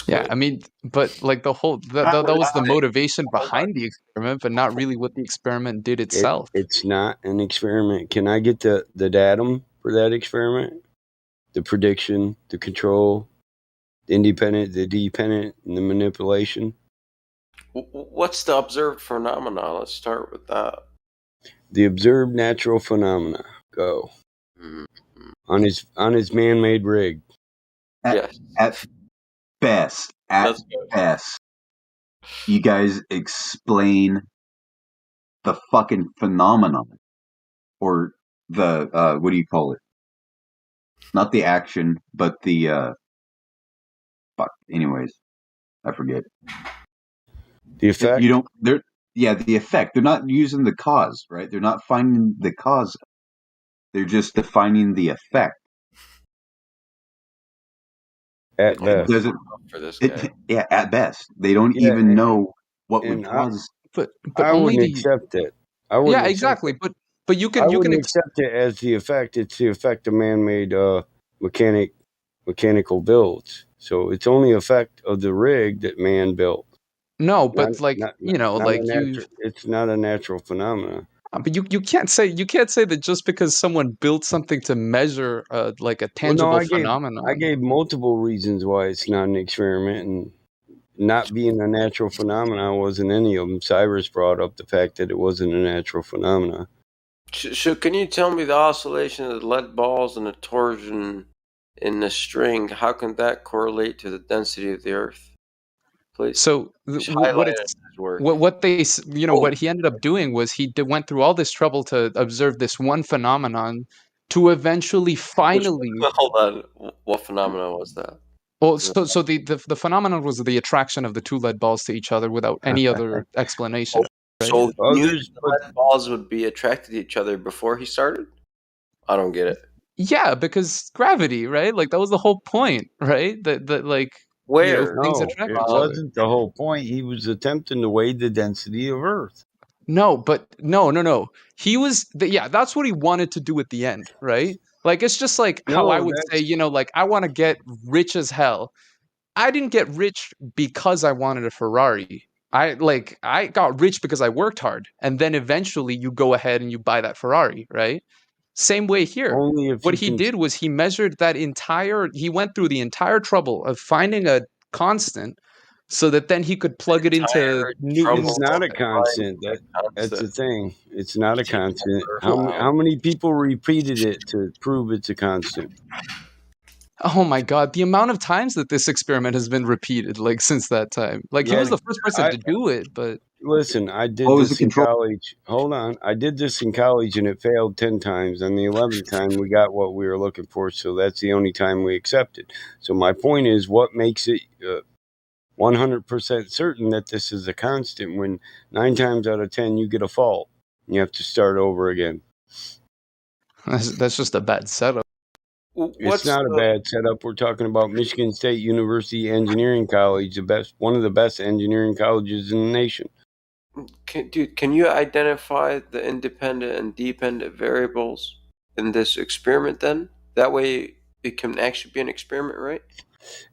Yeah, I mean, but like the whole that was the motivation Hold on. behind the experiment, but not really what the experiment did itself. It's not an experiment. Can I get the datum for that experiment? The prediction, the control, the independent, the dependent, and the manipulation. What's the observed phenomena? Let's start with that. The observed natural phenomena. Go. Mm-hmm. On his man-made rig. Yes. At best, you guys explain the fucking phenomenon, or the what do you call it? Not the action, but the fuck. Anyways, I forget. The effect. You don't. The effect. They're not using the cause, right? They're not finding the cause. They're just defining the effect. At best. For this guy. At best, they don't even know what would cause. But I only wouldn't accept it. Yeah, exactly. But you can accept it as the effect. It's the effect of man-made mechanical builds. So it's only effect of the rig that man built. No, but it's not a natural phenomenon. But you can't say that just because someone built something to measure like a tangible phenomenon. I gave multiple reasons why it's not an experiment, and not being a natural phenomenon wasn't any of them. Cyrus brought up the fact that it wasn't a natural phenomenon. So can you tell me the oscillation of the lead balls and the torsion in the string? How can that correlate to the density of the Earth? Please. So what he ended up doing was he went through all this trouble to observe this one phenomenon to eventually finally. Hold on, what phenomenon was that? Well, so the phenomenon was the attraction of the two lead balls to each other without any other explanation. Right? So he knew the lead balls would be attracted to each other before he started? I don't get it. Yeah, because gravity, right? Like that was the whole point, right? That like where things no, attract it each other. wasn't the whole point. He was attempting to weigh the density of Earth. No, but no. He was that's what he wanted to do at the end, right? Like it's just like how I would say, like I want to get rich as hell. I didn't get rich because I wanted a Ferrari. I got rich because I worked hard, and then eventually you go ahead and you buy that Ferrari, right? Same way here. What he did was he measured he went through the entire trouble of finding a constant so that then he could plug it into Newton's. It's not a constant. That's the thing. It's not a constant. How many people repeated it to prove it's a constant? Oh my God, the amount of times that this experiment has been repeated, like since that time. Like he was the first person to do it, but listen, I did this in college. Hold on. I did this in college and it failed 10 times. On the 11th time, we got what we were looking for. So that's the only time we accepted. So my point is, what makes it 100% certain that this is a constant when 9 times out of 10 you get a fault? You have to start over again. That's just a bad setup. It's not a bad setup. We're talking about Michigan State University Engineering College, one of the best engineering colleges in the nation. Can you identify the independent and dependent variables in this experiment then? That way it can actually be an experiment, right?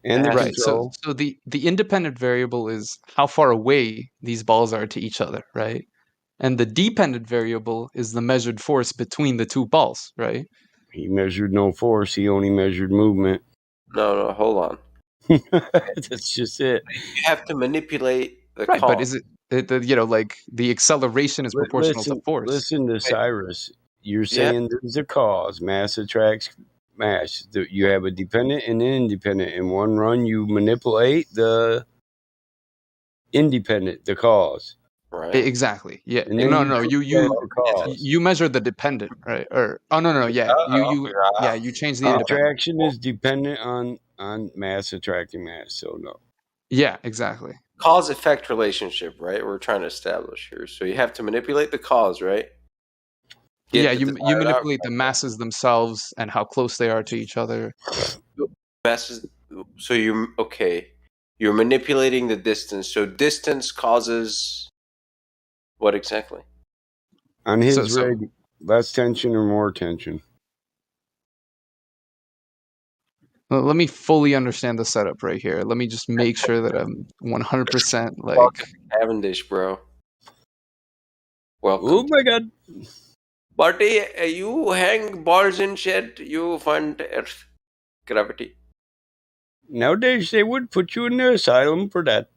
And right. So the independent variable is how far away these balls are to each other, right? And the dependent variable is the measured force between the two balls, right? He measured no force. He only measured movement. No, hold on. That's just it. You have to manipulate the right, cause. But is it like the acceleration is proportional to force? Listen to Cyrus. You're saying there's a cause. Mass attracts mass. You have a dependent and an independent. In one run, you manipulate the independent, the cause. Right. Exactly. Yeah. No. You measure the dependent, right? Or no. Yeah. You change the independent. Attraction is dependent on mass attracting mass. So no. Yeah. Exactly. Cause effect relationship, right? We're trying to establish here. So you have to manipulate the cause, right? You manipulate the masses themselves and how close they are to each other. Masses. So you're manipulating the distance. So distance causes what exactly? On his rig, less tension or more tension? Let me fully understand the setup right here. Let me just make sure that I'm 100% like. Welcome to Cavendish, bro. Welcome. Oh my god. Buddy, you hang balls in shed, you find Earth gravity. Nowadays they would put you in the asylum for that.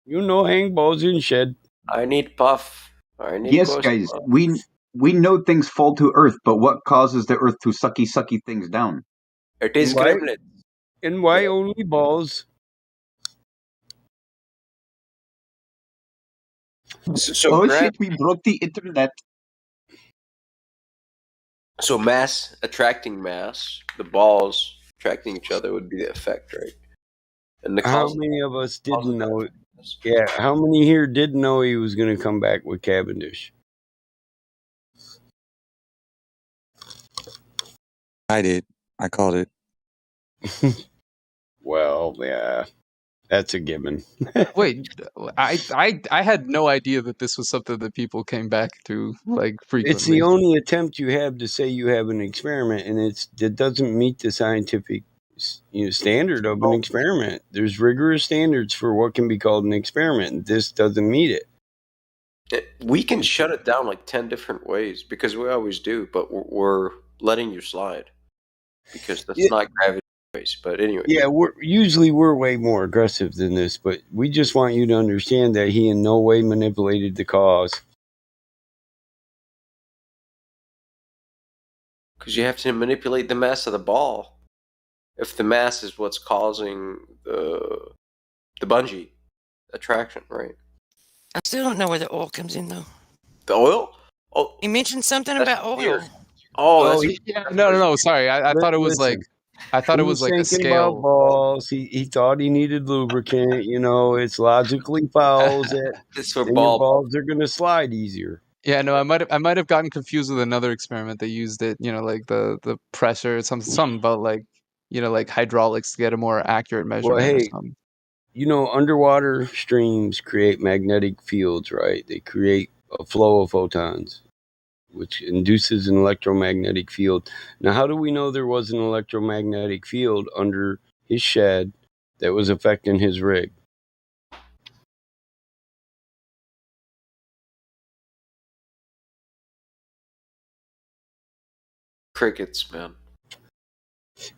You know, hang balls in shed. I need puff. I need Yes, ghost guys, puff. we know things fall to Earth, but what causes the Earth to sucky things down? It is Why? gremlin. And why Yeah. only balls? So Oh shit, we broke the internet. So mass attracting mass, the balls attracting each other would be the effect, right? And the How cause many of us cause didn't of know it? that is- Yeah, how many here didn't know he was going to come back with Cavendish? I did. I called it. Well, yeah, that's a given. Wait, I had no idea that this was something that people came back to like It's frequently. the only attempt you have to say you have an experiment, and it doesn't meet the scientific standard of an experiment. There's rigorous standards for what can be called an experiment, and this doesn't meet it. We can shut it down like 10 different ways because we always do, but we're letting you slide because that's not gravity based. But anyway. Yeah, we're way more aggressive than this, but we just want you to understand that he in no way manipulated the cause. Because you have to manipulate the mass of the ball. If the mass is what's causing the bungee attraction, right? I still don't know where the oil comes in, though. The oil? Oh, You mentioned something that's about oil. weird. Oh, that's Yeah, no. Sorry, I thought it was Listen, like, I thought it was like a thinking about scale. balls. He thought he needed lubricant. It's logically follows that It's for then your ball. balls are going to slide easier. Yeah, no, I might have gotten confused with another experiment that used it. Like the pressure, something about like like hydraulics to get a more accurate measurement Well, or hey, something. underwater streams create magnetic fields, right? They create a flow of photons, which induces an electromagnetic field. Now, how do we know there was an electromagnetic field under his shed that was affecting his rig? Crickets, man.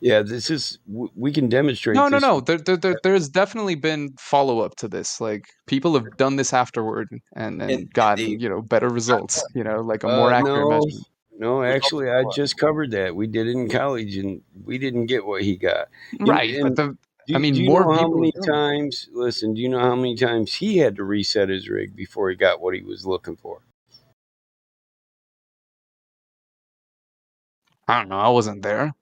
Yeah, this is we can demonstrate. No. There's definitely been follow up to this. Like people have done this afterward and gotten better results. Like a more accurate measurement. No, actually, I just covered that. We did it in college, and we didn't get what he got. Right, And but do you more know how people many have done it. times? Listen, do you know how many times he had to reset his rig before he got what he was looking for? I don't know. I wasn't there.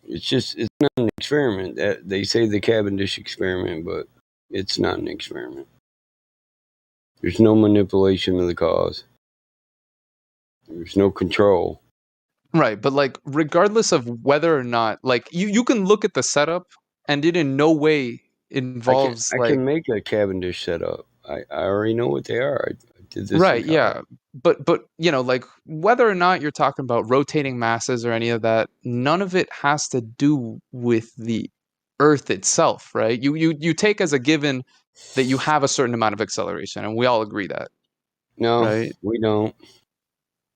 It's not an experiment. They say the Cavendish experiment, but it's not an experiment. There's no manipulation of the cause. There's no control. Right, but like regardless of whether or not, like you can look at the setup and it in no way involves I can make a Cavendish setup. I already know what they are. I did this. Right, yeah. But like whether or not you're talking about rotating masses or any of that, none of it has to do with the Earth itself, right? You take as a given that you have a certain amount of acceleration, and we all agree that. No, right? We don't.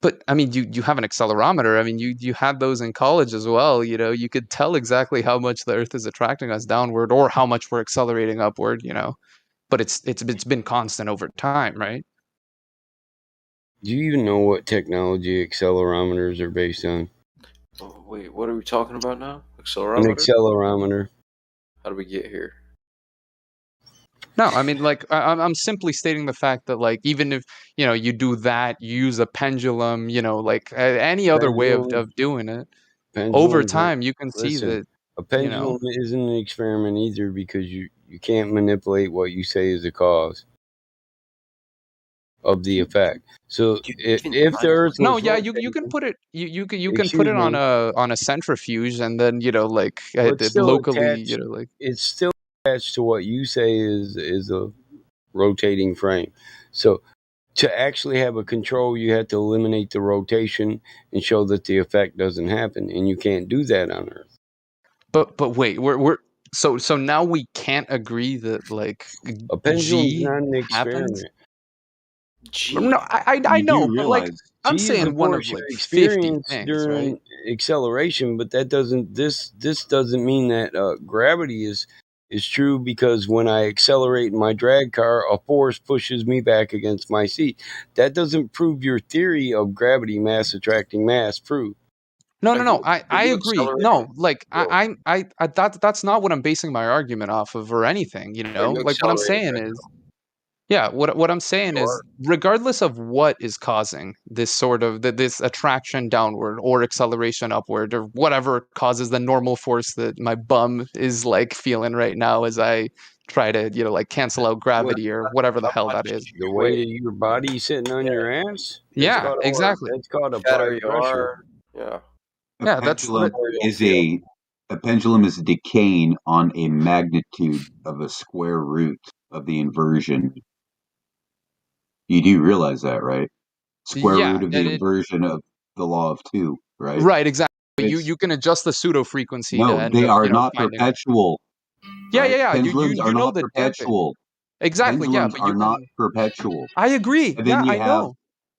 But I mean, you have an accelerometer. I mean, you had those in college as well. You could tell exactly how much the Earth is attracting us downward, or how much we're accelerating upward. But it's been constant over time, right? Do you even know what technology accelerometers are based on? Oh, wait, what are we talking about now? An Accelerometer? accelerometer. How do we get here? No, I mean, like, I'm simply stating the fact that, like, even if, you do that, you use a pendulum, like any other way of doing it, over time, you can see that, a pendulum isn't an experiment either, because you can't manipulate what you say is the cause of the effect. So if the Earth was no, yeah, you can put it you can put it on a centrifuge, and then like locally, like it's still attached to what you say is a rotating frame. So to actually have a control, you have to eliminate the rotation and show that the effect doesn't happen, and you can't do that on Earth. But wait, we're so now we can't agree that like A pendulum's G not an happens. experiment. No, I You know, do but like realize I'm G is a saying one of force you like 50 experience things, right? during acceleration, but that doesn't this doesn't mean that gravity is true, because when I accelerate in my drag car, a force pushes me back against my seat. That doesn't prove your theory of gravity mass attracting mass proof. No. I you agree. accelerate No, like pendulum? that's not what I'm basing my argument off of or anything. You Are know, you like what I'm accelerating saying right is, yeah, what I'm now? saying You is, are. regardless of what is causing this sort of this attraction downward or acceleration upward or whatever causes the normal force that my bum is like feeling right now as I try to like cancel out What, gravity or whatever the How hell that much is. the you weight weigh? of your body sitting on Yeah. your ass? Yeah, exactly. That's called The fatter applied you pressure. are. Yeah. a Yeah, pendulum Or you'll is feel. a pendulum is decaying on a magnitude of a square root of the inversion. You do realize that, right? Square yeah, root of the and it inversion of the law of two, right? right, exactly. It's You can adjust the pseudo frequency to no, end they up, are not finding. perpetual, right? Yeah. Pendulums are You know not the damn thing. perpetual. Exactly. Yeah, Pendulums but you are not can. perpetual. I agree. And Yeah, then you I have know.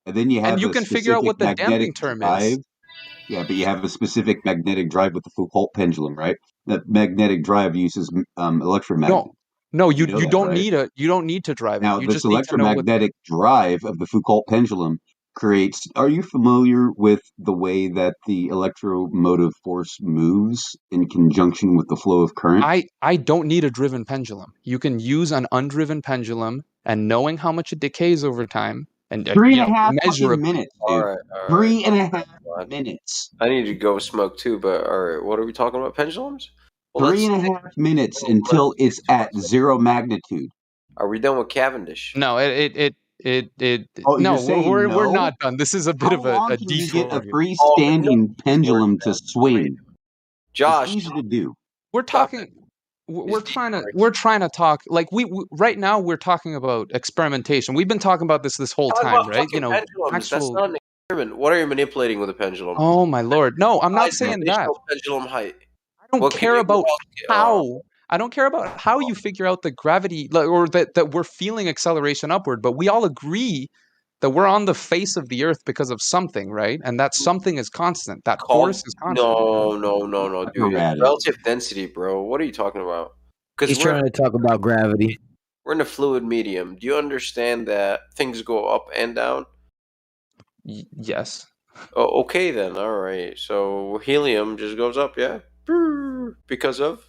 And you a can figure out specific what the magnetic damping term drive. is. Yeah, but you have a specific magnetic drive with the Foucault pendulum, right? That magnetic drive uses electromagnets. No, no, You know you that, don't right? need you don't need to drive it. Now, You this just need to know what. electromagnetic drive of the Foucault pendulum creates. Are you familiar with the way that the electromotive force moves in conjunction with the flow of current? I don't need a driven pendulum. You can use an undriven pendulum, and knowing how much it decays over time, and Three and a half fucking measurably. minutes, All dude. right. All right. 3.5 Watch. minutes. I need to go smoke too, but all right. What are we talking about? Pendulums? Well, Three let's and a stick. half minutes Well, let's until stick it's to at our. zero magnitude. Are we done with Cavendish? No, it. Oh, you're No, saying we're no? not done. This is a bit How of long a can you get a detour here. Oh, but no, freestanding pendulum to swing? It's Josh. easy to do. We're Stop talking. it. We're It's trying to detouring. we're trying to talk like we right now we're talking about experimentation. We've been talking about this whole Talk time, about right? fucking pendulums. That's Actual. not an experiment. What are you manipulating with a pendulum? Oh my lord! No, I'm not Besides the saying that. initial pendulum height. I don't What can care you? about Oh, how. I don't care about how you figure out the gravity or that we're feeling acceleration upward, but we all agree that we're on the face of the earth because of something, right? And that something is constant. That force called is constant. no, dude. It's Erratic. relative density, bro. What are you talking about? Because He's trying to talk about gravity. we're in a fluid medium. Do you understand that things go up and down? Yes. Oh, okay then. All right. So helium just goes up, yeah, because of.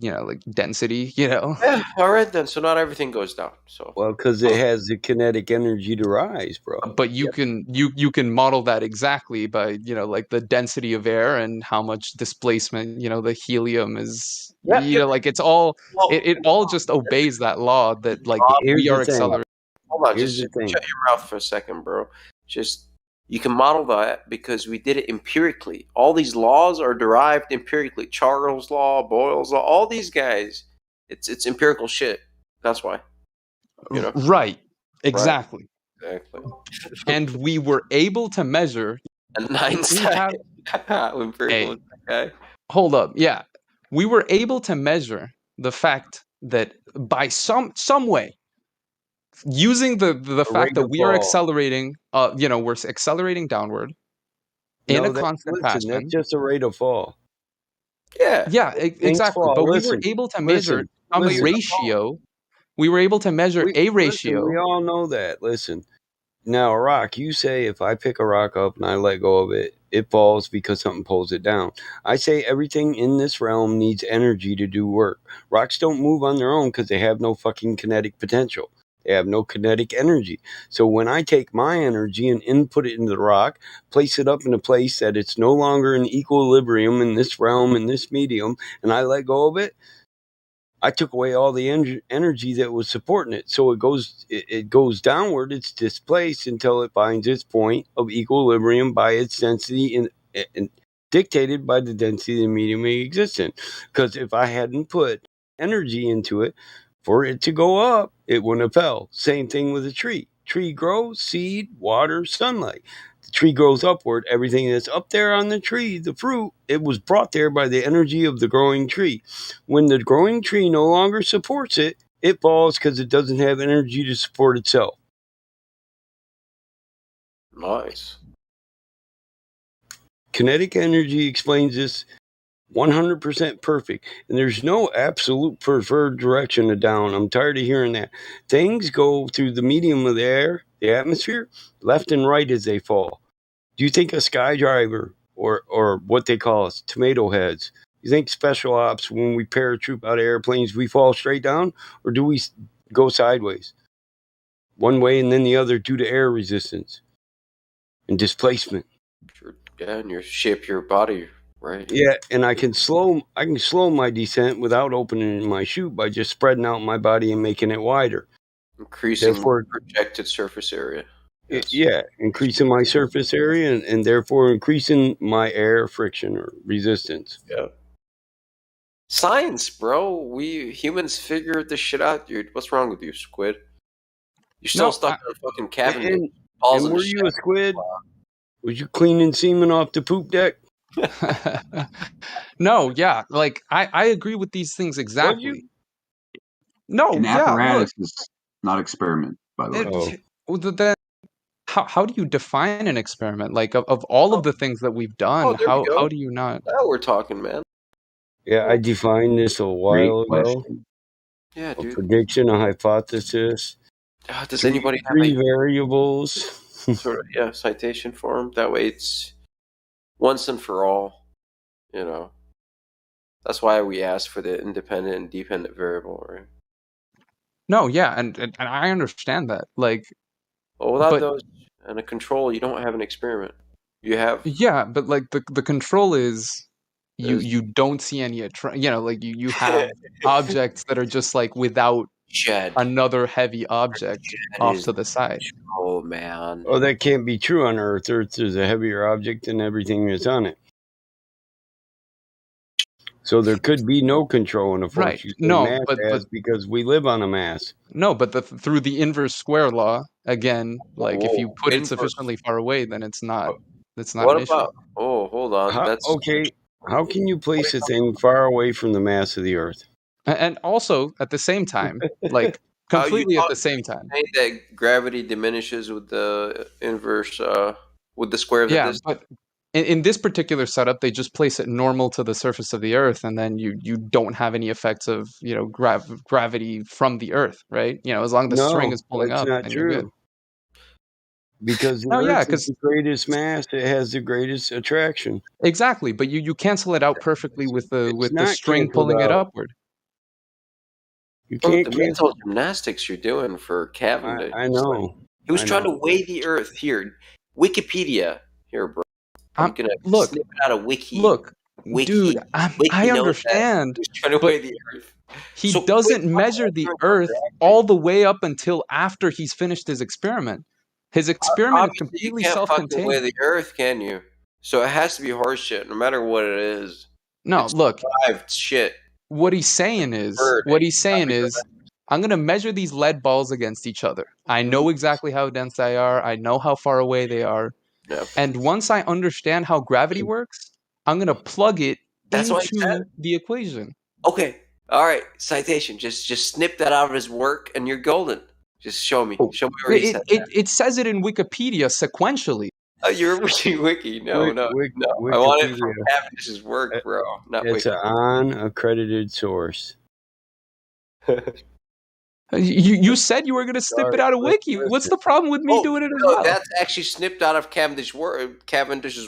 Like density. You know. Yeah. All right then. So not everything goes down. So. Well, because it has the kinetic energy to rise, bro. But you Yep. can you can model that exactly by like the density of air and how much displacement the helium is, Yep. like it's all Well, it all just obeys that law that like Here's we the are thing. accelerating. hold on, Here's just the thing. shut your mouth for a second, bro. Just you can model that because we did it empirically. All these laws are derived empirically. Charles' law, Boyle's law, all these guys. It's empirical shit. That's why. You know. Right, exactly. Exactly. And we were able to measure. And We Einstein. have Empirical guy. hold up, yeah, we were able to measure the fact that by some way, using the fact Rate that of we are fall. accelerating, we're accelerating downward in a constant Listen, that's fashion. just a rate of fall. Yeah. Yeah, Things exactly. fall. But we were Listen, able to measure some listen. ratio. We were able to measure a Listen, ratio. we all know that. Listen. Now, a rock, you say if I pick a rock up and I let go of it, it falls because something pulls it down. I say everything in this realm needs energy to do work. Rocks don't move on their own because they have no fucking kinetic potential. They have no kinetic energy. So when I take my energy and input it into the rock, place it up in a place that it's no longer in equilibrium in this realm, in this medium, and I let go of it, I took away all the energy that was supporting it. So it goes downward. It's displaced until it finds its point of equilibrium by its density and dictated by the density of the medium it exists in. Because if I hadn't put energy into it for it to go up, it wouldn't have fell. Same thing with a tree. Tree grows, seed, water, sunlight. tree grows upward, everything that's up there on the tree, the fruit, it was brought there by the energy of the growing tree. When the growing tree no longer supports it, it falls because it doesn't have energy to support itself. Nice. Kinetic energy explains this 100% perfect, and there's no absolute preferred direction to down. I'm tired of hearing that. Things go through the medium of the air, the atmosphere, left and right as they fall. Do you think a skydiver or what they call us, tomato heads, you think special ops, when we paratroop out of airplanes, we fall straight down, or do we go sideways? One way and then the other due to air resistance and displacement. Yeah, and you shape your body, right? Yeah, and I can slow my descent without opening my chute by just spreading out my body and making it wider. Increasing projected surface area. Yes. Yeah, increasing my surface area and therefore increasing my air friction or resistance. Yeah. Science, bro. We humans figured this shit out, dude. What's wrong with you, squid? You're still stuck in a fucking cabin. And were you a squid? Was you cleaning semen off the poop deck? No, yeah. Like, I agree with these things exactly. No, An yeah. apparatus is not experiment, by the way. Then how do you define an experiment? Like, of all of the things that we've done, how do you not? Now we're talking, man. Yeah, I defined this a while ago. Yeah, dude. A prediction, a hypothesis. Does anybody have three variables? Sort of, citation form. That way it's once and for all, you know. That's why we ask for the independent and dependent variable, right? No, yeah, and I understand that. Like, well, without those and a control, you don't have an experiment. You have but like the control is you don't see any like you have objects that are just like without another heavy object off to the side. Oh man! Oh, that can't be true on Earth. Earth is a heavier object than everything that's on it. So there could be no control in a force. Right. No, but because we live on a mass. No, but through the inverse square law, again, like if you put it sufficiently far away, then it's not. That's not an issue. Oh, hold on. Okay. How can you place a thing far away from the mass of the Earth? And also at the same time, like completely at the same time. That gravity diminishes with the inverse, with the square of the distance. But in this particular setup, they just place it normal to the surface of the Earth, and then you don't have any effects of gravity from the Earth, right? As long as the string is pulling up, that's not true. You're good. Because the Earth is the greatest mass, it has the greatest attraction. Exactly, but you cancel it out perfectly with the string pulling it upward. You can't the mental gymnastics you're doing for Cavendish. I know. He was trying to weigh the Earth. Here, Wikipedia. Here, bro. I'm gonna snip it out of Wiki. Look, dude, I understand. He's trying to weigh the Earth. He doesn't measure the Earth all the way up until after he's finished his experiment. His experiment is completely self-contained. You can't fucking weigh the Earth, can you? So it has to be horse shit, no matter what it is. No, look. Shit. What he's saying is, I'm going to measure these lead balls against each other. I know exactly how dense they are. I know how far away they are. Yep. And once I understand how gravity works, I'm going to plug it into the equation. Okay. All right. Citation. Just snip that out of his work and you're golden. Just show me. Show me where he said that. It says it in Wikipedia sequentially. You're wiki. No. I want it from Cavendish's work, bro. Not it's an unaccredited source. You said you were going to snip it out of Wiki. What's the problem with me doing it as well? That's actually snipped out of Cavendish's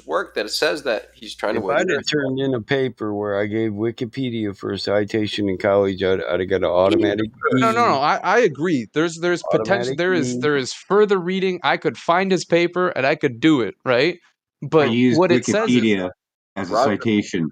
work that it says that he's trying to weigh. If I'd have turned in a paper where I gave Wikipedia for a citation in college, I'd have got an automatic. No. I agree. There's potential. There is further reading. I could find his paper and I could do it, right? But I used what Wikipedia as a citation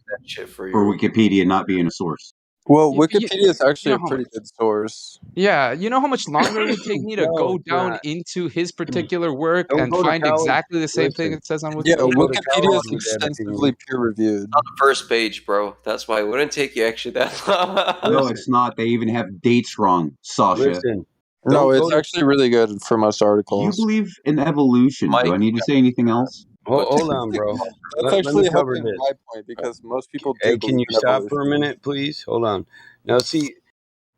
for Wikipedia not being a source. Well, Wikipedia is actually a pretty good source. Yeah, you know how much longer it would take me to go down into his particular work and find exactly the same thing it says on Wikipedia? Yeah, Wikipedia is extensively peer-reviewed. On the first page, bro. That's why it wouldn't take you actually that long. No, it's not. They even have dates wrong, Sasha. Listen, No, it's actually really good for most articles. You believe in evolution. Do I need to say anything else? Hold on, bro. That's actually helping my point because most people do. Hey, can you stop for a minute, please? Hold on. Now, see,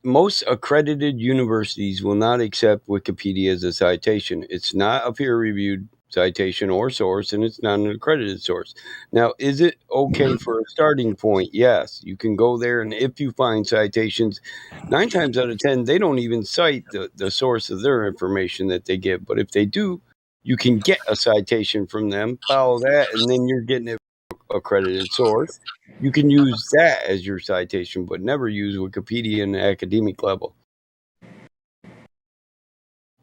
most accredited universities will not accept Wikipedia as a citation. It's not a peer-reviewed citation or source, and it's not an accredited source. Now, is it okay for a starting point? Yes, you can go there, and if you find citations, 9 times out of 10, they don't even cite the source of their information that they give. But if they do, you can get a citation from them, follow that, and then you're getting it from an accredited source. You can use that as your citation, but never use Wikipedia in the academic level.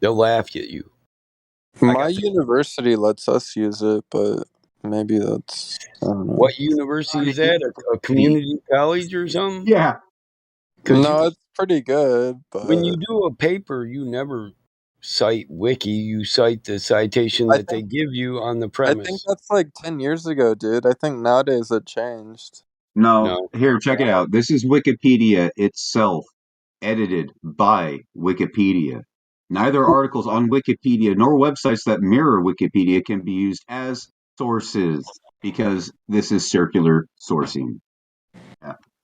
They'll laugh at you. My university lets us use it, but maybe that's... I don't know. What university is that? A community college or something? Yeah. No, it's pretty good, but... When you do a paper, you never cite Wiki. You cite the citation that they give you on the premise. I think that's like 10 years ago, dude. I think nowadays it changed. No. Here, check it out. This is Wikipedia itself, edited by Wikipedia. Neither articles on Wikipedia nor websites that mirror Wikipedia can be used as sources because this is circular sourcing.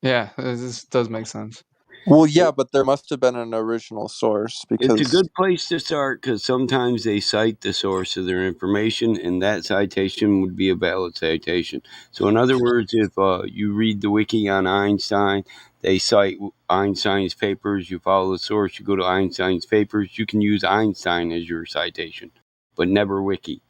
Yeah, this does make sense. Well, yeah, but there must have been an original source because... It's a good place to start because sometimes they cite the source of their information, and that citation would be a valid citation. So in other words, if you read the wiki on Einstein, they cite Einstein's papers, you follow the source, you go to Einstein's papers, you can use Einstein as your citation, but never wiki.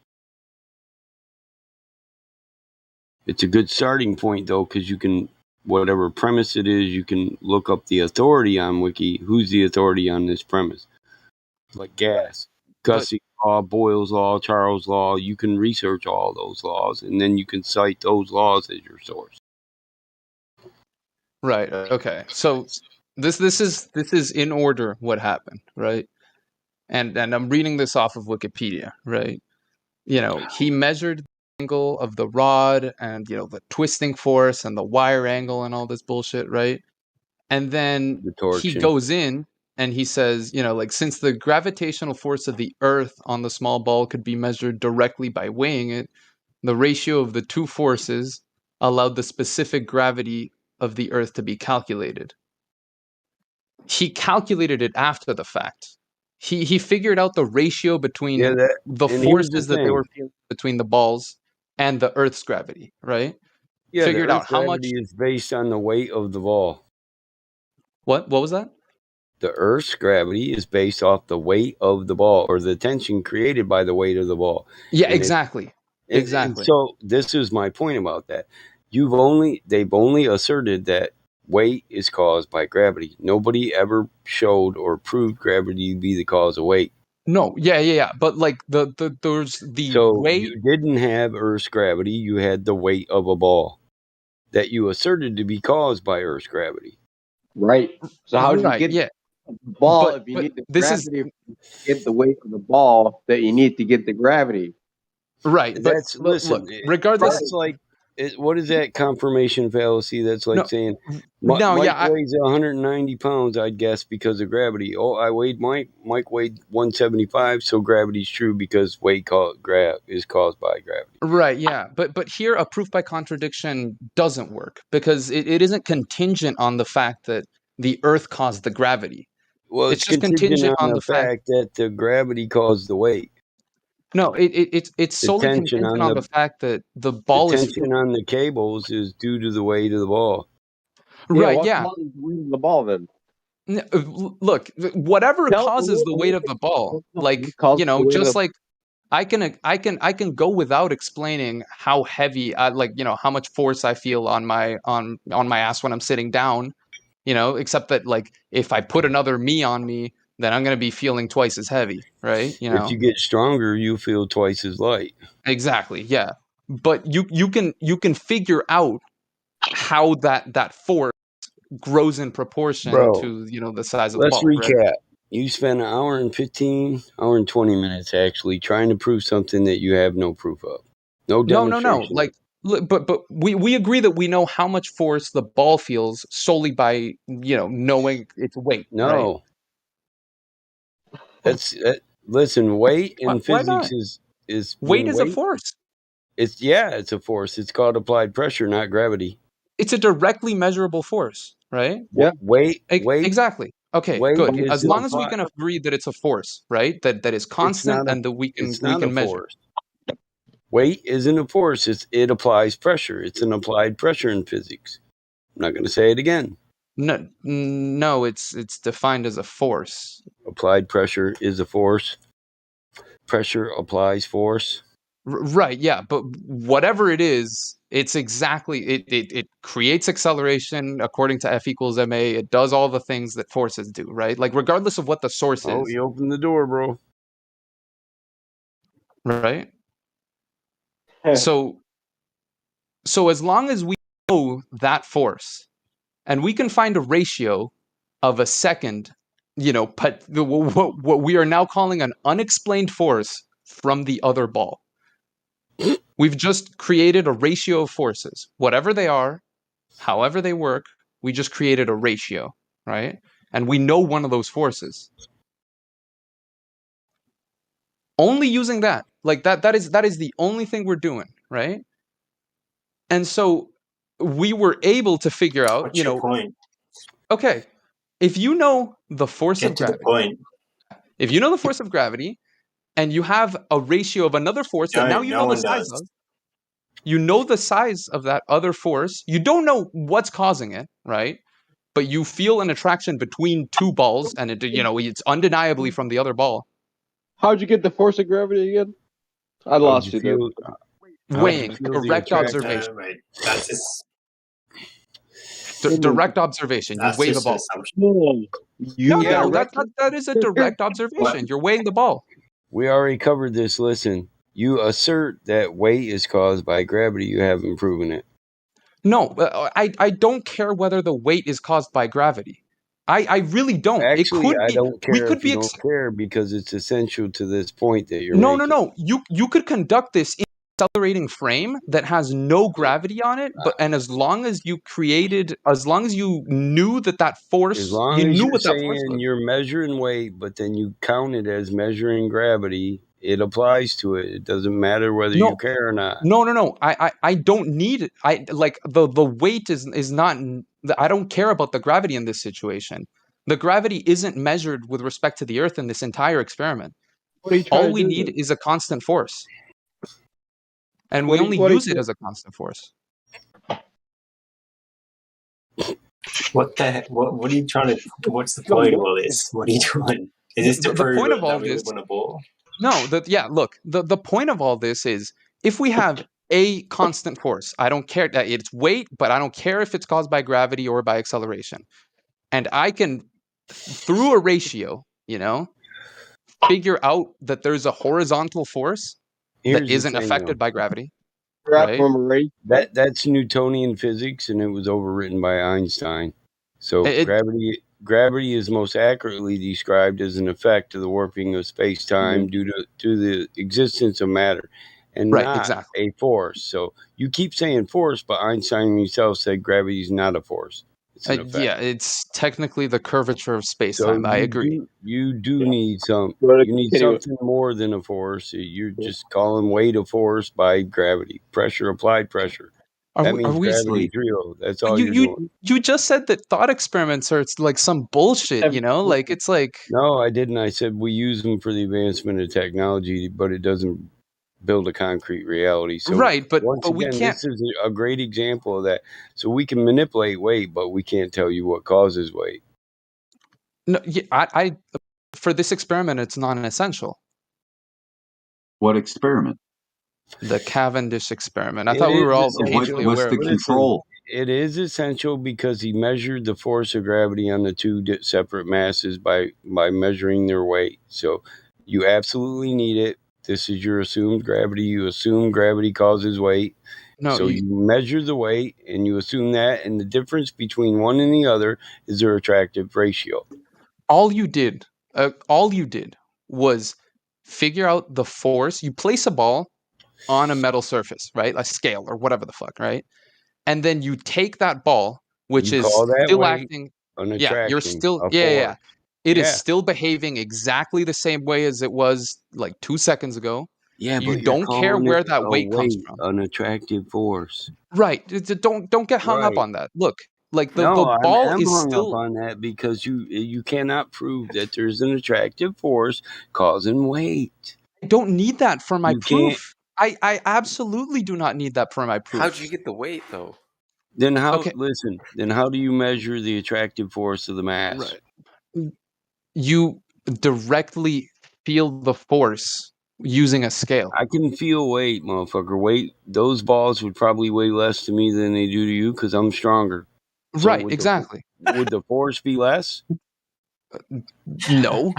It's a good starting point, though, because you can... whatever premise it is, you can look up the authority on Wiki. Who's the authority on this premise? Like gas, Gussie law, Boyle's law, Charles' law. You can research all those laws, and then you can cite those laws as your source. Right. Okay. So this is in order what happened, right? And I'm reading this off of Wikipedia, right? You know, he measured the angle of the rod and, you know, the twisting force and the wire angle and all this bullshit, right? And then he goes in and he says, you know, like, since the gravitational force of the Earth on the small ball could be measured directly by weighing it, the ratio of the two forces allowed the specific gravity of the Earth to be calculated. He calculated it after the fact. He figured out the ratio between the forces that they were feeling between the balls and the Earth's gravity, right? Yeah, figured out how much is based on the weight of the ball. What was that? The Earth's gravity is based off the weight of the ball, or the tension created by the weight of the ball. Yeah, exactly. And so this is my point about that. They've only asserted that weight is caused by gravity. Nobody ever showed or proved gravity to be the cause of weight. No, yeah. But like there's the weight. You didn't have Earth's gravity. You had the weight of a ball that you asserted to be caused by Earth's gravity. Right. So how do you get the ball if you need the gravity to get the weight of the ball that you need to get the gravity? Right. But listen, regardless, it's like, what is that confirmation fallacy? That's like saying Mike weighs 190 pounds, I'd guess, because of gravity. Oh, I weighed Mike. Mike weighed 175, so gravity's true because weight is caused by gravity. Right, yeah. But here a proof by contradiction doesn't work because it isn't contingent on the fact that the Earth caused the gravity. Well, it's just contingent on the fact that the gravity caused the weight. No, it's solely contingent on the fact that the ball is... The tension on the cables is due to the weight of the ball. Right, yeah. What causes the weight of the ball, then? Look, whatever causes the weight of the ball, like, you know, just like I can go without explaining how heavy, like, you know, how much force I feel on my ass when I'm sitting down, you know, except that, like, if I put another me on me, then I'm going to be feeling twice as heavy, right? You know, if you get stronger, you feel twice as light. Exactly, yeah. But you can figure out how that force grows in proportion to, you know, the size of the ball. Let's recap. Right? You spent an hour and 20 minutes actually trying to prove something that you have no proof of. No demonstration. No. Like, but we agree that we know how much force the ball feels solely by, you know, knowing its weight. No. Right? Listen, weight in Why physics not? is Weight is a force. It's a force. It's called applied pressure, not gravity. It's a directly measurable force, right? Yeah. Weight. Exactly. Okay, weight good. is As long as we can agree that it's a force, right? That is constant and that we can measure. Force. Weight isn't a force. It applies pressure. It's an applied pressure in physics. I'm not going to say it again. No, it's defined as a force. Applied pressure is a force. Pressure applies force. Right, yeah, but whatever it is, it's exactly it creates acceleration according to F equals ma. It does all the things that forces do, right? Like regardless of what the source is. Oh, you opened the door, bro. Right? So as long as we know that force and we can find a ratio of a second, what we are now calling an unexplained force from the other ball. We've just created a ratio of forces. Whatever they are, however they work, we just created a ratio, right? And we know one of those forces. Only using that. Like that is the only thing we're doing, right? And so we were able to figure out, What's your point? Okay, if you know the force Get of to gravity. the point. If you know the force of gravity and you have a ratio of another force that now you know the size of, you know the size of that other force, you don't know what's causing it, right? But you feel an attraction between two balls and it's undeniably from the other ball. How'd you get the force of gravity again? I lost you there. Weighing, direct observation. Right. That's just direct observation. You weigh the ball. No, that is a direct observation. You're weighing the ball. We already covered this. Listen, you assert that weight is caused by gravity. You haven't proven it. No, I don't care whether the weight is caused by gravity. I really don't. Actually, it could I be, don't care we could if be you don't care because it's essential to this point that you're making. No. You could conduct this in an accelerating frame that has no gravity on it, and as long as you knew that force, as long you as knew you're what that force saying was. You're measuring weight, but then you count it as measuring gravity, it applies to it. It doesn't matter whether you care or not. No. I don't need it. The weight is not. I don't care about the gravity in this situation. The gravity isn't measured with respect to the Earth in this entire experiment. All we need is a constant force, and we only use it as a constant force. what the heck? What are you trying to? What's the point of all this? What are you doing? Is this to prove that we live on a ball? No, look, the point of all this is if we have a constant force, I don't care that it's weight, but I don't care if it's caused by gravity or by acceleration. And I can, through a ratio, figure out that there's a horizontal force that isn't affected by gravity. Right? That's Newtonian physics, and it was overwritten by Einstein. So gravity is most accurately described as an effect of the warping of space-time due to the existence of matter, and not a force. So you keep saying force, but Einstein himself said gravity is not a force. It's an effect. Yeah, it's technically the curvature of space-time. I agree. You need something more than a force. You're just calling weight a force by gravity. Pressure, applied pressure. That means gravity is real. That's all you're doing. You just said that thought experiments are like some bullshit, like it's like. No, I didn't. I said we use them for the advancement of technology, but it doesn't build a concrete reality. So but we can't. This is a great example of that. So we can manipulate weight, but we can't tell you what causes weight. No, I for this experiment, it's not an essential. What experiment? The Cavendish experiment. I thought we were all painfully aware of the control. It is essential because he measured the force of gravity on the two separate masses by measuring their weight. So you absolutely need it. This is your assumed gravity. You assume gravity causes weight. So you measure the weight and you assume that, and the difference between one and the other is their attractive ratio. All you did was figure out the force. You place a ball on a metal surface, right? A scale or whatever the fuck, right? And then you take that ball, which is still acting. You're still It is still behaving exactly the same way as it was like 2 seconds ago. Yeah, you but you're don't care calling where it that a weight comes weight, from. an attractive force. Right. Don't get hung up Right. on that. Look, like the No, ball I'm is hung up still. on that because you cannot prove that there's an attractive force causing weight. I don't need that for my You can't. proof. I absolutely do not need that for my proof. How'd you get the weight though? Then how? Okay. Listen. Then how do you measure the attractive force of the mass? Right. You directly feel the force using a scale. I can feel weight, motherfucker. Weight. Those balls would probably weigh less to me than they do to you because I'm stronger. So Right. Exactly. Would the force be less? No.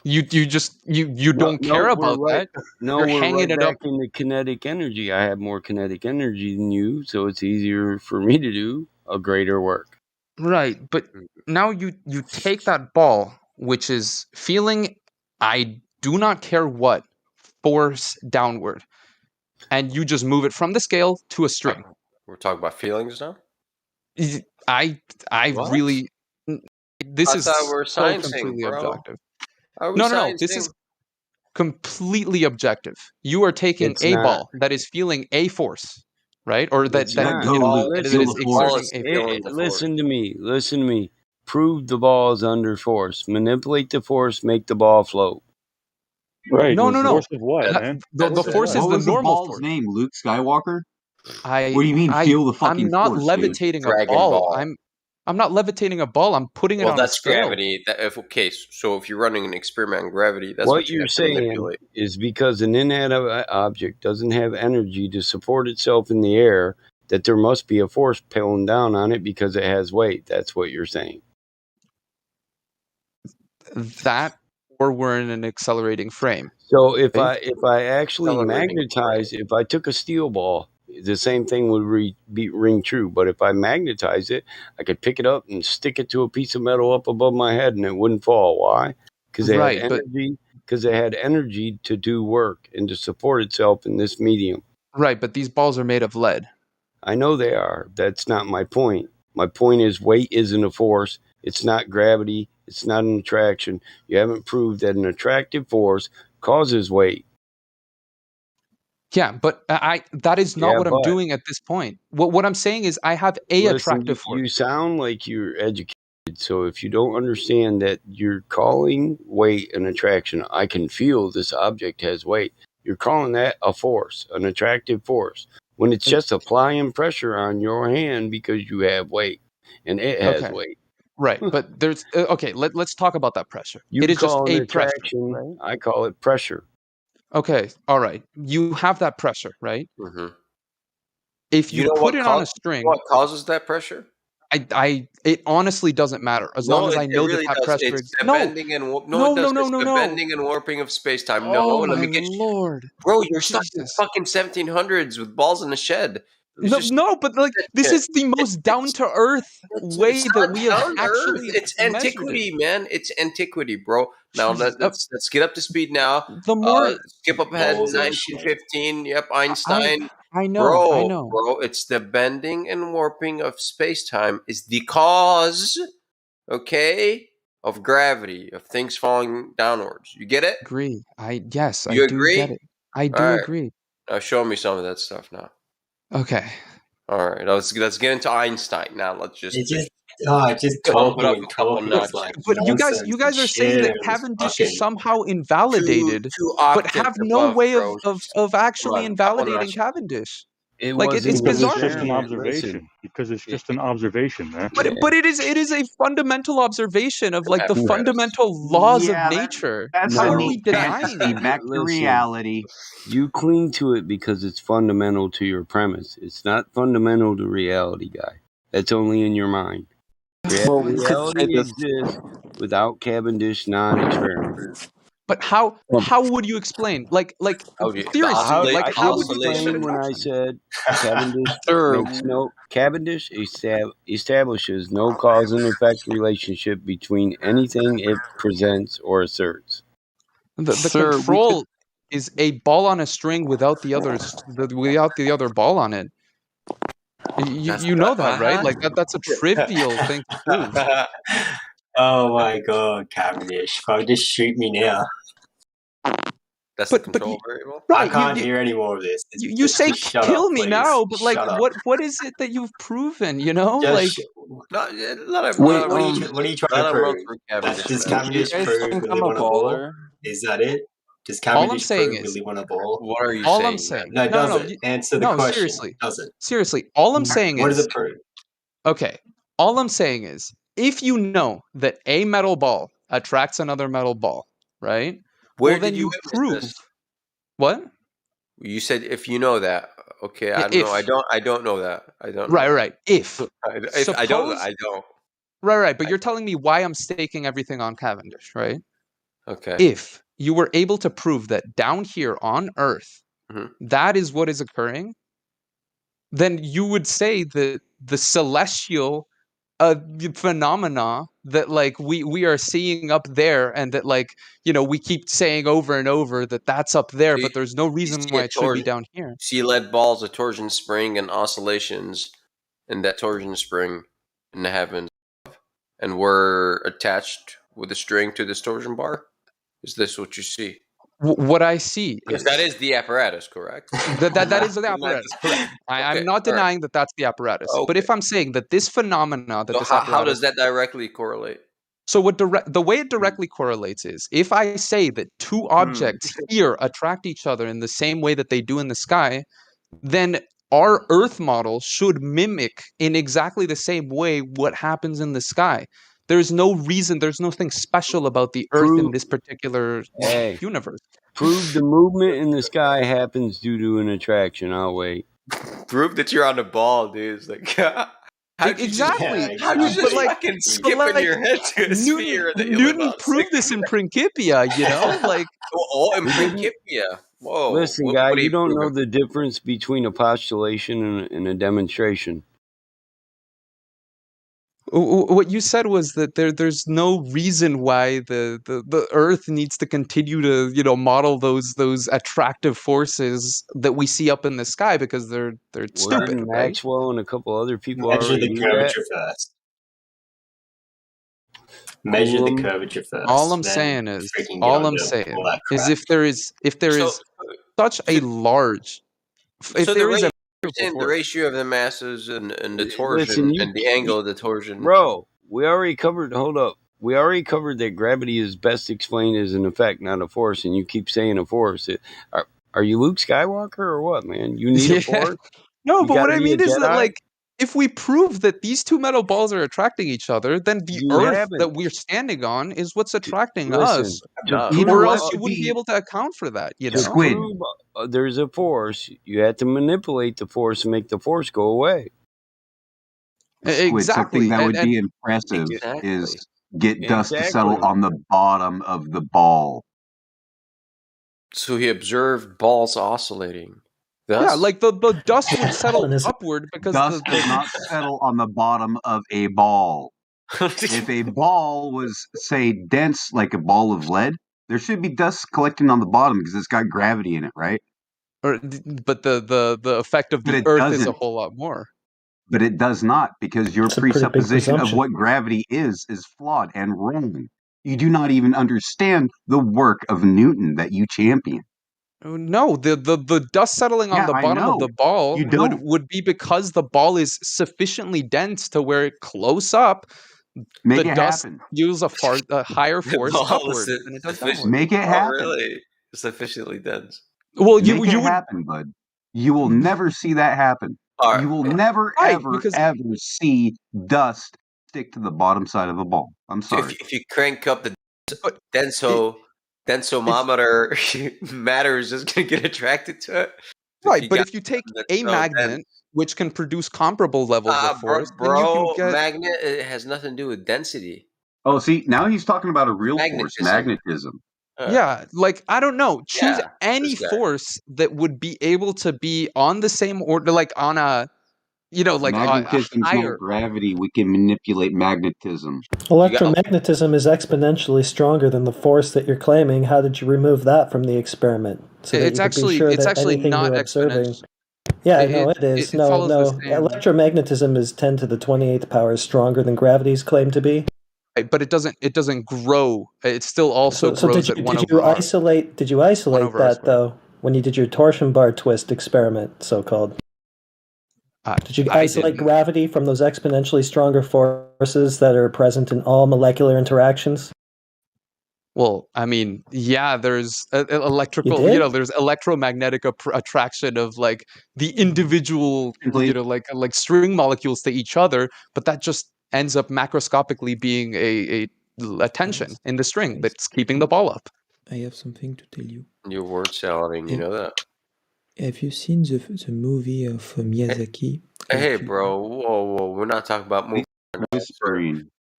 You don't care about that. No, You're we're hanging right it back up. into kinetic energy. I have more kinetic energy than you, so it's easier for me to do a greater work. Right, but now you take that ball, which is feeling, I do not care what, force downward, and you just move it from the scale to a string. We're talking about feelings now? I What? really, this is thought we were so sciencing, completely bro. objective. Are we No, this is sciencing? completely objective. You are taking It's a not. ball that is feeling a force, right? Or that It's that not. Go, Luke. that Feel is the force. exerting a force. Listen to me. Listen to me. Prove the ball is under force. Manipulate the force. Make the ball float. Right. No. Force of what, man? The force is What the was the normal ball's force. name? Luke Skywalker? What do you mean, feel the fucking I'm not force, levitating dude? a Dragon ball. ball. I'm not levitating a ball. I'm putting it Well, on a that's scale. gravity. So if you're running an experiment in gravity, that's What you you're have to saying manipulate. is because an inanimate object doesn't have energy to support itself in the air, that there must be a force pulling down on it because it has weight. That's what you're saying. That, or we're in an accelerating frame. So if right? I actually Accelerating magnetize, if I took a steel ball, the same thing would ring true. But if I magnetize it, I could pick it up and stick it to a piece of metal up above my head, and it wouldn't fall. Why? Because it had energy. Because it had energy to do work and to support itself in this medium. Right, but these balls are made of lead. I know they are. That's not my point. My point is weight isn't a force. It's not gravity. It's not an attraction. You haven't proved that an attractive force causes weight. Yeah, but that is not what I'm doing at this point. What I'm saying is I have attractive force. You sound like you're educated. So if you don't understand that you're calling weight an attraction, I can feel this object has weight. You're calling that a force, an attractive force, when it's just applying pressure on your hand because you have weight and it has weight. Right, but there's okay. Let's talk about that pressure. You It is just call it a attraction. pressure, right? I call it pressure. Okay, all right. You have that pressure, right? Mm-hmm. If you put it on a string, what causes that pressure? It honestly doesn't matter as long as I know really that pressure. It's the bending and bending and warping of space time. Oh let my me get Lord, bro, you're stuck in the fucking 1700s with balls in the shed. No, but like this is the most down to earth way that we have actually. It's antiquity, man. It's antiquity, bro. Now let's get up to speed now. The more skip up ahead, 1915. Yep, Einstein. I know, bro. It's the bending and warping of space time is the cause, okay, of gravity, of things falling downwards. You get it? Agree. I do get it. I do agree. Now show me some of that stuff now. Okay. All right. Let's get into Einstein now. Let's just talking up a couple notches. But you guys are saying that Cavendish is somehow invalidated, but have no way of actually invalidating Cavendish. It's bizarre. It's just an observation. Because it's just an observation, man. But it is a fundamental observation of like the fundamental laws of nature. How are we denying that? Back to reality. You cling to it because it's fundamental to your premise. It's not fundamental to reality, guy. That's only in your mind. Reality exists without Cavendish non-experiment. But how would you explain? Like seriously, like how would you explain when I said Cavendish establishes no cause and effect relationship between anything it presents or asserts. The control is a ball on a string without the other ball on it. You know that, right? Like that's a trivial thing to prove. Oh my god, Cavendish. Bro, just shoot me now. That's the control variable? Right, I can't hear any more of this. You say kill me now, but like, what is it that you've proven? You know, like. What are you trying to prove? Does Cavendish prove we live on a ball? Is that it? Does Cavendish prove we live on a ball? What are you all saying? I'm saying. No, does it? Answer the question. Seriously. Does it? Seriously, all I'm saying is. What does it prove? Okay, all I'm saying is, if you know that a metal ball attracts another metal ball, right? Where did you prove this? What? You said if you know that. Okay, I don't know. I don't know that. I don't know. Right. If I don't. Right. But you're telling me why I'm staking everything on Cavendish, right? Okay. If you were able to prove that down here on Earth, that is what is occurring, then you would say that the celestial phenomena that like we are seeing up there, and that like we keep saying over and over that that's up there, but there's no reason why it should be down here. See lead balls, a torsion spring, and oscillations in that torsion spring in the heavens, and we're attached with a string to this torsion bar. Is this what you see? What I see is that is the apparatus, correct? That is the apparatus. Correct. I'm not denying that that's the apparatus. Okay. But if I'm saying that this phenomena, that this apparatus, how does that directly correlate? So the way it directly correlates is if I say that two objects here attract each other in the same way that they do in the sky, then our Earth model should mimic in exactly the same way what happens in the sky. There's no reason, there's nothing special about the Earth in this particular universe. Prove the movement in the sky happens due to an attraction. I'll wait. Prove that you're on the ball, dude. It's like, exactly. How do you just fucking skip in your head to a sphere? Newton proved this in Principia, like. In Principia. Whoa. Listen, guy, you don't know the difference between a postulation and a demonstration. What you said was that there's no reason why the Earth needs to continue to model those attractive forces that we see up in the sky, because they're stupid. Right? Maxwell and a couple other people measure the curvature first. Measure the curvature first. All I'm saying is if there is such a large, the ratio of the masses and the torsion and the angle of the torsion. Bro, we already covered. Hold up. We already covered that gravity is best explained as an effect, not a force. And you keep saying a force. Are you Luke Skywalker or what, man? You need a force? No, but what I mean is that, like, if we prove that these two metal balls are attracting each other, then the Earth that we're standing on is what's attracting us. Or else you wouldn't be able to account for that. Squid. There's a force. You have to manipulate the force and make the force go away. Squid, something that would be impressive is get dust to settle on the bottom of the ball. So he observed balls oscillating. Thus? Yeah, like the dust would settle upward because dust does not settle on the bottom of a ball. If a ball was, say, dense like a ball of lead, there should be dust collecting on the bottom because it's got gravity in it, right? But the effect of the Earth is a whole lot more. But it does not, because your presupposition of what gravity is flawed and wrong. You do not even understand the work of Newton that you champion. No, the dust settling on the bottom of the ball would be because the ball is sufficiently dense to where close up, the dust happen. Use a higher force upward than it does downward. Make it happen. Really sufficiently dense. Well, you would happen, bud. You will never see that happen. Right. You will never, ever see dust stick to the bottom side of a ball. I'm sorry. If you crank up the densometer, matter is just going to get attracted to it. Right, but if you take a magnet, which can produce comparable levels of force, then you can get... magnet, it has nothing to do with density. Oh, see, now he's talking about a real force, magnetism. Yeah, like, I don't know. Choose any force that would be able to be on the same order, like on a, like magnetism, not gravity. We can manipulate magnetism. Electromagnetism is exponentially stronger than the force that you're claiming. How did you remove that from the experiment? So it's actually not exponential. Yeah, it is. No. Electromagnetism is 10 to the 28th power stronger than gravity's claimed to be. but it doesn't grow. It still also grows at 1 over r. Did you isolate that though when you did your torsion bar twist experiment, so-called? Did you isolate gravity from those exponentially stronger forces that are present in all molecular interactions? Well, I mean, yeah, there's electrical, there's electromagnetic attraction of like the individual, like string molecules to each other, but that just ends up macroscopically being a tension in the string that's keeping the ball up. I have something to tell you. You're word salad, you know that. Have you seen the movie of Miyazaki? Hey, bro, whoa, we're not talking about movies.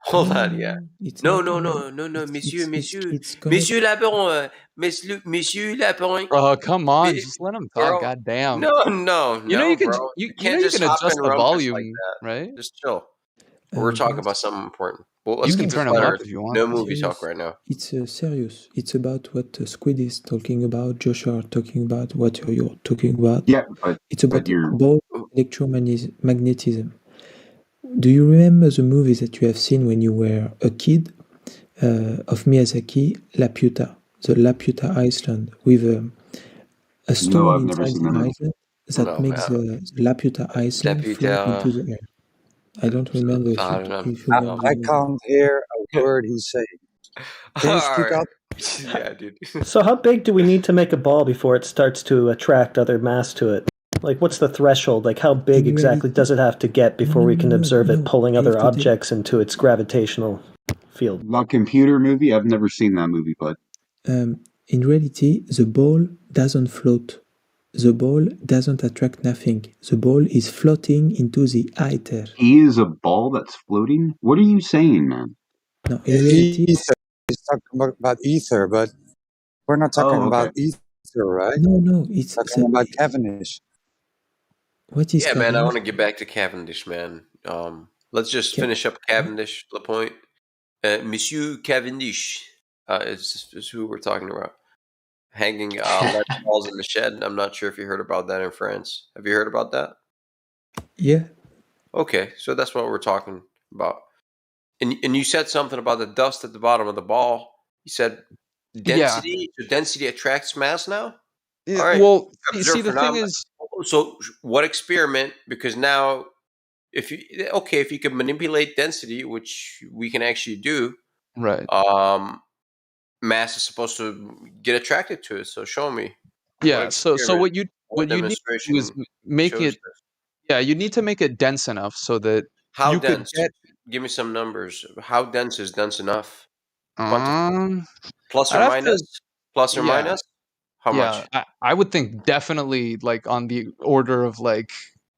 Hold on, yeah. No, monsieur Lapin, monsieur Lapin. Oh, come on, just let him talk. Goddamn. No, you know you can bro. you can adjust the volume, like right? Just chill. We're talking about something important. Well, you can turn them up if you want. No movie talk right now. It's serious. It's about what Squid is talking about, Joshua are talking about, what you're talking about. Yeah, but it's about ball electromagnetism. Do you remember the movies that you have seen when you were a kid of Miyazaki, Laputa, the Laputa Island, with a stone inside the island that makes the Laputa Island float into the air? I don't remember. I can't hear a word he's saying. Can you speak up? Yeah, dude. So how big do we need to make a ball before it starts to attract other mass to it? Like, what's the threshold? Like, how big exactly does it have to get before we can observe it pulling other objects into its gravitational field? The computer movie? I've never seen that movie, but... in reality, the ball doesn't float. The ball doesn't attract nothing. The ball is floating into the ether. He is a ball that's floating? What are you saying, man? No, in reality... Ether. He's talking about ether, but we're not talking about ether, right? No, it's talking about Cavendish. What is Cavendish? Man, I want to get back to Cavendish, man. Let's just finish up Cavendish, Lapointe. Monsieur Cavendish is who we're talking about. Hanging lead balls in the shed. I'm not sure if you heard about that in France. Have you heard about that? Yeah. Okay, so that's what we're talking about. And you said something about the dust at the bottom of the ball. You said density. Yeah. So density attracts mass now? Yeah, all right. Well, see, the thing is... So what experiment? Because now, if you can manipulate density, which we can actually do, right? Mass is supposed to get attracted to it. So show me. Yeah. So what you need to do is make it. Yeah, you need to make it dense enough so that how dense? Give me some numbers. How dense is dense enough? Plus or minus? Plus or minus? How much? I would think definitely like on the order of like.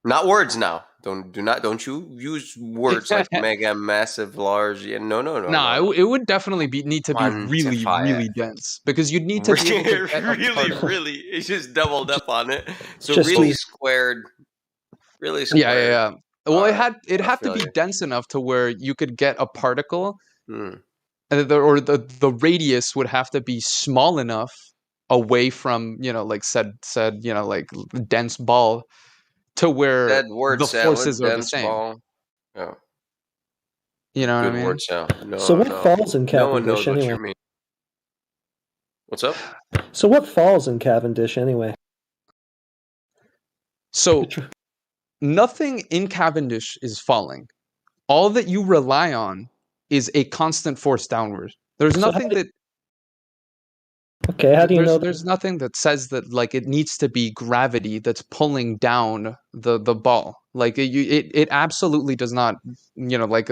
Not words now. Don't you use words like mega, massive, large. Yeah, no. It would definitely need to be really, really dense because you'd need to be able to get really. It's just doubled up on it. So really squared. Really squared. Yeah. Well, it had to be dense enough to where you could get a particle, or the radius would have to be small enough away from like said like dense ball. To where the forces are the same. Yeah. You know Good what I mean? word sound. No, so what falls in Cavendish no one knows anyway? What you mean. What's up? So what falls in Cavendish anyway? So nothing in Cavendish is falling. All that you rely on is a constant force downward. There's nothing that... Okay, how do you know? There's nothing that says that like it needs to be gravity that's pulling down the ball. Like it absolutely does not, like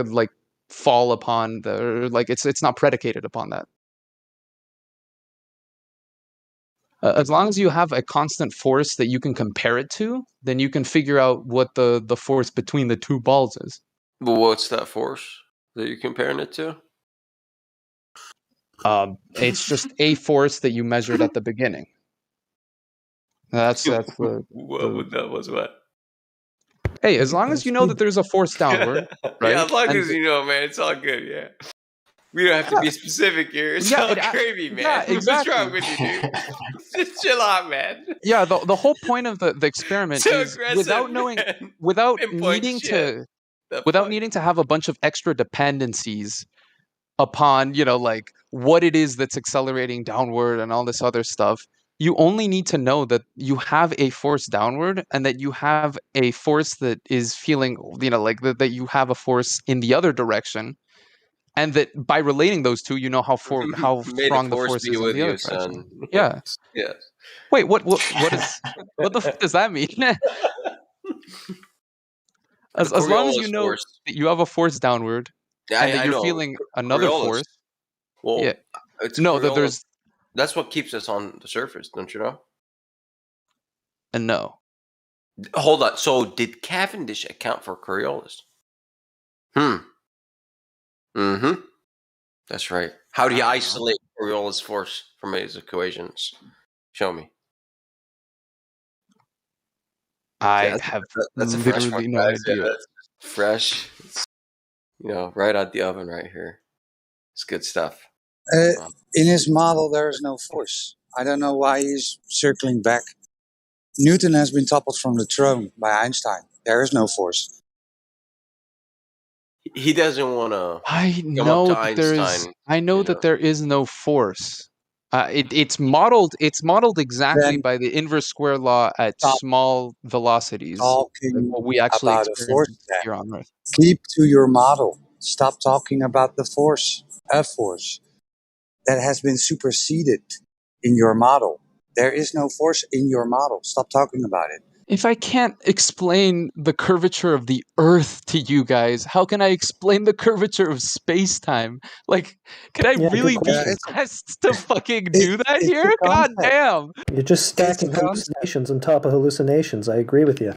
fall upon like it's not predicated upon that. As long as you have a constant force that you can compare it to, then you can figure out what the force between the two balls is. But what's that force that you're comparing it to? It's just a force that you measured at the beginning. That's what was what? Hey, as long as you know that there's a force downward, right? Yeah, as long as you know, man, it's all good. Yeah, we don't have to be specific here. It's all gravy, man. Yeah, exactly. What's wrong with you, dude? Just chill out, man. Yeah, the whole point of the experiment is without needing to have a bunch of extra dependencies. upon, like what it is that's accelerating downward and all this other stuff. You only need to know that you have a force downward and that you have a force that is feeling, like that you have a force in the other direction. And that by relating those two, you know how May the strong the force force be is in with the other you, direction. son. Yeah. Yes. Wait, what the fuck does that mean? As long as you know force. that you have a force downward and that I you're know. feeling another force. Well, Yeah. it's No, that there's. That's what keeps us on the surface, don't you know? And no. Hold on. So did Cavendish account for Coriolis? Mm-hmm. That's right. How do you isolate Coriolis force from his equations? Show me. I have that's literally no idea. That's fresh. It's, right out the oven right here. It's good stuff. In his model, there is no force. I don't know why he's circling back. Newton has been toppled from the throne by Einstein. There is no force. He doesn't want to. I know that there is. I know that there is no force. It's modeled. It's modeled exactly by the inverse square law at small velocities. What we actually experience here on Earth. Keep to your model. Stop talking about the force. A force that has been superseded in your model. There is no force in your model. Stop talking about it. If I can't explain the curvature of the Earth to you guys, how can I explain the curvature of space-time? Like, can I really be asked to fucking do that here? God damn! You're just stacking hallucinations on top of hallucinations. I agree with you.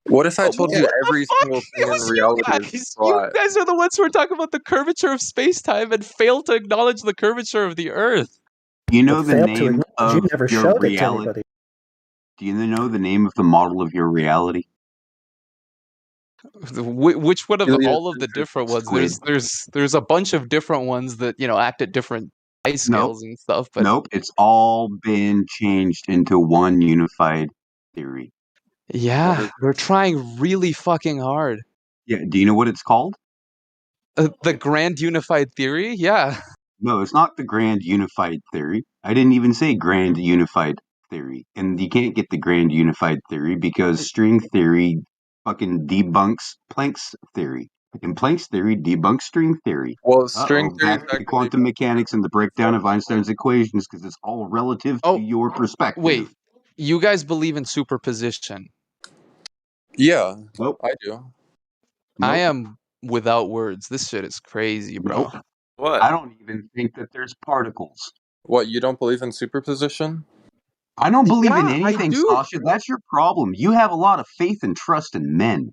What if I told you every single thing in reality is You guys are the ones who are talking about the curvature of space-time and fail to acknowledge the curvature of the Earth. You know the name of your reality? Do you know the name of the model of your reality? Which one of all of the different ones? There's a bunch of different ones that act at different size scales and stuff. But nope, it's all been changed into one unified theory. Yeah, they're trying really fucking hard. Yeah, do you know what it's called? The Grand Unified Theory? Yeah. No, it's not the Grand Unified Theory. I didn't even say Grand Unified Theory. And you can't get the Grand Unified Theory because string theory fucking debunks Planck's theory. And Planck's theory debunks string theory. Well, string theory back to quantum mechanics and the breakdown of Einstein's equations because it's all relative to your perspective. Wait, you guys believe in superposition? Yeah, nope. I do. Nope. I am without words. This shit is crazy, bro. Nope. What? I don't even think that there's particles. What, you don't believe in superposition? I don't believe in anything, Sasha. That's your problem. You have a lot of faith and trust in men.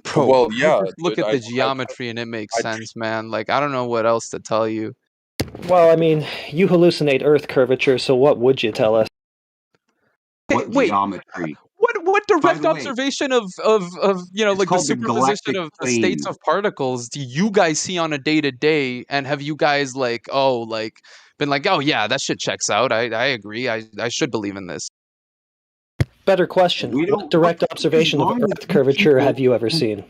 Bro, well, yeah. Look at the geometry and it makes sense, man. Like, I don't know what else to tell you. Well, I mean, you hallucinate Earth curvature, so what would you tell us? What geometry? What direct observation of like the superposition of the states of particles do you guys see on a day-to-day, and have you guys been like, oh yeah, that shit checks out. I agree. I should believe in this. Better question. What direct observation of Earth curvature have you ever seen?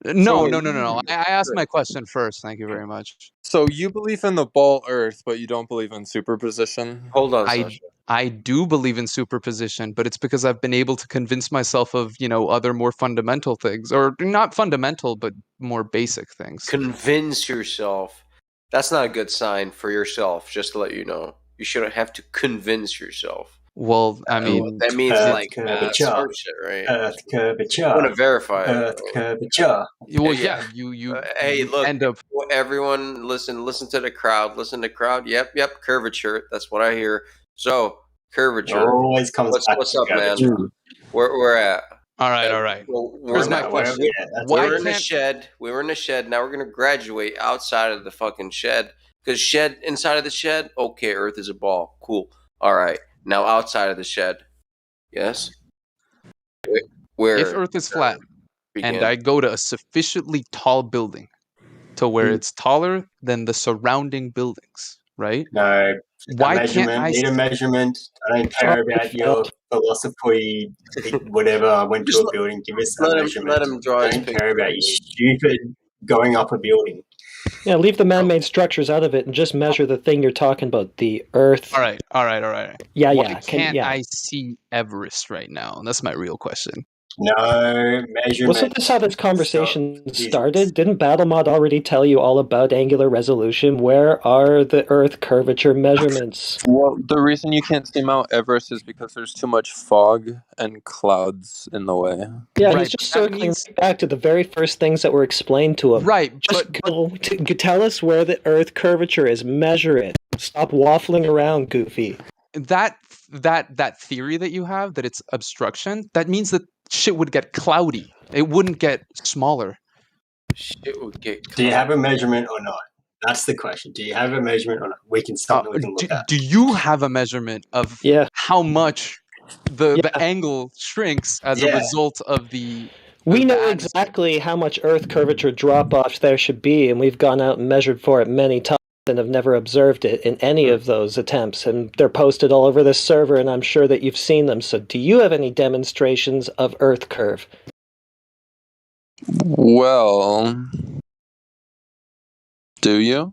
No. I asked my question first. Thank you very much. So you believe in the ball Earth, but you don't believe in superposition? Hold on, Sasha. I do believe in superposition, but it's because I've been able to convince myself of, other more fundamental things, or not fundamental, but more basic things. Convince yourself. That's not a good sign for yourself, just to let you know. You shouldn't have to convince yourself. Well, I mean, that means like smart shit, right? Earth curvature. I want to verify Earth curvature. Well, yeah, you. Hey, look, end up. Everyone, listen to the crowd. Listen to the crowd. Yep, curvature. That's what I hear. So curvature. Always comes back. What's up, man? Where we're at? All right. Well, here's my question. We're in the shed. We were in the shed. Now we're gonna graduate outside of the fucking shed. Because inside of the shed, okay, Earth is a ball. Cool. All right. Now outside of the shed, yes. Where if Earth is flat, and I go to a sufficiently tall building, to where it's taller than the surrounding buildings, right? No. Why can't I need a measurement? I don't care about your philosophy, whatever. I went to a building, give us a measurement. Let him draw his picture. I don't care about you stupid going up a building. Yeah, leave the man-made structures out of it and just measure the thing you're talking about, the Earth. All right. Yeah, Why yeah. can't I see Everest right now? That's my real question. No measurement. Wasn't this how this conversation started? Didn't BattleMod already tell you all about angular resolution? Where are the Earth curvature measurements? Well, the reason you can't see Mount Everest is because there's too much fog and clouds in the way. Yeah, he's just circling back to the very first things that were explained to him. Right, just tell us where the Earth curvature is. Measure it. Stop waffling around, Goofy. That theory that you have, that it's obstruction, that means that shit would get cloudy. It wouldn't get smaller. Shit would get cloudy. Do you have a measurement or not? That's the question. Do you have a measurement or not? We can look at. Do you have a measurement of how much the angle shrinks as a result of the... We know exactly how much Earth curvature drop-off there should be, and we've gone out and measured for it many times and have never observed it in any of those attempts, and they're posted all over this server, and I'm sure that you've seen them. So do you have any demonstrations of Earth curve? Well, do you?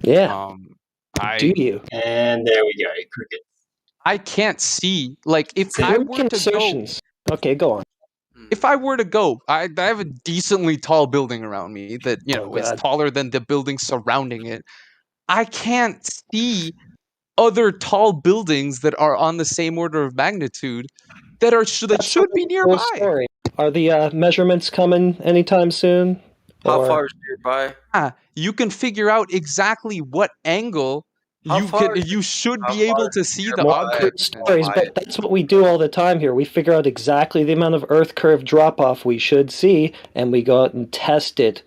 Yeah. Do you? And there we go. Cricket. I can't see. Like, if I were to go... Okay, go on. If I were to go, I have a decently tall building around me that, is taller than the building surrounding it. I can't see other tall buildings that are on the same order of magnitude that should be nearby. Story. Are the measurements coming anytime soon? How far is nearby? You can figure out exactly what angle you should be able to see the object. Stories, but that's what we do all the time here. We figure out exactly the amount of Earth curve drop-off we should see, and we go out and test it,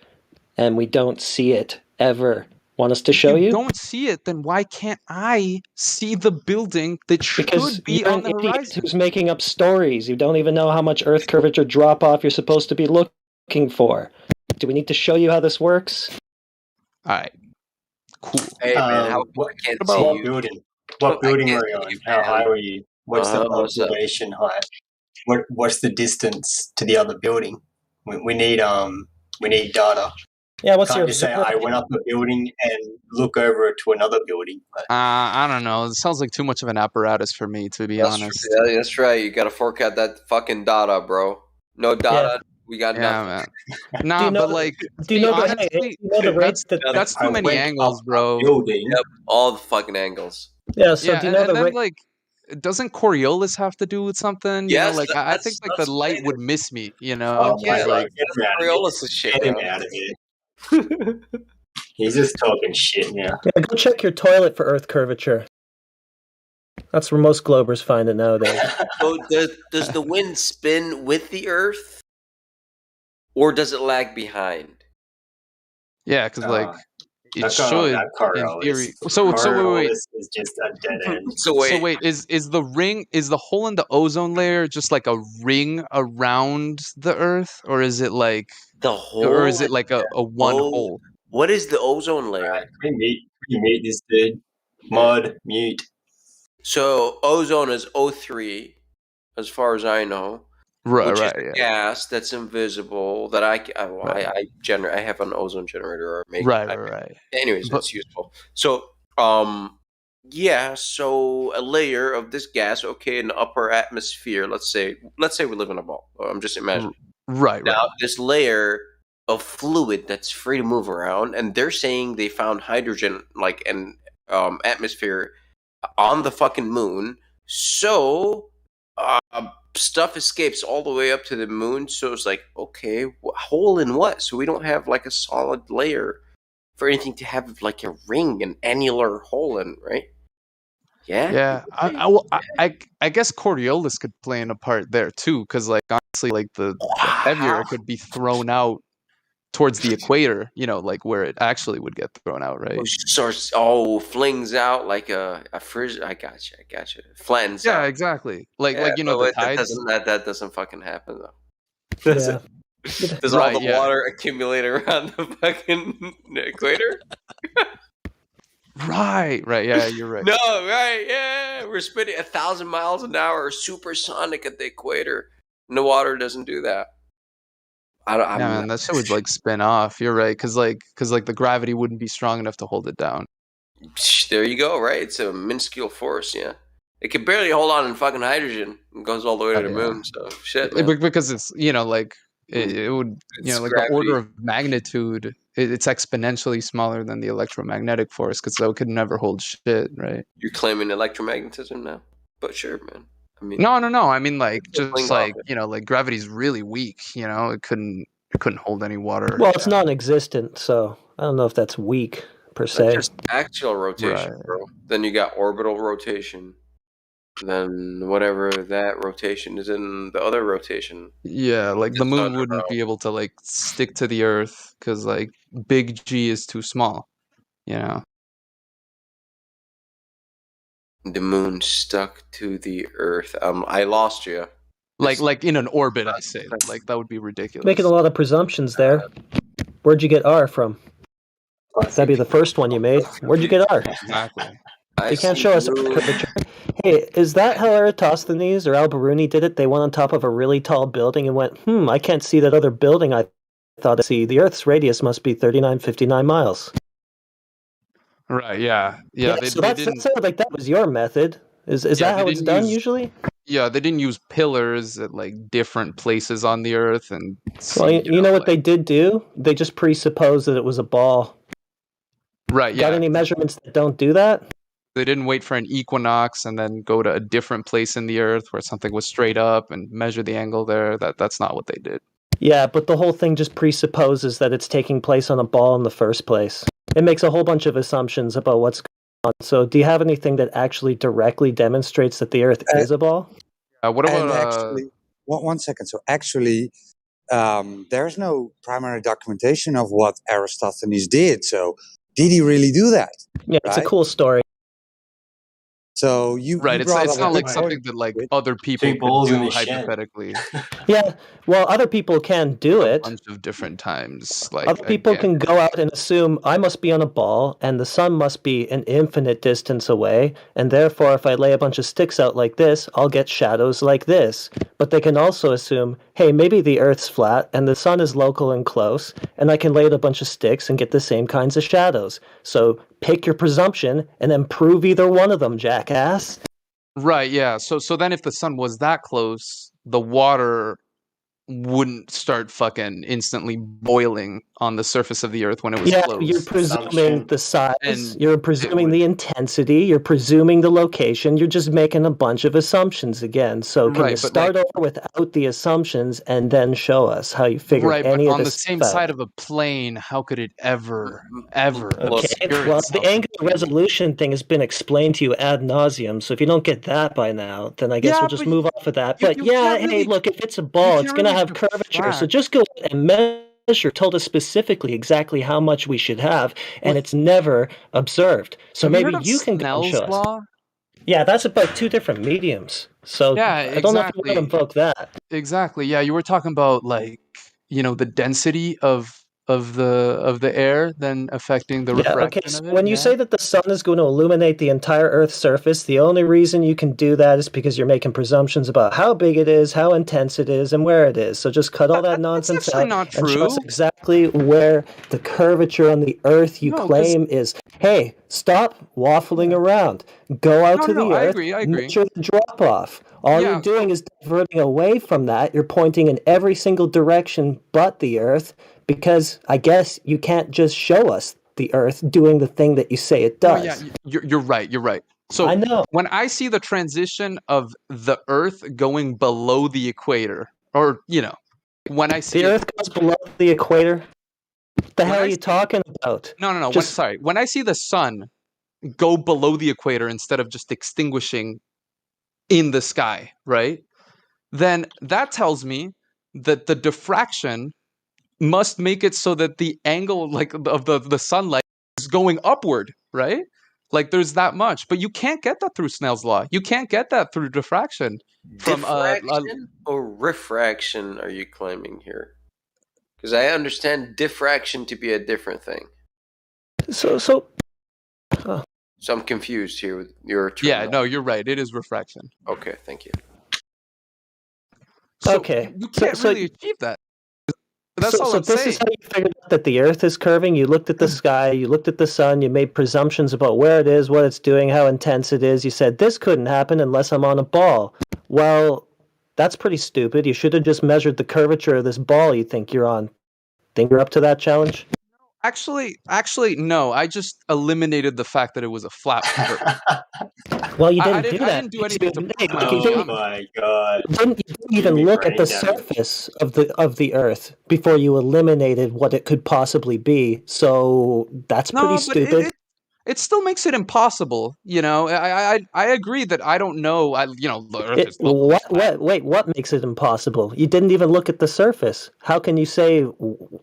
and we don't see it ever. Want us to show you? If you don't see it, then why can't I see the building that should be on the horizon? Who's making up stories? You don't even know how much Earth curvature drop-off you're supposed to be looking for. Do we need to show you how this works? All right. Cool. Hey man, what building? What building are you on? How high are you? What's the observation height? What's the distance to the other building? We need data. Yeah, what's Can't your... just say I went up a building and look over to another building. I don't know. It sounds like too much of an apparatus for me, to be honest. Yeah, that's right. You got to fork out that fucking data, bro. No data. We got nothing. Man. Nah, but like, do you know the rate that's too many angles, bro. Yep, all the fucking angles. Yeah, so do you know the rate? Like, doesn't Coriolis have to do with something? Yes, you know, like I think like the light would miss me. You know, Oh, yeah, like Coriolis' shit. Get him out of here. He's just talking shit now. Yeah, go check your toilet for Earth curvature. That's where most globers find it nowadays. So does the wind spin with the Earth, or does it lag behind? Yeah, because like it should in theory. So wait. Is just a dead end. So wait, is the hole in the ozone layer just like a ring around the Earth, or is it like the hole, or is it like a one hole? What is the ozone layer? Right, mute this dude. Mod mute. So ozone is O3, as far as I know. Right, which right. Is gas that's invisible that I have an ozone generator or make. Right. Anyways, it's useful. So yeah, so a layer of this gas, okay, in the upper atmosphere. Let's say we live in a ball. I'm just imagining. Right. Now this layer of fluid that's free to move around, and they're saying they found hydrogen like an atmosphere on the fucking moon. So stuff escapes all the way up to the moon. So it's like, okay, hole in what? So we don't have like a solid layer for anything to have like a ring, an annular hole in, right? Yeah. I guess Coriolis could play in a part there too, because like honestly, like the heavier it could be thrown out towards the equator, you know, like where it actually would get thrown out, right? Flings out like a fridge. I gotcha. Flattens out. Yeah, exactly. Like you know, the tides. That doesn't fucking happen though. Does all the water accumulate around the fucking equator? Right. Yeah, you're right. No, right. Yeah, we're spinning 1,000 miles an hour, supersonic at the equator, and the water doesn't do that. Yeah, man, that shit would like spin off. You're right, because the gravity wouldn't be strong enough to hold it down. There you go. Right, it's a minuscule force. Yeah, it can barely hold on in fucking hydrogen. It goes all the way to the moon. So shit, man. Because it's like it would like gravity. the order of magnitude. It's exponentially smaller than the electromagnetic force, because so it could never hold shit, right? You're claiming electromagnetism now, but sure, man. I mean, no. I mean, like, just like like gravity's really weak. It couldn't hold any water. Well, it's non-existent, so I don't know if that's weak per se. Just axial rotation, bro. Then you got orbital rotation. Then whatever that rotation is in the other rotation. Yeah, like the moon wouldn't be able to like stick to the Earth because like big G is too small. The moon stuck to the Earth. I lost you. Like in an orbit, I say. Like that would be ridiculous. Making a lot of presumptions there. Where'd you get R from? That'd be the first one you made. Where'd you get R? Exactly. You can't show us a curvature. Hey, is that how Eratosthenes or Al-Biruni did it? They went on top of a really tall building and went, I can't see that other building I thought I see. The Earth's radius must be 3959 miles. Right, yeah. So that sounded like that was your method. Is that how it's done usually? Yeah, they didn't use pillars at like different places on the Earth. And well, you know what they did do? They just presupposed that it was a ball. Right, yeah. Got any measurements that don't do that? They didn't wait for an equinox and then go to a different place in the Earth where something was straight up and measure the angle there. That's not what they did. Yeah, but the whole thing just presupposes that it's taking place on a ball in the first place. It makes a whole bunch of assumptions about what's going on. So do you have anything that actually directly demonstrates that the Earth is a ball? What about... actually, one second. So actually, there's no primary documentation of what Aristophanes did. So did he really do that? Yeah, it's a cool story. So you it's not like something that like other people could do hypothetically. Yeah, well, other people can do it. A bunch of different times. Like other people can go out and assume I must be on a ball and the sun must be an infinite distance away, and therefore if I lay a bunch of sticks out like this, I'll get shadows like this. But they can also assume, hey, maybe the Earth's flat and the sun is local and close, and I can lay out a bunch of sticks and get the same kinds of shadows. So pick your presumption and then prove either one of them, jackass. Right, yeah. So then if the sun was that close, the water wouldn't start fucking instantly boiling on the surface of the Earth when it was close. You're presuming the size, you're presuming the intensity, you're presuming the location, you're just making a bunch of assumptions again. So can you start over without the assumptions and then show us how you figure any of this on the same side of a plane, how could it ever Okay, well, the angular resolution thing has been explained to you ad nauseum, so if you don't get that by now, then I guess we'll just move off of that. But hey, look, if it's a ball, it's going to have curvature, so just go and measure, told us specifically exactly how much we should have, and it's never observed. So maybe you can go and show us. Yeah, that's about two different mediums. So I don't know if you want to invoke that. Exactly. Yeah, you were talking about like, the density of the air then affecting the refraction of it. When you say that the sun is going to illuminate the entire Earth's surface, the only reason you can do that is because you're making presumptions about how big it is, how intense it is, and where it is. So just cut all that nonsense out and show us exactly where the curvature on the Earth you claim is. Hey, stop waffling around. Go out to the Earth, measure the drop-off. All you're doing is diverting away from that. You're pointing in every single direction but the Earth, because I guess you can't just show us the Earth doing the thing that you say it does. Yeah, you're right. You're right. So I know. When I see the transition of the Earth going below the equator, or when I see the Earth goes below the equator, what the hell are you talking about? No. When I see the sun go below the equator instead of just extinguishing in the sky, right? Then that tells me that the diffraction must make it so that the angle of the sunlight is going upward, right? Like there's that much, but you can't get that through Snell's law. You can't get that through diffraction. Diffraction or refraction are you claiming here? Because I understand diffraction to be a different thing. So I'm confused here with your term. Yeah, no, you're right. It is refraction. Okay, thank you. So you can't really achieve that. That's all I'm this saying. is how you figured out that the Earth is curving. You looked at the sky, you looked at the sun, you made presumptions about where it is, what it's doing, how intense it is. You said, this couldn't happen unless I'm on a ball. Well, that's pretty stupid. You should have just measured the curvature of this ball you think you're on. Think you're up to that challenge? Actually, no. I just eliminated the fact that it was a flat curve. Well, you didn't do that. I didn't do anything to prove my Oh my god! You didn't even look at the surface of the Earth before you eliminated what it could possibly be. So that's pretty stupid. It still makes it impossible. You know, I agree that I don't know. The Earth is Wait, what makes it impossible? You didn't even look at the surface. How can you say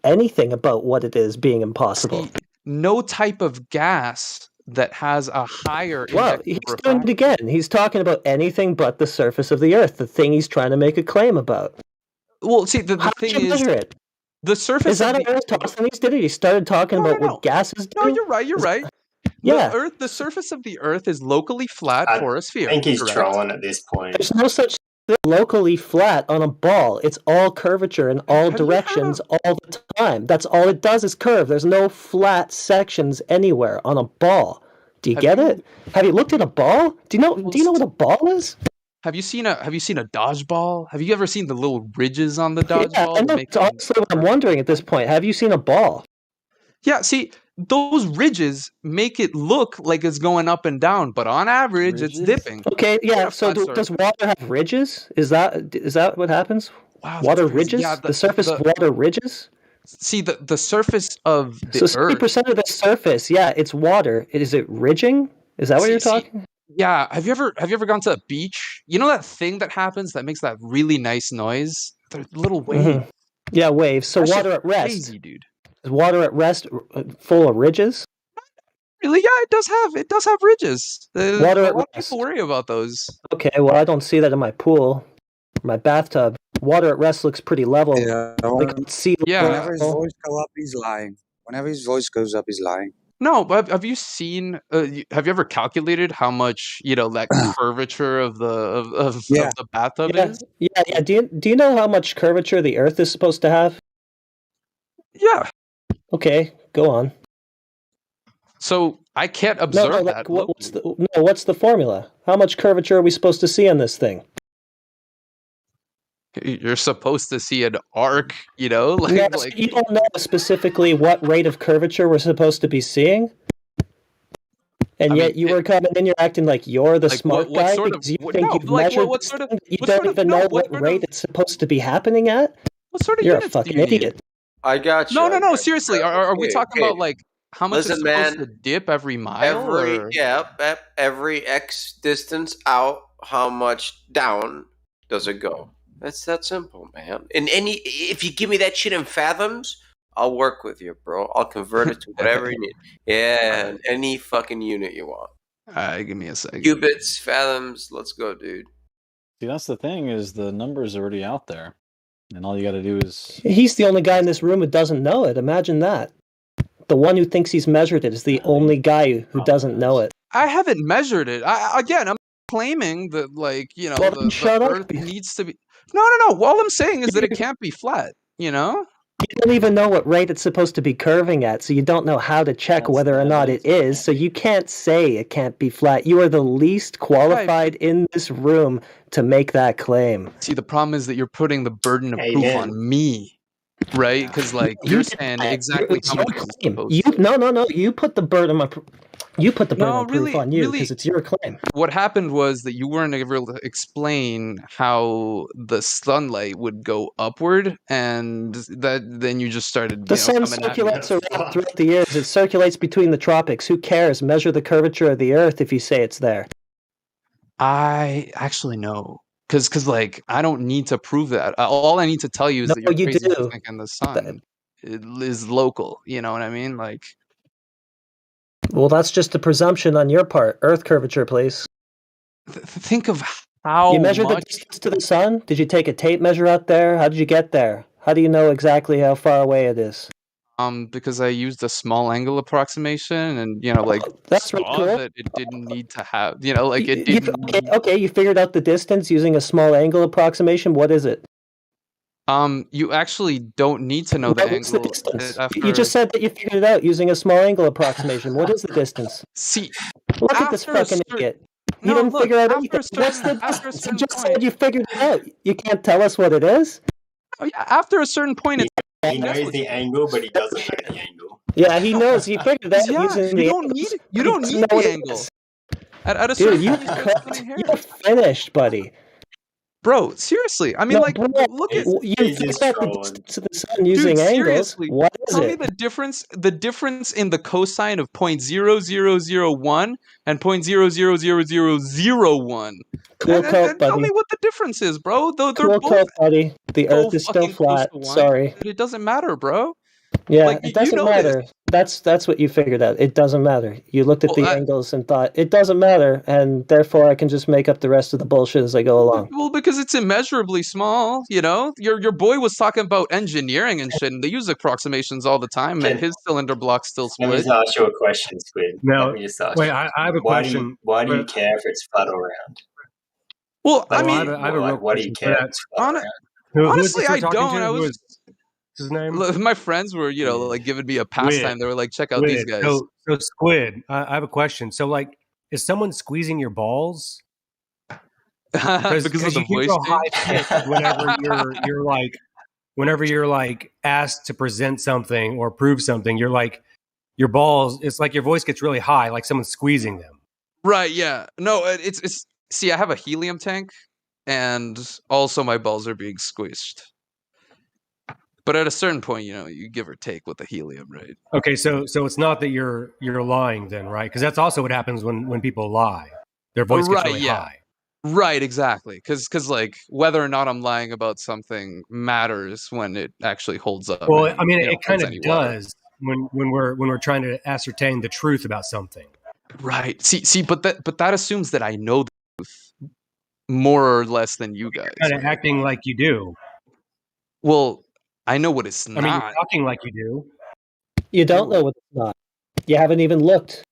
anything about what it is being impossible? No type of gas that has a higher. Well, he's doing it again. He's talking about anything but the surface of the Earth, the thing he's trying to make a claim about. Well, see, the thing is, it? The surface is that an Eratosthenes did it? He started talking about what gases do. No, you're right. You're right. Yeah. The surface of the Earth is locally flat for a sphere. I think he's correct? trolling at this point. There's no such thing locally flat on a ball. It's all curvature in all directions all the time. That's all it does is curve. There's no flat sections anywhere on a ball. Do you get it? Have you looked at a ball? Do you know what a ball is? Have you seen a dodgeball? Have you ever seen the little ridges on the dodgeball? Yeah, I know. It's honestly what I'm wondering at this point. Have you seen a ball? Yeah, see, those ridges make it look like it's going up and down, but on average, it's dipping. Okay, yeah. So does water have ridges? Is that what happens? Wow, water ridges? Yeah, the surface of water ridges? See, the surface of the Earth. So 60% of the surface, yeah, it's water. Is it ridging? Is that what you're talking? Yeah. Have you ever gone to a beach? You know that thing that happens that makes that really nice noise? They're little waves. Mm-hmm. Yeah, waves. So water at rest. Crazy, dude. Is water at rest full of ridges? Really? Yeah, it does have ridges. Water at rest. People worry about those. Okay, well, I don't see that in my pool, my bathtub. Water at rest looks pretty level. Yeah. Whenever his voice goes up, he's lying. Whenever his voice goes up, he's lying. No, but have you seen? Have you ever calculated how much that curvature of the bathtub is? Yeah. Do you know how much curvature the Earth is supposed to have? Yeah. Okay, go on. So I can't observe that. What's the formula? How much curvature are we supposed to see on this thing? You're supposed to see an arc, you don't know specifically what rate of curvature we're supposed to be seeing, and yet you were coming in, you're acting like you're the smart guy because you think you've measured. You don't even know what rate it's supposed to be happening at. What sort of you're a units fucking do you idiot. Need? I got you. No. Seriously, are we talking about like how much it's supposed to dip every mile? Every X distance out, how much down does it go? That's that simple, man. And if you give me that shit in fathoms, I'll work with you, bro. I'll convert it to whatever you need. Yeah, any fucking unit you want. Give me a second. Cubits, fathoms, let's go, dude. See, that's the thing is the number's already out there. And all you got to do is... He's the only guy in this room who doesn't know it. Imagine that. The one who thinks he's measured it is the only guy who doesn't know it. I haven't measured it. I'm claiming that, the Earth needs to be... No. All I'm saying is that it can't be flat, You don't even know what rate it's supposed to be curving at, so you don't know how to check whether or not it is, so you can't say it can't be flat. You are the least qualified in this room to make that claim. See, the problem is that you're putting the burden of proof on me, right? Because, you're saying exactly how much it's supposed to. No. You put the burden of proof on you because it's your claim. What happened was that you weren't able to explain how the sunlight would go upward, and then you just started. The sun circulates around throughout the years. It circulates between the tropics. Who cares? Measure the curvature of the Earth if you say it's there. I actually know. Because I don't need to prove that. All I need to tell you is that you're crazy for thinking the sun is local. You know what I mean? Well, that's just a presumption on your part. Earth curvature, please. Think of how you measured the distance to the sun? Did you take a tape measure out there? How did you get there? How do you know exactly how far away it is? Because I used a small angle approximation, and that's really cool. That it didn't need to have, it didn't. Okay, you figured out the distance using a small angle approximation. What is it? You actually don't need to know the What's the angle distance? after. You just said that you figured it out using a small angle approximation. What is the distance? See, look at this fucking idiot. You didn't figure out anything. What's the distance? You just said you figured it out. You can't tell us what it is? Oh yeah, after a certain point, he knows the angle, but he doesn't know the angle. Yeah, he knows. He figured it out using you the don't angles, need you but he don't doesn't need know what the it angle. is. At a Dude, certain you're point, cooked. You're finished, buddy. Bro, seriously. I mean, No, like, bro, look at you figured out the distance of the sun using Dude, angles. seriously. What is Tell me it? the difference in the cosine of 0.0001 and 0.000001. Cool And coat, tell buddy. me what the difference is, bro. They're Cool both coat, buddy. The so Earth is still fucking close flat. to one. Sorry. It doesn't matter, bro. Yeah, Like, it you doesn't know this. matter. That's what you figured out. It doesn't matter. You looked at the angles and thought it doesn't matter, and therefore I can just make up the rest of the bullshit as I go along. Well, because it's immeasurably small, you know. Your boy was talking about engineering and shit, and they use approximations all the time, and his cylinder block's still Let me split. just ask you a question, Squid. No, Let me just ask wait, you. I have a question. Why do you care if it's flat or round? Well, I I mean, have a real why do you question care for if it's flat or round? Who is honestly, this you're I talking don't. to? I Who was is his name? my friends were, you know, like giving me a pastime. They were like, check out these guys. So Squid, I have a question. So, like, is someone squeezing your balls? Because of the you voice get real change? high pitched whenever you're like asked to present something or prove something, you're like your balls. It's like your voice gets really high, like someone's squeezing them. Right? Yeah. No, it's. See, I have a helium tank, and also my balls are being squished. But at a certain point, you know, you give or take with the helium, right? Okay, so it's not that you're lying then, right? Because that's also what happens when people lie. Their voice gets really high. Right, exactly. Because like whether or not I'm lying about something matters when it actually holds up. Well, and, I mean, you know, it kind of holds any water. does when we're trying to ascertain the truth about something. Right. See, but that assumes that I know the truth more or less than you guys. Kind of acting like you do. Well, I know what it's not. I mean, you're talking like you do. You don't know what it's not. You haven't even looked.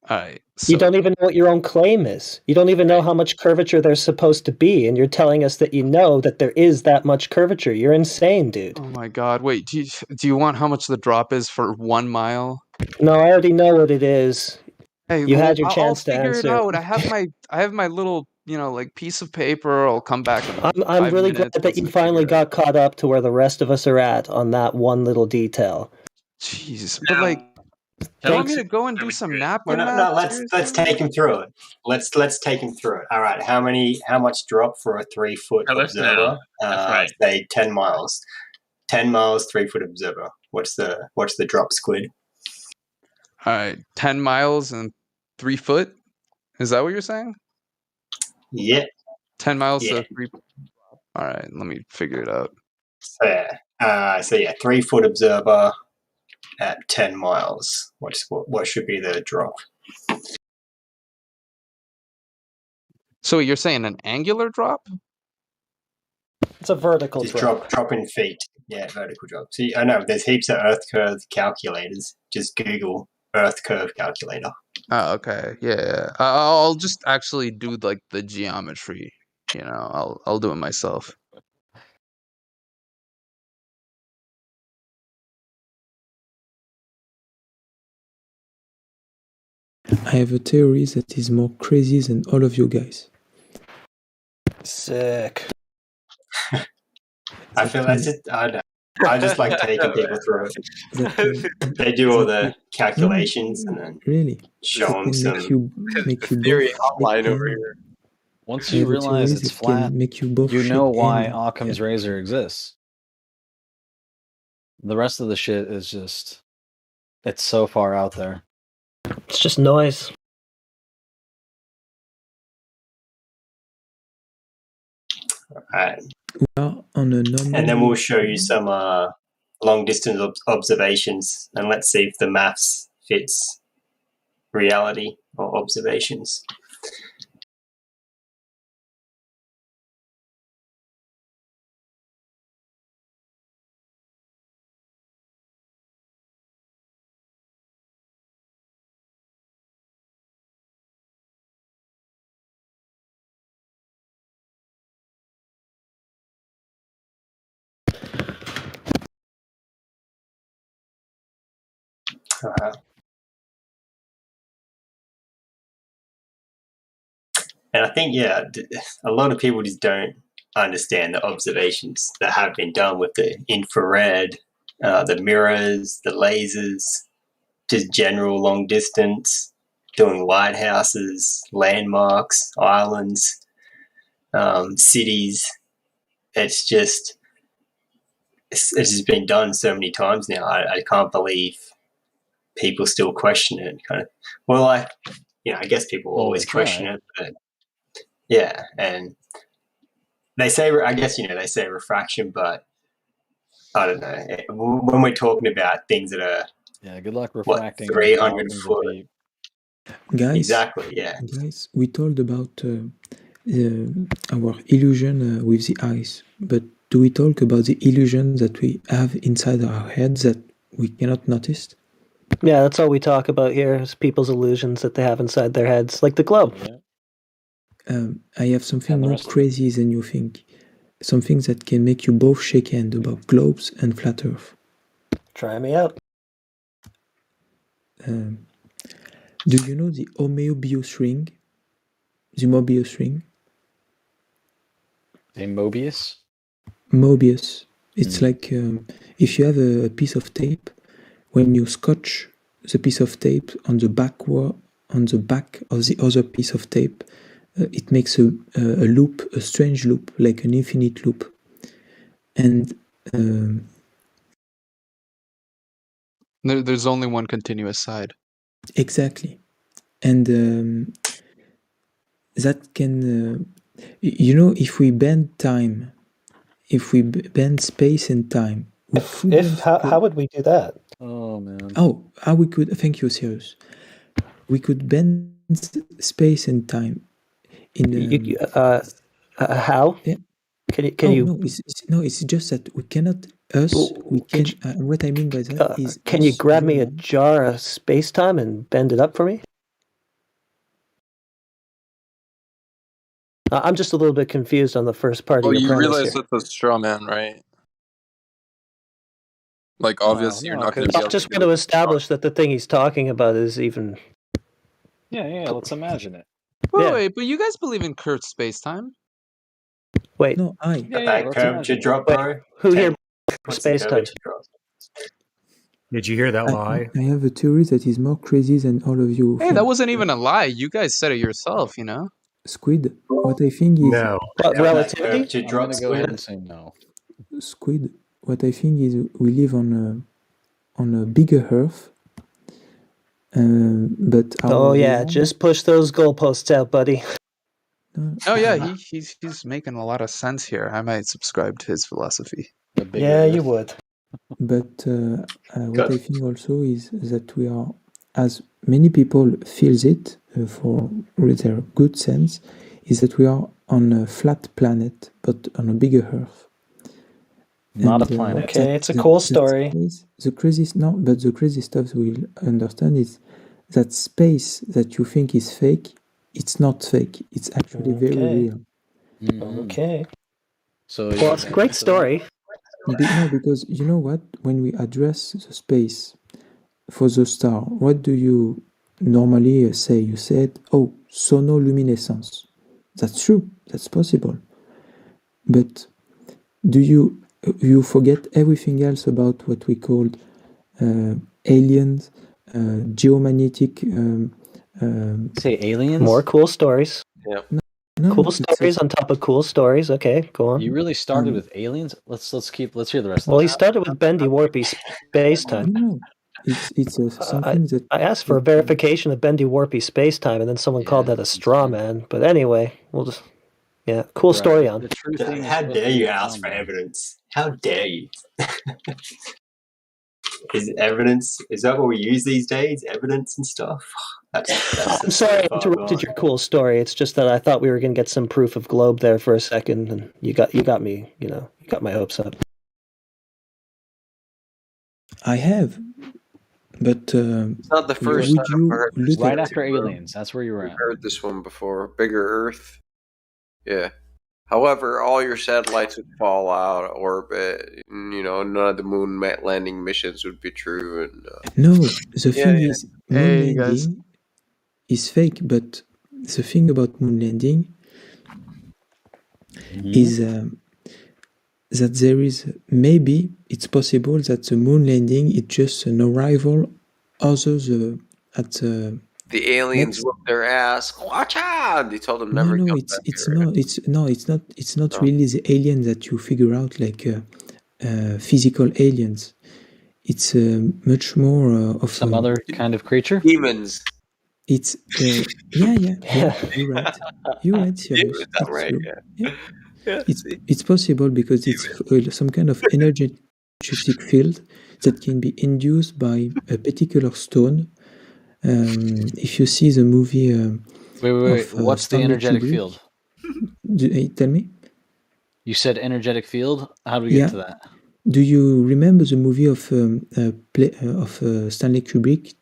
All right. You don't even know what your own claim is. You don't even know how much curvature there's supposed to be, and you're telling us that you know that there is that much curvature. You're insane, dude. Oh my God! Wait, do you want how much the drop is for 1 mile? No, I already know what it is. Hey, you had your chance to I'll figure answer. it out. I have my little, you know, like piece of paper. I'll come back. I'm really glad that you finally got caught up to where the rest of us are at on that one little detail. Jeez, but like, you want me to go and do some napkin math? No, let's take him through it. Let's take him through it. All right, how much drop for a 3-foot observer? That's right. Say 10 miles. 10 miles, 3-foot observer. What's the drop, Squid? All right, 10 miles and 3 foot. Is that what you're saying? Yeah. 10 miles to 3. All right, let me figure it out. So 3-foot observer at 10 miles. What should be the drop? So you're saying an angular drop? It's a vertical drop. Drop in feet. Yeah, vertical drop. See, I know there's heaps of Earth curve calculators. Just Google Earth curve calculator. Oh, okay. Yeah. I'll just actually do like the geometry. You know, I'll do it myself. I have a theory that is more crazy than all of you guys. Sick. I feel that's it. I just like taking people through it. They do all the calculations and then show them some theory online over here. Once you realize it's flat, you know why Occam's razor exists. The rest of the shit is just, it's so far out there. It's just noise. Right. On a normal and then we'll show you some long distance observations, and let's see if the maths fits reality or observations. And I think, a lot of people just don't understand the observations that have been done with the infrared, the mirrors, the lasers, just general long distance, doing lighthouses, landmarks, islands, cities. It's just been done so many times now. I can't believe people still question it. Kind of. Well, I guess people always question it, but yeah, and they say, I guess, they say refraction, but I don't know. When we're talking about things that are good luck refracting 300 foot. Guys, exactly, yeah. Guys, we told about our illusion with the eyes, but do we talk about the illusion that we have inside our heads that we cannot notice? Yeah, that's all we talk about here is people's illusions that they have inside their heads, like the globe. I have something more crazy than you think. Something that can make you both shake hands about globes and flat earth. Try me out. Do you know the Mobius ring? The Mobius ring? A Mobius? Mobius. It's like if you have a piece of tape, when you scotch the piece of tape on the back of the other piece of tape, it makes a loop, a strange loop, like an infinite loop. And there's only one continuous side. Exactly. And that can, if we bend time, if we bend space and time, how would we do that? Oh man. Oh, how we could? Thank you, Sirius. We could bend space and time. How? Yeah. Can you? No, it's just that we cannot. What I mean by that is. Can you grab me a jar of space time and bend it up for me? I'm just a little bit confused on the first part of your premise. You realize here. that's a straw man, right? Like, obviously, you're not going to be able just want to establish that the thing he's talking about is even. Yeah, let's imagine it. Wait, but you guys believe in curved space-time? Wait. No, That curvature drop, bro. Who here space-time? Did you hear that lie? I have a theory that is more crazy than all of you. Hey, that wasn't even a lie. You guys said it yourself, Squid, what I think is... No. Relativity? I'm going to go ahead and say no. Squid, what I think is we live on a bigger Earth, but... just push those goalposts out, buddy. Oh yeah, he's making a lot of sense here. I might subscribe to his philosophy. Yeah, you would. But what I think also is that we are, as many people feels it for their good sense, is that we are on a flat planet, but on a bigger Earth. Not a planet. Okay, it's a cool story. The crazy stuff we'll understand is that space that you think is fake, it's not fake. It's actually very real. Mm-hmm. Okay. So it's a great story. No, because you know what? When we address the space for the star, what do you normally say? You said, oh, sonoluminescence. That's true. That's possible. But do you forget everything else about what we called aliens, geomagnetic... say aliens? More cool stories. Yeah. No, cool stories on top of cool stories. Okay, go on. You really started with aliens? Let's hear the rest. Well, he started with bendy warpy space time. No, it's something that I asked for a verification of bendy warpy space time, and then someone called that a straw man. But anyway, we'll just cool story on. The true thing How dare you ask for evidence? How dare you? Is evidence? Is that what we use these days? Evidence and stuff. That's I'm sorry I interrupted your cool story. It's just that I thought we were going to get some proof of globe there for a second, and you got me. You got my hopes up. I have, but it's not the first time I've heard this. Right after aliens. That's where you were at. I've heard this one before. Bigger Earth. Yeah. However, all your satellites would fall out of orbit. And, none of the moon landing missions would be true. And no, the thing is, moon landing is fake. But the thing about moon landing is that there is maybe it's possible that the moon landing is just an arrival at the aliens whooped their ass. Watch out! They told them never. No, it's not really the alien that you figure out like physical aliens. It's much more of some other kind of creature. Demons. It's yeah. You're right. Serious. It's right. Yeah. It's possible because it's some kind of energetic field that can be induced by a particular stone. If you see the movie, wait. What's the energetic field? Tell me. You said energetic field. How do we get to that? Do you remember the movie of Stanley Kubrick?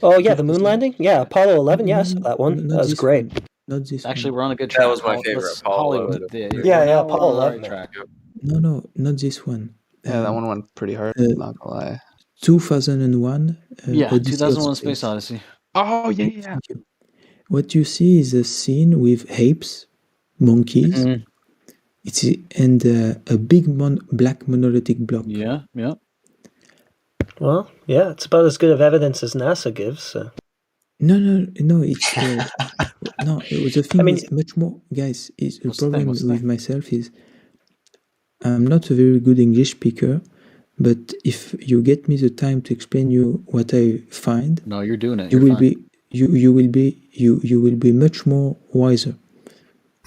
The moon landing. Yeah, Apollo 11. Yes, that one. That was great. One. Not this. Actually, we're on a good track. That was my favorite. Hollywood. Apollo 11. Track. No, not this one. Yeah, that one went pretty hard. Not gonna lie. 2001. 2001: Space Odyssey. Oh yeah. What you see is a scene with apes, monkeys. It's and a big black monolithic block. Yeah. Well, yeah, it's about as good of evidence as NASA gives. So. No. It's no. The thing is much more, guys. Is the problem with myself is I'm not a very good English speaker, but if you get me the time to explain you what I find, no, you're doing it. You will be much more wiser.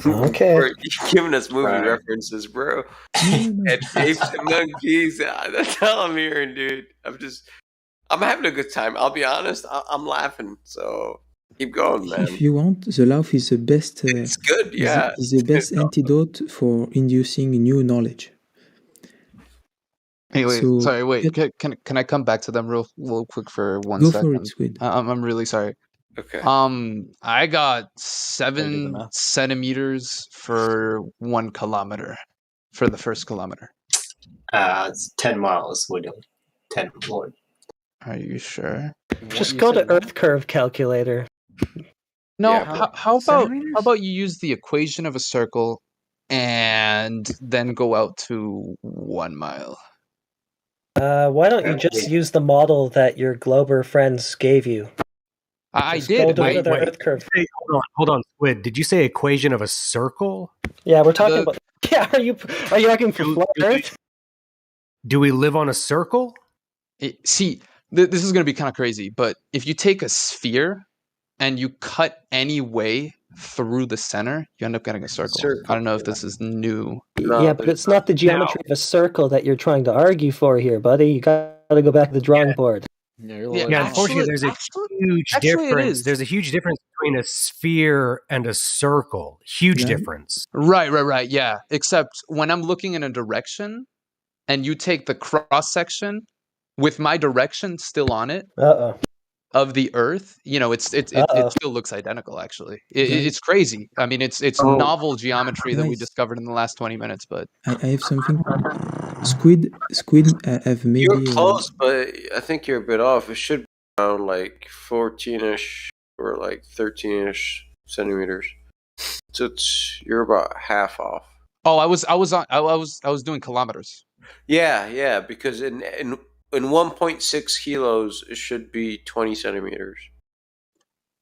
Okay. You're giving us movie references, bro. And apes and monkeys. That's all I'm hearing, dude. I'm having a good time. I'll be honest. I'm laughing. So keep going, man. If you want, the laugh is the best. It's good, yeah. Is the best antidote for inducing new knowledge. Hey, wait. Can I come back to them real quick for 1 second? Go for it, Squid. I'm really sorry. Okay. I got 7 centimeters for 1 kilometer for the first kilometer. It's 10 miles, William. 10 Lord. Are you sure? Just go to Earth curve calculator. No, how about you use the equation of a circle and then go out to 1 mile? Why don't you just use the model that your Glober friends gave you? I did. Wait. Earth curve. Hold on, Squid. Did you say equation of a circle? Yeah, we're talking about. Yeah, are you arguing for flat Earth? Do we live on a circle? See, this is going to be kind of crazy, but if you take a sphere and you cut any way through the center, you end up getting a circle. I don't know if this is new. Yeah, but it's not the geometry of a circle that you're trying to argue for here, buddy. You got to go back to the drawing board. Unfortunately, there's a huge difference. There's a huge difference between a sphere and a circle. Huge difference. Right. Yeah. Except when I'm looking in a direction and you take the cross section with my direction still on it of the Earth, it still looks identical. Actually, it's crazy. I mean, it's novel geometry that we discovered in the last 20 minutes. But I have something. Squid have maybe. You're close, but I think you're a bit off. It should be around like 14ish or like 13ish centimeters. So you're about half off. Oh, I was doing kilometers. Yeah, because in 1.6 kilos, it should be 20 centimeters.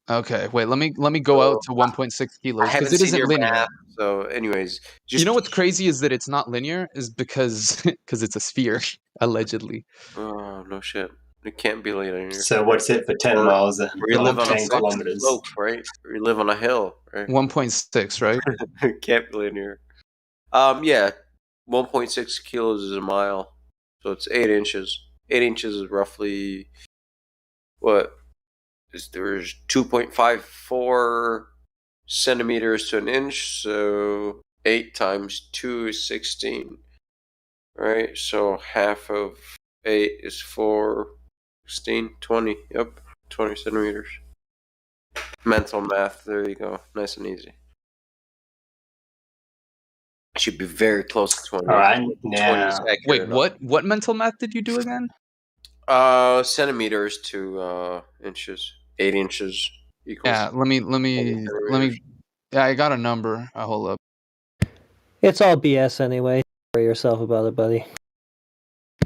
Okay, wait. Let me go out to 1.6 kilos because it isn't linear. Math, so, anyways, you know what's crazy is that it's not linear, is because it's a sphere, allegedly. Oh no shit! It can't be linear. So what's it for 10 miles then? We live on 10 kilometers. Slope, right? We live on a hill, right? 1.6, right? It can't be linear. Yeah, 1.6 kilos is a mile, so it's 8 inches. 8 inches is roughly what? There's 2.54 centimeters to an inch, so 8 times 2 is 16. Right? So half of 8 is 4, 16, 20. Yep, 20 centimeters. Mental math, there you go. Nice and easy. should be very close to 20. All right, 20 now. is accurate Wait, enough. what mental math did you do again? Centimeters to inches. 8 inches equals. Yeah, let me. Yeah, I got a number. Hold up. It's all BS anyway. Worry yourself about it, buddy.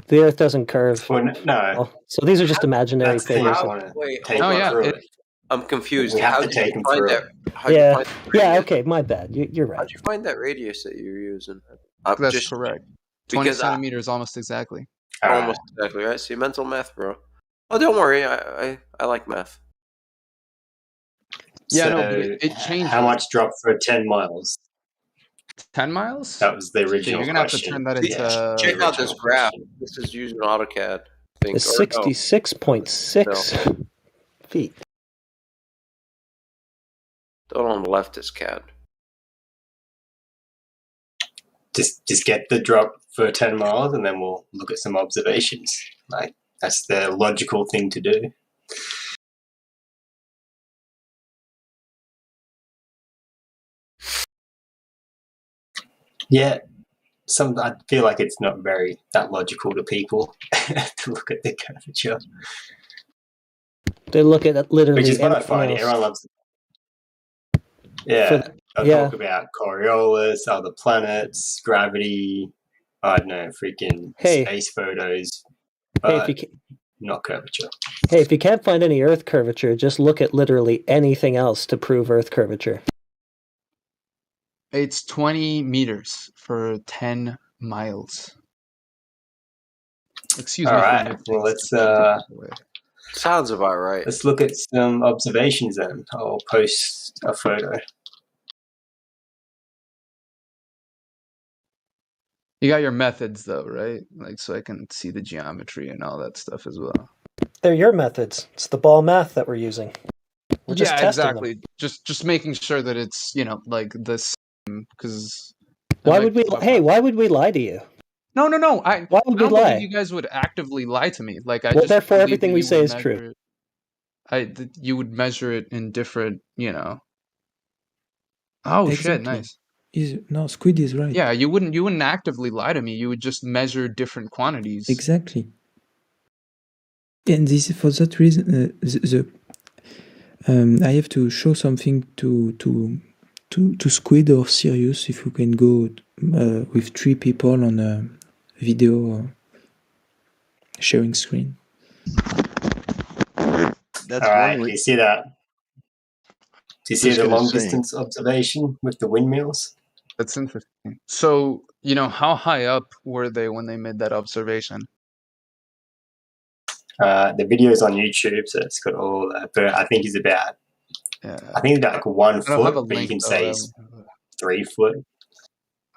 The Earth doesn't curve. Well, no. So these are just imaginary That's the thing figures. I want to Wait, take hold you on. through it. I'm confused. We have How to did take you him find through that? it. How'd you find that Yeah, radius? okay, my bad. You're right. How'd you find that radius that you're using? That's correct. 20 centimeters, almost exactly. Almost exactly, right? See, mental math, bro. Oh, don't worry. I like math. Yeah, so no, but it changes. How much drop for 10 miles? 10 miles? That was the original you're gonna question. have to turn that into. Check out this graph. This is using AutoCAD. It's 66.6 feet. The one on the left is CAD. Just get the drop for 10 miles and then we'll look at some observations. Like, that's the logical thing to do. Yeah, I feel like it's not that logical to people to look at the curvature. They look at it literally. Which is what I find. Everyone loves it. Yeah, they'll talk about Coriolis, other planets, gravity. I don't know, freaking space photos. But not curvature. Hey, if you can't find any Earth curvature, just look at literally anything else to prove Earth curvature. It's 20 meters for 10 miles. Excuse me. All right. Well, let's. Sounds about right. Let's look at some observations then. I'll post a photo. You got your methods though, right? Like, so I can see the geometry and all that stuff as well. They're your methods. It's the ball math that we're using. We're just testing exactly. them. Just making sure that it's, like this, because. Why would we lie to you? No. Why would we I don't lie? believe you guys would actively lie to me. Like, therefore everything we say is true. You would measure it in different, Oh exactly. shit! Nice. No, Squid is right. Yeah, you wouldn't actively lie to me. You would just measure different quantities. Exactly. And this for that reason, I have to show something to Squid or Sirius if we can go with 3 people on a video sharing screen. All right, do you see that? Do you see the long distance observation with the windmills? That's interesting. So, how high up were they when they made that observation? The video's on YouTube, so it's got all that. But I think it's about, I think it's like 1 foot, but you can say it's 3 foot.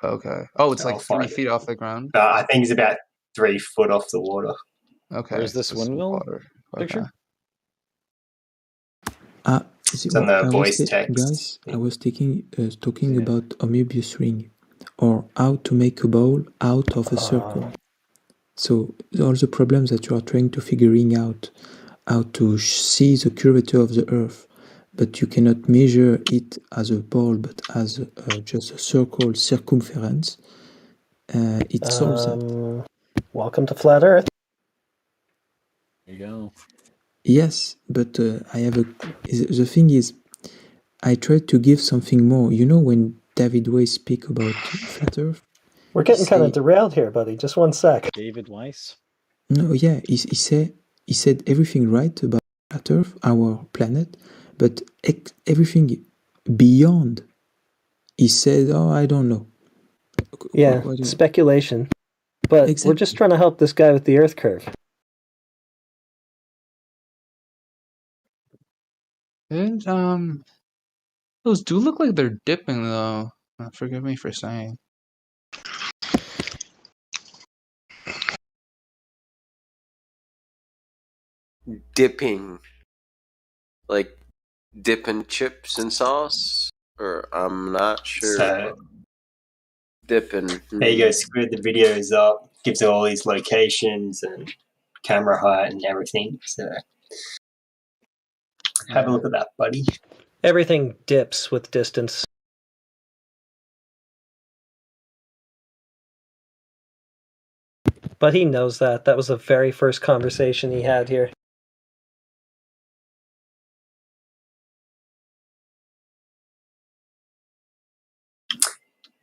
Okay. Oh, it's like 3 feet off the ground? I think it's about 3 foot off the water. Okay. Where's this windmill picture? It's on the voice text. Guys, I was talking about a Möbius ring, or how to make a ball out of a circle. So all the problems that you are trying to figuring out, how to see the curvature of the Earth, but you cannot measure it as a ball, but as just a circle circumference. It solves it. Welcome to Flat Earth. There you go. Yes, but I have the thing is, I tried to give something more. When David Weiss speak about Flat Earth, we're getting kind of derailed here, buddy. Just 1 sec. David Weiss. No, yeah, he said everything right about Flat Earth, our planet, but everything beyond, he said, "Oh, I don't know." Yeah, speculation. But we're just trying to help this guy with the Earth curve. And those do look like they're dipping though. Forgive me for saying. Dipping, like dipping chips in sauce, or I'm not sure. So, dipping. There you go, Squid. The video is up. Gives all these locations and camera height and everything. So have a look at that, buddy. Everything dips with distance. But he knows that. That was the very first conversation he had here.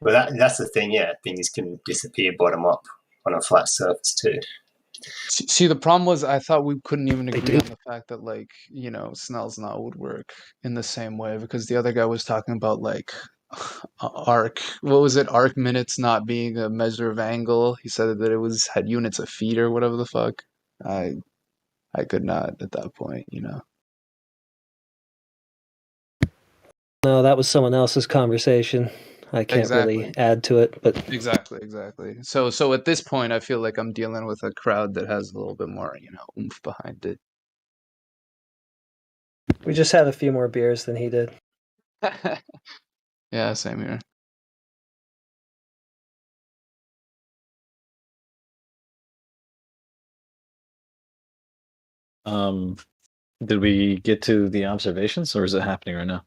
Well, that's the thing, yeah. Things can disappear bottom up on a flat surface too. See, the problem was I thought we couldn't even agree on the fact that, like, you know, Snell's law would work in the same way, because the other guy was talking about, like, arc. What was it? Arc minutes not being a measure of angle. He said that it had units of feet or whatever the fuck. I could not at that point, you know. No, that was someone else's conversation. I can't really add to it, but exactly. So at this point, I feel like I'm dealing with a crowd that has a little bit more, you know, oomph behind it. We just had a few more beers than he did. Yeah, same here. Did we get to the observations, or is it happening right now?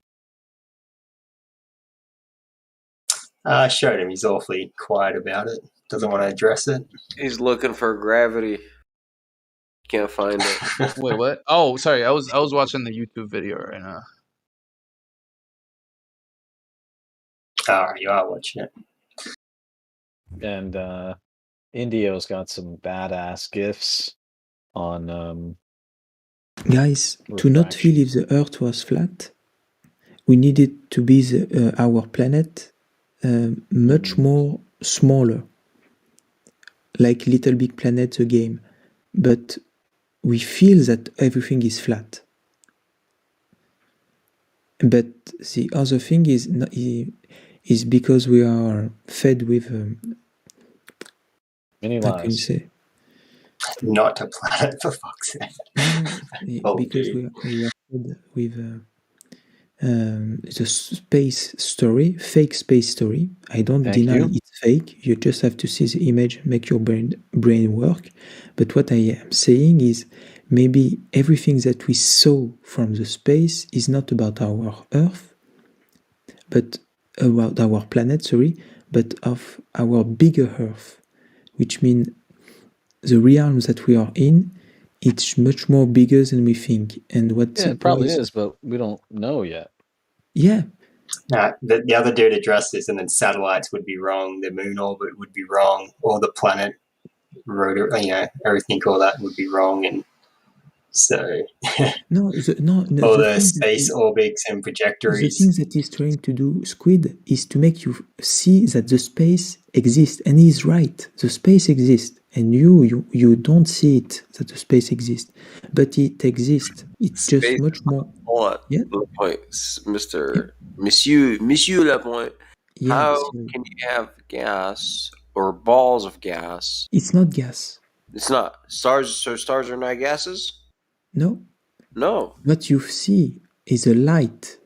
I showed him. He's awfully quiet about it. Doesn't want to address it. He's looking for gravity. Can't find it. Wait, what? Oh, sorry. I was watching the YouTube video right now. You are watching it. And Indio's got some badass gifs on. Guys, to not feel if the Earth was flat, we needed to be our planet much more smaller, like Little Big Planet, the game. But we feel that everything is flat. But the other thing is because we are fed with many how can you say? Not a planet, for fuck's sake. Because we are fed with the space story, fake space story. I don't deny it's fake. You just have to see the image, make your brain work. But what I am saying is maybe everything that we saw from the space is not about our Earth, but about our planet, but of our bigger Earth, which means the realm that we are in, it's much more bigger than we think. And what it probably is, but we don't know yet. Yeah. The other dude addressed this, and then satellites would be wrong, the moon orbit would be wrong, or the planet rotor, everything, all that would be wrong, and so all the space orbits and trajectories. The thing that he's trying to do, Squid, is to make you see that the space exists, and he's right. The space exists, and you don't see it that the space exists, but it exists. It's space, just much more. Yeah. Point, Monsieur Lapointe. Yeah, how can you have gas or balls of gas? It's not gas. It's not stars. So stars are not gases. No. What you see is a light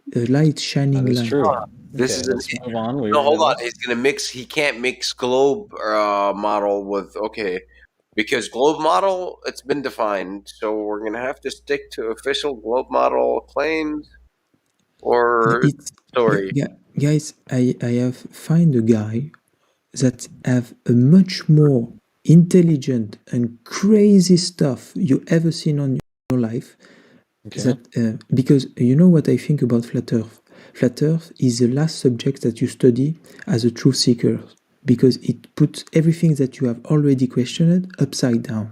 shining light. True. This is move on. Hold on. He's gonna mix. He can't mix globe model with because globe model, it's been defined. So we're gonna have to stick to official globe model claims or story. Yeah, guys, I have find a guy that have a much more intelligent and crazy stuff you ever seen on your life. That because you know what I think about flat Earth. Flat Earth is the last subject that you study as a truth seeker, because it puts everything that you have already questioned upside down.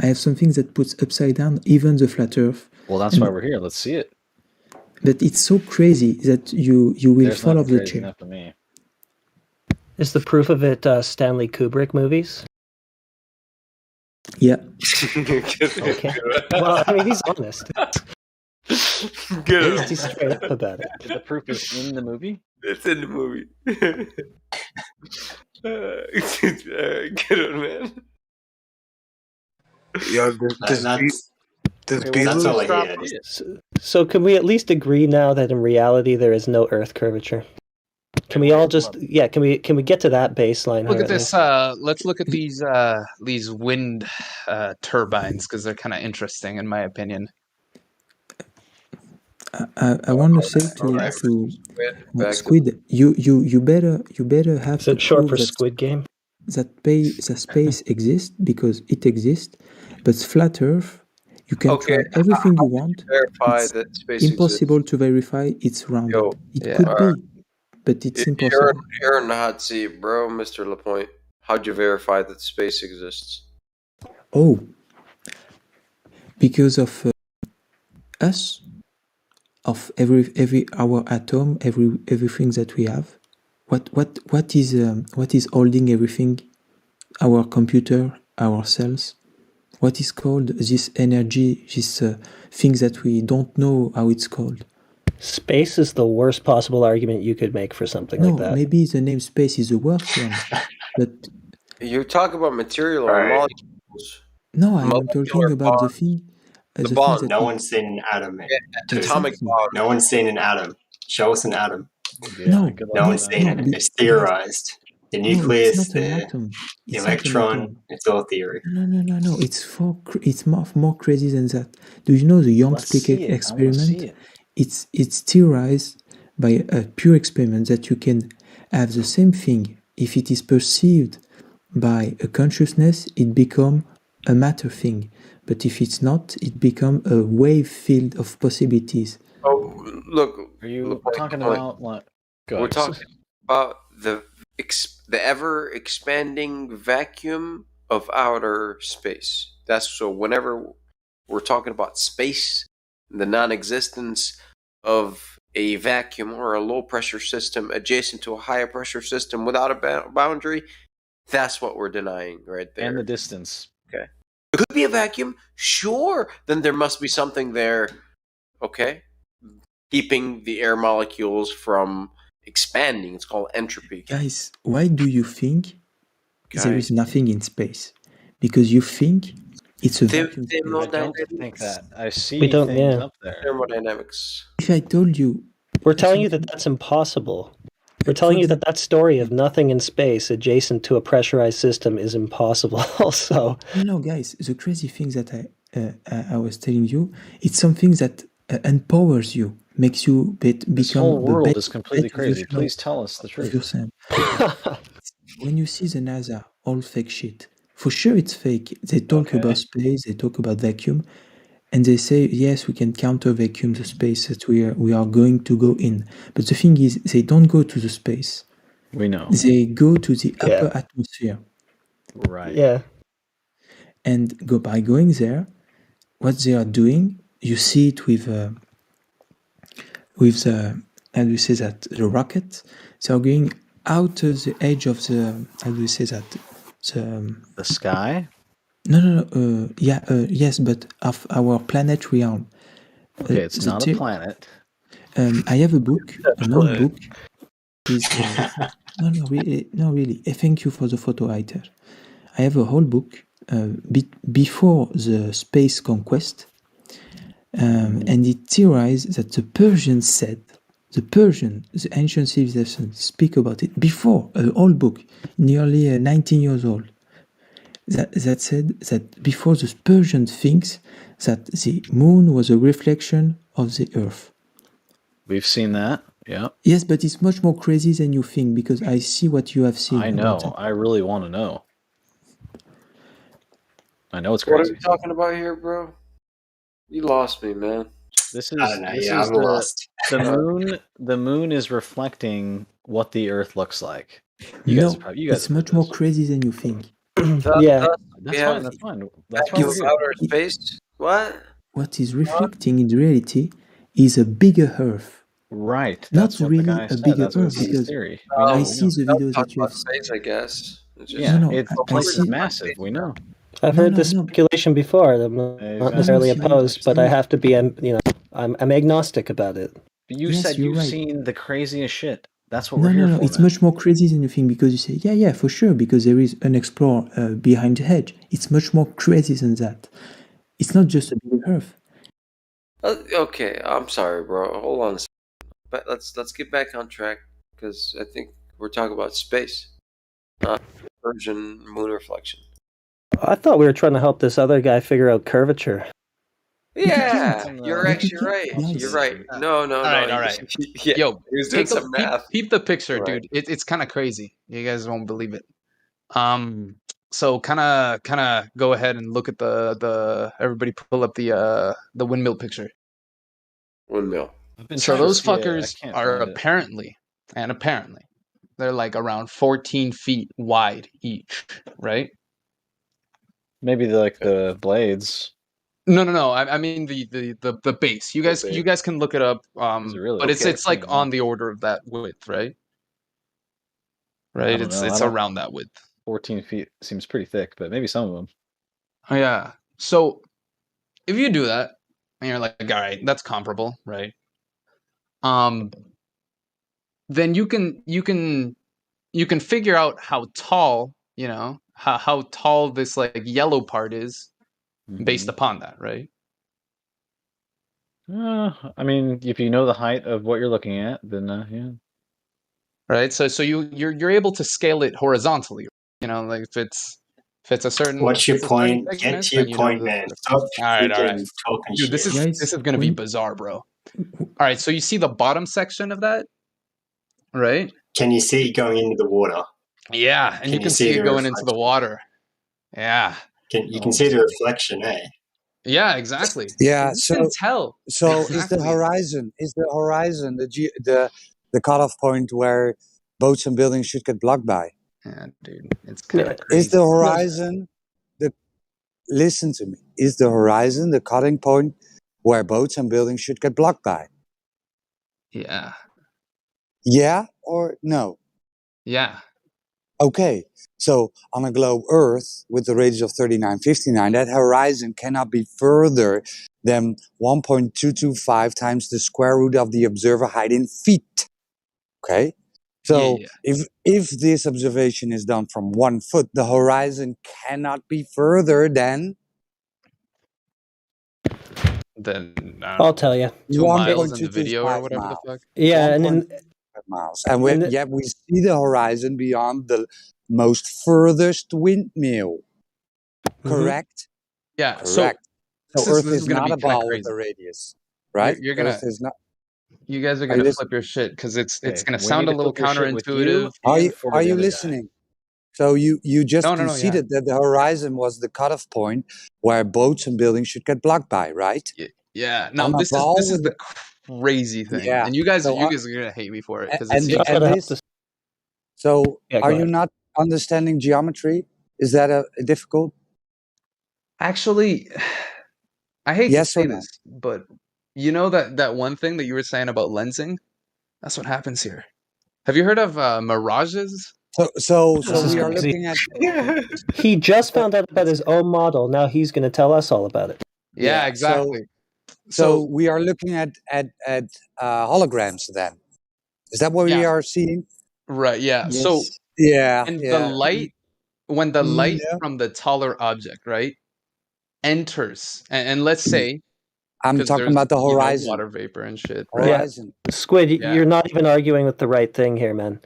I have something that puts upside down even the flat Earth. Well, that's why we're here. Let's see it. But it's so crazy that you will fall off the chair. For me. Is the proof of it Stanley Kubrick movies? Yeah. Okay. Well, I mean, he's honest. Good. He's straight up about it. The proof is in the movie? It's in the movie. Good one, man. Yo, So can we at least agree now that in reality there is no Earth curvature? Can we all just can we get to that baseline? Look at this. Let's look at these wind turbines, because they're kind of interesting in my opinion. I want to say to Squid, you better have. Is it short for Squid Game? the space exists because it exists, but flat Earth, you can try everything you want. Verify It's that space impossible exists. to verify it's rounded. Yo, It could be, but it's impossible. You're in the hot seat, bro, Mr. Lapointe. How'd you verify that space exists? Oh, because of us, of every our atom, everything that we have. What is holding everything? Our computer, our cells. What is called this energy? This thing that we don't know how it's called. Space is the worst possible argument you could make for something like that. No, maybe the name space is the worst one, but you talk about material or molecules. No, I'm talking about the thing. The bond. No one's seen an atom. Atomic bond. No one's seen an atom. Show us an atom. No, no one's seen it. It's theorized. The nucleus, the electron, it's all theory. No. It's more crazy than that. Do you know the Young-Split experiment? It's theorized by a pure experiment that you can have the same thing. If it is perceived by a consciousness, it becomes a matter thing. But if it's not, it becomes a wave field of possibilities. Oh, look. Are you talking about what? We're talking about the ever expanding vacuum of outer space. That's so whenever we're talking about space, the non-existence of a vacuum or a low pressure system adjacent to a higher pressure system without a boundary, that's what we're denying right there. And the distance. Okay. It could be a vacuum, sure. Then there must be something there, okay, keeping the air molecules from expanding. It's called entropy. Guys, why do you think there is nothing in space? Because you think it's a vacuum. I don't think that. I see things up there. Thermodynamics. If I told you... We're telling you that that's impossible. We're telling you that story of nothing in space adjacent to a pressurized system is impossible also. No, guys, the crazy thing that I was telling you, it's something that empowers you, makes you become this whole world the is completely crazy. Please tell us the truth. When you see the NASA, all fake shit, for sure it's fake. They talk about space, they talk about vacuum, and they say, yes, we can counter vacuum the space that we are going to go in. But the thing is, they don't go to the space. We know. They go to the upper atmosphere. Right. Yeah. And by going there, what they are doing, you see it with the, how do you say that, the rocket. They are going out of the edge of the, how do you say that, the sky? No. Yes, but of our planet realm. Okay, it's not a planet. I have a book, an old book. No, really. Thank you for the photo, Aiter. I have a whole book before the space conquest, and it theorized that the Persians, the ancient civilization, speak about it before a whole book, nearly 19 years old. That said that before the Persian thinks that the moon was a reflection of the earth. We've seen that, yeah. Yes, but it's much more crazy than you think because I see what you have seen. I know. I really want to know. I know it's crazy. What are we talking about here, bro? You lost me, man. This is, I don't know. this Yeah, is I'm lost. The moon is reflecting what the Earth looks like. It's much more crazy than you think. That's fine. That's fine. That's fine. Outer space. What? What is reflecting in reality is a bigger Earth. Right. Not really a bigger Earth because theory. I see the videos that you have space, I guess. The place is massive. We know. I've heard this speculation before. I'm not necessarily opposed, but I have to be, I'm agnostic about it. But you said you've seen the craziest shit. That's what we're here for. It's much more crazy than you think because you say, yeah, for sure, because there is unexplored behind the hedge. It's much more crazy than that. It's not just a big Earth. Okay, I'm sorry, bro. Hold on a second. But let's get back on track because I think we're talking about space, not Persian moon reflection. I thought we were trying to help this other guy figure out curvature. Yeah, you're actually right. You're right. No. All right. Yeah, Yo, he was doing some math. Keep the picture, dude. It's kind of crazy. You guys won't believe it. So kind of go ahead and look at the everybody pull up the windmill picture. Windmill. So those fuckers are apparently they're like around 14 feet wide each, right? Maybe the blades. No. I mean the base. You guys can look it up. Really? But it's like on the order of that width, right? Right. It's around that width. 14 feet seems pretty thick, but maybe some of them. Oh, yeah. So if you do that, and you're like, all right, that's comparable, right? Then you can figure out how tall, how tall this like yellow part is based upon that, right? I mean, if you know the height of what you're looking at, then yeah. Right. So you're able to scale it horizontally. Like if it's a certain. What's your point? Get to your point, man. Stop All right. talking Dude, shit. this is gonna be bizarre, bro. All right. So you see the bottom section of that, right? Can you see it going into the water? Yeah, and you can see it going into the water. Yeah. You can see the reflection, eh? Yeah, exactly. Yeah, You can tell. So exactly. is the horizon the cutoff point where boats and buildings should get blocked by? Yeah, dude, it's kind of crazy. Is the horizon listen to me? Is the horizon the cutting point where boats and buildings should get blocked by? Yeah. Yeah or no? Yeah. Okay, so on a globe Earth with the radius of 3959, that horizon cannot be further than 1.225 times the square root of the observer height in feet. Okay, so if this observation is done from 1 foot, the horizon cannot be further than. I'll tell you. 2 miles in the video or whatever the fuck. Yeah, and then miles, and yet we see the horizon beyond the most furthest windmill. Correct? Yeah. Correct. So Earth is not a ball with a radius, right? You're gonna. Earth is not. You guys are gonna flip your shit because it's gonna sound a little counterintuitive. Are you listening? So you just conceded that the horizon was the cutoff point where boats and buildings should get blocked by, right? Yeah. No, this is the crazy thing. Yeah. And you guys are gonna hate me for it because it's So are you not understanding geometry? Is that difficult? Actually, I hate to say this, but you know that one thing that you were saying about lensing? That's what happens here. Have you heard of mirages? So we are looking at. He just found out about his own model. Now he's going to tell us all about it. Yeah, exactly. So we are looking at holograms. Then is that what we are seeing? Right. Yeah. Yes. So and the light, when the light from the taller object, right, enters, and let's say. I'm talking about the horizon. Water vapor and shit. Right? Horizon. Yeah. Squid, you're not even arguing with the right thing here, man.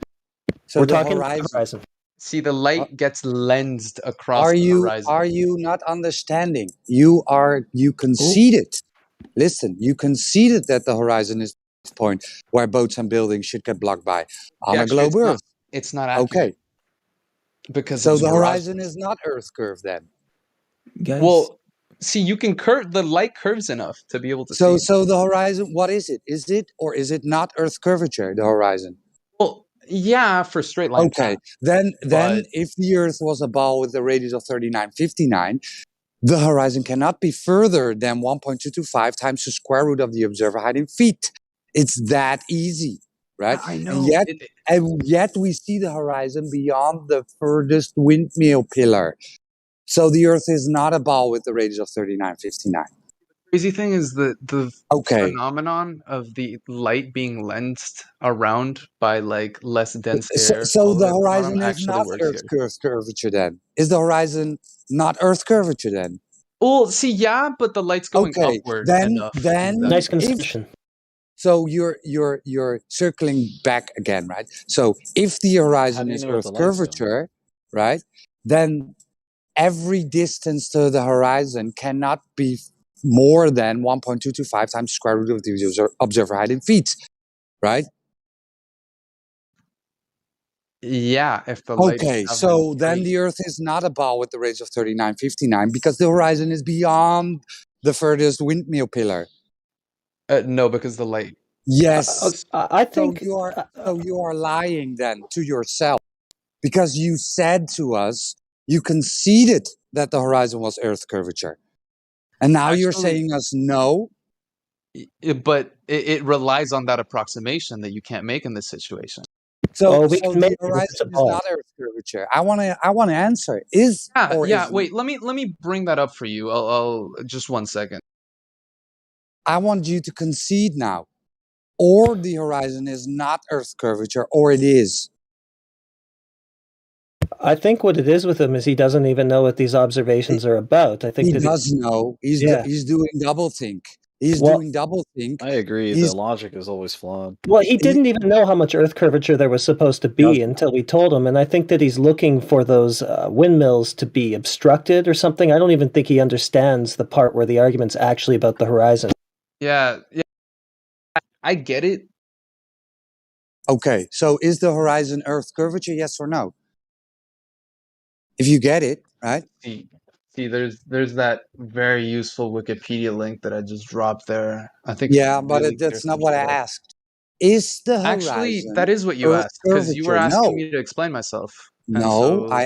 So we're talking horizon. See, the light gets lensed across the horizon. Are you not understanding? You conceded. Listen, you conceded that the horizon is the point where boats and buildings should get blocked by on a globe Earth. It's not accurate. Okay. Because so the horizon is not Earth curve then. Guys. Well, see, you can the light curves enough to be able to see. So the horizon, what is it? Is it or is it not Earth curvature, the horizon? Well, yeah, for straight line. Okay, then if the Earth was a ball with a radius of 3959, the horizon cannot be further than 1.225 times the square root of the observer height in feet. It's that easy, right? I know. And yet we see the horizon beyond the furthest windmill pillar. So the Earth is not a ball with the radius of 3959. Crazy thing is the phenomenon of the light being lensed around by like less dense air. So the horizon is not Earth curvature then. Is the horizon not Earth curvature then? Well, see, yeah, but the light's going upward enough. Then nice concession. So you're circling back again, right? So if the horizon is Earth curvature, right, then every distance to the horizon cannot be more than 1.225 times the square root of the observer height in feet, right? Yeah, if the light. Okay, so then the Earth is not a ball with the radius of 3959 because the horizon is beyond the furthest windmill pillar. No, because the light. Yes. I think so you are lying then to yourself because you said to us you conceded that the horizon was Earth curvature, and now you're saying us no. But it relies on that approximation that you can't make in this situation. So the horizon is not Earth curvature. I want to answer. Is or yeah. isn't? Wait, let me bring that up for you. I'll just 1 second. I want you to concede now. Or the horizon is not Earth curvature, or it is. I think what it is with him is he doesn't even know what these observations are about. I think he does know. He's doing doublethink. He's doing doublethink. I agree. The logic is always flawed. Well, he didn't even know how much Earth curvature there was supposed to be until we told him, and I think that he's looking for those windmills to be obstructed or something. I don't even think he understands the part where the argument's actually about the horizon. Yeah, I get it. Okay, so is the horizon Earth curvature, yes or no? If you get it, right? See, there's that very useful Wikipedia link that I just dropped there. I think. Yeah, but that's not what I asked. Is the horizon actually that is what you Earth asked because you were asking no. me to explain myself. No, I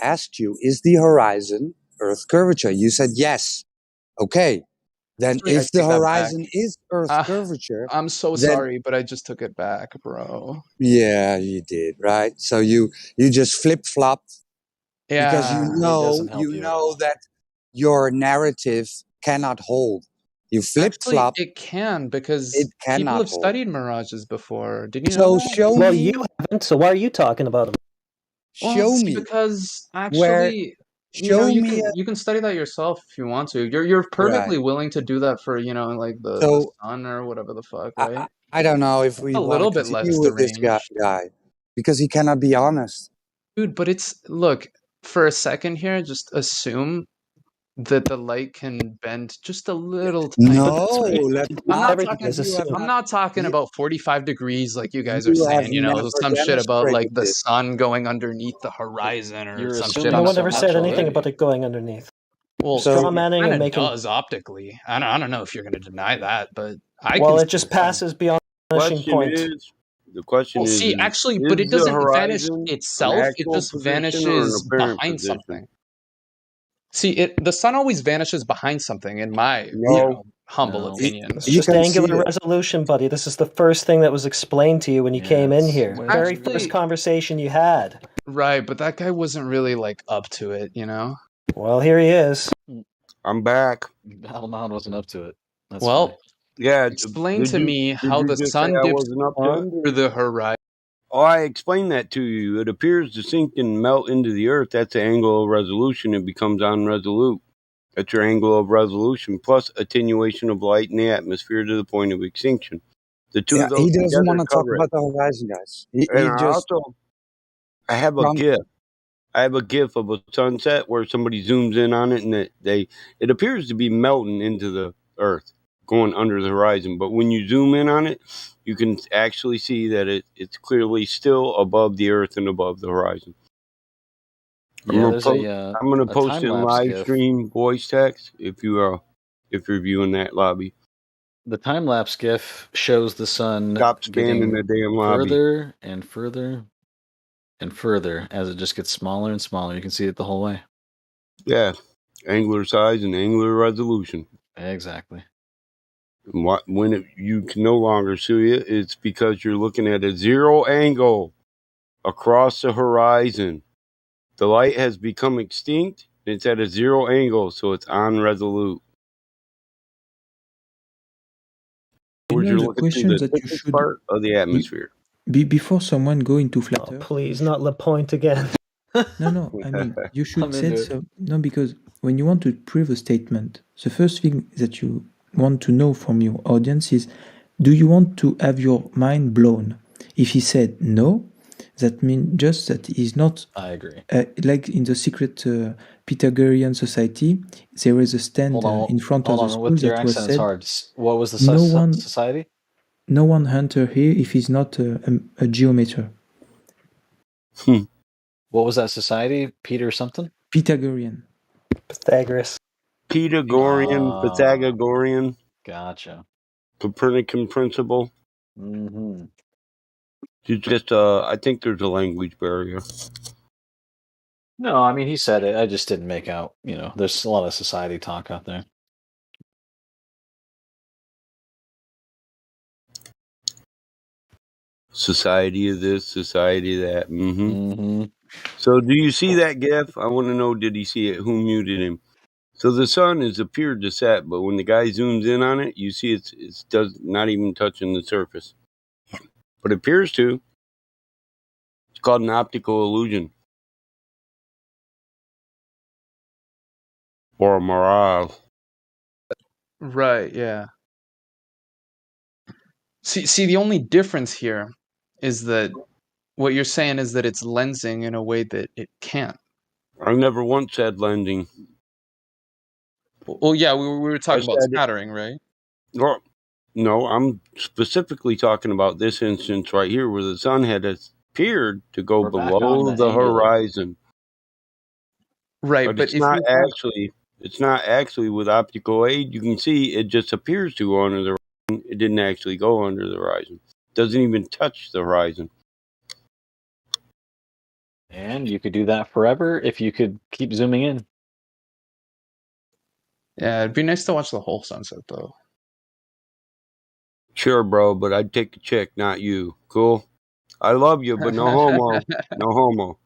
asked you, is the horizon Earth curvature? You said yes. Okay. Then Actually, if the horizon is Earth curvature, I'm so sorry, but I just took it back, bro. Yeah, you did, right? So you just flip-flopped because you know that your narrative cannot hold. You flip-flop. Actually, it can because people have studied mirages before. Did you So know that? show well, me. you haven't, so why are you talking about them? Show me because actually, you can study that yourself if you want to. You're perfectly willing to do that for like the sun or whatever the fuck, right? I don't know if we a want little to bit less continue with this guy because he cannot be honest, dude. But look for a second here. Just assume that the light can bend just a little tiny. I'm not talking about 45 degrees like you guys are saying. Some shit about like the sun going underneath the horizon or some shit. No one ever said anything about it going underneath. Well, straw manning and making does optically. I don't know if you're going to deny that, but it just passes beyond the vanishing point. The question is, see, actually, but it doesn't vanish itself. It just vanishes behind something. See, the sun always vanishes behind something, in my humble opinion. It's just angular resolution, buddy. This is the first thing that was explained to you when you came in here. Very first conversation you had. Right, but that guy wasn't really like up to it, Well, here he is. I'm back. Alman wasn't up to it. That's well, funny. Yeah. Explain to me how the sun dips under the horizon. Oh, I explained that to you. It appears to sink and melt into the earth. That's the angle of resolution. It becomes unresolute. That's your angle of resolution plus attenuation of light in the atmosphere to the point of extinction. The two of those he doesn't want to talk it. about the horizon, guys. I have a GIF. I have a GIF of a sunset where somebody zooms in on it, and it appears to be melting into the earth, going under the horizon. But when you zoom in on it, you can actually see that it's clearly still above the earth and above the horizon. I'm going to post in live stream voice text if you're viewing that lobby. The time lapse GIF shows the sun getting the damn lobby further and further and further as it just gets smaller and smaller. You can see it the whole way. Yeah, angular size and angular resolution. Exactly. When you can no longer see it, it's because you're looking at a zero angle across the horizon. The light has become extinct. It's at a zero angle, so it's unresolute. The question that you should part of the atmosphere. Before someone go into flat Earth. Please, not the point again. No. I mean, you should say so. No, because when you want to prove a statement, the first thing that you want to know from your audience is, do you want to have your mind blown? If he said no, that means just that he's not. I agree. Like in the secret Pythagorean society, there is a stand in front of the school that was said. What was the society? No one enter here if he's not a geometer. What was that society? Peter something? Pythagorean. Pythagoras. Pythagorean. Gotcha. Copernican principle. Mm-hmm. You just, I think there's a language barrier. No, I mean, he said it. I just didn't make out, there's a lot of society talk out there. Society of this, society of that. So do you see that GIF? I want to know, did he see it? Who muted him? So the sun has appeared to set, but when the guy zooms in on it, you see it's does not even touching the surface. But it appears to. It's called an optical illusion. Or a mirage. Right, yeah. See, the only difference here is that what you're saying is that it's lensing in a way that it can't. I never once said lensing. Well, yeah, we were talking about scattering, right? No, I'm specifically talking about this instance right here where the sun had appeared to go below the horizon. Right, but it's not actually with optical aid. You can see it just appears to go under the horizon. It didn't actually go under the horizon. It doesn't even touch the horizon. And you could do that forever if you could keep zooming in. Yeah, it'd be nice to watch the whole sunset, though. Sure, bro, but I'd take a chick, not you. Cool? I love you, but no homo. No homo.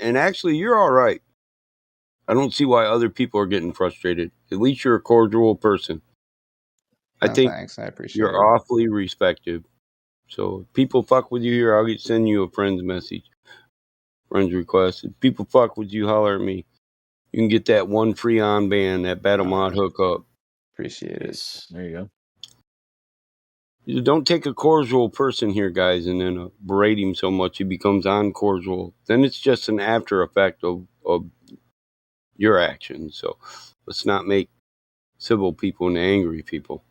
And actually, you're all right. I don't see why other people are getting frustrated. At least you're a cordial person. I think thanks. I appreciate you're awfully respected. So if people fuck with you here, I'll send you a friend's message. Friend's request. If people fuck with you, holler at me. You can get that one free on band, that Battle Mod hookup. Appreciate it. There you go. You don't take a cordial person here, guys, and then berate him so much he becomes uncordial. Then it's just an after effect of your actions. So let's not make civil people into angry people.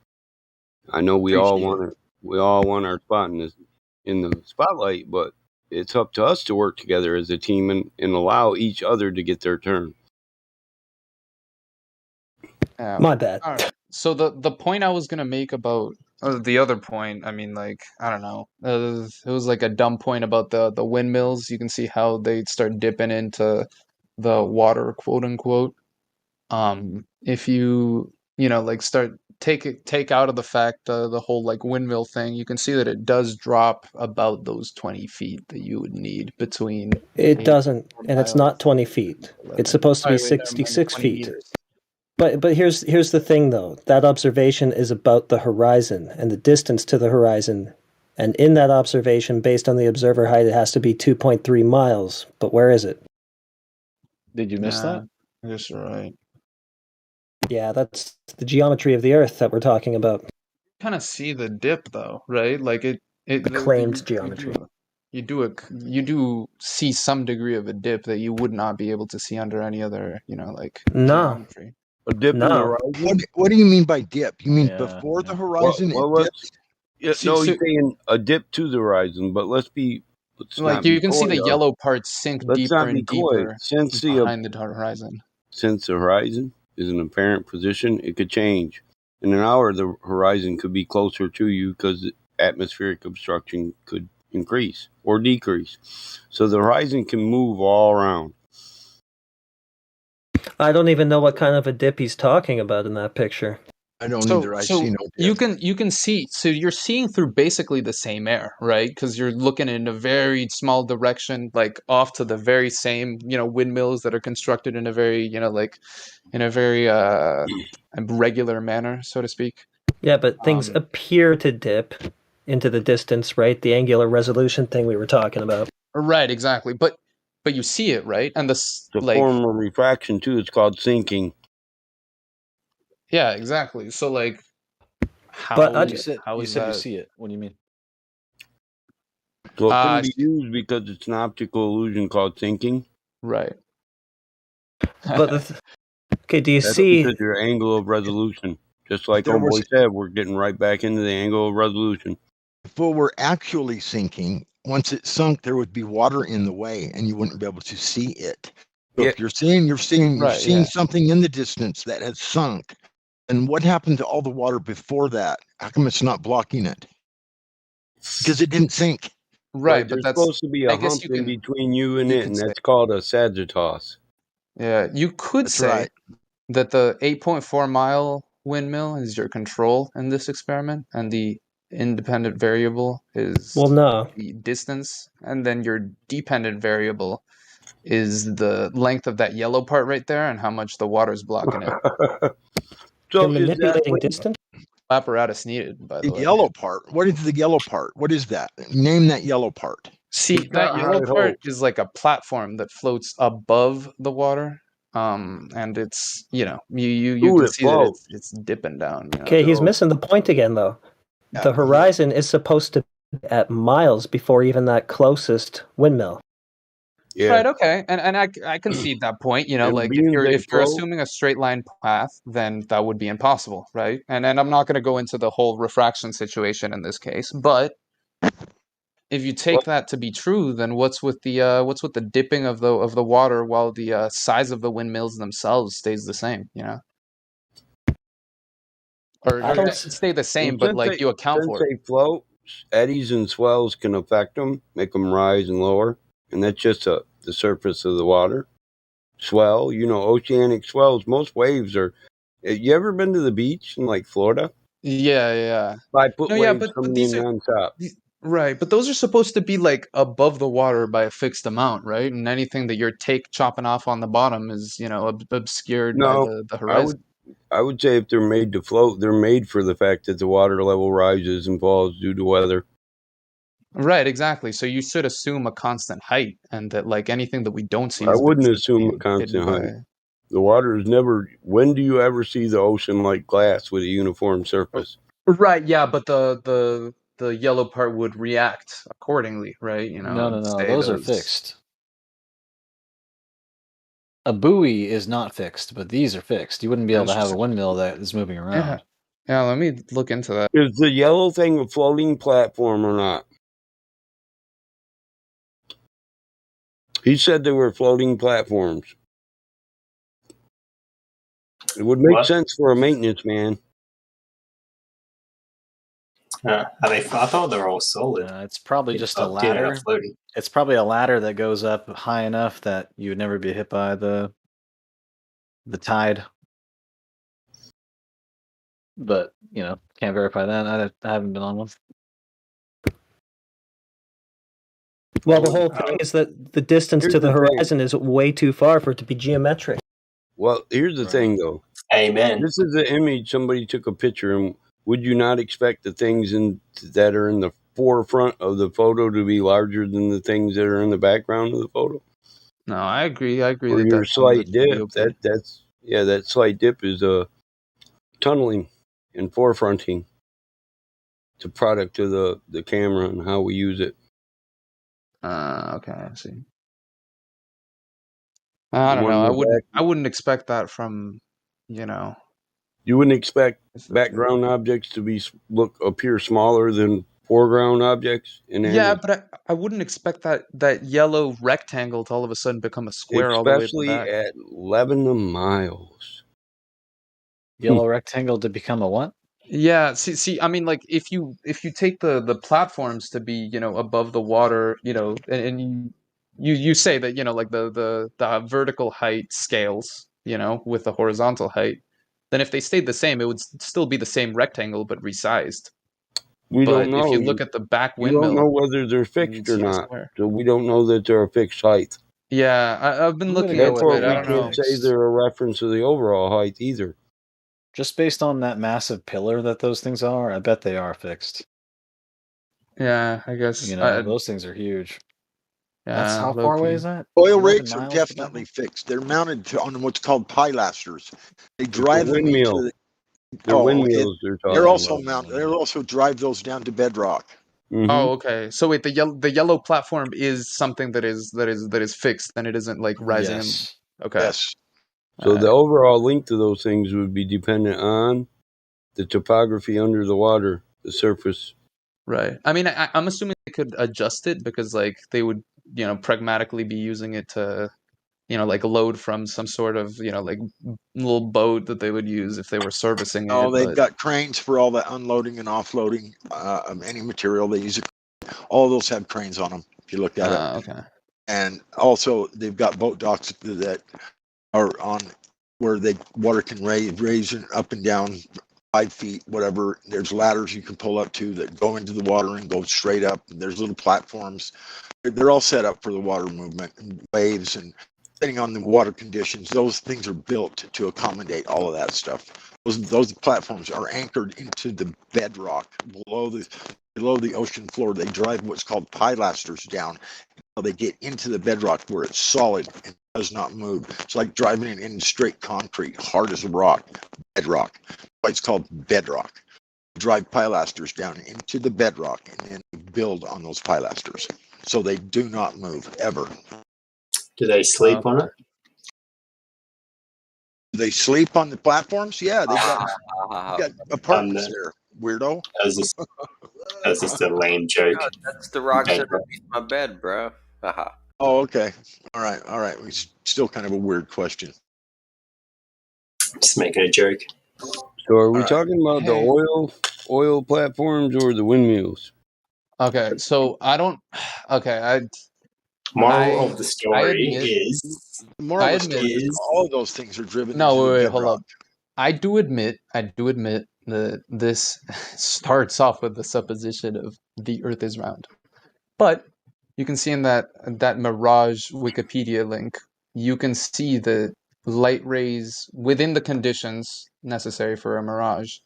I know we all want our spot in the spotlight, but it's up to us to work together as a team and allow each other to get their turn. My bad. All right. So the point I was gonna make about the other point, I mean, like, I don't know, it was like a dumb point about the windmills. You can see how they start dipping into the water, quote unquote. If you like start take out of the fact the whole like windmill thing, you can see that it does drop about those 20 feet that you would need between. It doesn't, and it's not 20 feet. It's supposed to be 66 feet. Meters. But here's the thing, though. That observation is about the horizon and the distance to the horizon. And in that observation, based on the observer height, it has to be 2.3 miles. But where is it? Did you miss that? I guess you're right. Yeah, that's the geometry of the Earth that we're talking about. Kind of see the dip, though, right? Like the claimed geometry. You do see some degree of a dip that you would not be able to see under any other, geometry. A dip in the horizon? What do you mean by dip? You mean before the horizon? He's saying a dip to the horizon, but let's like you can see the yellow parts sink deeper and deeper since behind the horizon. Since the horizon is an apparent position, it could change. In an hour, the horizon could be closer to you because atmospheric obstruction could increase or decrease. So the horizon can move all around. I don't even know what kind of a dip he's talking about in that picture. I don't either. I see no dip. You can see, so you're seeing through basically the same air, right? Because you're looking in a very small direction, like off to the very same, windmills that are constructed in a very, in a very regular manner, so to speak. Yeah, but things appear to dip into the distance, right? The angular resolution thing we were talking about. Right, exactly. But you see it, right? And the form of refraction too. It's called sinking. Yeah, exactly. So like, you said you see it. What do you mean? So it couldn't be used because it's an optical illusion called sinking. Right. But okay, do you That's see because your angle of resolution? Just like Homeboy said, we're getting right back into the angle of resolution. If it were actually sinking, once it sunk, there would be water in the way, and you wouldn't be able to see it. So if you're seeing something in the distance that has sunk, and what happened to all the water before that? How come it's not blocking it? Because it didn't sink. Right, but there's supposed to be a hump in between you and it, and that's called a sagittas. Yeah, you could say that the 8.4 mile windmill is your control in this experiment, and the independent variable is the distance, and then your dependent variable is the length of that yellow part right there and how much the water is blocking it. So you're manipulating distance? Apparatus needed, by the way. Yellow part. What is the yellow part? What is that? Name that yellow part. See, that yellow part is like a platform that floats above the water. And it's, you can see that it's dipping down. Okay, he's missing the point again, though. The horizon is supposed to be at miles before even that closest windmill. Yeah. Right. Okay. And I concede that point. Like if you're assuming a straight line path, then that would be impossible, right? And I'm not going to go into the whole refraction situation in this case, but if you take that to be true, then what's with the dipping of the water while the size of the windmills themselves stays the same? Or doesn't stay the same, but like you account for it. Since they float, eddies and swells can affect them, make them rise and lower, and that's just the surface of the water. Swell, oceanic swells. Most waves are. You ever been to the beach in like Florida? Yeah. 5-foot waves coming in nonstop. Right, but those are supposed to be like above the water by a fixed amount, right? And anything that you're chopping off on the bottom is, obscured by the horizon. I would say if they're made to float, they're made for the fact that the water level rises and falls due to weather. Right, exactly. So you should assume a constant height, and that like anything that we don't see. I wouldn't assume a constant height. The water is never. When do you ever see the ocean like glass with a uniform surface? Right. Yeah, but the yellow part would react accordingly, right? No. Those are fixed. A buoy is not fixed, but these are fixed. You wouldn't be able to have a windmill that is moving around. Yeah, let me look into that. Is the yellow thing a floating platform or not? He said they were floating platforms. It would make sense for a maintenance man. I thought they were all solid. It's probably just a ladder. It's probably a ladder that goes up high enough that you would never be hit by the tide. But, can't verify that. I haven't been on one. Well, the whole thing is that the distance to the horizon is way too far for it to be geometric. Well, here's the thing, though. Amen. This is an image. Somebody took a picture, and would you not expect the things that are in the forefront of the photo to be larger than the things that are in the background of the photo? No, I agree. Or your slight dip. Okay. That slight dip is tunneling and forefronting. It's a product of the camera and how we use it. Okay, I see. I don't know. I wouldn't expect that from, You wouldn't expect background objects to appear smaller than foreground objects in an image. But I wouldn't expect that yellow rectangle to all of a sudden become a square all the way to the back. Especially at 11 miles. Yellow rectangle to become a what? Yeah, see, I mean, like if you take the platforms to be, above the water, and you say that, like the vertical height scales, with the horizontal height, then if they stayed the same, it would still be the same rectangle but resized. We don't know. If you look at the back windmill, we don't know whether they're fixed or not. So we don't know that they're a fixed height. Yeah, I've been looking at it. Therefore, we can't say they're a reference to the overall height either. Just based on that massive pillar that those things are, I bet they are fixed. Yeah, I guess. Those things are huge. Yeah, that's how far away is that? Oil rigs are definitely fixed. They're mounted on what's called pilasters. They drive them into windmills. They're also mounted. They also drive those down to bedrock. Mm-hmm. Oh, okay. So wait, the yellow platform is something that is fixed, then it isn't like rising. Yes. Okay. Yes. So the overall length of those things would be dependent on the topography under the water, the surface. Right. I mean, I'm assuming they could adjust it because, like, they would, pragmatically be using it to, like load from some sort of, like little boat that they would use if they were servicing it. Oh, they've got cranes for all the unloading and offloading of any material. They use it. All those have cranes on them. If you look at it. Okay. And also, they've got boat docks that are on where water can raise up and down 5 feet, whatever. There's ladders you can pull up to that go into the water and go straight up. There's little platforms. They're all set up for the water movement and waves, and depending on the water conditions, those things are built to accommodate all of that stuff. Those platforms are anchored into the bedrock below the ocean floor. They drive what's called pilasters down. They get into the bedrock where it's solid and does not move. It's like driving it in straight concrete, hard as a rock, bedrock. It's called bedrock. Drive pilasters down into the bedrock and then build on those pilasters. So they do not move ever. Do they sleep on it? Do they sleep on the platforms? Yeah, they got apartments there, weirdo. That's just a lame joke. God, that's the rocks underneath my bed, bro. Haha. Oh, okay. All right. It's still kind of a weird question. Just making a joke. So are we talking about the oil platforms or the windmills? Okay, so I don't. Okay, Moral of the story is. Moral of the story is all of those things are driven. No, wait, hold up. I do admit that this starts off with the supposition of the Earth is round, but you can see in that Mirage Wikipedia link, you can see the light rays within the conditions necessary for a mirage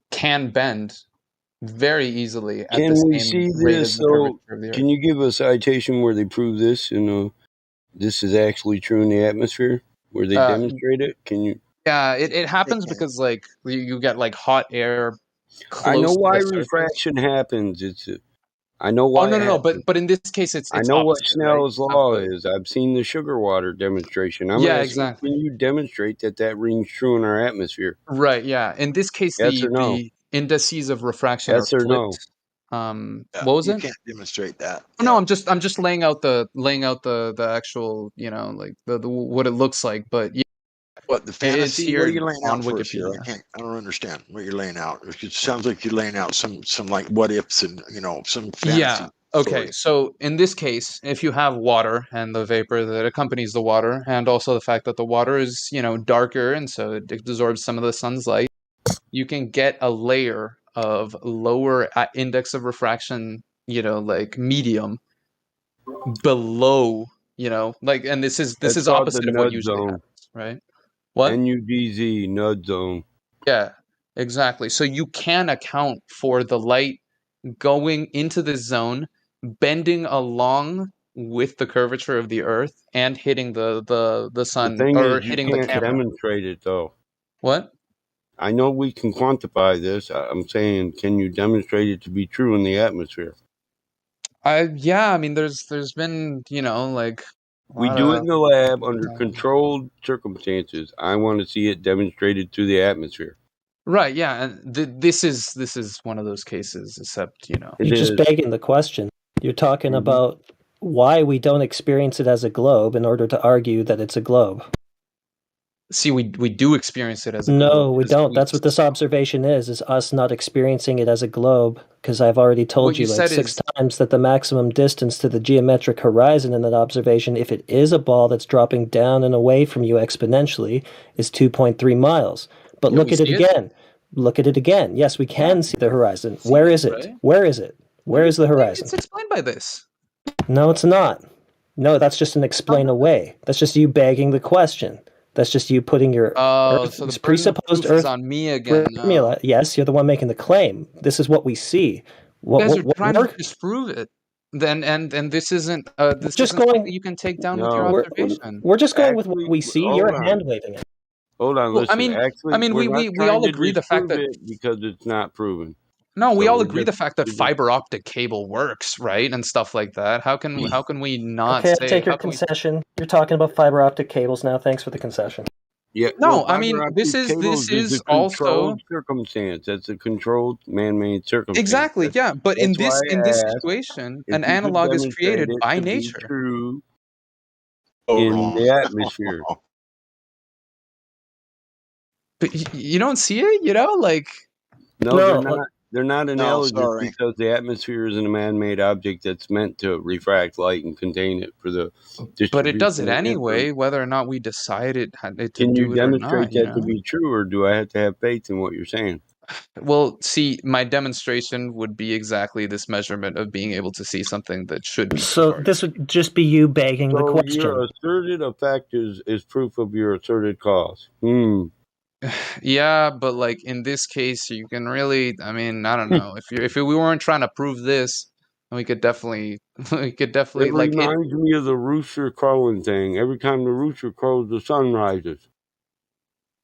can bend very easily at can the we same see rate this? as the curvature of the Earth. Can you give a citation where they prove this? This is actually true in the atmosphere, where they demonstrate it. Can you? Yeah, it happens because like you get like hot air. I know why refraction happens. I know why. Oh no, but in this case, it's I know what opposite, Snell's right? law is. I've seen the sugar water demonstration. I'm asking, exactly. Can you demonstrate that rings true in our atmosphere? Right. Yeah. In this case, yes or no? the indices of refraction yes are or flipped. no? What was it? You can't demonstrate that. Oh, no, I'm just laying out the actual, like the what it looks like, but yeah. What the fantasy? Here what are you laying on out for us here? Wikipedia. I don't understand what you're laying out. It sounds like you're laying out some like what ifs and some fantasy. Yeah. Okay. So in this case, if you have water and the vapor that accompanies the water, and also the fact that the water is darker and so it absorbs some of the sun's light, you can get a layer of lower index of refraction, like medium below, and this is opposite of what usually happens, right? What? NUDZ, nud zone. Yeah, exactly. So you can account for the light going into this zone, bending along with the curvature of the Earth and hitting the sun, the thing or is, hitting you the can't camera. Demonstrate it though. What? I know we can quantify this. I'm saying, can you demonstrate it to be true in the atmosphere? Yeah, I mean, there's been, like we do it in the lab under controlled circumstances. I want to see it demonstrated to the atmosphere. Right. Yeah, and this is one of those cases. Except, you're just begging the question. You're talking about why we don't experience it as a globe in order to argue that it's a globe. See, we do experience it as a globe. No, we don't. That's what this observation is us not experiencing it as a globe, because I've already told you like 6 times that the maximum distance to the geometric horizon in that observation, if it is a ball that's dropping down and away from you exponentially, is 2.3 miles. But look at it again. Look at it again. Yes, we can see the horizon. Where is it? Right? Where is it? Where is the horizon? It's explained by this. No, it's not. No, that's just an explain away. That's just you begging the question. That's just you putting your so the presupposed Earth on me again. Formula. Yes, you're the one making the claim. This is what we see. You guys are trying to disprove it. Then and this isn't this just isn't going. You can take down with your observation. We're just going with what we see. You're hand waving it. Hold on, listen. I mean, we all agree the fact that because it's not proven. No, we all agree the fact that fiber optic cable works, right, and stuff like that. How can we not say? Okay, take your concession. You're talking about fiber optic cables now. Thanks for the concession. Yeah, No, well, I mean, fiber optic cables this is is a also controlled circumstance. That's a controlled man-made circumstance. exactly, yeah. But That's why in I this asked situation, if an you could analog is demonstrate created it by to be nature. true Oh, in wrong. the atmosphere. But you don't see it, you know, like No, they're not. They're not analogous sorry. because the atmosphere isn't a man-made object that's meant to refract light and contain it for the distribution. But it does it of anyway, information. whether or not we decide it to Can you do it or demonstrate not. You that to know. be true, or do I have to have faith in what you're saying? Well, see, my demonstration would be exactly this measurement of being able to see something that should be. So this would just be you begging the question. Your asserted effect is proof of your asserted cause. Yeah, but like in this case, you can really. I mean, I don't know. If we weren't trying to prove this, we could definitely It like reminds me of the rooster crowing thing. Every time the rooster crows, the sun rises.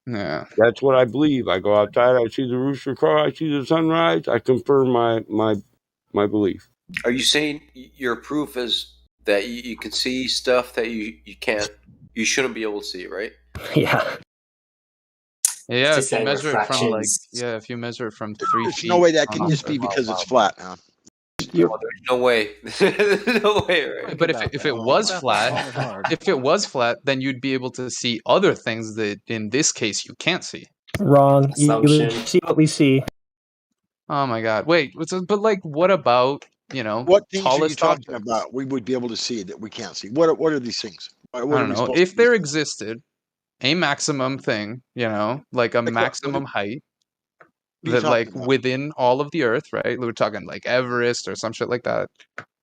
Yeah, that's what I believe. I go outside, I see the rooster crow, I see the sunrise. I confirm my belief. Are you saying your proof is that you can see stuff that you shouldn't be able to see, right? Yeah. Yeah, if you measure it from if you measure it from 3 There's feet. no way that can just be because it's flat, huh? There's no way. No way, right? But if it was flat, then you'd be able to see other things that in this case you can't see. Wrong. You would see what we see. Oh my God! Wait, but like, what about what things are you tallest talking objects? about? We would be able to see that we can't see. What are these things? What I don't know. If there existed a maximum thing, like a maximum height that like within all of the Earth, right? We're talking like Everest or some shit like that.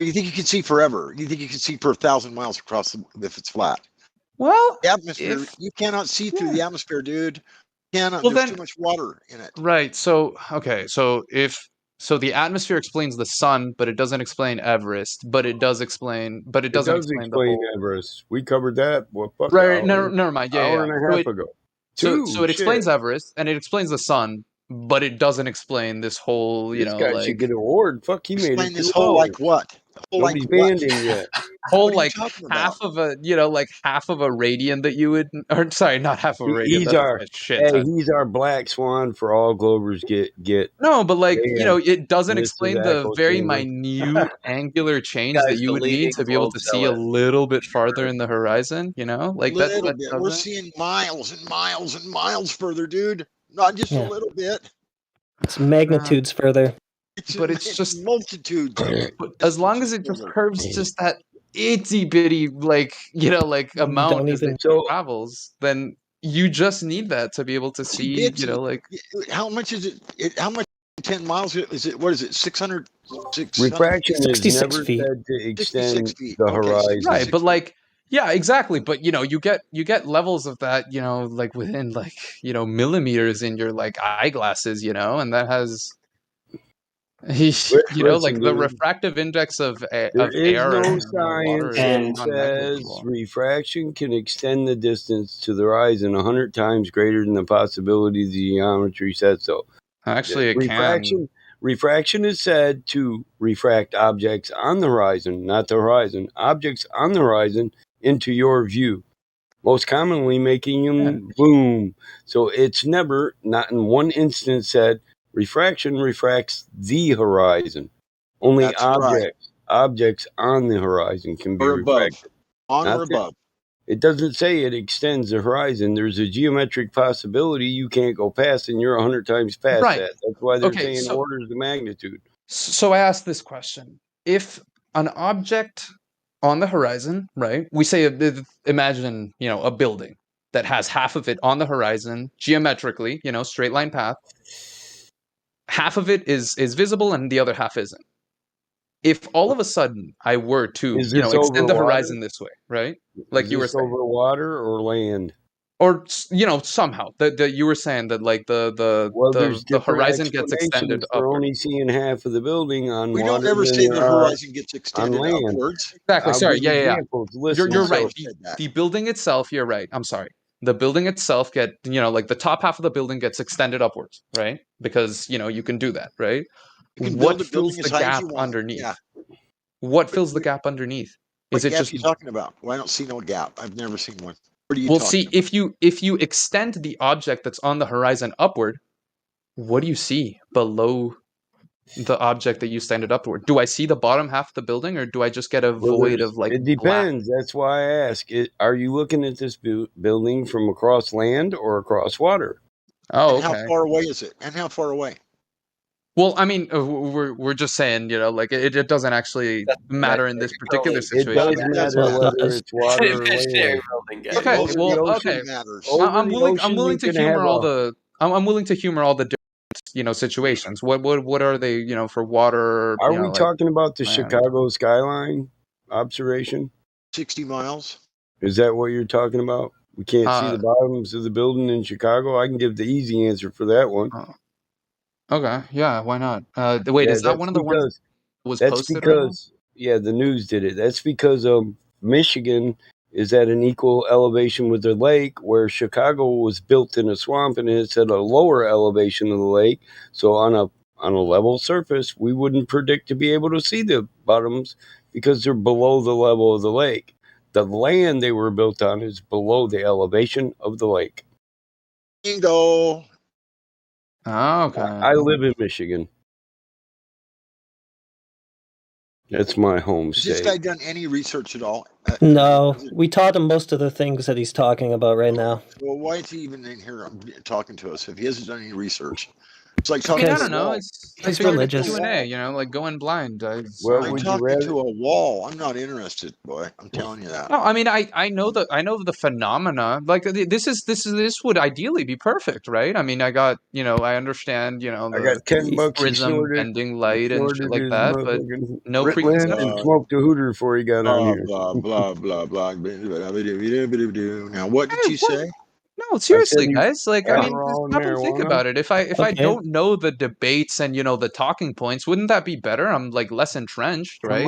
You think you can see forever? You think you can see for 1,000 miles across if it's flat? Well, the atmosphere, you cannot see through the atmosphere, dude. You cannot. There's too much water in it. Right. So okay. So the atmosphere explains the sun, but it doesn't explain Everest. But it does explain. But it doesn't explain the whole Everest. We covered that. Well, fuck. Right. Never mind. Yeah. Hour and a half ago. So it explains Everest and it explains the sun, but it doesn't explain this whole. This guy should get an award. Fuck, he made it. This whole like what? Nobody's banned him yet. Whole like half of a radian that you would, or sorry, not half of a radian. He's our he's our black swan for all Glovers get. No, but like it doesn't explain the very minute angular change that you would need to be able to see a little bit farther in the horizon. Like that. We're seeing miles and miles and miles further, dude. Not just a little bit. It's magnitudes further. But it's just multitudes. As long as it just curves just that itty bitty amount as it travels, then you just need that to be able to see. How much is it? How much? 10 miles is it? What is it? 600. Refraction is never feet. said to extend the horizon. Right, but like. Yeah, exactly. But you get levels of that, like within millimeters in your like eyeglasses, and that has the refractive index of air. There is no and science that says refraction can extend the distance to the horizon 100 times greater than the possibility the geometry says so. Actually, it can. Refraction is said to refract objects on the horizon, not the horizon. Objects on the horizon into your view, most commonly making them boom. So it's never, not in one instance, said refraction refracts the horizon. Only objects on the horizon can be refracted. On or above. It doesn't say it extends the horizon. There's a geometric possibility you can't go past, and you're 100 times past that. That's why they're saying orders of magnitude. So I asked this question: if an object on the horizon, right? We say, imagine, a building that has half of it on the horizon, geometrically, straight line path. Half of it is visible and the other half isn't. If all of a sudden I were to, extend the horizon this way, right? Like you were saying, over water or land, or somehow that you were saying that like the horizon gets extended upward. We're only seeing half of the building on we water. don't ever say the horizon gets extended upwards. Exactly. Sorry. Yeah. You're right. The building itself. You're right. I'm sorry. The building itself like the top half of the building gets extended upwards, right? Because you can do that, right? What fills the gap underneath? Yeah. What fills the gap underneath? What gap are you talking about? Well, I don't see no gap. I've never seen one. Well, see, if you extend the object that's on the horizon upward, what do you see below the object that you stand it upward? Do I see the bottom half of the building, or do I just get a void of like? It depends. Black? That's why I ask. Are you looking at this building from across land or across water? Oh, and how far away is it? And how far away? Well, I mean, we're just saying, like it doesn't actually matter in this particular situation. It does matter whether it's water or land. Okay, well, okay. I'm willing to humor all the. I'm willing to humor all the different, situations. What are they, for water? Are we talking about the land? Chicago skyline observation? 60 miles. Is that what you're talking about? We can't see the bottoms of the building in Chicago. I can give the easy answer for that one. Okay, yeah, why not? Wait, is that one of the ones that was posted? Because the news did it. That's because Michigan is at an equal elevation with the lake, where Chicago was built in a swamp and it's at a lower elevation of the lake. So on a level surface, we wouldn't predict to be able to see the bottoms because they're below the level of the lake. The land they were built on is below the elevation of the lake. Bingo. Oh, okay. I live in Michigan. That's my home state. Has this guy done any research at all? No, we taught him most of the things that he's talking about right now. Well, why is he even in here talking to us if he hasn't done any research? It's like talking to I don't know. It's religious. Q&A, like going blind. I'm talking to a wall. I'm not interested, boy. I'm telling you that. No, I mean, I know the phenomena. Like this would ideally be perfect, right? I mean, I understand, I got $10 prism bending light and shit like that, but no preconception. And smoked a hooter before he got on here. Blah blah blah blah. Now, what did you say? No, seriously, guys. Like, I mean, stop and think about it. If I don't know the debates and the talking points, wouldn't that be better? I'm like less entrenched, right?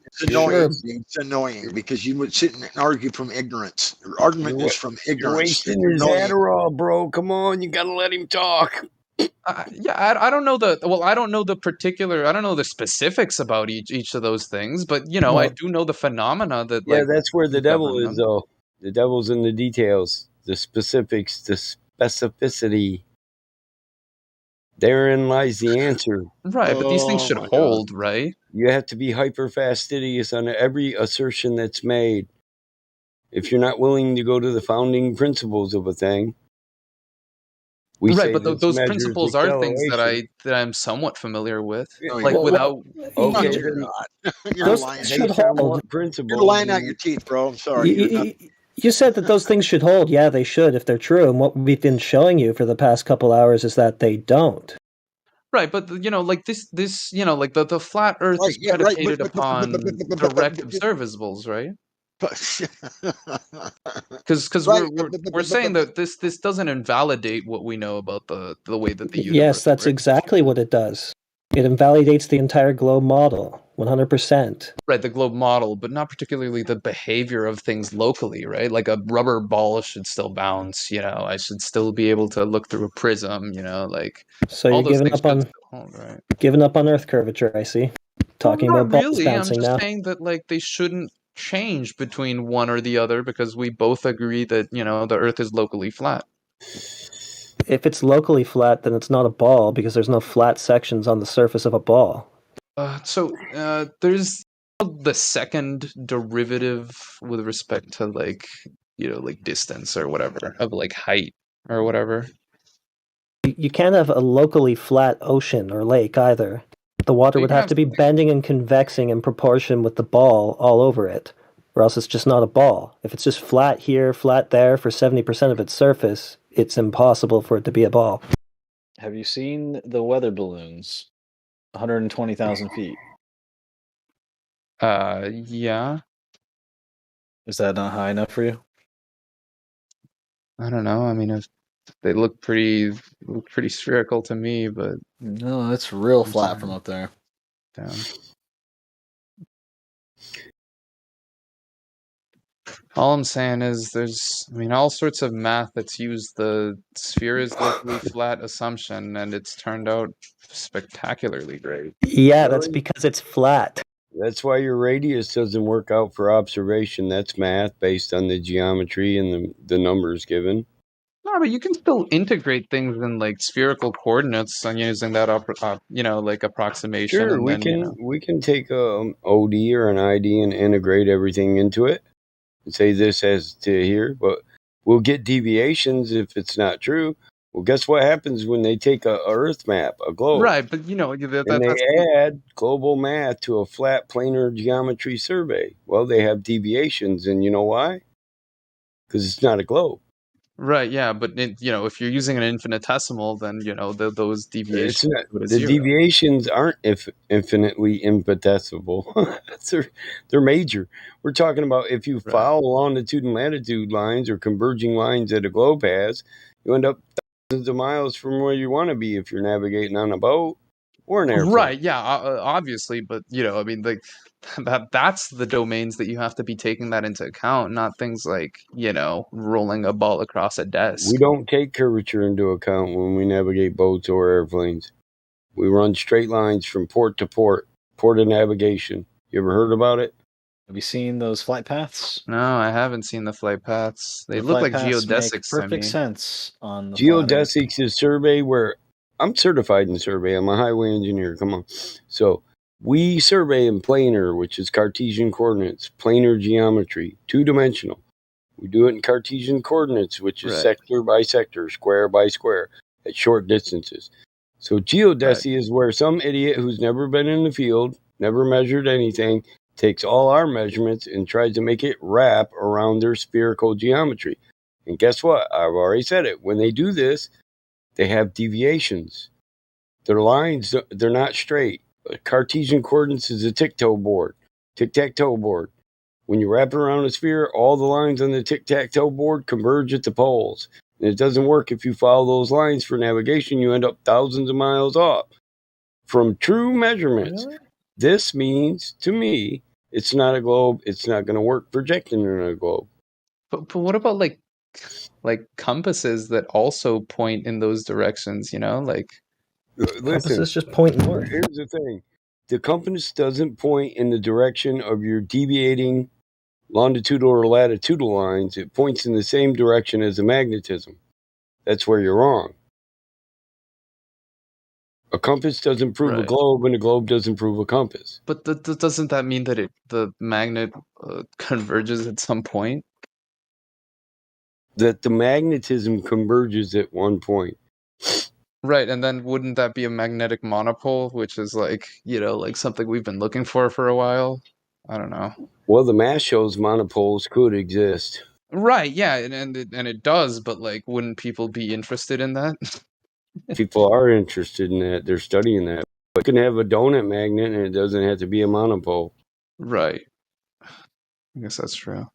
It's annoying. It's annoying because you would sit and argue from ignorance. Your argument is from ignorance. You're wasting his Adderall, bro. Come on, you gotta let him talk. I don't know I don't know the particular. I don't know the specifics about each of those things, but I do know the phenomena that. Yeah, that's where the devil is, though. The devil's in the details. The specifics, the specificity. Therein lies the answer. Right, but these things should hold, right? You have to be hyper fastidious on every assertion that's made. If you're not willing to go to the founding principles of a thing, but those principles are things that I'm somewhat familiar with. Without okay, you're not. You're lying. You're lying out your teeth, bro. I'm sorry. You said that those things should hold. Yeah, they should if they're true. And what we've been showing you for the past couple hours is that they don't. Right, but like this, like the flat Earth is predicated upon direct observables, right? Because we're saying that this doesn't invalidate what we know about the way that the universe. Yes, that's exactly what it does. It invalidates the entire globe model, 100%. Right, the globe model, but not particularly the behavior of things locally, right? Like a rubber ball should still bounce, I should still be able to look through a prism, like. So you're giving up on giving up on Earth curvature, I see. Talking about balls bouncing now. I'm just saying that they shouldn't change between one or the other because we both agree that the Earth is locally flat. If it's locally flat, then it's not a ball because there's no flat sections on the surface of a ball. So there's the second derivative with respect to distance or whatever of height or whatever. You can't have a locally flat ocean or lake either. The water would have to be bending and convexing in proportion with the ball all over it, or else it's just not a ball. If it's just flat here, flat there for 70% of its surface, it's impossible for it to be a ball. Have you seen the weather balloons? 120,000 feet. Yeah. Is that not high enough for you? I don't know. I mean, they look pretty spherical to me, but no, it's real flat from up there. Down. All I'm saying is there's, all sorts of math that's used the sphere is locally flat assumption, and it's turned out spectacularly great. Yeah, that's because it's flat. That's why your radius doesn't work out for observation. That's math based on the geometry and the numbers given. No, but you can still integrate things in like spherical coordinates and using that, like approximation. Sure, and then we can take a OD or an ID and integrate everything into it and say this has to here, but we'll get deviations if it's not true. Well, guess what happens when they take a Earth map, a globe, right? But and they add global math to a flat planar geometry survey? Well, they have deviations, and you know why? Because it's not a globe. Right, yeah, but if you're using an infinitesimal, then those deviations go to The zero. deviations aren't infinitely infinitesimal. they're major. We're talking about if you follow longitude and latitude lines or converging lines that a globe has, you end up thousands of miles from where you want to be if you're navigating on a boat or an airplane. Right, yeah, obviously, but that's the domains that you have to be taking that into account, not things like rolling a ball across a desk. We don't take curvature into account when we navigate boats or airplanes. We run straight lines from port to port of navigation. You ever heard about it? Have you seen those flight paths? No, I haven't seen the flight paths. They look like geodesics. Perfect sense on the geodesics is survey where I'm certified in survey. I'm a highway engineer. Come on. So we survey in planar, which is Cartesian coordinates, planar geometry, 2-dimensional. We do it in Cartesian coordinates, which is sector by sector, square by square, at short distances. So geodesy is where some idiot who's never been in the field, never measured anything, takes all our measurements and tries to make it wrap around their spherical geometry. And guess what? I've already said it. When they do this, they have deviations. Their lines, they're not straight. Cartesian coordinates is a tic-tac-toe board. When you wrap it around a sphere, all the lines on the tic-tac-toe board converge at the poles. And it doesn't work if you follow those lines for navigation. You end up thousands of miles off from true measurements. Really? This means, to me, it's not a globe. It's not going to work projecting in a globe. But what about like compasses that also point in those directions? Compasses just point north. Here's the thing: the compass doesn't point in the direction of your deviating longitudinal or latitudinal lines. It points in the same direction as the magnetism. That's where you're wrong. A compass doesn't prove a globe, and a globe doesn't prove a compass. But doesn't that mean that the magnet converges at some point? That the magnetism converges at one point. Right, and then wouldn't that be a magnetic monopole, which is like something we've been looking for a while? I don't know. Well, the math shows monopoles could exist. Right, yeah, and it does, but wouldn't people be interested in that? People are interested in that. They're studying that. But you can have a donut magnet, and it doesn't have to be a monopole. Right. I guess that's true.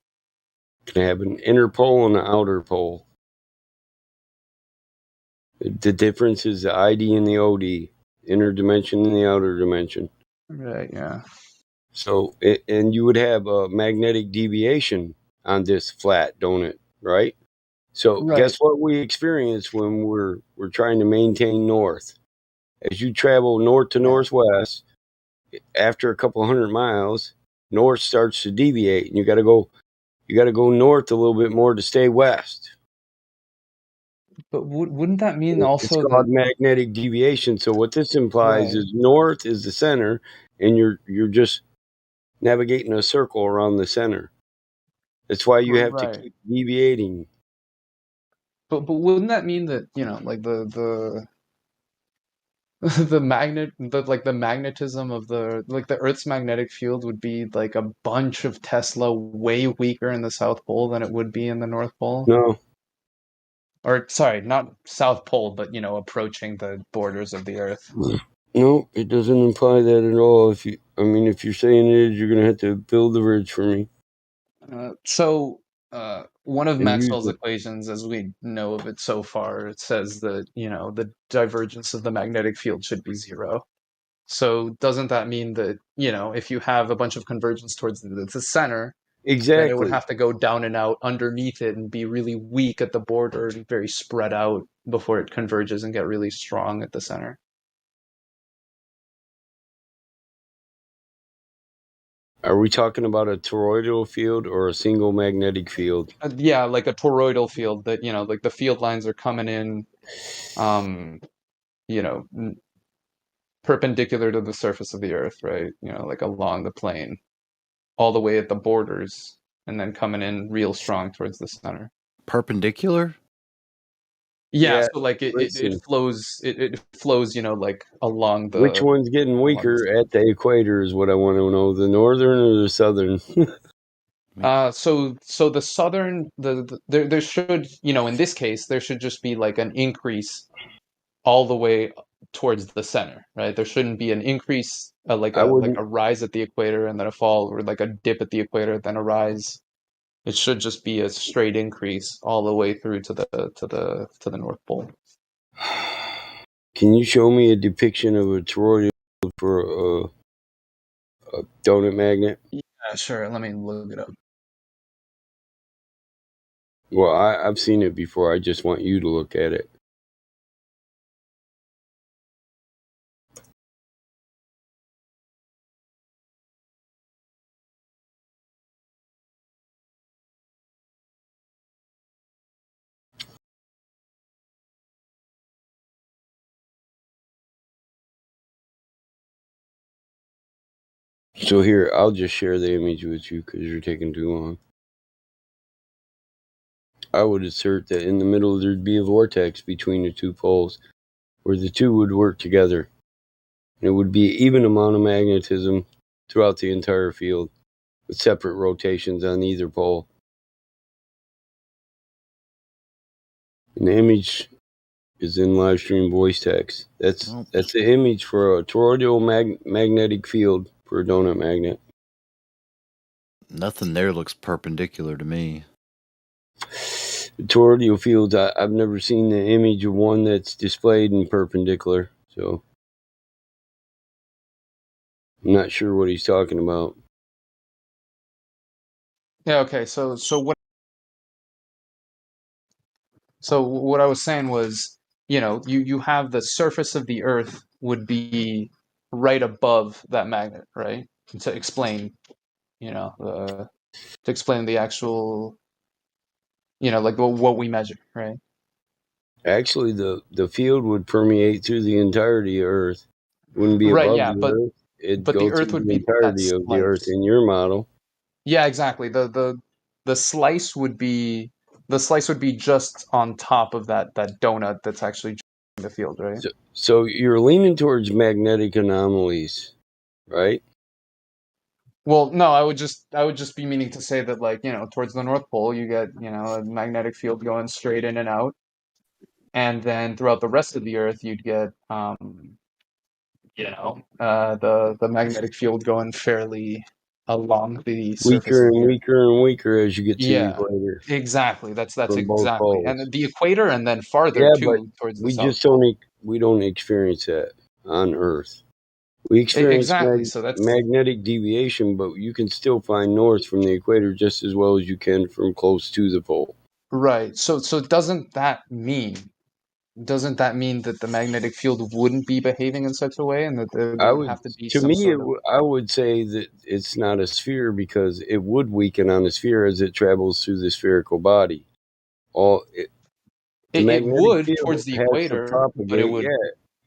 You can have an inner pole and an outer pole. The difference is the ID and the OD, inner dimension and the outer dimension. Right, yeah. So, and you would have a magnetic deviation on this flat donut, right? So, guess what we experience when we're trying to maintain north? As you travel north to northwest, after a couple hundred miles, north starts to deviate, and you got to go north a little bit more to stay west. But wouldn't that mean also it's called magnetic deviation? So what this implies is north is the center, and you're just navigating a circle around the center. That's why you have to keep deviating. But wouldn't that mean that the magnetism of the Earth's magnetic field would be like a bunch of Tesla way weaker in the South Pole than it would be in the North Pole? No. Or sorry, not South Pole, but approaching the borders of the Earth. No, it doesn't imply that at all. If you're saying it is, you're gonna have to build the bridge for me. One of Maxwell's equations, as we know of it so far, it says that the divergence of the magnetic field should be 0. So doesn't that mean that if you have a bunch of convergence towards the center, exactly, then it would have to go down and out underneath it and be really weak at the border and very spread out before it converges and get really strong at the center? Are we talking about a toroidal field or a single magnetic field? Yeah, like a toroidal field that, like the field lines are coming in, perpendicular to the surface of the Earth, right? Like along the plane, all the way at the borders, and then coming in real strong towards the center. Perpendicular? Yeah, so like it flows, it flows, like along the. Which one's getting weaker at the equator is what I want to know, the northern or the southern? So the southern, there should, in this case, there should just be like an increase all the way towards the center, right? There shouldn't be an increase, like a rise at the equator and then a fall, or like a dip at the equator then a rise. It should just be a straight increase all the way through to the North Pole. Can you show me a depiction of a toroidal for a donut magnet? Yeah, sure. Let me look it up. Well, I've seen it before. I just want you to look at it. So here, I'll just share the image with you because you're taking too long. I would assert that in the middle there'd be a vortex between the two poles where the two would work together. And it would be even amount of magnetism throughout the entire field with separate rotations on either pole. And the image is in Livestream voice text. That's the image for a toroidal magnetic field for a donut magnet. Nothing there looks perpendicular to me. The toroidal fields, I've never seen the image of one that's displayed in perpendicular, so I'm not sure what he's talking about. Yeah, okay. So what I was saying was, you have the surface of the Earth would be right above that magnet, right? To explain, to explain the actual, like what we measure, right? Actually, the field would permeate through the entirety of Earth. Wouldn't be above the Earth. It'd but go the Earth through would the be entirety of the Earth in your model. Yeah, exactly. The slice would be just on top of that donut that's actually in the field, right? So you're leaning towards magnetic anomalies, right? Well, no, I would just be meaning to say that, like, towards the North Pole, you get, a magnetic field going straight in and out. And then throughout the rest of the Earth, you'd get, the magnetic field going fairly along the surface Weaker of the and Earth. weaker and weaker as you get to the equator. Exactly. That's from both exactly. poles. And the equator, and then farther too towards the we South just Pole. we don't experience that on Earth. We experience Exactly. So that's magnetic deviation, but you can still find north from the equator just as well as you can from close to the pole. right. So doesn't that mean that the magnetic field wouldn't be behaving in such a way, and that there would have to be some sort of... I would say that it's not a sphere because it would weaken on the sphere as it travels through the spherical body. It would towards the equator, but it would. Yeah,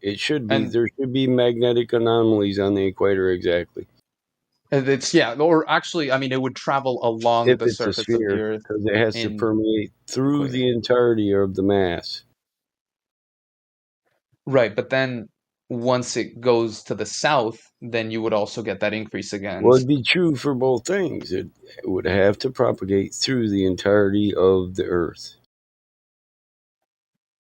it should be. There should be magnetic anomalies on the equator, exactly. It's or actually, I mean, it would travel along the surface of the Earth because it has to permeate through the entirety of the mass. Right, but then once it goes to the south, then you would also get that increase again. Well, it'd be true for both things. It would have to propagate through the entirety of the Earth.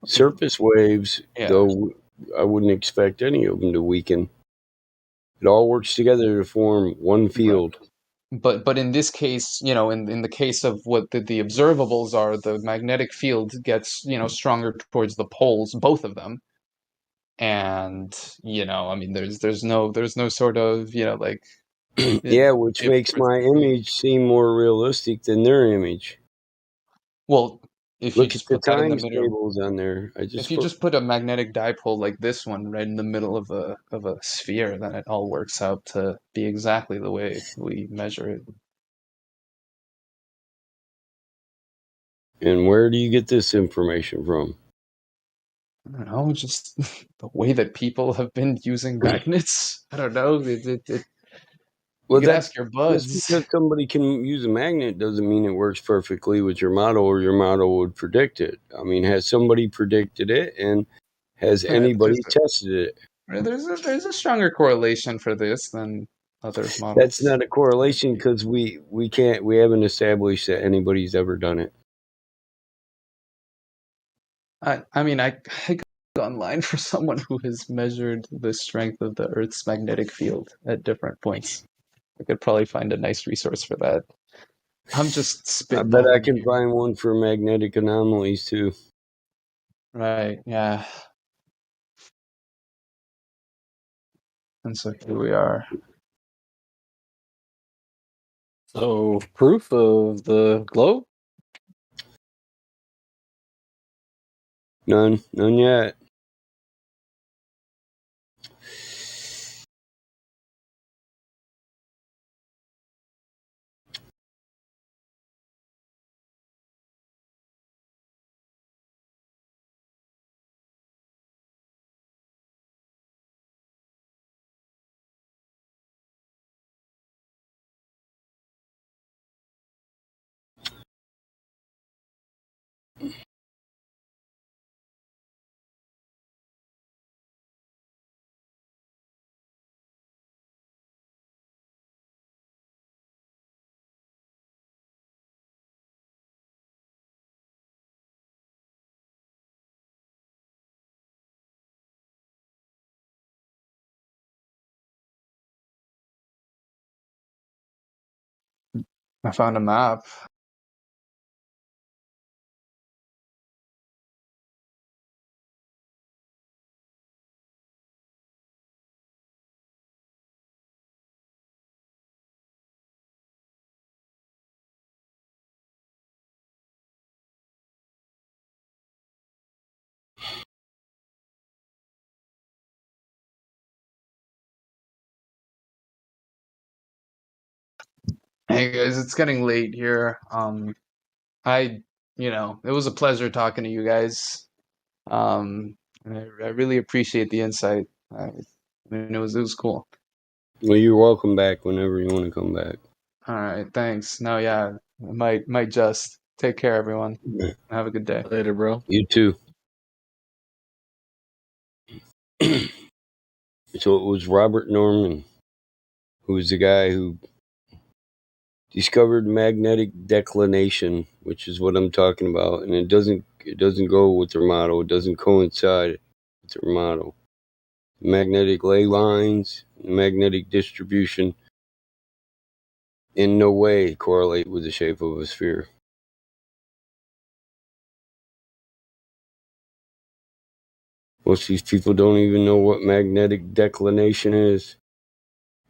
Surface waves, though, I wouldn't expect any of them to weaken. It all works together to form one field. Right. But in this case, in the case of what the observables are, the magnetic field gets, stronger towards the poles, both of them. And, I mean, there's no sort of, like... yeah, which makes my image seem more realistic than their image. Well, if Look you just at the put that in the times middle, tables on there. if you just put a magnetic dipole like this one right in the middle of a sphere, then it all works out to be exactly the way we measure it. And where do you get this information from? I don't know, just the way that people have been using magnets. I don't know. Well, you could ask your just buds. because somebody can use a magnet doesn't mean it works perfectly with your model, or your model would predict it. I mean, has somebody predicted it, and has anybody tested it? There's a stronger correlation for this than other models. That's not a correlation because we haven't established that anybody's ever done it. I mean, I go online for someone who has measured the strength of the Earth's magnetic field at different points. I could probably find a nice resource for that. I'm just spitballing. I bet I can find one for magnetic anomalies too. Right, yeah. And so here we are. So, proof of the globe? None yet. I found a map. Hey guys, it's getting late here. It was a pleasure talking to you guys. I really appreciate the insight. I mean, it was cool. Well, you're welcome back whenever you want to come back. All right, thanks. No, yeah, might just take care, everyone. Have a good day. Later, bro. You too. So it was Robert Norman, who was the guy who discovered magnetic declination, which is what I'm talking about, and it doesn't go with their model. It doesn't coincide with their model. Magnetic ley lines, magnetic distribution, in no way correlate with the shape of a sphere. Most of these people don't even know what magnetic declination is.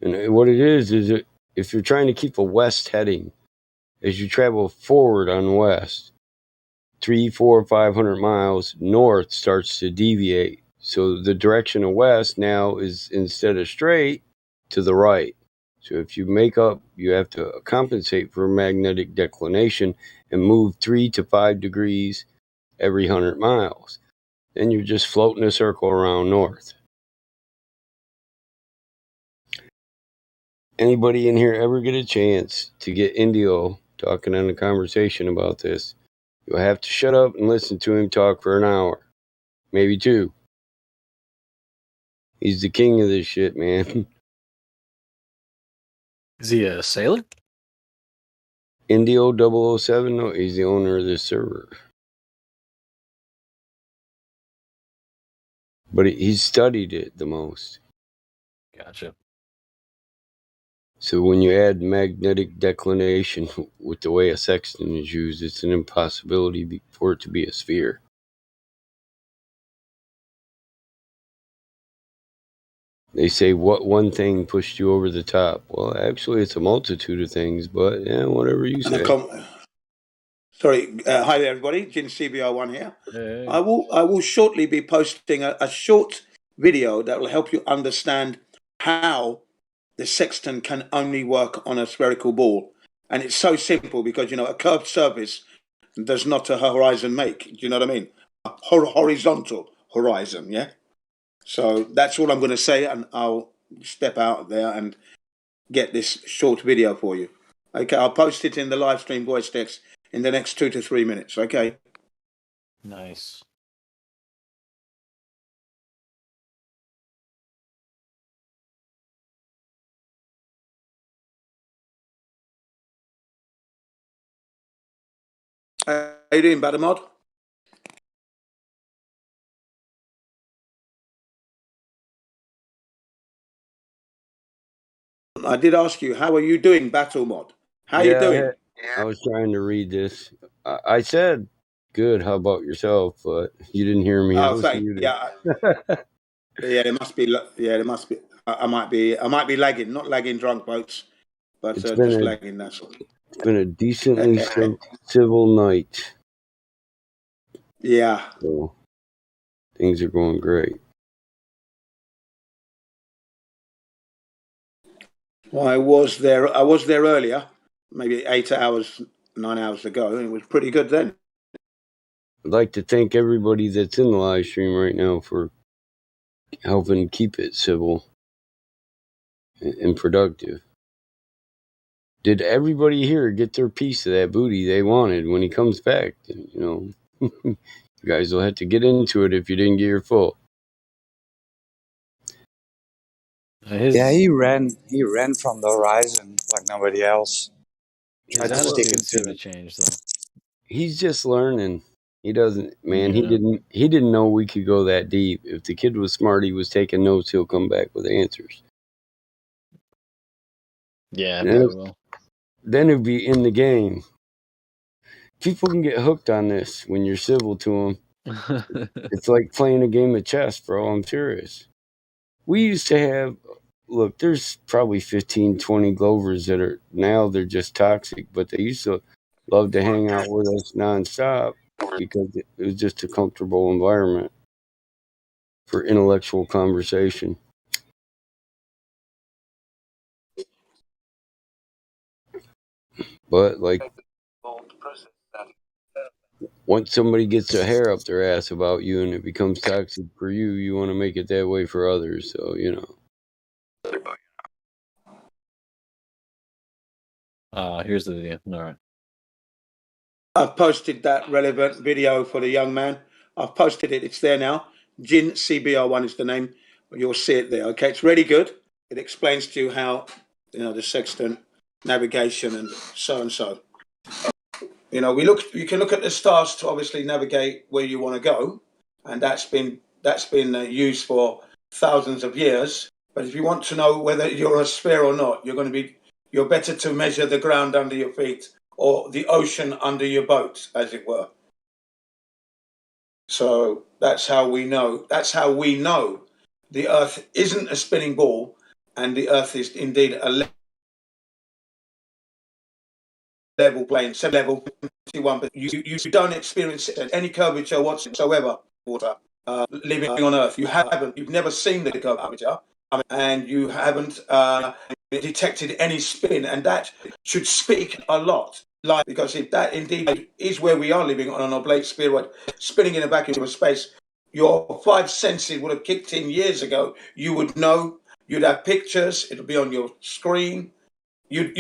And what it is if you're trying to keep a west heading, as you travel forward on west, 300, 400, 500 miles north starts to deviate. So the direction of west now is, instead of straight, to the right. So if you have to compensate for magnetic declination and move 3 to 5 degrees every 100 miles. Then you're just floating a circle around north. Anybody in here ever get a chance to get Indio talking on a conversation about this, you'll have to shut up and listen to him talk for an hour, maybe 2. He's the king of this shit, man. Is he a sailor? Indio 007? No, he's the owner of this server. But he's studied it the most. Gotcha. So when you add magnetic declination with the way a sextant is used, it's an impossibility for it to be a sphere. They say, what one thing pushed you over the top? Well, actually, it's a multitude of things, but yeah, whatever you say. Sorry. Hi there, everybody. Jin CBR1 here. Hey. I will shortly be posting a short video that will help you understand how the sextant can only work on a spherical ball. And it's so simple because, a curved surface does not a horizon make. Do you know what I mean? A horizontal horizon, yeah? So that's all I'm going to say, and I'll step out there and get this short video for you. Okay, I'll post it in the live stream voice text in the next 2 to 3 minutes, okay? Nice. How you doing, Badamod? I did ask you, how are you doing, Battle Mod? How are you doing? I was trying to read this. I said, good, how about yourself? But you didn't hear me. I was muted. Yeah. There must be. I might be lagging, not lagging drunk, folks, but just lagging, that's all. It's been a decently civil night. Yeah. So things are going great. Well, I was there earlier, maybe 9 hours ago, and it was pretty good then. I'd like to thank everybody that's in the live stream right now for helping keep it civil and productive. Did everybody here get their piece of that booty they wanted when he comes back? You guys will have to get into it if you didn't get your full. Yeah, he ran from the horizon like nobody else. His attitude seemed to change, though. He's just learning. He doesn't, man. Yeah. He didn't know we could go that deep. If the kid was smart, he was taking notes. He'll come back with answers. Yeah, probably will. Then he'll be in the game. People can get hooked on this when you're civil to them. It's like playing a game of chess, bro. I'm serious. We used to have, look, there's probably 15, 20 Glovers that are, now they're just toxic, but they used to love to hang out with us nonstop because it was just a comfortable environment for intellectual conversation. But, like, once somebody gets a hair up their ass about you and it becomes toxic for you, you want to make it that way for others. So, here's the video. All right. I've posted that relevant video for the young man. I've posted it. It's there now. Jin CBR1 is the name. You'll see it there. Okay, it's really good. It explains to you how, the sextant navigation and so. You can look at the stars to obviously navigate where you want to go, and that's been used for thousands of years. But if you want to know whether you're a sphere or not, you're better to measure the ground under your feet or the ocean under your boat, as it were. So that's how we know. That's how we know the Earth isn't a spinning ball, and the Earth is indeed a level plane, 7 level 21. But you don't experience any curvature whatsoever. Water living on Earth, you've never seen the curvature, and you haven't detected any spin, and that should speak a lot. Because if that indeed is where we are living on an oblate spheroid, spinning in a vacuum of space, your 5 senses would have kicked in years ago. You would know. You'd have pictures. It'll be on your screen. You'd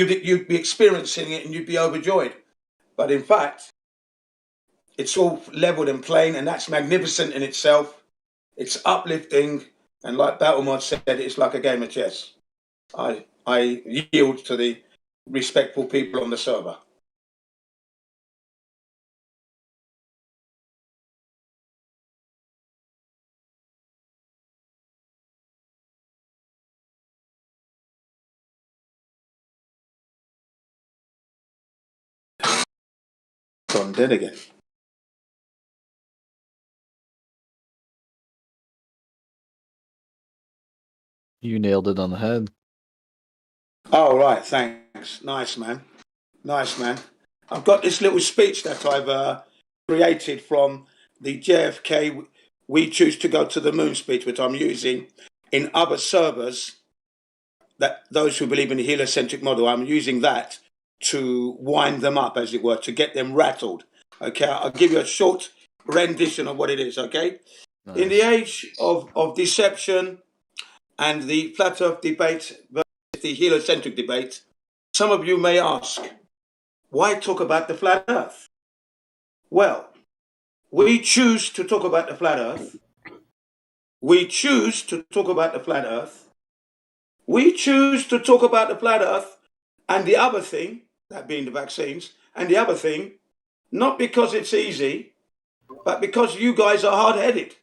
be experiencing it, and you'd be overjoyed. But in fact, it's all leveled and plain, and that's magnificent in itself. It's uplifting, and like Battlemod said, it's like a game of chess. I yield to the respectful people on the server. Gone dead again. You nailed it on the head. Oh, right. Thanks. Nice, man. I've got this little speech that I've created from the JFK "We Choose to Go to the Moon" speech, which I'm using in other servers. That those who believe in the heliocentric model, I'm using that to wind them up, as it were, to get them rattled. Okay, I'll give you a short rendition of what it is. Okay, nice. In the age of deception and the flat Earth debate versus the heliocentric debate, some of you may ask, why talk about the flat Earth? Well, we choose to talk about the flat Earth. We choose to talk about the flat Earth. We choose to talk about the flat Earth and the other thing, that being the vaccines, and the other thing, not because it's easy, but because you guys are hard-headed.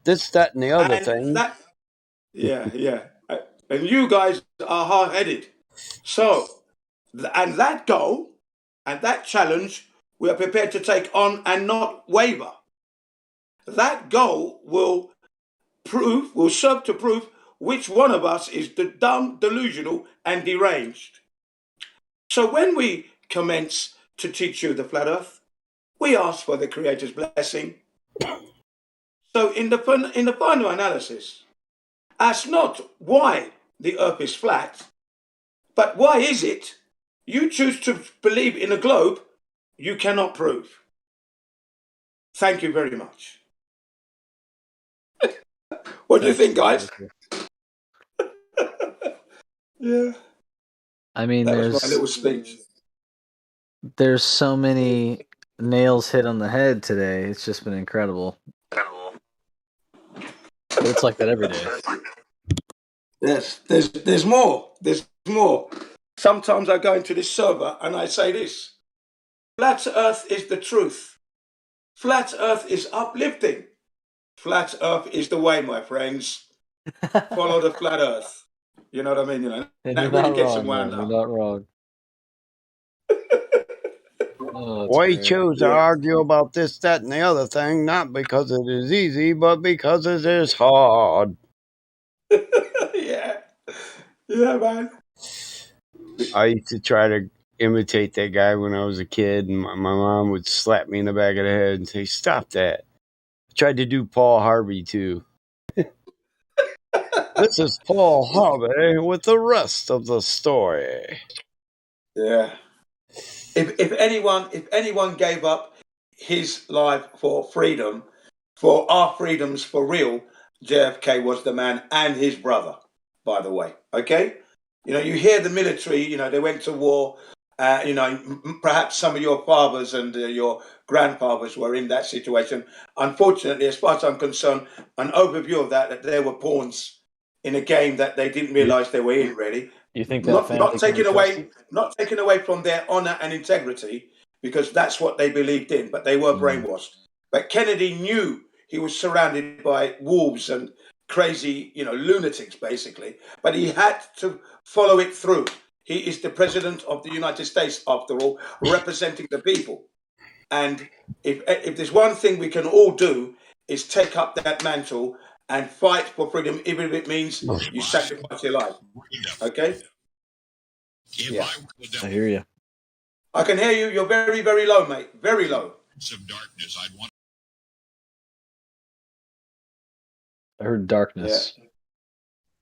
This, that, and the other thing. Yeah. And you guys are hard-headed. So, and that goal and that challenge, we are prepared to take on and not waver. That goal will serve to prove which one of us is the dumb, delusional, and deranged. So when we commence to teach you the flat Earth, we ask for the Creator's blessing. So in the final analysis, ask not why the Earth is flat, but why is it you choose to believe in a globe you cannot prove. Thank you very much. What do you think, guys? Yeah. I mean, that was my little speech. There's so many nails hit on the head today. It's just been incredible. But it's like that every day. Yes, there's more. There's more. Sometimes I go into this server and I say this: flat Earth is the truth. Flat Earth is uplifting. Flat Earth is the way, my friends. Follow the flat Earth. You know what I mean? You know, and that really gets them wound up. You're not wrong. We choose to argue about this, that, and the other thing, not because it is easy, but because it is hard. Yeah, man. I used to try to imitate that guy when I was a kid, and my mom would slap me in the back of the head and say, "Stop that." I tried to do Paul Harvey, too. This is Paul Harvey with the rest of the story. Yeah. If anyone gave up his life for freedom, for our freedoms for real, JFK was the man, and his brother, by the way. Okay? You know, you hear the military, you know, they went to war. You know, perhaps some of your fathers and your grandfathers were in that situation. Unfortunately, as far as I'm concerned, an overview of that they were pawns in a game that they didn't realize they were in, really. You think that not taking away from their honor and integrity, because that's what they believed in, but they were brainwashed. But Kennedy knew he was surrounded by wolves and crazy, you know, lunatics, basically. But he had to follow it through. He is the president of the United States, after all, representing the people. And if there's one thing we can all do, is take up that mantle and fight for freedom, even if it means you sacrifice your life. Okay? Yeah, I hear you. I can hear you. You're very, very low, mate. Very low. Of darkness, I heard darkness.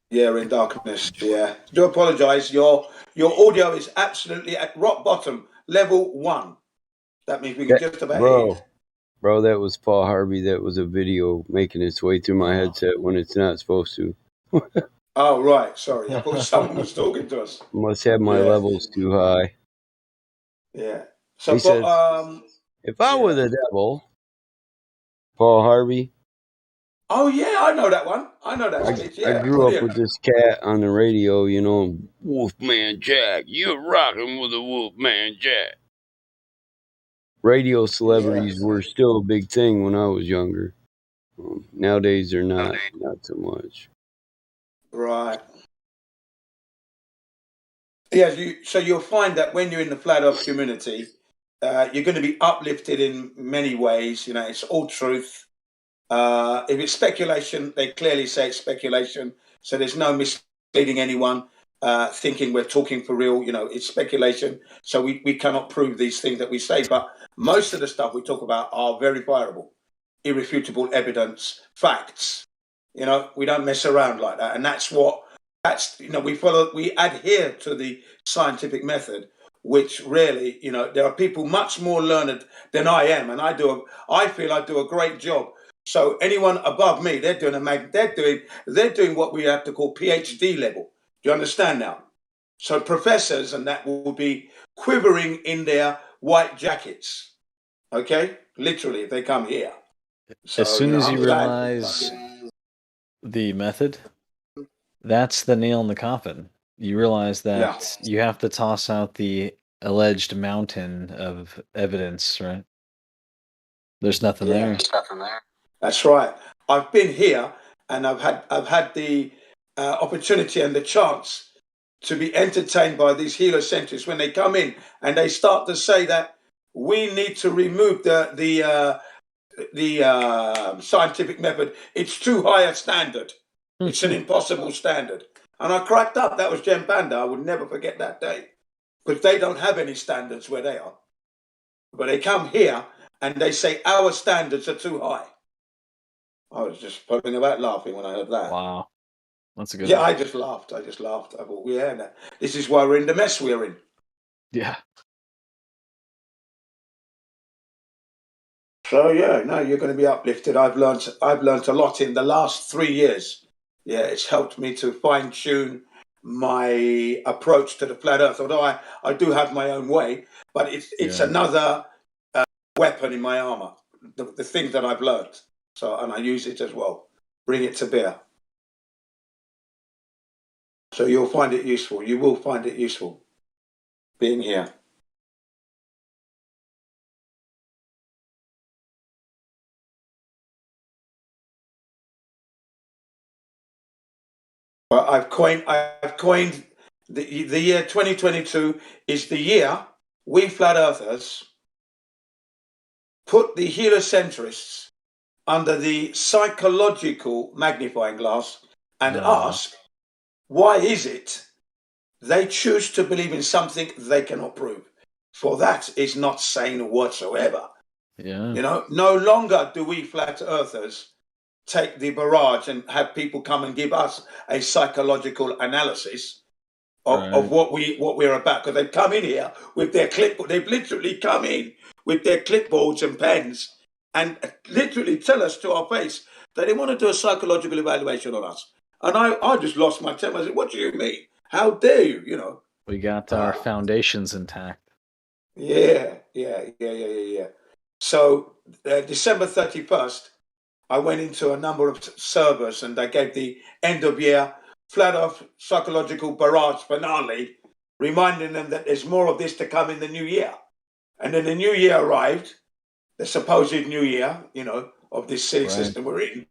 Yeah, in darkness. Yeah. Do apologize. Your audio is absolutely at rock bottom, level 1. That means we can just about hear you. Bro, that was Paul Harvey. That was a video making its way through my headset when it's not supposed to. Oh, right. Sorry. I thought someone was talking to us. Must have my levels too high. Yeah. So, he says, if I were the devil, Paul Harvey. Oh, yeah, I know that one. I know that speech. Yeah, I grew up with this cat on the radio, you know, Wolfman Jack. You're rocking with the Wolfman Jack. Radio celebrities were still a big thing when I was younger. Nowadays, they're not so much. Right. Yeah, so you'll find that when you're in the Flat Earth community, you're going to be uplifted in many ways. You know, it's all truth. If it's speculation, they clearly say it's speculation. So there's no misleading anyone. thinking we're talking for real. You know, it's speculation, so we cannot prove these things that we say. But most of the stuff we talk about are verifiable, irrefutable evidence, facts. You know, we don't mess around like that, and we adhere to the scientific method, which really, you know, there are people much more learned than I am, and I feel I do a great job. So anyone above me, they're doing what we have to call PhD level. Do you understand now? So professors and that will be quivering in their white jackets. Okay, literally, if they come here. So, as soon as you realize the method, that's the nail in the coffin. You realize that you have to toss out the alleged mountain of evidence, right? There's nothing there. There's nothing there. That's right. I've been here, and I've had the opportunity and the chance to be entertained by these heliocentrists when they come in and they start to say that we need to remove the scientific method. It's too high a standard. It's an impossible standard. And I cracked up. That was Jem Banda. I would never forget that day. But they don't have any standards where they are. But they come here and they say our standards are too high. I was just pulling about laughing when I heard that. Wow. That's a good one. I just laughed. I thought, yeah, this is why we're in the mess we're in. Yeah. So yeah, no, you're going to be uplifted. I've learned a lot in the last 3 years. Yeah, it's helped me to fine tune my approach to the flat earth. Although I do have my own way, but it's another weapon in my armor. The things that I've learned. So, and I use it as well. Bring it to bear. So you'll find it useful. You will find it useful being here. Well, I've coined the year 2022 is the year we flat earthers put the heliocentrists under the psychological magnifying glass and ask, why is it they choose to believe in something they cannot prove? For that is not sane whatsoever. Yeah. You know, no longer do we flat earthers take the barrage and have people come and give us a psychological analysis of what we're about, because they've come in here with their clipboard. They've literally come in with their clipboards and pens and literally tell us to our face that they want to do a psychological evaluation on us. And I just lost my temper. I said, what do you mean? How dare you, you know? We got our foundations intact. Yeah. So December 31st, I went into a number of servers and I gave the end of year flat earth psychological barrage finale, reminding them that there's more of this to come in the new year. And then the new year arrived, the supposed new year, you know, of this silly system we're in.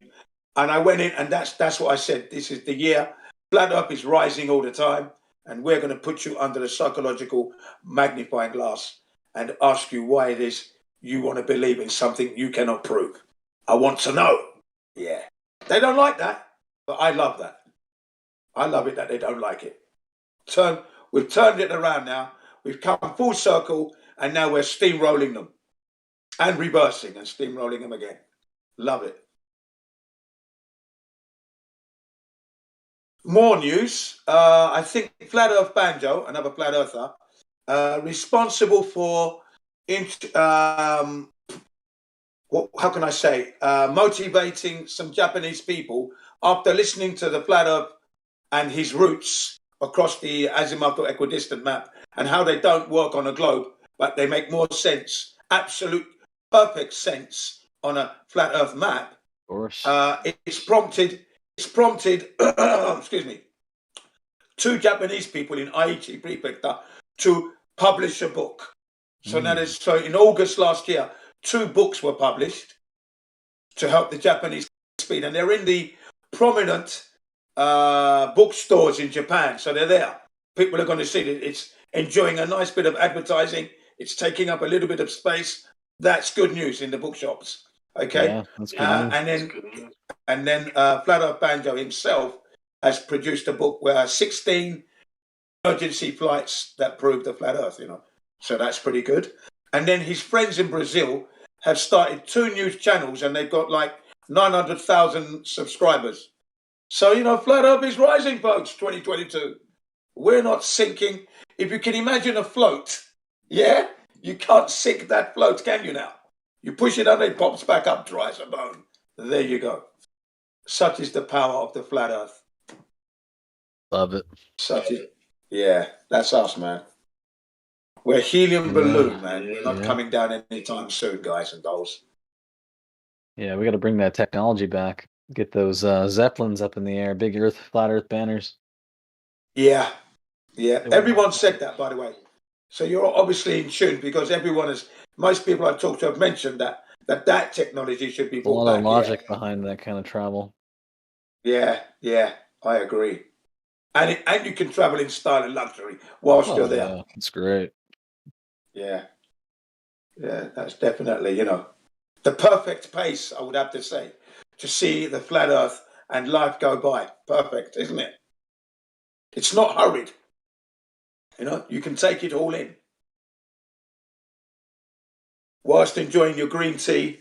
And I went in and that's what I said. This is the year. Flat earth is rising all the time. And we're going to put you under the psychological magnifying glass and ask you why it is you want to believe in something you cannot prove. I want to know. Yeah. They don't like that, but I love that. I love it that they don't like it. We've turned it around now. We've come full circle, and now we're steamrolling them and reversing and steamrolling them again. Love it. More news. I think Flat Earth Banjo, another flat earther, responsible for how can I say, motivating some Japanese people after listening to the flat earth and his roots across the azimuthal equidistant map and how they don't work on a globe, but they make more sense, absolute perfect sense on a flat earth map. Of course. It's prompted, excuse me, 2 Japanese people in Aichi Prefecture to publish a book. So now so in August last year, 2 books were published to help the Japanese speed, and they're in the prominent bookstores in Japan. So they're there. People are going to see it. It's enjoying a nice bit of advertising. It's taking up a little bit of space. That's good news in the bookshops. Okay. Yeah, that's good news. And then Flat Earth Banjo himself has produced a book where 16 emergency flights that prove the flat Earth, So that's pretty good. And then his friends in Brazil have started 2 news channels, and they've got like 900,000 subscribers. So, flat Earth is rising, folks, 2022. We're not sinking. If you can imagine a float, you can't sink that float, can you now? You push it under, it pops back up, dry as a bone. There you go. Such is the power of the flat Earth. Love it. That's us, man. We're helium balloon, man. We're not coming down anytime soon, guys and dolls. Yeah, we got to bring that technology back. Get those Zeppelins up in the air, big flat Earth banners. Yeah. Everyone said that, by the way. So you're obviously in tune, because most people I've talked to have mentioned that technology should be brought back. A lot of logic behind that kind of travel. Yeah, I agree. And you can travel in style and luxury whilst you're there. Yeah, it's great. Yeah, that's definitely, the perfect pace, I would have to say, to see the flat Earth and life go by. Perfect, isn't it? It's not hurried. You can take it all in whilst enjoying your green tea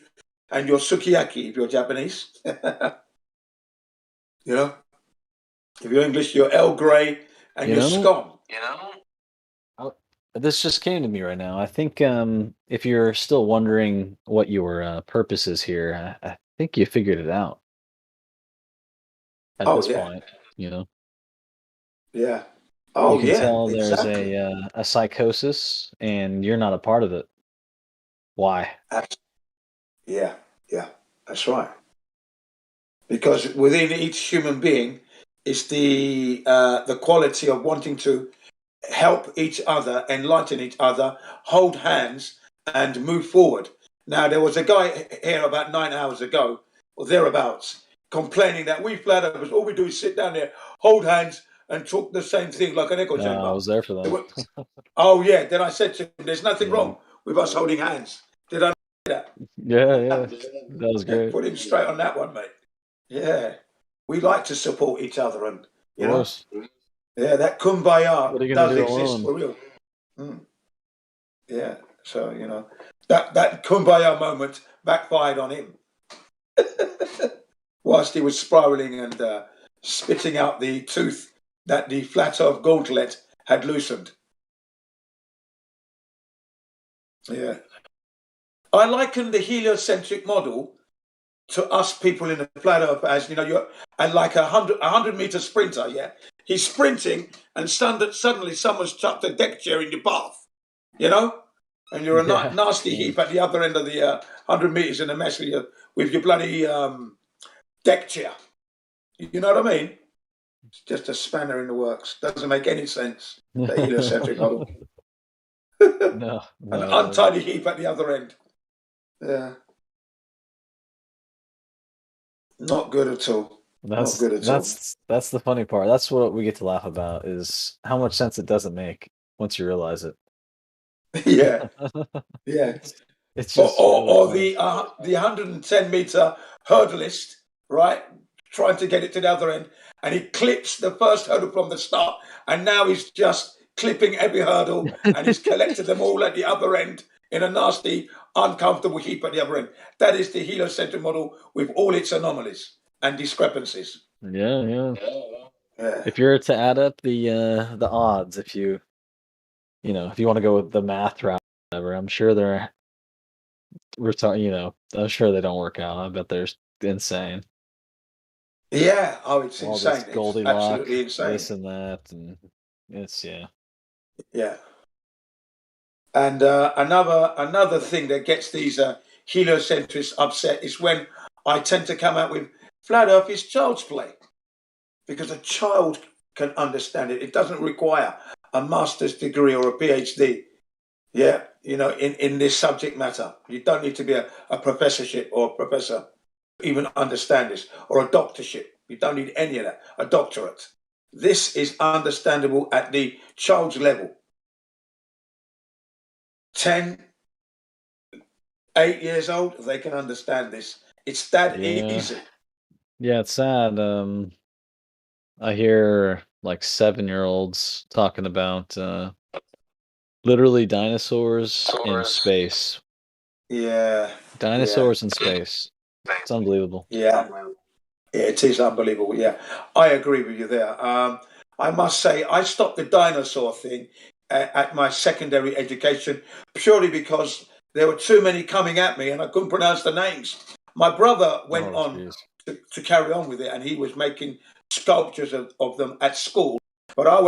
and your sukiyaki if you're Japanese. If you're English, your Earl Grey and your scone. This just came to me right now. I think if you're still wondering what your purpose is here, I think you figured it out at this point. Yeah. You can tell there's a psychosis, and you're not a part of it. Why? Yeah, that's right. Because within each human being is the quality of wanting to help each other, enlighten each other, hold hands, and move forward. Now, there was a guy here about 9 hours ago, or thereabouts, complaining that we flat earthers, all we do is sit down there, hold hands, and talk the same thing like an echo chamber. I was there for that. Then I said to him, there's nothing wrong with us holding hands. Did I say that? Yeah. That was great. Put him straight on that one, mate. Yeah. We like to support each other, and, yeah, that kumbaya does exist for real. Yeah. So, that kumbaya moment backfired on him. Whilst he was spiraling and spitting out the tooth that the flat Earth gauntlet had loosened. Yeah. I liken the heliocentric model to us people in the flat Earth as, you're like a 100-meter sprinter, yeah? He's sprinting, and suddenly someone's chucked a deck chair in your path, And you're a nasty heap at the other end of the 100 meters in a mess with your bloody deck chair. You know what I mean? It's just a spanner in the works. Doesn't make any sense, the heliocentric model. No. An untidy heap at the other end. Yeah. Not good at all. That's the funny part. That's what we get to laugh about, is how much sense it doesn't make once you realize it. Yeah. It's just or the 110-meter hurdleist, right? Trying to get it to the other end, and he clips the first hurdle from the start, and now he's just clipping every hurdle, and he's collected them all at the other end in a nasty, uncomfortable heap at the other end. That is the heliocentric model with all its anomalies and discrepancies. Yeah. If you're to add up the odds, if you want to go with the math route, whatever, I'm sure I'm sure they don't work out. I bet they're insane. Yeah, it's all insane. This Goldilocks, it's absolutely insane. This and that, and it's Yeah. And another thing that gets these heliocentrists upset is when I tend to come out with flat Earth is child's play, because a child can understand it. It doesn't require a master's degree or a PhD. Yeah, in this subject matter, you don't need to be a professorship or a professor to even understand this, or a doctorship. You don't need any of that. A doctorate. This is understandable at the child's level. 10, 8 years old, they can understand this. It's that easy. Yeah, it's sad. I hear like 7-year-olds talking about literally dinosaurs in space. Yeah. Dinosaurs in space. It's unbelievable. Yeah. It is unbelievable. Yeah, I agree with you there. I must say, I stopped the dinosaur thing at my secondary education purely because there were too many coming at me and I couldn't pronounce the names. My brother went on to carry on with it, and he was making sculptures of them at school. But I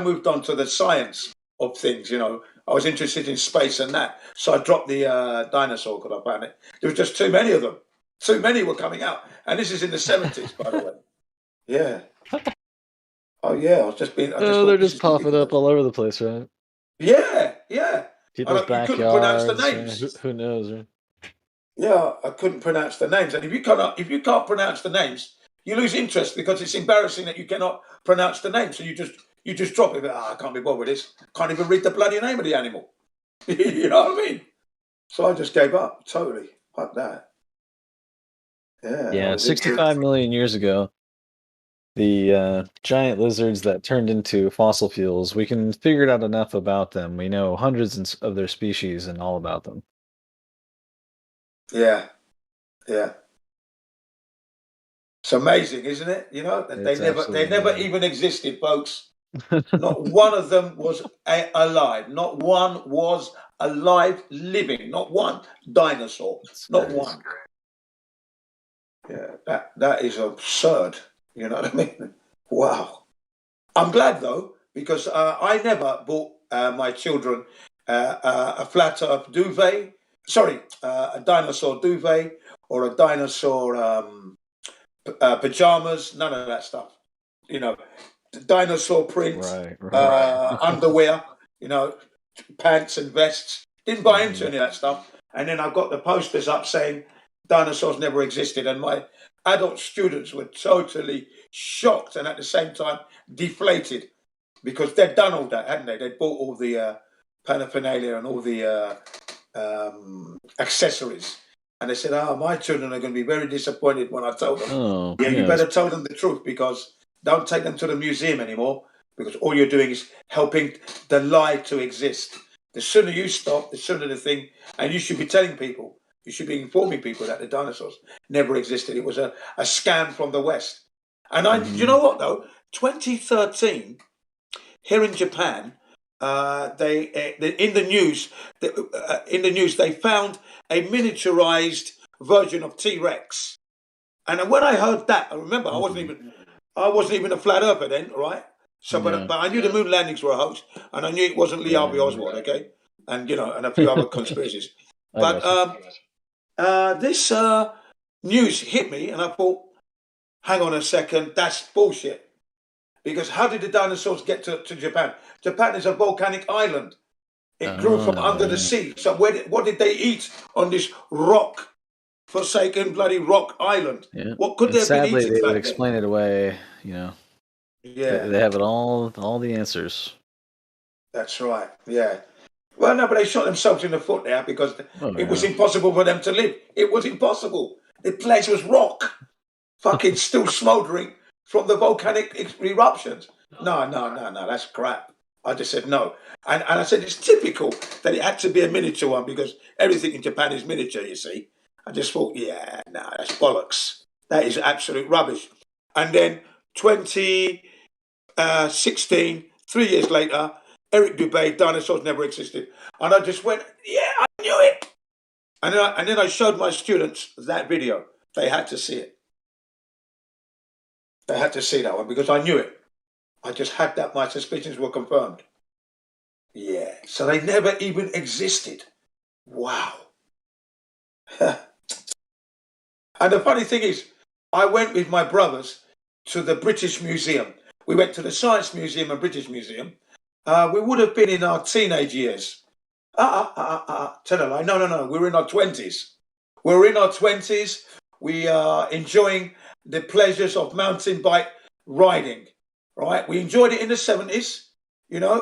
moved on to the science of things. You know, I was interested in space and that, so I dropped the dinosaur because I found it. There was just too many of them. Too many were coming out, and this is in the 70s, by the way. Yeah. Oh yeah, I was just being. They're just popping up all over the place, right? Yeah, yeah. People's You couldn't pronounce the backyards. names. Who knows, right? Yeah, I couldn't pronounce the names, and if you can't pronounce the names, you lose interest because it's embarrassing that you cannot pronounce the name. So you just drop it. I can't be bothered with this. Can't even read the bloody name of the animal. You know what I mean? So I just gave up totally. Fuck that. Yeah, 65 million years ago, the giant lizards that turned into fossil fuels, we can figure out enough about them. We know hundreds of their species and all about them. Yeah, yeah. It's amazing, isn't it? You know, they never even existed, folks. Not one of them was alive. Not one was alive, living. Not one dinosaur. Not one. Yeah, that is absurd. You know what I mean? Wow. I'm glad though, because I never bought my children a flat Earth duvet. Sorry, a dinosaur duvet or a dinosaur pajamas. None of that stuff. You know, dinosaur print, underwear. You know, pants and vests. Didn't buy into any of that stuff. And then I got the posters up saying dinosaurs never existed, and my adult students were totally shocked and at the same time deflated because they'd done all that, hadn't they? They'd bought all the paraphernalia and all the accessories. And they said, my children are going to be very disappointed when I tell them. You better tell them the truth, because don't take them to the museum anymore, because all you're doing is helping the lie to exist. The sooner you stop, the sooner the thing, and you should be telling people, you should be informing people that the dinosaurs never existed. It was a scam from the West. And you know what though? 2013, here in Japan, they in the news they found a miniaturized version of T-Rex. And when I heard that, I remember I wasn't even a flat earther then, right? So, but I knew the moon landings were a hoax, and I knew it wasn't Lee Harvey Oswald, okay, and and a few other conspiracies. But this news hit me, and I thought, hang on a second, that's bullshit. Because how did the dinosaurs get to Japan? Japan is a volcanic island. It grew from under the sea. So what did they eat on this forsaken bloody rock island? Yeah. What could they have been eating? Sadly, they would explain it away. Yeah, they have it all the answers. That's right. Yeah. Well, no, but they shot themselves in the foot there because it was impossible for them to live. It was impossible. The place was rock, fucking still smouldering from the volcanic eruptions. No, that's crap. I just said no. And I said it's typical that it had to be a miniature one because everything in Japan is miniature, you see. I just thought, that's bollocks. That is absolute rubbish. And then 2016, 3 years later, Eric Dubé, dinosaurs never existed. And I just went, I knew it. And then I showed my students that video. They had to see it. They had to see that one because I knew it. I just had that. My suspicions were confirmed. Yeah. So they never even existed. Wow. And the funny thing is, I went with my brothers to the British Museum. We went to the Science Museum and British Museum. We would have been in our teenage years. Tell a lie. No. We were in our 20s. We were in our 20s. We are enjoying the pleasures of mountain bike riding, right? We enjoyed it in the 70s,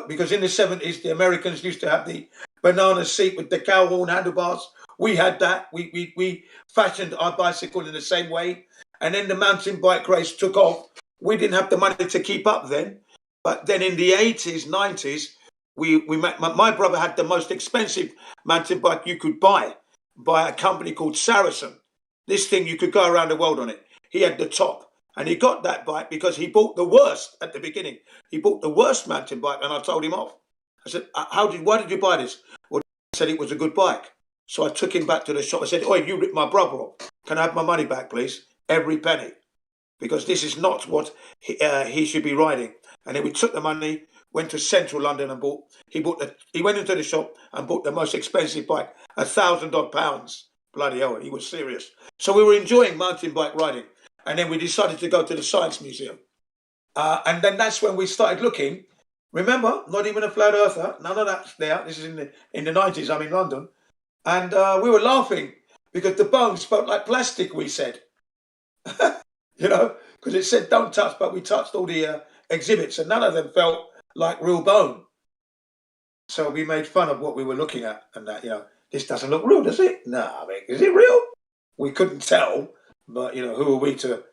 because in the 70s, the Americans used to have the banana seat with the cow horn handlebars. We had that. We fashioned our bicycle in the same way. And then the mountain bike race took off we didn't have the money to keep up then. But then in the 80s, 90s, my brother had the most expensive mountain bike you could buy by a company called Saracen. This thing, you could go around the world on it. He had the top. And he got that bike because he bought the worst at the beginning. He bought the worst mountain bike, and I told him off. I said, why did you buy this? Well, he said it was a good bike. So I took him back to the shop. I said, "Oi, you ripped my brother off. Can I have my money back, please? Every penny. Because this is not what he should be riding." And then we took the money, went to central London and he went into the shop and bought the most expensive bike, £1,000. Bloody hell, he was serious. So we were enjoying mountain bike riding. And then we decided to go to the Science Museum. And then that's when we started looking. Remember, not even a flat earther. None of that's there. This is in the 90s. I'm in London. And we were laughing because the bones felt like plastic, we said. Because it said don't touch, but we touched all the exhibits and none of them felt like real bone. So we made fun of what we were looking at and that, this doesn't look real, does it? No, I mean, is it real? We couldn't tell, but, who are we to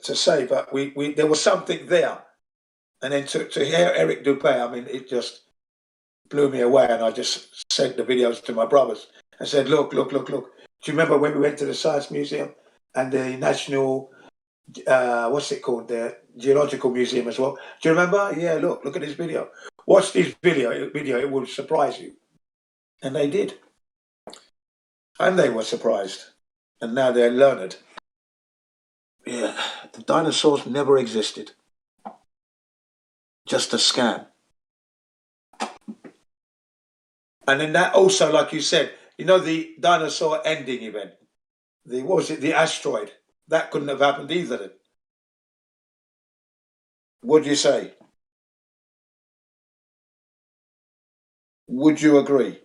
say? But we there was something there. And then to hear Eric Dupé, I mean, it just blew me away. And I just sent the videos to my brothers and said, look. Do you remember when we went to the Science Museum and the National, what's it called, the Geological Museum as well? Do you remember? Yeah, look at this video. Watch this video, it will surprise you. And they did. And they were surprised. And now they're learned. Yeah, the dinosaurs never existed. Just a scam. And then that also, like you said, the dinosaur ending event. The asteroid. That couldn't have happened either then. What do you say? Would you agree?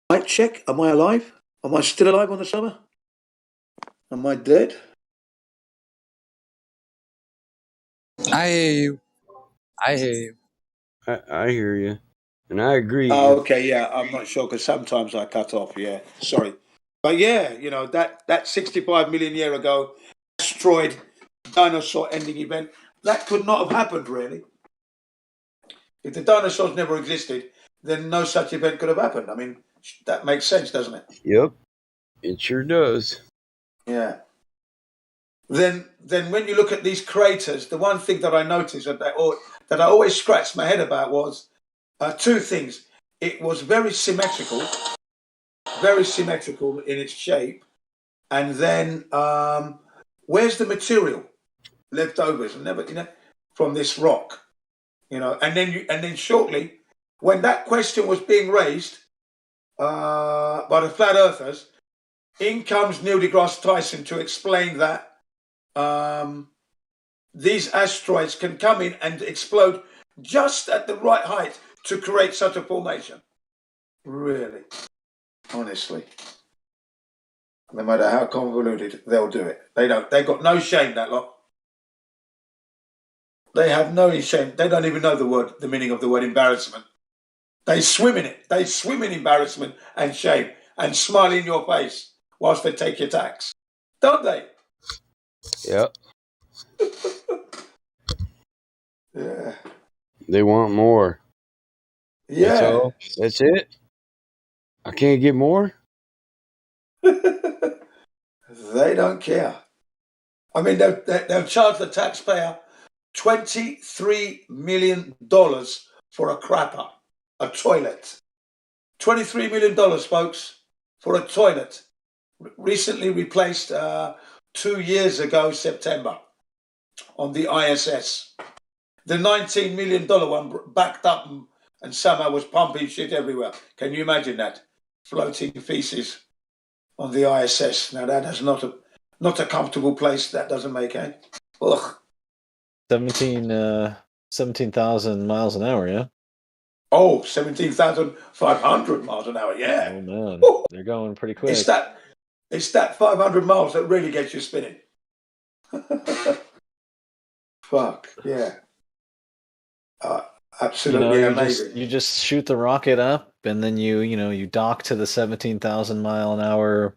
Mic check. Am I alive? Am I still alive on the summer? Am I dead? I hear you. I hear you. And I agree. Oh, okay, yeah. I'm not sure because sometimes I cut off. Yeah, sorry. But yeah, that 65 million year ago asteroid dinosaur ending event, that could not have happened really. If the dinosaurs never existed, then no such event could have happened. I mean, that makes sense, doesn't it? Yep, it sure does. Yeah. Then when you look at these craters, the one thing that I noticed that I always scratched my head about was two things. It was very symmetrical in its shape, and then where's the material left over? From this rock, and then shortly, when that question was being raised by the flat earthers, in comes Neil deGrasse Tyson to explain that these asteroids can come in and explode just at the right height to create such a formation. Really, honestly, no matter how convoluted, they'll do it. They got no shame, that lot. They have no shame. They don't even know the meaning of the word embarrassment. They swim in it. They swim in embarrassment and shame and smile in your face whilst they take your tax. Don't they? Yep. Yeah. They want more. Yeah. That's it? I can't get more? They don't care. I mean, they'll charge the taxpayer $23 million for a crapper, a toilet. $23 million, folks, for a toilet. Recently replaced 2 years ago, September, on the ISS. The $19 million one backed up and somehow was pumping shit everywhere. Can you imagine that? Floating feces on the ISS. Now that is not a comfortable place. That doesn't make any. Ugh. 17,000 miles an hour, yeah? Oh, 17,500 miles an hour, yeah. Oh, man. Ooh. They're going pretty quick. It's that 500 miles that really gets you spinning. Fuck, yeah. Absolutely amazing. You just shoot the rocket up, and then you dock to the 17,000 mile an hour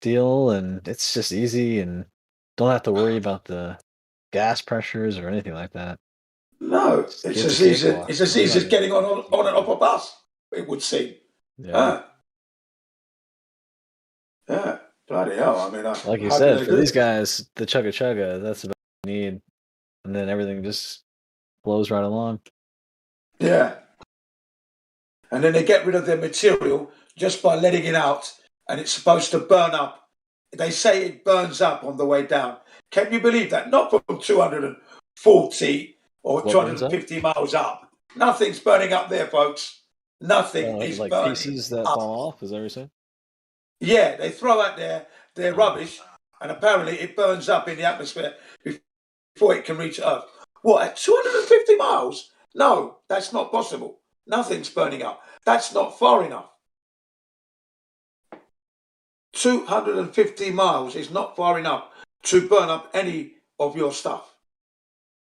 deal, and it's just easy, and don't have to worry about the gas pressures or anything like that. No, it's as easy as getting on and off a bus. It would seem. Yeah. Yeah. Bloody hell! I mean, like you said, for these guys, the chugga chugga, that's about what you need, and then everything just flows right along. Yeah. And then they get rid of their material just by letting it out, and it's supposed to burn up. They say it burns up on the way down. Can you believe that? Not from 240 or 250 miles up. Nothing's burning up there, folks. Nothing is like burning pieces that up. fall off. Is that what you're saying? Yeah, they throw out their rubbish, and apparently it burns up in the atmosphere before it can reach Earth. What, at 250 miles? No, that's not possible. Nothing's burning up. That's not far enough. 250 miles is not far enough to burn up any of your stuff.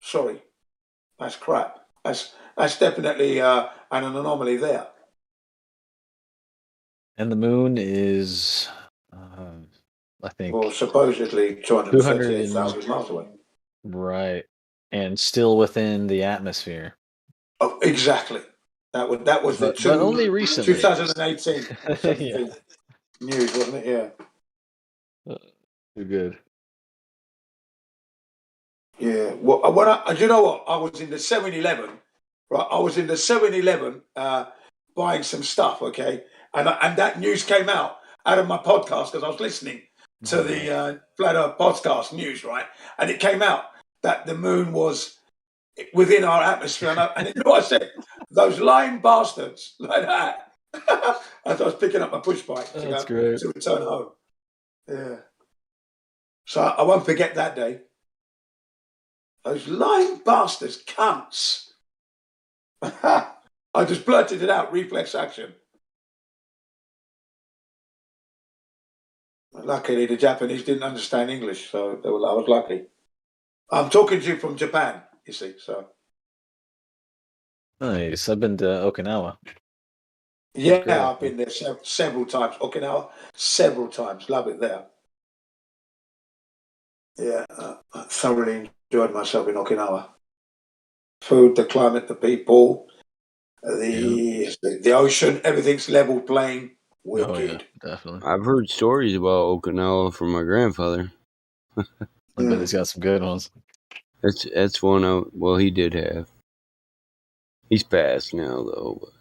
Sorry, that's crap. That's definitely an anomaly there. And the moon is, I think, well, supposedly 238,000 miles away. Right, and still within the atmosphere. Oh, exactly. That was but only recently. 2018 news, wasn't it? Yeah. Too good. Yeah. Well, do you know what? I was in the 7-Eleven. Right. I was in the 7-Eleven buying some stuff. Okay. And that news came out of my podcast because I was listening to the Flat Earth podcast news, right? And it came out that the moon was within our atmosphere. And you know what I said? Those lying bastards like that. As I was picking up my push bike to return home. Yeah. So I won't forget that day. Those lying bastards, cunts. I just blurted it out, reflex action. Luckily, the Japanese didn't understand English, so I was lucky. I'm talking to you from Japan, you see, so. Nice. I've been to Okinawa. Yeah, I've been there several times. Okinawa, several times. Love it there. Yeah, I thoroughly enjoyed myself in Okinawa. Food, the climate, the people, the ocean, everything's level playing. Wicked. Oh, yeah, definitely. I've heard stories about Okinawa from my grandfather. I bet he's got some good ones. That's one he did have. He's passed now, though. But.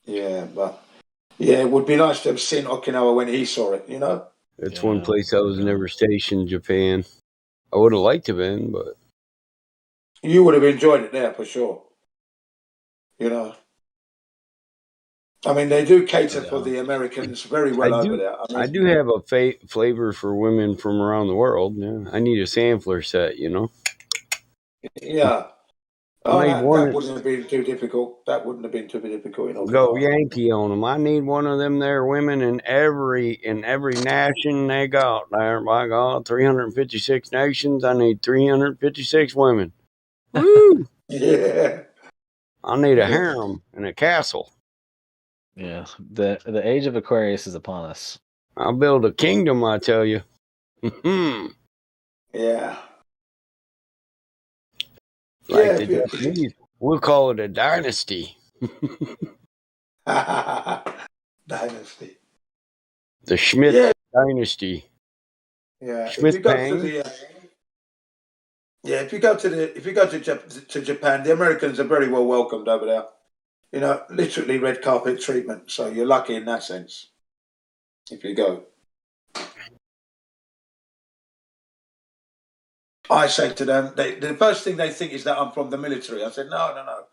Yeah, but it would be nice to have seen Okinawa when he saw it, you know? That's one place I was never stationed in Japan. I would have liked to have been, but... You would have enjoyed it there, for sure. You know? I mean, they do cater for the Americans very well over there. I do have a flavor for women from around the world. Yeah. I need a sampler set, you know? Yeah. That wouldn't have been too difficult. That wouldn't have been too difficult. In Go Yankee on them. I need one of them there women in every nation they got there. By God, 356 nations. I need 356 women. Woo! Yeah. I need a harem and a castle. Yeah, the age of Aquarius is upon us. I'll build a kingdom, I tell you. Yeah. Like the Japanese, we'll call it a dynasty. Dynasty. The Schmidt dynasty. Yeah. Schmidt if you go to Japan, the Americans are very well welcomed over there. You know, literally red carpet treatment. So you're lucky in that sense. If you go. I say to them, the first thing they think is that I'm from the military. I said, no.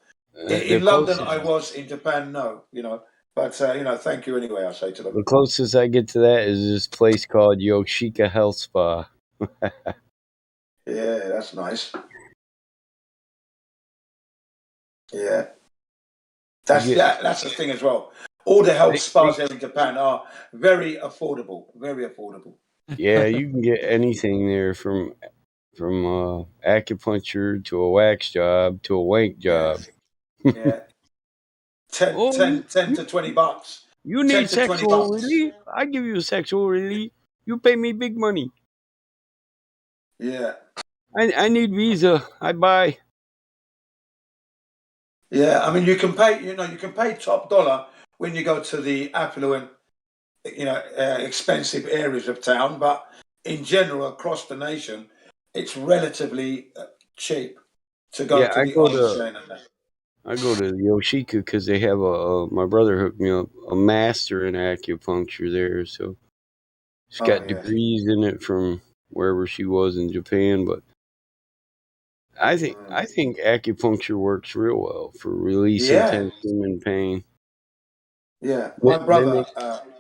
In London, I was. In Japan, no. You know, but thank you anyway. I say to them. The closest I get to that is this place called Yoshika Health Spa. Yeah, that's nice. Yeah, that's the thing as well. All the health spas there in Japan are very affordable. Very affordable. Yeah, you can get anything there from acupuncture to a wax job to a wank job. Yeah. 10 to $20. You need sexual relief? I give you sexual relief. You pay me big money. Yeah. I need visa. I buy. Yeah, I mean, you can pay top dollar when you go to the affluent, expensive areas of town, but in general, across the nation, it's relatively cheap to go to the onsen and that. I go to Yoshika because they have my brother hooked me up, a master in acupuncture there. So she's got degrees in it from wherever she was in Japan. But I think acupuncture works real well for releasing tension and pain. Yeah, my brother.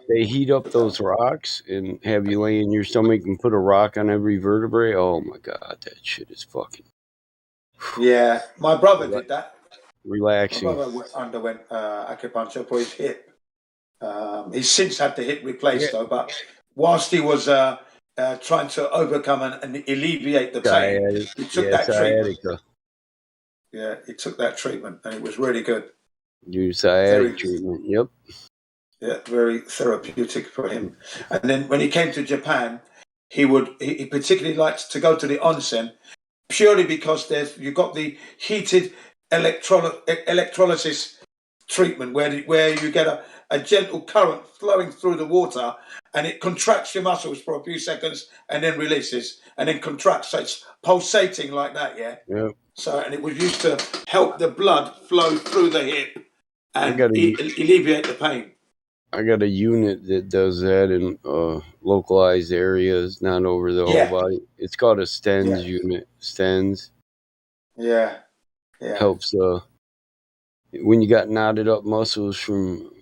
They heat up those rocks and have you lay in your stomach and put a rock on every vertebrae. Oh my God, that shit is fucking. Yeah, my brother did that. Relaxing. My brother underwent acupuncture for his hip. He's since had the hip replaced though, but whilst he was trying to overcome and alleviate the pain, he took that treatment. Yeah, he took that treatment and it was really good. Sciatic treatment, yep. Yeah, very therapeutic for him. And then when he came to Japan, he particularly liked to go to the onsen purely because you've got the heated electrolysis treatment where you get a gentle current flowing through the water and it contracts your muscles for a few seconds and then releases and then contracts. So it's pulsating like that, yeah? Yep. And it was used to help the blood flow through the hip and alleviate the pain. I got a unit that does that in localized areas, not over the whole body. It's called a STENS unit. STENS. Yeah. Helps when you got knotted up muscles from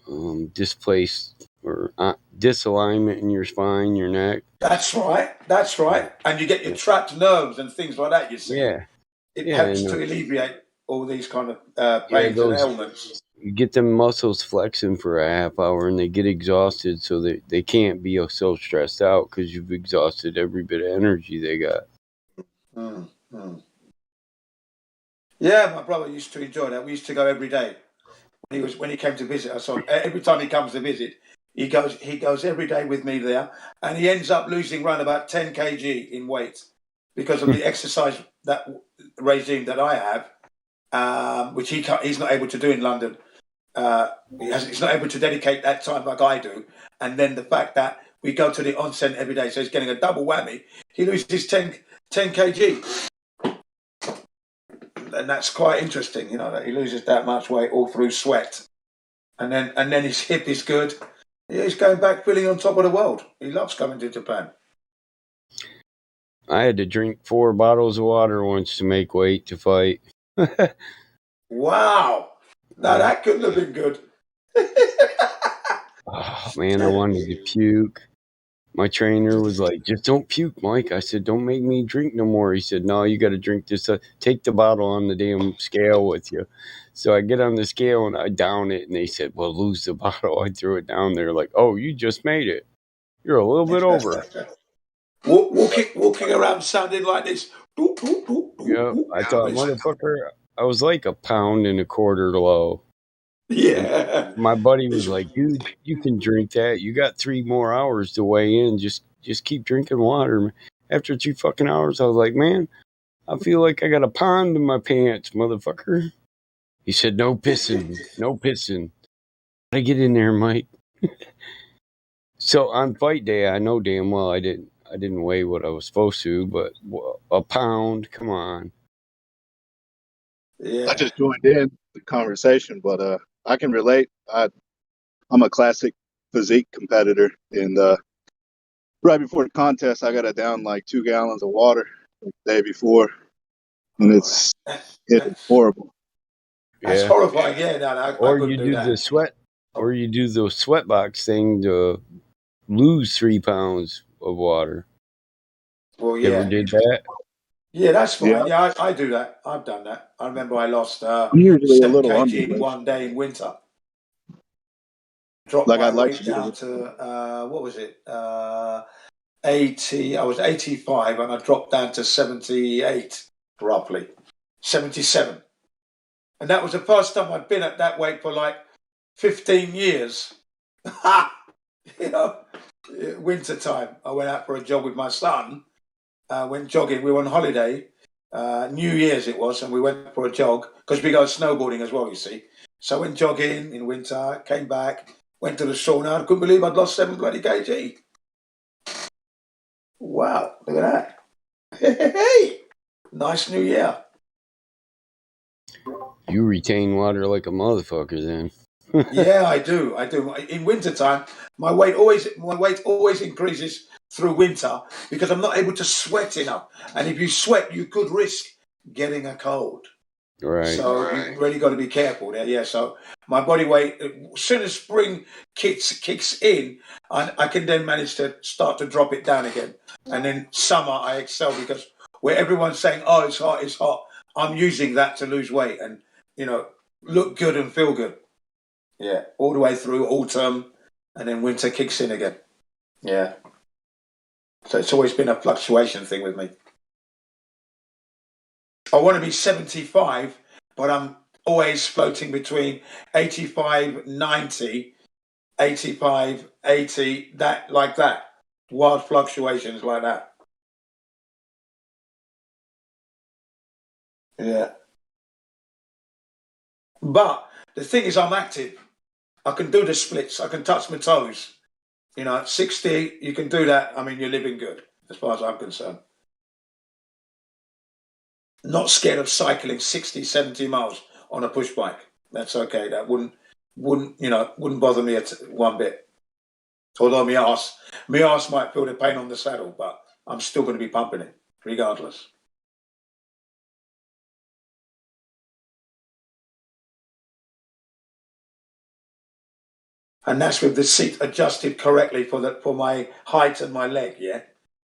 displaced or disalignment in your spine, your neck. That's right. And you get your trapped nerves and things like that, you see. Yeah. It helps to alleviate all these kind of pains and ailments. You get them muscles flexing for a half hour and they get exhausted so that they can't be so stressed out because you've exhausted every bit of energy they got. Yeah, my brother used to enjoy that. We used to go every day. When he came to visit us, every time he comes to visit, he goes every day with me there, and he ends up losing around about 10 kg in weight because of the exercise regime that I have, which he's not able to do in London. He's not able to dedicate that time like I do, and then the fact that we go to the onsen every day, so he's getting a double whammy. He loses 10 kg. And that's quite interesting, that he loses that much weight all through sweat. And then his hip is good. Yeah, he's going back feeling on top of the world. He loves coming to Japan. I had to drink 4 bottles of water once to make weight to fight. Wow. Now that couldn't have been good. Oh, man, I wanted to puke. My trainer was like, just don't puke, Mike. I said, don't make me drink no more. He said, no, you got to drink this. Take the bottle on the damn scale with you. So I get on the scale and I down it. And they said, well, lose the bottle. I threw it down there like, oh, you just made it. You're a little bit over. Walking around sounding like this. Yeah, I thought, motherfucker, I was like 1.25 pounds low. Yeah. And my buddy was like, dude, you can drink that. You got 3 more hours to weigh in. Just keep drinking water. After 2 fucking hours, I was like, man, I feel like I got a pond in my pants, motherfucker. He said, no pissing. No pissing. I get in there, Mike. So on fight day, I know damn well I didn't weigh what I was supposed to, but 1 pound, come on. Yeah. I just joined in the conversation, but I can relate. I'm a classic physique competitor, and right before the contest, I got to down like 2 gallons of water the day before, and it's horrible. That's horrifying. Yeah, or you do the sweat, or you do the sweat box thing to lose 3 pounds of water. Well, You ever did that? Yeah, that's fine. Yeah, I do that. I've done that. I remember I lost 7 kg in one day in winter. Dropped my weight down to what was it? 80. I was 85, and I dropped down to 78, roughly 77. And that was the first time I'd been at that weight for like 15 years. You know, winter time. I went out for a jog with my son. Went jogging. We were on holiday. New Year's it was, and we went for a jog because we go snowboarding as well, you see. So I went jogging in winter, came back, went to the sauna. I couldn't believe I'd lost 7 bloody kg. Wow, look at that. Hey, nice new year. You retain water like a motherfucker then. Yeah, I do. In wintertime, my weight always increases through winter because I'm not able to sweat enough. And if you sweat, you could risk getting a cold. Right. So you've really got to be careful there. Yeah. So my body weight, as soon as spring kicks in, I can then manage to start to drop it down again. And then summer, I excel because where everyone's saying, "Oh, it's hot," I'm using that to lose weight and look good and feel good. Yeah, all the way through autumn, and then winter kicks in again. Yeah. So it's always been a fluctuation thing with me. I want to be 75, but I'm always floating between 85, 90, 85, 80, like that. Wild fluctuations like that. Yeah. But the thing is, I'm active. I can do the splits. I can touch my toes. At 60, you can do that. I mean, you're living good, as far as I'm concerned. Not scared of cycling 60, 70 miles on a push bike. That's okay. That wouldn't bother me one bit. Although my arse might feel the pain on the saddle, but I'm still going to be pumping it regardless. And that's with the seat adjusted correctly for my height and my leg, yeah?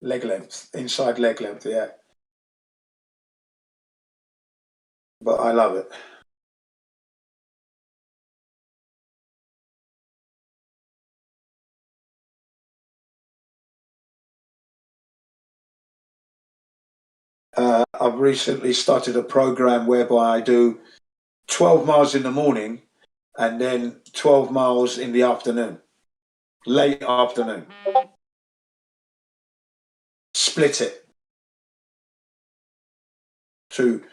Leg length, inside leg length, yeah. But I love it. I've recently started a program whereby I do 12 miles in the morning and then 12 miles in the afternoon, late afternoon. Split it. Two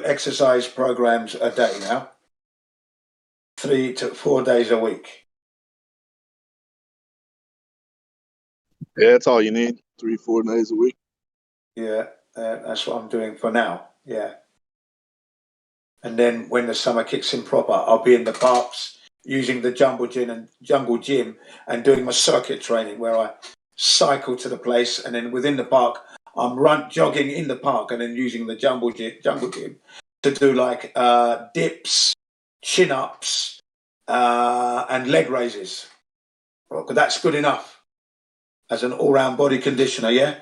exercise programs a day now. 3 to 4 days a week. Yeah, that's all you need. 3-4 days a week. Yeah, that's what I'm doing for now. Yeah. And then when the summer kicks in proper, I'll be in the parks using the jungle gym and doing my circuit training where I cycle to the place and then within the park, I'm jogging in the park and then using the jungle gym to do like dips, chin-ups, and leg raises. Well, that's good enough as an all-round body conditioner, yeah?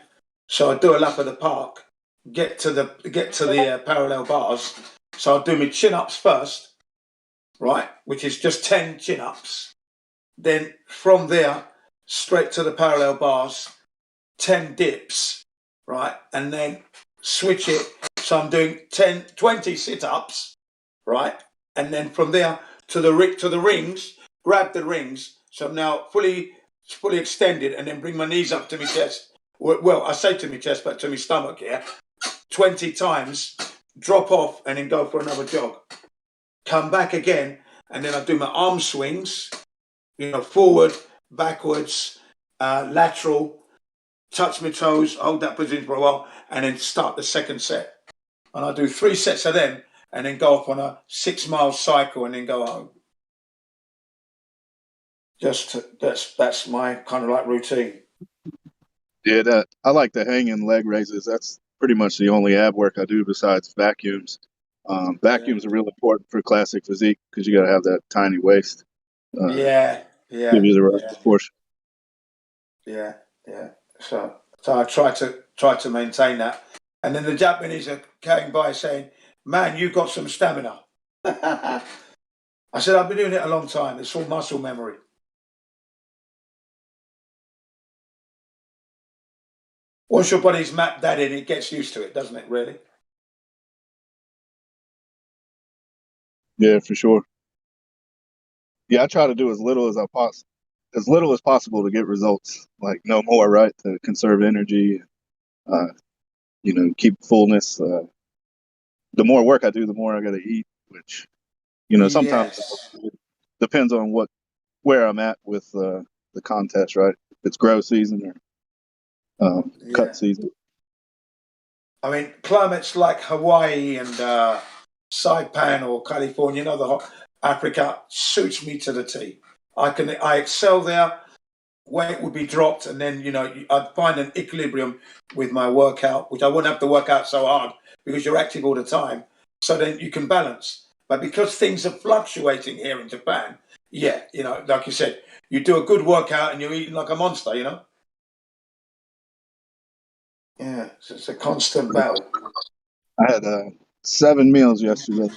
So I do a lap of the park, get to the parallel bars. So I'll do my chin-ups first, right, which is just 10 chin-ups. Then from there, straight to the parallel bars, 10 dips, right, and then switch it. So I'm doing 20 sit-ups, right, and then from there to the rings, grab the rings. So I'm now fully extended, and then bring my knees up to my chest. Well, I say to my chest, but to my stomach, yeah. 20 times, drop off, and then go for another jog. Come back again, and then I do my arm swings, forward, backwards, lateral, touch my toes, hold that position for a while, and then start the second set. And I do 3 sets of them, and then go off on a 6-mile cycle, and then go home. That's my kind of like routine. Yeah, I like the hanging leg raises. That's pretty much the only ab work I do besides vacuums. Vacuums are real important for classic physique because you got to have that tiny waist. Yeah. Give you the right proportion. Yeah. So I try to maintain that. And then the Japanese are came by saying, "Man, you got some stamina." I said, "I've been doing it a long time. It's all muscle memory." Once your body's mapped that in, it gets used to it, doesn't it, really? Yeah, for sure. Yeah, I try to do as little as possible to get results. Like no more, right? To conserve energy, keep fullness. The more work I do, the more I got to eat. Which, sometimes Yes. it depends on where I'm at with the contest, right? If it's grow season or Yeah. cut season. I mean, climates like Hawaii and Saipan or California, the hot Africa suits me to the T. I excel there. Weight would be dropped, and then I'd find an equilibrium with my workout, which I wouldn't have to work out so hard because you're active all the time. So then you can balance. But because things are fluctuating here in Japan, like you said, you do a good workout and you're eating like a monster, Yeah, so it's a constant battle. I had 7 meals yesterday.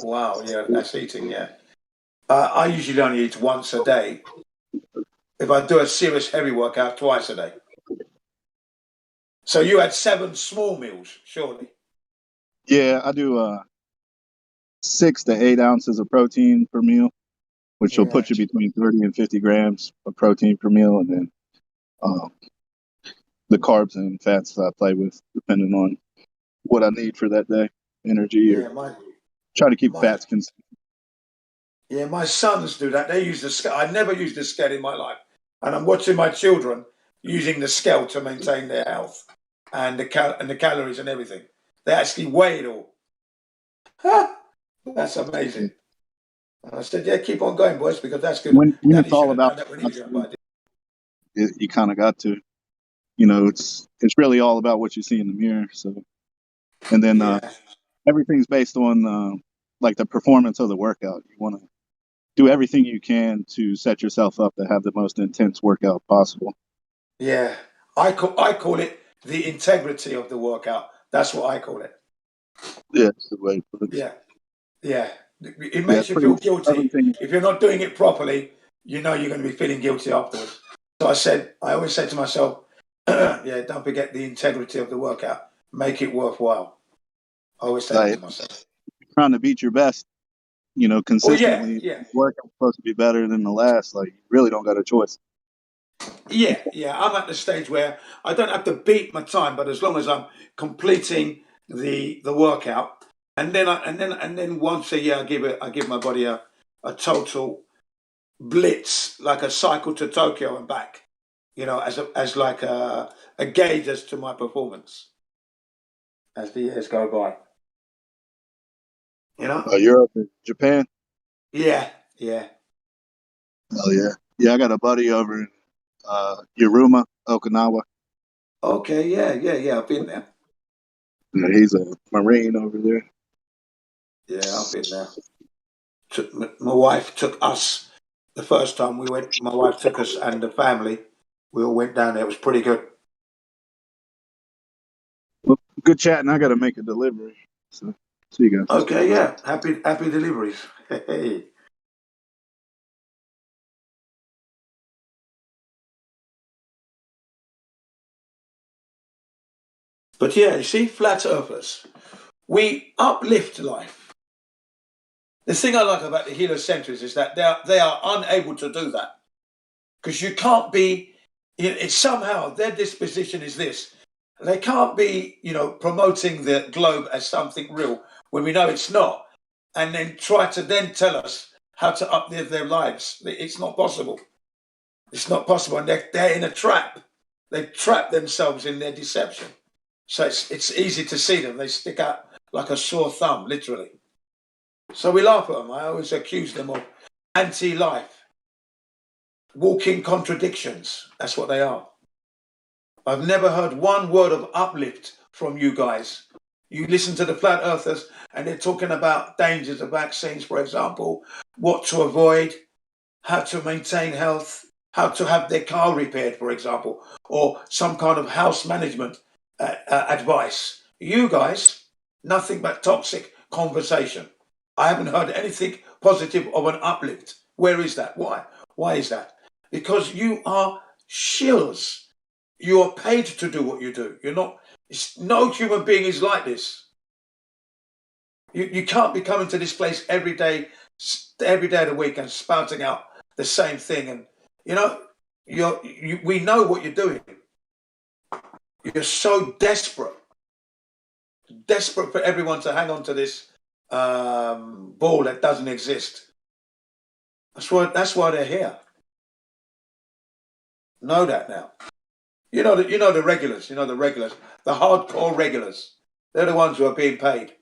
Wow, yeah, that's eating, yeah. I usually only eat once a day. If I do a serious heavy workout, twice a day. So you had 7 small meals, surely? Yeah, I do 6 to 8 ounces of protein per meal, which will put you between 30 and 50 grams of protein per meal, and then the carbs and fats that I play with, depending on what I need for that day, energy, or try to keep fats consistent. Yeah, my sons do that. They use the scale. I never used the scale in my life. And I'm watching my children using the scale to maintain their health and the calories and everything. They actually weigh it all. That's amazing. And I said, yeah, keep on going, boys, because that's good. When Daddy it's all should have about done that when he was young, but I didn't. you kind of got to, it's really all about what you see in the mirror. So, and then everything's based on like the performance of the workout. You want to do everything you can to set yourself up to have the most intense workout possible. Yeah, I call it the integrity of the workout. That's what I call it. Yeah, that's the way to put it. Yeah, yeah. It makes you pretty feel much guilty. everything. If you're not doing it properly, you're going to be feeling guilty afterwards. So I always say to myself, yeah, don't forget the integrity of the workout. Make it worthwhile. I always say that to myself. Trying to beat your best, consistently. Yeah. Workout's supposed to be better than the last. Like, you really don't got a choice. Yeah. I'm at the stage where I don't have to beat my time, but as long as I'm completing the workout, and then once a year I give my body a total blitz, like a cycle to Tokyo and back, as like a gauge as to my performance as the years go by. Europe and Japan. Yeah. Oh yeah. I got a buddy over in Yuruma, Okinawa. Okay, yeah. I've been there. Yeah, he's a Marine over there. Yeah, I've been there. My wife took us the first time we went. My wife took us and the family. We all went down there. It was pretty good. Well, good chatting. I got to make a delivery. So see you guys. Okay, yeah. Happy deliveries. Hey. But yeah, you see, flat earthers, we uplift life. The thing I like about the heliocentrics is that they are unable to do that. Because you can't be, it's somehow their disposition is this. They can't be, promoting the globe as something real when we know it's not, and then try to then tell us how to uplift their lives. It's not possible. It's not possible, and they're in a trap. They've trapped themselves in their deception. So it's easy to see them. They stick out like a sore thumb, literally. So we laugh at them. I always accuse them of anti-life, walking contradictions. That's what they are. I've never heard one word of uplift from you guys. You listen to the flat earthers and they're talking about dangers of vaccines, for example, what to avoid, how to maintain health, how to have their car repaired, for example, or some kind of house management advice. You guys, nothing but toxic conversation. I haven't heard anything positive of an uplift. Where is that? Why? Why is that? Because you are shills. You are paid to do what you do. You're not. No human being is like this. You can't be coming to this place every day of the week and spouting out the same thing. And, we know what you're doing. You're so desperate for everyone to hang on to this ball that doesn't exist. That's why they're here. Know that now. You know the regulars. The hardcore regulars. They're the ones who are being paid.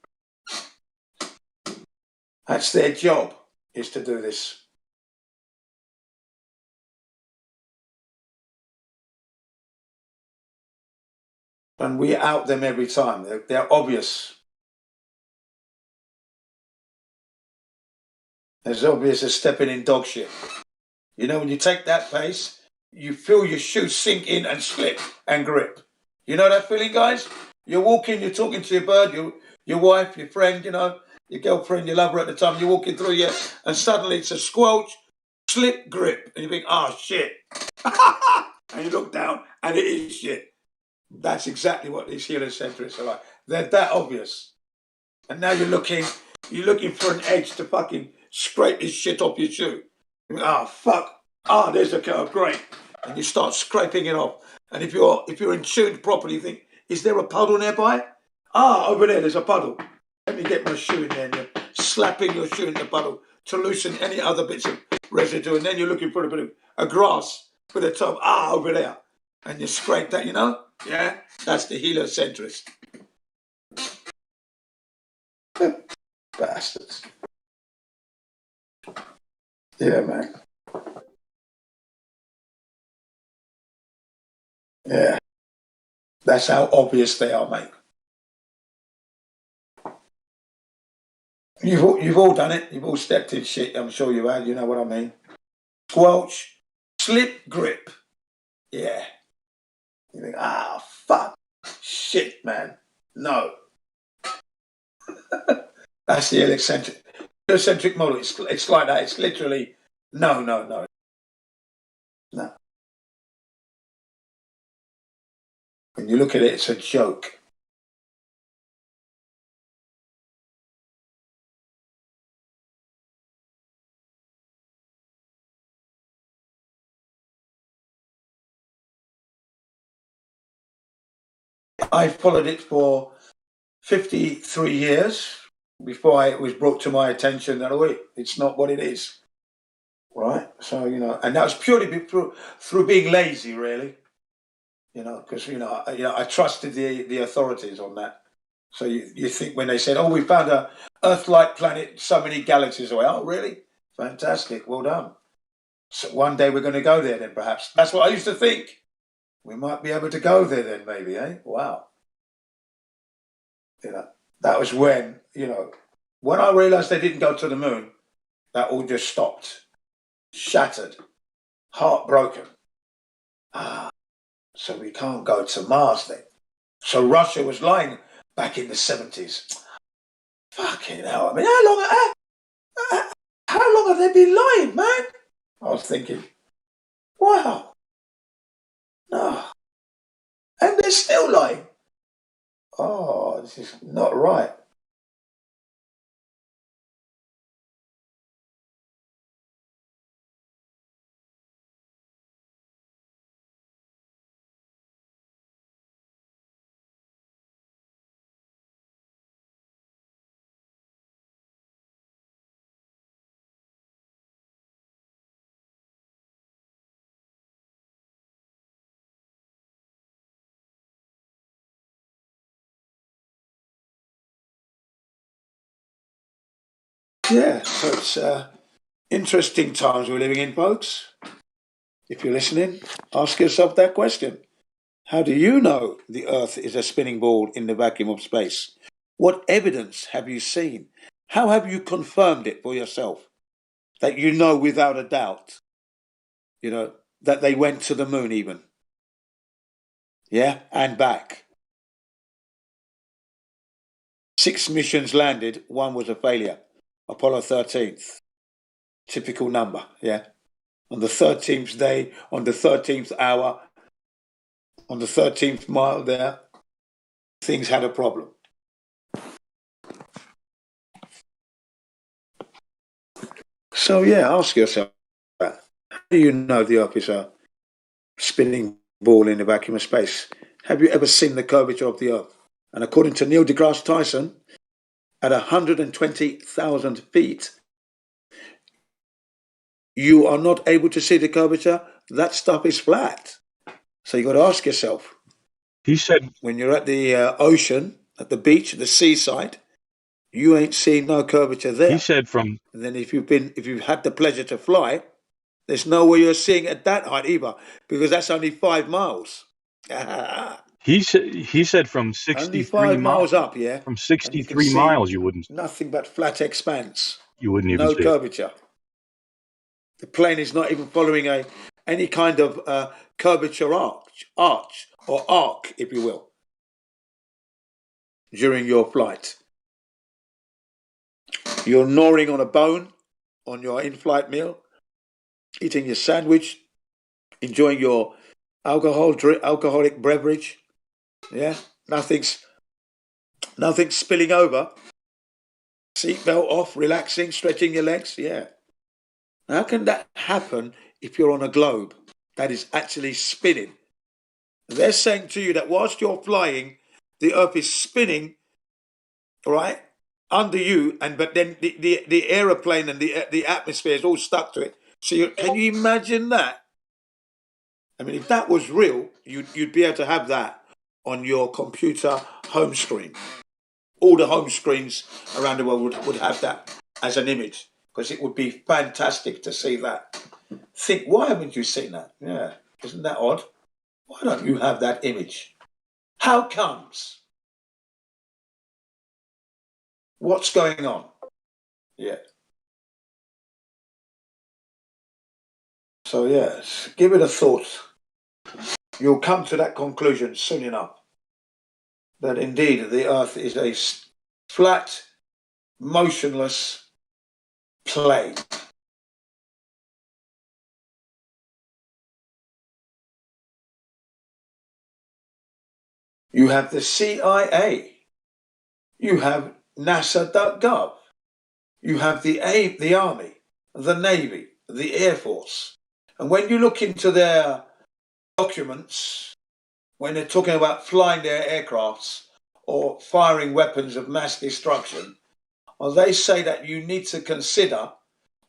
That's their job, is to do this. And we out them every time. They're obvious. As obvious as stepping in dog shit. When you take that pace, you feel your shoe sink in and slip and grip. You know that feeling, guys? You're walking, you're talking to your bird, your wife, your friend, your girlfriend, your lover at the time, you're walking through here, and suddenly it's a squelch, slip, grip, and you think, oh, shit. And you look down, and it is shit. That's exactly what these heliocentrics are like. They're that obvious. And now you're looking for an edge to fucking scrape this shit off your shoe. Oh, fuck. Ah, there's the curve, great. And you start scraping it off. And if you're in tuned properly, you think, is there a puddle nearby? Ah, over there's a puddle. Let me get my shoe in there. And you're slapping your shoe in the puddle to loosen any other bits of residue. And then you're looking for a bit of a grass with a top. Ah, over there. And you scrape that, Yeah, that's the heliocentrist. Bastards. Yeah, man. Yeah. That's how obvious they are, mate. You've all done it. You've all stepped in shit. I'm sure you have. You know what I mean. Squelch, slip, grip. Yeah. You think, fuck. Shit, man. No. That's the heliocentric model. It's like that. It's literally no. When you look at it, it's a joke. I followed it for 53 years before it was brought to my attention that, it's not what it is. Right? So, and that was purely through being lazy, really. Because, I trusted the authorities on that. So you think when they said, we found a Earth-like planet so many galaxies away. Oh, really? Fantastic. Well done. So one day we're going to go there then, perhaps. That's what I used to think. We might be able to go there then, maybe, eh? Wow. That was when I realized they didn't go to the moon, that all just stopped. Shattered. Heartbroken. So we can't go to Mars then. So Russia was lying back in the 70s. Fucking hell. I mean, how long have they been lying, man? I was thinking, wow. No. And they're still lying. Oh, this is not right. Yeah, so it's interesting times we're living in, folks. If you're listening, ask yourself that question. How do you know the Earth is a spinning ball in the vacuum of space? What evidence have you seen? How have you confirmed it for yourself? That you know without a doubt, that they went to the moon even. Yeah, and back. 6 missions landed, 1 was a failure. Apollo 13th. Typical number, yeah. On the 13th day, on the 13th hour, on the 13th mile there, things had a problem. So yeah, ask yourself that. How do you know the Earth is a spinning ball in a vacuum of space? Have you ever seen the curvature of the Earth? And according to Neil deGrasse Tyson, at 120,000 feet, you are not able to see the curvature. That stuff is flat. So you got to ask yourself. He said, when you're at the ocean, at the beach, the seaside, you ain't seeing no curvature there. He said from. And then if you've had the pleasure to fly, there's no way you're seeing it at that height either, because that's only 5 miles. He said from 63 only 5 miles up, yeah. From 63 miles, you wouldn't. Nothing but flat expanse. You wouldn't even no see curvature. The plane is not even following any kind of curvature arch or arc, if you will, during your flight. You're gnawing on a bone on your in-flight meal, eating your sandwich, enjoying your alcoholic beverage. Yeah, nothing's spilling over. Seatbelt off, relaxing, stretching your legs. Yeah. How can that happen if you're on a globe that is actually spinning? They're saying to you that whilst you're flying, the Earth is spinning, right, under you, but then the aeroplane and the atmosphere is all stuck to it. So can you imagine that? I mean, if that was real, you'd be able to have that on your computer home screen. All the home screens around the world would have that as an image, because it would be fantastic to see that. Think, why haven't you seen that? Yeah, isn't that odd? Why don't you have that image? How comes? What's going on? Yeah. So yes, give it a thought. You'll come to that conclusion soon enough, that indeed the Earth is a flat, motionless plane. You have the CIA. You have NASA.gov. You have the Army, the Navy, the Air Force. And when you look into their documents, when they're talking about flying their aircrafts or firing weapons of mass destruction, they say that you need to consider,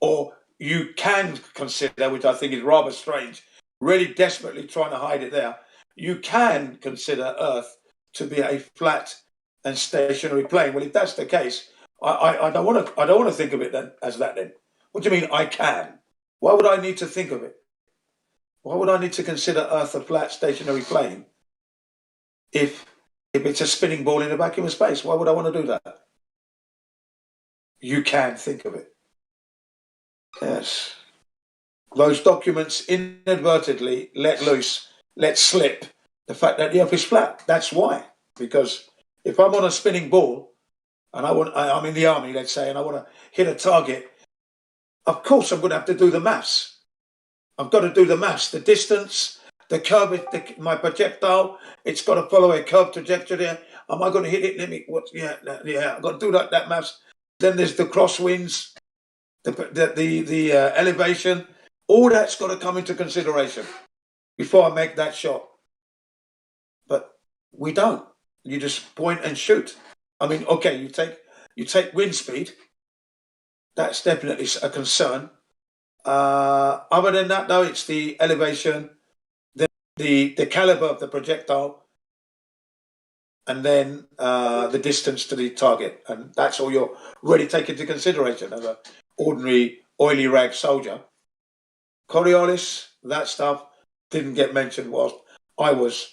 or you can consider, which I think is rather strange, really desperately trying to hide it there, you can consider Earth to be a flat and stationary plane. Well, if that's the case, I don't want to think of it then as that then. What do you mean I can? Why would I need to think of it? Why would I need to consider Earth a flat stationary plane if it's a spinning ball in a vacuum of space? Why would I want to do that? You can think of it. Yes. Those documents inadvertently let slip the fact that the Earth is flat. That's why. Because if I'm on a spinning ball and I'm in the army, let's say, and I want to hit a target, of course I'm going to have to do the maths. I've got to do the maths, the distance, the curve, my projectile. It's got to follow a curved trajectory. Am I going to hit it? I've got to do that maths. Then there's the crosswinds, the elevation. All that's got to come into consideration before I make that shot. But we don't. You just point and shoot. I mean, okay, you take wind speed. That's definitely a concern. Other than that, though, it's the elevation, the caliber of the projectile, and then the distance to the target. And that's all you're really taking into consideration as an ordinary oily rag soldier. Coriolis, that stuff didn't get mentioned whilst I was,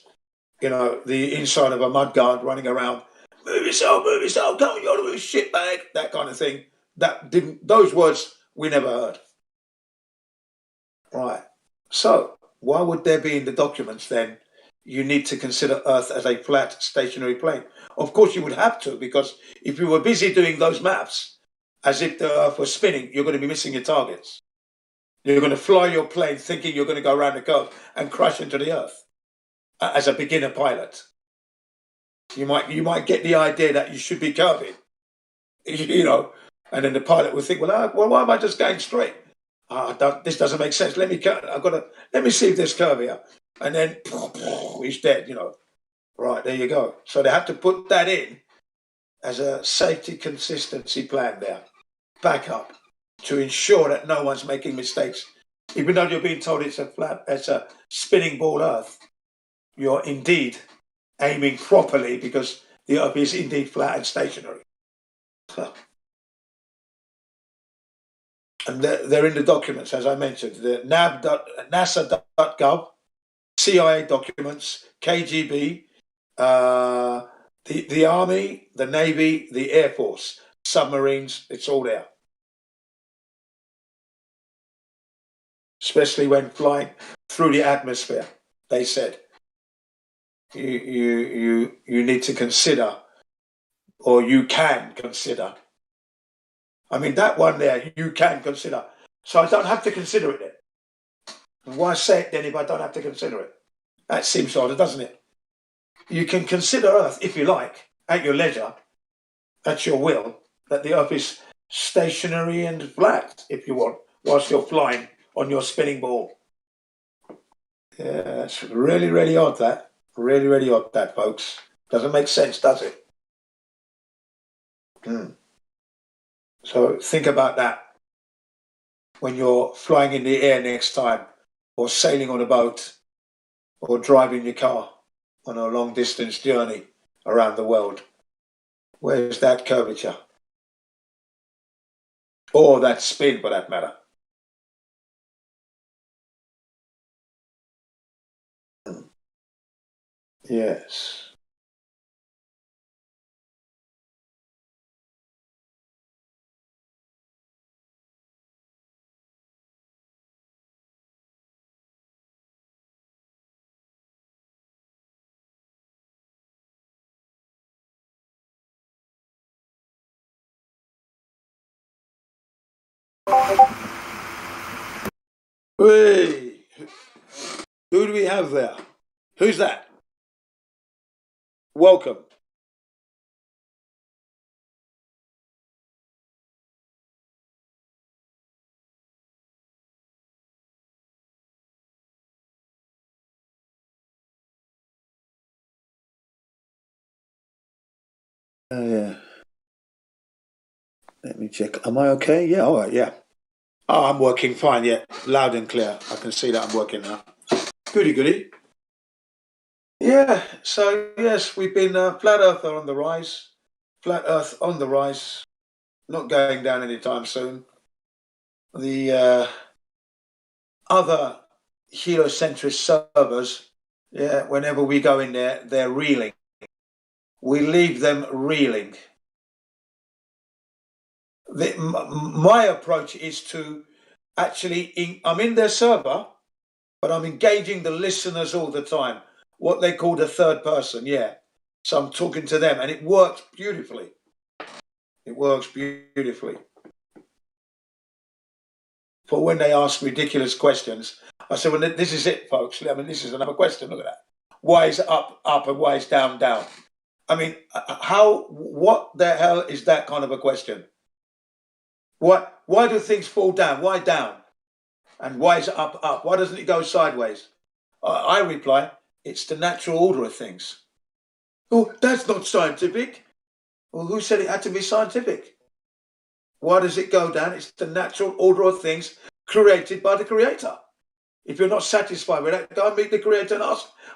the inside of a mudguard running around. Move yourself, come on, you ought to move shit bag, that kind of thing. Those words we never heard. Right. So why would there be in the documents then, you need to consider Earth as a flat stationary plane? Of course you would have to, because if you were busy doing those maps as if the Earth was spinning, you're going to be missing your targets. You're going to fly your plane thinking you're going to go around the curve and crash into the Earth as a beginner pilot. You might get the idea that you should be curving, And then the pilot would think, well, why am I just going straight? This doesn't make sense. Let me see if there's curve here. And then he's dead, you know. Right, there you go. So they have to put that in as a safety consistency plan there, backup, to ensure that no one's making mistakes. Even though you're being told it's a spinning ball Earth, you're indeed aiming properly because the Earth is indeed flat and stationary. And they're in the documents, as I mentioned, the NASA.gov, CIA documents, KGB, the Army, the Navy, the Air Force, submarines, it's all there. Especially when flying through the atmosphere, they said. You need to consider, or you can consider. I mean, that one there, you can consider. So I don't have to consider it then. And why say it then if I don't have to consider it? That seems harder, doesn't it? You can consider Earth, if you like, at your leisure, at your will, that the Earth is stationary and flat, if you want, whilst you're flying on your spinning ball. Yeah, that's really, really odd, that. Really, really odd, that, folks. Doesn't make sense, does it? So think about that when you're flying in the air next time, or sailing on a boat, or driving your car on a long distance journey around the world. Where's that curvature? Or that spin, for that matter. Yes. Hey, who do we have there? Who's that? Welcome. Yeah. Let me check. Am I okay? Yeah, all right, yeah. Oh, I'm working fine, yeah. Loud and clear. I can see that I'm working now. Goody, goody. Yeah, so yes, we've been flat Earth on the rise. Flat Earth on the rise. Not going down anytime soon. The other heliocentrist servers, yeah, whenever we go in there, they're reeling. We leave them reeling. My approach is to actually, I'm in their server, but I'm engaging the listeners all the time. What they call the third person, yeah. So I'm talking to them, and it works beautifully. It works beautifully. For when they ask ridiculous questions, I said, well, this is it, folks. I mean, this is another question. Look at that. Why is up, up, and why is down, down? I mean, what the hell is that kind of a question? Why do things fall down? Why down? And why is it up, up? Why doesn't it go sideways? I reply, it's the natural order of things. Oh, that's not scientific. Well, who said it had to be scientific? Why does it go down? It's the natural order of things created by the Creator. If you're not satisfied with that, go and meet the Creator and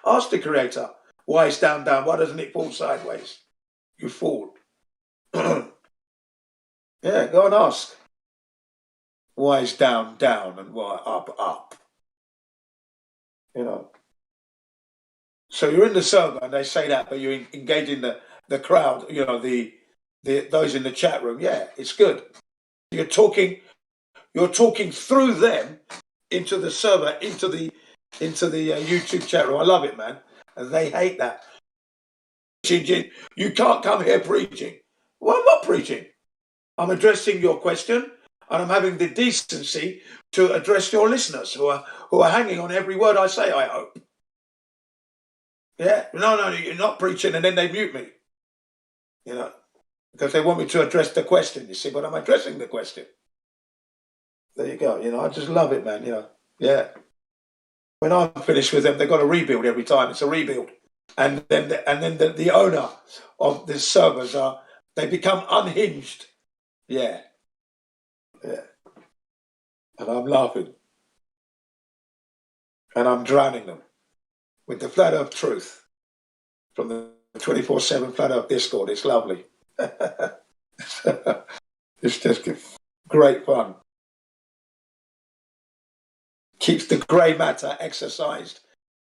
ask the Creator, why it's down, down? Why doesn't it fall sideways? You fool. Yeah, go and ask. Why is down, down, and why up, up? You know. So you're in the server and they say that, but you're engaging the crowd, you know, the those in the chat room. Yeah, it's good. You're talking through them into the server, into the YouTube chat room. I love it, man. And they hate that. You can't come here preaching. Well, I'm not preaching. I'm addressing your question, and I'm having the decency to address your listeners who are hanging on every word I say, I hope. Yeah, no, you're not preaching, and then they mute me. You know, because they want me to address the question, you see, but I'm addressing the question. There you go. You know, I just love it, man. You know, yeah. When I'm finished with them, they've got to rebuild every time. It's a rebuild. And then the owner of the servers they become unhinged. Yeah. Yeah. And I'm laughing. And I'm drowning them with the Flat Earth truth from the 24/7 Flat Earth Discord. It's lovely. It's just great fun. Keeps the grey matter exercised.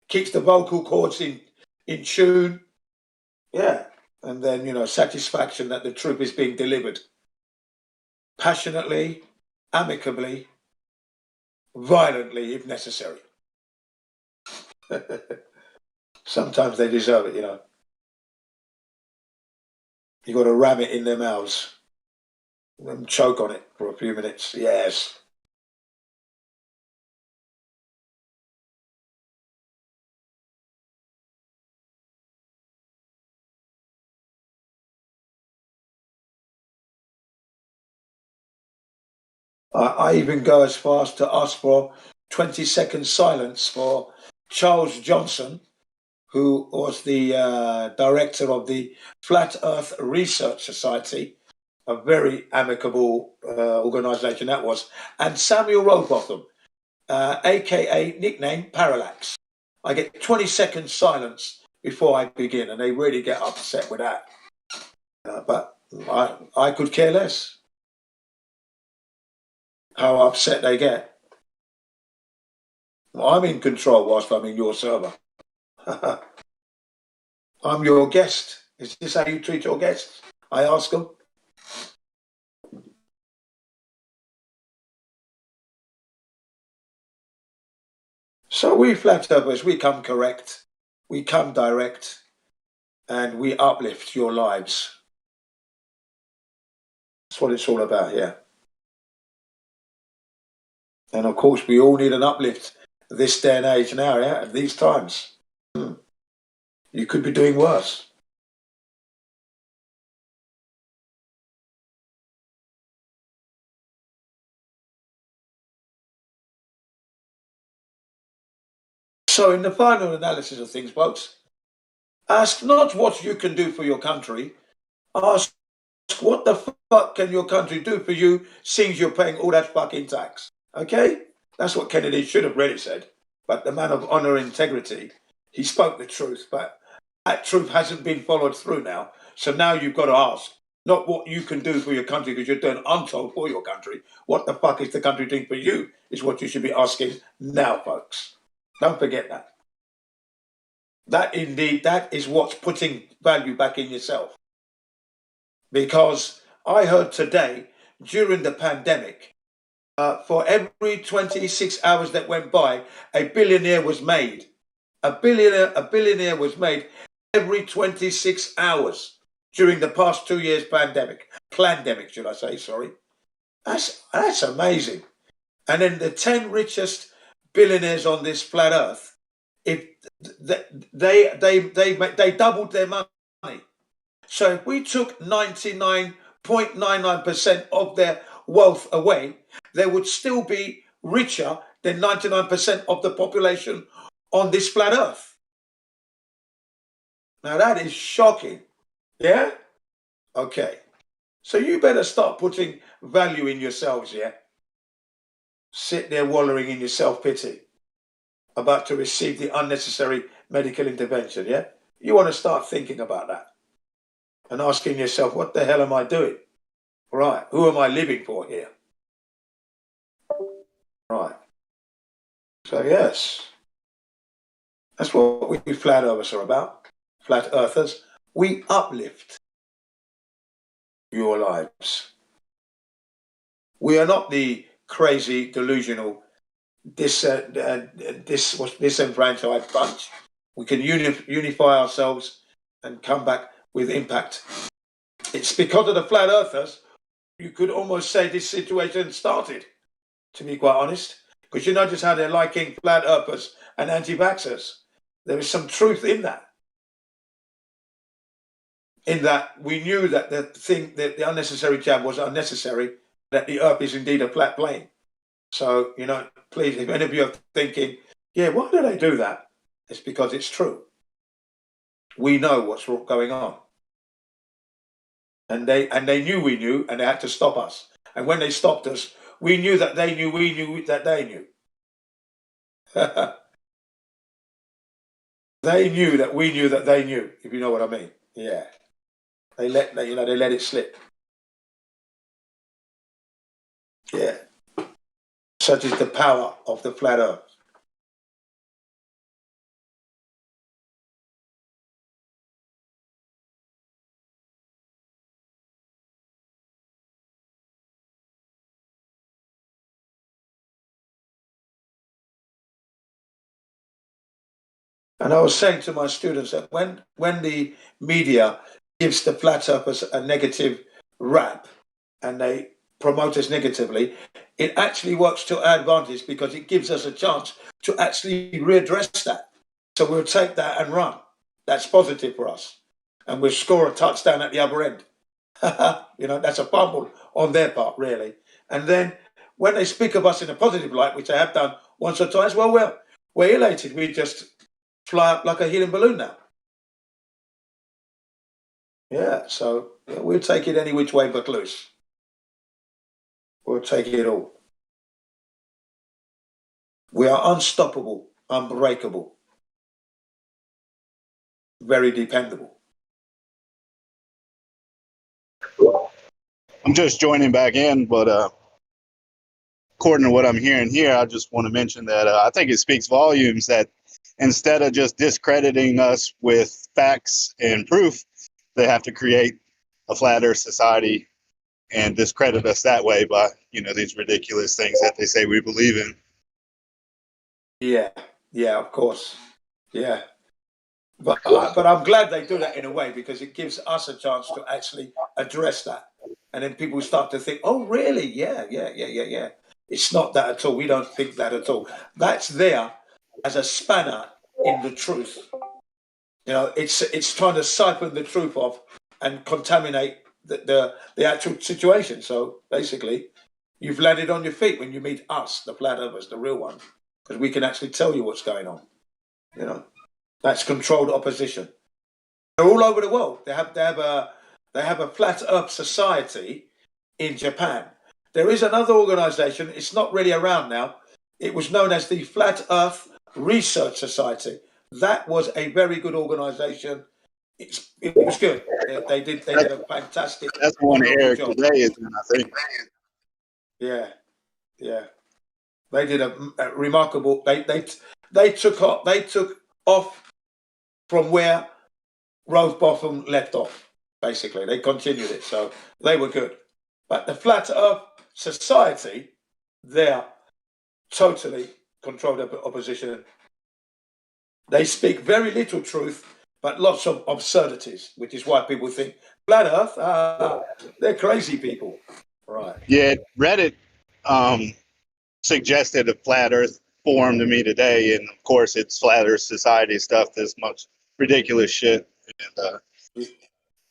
Keeps the vocal cords in tune. Yeah. And then, you know, satisfaction that the truth is being delivered. Passionately, amicably, violently if necessary. Sometimes they deserve it, you know. You got to ram it in their mouths and choke on it for a few minutes. Yes. I even go as far as to ask for 20-second silence for Charles Johnson, who was the director of the Flat Earth Research Society, a very amicable organisation that was, and Samuel Rowbotham, aka nickname Parallax. I get 20 seconds silence before I begin, and they really get upset with that. But I could care less how upset they get. I'm in control whilst I'm in your server. I'm your guest. Is this how you treat your guests? I ask them. So we flat earthers, we come correct, we come direct, and we uplift your lives. That's what it's all about here. And of course, we all need an uplift this day and age now, yeah, at these times. You could be doing worse. So in the final analysis of things, folks, ask not what you can do for your country, ask what the fuck can your country do for you, seeing you're paying all that fucking tax. Okay? That's what Kennedy should have really said. But the man of honor and integrity, he spoke the truth, but that truth hasn't been followed through now. So now you've got to ask, not what you can do for your country, because you're doing untold for your country. What the fuck is the country doing for you is what you should be asking now, folks. Don't forget that. That is what's putting value back in yourself. Because I heard today, during the pandemic, for every 26 hours that went by, a billionaire was made. A billionaire was made every 26 hours during the past 2 years pandemic, should I say, sorry. That's amazing. And then the 10 richest billionaires on this flat earth, if they doubled their money. So if we took 99.99% of their wealth away, they would still be richer than 99% of the population on this flat earth. Now that is shocking. Yeah? Okay. So you better start putting value in yourselves, yeah? Sit there wallowing in your self-pity, about to receive the unnecessary medical intervention, yeah? You want to start thinking about that and asking yourself, what the hell am I doing? Right, who am I living for here? Right. So yes, that's what we flat earthers are about. Flat earthers, we uplift your lives. We are not the crazy, delusional, disenfranchised bunch. We can unify ourselves and come back with impact. It's because of the flat earthers, you could almost say this situation started, to be quite honest, because you notice how they're liking flat earthers and anti-vaxxers. There is some truth in that. in that we knew that the unnecessary jab was unnecessary, that the Earth is indeed a flat plane. So, please, if any of you are thinking, yeah, why do they do that? It's because it's true. We know what's going on. And they knew we knew, and they had to stop us. And when they stopped us, we knew that they knew, we knew that they knew. They knew that we knew that they knew, if you know what I mean. Yeah. They let it slip. Yeah. Such is the power of the flat Earth. And I was saying to my students that when the media gives the flat earthers a negative rap and they promote us negatively, it actually works to our advantage because it gives us a chance to actually readdress that. So we'll take that and run. That's positive for us. And we'll score a touchdown at the other end. That's a fumble on their part, really. And then when they speak of us in a positive light, which they have done once or twice, well, we're elated. We just fly up like a helium balloon now. Yeah, so we'll take it any which way but loose. We'll take it all. We are unstoppable, unbreakable, very dependable. I'm just joining back in, but according to what I'm hearing here, I just want to mention that I think it speaks volumes that instead of just discrediting us with facts and proof, they have to create a flat earth society and discredit us that way by, these ridiculous things that they say we believe in. Yeah, of course. Yeah. But I'm glad they do that in a way because it gives us a chance to actually address that. And then people start to think, oh, really? Yeah. It's not that at all. We don't think that at all. That's there as a spanner in the truth. It's trying to siphon the truth off and contaminate the actual situation. So basically, you've landed on your feet when you meet us, the flat earthers, the real one, because we can actually tell you what's going on. That's controlled opposition. They're all over the world. They have a flat earth society in Japan. There is another organization. It's not really around now. It was known as the Flat Earth Research Society. That was a very good organization. It was good. They did a fantastic. That's one Eric today is, I think. Yeah. They did a remarkable. They took off from where Rosebotham left off. Basically, they continued it, so they were good. But the Flat Earth Society, they're totally controlled opposition. They speak very little truth, but lots of absurdities, which is why people think Flat Earth, they're crazy people. Right. Yeah, Reddit suggested a Flat Earth forum to me today, and of course it's Flat Earth Society stuff, this much ridiculous shit. And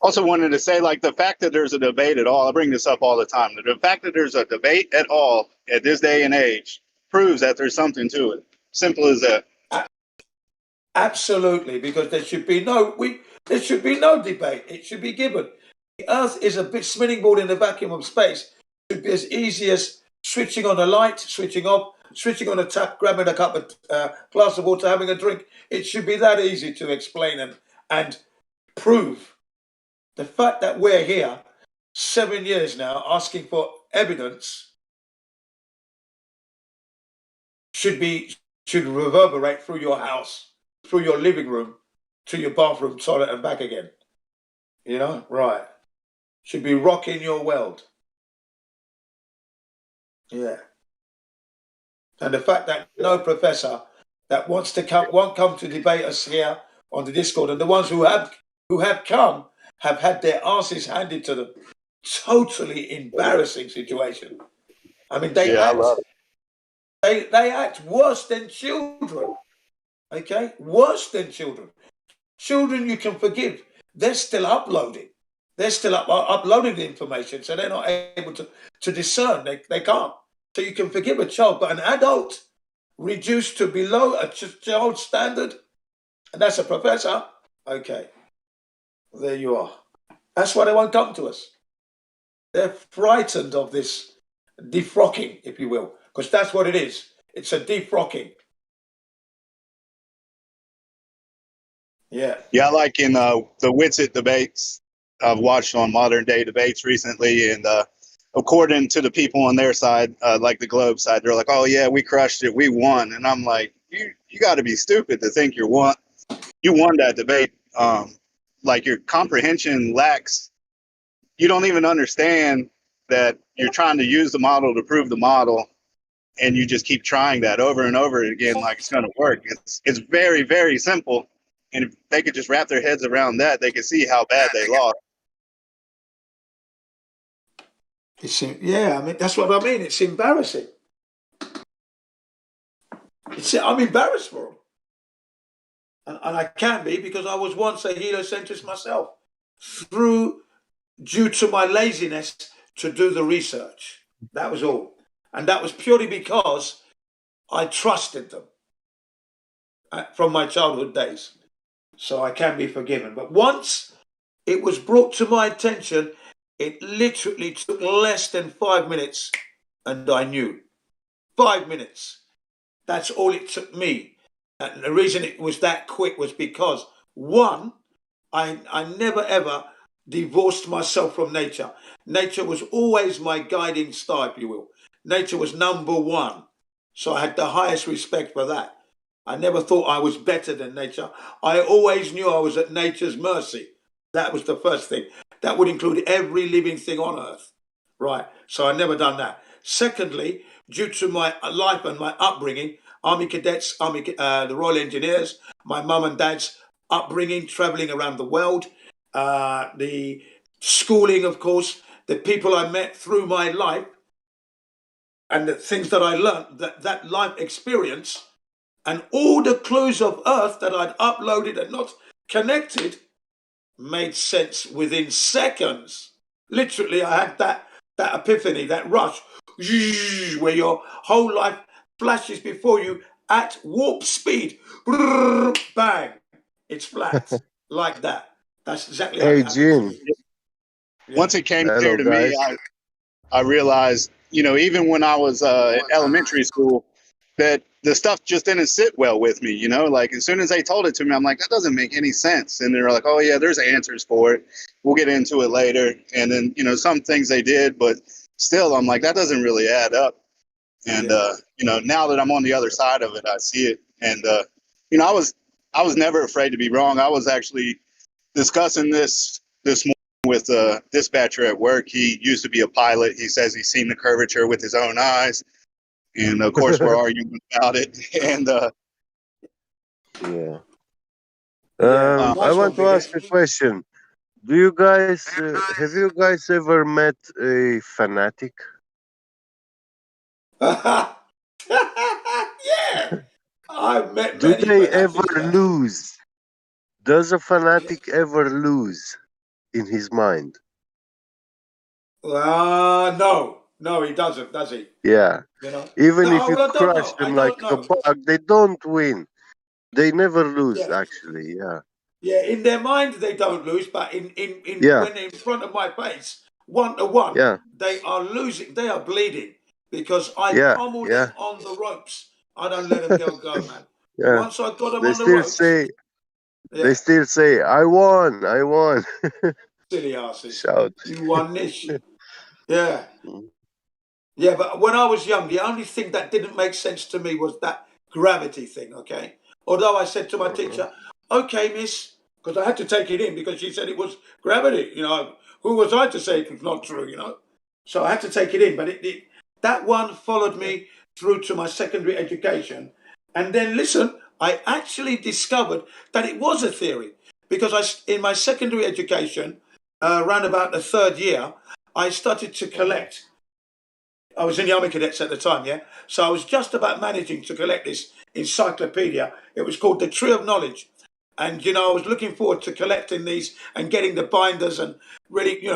also wanted to say, like, the fact that there's a debate at all, I bring this up all the time, the fact that there's a debate at all at this day and age proves that there's something to it. Simple as that. Absolutely, because there should be no debate. It should be given. The Earth is a bit spinning board in the vacuum of space. It should be as easy as switching on a light, switching off, switching on a tap, grabbing a cup of glass of water, having a drink. It should be that easy to explain and prove. The fact that we're here 7 years now asking for evidence should reverberate through your house, through your living room, to your bathroom, toilet, and back again. Right. Should be rocking your world. Yeah. And the fact that no professor that won't come to debate us here on the Discord, and the ones who have come have had their asses handed to them. Totally embarrassing situation. I mean, they act worse than children. Okay, worse than children. Children you can forgive. they're still uploading. They're still uploading the information, so they're not able to discern. They can't. So you can forgive a child, but an adult reduced to below a child standard, and that's a professor. Okay, there you are. That's why they won't come to us. They're frightened of this defrocking, if you will, because that's what it is. It's a defrocking. Yeah. Yeah, like in the Witsit debates I've watched on modern day debates recently, and according to the people on their side, like the Globe side, they're like, "Oh yeah, we crushed it, we won," and I'm like, "You got to be stupid to think you won that debate." Like your comprehension lacks. You don't even understand that you're trying to use the model to prove the model, and you just keep trying that over and over again, like it's going to work. It's very, very simple. And if they could just wrap their heads around that, they could see how bad they lost. Yeah, I mean, that's what I mean. It's embarrassing. I'm embarrassed for them. And I can be, because I was once a heliocentrist myself, due to my laziness to do the research. That was all. And that was purely because I trusted them from my childhood days. So I can be forgiven. But once it was brought to my attention, it literally took less than 5 minutes, and I knew. 5 minutes. That's all it took me. And the reason it was that quick was because, one, I never ever divorced myself from nature. Nature was always my guiding star, if you will. Nature was number one. So I had the highest respect for that. I never thought I was better than nature. I always knew I was at nature's mercy. That was the first thing. That would include every living thing on earth. Right. So I never done that. Secondly, due to my life and my upbringing, Army cadets, the Royal Engineers, my mum and dad's upbringing, traveling around the world, the schooling, of course, the people I met through my life, and the things that I learned, that life experience, and all the clues of Earth that I'd uploaded and not connected made sense within seconds. Literally, I had that epiphany, that rush, where your whole life flashes before you at warp speed. Bang! It's flat. Like that. That's exactly how it happened. Yeah. Once it came clear to me, I realized, even when I was in elementary school, that the stuff just didn't sit well with me, like as soon as they told it to me, I'm like, that doesn't make any sense. And they're like, oh yeah, there's answers for it. We'll get into it later. And then, some things they did, but still, I'm like, that doesn't really add up. And, now that I'm on the other side of it, I see it. And, I was never afraid to be wrong. I was actually discussing this morning with a dispatcher at work. He used to be a pilot. He says he's seen the curvature with his own eyes. And of course, we're arguing about it. And I want to ask a question. Do you guys have you guys ever met a fanatic? Yeah, I've met Do many they fanatics. ever lose? Does a fanatic ever lose in his mind? No, he doesn't, does he? Yeah. Even if you well, I don't crush know. them like a bug, they don't win. They never lose, Yeah. actually. Yeah. Yeah, in their mind they don't lose, but in Yeah. when they're in front of my face, 1-1, Yeah. they are losing. They are bleeding because I Yeah. pummel Yeah. them on the ropes. I don't let them go, man. Yeah. Once I got them They on the still ropes, say, yeah, they still say, I won, I won. silly asses. Shout. You won this. Yeah. Yeah, but when I was young, the only thing that didn't make sense to me was that gravity thing, okay? Although I said to my teacher, okay, miss, because I had to take it in because she said it was gravity. Who was I to say it was not true, So I had to take it in. But that one followed me through to my secondary education. And then, listen, I actually discovered that it was a theory because in my secondary education, around about the third year, I started to collect. I was in the Army Cadets at the time, yeah? So I was just about managing to collect this encyclopedia. It was called The Tree of Knowledge. And, I was looking forward to collecting these and getting the binders and really,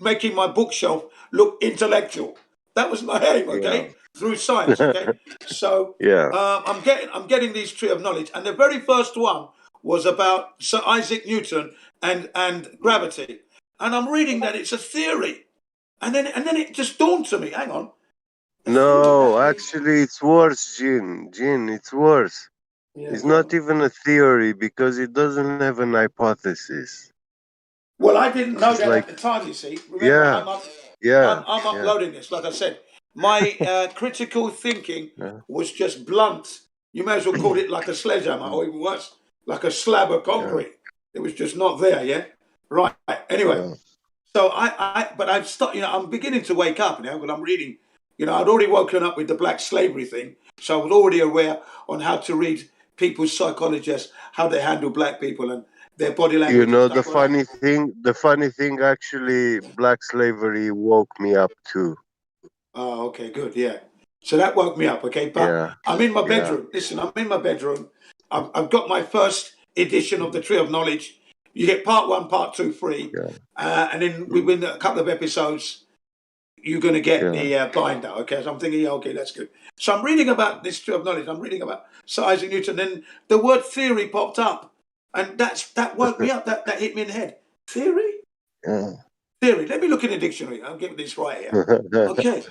making my bookshelf look intellectual. That was my aim, okay, through science, okay. So I'm getting these Tree of Knowledge, and the very first one was about Sir Isaac Newton and gravity, and I'm reading that it's a theory, and then it just dawned to me. Hang on. No, actually, it's worse, Gene. Gene, it's worse. Yeah, it's not even a theory because it doesn't have an hypothesis. Well, I didn't know that at the time, you see. Remember, I'm uploading this. Like I said, my critical thinking was just blunt. You may as well call it like a sledgehammer, or even worse, like a slab of concrete. It was just not there, yeah? Right. Anyway, so but I've started, I'm beginning to wake up now, but I'm reading, I'd already woken up with the black slavery thing, so I was already aware on how to read people's psychologists, how they handle black people and their body language. The funny thing, actually, black slavery woke me up too. Oh, okay, good, yeah. So that woke me up, okay? But I'm in my bedroom. Listen, I'm in my bedroom. I've got my first edition of the Tree of Knowledge. You get part 1, part 2 free. And then within a couple of episodes, you're going to get the binder, okay? So I'm thinking, okay, that's good. So I'm reading about this Tree of Knowledge. I'm reading about Sir Isaac Newton. Then the word theory popped up. And that woke me up. That hit me in the head. Theory? Theory. Let me look in the dictionary. I'll get this right here. Okay.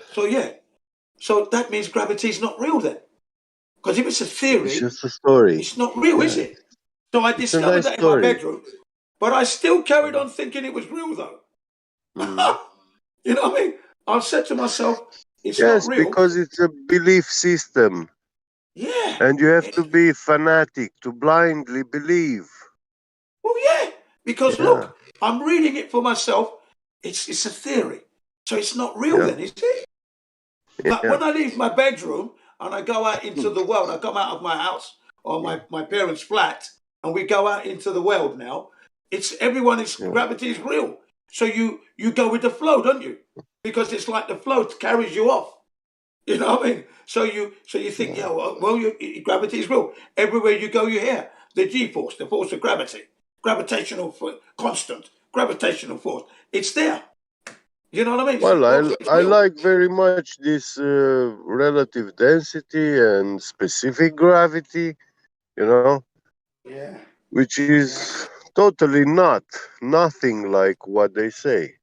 So that means gravity is not real then. Because if it's a theory, it's just a story. It's not real, is it? So I discovered that in my bedroom, but I still carried on thinking it was real though. You know what I mean? I said to myself, it's not real. Yes, because it's a belief system. Yeah. And you have to be fanatic to blindly believe. Well, yeah. Because look, I'm reading it for myself. It's a theory. So it's not real then, is it? But when I leave my bedroom and I go out into the world, I come out of my house or my parents' flat and we go out into the world now, gravity is real. So you go with the flow, don't you? Because it's like the flow carries you off. You know what I mean? So you think, gravity is real. Everywhere you go, you hear the G-force, the force of gravity, constant gravitational force. It's there. You know what I mean? Well, I like very much this relative density and specific gravity, which is totally nothing like what they say.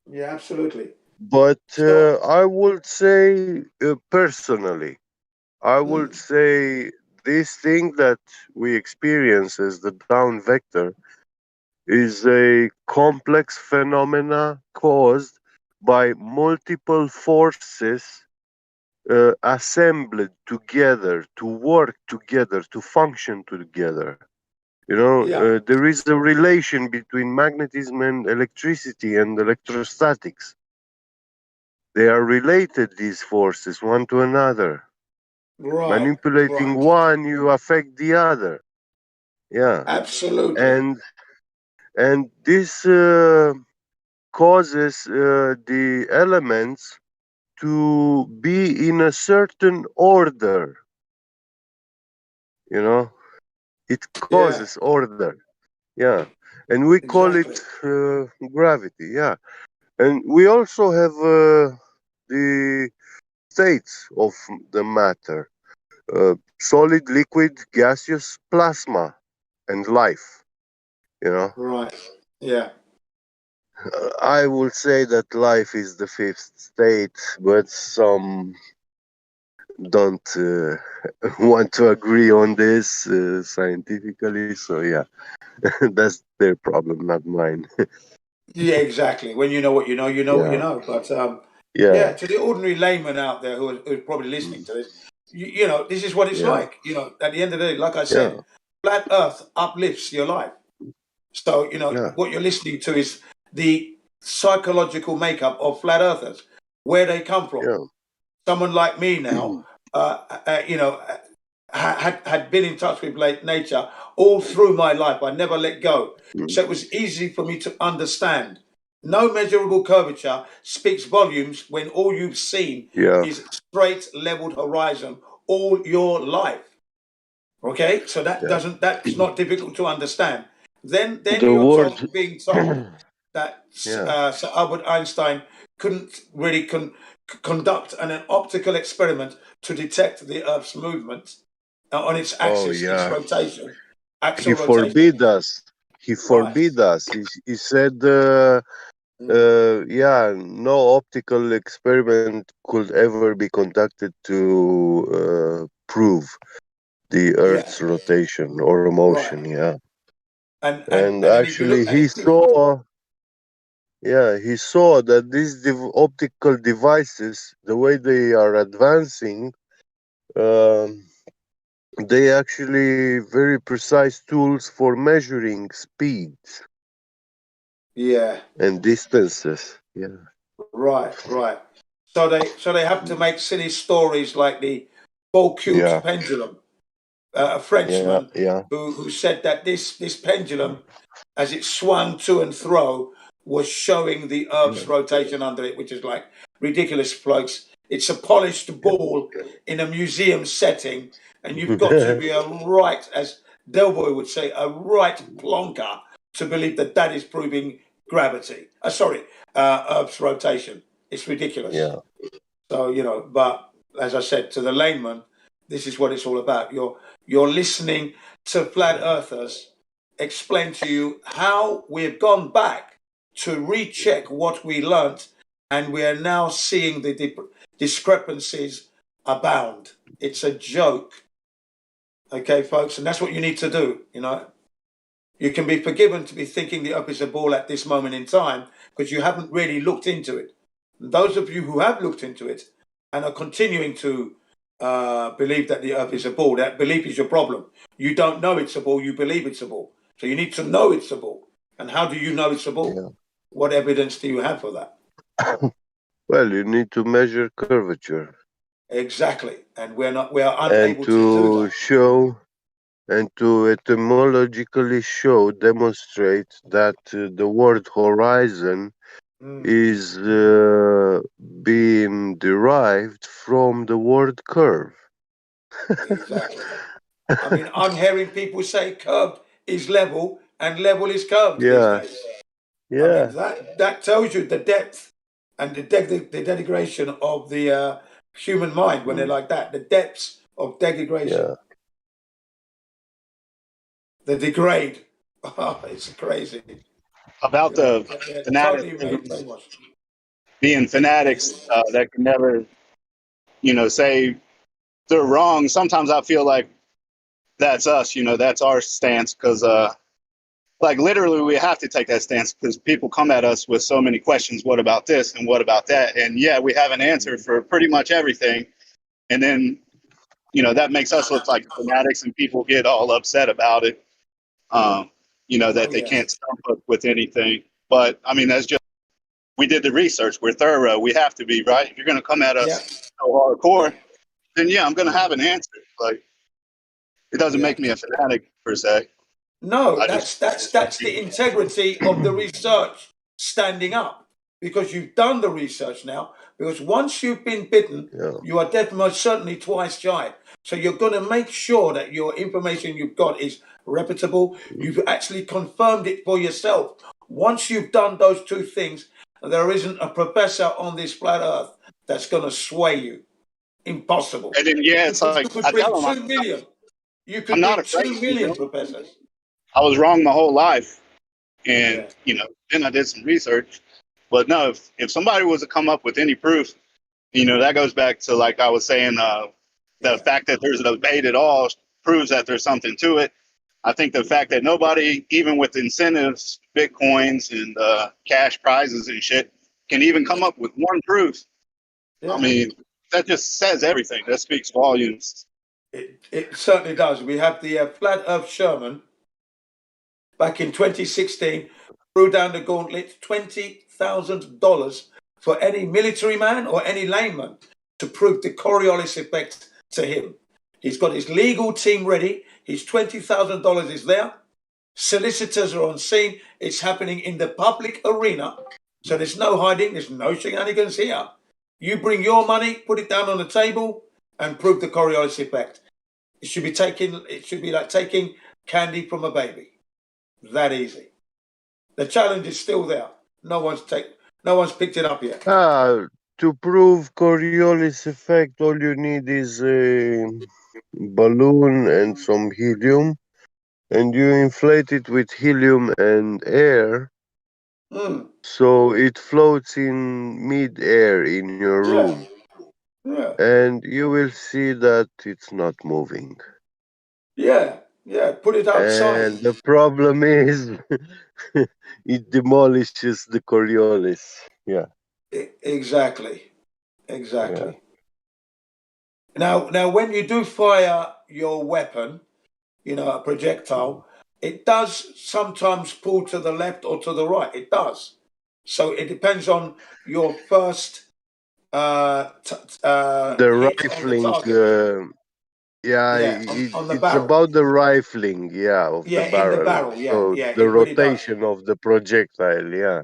Yeah, absolutely. But I would say, personally, I would say this thing that we experience as the down vector is a complex phenomena caused by multiple forces assembled together, to work together, to function together. There is a relation between magnetism and electricity and electrostatics. They are related, these forces, one to another. Right. Manipulating one, you affect the other. Yeah. Absolutely. And this causes the elements to be in a certain order. It causes order. Yeah. And we call it gravity. Yeah. And we also have the states of the matter: solid, liquid, gaseous, plasma, and life. Right. Yeah. I would say that life is the fifth state, but some don't want to agree on this scientifically. So yeah, that's their problem, not mine. Yeah, exactly. When you know what you know, you know what you know. But to the ordinary layman out there who's probably listening to this, this is what it's like. At the end of the day, like I said, flat Earth uplifts your life. So what you're listening to is the psychological makeup of flat earthers, where they come from. Someone like me now, had been in touch with nature all through my life. I never let go. So it was easy for me to understand. No measurable curvature speaks volumes when all you've seen is straight leveled horizon all your life. Okay, so that's not difficult to understand. Then The you're word, being told that yeah. Sir Albert Einstein couldn't really conduct an optical experiment to detect the Earth's movement on its Oh axis, its yeah. rotation, He axial rotation. forbid us. He Right. forbid us. He said, yeah, no optical experiment could ever be conducted to prove the Earth's rotation or motion. Right. Yeah. And And then if you actually, look, and he saw. Yeah, he saw that these optical devices, the way they are advancing, um, they actually very precise tools for measuring speeds yeah, and distances. Yeah. right. So they have to make silly stories like the four cubes Yeah. pendulum. A Yeah. Frenchman Yeah. who said that this pendulum, as it swung to and fro, was showing the Earth's rotation under it, which is like ridiculous, folks. It's a polished ball in a museum setting, and you've got to be a right, as Delboy would say, a right plonker to believe that that is proving gravity. Earth's rotation. It's ridiculous. Yeah. So, but as I said to the layman, this is what it's all about. You're listening to flat earthers explain to you how we've gone back to recheck what we learnt, and we are now seeing the discrepancies abound. It's a joke. Okay, folks, and that's what you need to do. You can be forgiven to be thinking the Earth is a ball at this moment in time because you haven't really looked into it. And those of you who have looked into it and are continuing to believe that the Earth is a ball, that belief is your problem. You don't know it's a ball, you believe it's a ball. So you need to know it's a ball. And how do you know it's a ball? Yeah. What evidence do you have for that? Well, you need to measure curvature. Exactly. And we are and unable to do that. show and to etymologically demonstrate that the word horizon is being derived from the word curve. Exactly. I mean, I'm hearing people say curved is level and level is curved these days. Yeah. I mean, that tells you the depth and the degradation of the human mind when they're like that. The depths of degradation. Yeah. The degrade. Oh, it's crazy. About the Totally fanatics brainwashed. being fanatics that can never, say they're wrong. Sometimes I feel like that's us, that's our stance because, like, literally we have to take that stance because people come at us with so many questions. What about this and what about that? And yeah, we have an answer for pretty much everything. And then, that makes us look like fanatics and people get all upset about it, that they can't stump us with anything. But I mean, that's just, we did the research. We're thorough. We have to be, right? If you're going to come at us so hardcore, then yeah, I'm going to have an answer. Like, it doesn't make me a fanatic per se. No, that's the integrity of the research standing up, because you've done the research now. Because once you've been bitten, you are definitely certainly twice shy. So you're going to make sure that your information you've got is reputable. You've actually confirmed it for yourself. Once you've done those two things, there isn't a professor on this flat earth that's going to sway you. Impossible. And then it's like, you could I bring tell them, 2 million. You could I'm not bring afraid. 2 million professors. I was wrong my whole life. And, then I did some research. But no, if somebody was to come up with any proof, that goes back to, like I was saying, the fact that there's a debate at all proves that there's something to it. I think the fact that nobody, even with incentives, Bitcoins and cash prizes and shit, can even come up with one proof. I mean, that just says everything. That speaks volumes. It certainly does. We have the Flat Earth Sherman back in 2016, threw down the gauntlet, $20,000 for any military man or any layman to prove the Coriolis effect to him. He's got his legal team ready. His $20,000 is there. Solicitors are on scene. It's happening in the public arena. So there's no hiding. There's no shenanigans here. You bring your money, put it down on the table, and prove the Coriolis effect. It should be like taking candy from a baby. That easy. The challenge is still there. No one's picked it up yet. To prove Coriolis effect, all you need is a balloon and some helium, and you inflate it with helium and air, so it floats in mid-air in your room. Yeah. And you will see that it's not moving. Yeah. Put it outside. And the problem is, it demolishes the Coriolis. Yeah. Exactly. Yeah. Now, when you do fire your weapon, a projectile, it does sometimes pull to the left or to the right. It does. So it depends on your first The hit on the rifling, target. On the it's barrel. about the rifling, of the In the barrel. barrel. So the When it does. rotation of the projectile, Yeah.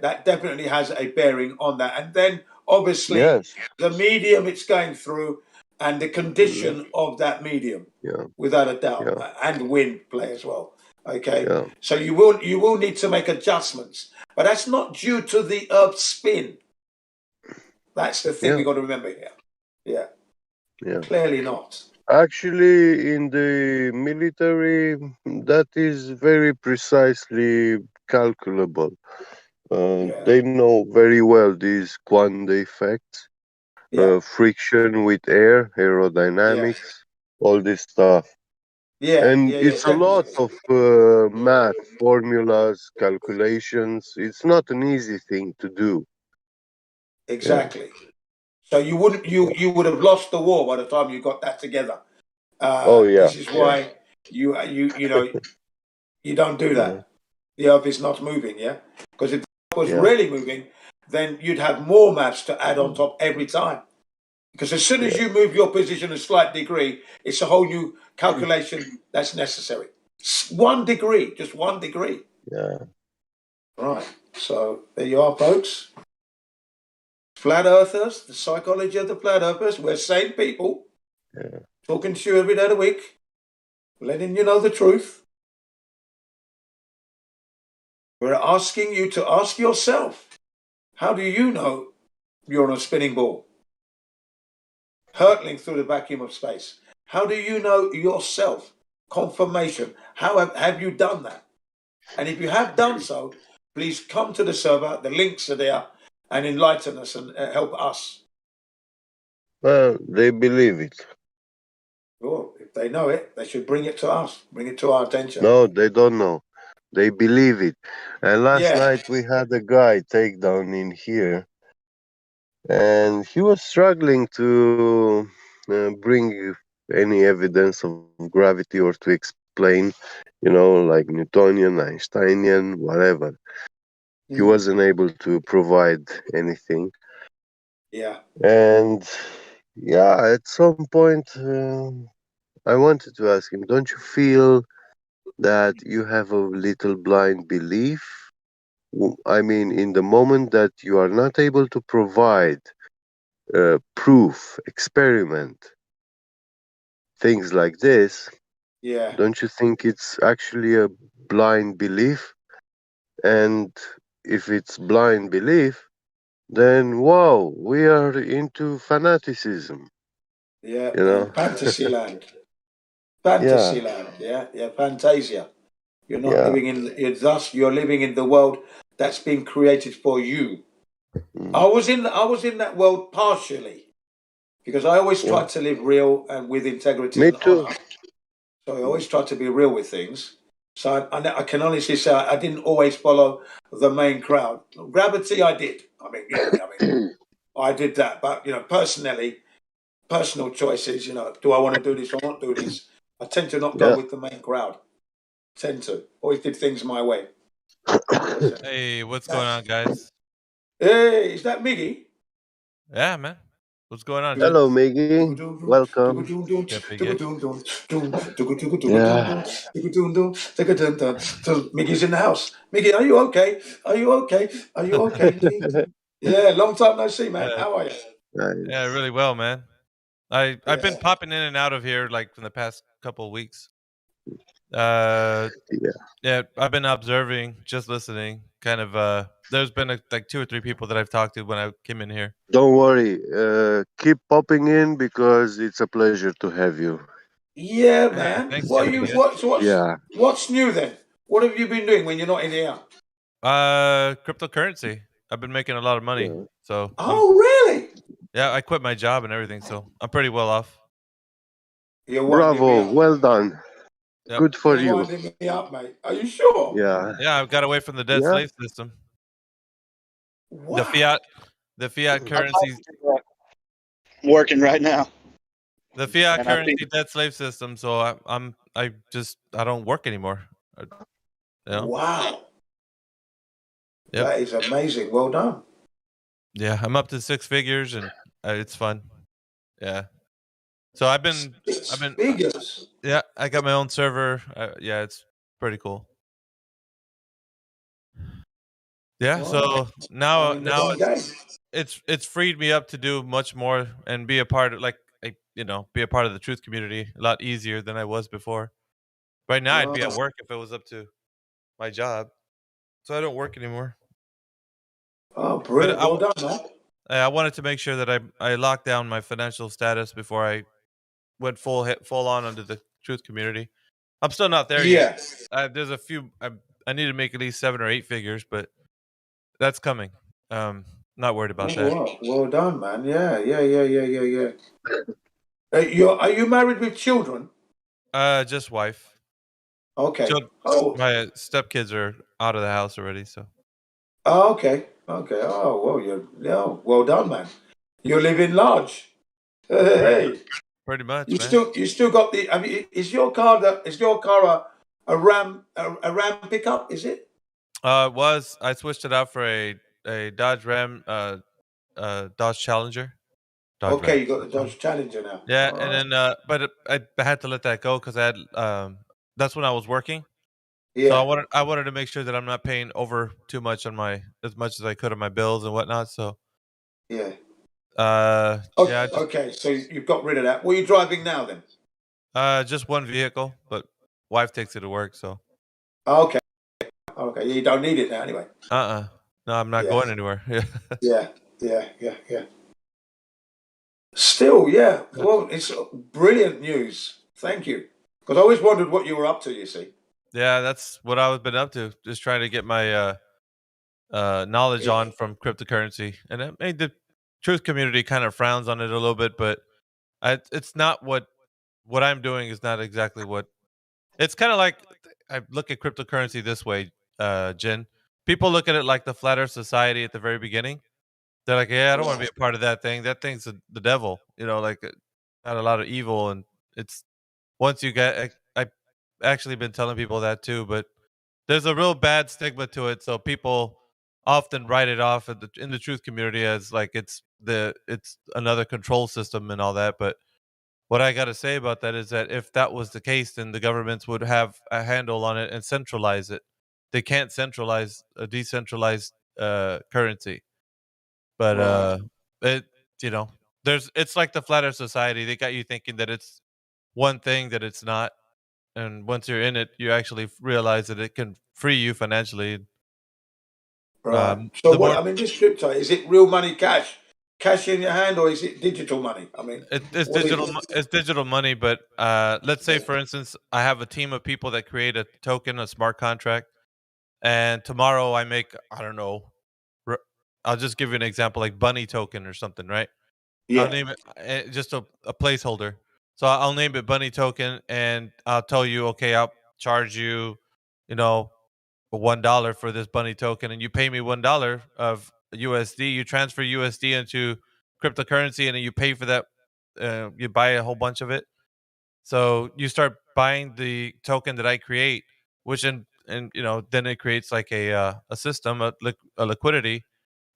That definitely has a bearing on that. And then obviously Yes. the medium it's going through and the condition of that medium, without a doubt, and wind play as well. Okay, so you will need to make adjustments, but that's not due to the Earth's spin. That's the thing we got to remember here. Yeah. Clearly not. Actually, in the military, that is very precisely calculable. They know very well these quanta effects, friction with air, aerodynamics, all this stuff. And it's a lot of math, formulas, calculations. It's not an easy thing to do. Exactly. So you would have lost the war by the time you got that together. This is why you don't do that. The Earth is not moving, because if the Earth was really moving, then you'd have more mass to add on top every time. Because as soon as you move your position a slight degree, it's a whole new calculation that's necessary. 1 degree, just 1 degree. Yeah. Right. So there you are, folks. Flat earthers, the psychology of the flat earthers. We're sane people. Talking to you every day of the week. Letting you know the truth. We're asking you to ask yourself, how do you know you're on a spinning ball? Hurtling through the vacuum of space. How do you know yourself? Confirmation. How have you done that? And if you have done so, please come to the server. The links are there, and enlighten us and help us. Well, they believe it. Well, if they know it, they should bring it to us. Bring it to our attention. No, they don't know. They believe it. And last night we had a guy take down in here, and he was struggling to bring any evidence of gravity or to explain, like Newtonian, Einsteinian, whatever. He wasn't able to provide anything. Yeah. And at some point, I wanted to ask him, don't you feel that you have a little blind belief? I mean, in the moment that you are not able to provide proof, experiment, things like this, don't you think it's actually a blind belief? And if it's blind belief, then wow, we are into fanaticism. Fantasy land. Fantasy land, fantasia. You're not living in. Thus, you're living in the world that's been created for you. I was in that world partially, because I always tried to live real and with integrity and honor. So I always tried to be real with things. So I can honestly say I didn't always follow the main crowd. Gravity, I did. I did that. But personally, personal choices. Do I want to do this or not do this? I tend to not go with the main crowd. Always did things my way. Hey, what's going on, guys? Hey, is that Miggy? Yeah, man. What's going on? Hello, Miggy. Welcome. Miggy's in the house. Miggy, are you okay? Are you okay? Are you okay, Miggy? Yeah, long time no see, man. How are you? Yeah, really well, man. I've been popping in and out of here like in the past couple of weeks. Yeah. Yeah, I've been observing, just listening. Kind of. There's been like 2 or 3 people that I've talked to when I came in here. Don't worry. Keep popping in because it's a pleasure to have you. Yeah, man. Thanks, What Jimmy. what's new then? What have you been doing when you're not in here? Cryptocurrency. I've been making a lot of money, so. Really? Yeah, I quit my job and everything, so I'm pretty well off. You're Bravo. Well done. Yep. Good for You're you. winding me up, mate. Are you sure? Yeah. Yeah, I've got away from the dead Yeah. slave system. Wow. The fiat currencies. I'm working right now. The fiat And I currency think- dead slave system. So I don't work anymore. You know? Wow. Yep. That is amazing. Well done. Yeah, I'm up to 6 figures and it's fun. Yeah. So I've been figures. Yeah, I got my own server. Yeah, it's pretty cool. Yeah, so now it's freed me up to do much more and be a part of be a part of the truth community a lot easier than I was before. Right now I'd be at work if it was up to my job. So I don't work anymore. Oh, brilliant. Well done, man. I wanted to make sure that I locked down my financial status before I went full on under the truth community. I'm still not there yet. There's a few I need to make at least 7 or 8 figures, but that's coming. Not worried about that. Wow. Well done, man. Yeah. Are you married with children? Just wife. Okay. My stepkids are out of the house already, so. Oh, okay. Oh, well, well done, man. You're living large. Hey. Pretty much, You man. still got the. I mean, is your car a Ram pickup? Is it? It was. I switched it out for a Dodge Ram, Dodge Challenger. Okay, you got the Dodge Challenger now. Yeah, and then but I had to let that go because I had that's when I was working. Yeah. So I wanted to make sure that I'm not paying over too much on as much as I could on my bills and whatnot. So. Yeah. Yeah. Okay, so you've got rid of that. What are you driving now then? Just one vehicle, but wife takes it to work, so. Okay. You don't need it now anyway. No, I'm not going anywhere. Yeah. Still, yeah. Well, it's brilliant news. Thank you. Because I always wondered what you were up to, you see. Yeah, that's what I've been up to. Just trying to get my knowledge on from cryptocurrency. And I mean, the truth community kind of frowns on it a little bit, but it's not what I'm doing is not exactly what. It's kind of like I look at cryptocurrency this way, Jen. People look at it like the Flat Earth Society at the very beginning. They're like, yeah, I don't want to be a part of that thing. That thing's the devil, like got a lot of evil. And it's once you get, I've actually been telling people that too, but there's a real bad stigma to it. So people often write it off in the truth community as like it's another control system and all that. But what I got to say about that is that if that was the case, then the governments would have a handle on it and centralize it. They can't centralize a decentralized currency. But it's like the Flat Earth Society. They got you thinking that it's one thing that it's not, and once you're in it, you actually realize that it can free you financially. Right. So what? I mean, this crypto, is it real money, cash in your hand, or is it digital money? I mean, it's digital. It's digital money, but let's say, for instance, I have a team of people that create a token, a smart contract, and tomorrow I make, I don't know, I'll just give you an example, like Bunny token or something, right? Yeah. I'll name it just a placeholder. So I'll name it Bunny token, and I'll tell you, okay, I'll charge you, $1 for this Bunny token, and you pay me $1 of USD. You transfer USD into cryptocurrency, and then you pay for that. You buy a whole bunch of it. So you start buying the token that I create, which then it creates like a system, a liquidity.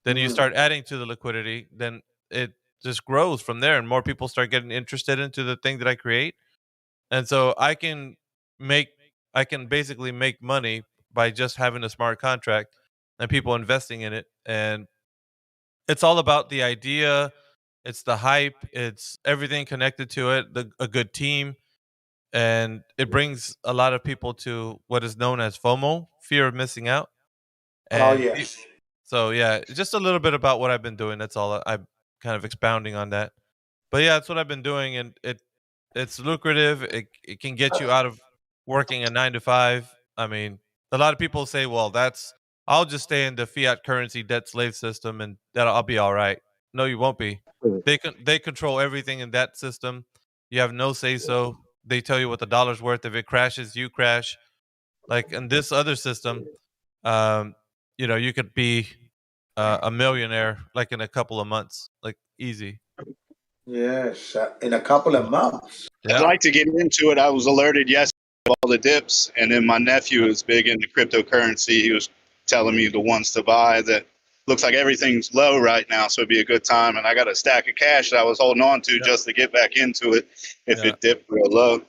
Then you start adding to the liquidity. Then it just grows from there, and more people start getting interested into the thing that I create. And so I can basically make money by just having a smart contract and people investing in it. And it's all about the idea It's the hype. It's everything connected to it. A good team, and it brings a lot of people to what is known as FOMO, fear of missing out. Oh And yes. so yeah, just a little bit about what I've been doing. That's all. I'm kind of expounding on that. But yeah, that's what I've been doing, and it's lucrative. It can get you out of working a 9 to 5. I mean, a lot of people say, "Well, I'll just stay in the fiat currency debt slave system, and that I'll be all right." No, you won't be. They control everything in that system. You have no say so. They tell you what the dollar's worth. If it crashes, you crash. Like in this other system, um, you could be a millionaire like in a couple of months, like easy. Yes, in a couple of months. I'd like to get into it. I was alerted yesterday of all the dips, and then my nephew is big into cryptocurrency. He was telling me the ones to buy that looks like everything's low right now, so it'd be a good time. And I got a stack of cash that I was holding on to just to get back into it if it dipped real low.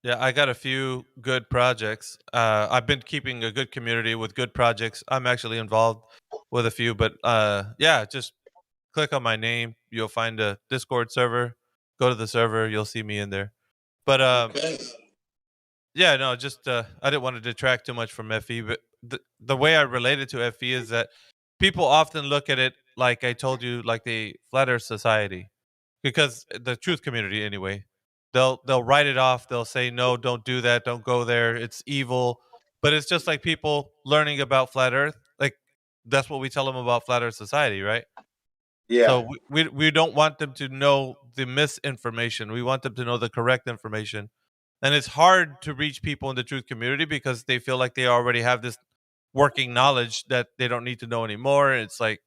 Yeah, I got a few good projects. I've been keeping a good community with good projects. I'm actually involved with a few, but yeah, just click on my name. You'll find a Discord server. Go to the server. You'll see me in there. But yeah, no, just I didn't want to detract too much from FE, but the way I relate it to FE is that people often look at it like I told you, like the Flat Earth Society, because the truth community anyway, they'll write it off. They'll say no, don't do that, don't go there. It's evil. But it's just like people learning about flat Earth. Like that's what we tell them about Flat Earth Society, right? Yeah. So we don't want them to know the misinformation. We want them to know the correct information. And it's hard to reach people in the truth community because they feel like they already have this working knowledge that they don't need to know anymore. It's like,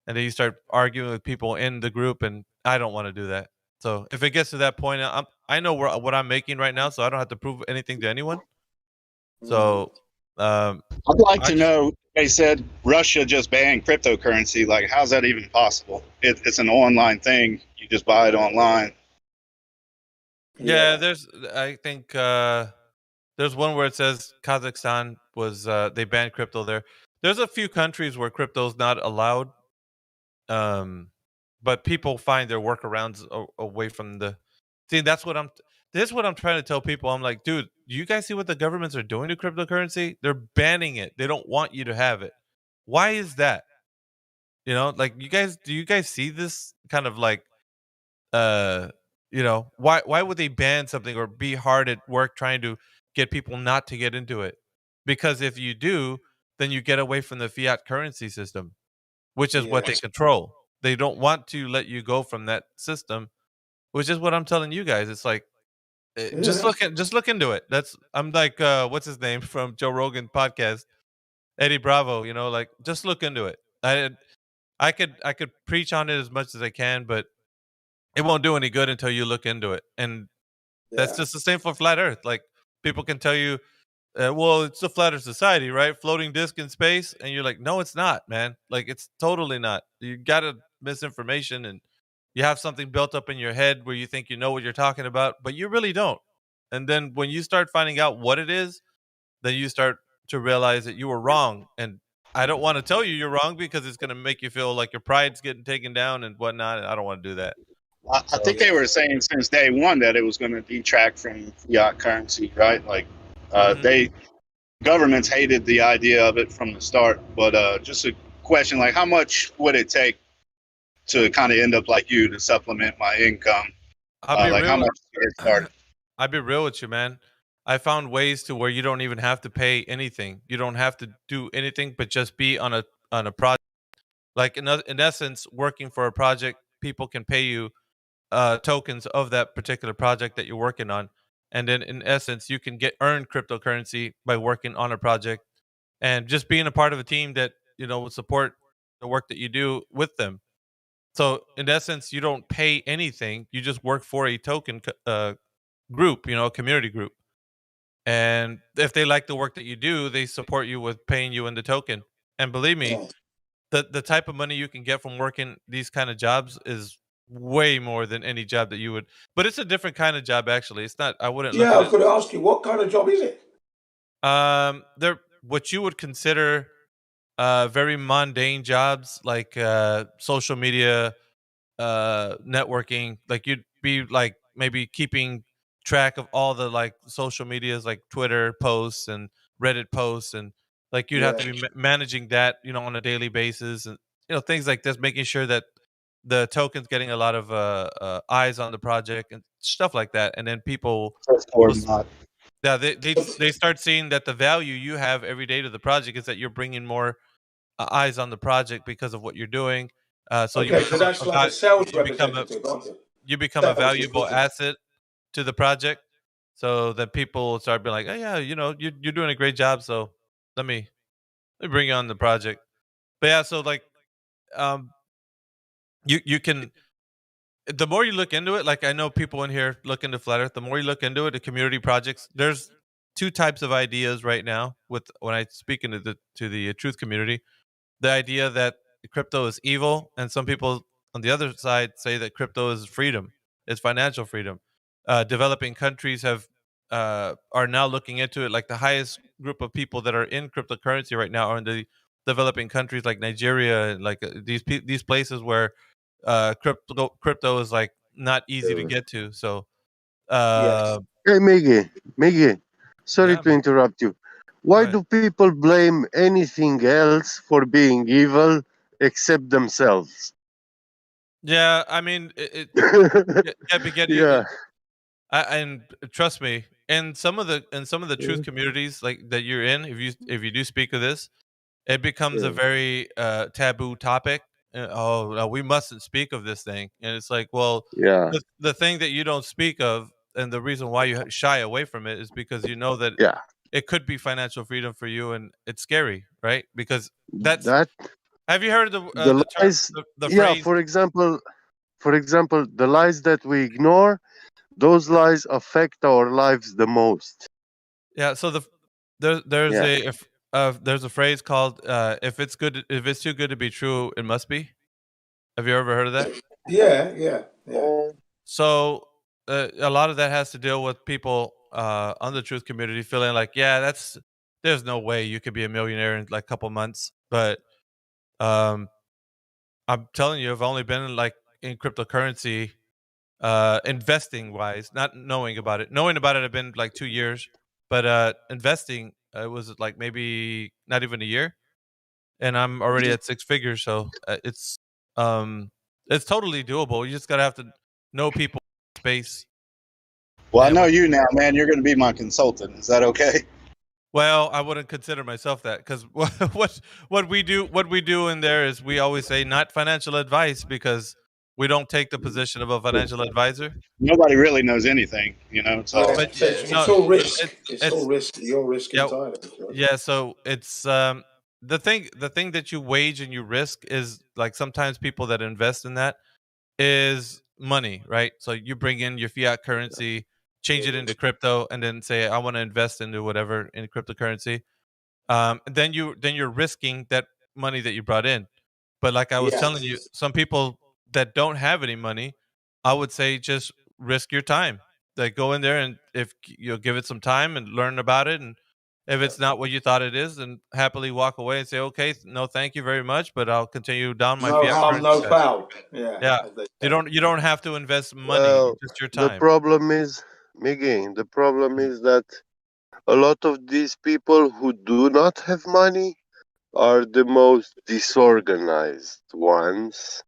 and then you start arguing with people in the group, and I don't want to do that. So if it gets to that point, I know what I'm making right now, so I don't have to prove anything to anyone. So I'd like to know. They said Russia just banned cryptocurrency. Like, how's that even possible? It's an online thing. You just buy it online. Yeah, I think there's one where it says Kazakhstan was they banned crypto there. There's a few countries where crypto's not allowed, but people find their workarounds away from the. See, that's what I'm. This is what I'm trying to tell people. I'm like, dude, do you guys see what the governments are doing to cryptocurrency? They're banning it. They don't want you to have it. Why is that? Like do you guys see this kind of like why would they ban something or be hard at work trying to get people not to get into it? Because if you do, then you get away from the fiat currency system, which is what they control. They don't want to let you go from that system, which is what I'm telling you guys. It's like just look into it. I'm like what's his name from Joe Rogan podcast, Eddie Bravo, like just look into it. I could preach on it as much as I can, but it won't do any good until you look into it. And that's just the same for flat Earth. Like people can tell you, well, it's a flat Earth society, right? Floating disk in space, and you're like, no, it's not, man. Like it's totally not. You got a misinformation, and you have something built up in your head where you think you know what you're talking about, but you really don't. And then when you start finding out what it is, then you start to realize that you were wrong. And I don't want to tell you you're wrong because it's going to make you feel like your pride's getting taken down and whatnot. And I don't want to do that. I think they were saying since day one that it was going to detract from fiat currency, right? Like, governments hated the idea of it from the start. But just a question, like, how much would it take to kind of end up like you to supplement my income? Like, how much to get started? I'll be real with you, man. I found ways to where you don't even have to pay anything. You don't have to do anything, but just be on a project. Like in essence, working for a project, people can pay you tokens of that particular project that you're working on, and then in essence, you can earn cryptocurrency by working on a project and just being a part of a team that will support the work that you do with them. So in essence, you don't pay anything. You just work for a token group, a community group. And if they like the work that you do, they support you with paying you in the token. And believe me, the type of money you can get from working these kind of jobs is way more than any job that you would. But it's a different kind of job, actually. It's not. I wouldn't. Yeah, I was going to ask you, what kind of job is it? They're what you would consider very mundane jobs, like social media networking. Like you'd be like maybe keeping track of all the like social medias, like Twitter posts and Reddit posts, and like you'd have to be managing that, on a daily basis, and things like this, making sure that the token's getting a lot of eyes on the project and stuff like that, and then people yeah, they start seeing that the value you have every day to the project is that you're bringing more eyes on the project because of what you're doing. So you Okay, so become that's like a sales representative, aren't you? you become a valuable asset to the project. So that people start being like, oh yeah, you're doing a great job. So let me bring you on the project. But yeah, so like um, you can, the more you look into it, like I know people in here look into Flat Earth. The more you look into it, the community projects. There's two types of ideas right now. With when I speak into the truth community, the idea that crypto is evil, and some people on the other side say that crypto is freedom, it's financial freedom. Developing countries are now looking into it. Like the highest group of people that are in cryptocurrency right now are in the developing countries like Nigeria, and like these places where crypto is like not easy to get to. So Hey, Miggy, sorry yeah, to interrupt you. Why do people blame anything else for being evil except themselves? yeah. I mean, Yeah. and trust me, in some of the truth communities like that you're in, if you do speak of this, it becomes a very taboo topic. Oh no, we mustn't speak of this thing, and it's like, well, Yeah. the thing that you don't speak of, and the reason why you shy away from it is because you know that Yeah. it could be financial freedom for you, and it's scary, right? Because that's. That Have you heard the the term, lies. the Yeah. phrase? For example, the lies that we ignore, those lies affect our lives the most. Yeah. So there's Yeah. there's a phrase called if it's too good to be true, it must be. Have you ever heard of that? Yeah. So a lot of that has to deal with people on the truth community feeling like, yeah, there's no way you could be a millionaire in like a couple months. But um, I'm telling you, I've only been in cryptocurrency investing wise, not knowing about it. Knowing about it, I've been like 2 years, but investing, it was like maybe not even a year, and I'm already at six figures. So it's totally doable. You just gotta have to know people in the space. Well, I know you now, man. You're going to be my consultant. Is that okay? Well, I wouldn't consider myself that, because what we do in there is we always say not financial advice, because we don't take the position of a financial advisor. Nobody really knows anything, It's all. But It's no, all risk. It's all it's risk. You're risk yeah, entirely. yeah. So it's the thing that you wage and you risk is like sometimes people that invest in that is money, right? So you bring in your fiat currency, change it into crypto, and then say I want to invest into whatever in cryptocurrency. Then you're risking that money that you brought in. But like I was telling you, some people that don't have any money, I would say just risk your time. Like go in there, and if you'll give it some time and learn about it, and if it's not what you thought it is, then happily walk away and say, okay, no, thank you very much, but I'll continue down my No fiat harm, currency no path. foul. Yeah. Yeah, As they you don't have to invest money, Well, just your the time. problem is, Miggy, the problem is that a lot of these people who do not have money are the most disorganized ones.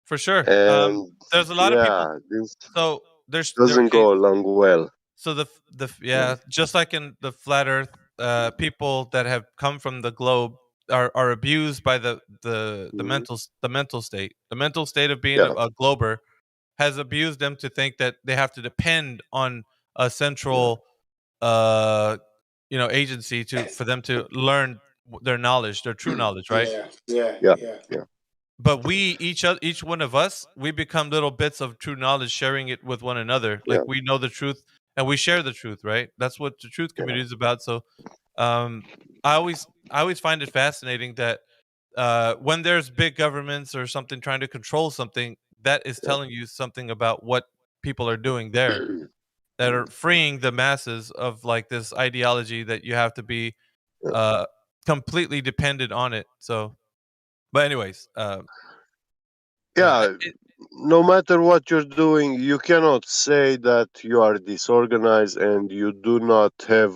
For sure. And There's a lot of people. this So doesn't go along well. So just like in the flat Earth, people that have come from the globe are abused by the mental state. The mental state of being a glober has abused them to think that they have to depend on a central, agency for them to learn their knowledge, their true knowledge, right? Yeah. But each one of us, we become little bits of true knowledge, sharing it with one another. Like we know the truth and we share the truth, right? That's what the truth community is about. So um I always find it fascinating that when there's big governments or something trying to control something, that is telling you something about what people are doing there, that are freeing the masses of like this ideology that you have to be completely dependent on it. So but anyways, Yeah, no matter what you're doing, you cannot say that you are disorganized and you do not have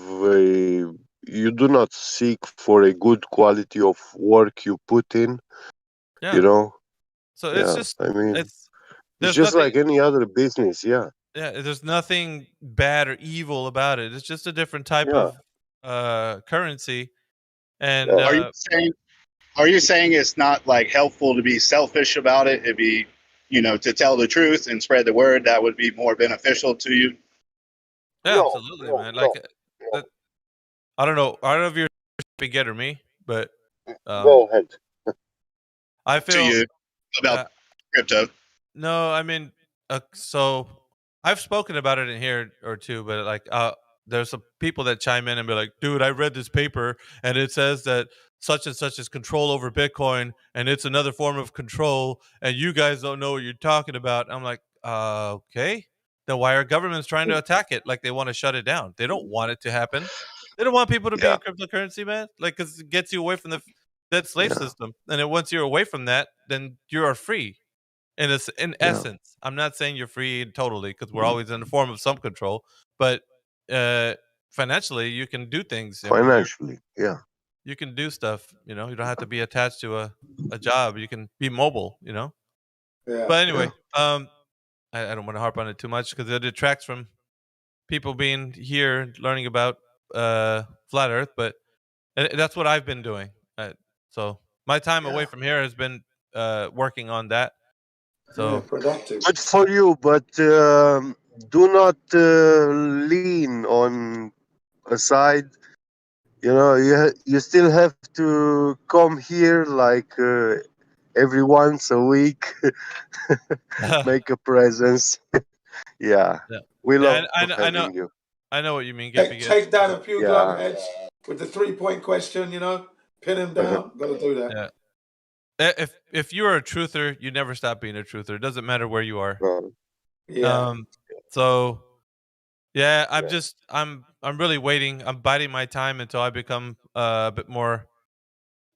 you do not seek for a good quality of work you put in. Yeah. You know. So it's just I mean, it's it's there's just nothing. like any other business. Yeah. Yeah, there's nothing bad or evil about it. It's just a different type Yeah. of currency. And Are you saying? Are you saying it's not like helpful to be selfish about it? It'd be, to tell the truth and spread the word. That would be more beneficial to you. yeah, absolutely, man. Like that. I don't know. I don't know if you're a get or me, but Go ahead. I To feel you about crypto. No, I mean, so I've spoken about it in here or two, but like, there's some people that chime in and be like, "Dude, I read this paper and it says that such and such is control over Bitcoin, and it's another form of control, and you guys don't know what you're talking about." I'm like, okay, then why are governments trying to attack it? Like they want to shut it down. They don't want it to happen. They don't want people to be in cryptocurrency, man. Like, because it gets you away from that slave system, and then once you're away from that, then you are free. In essence, I'm not saying you're free totally because we're always in the form of some control, but uh, financially, you can do things. I mean, Financially, yeah. you can do stuff. You don't have to be attached to a job. You can be mobile. Yeah. But anyway, I don't want to harp on it too much because it detracts from people being here and learning about flat Earth. But that's what I've been doing. So my time away from here has been working on that. So productive. Good for you, but do not lean on a side. You still have to come here like every once a week, make a presence. Yeah, we love I know. having you. I know what you mean. Get Take down a few glug Yeah. heads with the 3-point question. Pin them down. Got to do that. Yeah. If you're a truther, you never stop being a truther. It doesn't matter where you are. Yeah. So yeah, I'm really waiting. I'm biding my time until I become a bit more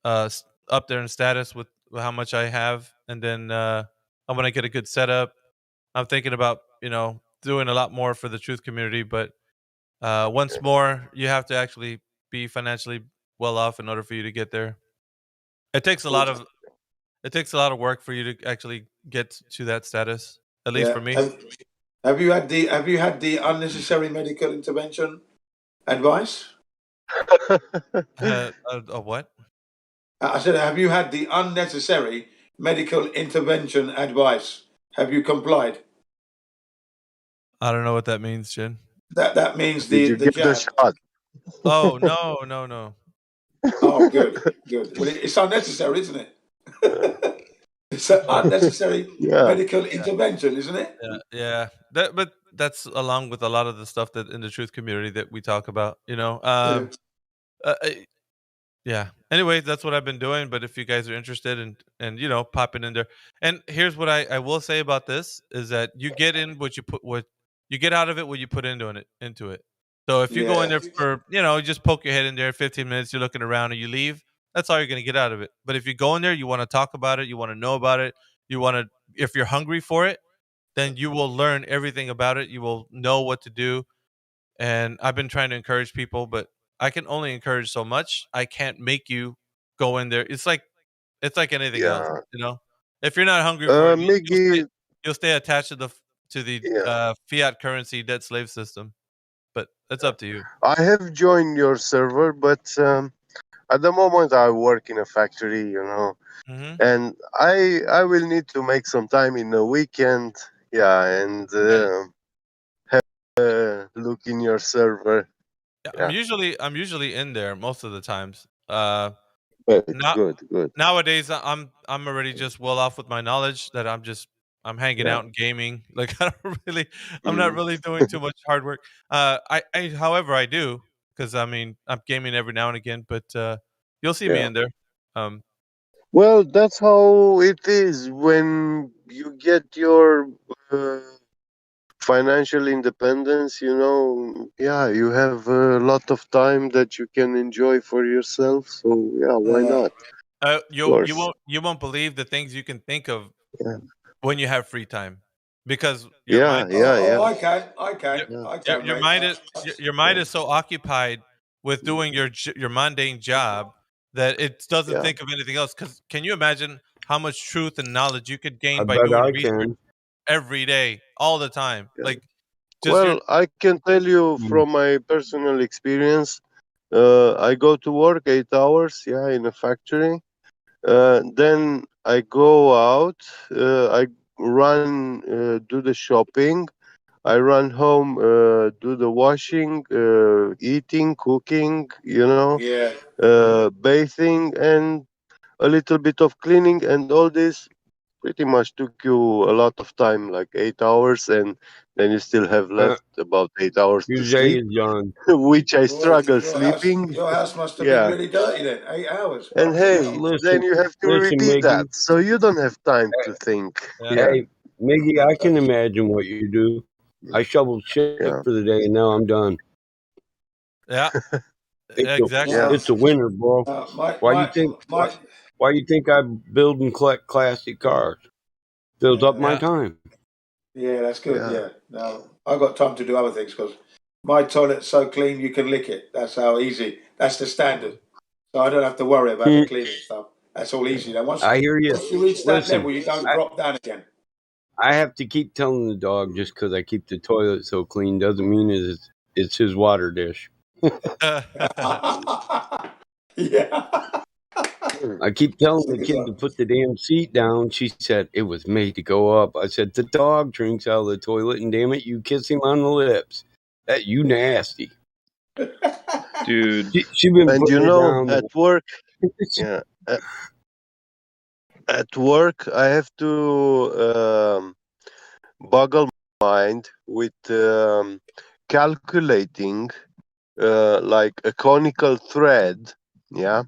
up there in status with how much I have, and then I'm gonna get a good setup. I'm thinking about doing a lot more for the truth community, but once more, you have to actually be financially well off in order for you to get there. It takes a lot of work for you to actually get to that status. At least for me. Have you had the unnecessary medical intervention advice? What? I said, have you had the unnecessary medical intervention advice? Have you complied? I don't know what that means, Jin. That means Did you the get jab. the shot? Oh no. Oh, good. Well, it's unnecessary, isn't it? It's an unnecessary medical intervention, isn't it? Yeah. But that's along with a lot of the stuff that in the truth community that we talk about. Yeah. Anyway, that's what I've been doing. But if you guys are interested and popping in there, and here's what I will say about this is that you get in what you get out of it what you put into it. So if you go in there for just poke your head in there 15 minutes, you're looking around and you leave, that's all you're going to get out of it. But if you go in there, you want to talk about it, you want to know about it, if you're hungry for it, then you will learn everything about it. You will know what to do. And I've been trying to encourage people, but I can only encourage so much. I can't make you go in there. It's like anything else, If you're not hungry for it, you'll stay attached to the fiat currency debt slave system. But that's up to you. I have joined your server, but at the moment I work in a factory, and I will need to make some time in the weekend, and have a look in your server. I'm usually in there most of the times. Good. Nowadays, I'm already just well off with my knowledge that I'm hanging out and gaming. Like I'm not really doing too much hard work. However, I do because I'm gaming every now and again. But you'll see me in there. Well, that's how it is when you get your financial independence. You have a lot of time that you can enjoy for yourself. So why not? You won't believe the things you can think of. when you have free time, because your Yeah, mind. yeah, yeah. I can. Your Mate. mind is your mind is so occupied with doing your mundane job that it doesn't Yeah. think of anything else. Because can you imagine how much truth and knowledge you could gain I by bet doing I research can. every day, all the time? Yeah. Like just your Well, I can tell you from my personal experience. I go to work 8 hours, yeah, in a factory. Then I go out. I run, do the shopping. I run home, do the washing, eating, cooking, Yeah. bathing, and a little bit of cleaning, and all this pretty much took you a lot of time, like 8 hours, and then you still have left about 8 hours to Your day sleep, is done. which I Boy, struggle sleeping. your house must have been Yeah. really dirty then. 8 hours. And Fucking hey, hell. then you have to Listen, repeat that, Miggy. so you don't have time to think. Yeah. Hey, Miggy, I can imagine what you do. I shoveled shit Yeah. for the day, and now I'm done. Yeah, exactly. It's a winner, bro. Why you think? my, Why you think I build and collect classic cars? Fills up my time. Yeah, that's good. Yeah. Yeah. No, I've got time to do other things because my toilet's so clean you can lick it. That's how easy. That's the standard. So I don't have to worry about the cleaning stuff. That's all easy. Then once I hear you. you reach that Listen, level, you don't drop down again. I have to keep telling the dog just because I keep the toilet so clean doesn't mean it's his water dish. Yeah. I keep telling the kid to put the damn seat down. She said it was made to go up. I said the dog drinks out of the toilet, and damn it, you kiss him on the lips. That you nasty, Dude. She been And putting you it know, down. at work, yeah, at work, I have to boggle my mind with calculating like a conical thread, yeah,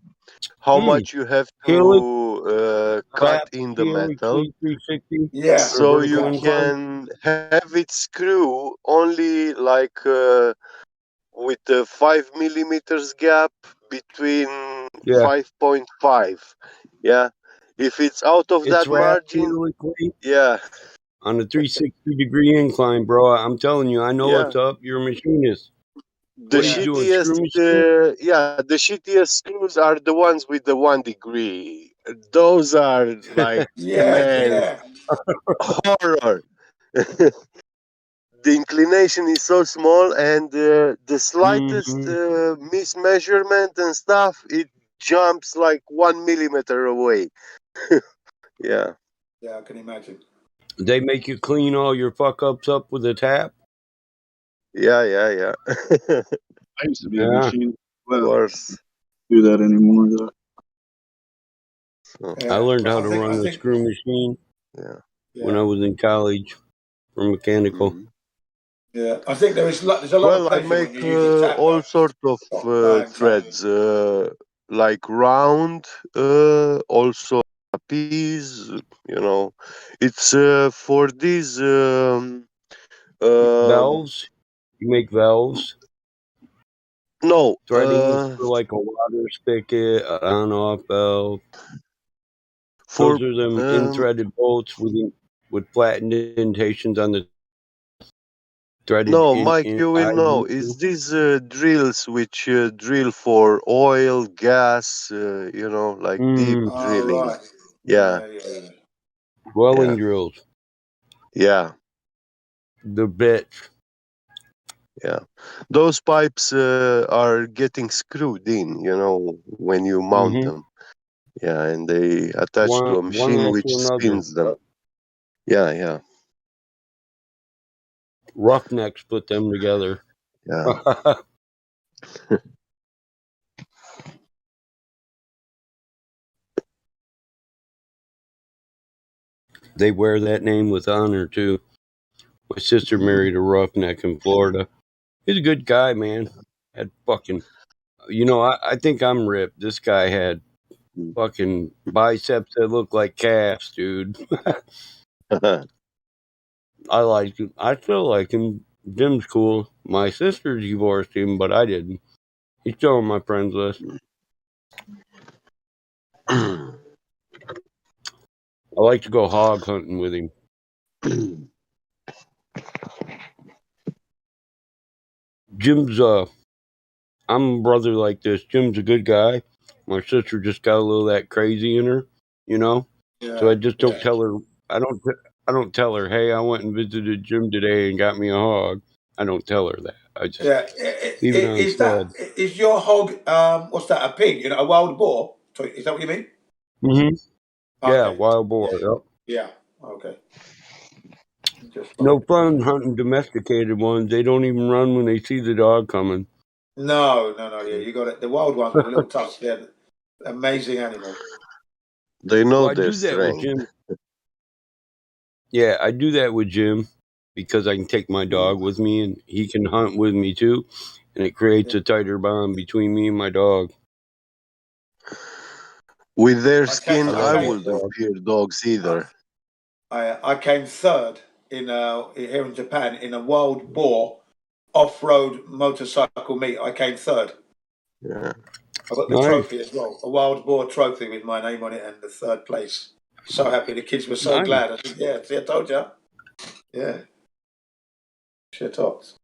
how much you have to cut in the metal, 360. Yeah. so you can have it screw only like with a 5 millimeters gap between 5.5. Yeah. If it's out of It's that wrapped margin, helically yeah. on a 360-degree incline, bro. I'm telling you, I know Yeah. what's up. You're a machinist. The What are you doing? shittiest, Screw machine? the shittiest screws are the ones with the 1 degree. Those are like, man, horror. The inclination is so small, and the slightest mismeasurement and stuff, it jumps like 1 millimeter away. Yeah. Yeah, I can imagine. They make you clean all your fuck ups up with a tap. Yeah, yeah, yeah. I used to be a machine. Of course. Do that anymore though. I learned how to run a screw machine when I was in college for mechanical. Yeah, I think there's a lot of I pleasure make when you use a tap. all sorts of threads, like round, also trapeze. It's for these Valves. You make valves. No. Threading for like a water spigot, an on-off valve. Those are them in-threaded bolts with flat indentations on the threaded. No, Mike, you will know. It's these drills which drill for oil, gas, like deep drilling. Right. Yeah. Welding drills. Yeah. The bits. Yeah. Those pipes are getting screwed in, when you mount them. Yeah, and they attach to a machine which spins them. Yeah, yeah. Roughnecks put them together. Yeah. They wear that name with honor too. My sister married a roughneck in Florida. He's a good guy, man. Had fucking, I think I'm ripped. This guy had fucking biceps that look like calves, dude. I like him. I still like him. Jim's cool. My sister divorced him, but I didn't. He's still on my friends list. I like to go hog hunting with him. Jim's I'm a brother like this. Jim's a good guy. My sister just got a little of that crazy in her, you know. So I just don't tell her. I don't tell her, hey, I went and visited Jim today and got me a hog. I don't tell her that. I just leave it unsaid. Is your hog? What's that? A pig? A wild boar? Sorry, is that what you mean? Mm-hmm. Yeah, Okay. wild boar. Yep. Yeah. Okay. No fun hunting domesticated ones. They don't even run when they see the dog coming. No. Yeah, you got it. The wild ones with a little tusk. They're amazing animal. They know I their do that with strength. Jim. Yeah, I do that with Jim because I can take my dog with me and he can hunt with me too, and it creates a tighter bond between me and my dog. With their skin, I wouldn't fear dogs either. I came third here in Japan in a wild boar off-road motorcycle meet. I came third. Yeah. I got the trophy as well, a wild boar trophy with my name on it and the third place. So happy. The kids were so glad. I said, yeah, see, I told you. Yeah. Shit tops.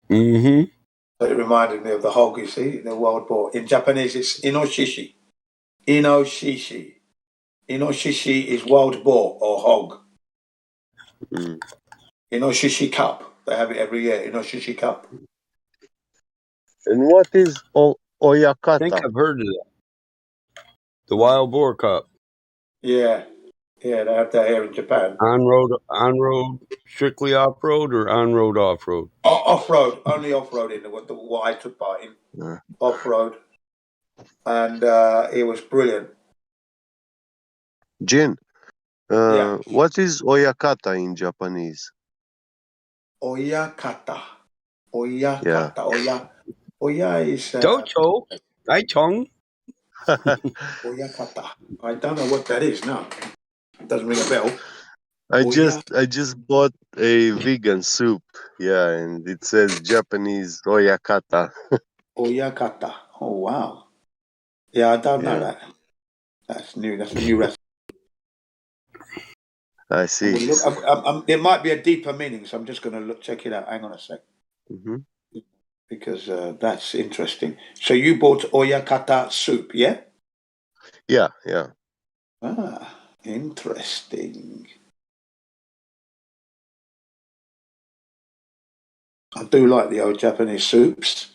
Mm-hmm. So it reminded me of the hog, you see, the wild boar. In Japanese, it's inoshishi. Inoshishi. Inoshishi is wild boar or hog. Inoshishi Cup. They have it every year. Inoshishi Cup. And what is Oyakata? I think I've heard of that. The Wild Boar Cup. Yeah. Yeah, they have that here in Japan. On-road, strictly off-road or on-road, off-road? Off-road. Only off-road in what I took part in. Yeah. Off-road. And it was brilliant. Jin, what is Oyakata in Japanese? Oyakata. Oya is... Docho. Daichong. Oyakata. I don't know what that is now. Doesn't ring a bell. I just bought a vegan soup. Yeah, and it says Japanese Oyakata. Oyakata. Oh, wow. Yeah, I don't know that. That's new. That's a new recipe. I see. It might be a deeper meaning, so I'm just going to check it out. Hang on a sec. Mm-hmm. Because that's interesting. So you bought Oyakata soup, yeah? Yeah. Ah, interesting. I do like the old Japanese soups,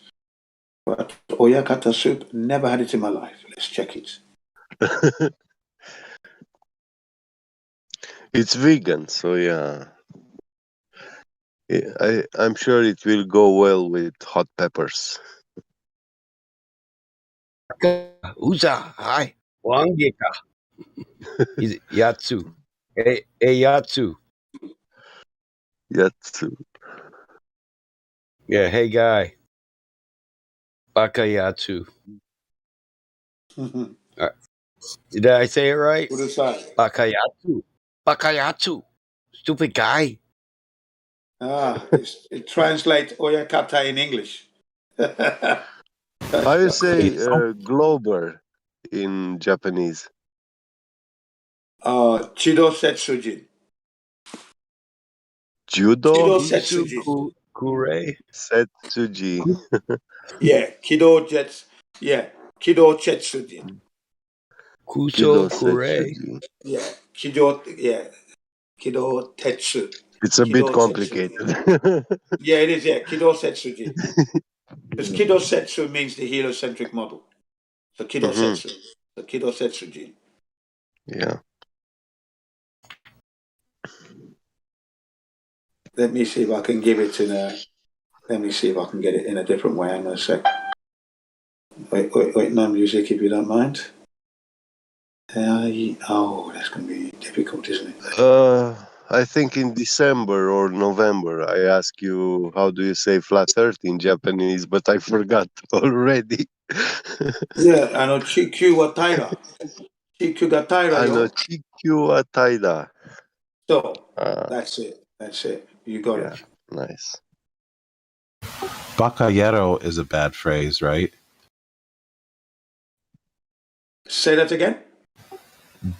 but Oyakata soup, never had it in my life. Let's check it. It's vegan, so yeah. I'm sure it will go well with hot peppers. Uza, hi. Wangeka. Is Yatsu. Yatsu. Yatsu. Yeah, hey guy. Bakayatsu. Did I say it right? What is that? Bakayatsu. Stupid guy. It translates Oyakata in English. How you say Glober in Japanese? Chido Setsujin. Judo? Chido Setsujin. Kure? Setsuji. Yeah, Kido Jets. Yeah, Kido Chetsujin. Kuso Kure. Yeah, Kido Tetsu. It's a bit complicated. Yeah, it is. Yeah, Kido Setsuji. Because Kido Setsu means the heliocentric model. So Kido Setsu. So Kido Setsuji. Yeah. Let me see if I can give it in a. Let me see if I can get it in a different way. Hang on a sec. Wait, no music if you don't mind. Oh, that's going to be difficult, isn't it? I think in December or November I asked you how do you say flat earth in Japanese, but I forgot already. Yeah, I know Chikyu wa Taira. Chikyu ga Taira, I know yo. Chikyu wa Taira. So, that's it. You got it. Nice. Bacallero is a bad phrase, right? Say that again.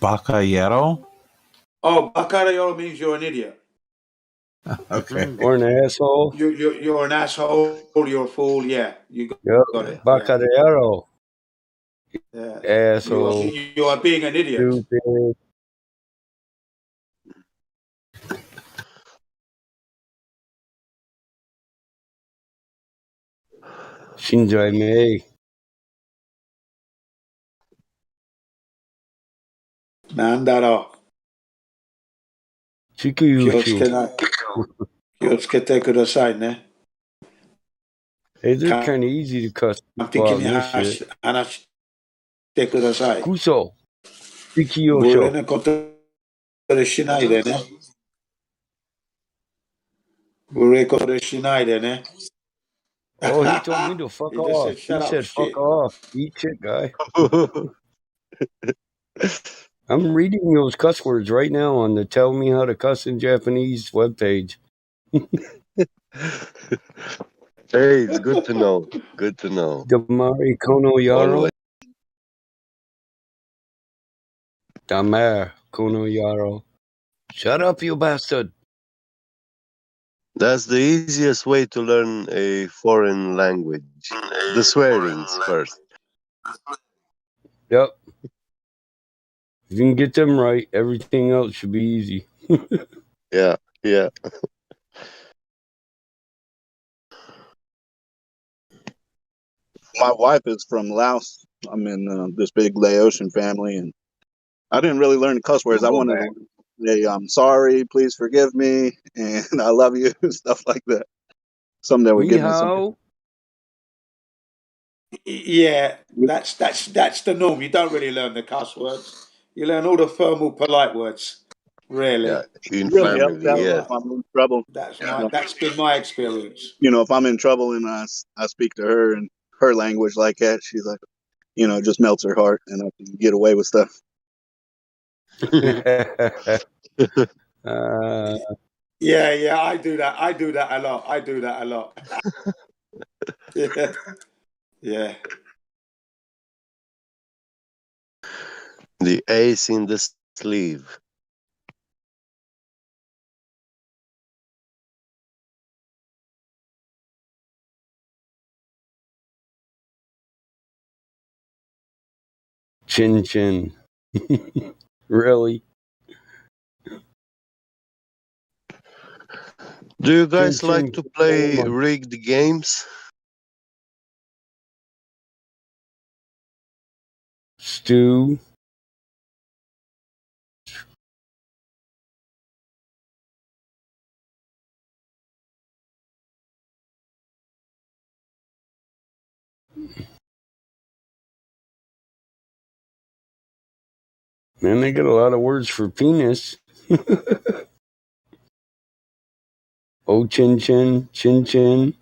Bacallero? Oh, Bacarayolo means you're an idiot. Okay. Or an asshole. You're an asshole. You're a fool. Yeah, you got it. Bacarero. Yeah. Asshole. You are being an idiot. Stupid. Shinjai Mei. Nandaro. 地球優秀。気をつけてくださいね。 Hey, they're kind of easy to cuss people out in this shit. 話してください。Kuso. 地球優無秀。礼なことでしないでね。無礼なことでしないでね。 Oh, he told me to fuck He just off. said, "Shut He up, said, shit." fuck off. Eat shit, guy. I'm reading those cuss words right now on the Tell Me How to Cuss in Japanese webpage. Hey, it's good to know. Good to know. Damari Kono Yaro. Always. Damar Kono Yaro. Shut up, you bastard. That's the easiest way to learn a foreign language. The swearings first. Yep. If you can get them right, everything else should be easy. Yeah, yeah. My wife is from Laos. I'm in this big Laotian family, and I didn't really learn cuss words. I wanted to say, I'm sorry, please forgive me, and I love you, stuff like that. Something that would give me some. Yeah, that's the norm. You don't really learn the cuss words. You learn all the formal, polite words. Really. Yeah, in Really helps family, out yeah. if I'm in trouble. That's been my experience. You know, if I'm in trouble and I speak to her in her language like that, she's like, you know, it just melts her heart, and I can get away with stuff. Yeah, I do that. I do that a lot. Yeah. Yeah. The ace in the sleeve. Chin chin. Really? Do you guys like to play rigged games? Stew. Man, they got a lot of words for penis. Oh, chin chin, chin chin,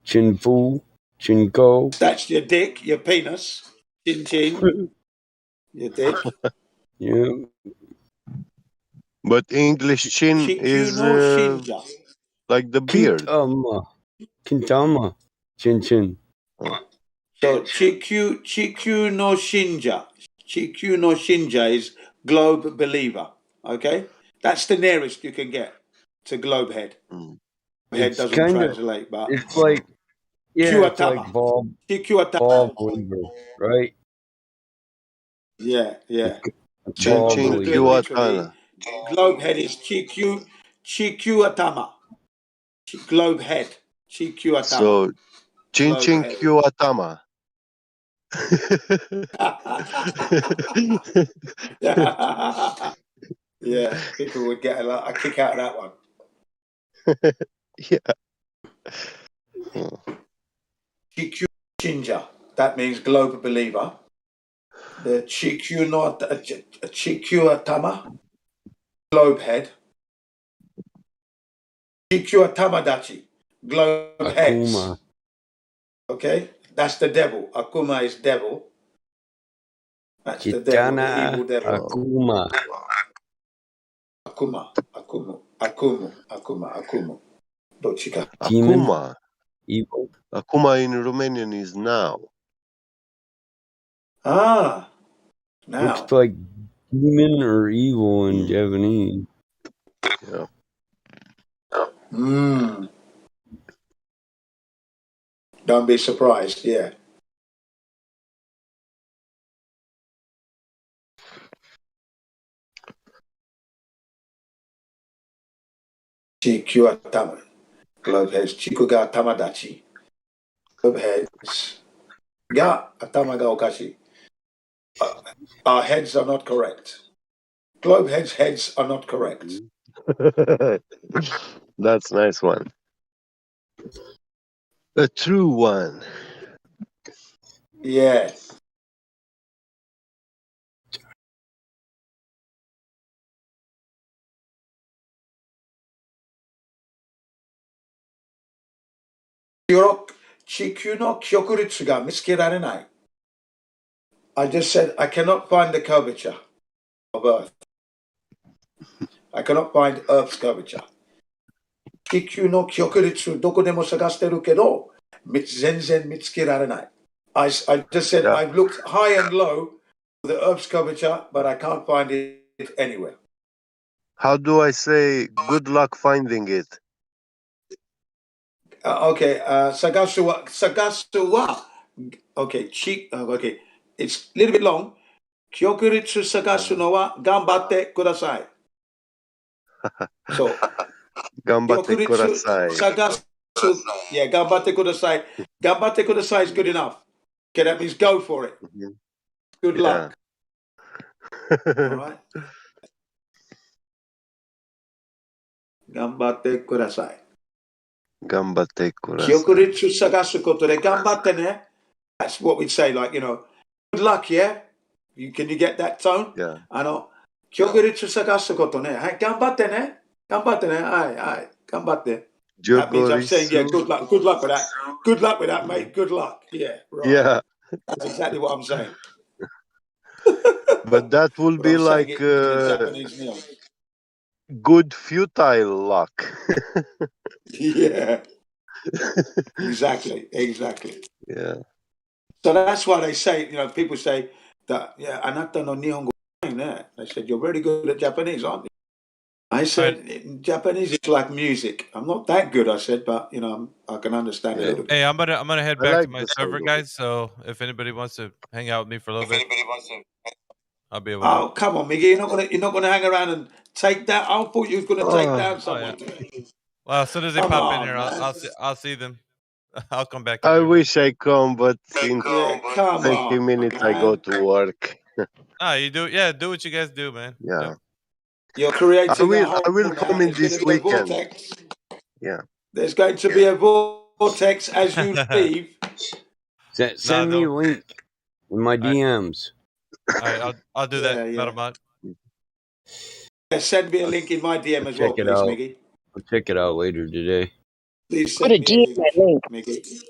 chin fu, chin ko. That's your dick, your penis. Chin chin. Your dick. Yeah. But English chin is like the beard. Kintama. Chin chin. So Chikyu no Shinja. Chikyu no Shinja is globe believer. Okay? That's the nearest you can get to globe head. Head doesn't translate, but it's like it's like ball believer, right? Yeah. Chin chin Kiwatana. Globe head is Chikyu Atama. Globe head. Chikyu Atama. So chin chin Kiwatama. Yeah, people would get a kick out of that one. Yeah. Chikyu Shinja. That means global believer. The Chikyu Atama. Globe head. Chikyu Atama Dachi. Globe heads. Okay? That's the devil. Akuma is devil. That's the devil, the evil devil. Akuma. Dochika. Akuma. Akuma in Romanian is now. Now. Looks like demon or evil in Japanese. Yeah. Don't be surprised. Yeah. Chikyu atama. Globe heads. Chiku ga tamadachi. Globe heads. Ga atama ga okashi. Our heads are not correct. Globe heads are not correct. That's a nice one. A true one. Yeah. Chikyu no kyokuritsu ga mitsukerarenai. I just said I cannot find the curvature of Earth. I cannot find Earth's curvature. Chikyu no kyokuritsu doko demo sagashiteru kedo zenzen mitsukerarenai. I just said I've looked high and low for the Earth's curvature, but I can't find it anywhere. How do I say good luck finding it? Okay, Sagasu wa. Okay, okay, it's a little bit long. Kyokuritsu Sagasu no wa ganbatte kudasai. So, Ganbatte kudasai. Sagasu, yeah, ganbatte kudasai. Ganbatte kudasai is good enough. Okay, that means go for it. Good luck. All right. Ganbatte kudasai. Ganbatte kudasai. Kyokuritsu sagasu koto de ganbatte ne. That's what we'd say, like, good luck, yeah? Can you get that tone? Yeah. Kyokuritsu sagasu koto ne. Hai, ganbatte ne. Ganbatte ne. Ai, ganbatte. That means I'm saying, yeah, good luck. Good luck with that. Good luck with that, mate. Good luck. Yeah, right. Yeah. That's exactly what I'm saying. But that will be like good futile luck. Yeah. Exactly. Yeah. So that's why they say, people say that, yeah, anata no nihongo there. They said, you're very good at Japanese, aren't you? I said, in Japanese, it's like music. I'm not that good, I said, but, I can understand a little bit. Hey, I'm gonna head back to my server, guys. So if anybody wants to hang out with me for a little bit, I'll be able to. Oh, come on, Miggy, you're not gonna hang around and take that. I thought you was gonna take down someone. Well, as soon as they pop in here, I'll see them. I'll come back. I wish I come, but in 20 minutes I go to work. You do, yeah. Do what you guys do, man. Yeah. Yep. You're creating I will come in this weekend. Vortex. Yeah. There's going to be a vortex as you leave. Send me a link in my DMs. All right, I'll do that, Metalbot. Yeah, send me a link in my DM as well, please, Miggy. I'll check it out later today. Please send me a link, Miggy.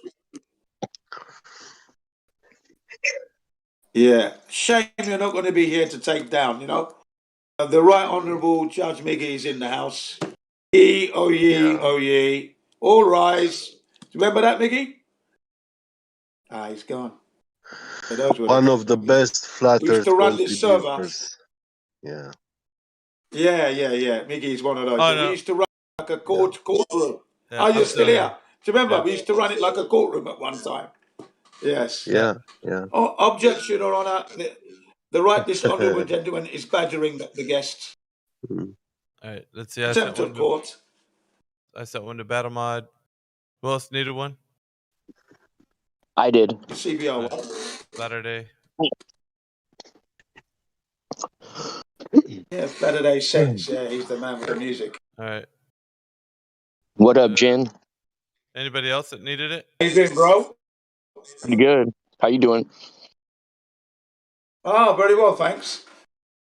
Yeah. Shame you're not going to be here to take down, The Right Honourable Judge Miggy is in the house. Oh ye. All rise. Remember that, Miggy? He's gone. One of the best flat Earth contributors. Yeah. Yeah. Miggy's one of those. Oh, no. We used to run like a courtroom. Yeah, you're still here. Do you remember? We used to run it like a courtroom at one time. Yes. Yeah. Oh, objection, Your Honour. The right dishonourable gentleman is badgering the guests. All right, let's see. Court. I sent one to Battle Mod. Who else needed one? I did. CBR one. Saturday. Yeah, Saturday sets. Yeah, he's the man with the music. All right. What up, Jen? Anybody else that needed it? How you doing, bro? Pretty good. How you doing? Oh, very well, thanks.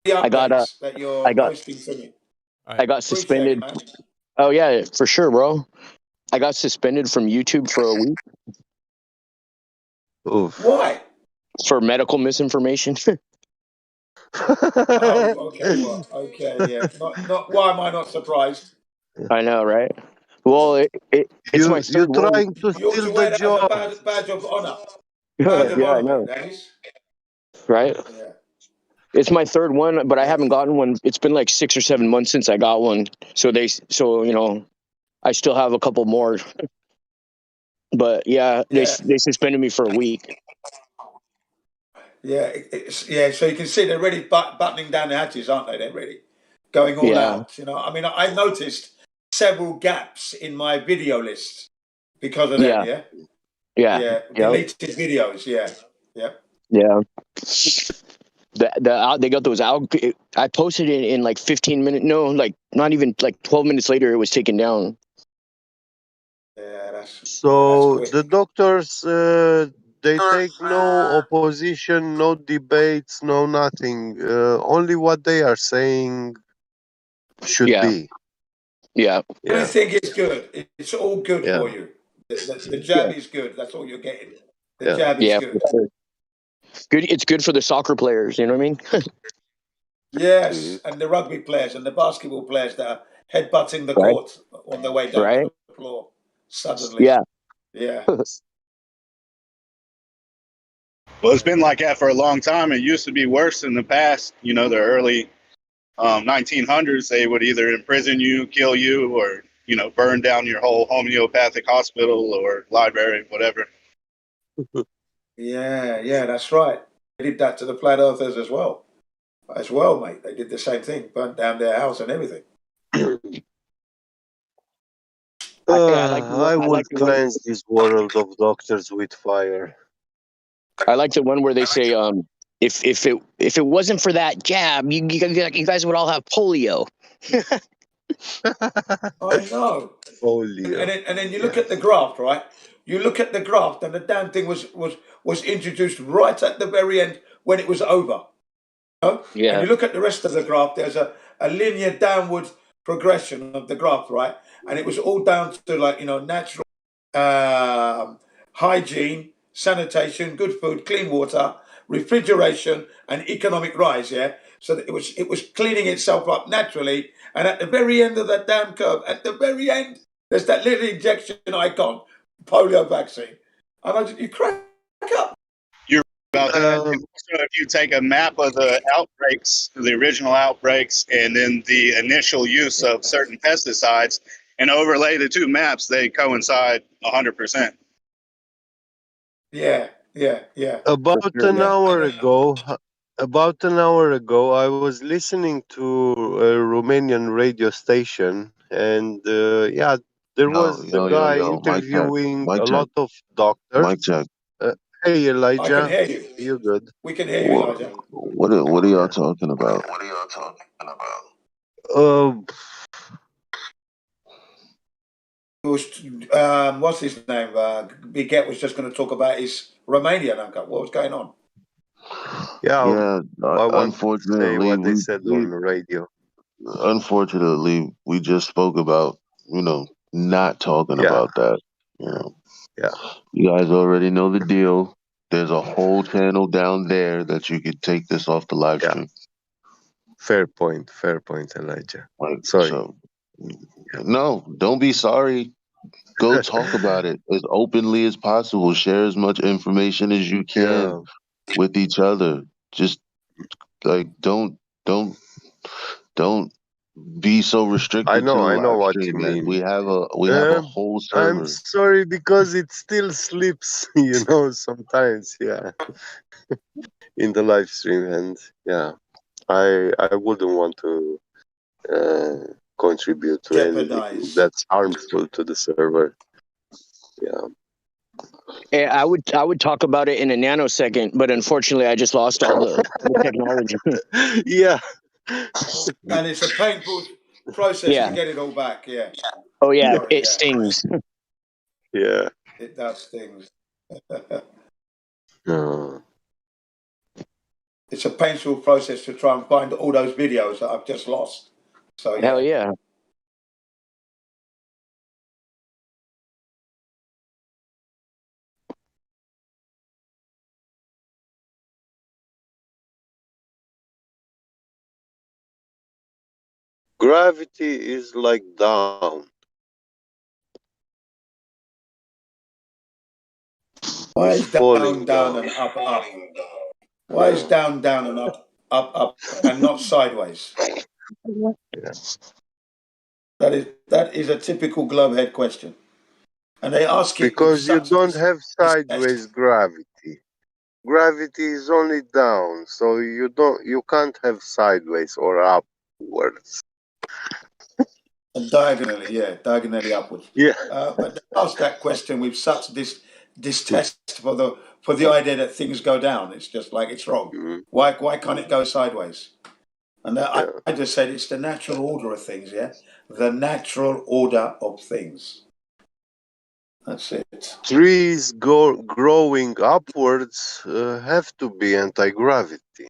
I got posting for me. I got suspended. Oh yeah, for sure, bro. I got suspended from YouTube for a week. Oof. Why? For medical misinformation. Oh, okay. Well, okay, yeah. Not. Why am I not surprised? I know, right? Well, it's my third You're trying to steal the job. Badge of honor. Yeah, I know. Dennis. Right? Yeah. It's my third one, but I haven't gotten one. It's been like 6 or 7 months since I got one. So I still have a couple more. But yeah, they suspended me for a week. Yeah, so you can see they're really buttoning down the hatches, aren't they? They're really going all out. I mean, I noticed several gaps in my video list because of them. Yeah. Deleted videos. Yeah. They got those out. I posted it in like 15 minutes. No, like not even like 12 minutes later, it was taken down. So the doctors, they take no opposition, no debates, no nothing. Only what they are saying should be. Yeah. Everything is good. It's all good for you. The jab is good. That's all you're getting. The jab is good. Good. It's good for the soccer players. You know what I mean? Yes, and the rugby players and the basketball players that are headbutting the court on their way down to the floor suddenly. Yeah. Well, it's been like that for a long time. It used to be worse in the past. The early 1900s, they would either imprison you, kill you, or burn down your whole homeopathic hospital or library, whatever. Yeah, that's right. They did that to the flat earthers as well, mate. They did the same thing, burnt down their house and everything. I would cleanse this world of doctors with fire. I like the one where they say, if it wasn't for that jab, you guys would all have polio. I know. Polio. And then you look at the graft, right? You look at the graft, and the damn thing was introduced right at the very end when it was over. Yeah. And you look at the rest of the graft, there's a linear downward progression of the graft, right? And it was all down to natural hygiene, sanitation, good food, clean water, refrigeration, and economic rise, so that it was cleaning itself up naturally. And at the very end of that damn curve, at the very end, there's that little injection icon, polio vaccine. And you crack up. You're about that. So if you take a map of the outbreaks, the original outbreaks, and then the initial use of certain pesticides, and overlay the two maps, they coincide 100%. Yeah. About an hour ago, I was listening to a Romanian radio station, and there was a guy interviewing a lot of doctors. Mic check. Hey, Elijah. I can hear you. You're good. We can hear you, Elijah. What are y'all talking about? What's his name? Biget was just going to talk about his Romanian uncle. What was going on? Yeah. Unfortunately, what they said on the radio. Unfortunately, we just spoke about not talking about that. Yeah. You guys already know the deal. There's a whole channel down there that you could take this off the live stream. Fair point, Elijah. Sorry. So, no, don't be sorry. Go talk about it as openly as possible. Share as much information as you can with each other. Just don't be so restricted. I know to the what stream, you man. mean. We have a whole server. I'm sorry because it still slips, sometimes, in the live stream, and I wouldn't want to contribute to anything that's harmful to the server. I would talk about it in a nanosecond, but unfortunately, I just lost all the technology. Yeah. And it's a painful process to get it all back. Yeah. Oh yeah, it stings. Yeah. It does stings. It's a painful process to try and find all those videos that I've just lost. So Hell yeah. Gravity is like down. Why is down and up? Why is down and up up, and not sideways? That is a typical globehead question, and they ask it with Because you such don't have sideways gravity. Gravity is only down, so you can't have sideways or upwards. Diagonally upwards. Yeah. But they ask that question with such distaste for the idea that things go down. It's just like it's wrong. Why can't it go sideways? And I just said it's the natural order of things. Yeah, the natural order of things. That's it. Trees growing upwards have to be anti-gravity.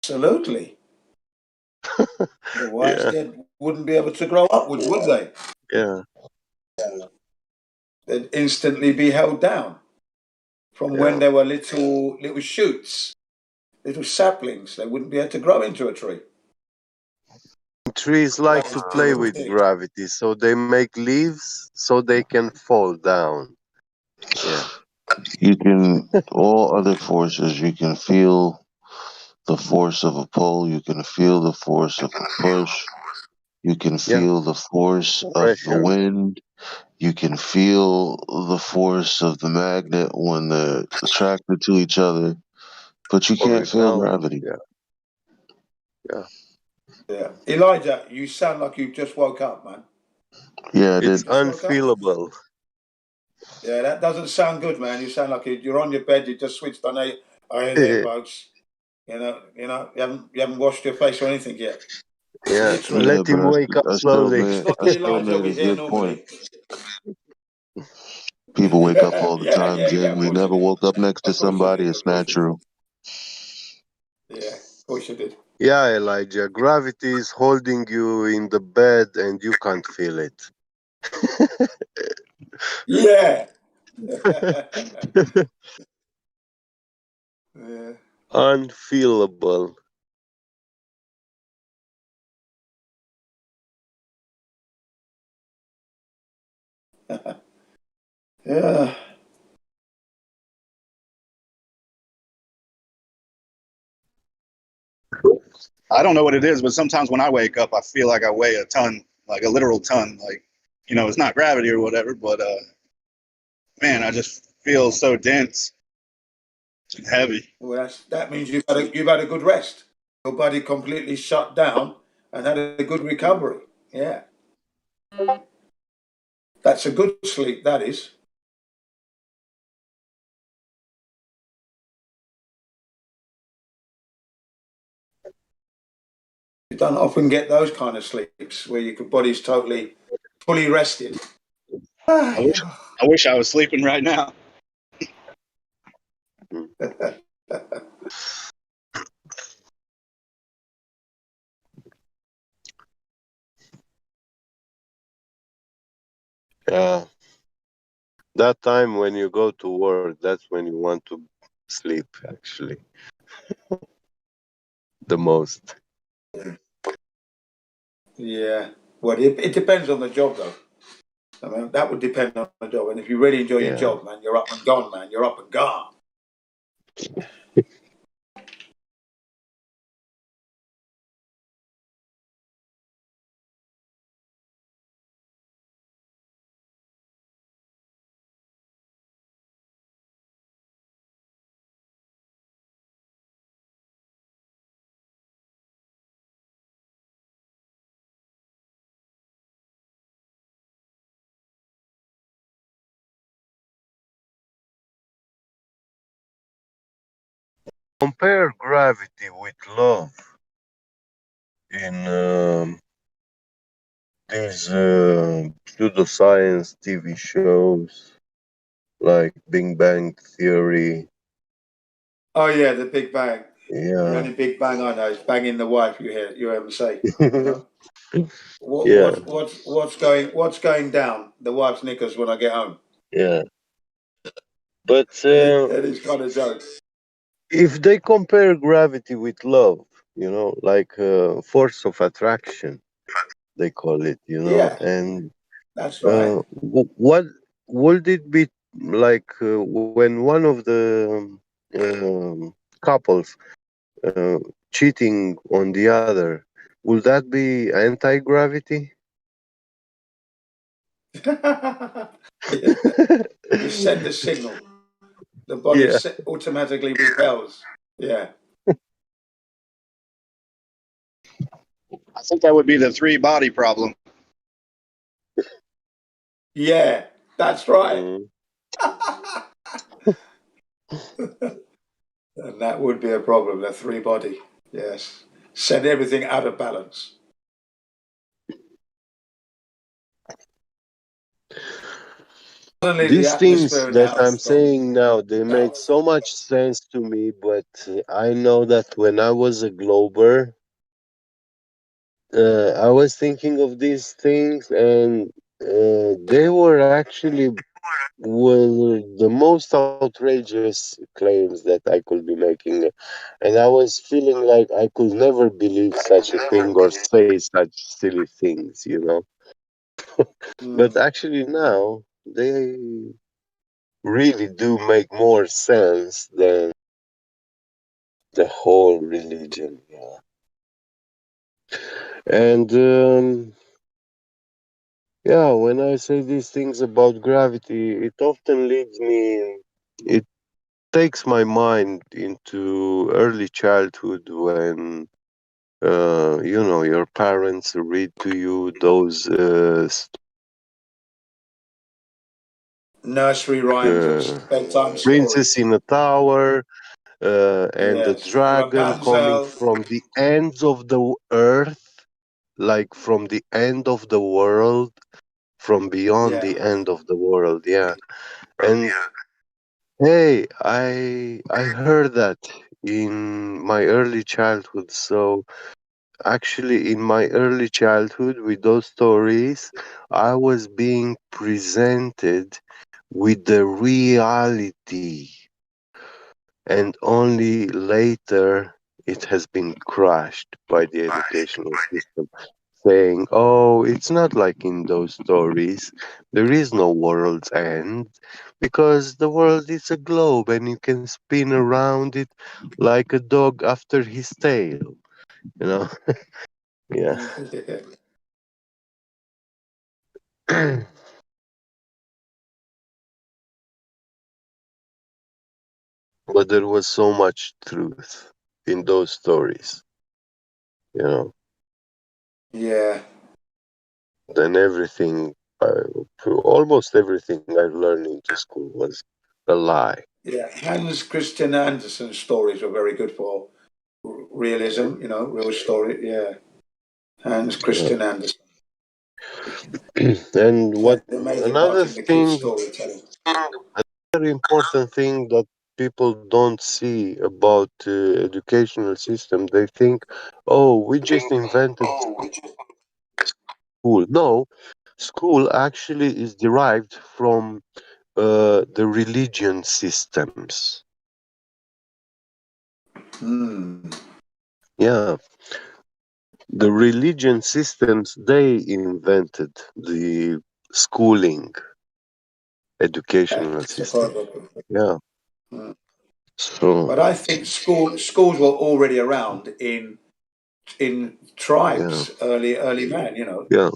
Absolutely. Otherwise, they wouldn't be able to grow upwards, would they? Yeah. They'd instantly be held down from when they were little shoots, little saplings. They wouldn't be able to grow into a tree. Trees like to play with gravity, so they make leaves so they can fall down. Yeah. You can, all other forces, you can feel the force of a pull, you can feel the force of a push, you can feel the force of the wind, you can feel the force of the magnet when they're attracted to each other, but you can't feel gravity. Yeah. Elijah, you sound like you just woke up, man. Yeah, it's unfeelable. Yeah, that doesn't sound good, man. You sound like you're on your bed. You just switched on. Hey there, folks. You haven't washed your face or anything yet. Yeah, literally. let him wake up slowly. It's not the Elijah we hear normally. People wake up all the time, Jen. We never woke up next to somebody. It's natural. Yeah, of course you did. Yeah, Elijah, gravity is holding you in the bed and you can't feel it. Yeah. Yeah. Unfeelable. Yeah. I don't know what it is, but sometimes when I wake up, I feel like I weigh a ton, like a literal ton. Like, it's not gravity or whatever, but man, I just feel so dense and heavy. Well, that means you've had a good rest. Your body completely shut down and had a good recovery. Yeah. That's a good sleep, that is. You don't often get those kind of sleeps where your body's fully rested. I wish I was sleeping right now. Yeah. That time when you go to work, that's when you want to sleep, actually. The most. Yeah. Well, it depends on the job, though. I mean, that would depend on the job. And if you really enjoy your job, man, you're up and gone, man. You're up and gone. Compare gravity with love in these pseudoscience TV shows like Big Bang Theory. Oh yeah, the Big Bang. Yeah. The only Big Bang I know is banging the wife. You hear him say. Yeah. What's going down? The wife's knickers when I get home. Yeah. But that is kind of joke. If they compare gravity with love, like force of attraction, they call it, Yeah. and that's right. What would it be like when one of the couples cheating on the other, will that be anti-gravity? You send the signal. The body Yeah. automatically repels. Yeah. I think that would be the three body problem. Yeah, that's right. And that would be a problem, the three body. Yes. Send everything out of balance. Suddenly These the things atmosphere in the that house I'm is gone. saying now, they make so much sense to me, but I know that when I was a glober, I was thinking of these things, and they were actually were the most outrageous claims that I could be making, and I was feeling like I could never believe such a thing or say such silly things, you know. But actually now they really do make more sense than the whole religion. Yeah. And yeah, when I say these things about gravity, it often leads me, it takes my mind into early childhood when, you know, your parents read to you those Nursery rhymes and bedtime Princess stories. in a Tower, and the Yes. dragon coming Rapunzel. from the ends of the earth, like from the end of the world, from beyond Yeah. the end of the world. Yeah. And hey, I heard that in my early childhood. So actually, in my early childhood, with those stories, I was being presented with the reality, and only later it has been crushed by the educational system, saying, "Oh, it's not like in those stories. There is no world's end because the world is a globe and you can spin around it like a dog after his tail." You know? Yeah. But there was so much truth in those stories, you know. Yeah. Then everything, almost everything I learned into school was a lie. Yeah. Hans Christian Andersen's stories were very good for realism, real story. Yeah. Hans Yeah. Christian Andersen. And what Played a major part another in the kids' thing, storytelling. a very important thing that people don't see about educational system, they think, oh, we just invented school. No, school actually is derived from the religion systems. Yeah, the religion systems, they invented the schooling educational system. Yeah. So But I think schools were already around in yeah, tribes early man. yeah,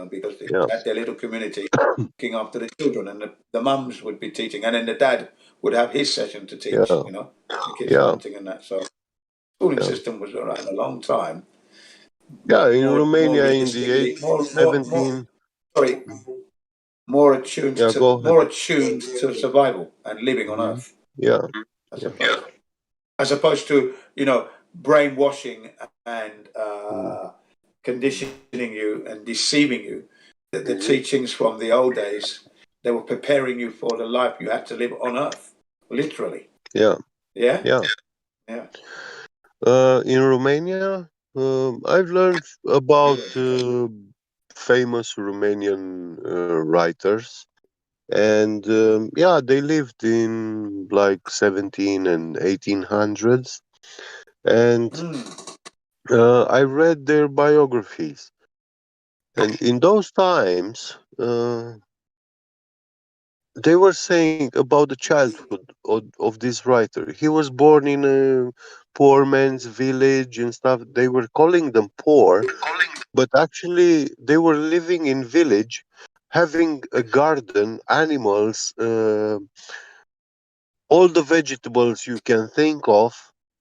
Because they yeah, had their little community looking after the children, and the mums would be teaching, and then the dad would have his session to teach. yeah, The kids yeah, hunting and that. So schooling yeah. system was around a long time, Yeah, but in more Romania in the realistically, eight more 17. sorry, Yeah, go ahead. more attuned to survival and living on Hmm. Earth, Yeah, as yeah. opposed as opposed to brainwashing and Mm-hmm. conditioning you and deceiving you. The Mm-hmm. teachings from the old days, they were preparing you for the life you had to live on Earth, literally. Yeah, Yeah, yeah. yeah. In Romania, I've learned about famous Romanian writers, and yeah, they lived in like 17 and 1800s, and I read their biographies, and in those times, they were saying about the childhood of this writer. He was born in a poor man's village and stuff. They were calling them poor, but actually they were living in village, having a garden, animals, all the vegetables you can think of,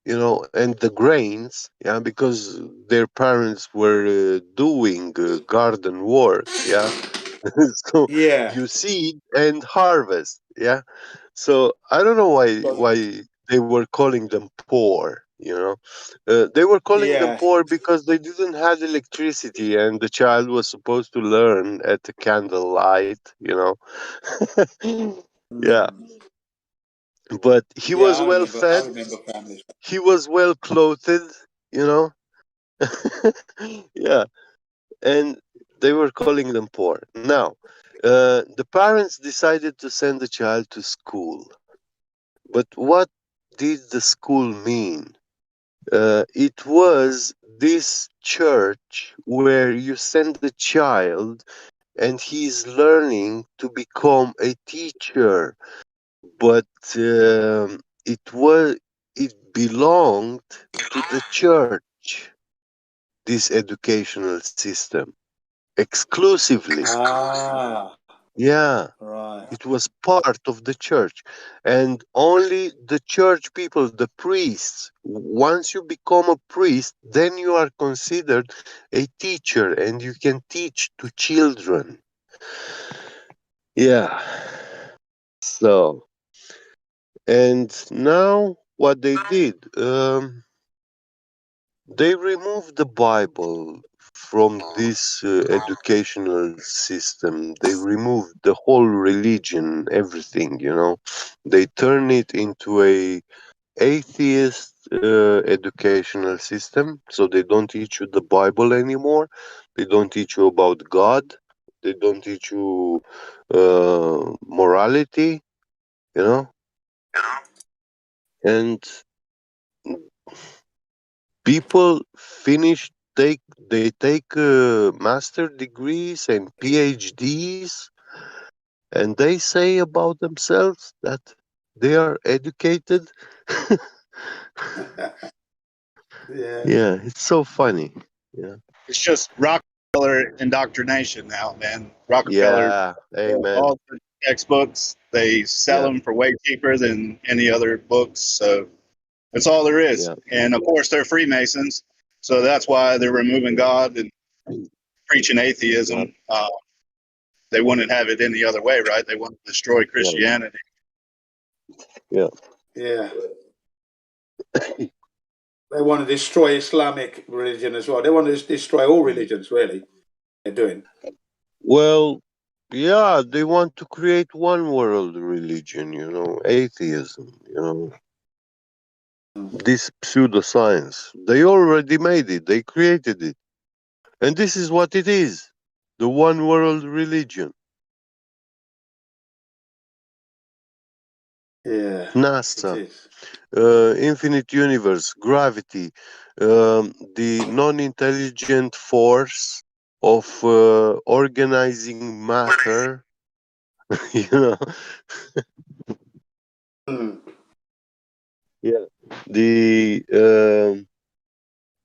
and the grains, yeah, because their parents were doing garden work, yeah. So Yeah. you seed and harvest, yeah. So I don't know why they were calling them poor, they were calling them Yeah. poor because they didn't have electricity and the child was supposed to learn at the candlelight. Yeah, but he Yeah, was well I fed, remember families. he was well clothed, you know. Yeah, and they were calling them poor. Now, the parents decided to send the child to school. But what did the school mean? It was this church where you send the child and he's learning to become a teacher. But it belonged to the church, this educational system, exclusively. Ah, Yeah, right. it was part of the church. And only the church people, the priests, once you become a priest, then you are considered a teacher and you can teach to children. Yeah. So, and now what they did, they removed the Bible from this educational system. They removed the whole religion, everything. They turn it into a atheist educational system. So they don't teach you the Bible anymore. They don't teach you about God. They don't teach you morality, you know. And people they take master degrees and PhDs, and they say about themselves that they are educated. Yeah. Yeah, it's so funny. Yeah. It's just Rockefeller indoctrination now, man. Rockefeller, Yeah. Amen. all the textbooks, they sell Yeah. them for way cheaper than any other books. So that's all there is. Yeah. And of course, they're Freemasons. So that's why they're removing God and preaching Yeah. atheism. They wouldn't have it any other way, right? They want to destroy Yeah. Christianity. Yeah. Yeah. They want to destroy Islamic religion as well. They want to destroy all religions, really. They're doing. Well, yeah, they want to create one world religion, atheism. This pseudoscience. They already made it, they created it. And this is what it is, the one world religion. Yeah, it NASA, is. infinite universe, gravity, the non intelligent force of organizing matter, you know. Yeah, the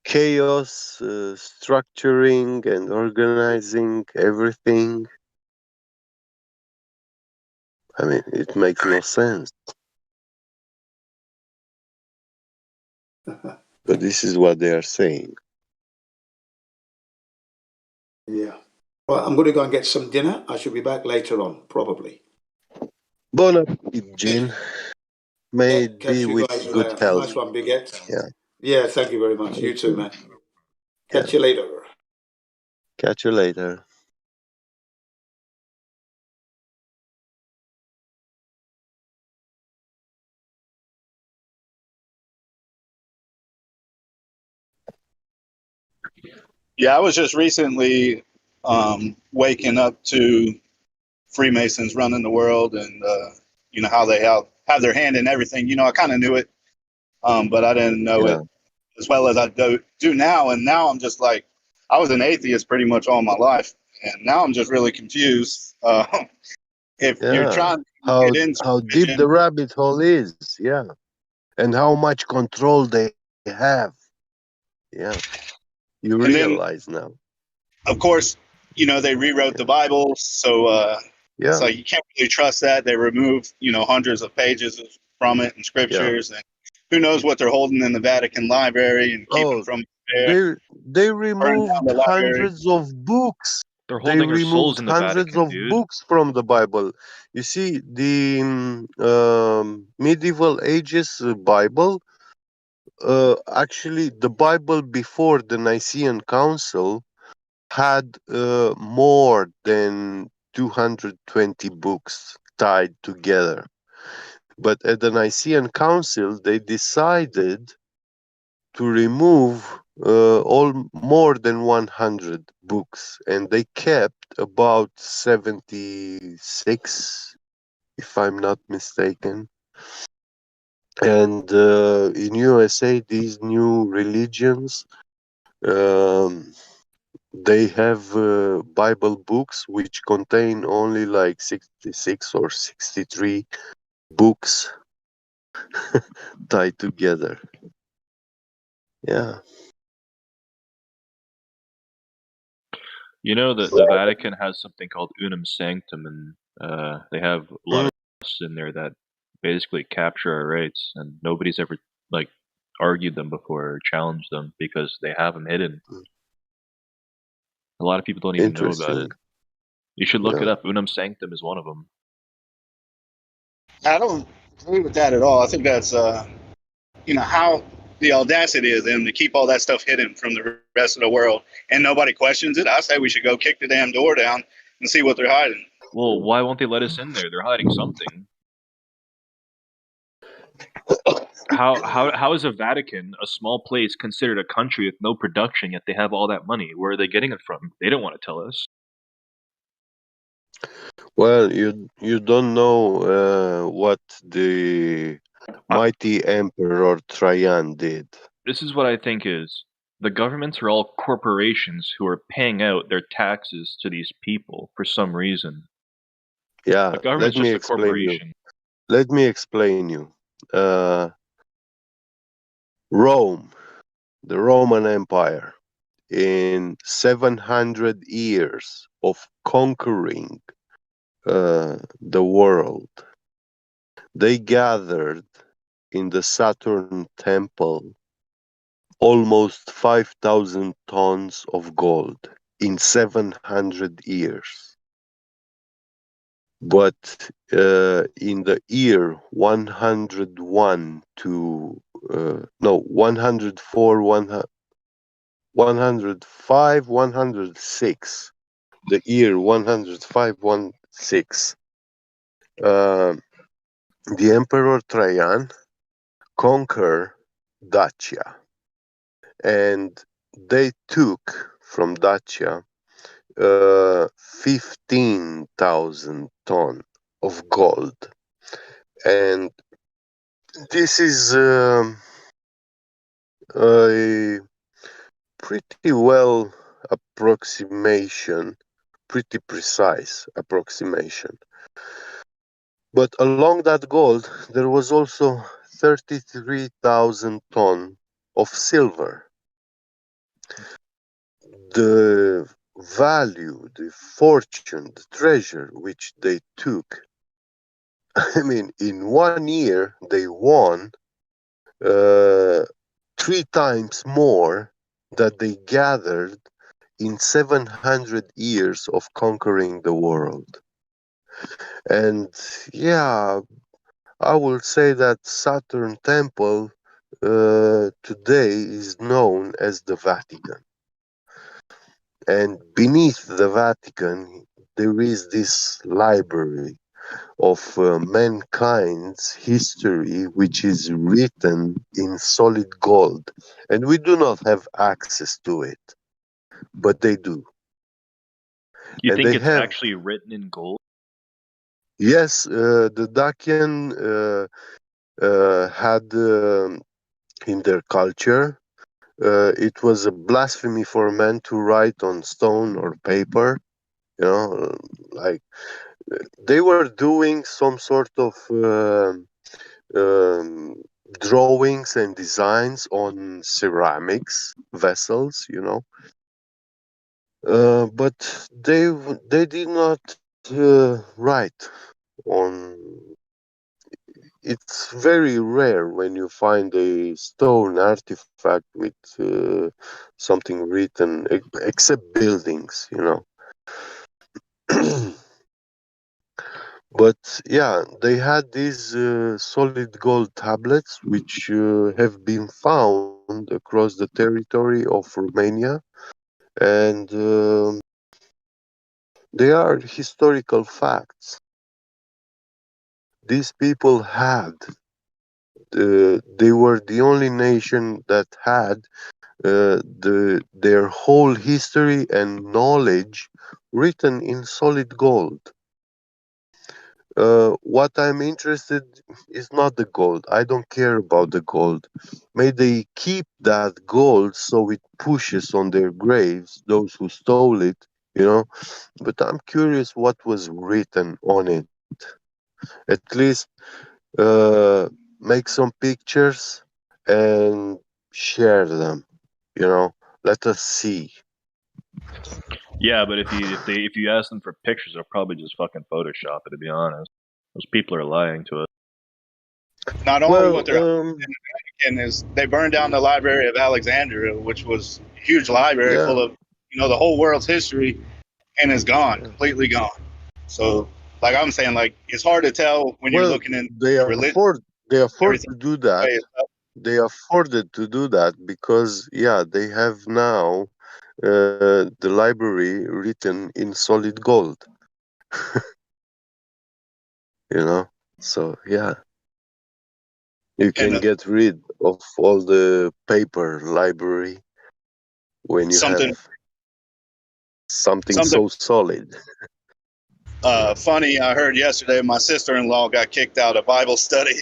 chaos, structuring and organizing everything. I mean, it makes no sense. But this is what they are saying. Yeah. Well, I'm going to go and get some dinner. I should be back later on, probably. Bon appetit, Gene. May Yeah, it catch be you with guys good later. health. Nice one, Big Ed. Yeah. Yeah, thank you very much. You too, man. Catch you later. Catch you later. Yeah, I was just recently waking up to Freemasons running the world, and how they have their hand in everything. I kind of knew it, but I didn't know Yeah. it as well as I do now. And now I'm just like, I was an atheist pretty much all my life, and now I'm just really confused. if you're trying to how get into deep the rabbit hole is, and how much control they have. You and then, realize now. of course, they rewrote the Bible, so so you can't really trust that. They removed hundreds of pages from it and scriptures, and who knows what they're holding in the Vatican library and keeping from there. They Burning down removed the library. hundreds of books. They're They holding our souls removed in the hundreds Vatican, of dude. books from the Bible. You see, the medieval ages Bible, actually, the Bible before the Nicene Council had more than 220 books tied together. But at the Nicene Council, they decided to remove all more than 100 books, and they kept about 76, if I'm not mistaken. And in USA, these new religions, they have Bible books which contain only like 66 or 63 books tied together. Yeah. You know that the Vatican has something called Unum Sanctum, and they have a lot of in there that basically capture our rights, and nobody's ever like argued them before or challenged them because they have them hidden. A lot of people don't even know about it. You should look it up. Unum Sanctum is one of them. I don't agree with that at all. I think that's how the audacity is them to keep all that stuff hidden from the rest of the world, and nobody questions it. I say we should go kick the damn door down and see what they're hiding. Well, why won't they let us in there? They're hiding something. How is a Vatican, a small place, considered a country with no production, yet they have all that money? Where are they getting it from? They don't want to tell us. Well, you don't know what the mighty Emperor Trajan did. This is what I think is. The governments are all corporations who are paying out their taxes to these people for some reason. Yeah, the government's let me just a explain corporation. you. Let me explain you. Rome, the Roman Empire, in 700 years of conquering the world, they gathered in the Saturn temple almost 5,000 tons of gold in 700 years. But in the year 101 to 104, 105, 106, the year 105, 106, the Emperor Trajan conquered Dacia, and they took from Dacia 15,000 tons of gold. And this is a pretty well approximation, pretty precise approximation. But along that gold, there was also 33,000 tons of silver. The value, the fortune, the treasure which they took, I mean, in 1 year, they won 3 times more that they gathered in 700 years of conquering the world. And yeah, I will say that Saturn Temple today is known as the Vatican. And beneath the Vatican, there is this library of mankind's history, which is written in solid gold. And we do not have access to it, but they do. You And think they it's have, actually written in gold? yes, the Dacian had in their culture, it was a blasphemy for men to write on stone or paper, like they were doing some sort of drawings and designs on ceramics vessels, but they did not write on. It's very rare when you find a stone artifact with something written, except buildings, But yeah, they had these solid gold tablets, which have been found across the territory of Romania, and they are historical facts. These people had, they were the only nation that had their whole history and knowledge written in solid gold. What I'm interested is not the gold. I don't care about the gold. May they keep that gold so it pushes on their graves, those who stole it, But I'm curious what was written on it. At least make some pictures and share them, Let us see. Yeah, but if you ask them for pictures, they'll probably just fucking Photoshop it. To be honest, those people are lying to us. Not only what they're in the Vatican is they burned down the Library of Alexandria, which was a huge library full of the whole world's history, and it's gone, completely gone. So, like I'm saying, like it's hard to tell when you're looking in religion. They afford to do that. They afforded to do that because they have now the library written in solid gold. So you can get rid of all the paper library when you have something so solid. Funny, I heard yesterday my sister-in-law got kicked out of Bible study.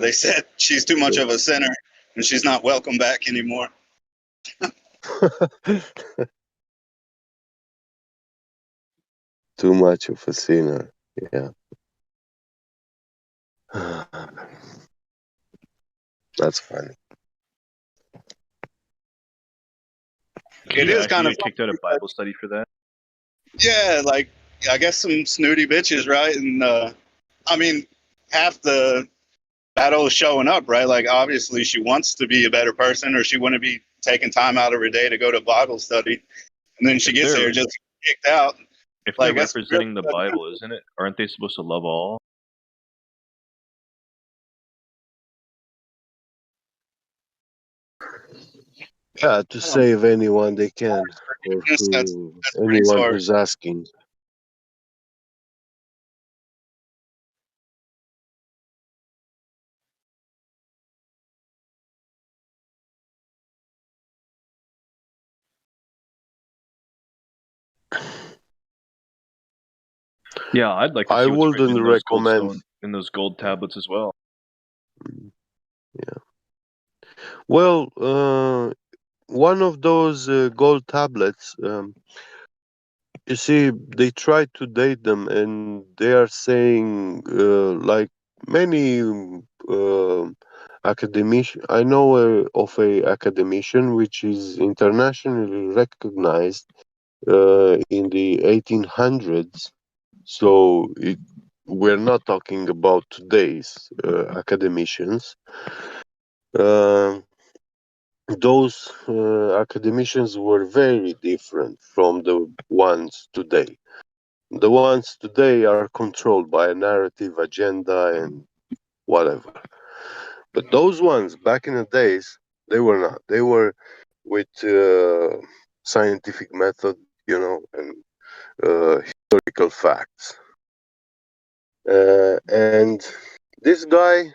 They said she's too much of a sinner and she's not welcome back anymore. Too much of a sinner. Yeah. That's funny. It is kind of kicked out of Bible study for that. Yeah, like I guess some snooty bitches, right? And I mean, half the battle is showing up, right? Like obviously she wants to be a better person, or she wouldn't be taking time out of her day to go to Bible study, and then she gets there just kicked out. If they're representing the Bible, isn't it? Aren't they supposed to love all? Yeah, to save anyone they can, or anyone who's asking. Yeah, I'd like to see what's written in those gold tablets as well. Yeah. Well, one of those gold tablets, you see, they try to date them, and they are saying, like many academician. I know of a academician which is internationally recognized in the 1800s. So we're not talking about today's academicians. Those academicians were very different from the ones today. The ones today are controlled by a narrative agenda and whatever. But those ones back in the days, they were not. They were with scientific method, and historical facts. And this guy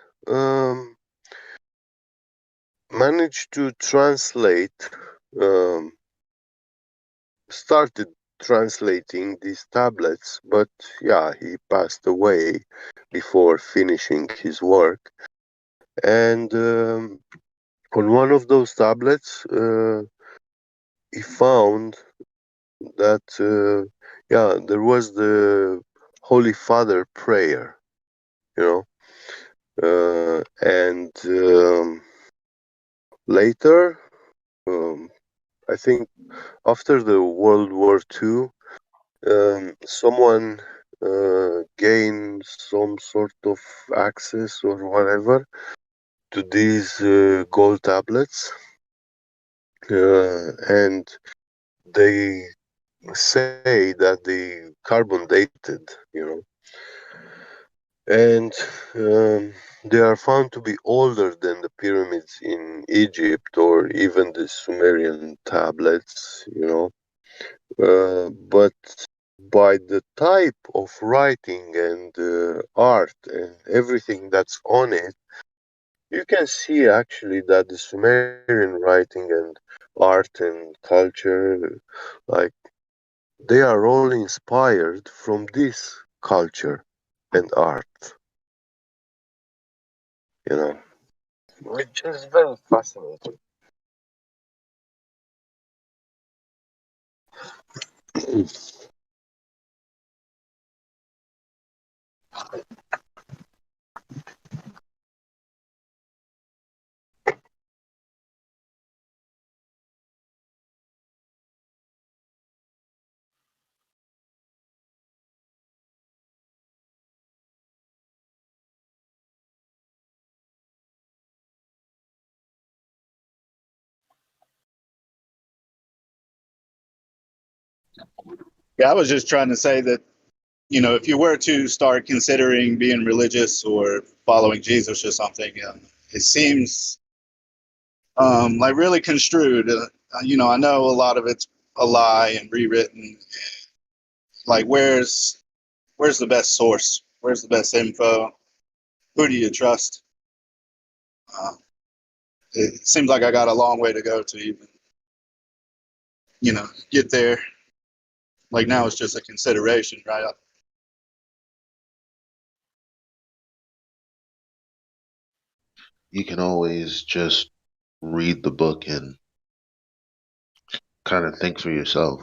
managed to translate, started translating these tablets, but he passed away before finishing his work. And on one of those tablets, he found that there was the Holy Father prayer, and later, I think after the World War II, someone gained some sort of access or whatever to these gold tablets, and they say that they carbon dated, and they are found to be older than the pyramids in Egypt or even the Sumerian tablets, but by the type of writing and art and everything that's on it, you can see actually that the Sumerian writing and art and culture, like, they are all inspired from this culture and art, which is very fascinating. Yeah, I was just trying to say that, if you were to start considering being religious or following Jesus or something, it seems like really construed. I know a lot of it's a lie and rewritten. Like, where's the best source? Where's the best info? Who do you trust? Uh, it seems like I got a long way to go to even, get there. Like, now it's just a consideration, right? You can always just read the book and kind of think for yourself.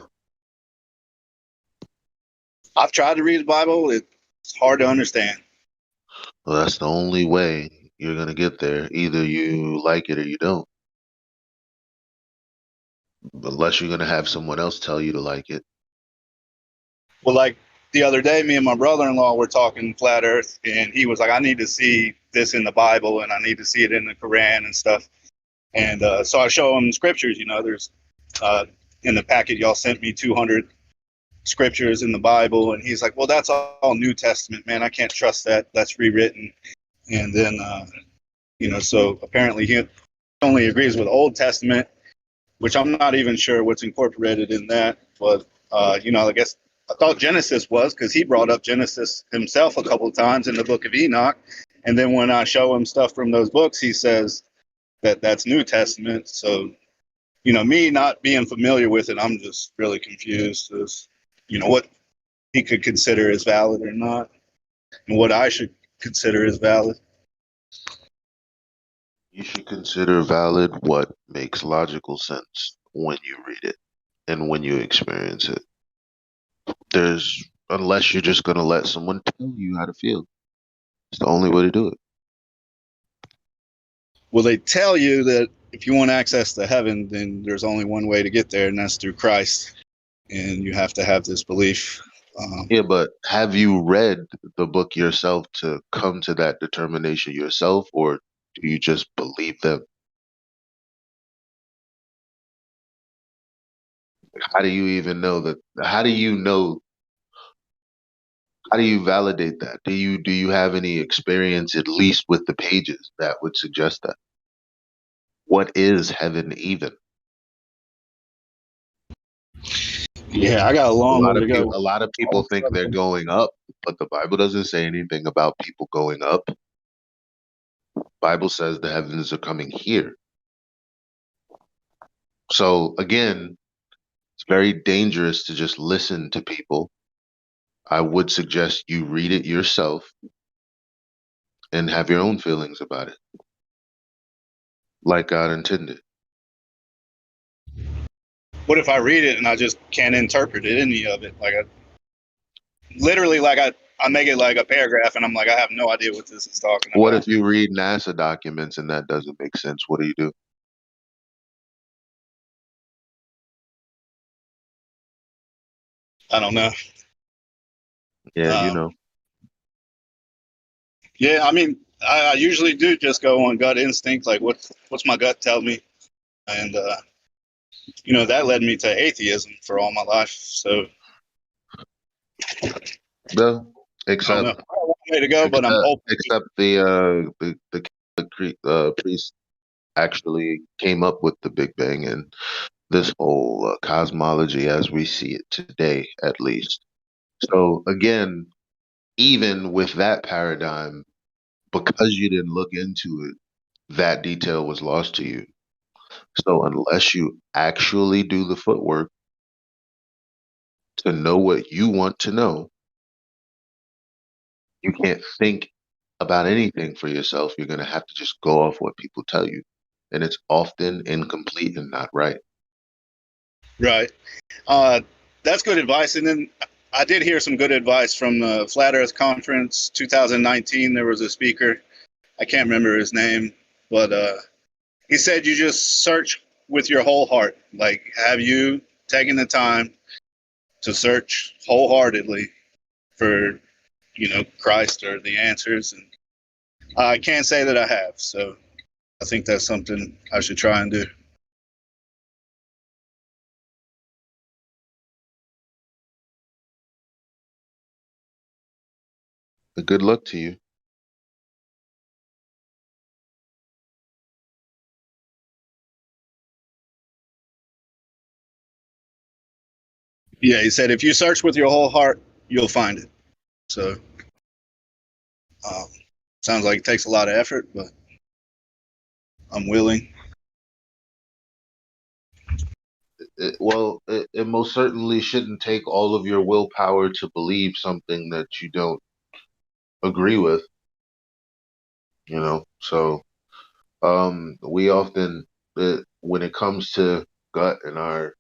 I've tried to read the Bible. It's hard to understand. Well, that's the only way you're going to get there. Either you like it or you don't. Unless you're going to have someone else tell you to like it. Well, like the other day, me and my brother-in-law were talking flat earth, and he was like, I need to see this in the Bible, and I need to see it in the Quran and stuff. And so I show him scriptures. There's in the packet y'all sent me 200 scriptures in the Bible, and he's like, well, that's all New Testament, man. I can't trust that. That's rewritten. And then, so apparently he only agrees with Old Testament, which I'm not even sure what's incorporated in that. But, I guess I thought Genesis was, because he brought up Genesis himself a couple of times in the book of Enoch. And then when I show him stuff from those books, he says that's New Testament. So, me not being familiar with it, I'm just really confused as, what he could consider as valid or not, and what I should consider as valid. You should consider valid what makes logical sense when you read it and when you experience it. Unless you're just going to let someone tell you how to feel. It's the only way to do it. Well, they tell you that if you want access to heaven, then there's only one way to get there, and that's through Christ. And you have to have this belief. Yeah, but have you read the book yourself to come to that determination yourself, or do you just believe them? How do you even know that? How do you know? How do you validate that? Do you have any experience, at least with the pages, that would suggest that? What is heaven even? Yeah, I got a long way to go. A lot of people think they're going up, but the Bible doesn't say anything about people going up. The Bible says the heavens are coming here. So again, it's very dangerous to just listen to people. I would suggest you read it yourself and have your own feelings about it, like God intended. What if I read it and I just can't interpret it, any of it? Like, literally, like I I make it like a paragraph, and I'm like, I have no idea what this is talking What about. if you read NASA documents and that doesn't make sense? What do you do? I don't know. Yeah, you know. Yeah, I mean, I usually do just go on gut instinct, like what's my gut tell me, and that led me to atheism for all my life. So No, I don't know. I don't know way to go, but I'm open. Except the Catholic priest actually came up with the Big Bang and this whole cosmology as we see it today, at least. So again, even with that paradigm, because you didn't look into it, that detail was lost to you. So unless you actually do the footwork to know what you want to know, you can't think about anything for yourself. You're going to have to just go off what people tell you. And it's often incomplete and not right. Right. That's good advice. And then I did hear some good advice from the Flat Earth Conference 2019. There was a speaker. I can't remember his name, but he said you just search with your whole heart. Like, have you taken the time to search wholeheartedly for, Christ or the answers? And I can't say that I have. So I think that's something I should try and do. Good luck to you. Yeah, he said if you search with your whole heart, you'll find it. So sounds like it takes a lot of effort, but I'm willing. It most certainly shouldn't take all of your willpower to believe something that you don't agree with. So we often, when it comes to gut and our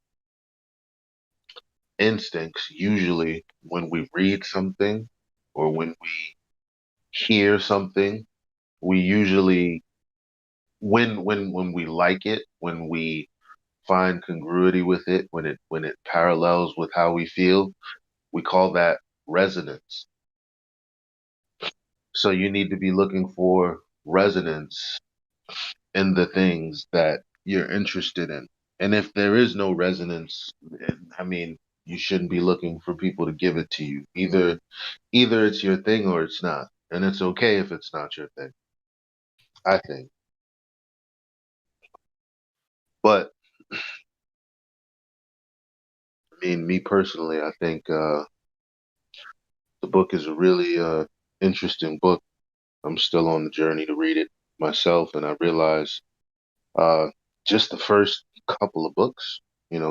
instincts, usually when we read something or when we hear something, we usually, when we like it, when we find congruity with it, when it parallels with how we feel, we call that resonance. So you need to be looking for resonance in the things that you're interested in. And if there is no resonance, I mean, you shouldn't be looking for people to give it to you. Either it's your thing or it's not. And it's okay if it's not your thing, I think. But I mean, me personally, I think the book is a really interesting book. I'm still on the journey to read it myself, and I realize uh, just the first couple of books,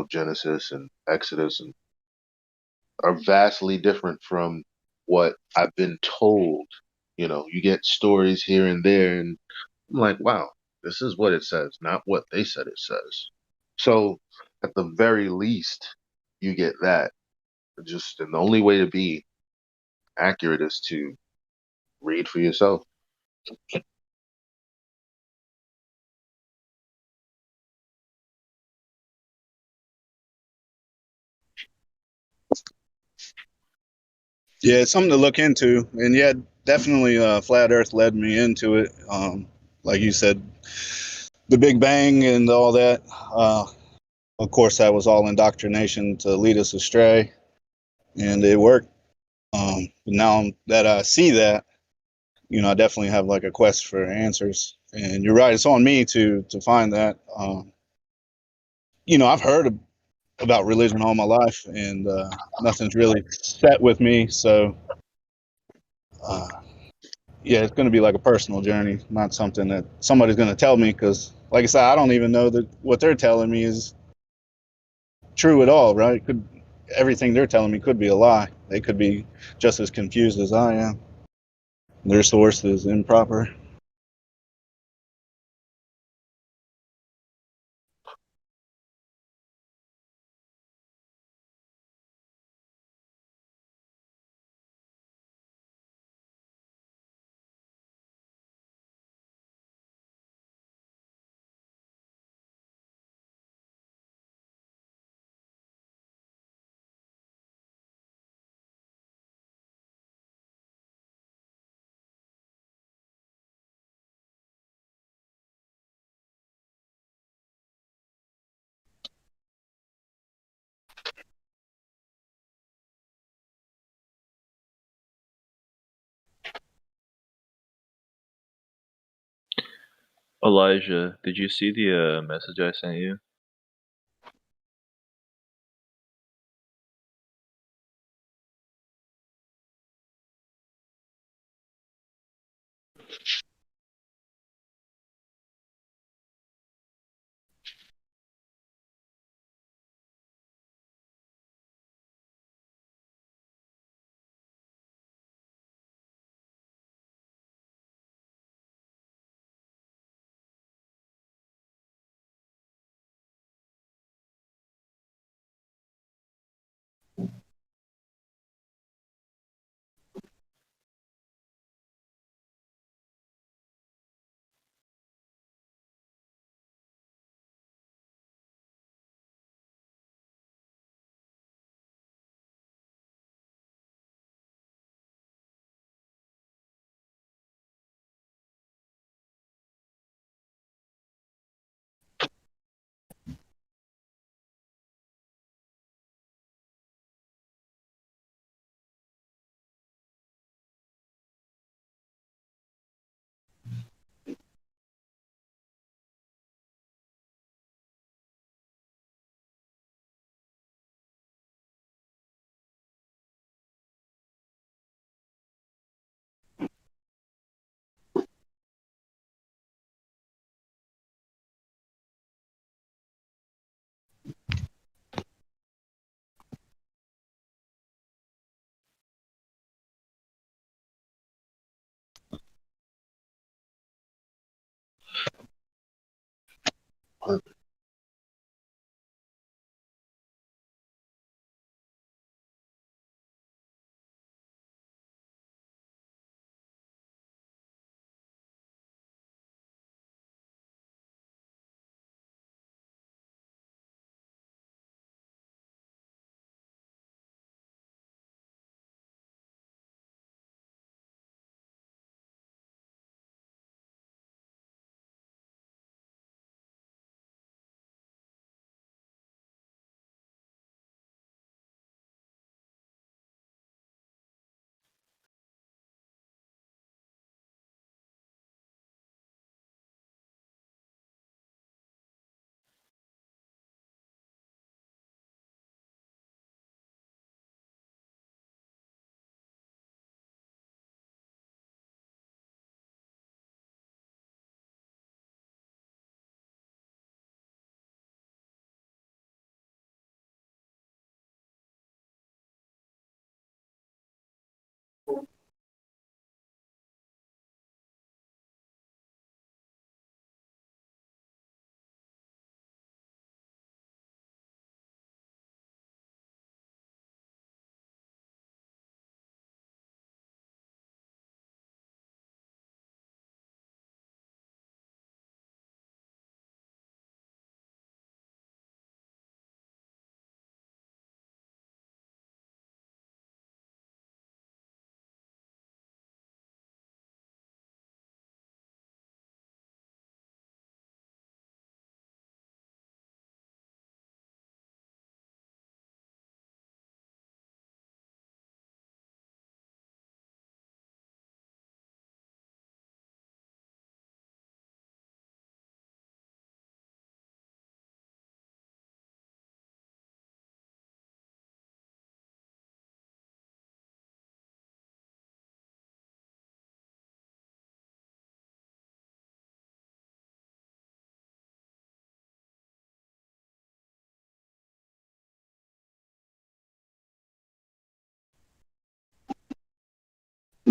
Genesis and Exodus, and are vastly different from what I've been told. You get stories here and there, and I'm like, wow, this is what it says, not what they said it says. So, at the very least, you get that. And the only way to be accurate is to read for yourself. Yeah, it's something to look into. And yeah, definitely Flat Earth led me into it. Like you said, the Big Bang and all that. Of course, that was all indoctrination to lead us astray. And it worked. But now that I see that, I definitely have like a quest for answers. And you're right, it's on me to find that. I've heard about religion all my life, and nothing's really set with me. So, yeah, it's going to be like a personal journey, not something that somebody's going to tell me. Because, like I said, I don't even know that what they're telling me is true at all. Right? Everything they're telling me could be a lie. They could be just as confused as I am. Their source is improper. Elijah, did you see the message I sent you?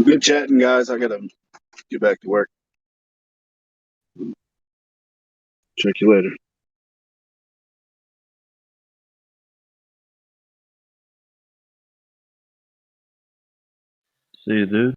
Good chatting, guys. I gotta get back to work. Check you later. See you, dude.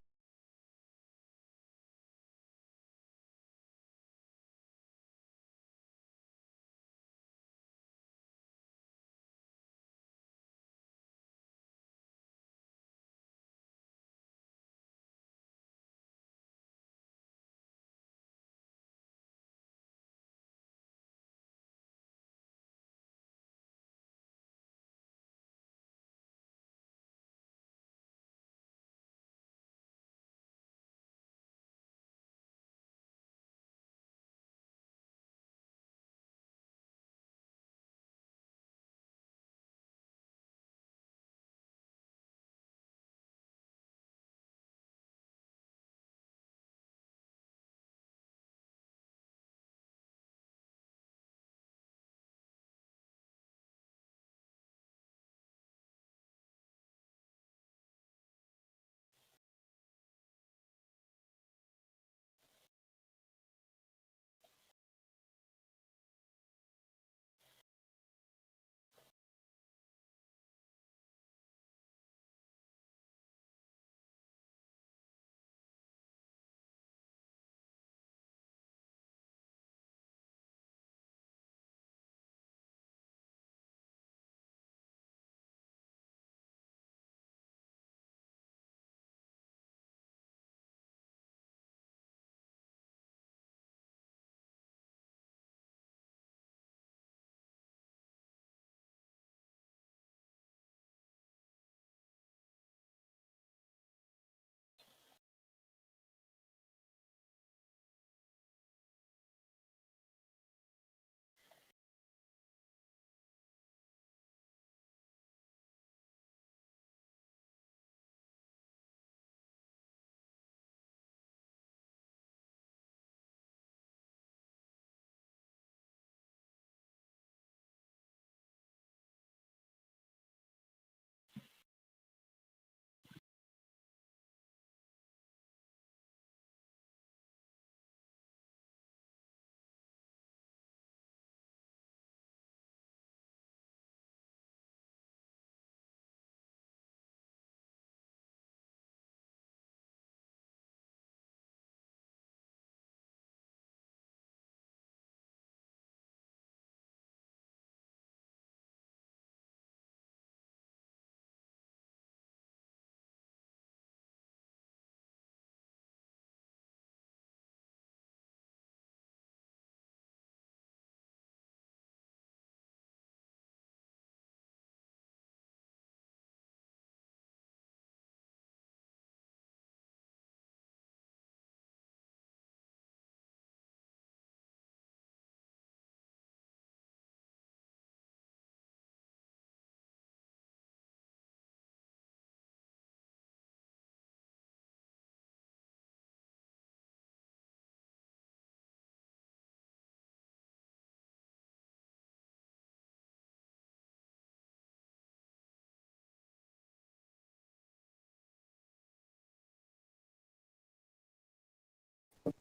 And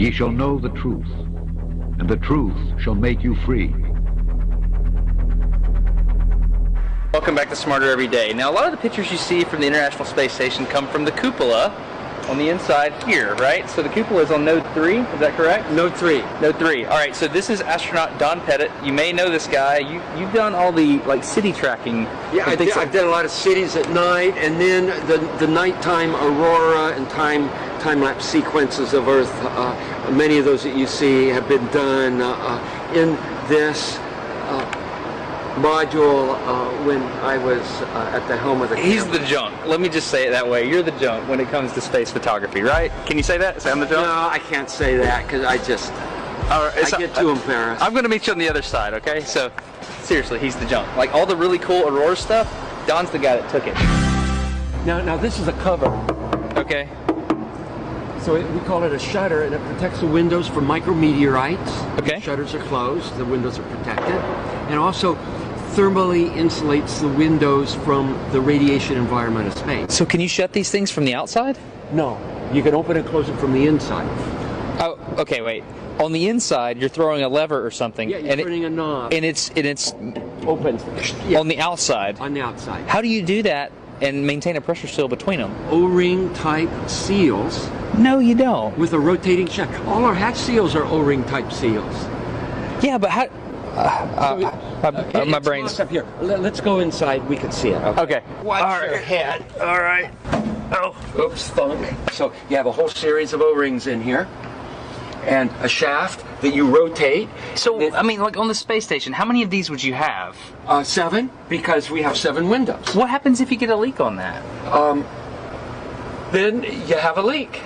ye shall know the truth, and the truth shall make you free. Welcome back to Smarter Every Day. Now, a lot of the pictures you see from the International Space Station come from the cupola on the inside here, right? So the cupola is on node 3, is that correct? Node 3. Node 3. All right, so this is astronaut Don Pettit. You may know this guy. You've done all the city tracking. Yeah, I've done a lot of cities at night, and then the nighttime aurora and time-lapse sequences of Earth. Many of those that you see have been done in this module when I was at the helm of the camera. He's the junk. Let me just say it that way. You're the junk when it comes to space photography, right? Can you say that? Say I'm the junk? No, I can't say that because I get too embarrassed. I'm going to meet you on the other side, okay? So, seriously, he's the junk. Like, all the really cool aurora stuff, Don's the guy that took it. Now this is a cover. Okay. So we call it a shutter, and it protects the windows from micrometeorites. Okay. The shutters are closed, the windows are protected. And also thermally insulates the windows from the radiation environment of space. So can you shut these things from the outside? No. You can open and close it from the inside. Oh, okay, wait. On the inside, you're throwing a lever or something. Yeah, you're turning a knob. And it's open. Yeah. On the outside. On the outside. How do you do that and maintain a pressure seal between them? O-ring type seals. No, you don't. With a rotating shaft. All our hatch seals are O-ring type seals. Yeah, but how? My brain's up here. Let's go inside. We can see it. Okay. Watch your head. All right. Oh, oops, thunk. So you have a whole series of O-rings in here, and a shaft that you rotate. So I mean, like on the space station, how many of these would you have? 7, because we have 7 windows. What happens if you get a leak on that? Then you have a leak.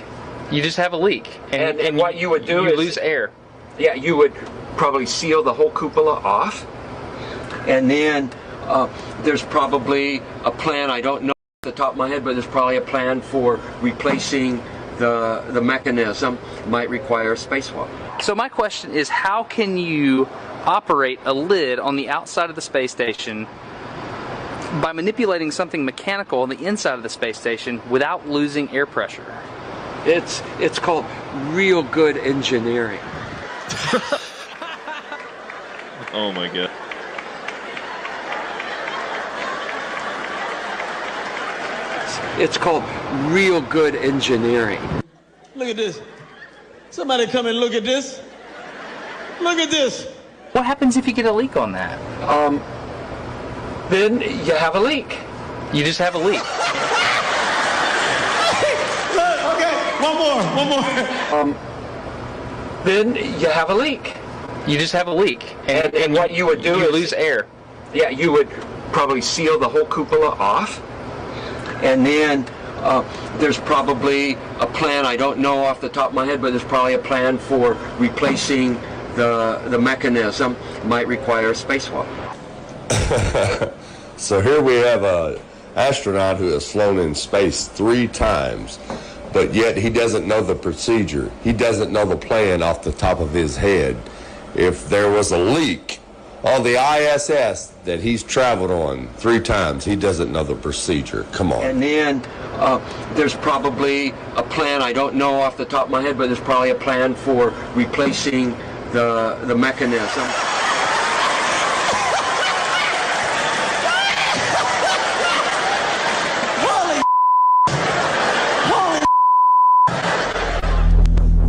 You just have a leak, and what you would do is lose air. Yeah, you would probably seal the whole cupola off, and then there's probably a plan. I don't know off the top of my head, but there's probably a plan for replacing the mechanism. Might require a spacewalk. So my question is, how can you operate a lid on the outside of the space station by manipulating something mechanical on the inside of the space station without losing air pressure? It's called real good engineering. Oh my god. It's called real good engineering. Look at this. Somebody come and look at this. Look at this. What happens if you get a leak on that? Then you have a leak. You just have a leak. Okay, one more. Then you have a leak. You just have a leak, and what you would do is lose air. Yeah, you would probably seal the whole cupola off, and then there's probably a plan. I don't know off the top of my head, but there's probably a plan for replacing the mechanism. Might require a spacewalk. So here we have a astronaut who has flown in space 3 times, but yet he doesn't know the procedure. He doesn't know the plan off the top of his head. If there was a leak On the ISS that he's traveled on 3 times, he doesn't know the procedure. Come on. And then there's probably a plan, I don't know off the top of my head, but there's probably a plan for replacing the mechanism.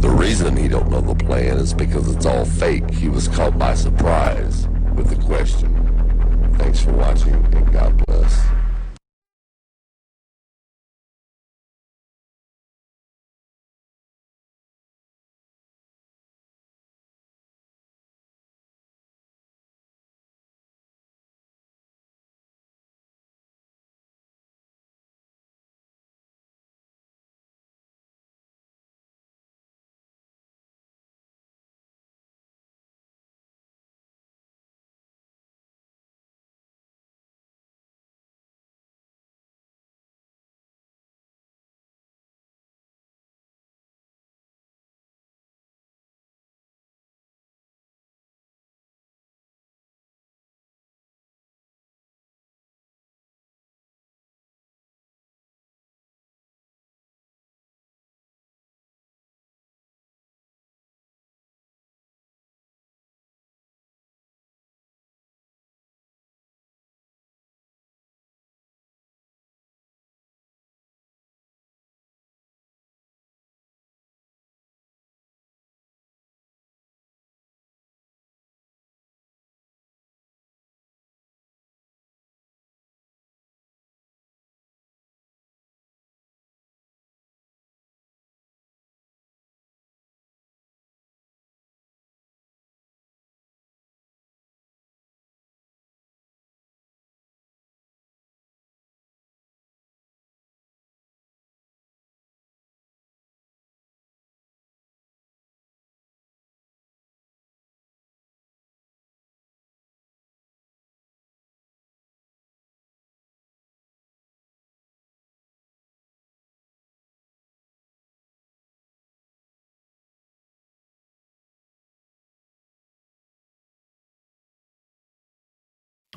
The reason he don't know the plan is because it's all fake. He was caught by surprise with the question. Thanks for watching, and God bless.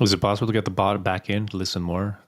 Is it possible to get the bot back in to listen more?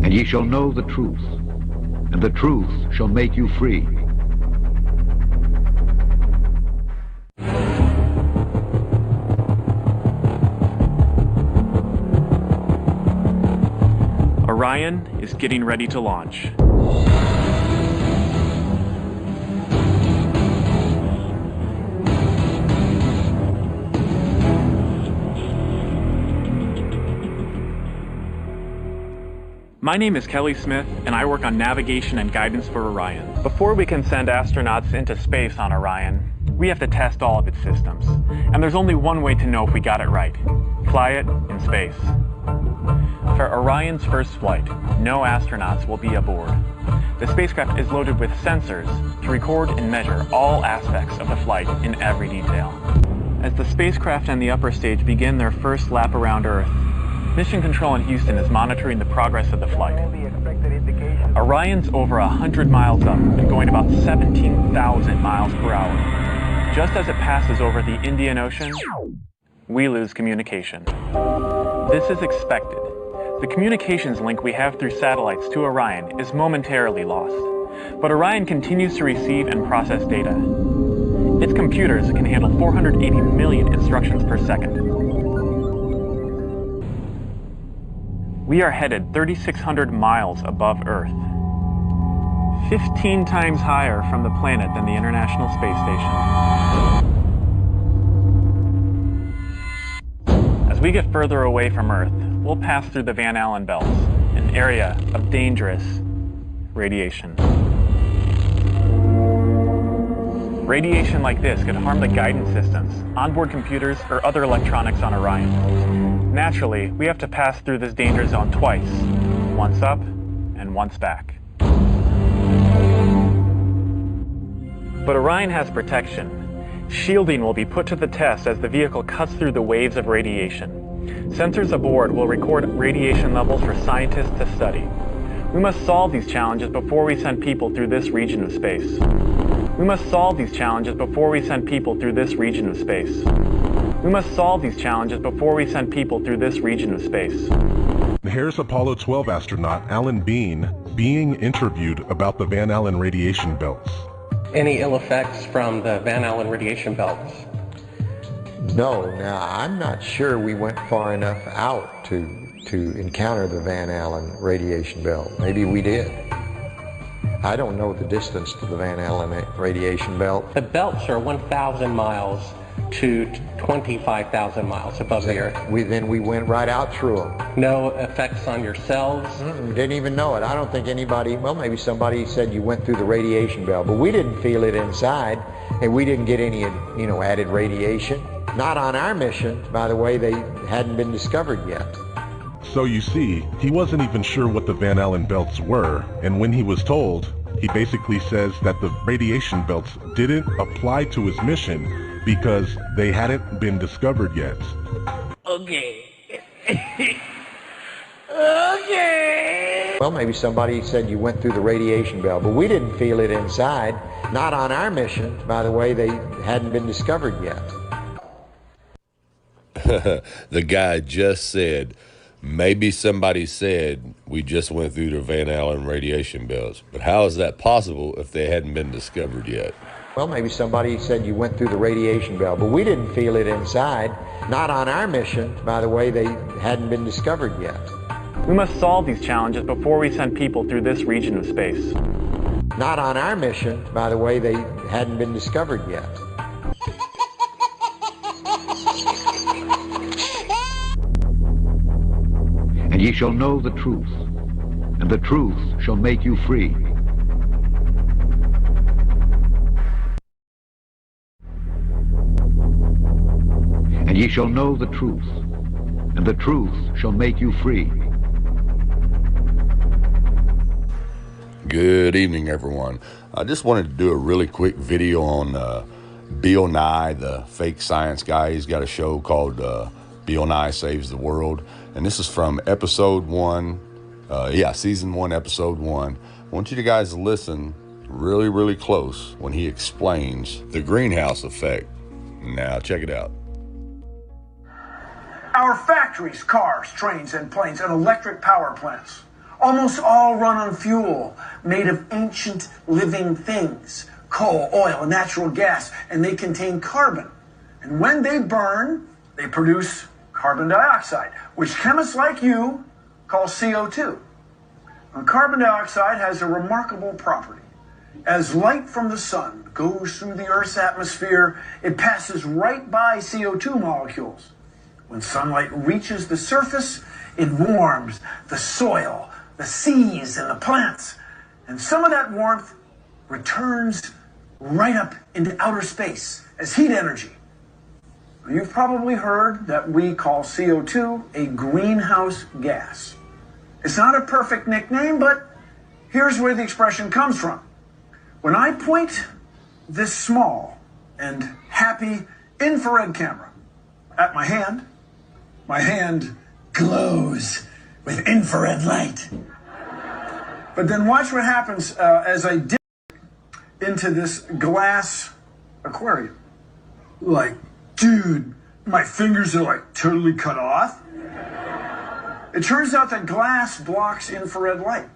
And ye shall know the truth, and the truth shall make you free. Orion is getting ready to launch. My name is Kelly Smith, and I work on navigation and guidance for Orion. Before we can send astronauts into space on Orion, we have to test all of its systems. And there's only one way to know if we got it right. Fly it in space. For Orion's first flight, no astronauts will be aboard. The spacecraft is loaded with sensors to record and measure all aspects of the flight in every detail. As the spacecraft and the upper stage begin their first lap around Earth, Mission Control in Houston is monitoring the progress of the flight. Orion's over 100 miles up and going about 17,000 miles per hour. Just as it passes over the Indian Ocean, we lose communication. This is expected. The communications link we have through satellites to Orion is momentarily lost, but Orion continues to receive and process data. Its computers can handle 480 million instructions per second. We are headed 3,600 miles above Earth, 15 times higher from the planet than the International Space Station. As we get further away from Earth, we'll pass through the Van Allen belts, an area of dangerous radiation. Radiation like this could harm the guidance systems, onboard computers, or other electronics on Orion. Naturally, we have to pass through this danger zone twice, once up and once back. But Orion has protection. Shielding will be put to the test as the vehicle cuts through the waves of radiation. Sensors aboard will record radiation levels for scientists to study. We must solve these challenges before we send people through this region of space. We must solve these challenges before we send people through this region of space. We must solve these challenges before we send people through this region of space. Here's Apollo 12 astronaut Alan Bean being interviewed about the Van Allen radiation belts. Any ill effects from the Van Allen radiation belts? No, now I'm not sure we went far enough out to encounter the Van Allen radiation belt. Maybe we did. I don't know the distance to the Van Allen radiation belt. The belts are 1,000 miles to 25,000 miles above the Earth. Then we went right out through them. No effects on your cells? We didn't even know it. I don't think anybody, well, maybe somebody said you went through the radiation belt, but we didn't feel it inside, and we didn't get any, added radiation. Not on our mission, by the way. They hadn't been discovered yet. So you see, he wasn't even sure what the Van Allen belts were, and when he was told, he basically says that the radiation belts didn't apply to his mission because they hadn't been discovered yet. Okay. Okay. Well, maybe somebody said you went through the radiation belt, but we didn't feel it inside. Not on our mission, by the way. They hadn't been discovered yet. The guy just said, maybe somebody said we just went through the Van Allen radiation belts, but how is that possible if they hadn't been discovered yet? Well, maybe somebody said you went through the radiation belt, but we didn't feel it inside. Not on our mission, by the way. They hadn't been discovered yet. We must solve these challenges before we send people through this region of space. Not on our mission, by the way. They hadn't been discovered yet. And ye shall know the truth, and the truth shall make you free. And ye shall know the truth, and the truth shall make you free. Good evening, everyone. I just wanted to do a really quick video on Bill Nye, the fake science guy. He's got a show called Bill Nye Saves the World. And this is from episode 1, season 1, episode 1. I want you to guys listen really, really close when he explains the greenhouse effect. Now, check it out. Our factories, cars, trains, and planes, and electric power plants almost all run on fuel made of ancient living things, coal, oil, and natural gas, and they contain carbon. And when they burn, they produce carbon dioxide, which chemists like you call CO2. And carbon dioxide has a remarkable property. As light from the sun goes through the Earth's atmosphere, it passes right by CO2 molecules. When sunlight reaches the surface, it warms the soil, the seas, and the plants. And some of that warmth returns right up into outer space as heat energy. You've probably heard that we call CO2 a greenhouse gas. It's not a perfect nickname, but here's where the expression comes from. When I point this small and happy infrared camera at my hand glows with infrared light. But then watch what happens as I dip into this glass aquarium. Like, dude, my fingers are like totally cut off. It turns out that glass blocks infrared light.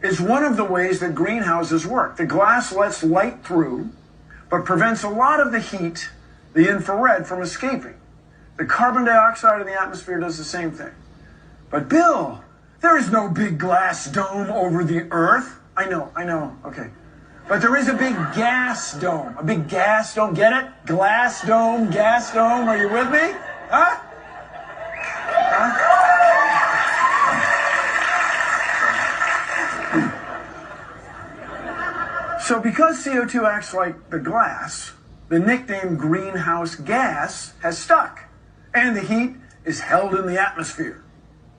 It's one of the ways that greenhouses work. The glass lets light through, but prevents a lot of the heat, the infrared, from escaping. The carbon dioxide in the atmosphere does the same thing. But Bill, There is no big glass dome over the Earth. I know, okay. But there is a big gas dome. A big gas dome, get it? Glass dome, gas dome, are you with me? Huh? So because CO2 acts like the glass, the nickname greenhouse gas has stuck, and the heat is held in the atmosphere.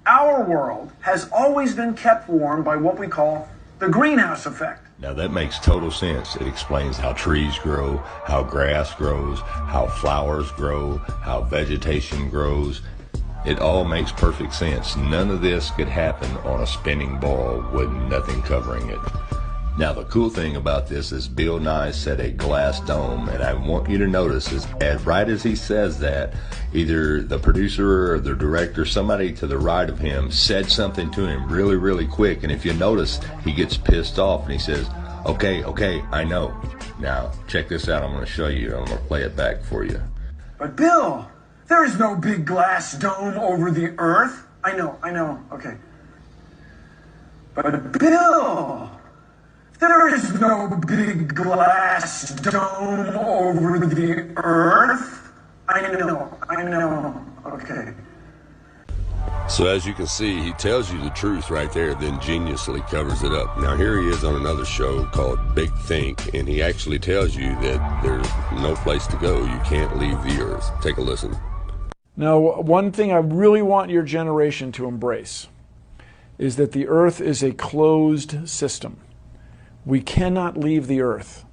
Our world has always been kept warm by what we call the greenhouse effect. Now that makes total sense. It explains how trees grow, how grass grows, how flowers grow, how vegetation grows. It all makes perfect sense. None of this could happen on a spinning ball with nothing covering it. Now the cool thing about this is Bill Nye said a glass dome, and I want you to notice is right as he says that, either the producer or the director, somebody to the right of him said something to him really quick, and if you notice, he gets pissed off and he says, okay, I know. Now check this out, I'm going to show you, I'm going to play it back for you. But Bill, there is no big glass dome over the Earth. I know, okay. But Bill, there is no big glass dome over the Earth. I know, okay. So as you can see, he tells you the truth right there, then geniusly covers it up. Now here he is on another show called Big Think, and he actually tells you that there's no place to go. You can't leave the Earth. Take a listen. Now, one thing I really want your generation to embrace is that the Earth is a closed system. We cannot leave the Earth.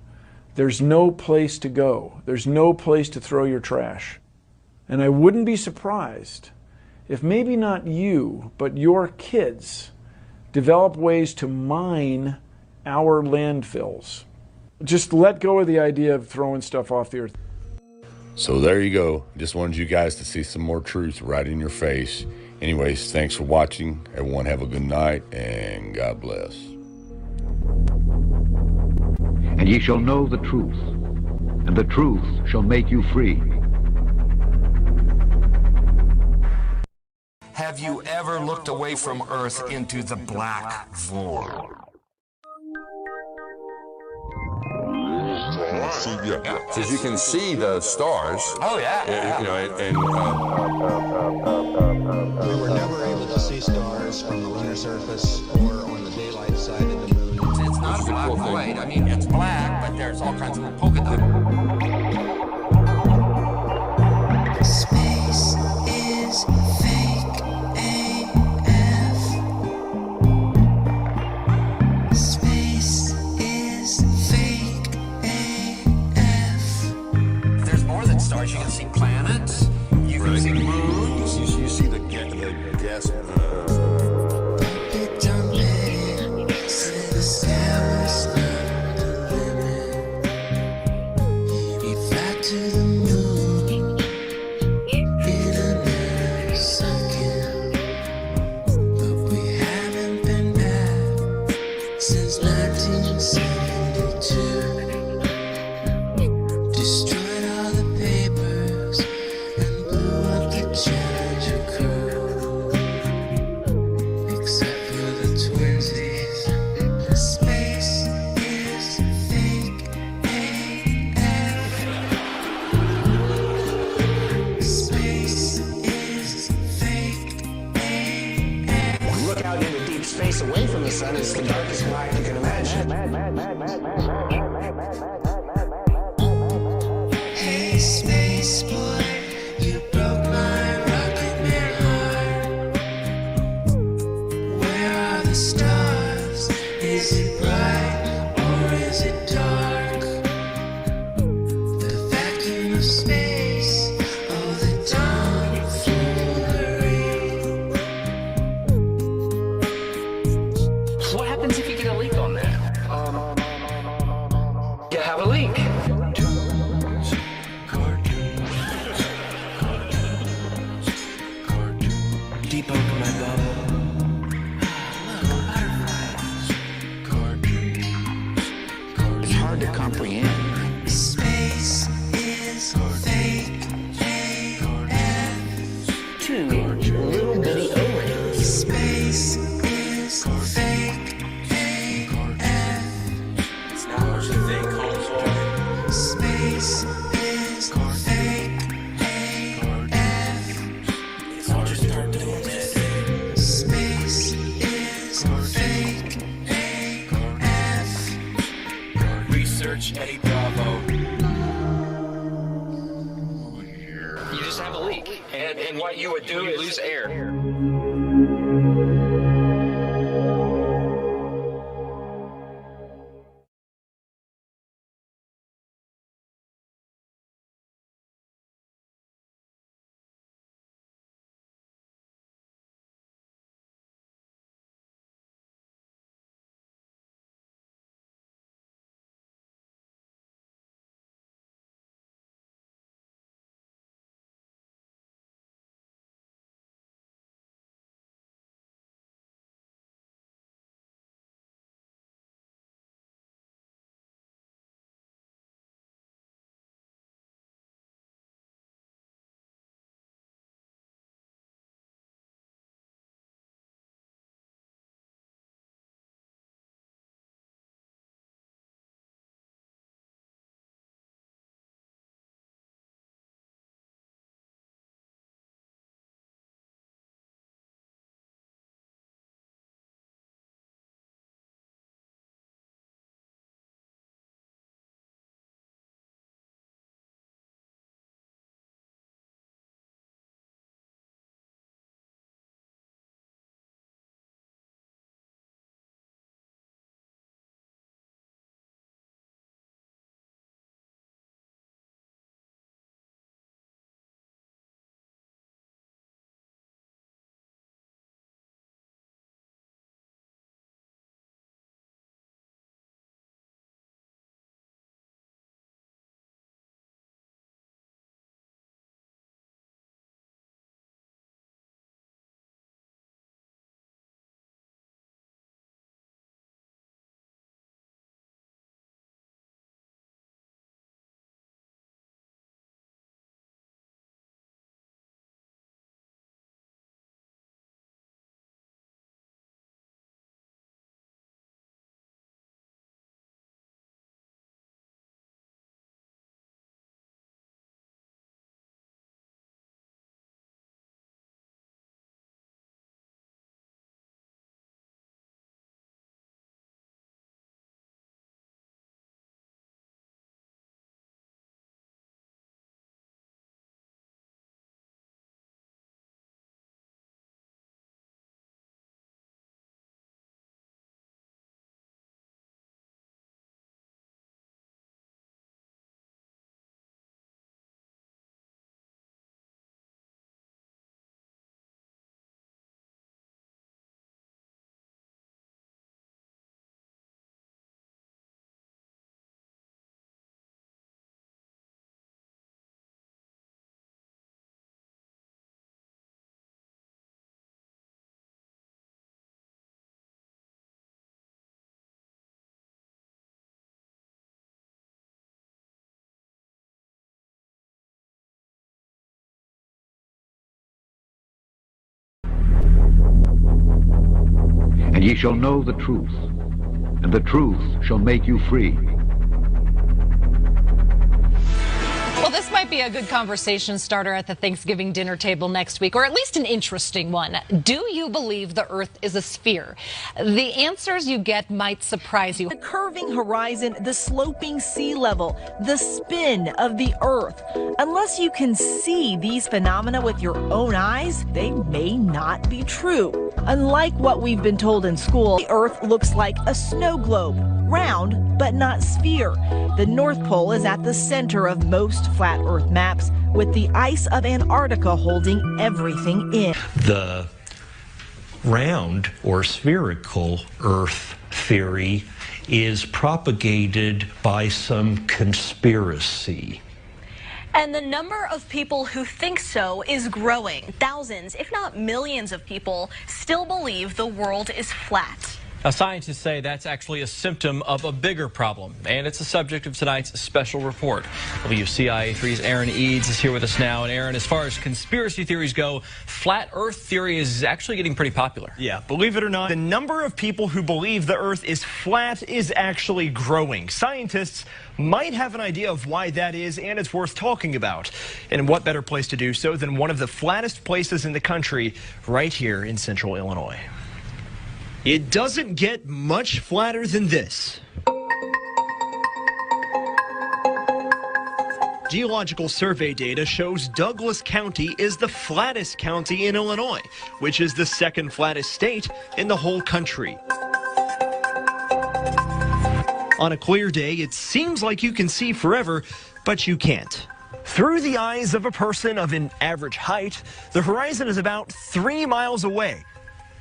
There's no place to go. There's no place to throw your trash. And I wouldn't be surprised if maybe not you, but your kids develop ways to mine our landfills. Just let go of the idea of throwing stuff off the Earth. So there you go. Just wanted you guys to see some more truth right in your face. Anyways, thanks for watching. Everyone have a good night, and God bless. And ye shall know the truth, and the truth shall make you free. Have you ever looked away from Earth into the black void? Because you can see the stars. Oh, yeah. You know, we were never able to see stars from the lunar surface or on the daylight side of the moon. It's not a black void. I mean, it's black, but there's all kinds of polka dots. Space is fake AF. Space is fake AF. There's more than stars. You can see planets. You can see moons. You see the gas. Since 1972, destroyed all the papers and blew up the Challenger crew. Except for the twinsies, space is fake AF. Space is fake AF. Look out into deep space away from the sun. It's the darkest night you can imagine. Hey, space boy, you broke my rocket man heart. Where are the stars? Is it bright or is it dark? The vacuum of space, oh, the tomfoolery. What happens if you get a leak on that? You have a leak. Deep under my bubble. It's hard to comprehend. Space is fake AF. Two little bitty O-rings. Space just have a leak. And what you would do is lose air. And ye shall know the truth, and the truth shall make you free. Well, this might be a good conversation starter at the Thanksgiving dinner table next week, or at least an interesting one. Do you believe the Earth is a sphere? The answers you get might surprise you. The curving horizon, the sloping sea level, the spin of the Earth. Unless you can see these phenomena with your own eyes, they may not be true. Unlike what we've been told in school, the Earth looks like a snow globe, round but not sphere. The North Pole is at the center of most flat Earth maps, with the ice of Antarctica holding everything in. The round or spherical Earth theory is propagated by some conspiracy. And the number of people who think so is growing. Thousands, if not millions of people still believe the world is flat. Now, scientists say that's actually a symptom of a bigger problem, and it's the subject of tonight's special report. WCIA3's Aaron Eads is here with us now. And Aaron, as far as conspiracy theories go, flat Earth theory is actually getting pretty popular. Yeah, believe it or not, the number of people who believe the Earth is flat is actually growing. Scientists might have an idea of why that is, and it's worth talking about. And what better place to do so than one of the flattest places in the country, right here in central Illinois. It doesn't get much flatter than this. Geological Survey data shows Douglas County is the flattest county in Illinois, which is the second flattest state in the whole country. On a clear day, it seems like you can see forever, but you can't. Through the eyes of a person of an average height, the horizon is about 3 miles away.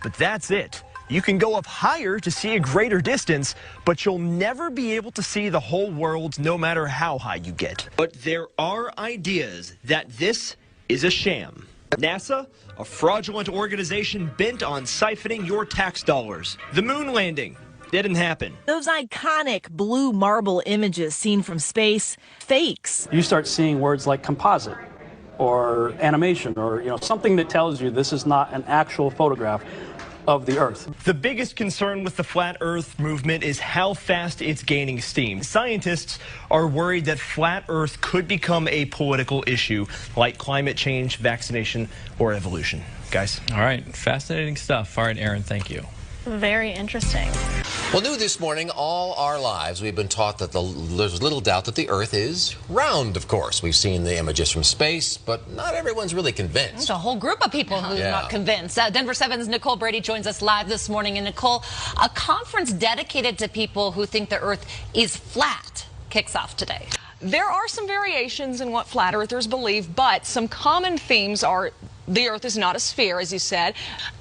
But that's it. You can go up higher to see a greater distance, but you'll never be able to see the whole world no matter how high you get. But there are ideas that this is a sham. NASA, a fraudulent organization bent on siphoning your tax dollars. The moon landing didn't happen. Those iconic blue marble images seen from space, fakes. You start seeing words like composite or animation or something that tells you this is not an actual photograph of the Earth. The biggest concern with the flat Earth movement is how fast it's gaining steam. Scientists are worried that flat Earth could become a political issue like climate change, vaccination, or evolution. Guys. All right, fascinating stuff. All right, Aaron, thank you. Very interesting. Well, new this morning, all our lives, we've been taught that there's little doubt that the Earth is round, of course. We've seen the images from space, but not everyone's really convinced. There's a whole group of people who are not convinced. Denver 7's Nicole Brady joins us live this morning. And Nicole, a conference dedicated to people who think the Earth is flat kicks off today. There are some variations in what flat earthers believe, but some common themes are the Earth is not a sphere, as you said.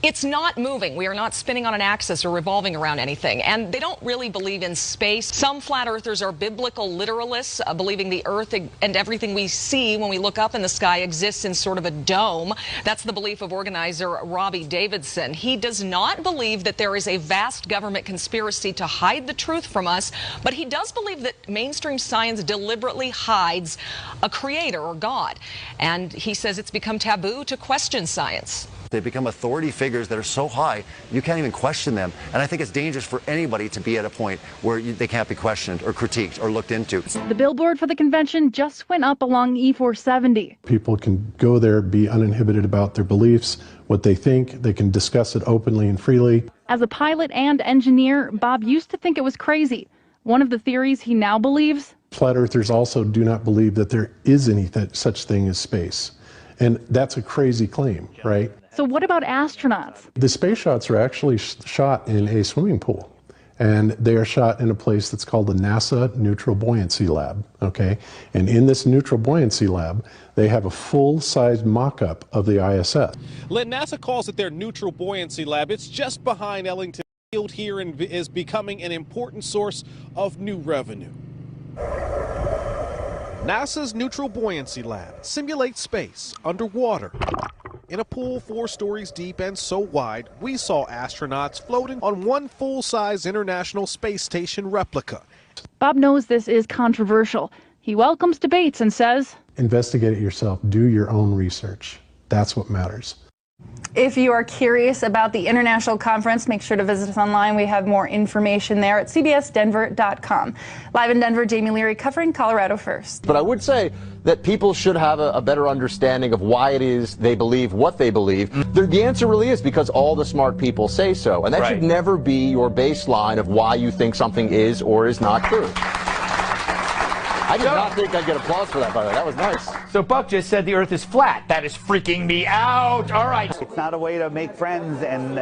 It's not moving. We are not spinning on an axis or revolving around anything. And they don't really believe in space. Some flat earthers are biblical literalists, believing the Earth and everything we see when we look up in the sky exists in sort of a dome. That's the belief of organizer Robbie Davidson. He does not believe that there is a vast government conspiracy to hide the truth from us, but he does believe that mainstream science deliberately hides a creator or God. And he says it's become taboo to question science. They become authority figures that are so high, you can't even question them. And I think it's dangerous for anybody to be at a point where they can't be questioned or critiqued or looked into. The billboard for the convention just went up along E470. People can go there, be uninhibited about their beliefs, what they think. They can discuss it openly and freely. As a pilot and engineer, Bob used to think it was crazy. One of the theories he now believes: flat earthers also do not believe that there is any such thing as space. And that's a crazy claim, right? So what about astronauts? The space shots are actually shot in a swimming pool. And they are shot in a place that's called the NASA Neutral Buoyancy Lab, okay? And in this neutral buoyancy lab, they have a full-size mock-up of the ISS. NASA calls it their Neutral Buoyancy Lab. It's just behind Ellington Field here and is becoming an important source of new revenue. NASA's Neutral Buoyancy Lab simulates space underwater. In a pool 4 stories deep and so wide, we saw astronauts floating on one full-size International Space Station replica. Bob knows this is controversial. He welcomes debates and says, investigate it yourself. Do your own research. That's what matters. If you are curious about the international conference, make sure to visit us online. We have more information there at cbsdenver.com. Live in Denver, Jamie Leary covering Colorado First. But I would say that people should have a better understanding of why it is they believe what they believe. The answer really is because all the smart people say so. And that should never be your baseline of why you think something is or is not true. I did not think I'd get applause for that, by the way. That was nice. So Buck just said the Earth is flat. That is freaking me out. All right. It's not a way to make friends and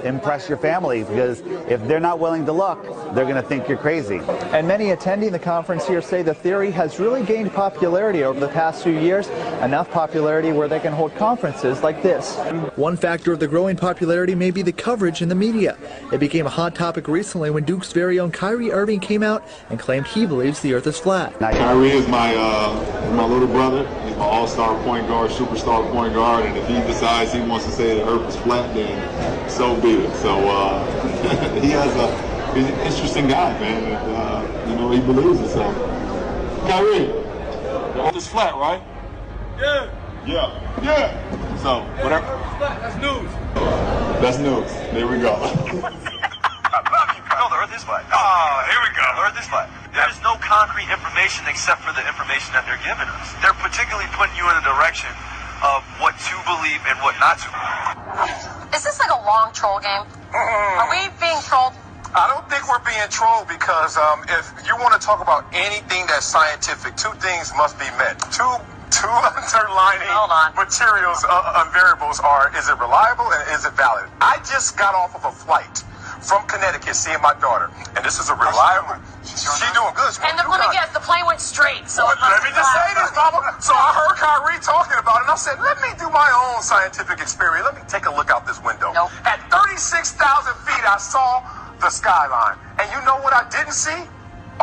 impress your family, because if they're not willing to look, they're going to think you're crazy. And many attending the conference here say the theory has really gained popularity over the past few years, enough popularity where they can hold conferences like this. One factor of the growing popularity may be the coverage in the media. It became a hot topic recently when Duke's very own Kyrie Irving came out and claimed he believes the Earth is flat. Kyrie is my little brother. He's my all-star point guard, superstar point guard, and if he decides he wants to say the Earth is flat, then so be it. So he's an interesting guy, man. He believes it. So Kyrie, the Earth is flat, right? Yeah. Yeah. Yeah. So whatever. That's news. That's news. There we go. No, the Earth is flat. Oh, here we go. The Earth is flat. There's no concrete information except for the information that they're giving us. They're particularly putting you in a direction of what to believe and what not to. Is this like a long troll game? Are we being trolled? I don't think we're being trolled because if you want to talk about anything that's scientific, two things must be met. Two underlining materials and variables are, is it reliable and is it valid? I just got off of a flight from Connecticut seeing my daughter, and this is a reliable. She's doing good. And let me guess, the plane went straight. So let me just say this, Mama. So I heard Kyrie talking about it, and I said, let me do my own scientific experiment. Let me take a look out this window. Nope. At 36,000 feet, I saw the skyline. And you know what I didn't see?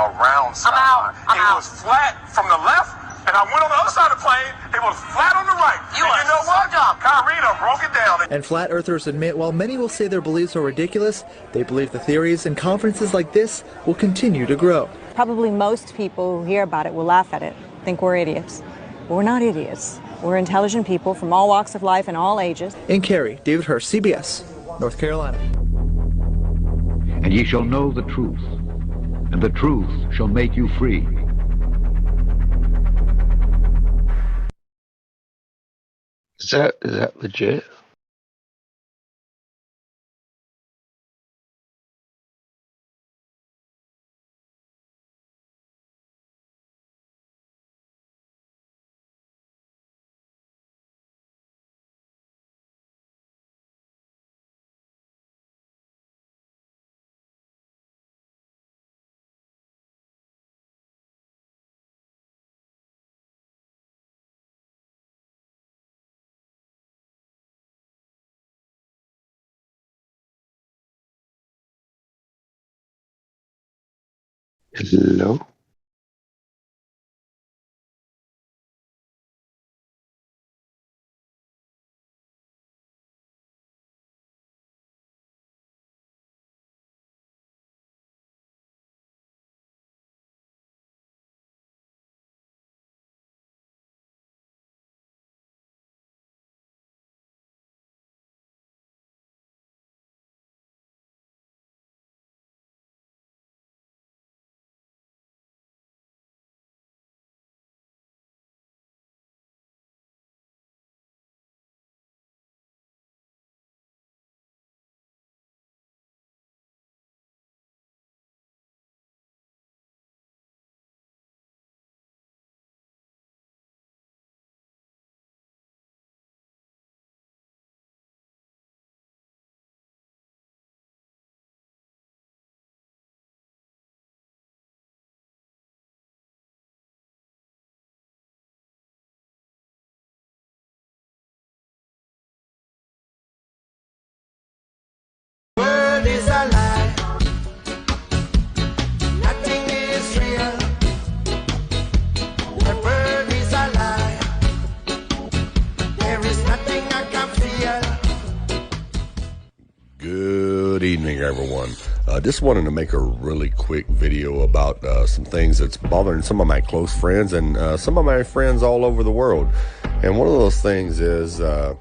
A round skyline. It was flat from the left, and I went on the other side of the plane. It was flat on the right. You know what? Kyrie done broke it down. And flat earthers admit while many will say their beliefs are ridiculous, they believe the theories and conferences like this will continue to grow. Probably most people who hear about it will laugh at it, think we're idiots. But we're not idiots. We're intelligent people from all walks of life and all ages. In Cary, David Hurst, CBS, North Carolina. And ye shall know the truth, and the truth shall make you free. Is that legit? Hello? World is a lie. Nothing is real. The world is a lie. There is nothing I can feel. Good evening, everyone. Just wanted to make a really quick video about some things that's bothering some of my close friends and some of my friends all over the world. And one of those things is, and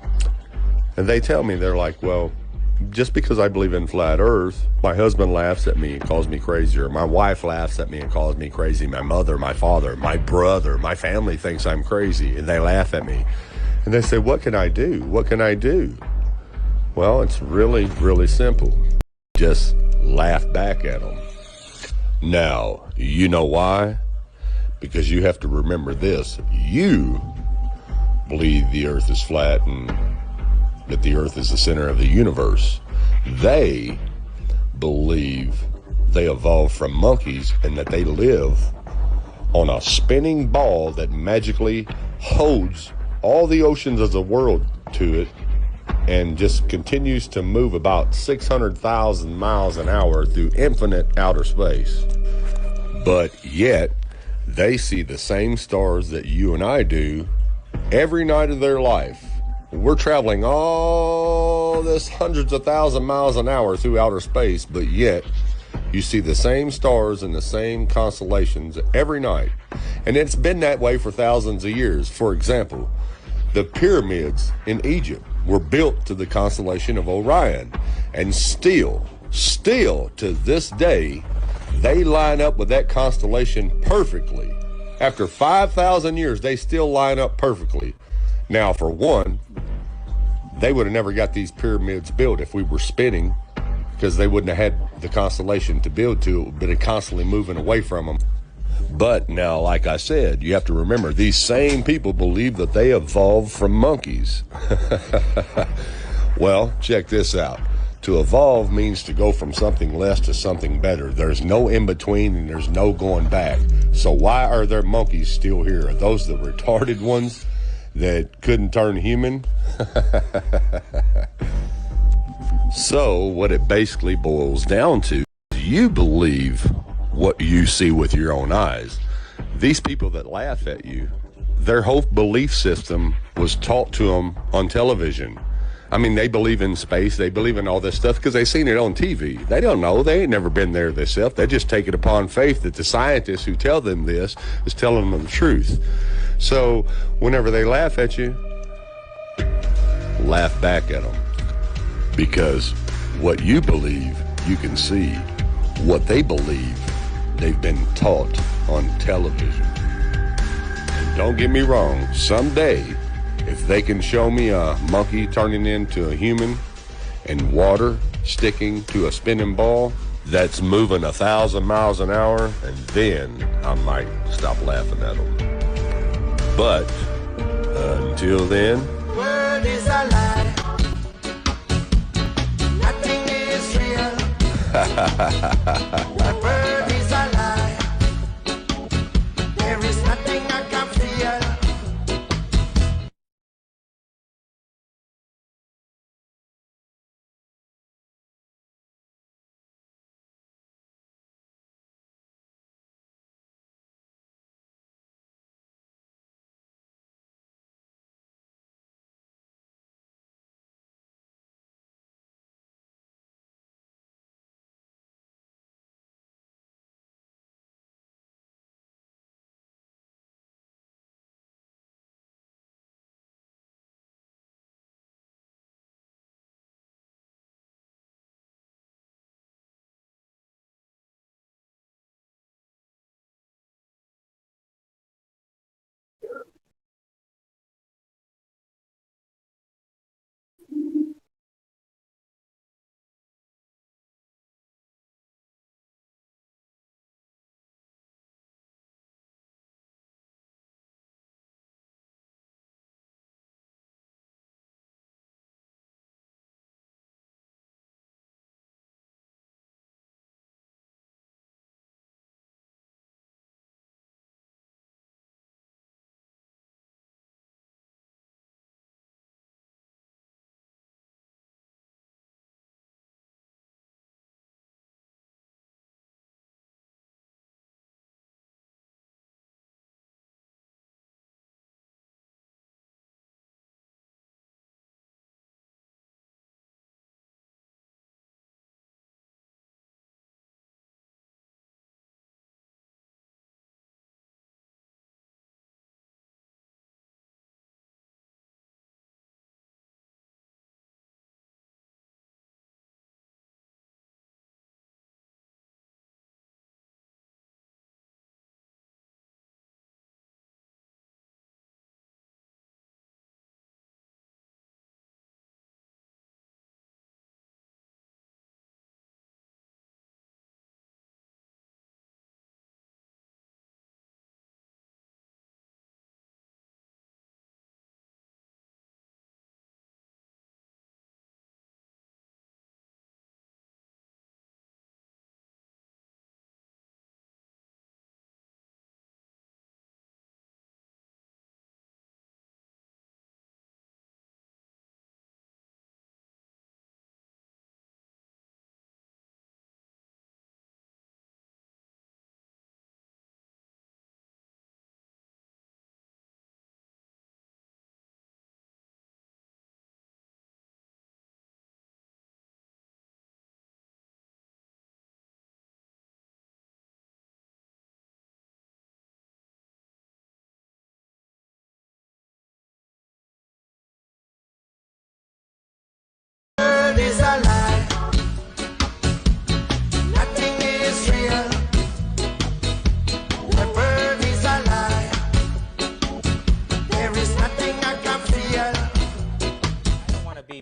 they tell me, they're like, well, just because I believe in flat earth, my husband laughs at me and calls me crazy, or my wife laughs at me and calls me crazy, my mother, my father, my brother, my family thinks I'm crazy, and they laugh at me. And they say, what can I do? What can I do? Well, it's really, really simple. Just laugh back at them. Now, you know why? Because you have to remember this. You believe the earth is flat and that the earth is the center of the universe. They believe they evolved from monkeys and that they live on a spinning ball that magically holds all the oceans of the world to it and just continues to move about 600,000 miles an hour through infinite outer space. But yet, they see the same stars that you and I do every night of their life. We're traveling all this hundreds of thousand miles an hour through outer space, but yet you see the same stars and the same constellations every night. And it's been that way for thousands of years. For example, the pyramids in Egypt were built to the constellation of Orion. And still to this day, they line up with that constellation perfectly. After 5,000 years, they still line up perfectly. Now, for one, they would have never got these pyramids built if we were spinning because they wouldn't have had the constellation to build to. It would have been constantly moving away from them. But now, like I said, you have to remember, these same people believe that they evolved from monkeys. Well, check this out. To evolve means to go from something less to something better. There's no in between and there's no going back. So why are there monkeys still here? Are those the retarded ones that couldn't turn human? So what it basically boils down to, you believe what you see with your own eyes. These people that laugh at you, their whole belief system was taught to them on television. I mean, they believe in space, they believe in all this stuff because they've seen it on TV. They don't know, they ain't never been there themselves. They just take it upon faith that the scientists who tell them this is telling them the truth. So whenever they laugh at you, laugh back at them. Because what you believe, you can see. What they believe, they've been taught on television. And don't get me wrong, someday, if they can show me a monkey turning into a human and water sticking to a spinning ball that's moving 1,000 miles an hour, and then I might stop laughing at them. But until then, Word is a lie. Nothing is real. Word is a lie. There is nothing I can feel.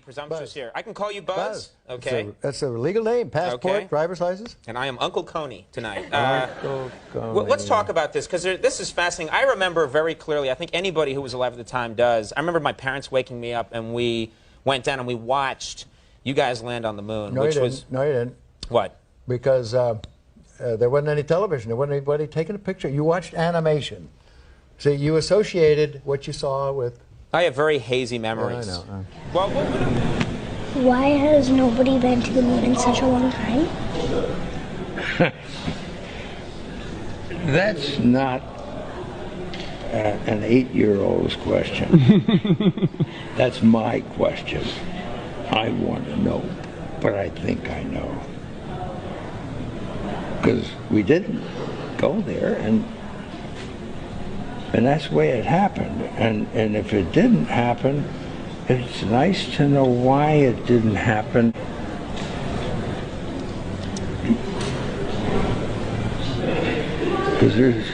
presumptuous here. I can call you Buzz. Okay. That's a legal name. Passport, driver's license. And I am Uncle Coney tonight. Uncle Coney. Well, let's talk about this, because this is fascinating. I remember very clearly, I think anybody who was alive at the time does, I remember my parents waking me up, and we went down and we watched you guys land on the moon. No, which you was didn't. No, you didn't. What? Because there wasn't any television. There wasn't anybody taking a picture. You watched animation. See, you associated what you saw with... I have very hazy memories. Yeah, I know. Well, why has nobody been to the moon in such a long time? That's not an 8-year-old's question. That's my question. I want to know, but I think I know. Because we didn't go there, and that's the way it happened. And if it didn't happen, it's nice to know why it didn't happen. Because there's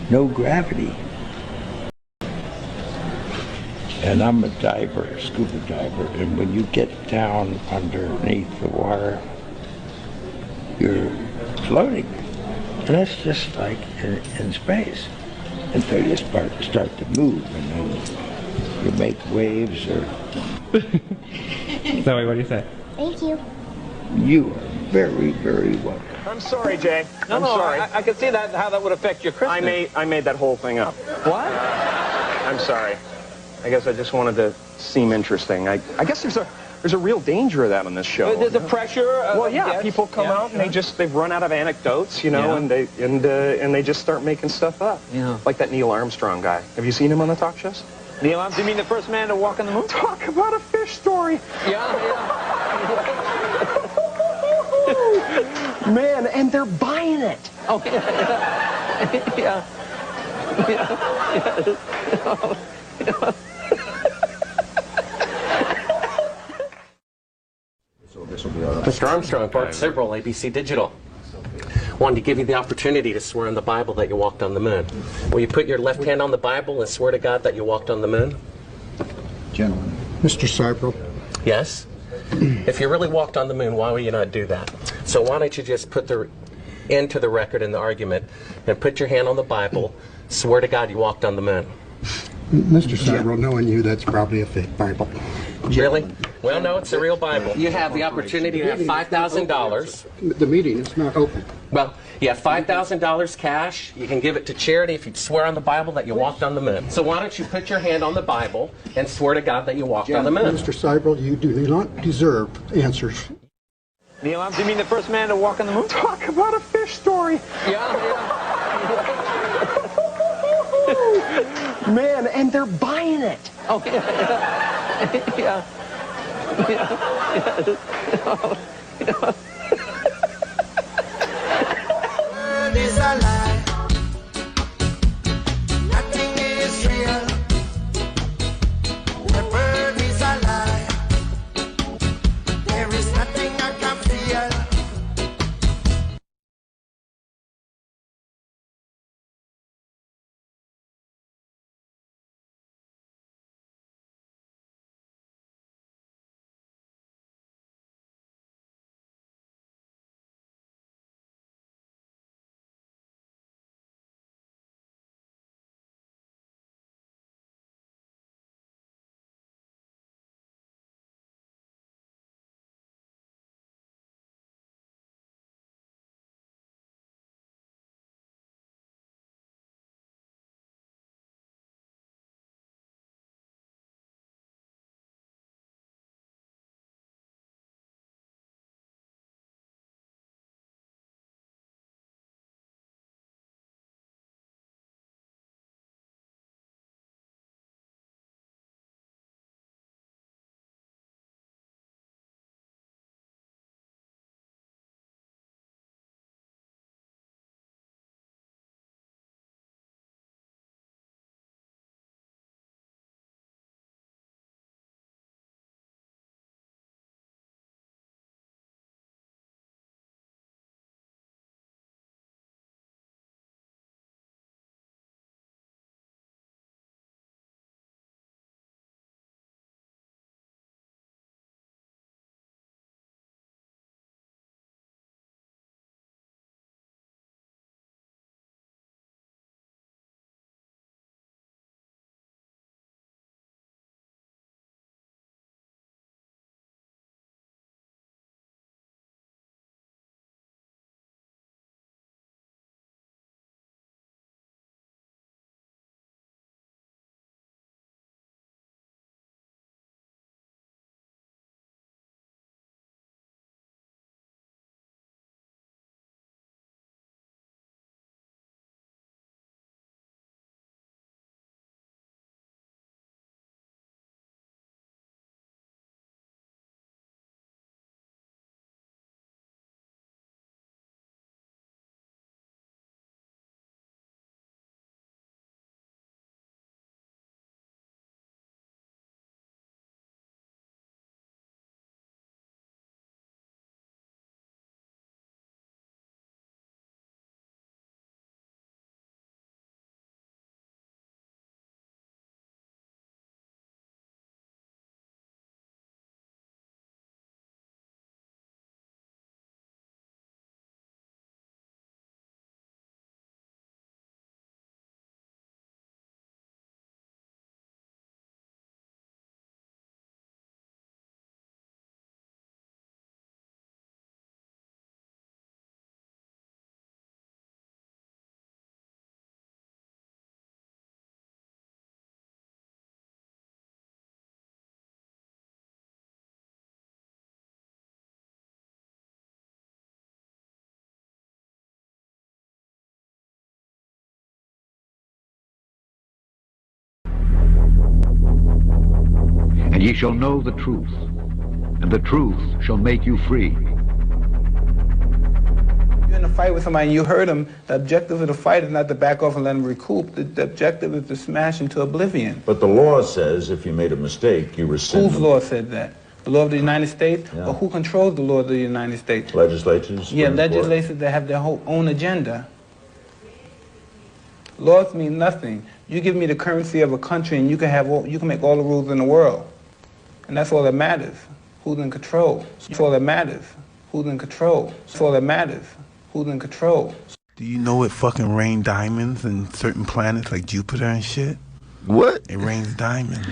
no gravity. And I'm a diver, a scuba diver, and when you get down underneath the water, you're floating. And that's just like in space. Until you start to move, and then you make waves or... Zoe, what do you say? Thank you. You are very, very welcome. I'm sorry, Jay. I'm No, sorry. I could see that how that would affect your Christmas. I made that whole thing up. What? I'm sorry. I guess I just wanted to seem interesting. I guess there's a real danger of that on this show. The pressure. Well, yeah, yes, people come out and they've run out of anecdotes, you know, and they just start making stuff up. Yeah. Like that Neil Armstrong guy. Have you seen him on the talk shows? Neil Armstrong, you mean the first man to walk on the moon? Talk about a fish story. Yeah. Man, and they're buying it. Oh, yeah. Yeah. Yeah. Mr. Armstrong, Bart Sibrel, ABC Digital. Wanted to give you the opportunity to swear on the Bible that you walked on the moon. Will you put your left hand on the Bible and swear to God that you walked on the moon? Gentlemen. Mr. Sibrel. Yes? If you really walked on the moon, why would you not do that? So why don't you just put the end to the record in the argument and put your hand on the Bible, swear to God you walked on the moon. Mr. Sibrel, knowing you, that's probably a fake Bible. Really? Well, no, it's a real Bible. You have the opportunity to have $5,000. The meeting is not open. Well, you have $5,000 cash. You can give it to charity if you swear on the Bible that you walked on the moon. So why don't you put your hand on the Bible and swear to God that you walked on the moon? Mr. Sibrel, you do not deserve answers. Neil Armstrong, you mean the first man to walk on the moon? Talk about a fish story. Yeah. Man, and they're buying it. Oh, yeah. Yeah. Yeah. Word is a lie. Nothing is real. The word is a lie. There is nothing I can feel. And ye shall know the truth, and the truth shall make you free. You're in a fight with somebody and you hurt them, the objective of the fight is not to back off and let them recoup. The objective is to smash into oblivion. But the law says if you made a mistake, you rescind. Whose law said that? The law of the United States? Yeah. Or who controls the law of the United States? Legislatures? Yeah, legislators that have their whole own agenda. Laws mean nothing. You give me the currency of a country and you can make all the rules in the world. And that's all that matters. Who's in control? That's all that matters. Who's in control? That's all that matters. Who's in control? Do you know it fucking rain diamonds in certain planets like Jupiter and shit? What? It rains diamonds.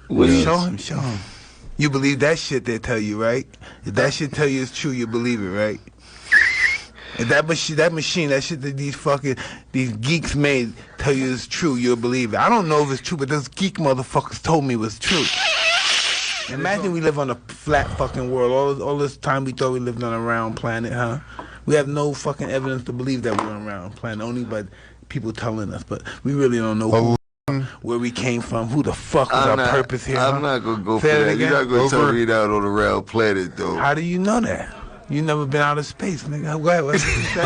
What is- Show him. You believe that shit they tell you, right? If that shit tell you it's true, you believe it, right? If that machine, that shit that these geeks made tell you it's true, you'll believe it. I don't know if it's true, but those geek motherfuckers told me it was true. Imagine we live on a flat fucking world. All this time we thought we lived on a round planet, huh? We have no fucking evidence to believe that we're on a round planet, only by people telling us. But we really don't know where we came from, who the fuck was our purpose here. I'm not going to go Say for it that. again. You're not going to tell me that on a round planet, though. How do you know that? You never been out of space, nigga. Go ahead. What you say?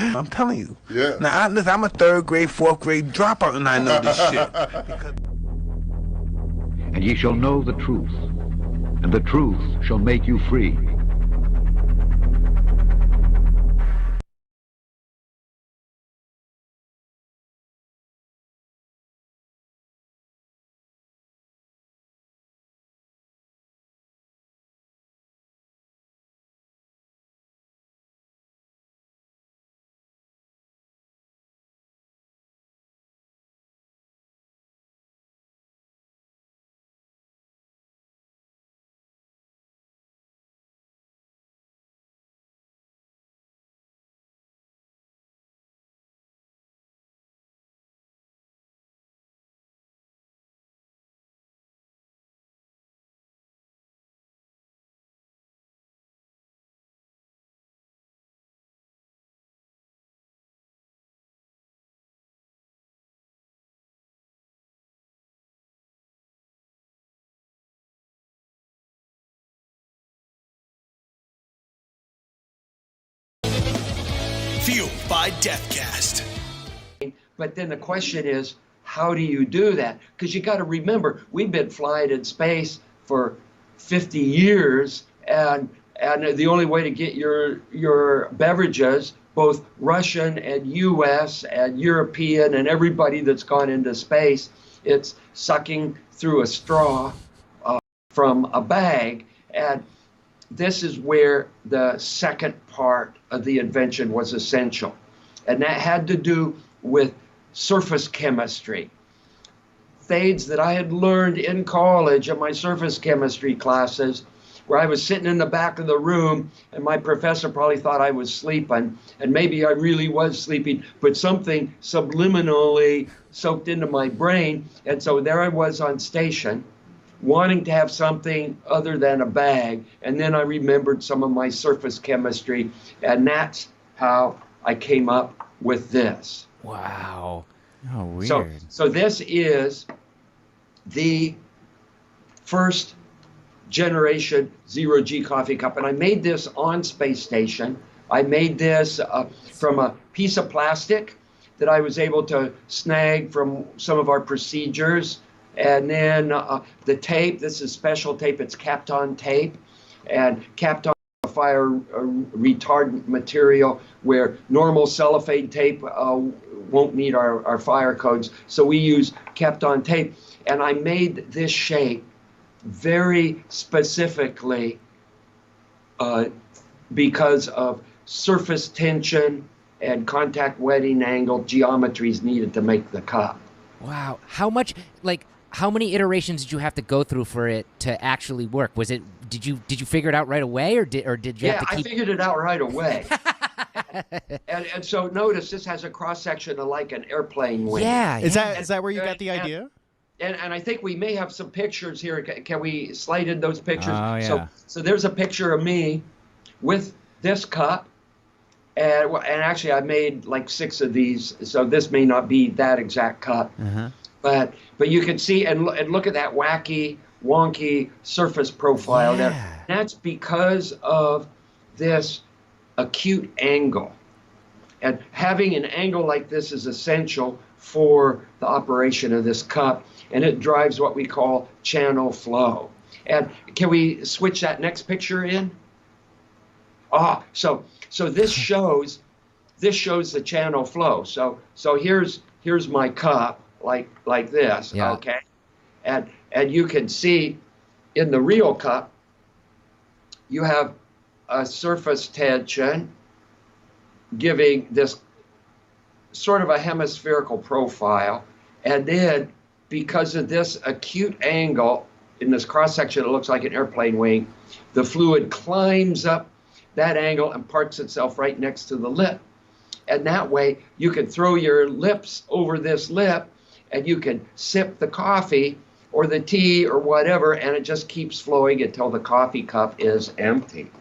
I'm telling you. Yeah. Now, listen, I'm a 3rd grade, 4th grade dropout, and I know this shit. And ye shall know the truth, and the truth shall make you free. Fueled by Deathcast. But then the question is, how do you do that? Because you got to remember, we've been flying in space for 50 years, and the only way to get your beverages, both Russian and U.S. and European and everybody that's gone into space, it's sucking through a straw from a bag. And this is where the second part of the invention was essential. And that had to do with surface chemistry. Things that I had learned in college in my surface chemistry classes, where I was sitting in the back of the room and my professor probably thought I was sleeping, and maybe I really was sleeping, but something subliminally soaked into my brain. And so there I was on station, wanting to have something other than a bag. And then I remembered some of my surface chemistry, and that's how I came up with this. Wow. Oh, weird. So this is the first generation zero-G coffee cup, and I made this on space station. I made this from a piece of plastic that I was able to snag from some of our procedures. And then the tape, this is special tape, it's Kapton tape, and Kapton fire retardant material where normal cellophane tape won't meet our fire codes. So we use Kapton tape, and I made this shape very specifically because of surface tension and contact wetting angle geometries needed to make the cup. Wow. How many iterations did you have to go through for it to actually work? Did you figure it out right away, or did you have to keep... I figured it out right away. and so notice this has a cross section of like an airplane wing. Yeah. Is that where you got the idea? And I think we may have some pictures here. Can we slide in those pictures? Oh, yeah. So there's a picture of me with this cup, And actually I made like 6 of these, so this may not be that exact cup. But you can see and look at that wacky, wonky surface profile there. That's because of this acute angle. And having an angle like this is essential for the operation of this cup, and it drives what we call channel flow. And can we switch that next picture in? So this shows the channel flow. So here's my cup like this, okay? And you can see in the real cup you have a surface tension giving this sort of a hemispherical profile, and then because of this acute angle in this cross section, it looks like an airplane wing, the fluid climbs up that angle and parks itself right next to the lip. And that way you can throw your lips over this lip and you can sip the coffee or the tea or whatever, and it just keeps flowing until the coffee cup is empty.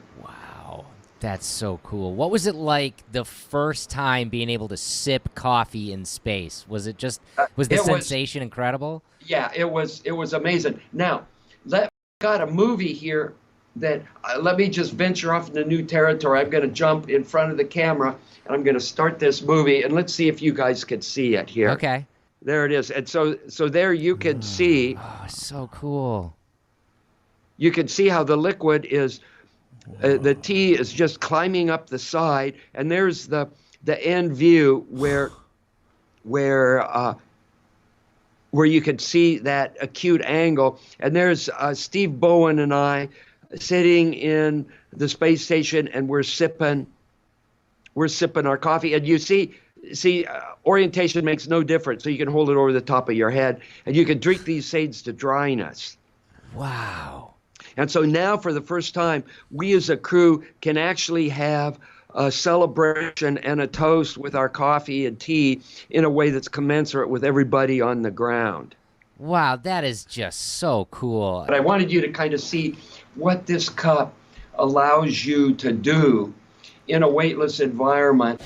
That's so cool. What was it like the first time being able to sip coffee in space? Was it just was the sensation incredible? Yeah, it was amazing. Now, got a movie here that let me just venture off into new territory. I'm going to jump in front of the camera and I'm going to start this movie, and let's see if you guys can see it here. Okay. There it is. And so there you can see. Oh, so cool. You can see how the liquid is. The tea is just climbing up the side, and there's the end view where you can see that acute angle. And there's Steve Bowen and I sitting in the space station, and we're sipping our coffee. And you see, orientation makes no difference. So you can hold it over the top of your head, and you can drink these shades to dryness. Wow. And so now, for the first time, we as a crew can actually have a celebration and a toast with our coffee and tea in a way that's commensurate with everybody on the ground. Wow, that is just so cool. But I wanted you to kind of see what this cup allows you to do in a weightless environment.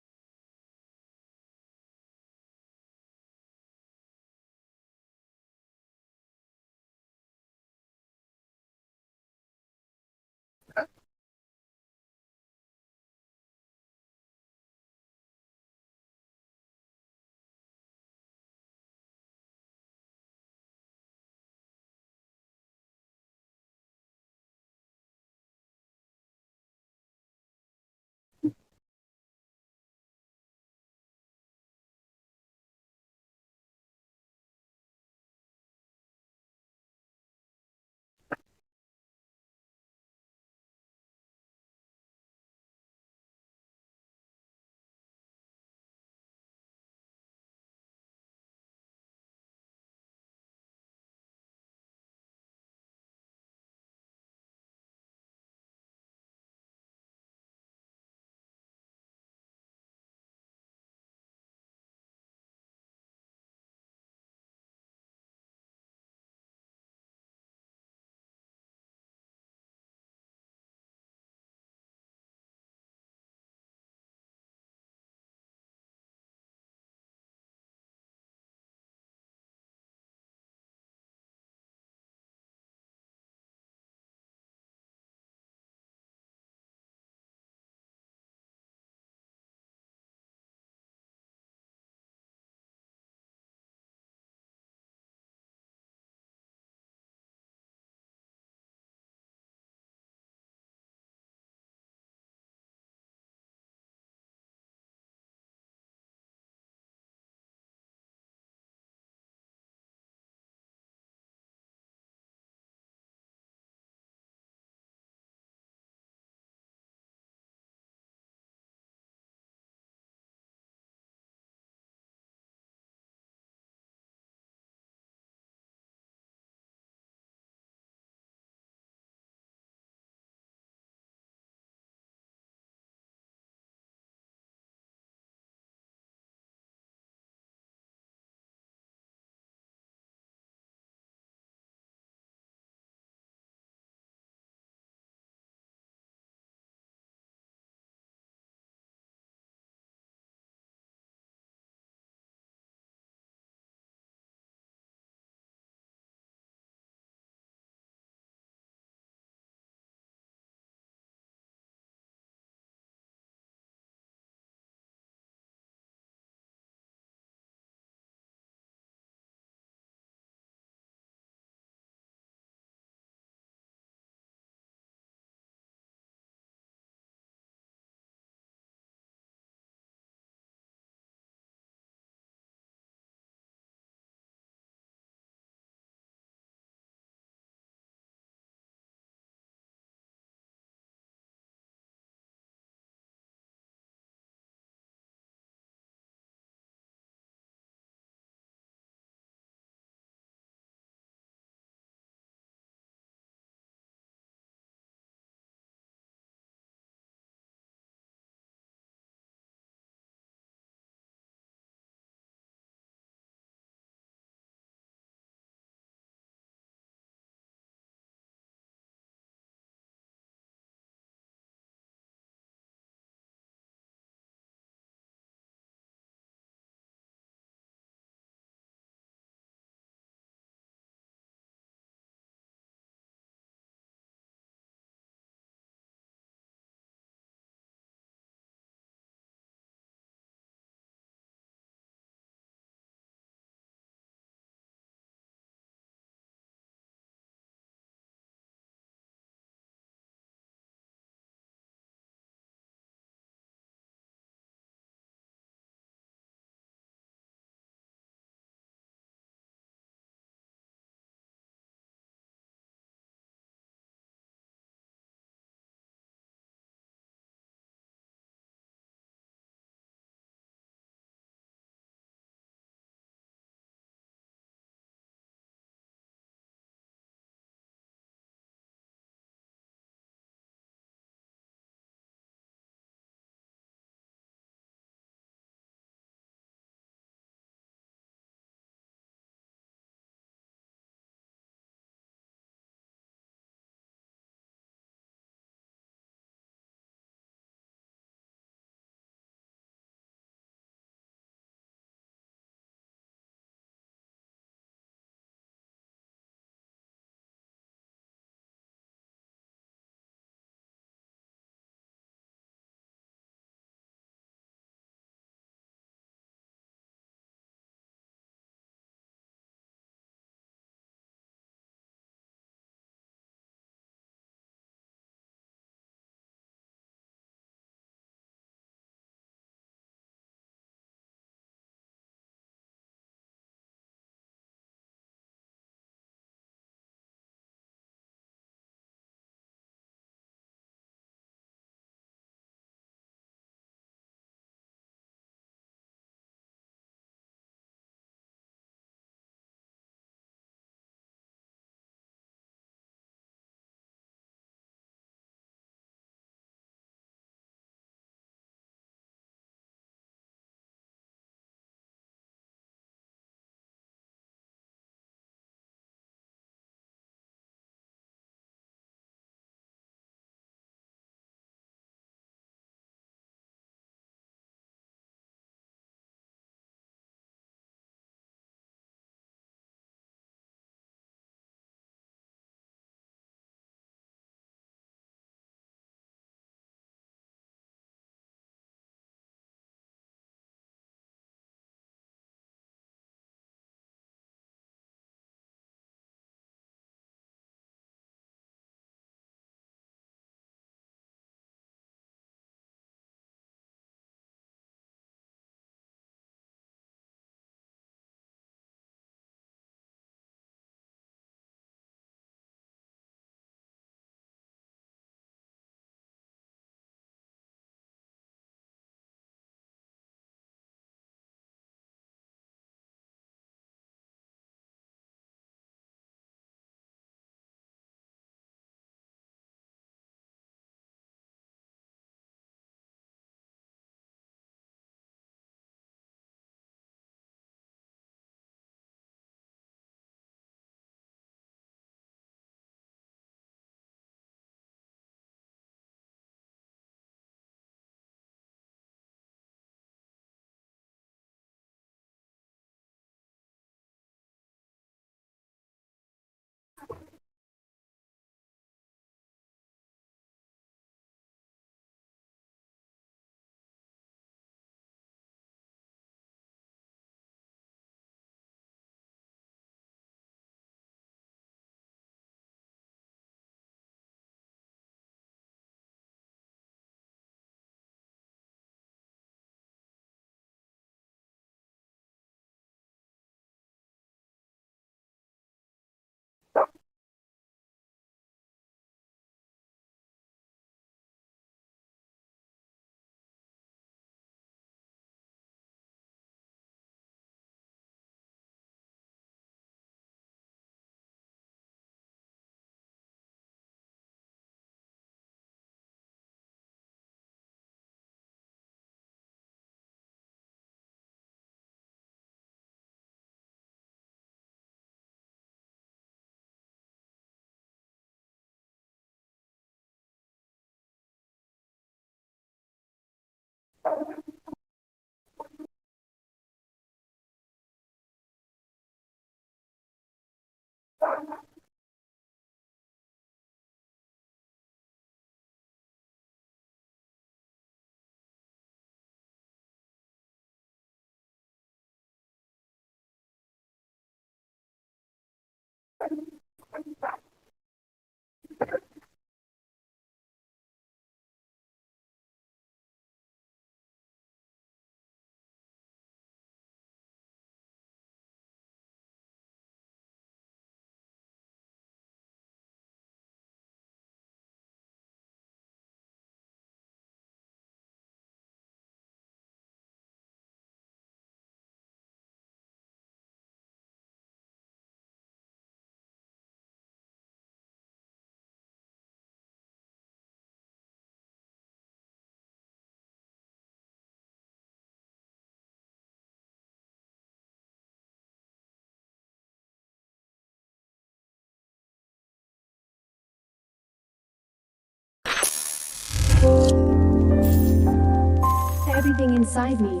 Everything inside me.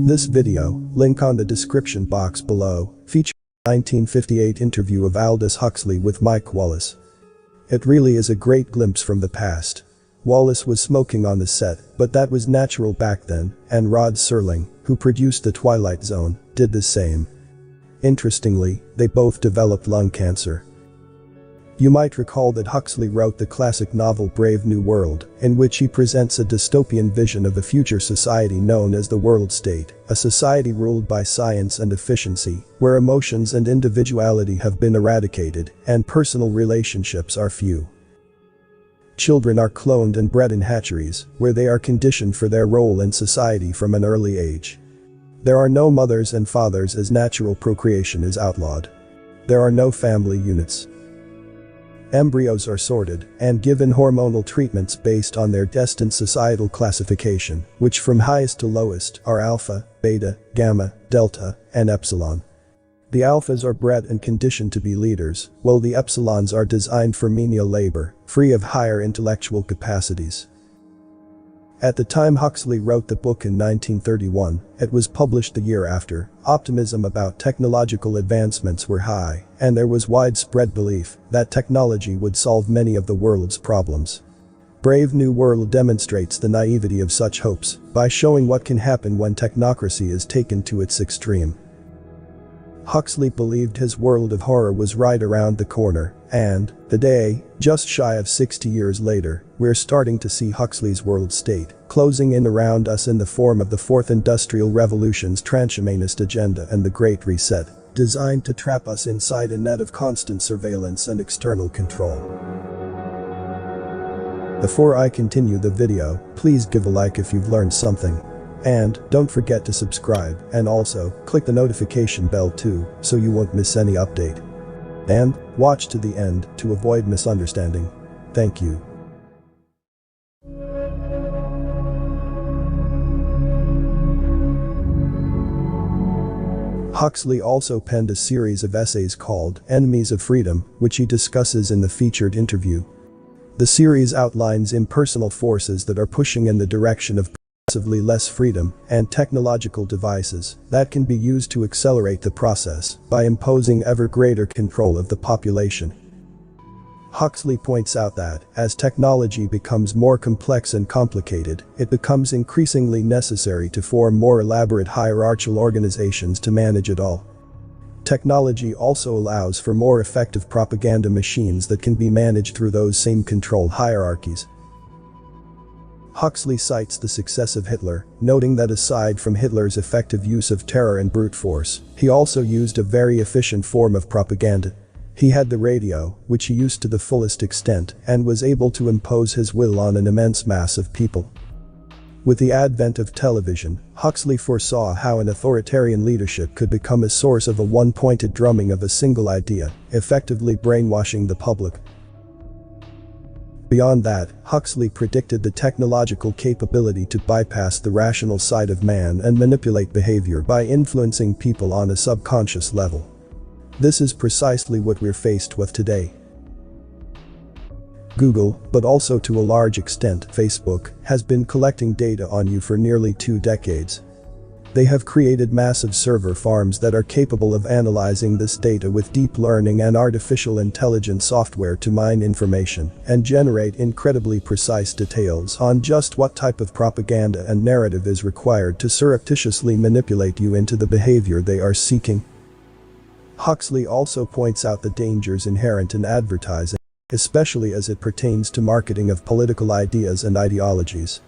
This video, link on the description box below, features a 1958 interview of Aldous Huxley with Mike Wallace. It really is a great glimpse from the past. Wallace was smoking on the set, but that was natural back then, and Rod Serling, who produced The Twilight Zone, did the same. Interestingly, they both developed lung cancer. You might recall that Huxley wrote the classic novel Brave New World, in which he presents a dystopian vision of a future society known as the World State, a society ruled by science and efficiency, where emotions and individuality have been eradicated, and personal relationships are few. Children are cloned and bred in hatcheries, where they are conditioned for their role in society from an early age. There are no mothers and fathers as natural procreation is outlawed. There are no family units. Embryos are sorted and given hormonal treatments based on their destined societal classification, which from highest to lowest are alpha, beta, gamma, delta, and epsilon. The alphas are bred and conditioned to be leaders, while the epsilons are designed for menial labor, free of higher intellectual capacities. At the time Huxley wrote the book in 1931, it was published the year after, optimism about technological advancements were high, and there was widespread belief that technology would solve many of the world's problems. Brave New World demonstrates the naivety of such hopes by showing what can happen when technocracy is taken to its extreme. Huxley believed his world of horror was right around the corner, and, today, just shy of 60 years later, we're starting to see Huxley's world state closing in around us in the form of the Fourth Industrial Revolution's transhumanist agenda and the Great Reset, designed to trap us inside a net of constant surveillance and external control. Before I continue the video, please give a like if you've learned something. And don't forget to subscribe, and also click the notification bell too, so you won't miss any update. And watch to the end to avoid misunderstanding. Thank you. Huxley also penned a series of essays called Enemies of Freedom, which he discusses in the featured interview. The series outlines impersonal forces that are pushing in the direction of progressively less freedom and technological devices that can be used to accelerate the process by imposing ever greater control of the population. Huxley points out that, as technology becomes more complex and complicated, it becomes increasingly necessary to form more elaborate hierarchical organizations to manage it all. Technology also allows for more effective propaganda machines that can be managed through those same control hierarchies. Huxley cites the success of Hitler, noting that aside from Hitler's effective use of terror and brute force, he also used a very efficient form of propaganda. He had the radio, which he used to the fullest extent, and was able to impose his will on an immense mass of people. With the advent of television, Huxley foresaw how an authoritarian leadership could become a source of a one-pointed drumming of a single idea, effectively brainwashing the public. Beyond that, Huxley predicted the technological capability to bypass the rational side of man and manipulate behavior by influencing people on a subconscious level. This is precisely what we're faced with today. Google, but also to a large extent Facebook, has been collecting data on you for nearly 2 decades. They have created massive server farms that are capable of analyzing this data with deep learning and artificial intelligence software to mine information and generate incredibly precise details on just what type of propaganda and narrative is required to surreptitiously manipulate you into the behavior they are seeking. Huxley also points out the dangers inherent in advertising, especially as it pertains to marketing of political ideas and ideologies.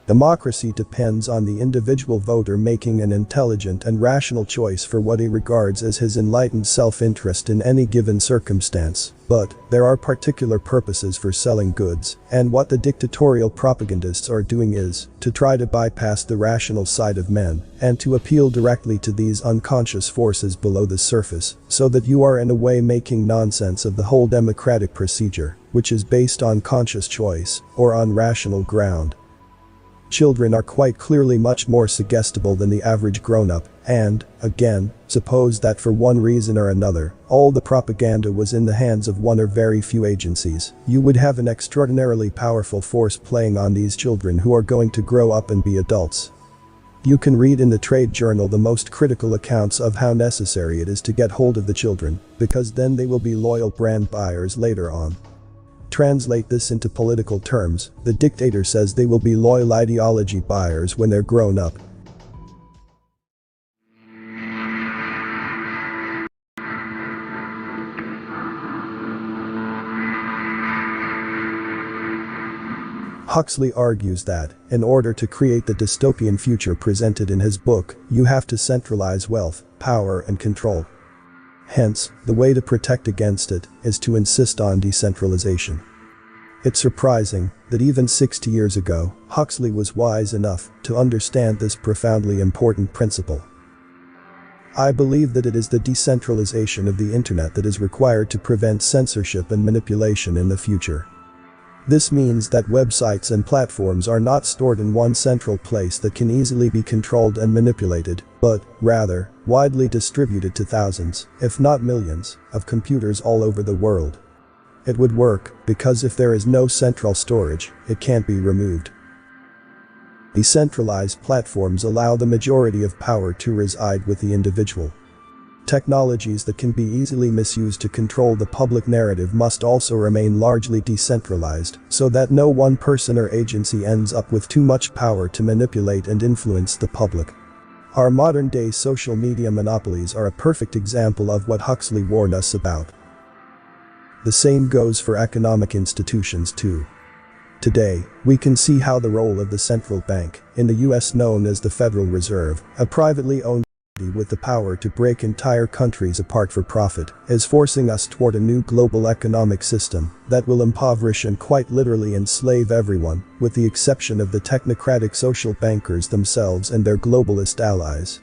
Democracy depends on the individual voter making an intelligent and rational choice for what he regards as his enlightened self-interest in any given circumstance. But there are particular purposes for selling goods, and what the dictatorial propagandists are doing is to try to bypass the rational side of men and to appeal directly to these unconscious forces below the surface, so that you are in a way making nonsense of the whole democratic procedure, which is based on conscious choice or on rational ground. Children are quite clearly much more suggestible than the average grown-up, and, again, suppose that for one reason or another, all the propaganda was in the hands of one or very few agencies, you would have an extraordinarily powerful force playing on these children who are going to grow up and be adults. You can read in the trade journal the most critical accounts of how necessary it is to get hold of the children, because then they will be loyal brand buyers later on. Translate this into political terms, the dictator says they will be loyal ideology buyers when they're grown up. Huxley argues that, in order to create the dystopian future presented in his book, you have to centralize wealth, power and control. Hence, the way to protect against it is to insist on decentralization. It's surprising that even 60 years ago, Huxley was wise enough to understand this profoundly important principle. I believe that it is the decentralization of the internet that is required to prevent censorship and manipulation in the future. This means that websites and platforms are not stored in one central place that can easily be controlled and manipulated, but, rather, widely distributed to thousands, if not millions, of computers all over the world. It would work, because if there is no central storage, it can't be removed. Decentralized platforms allow the majority of power to reside with the individual. Technologies that can be easily misused to control the public narrative must also remain largely decentralized, so that no one person or agency ends up with too much power to manipulate and influence the public. Our modern-day social media monopolies are a perfect example of what Huxley warned us about. The same goes for economic institutions too. Today, we can see how the role of the central bank, in the US known as the Federal Reserve, a privately owned with the power to break entire countries apart for profit, is forcing us toward a new global economic system that will impoverish and quite literally enslave everyone, with the exception of the technocratic social bankers themselves and their globalist allies.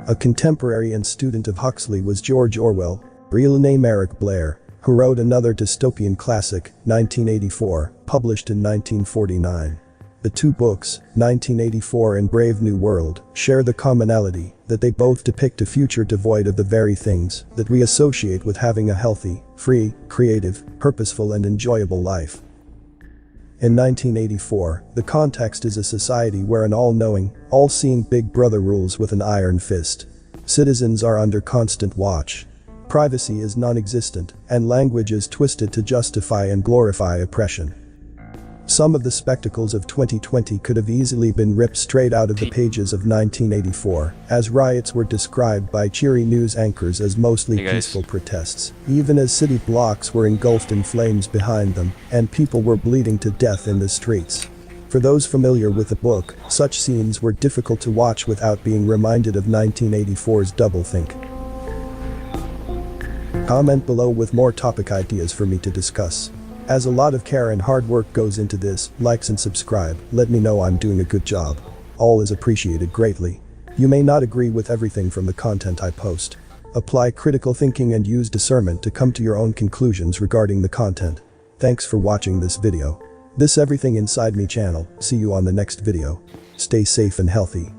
A contemporary and student of Huxley was George Orwell, real name Eric Blair, who wrote another dystopian classic, 1984, published in 1949. The two books, 1984 and Brave New World, share the commonality that they both depict a future devoid of the very things that we associate with having a healthy, free, creative, purposeful and enjoyable life. In 1984, the context is a society where an all-knowing, all-seeing Big Brother rules with an iron fist. Citizens are under constant watch. Privacy is non-existent, and language is twisted to justify and glorify oppression. Some of the spectacles of 2020 could have easily been ripped straight out of the pages of 1984, as riots were described by cheery news anchors as mostly peaceful protests, even as city blocks were engulfed in flames behind them, and people were bleeding to death in the streets. For those familiar with the book, such scenes were difficult to watch without being reminded of 1984's doublethink. Comment below with more topic ideas for me to discuss. As a lot of care and hard work goes into this, likes and subscribe, let me know I'm doing a good job. All is appreciated greatly. You may not agree with everything from the content I post. Apply critical thinking and use discernment to come to your own conclusions regarding the content. Thanks for watching this video. This Everything Inside Me channel, see you on the next video. Stay safe and healthy.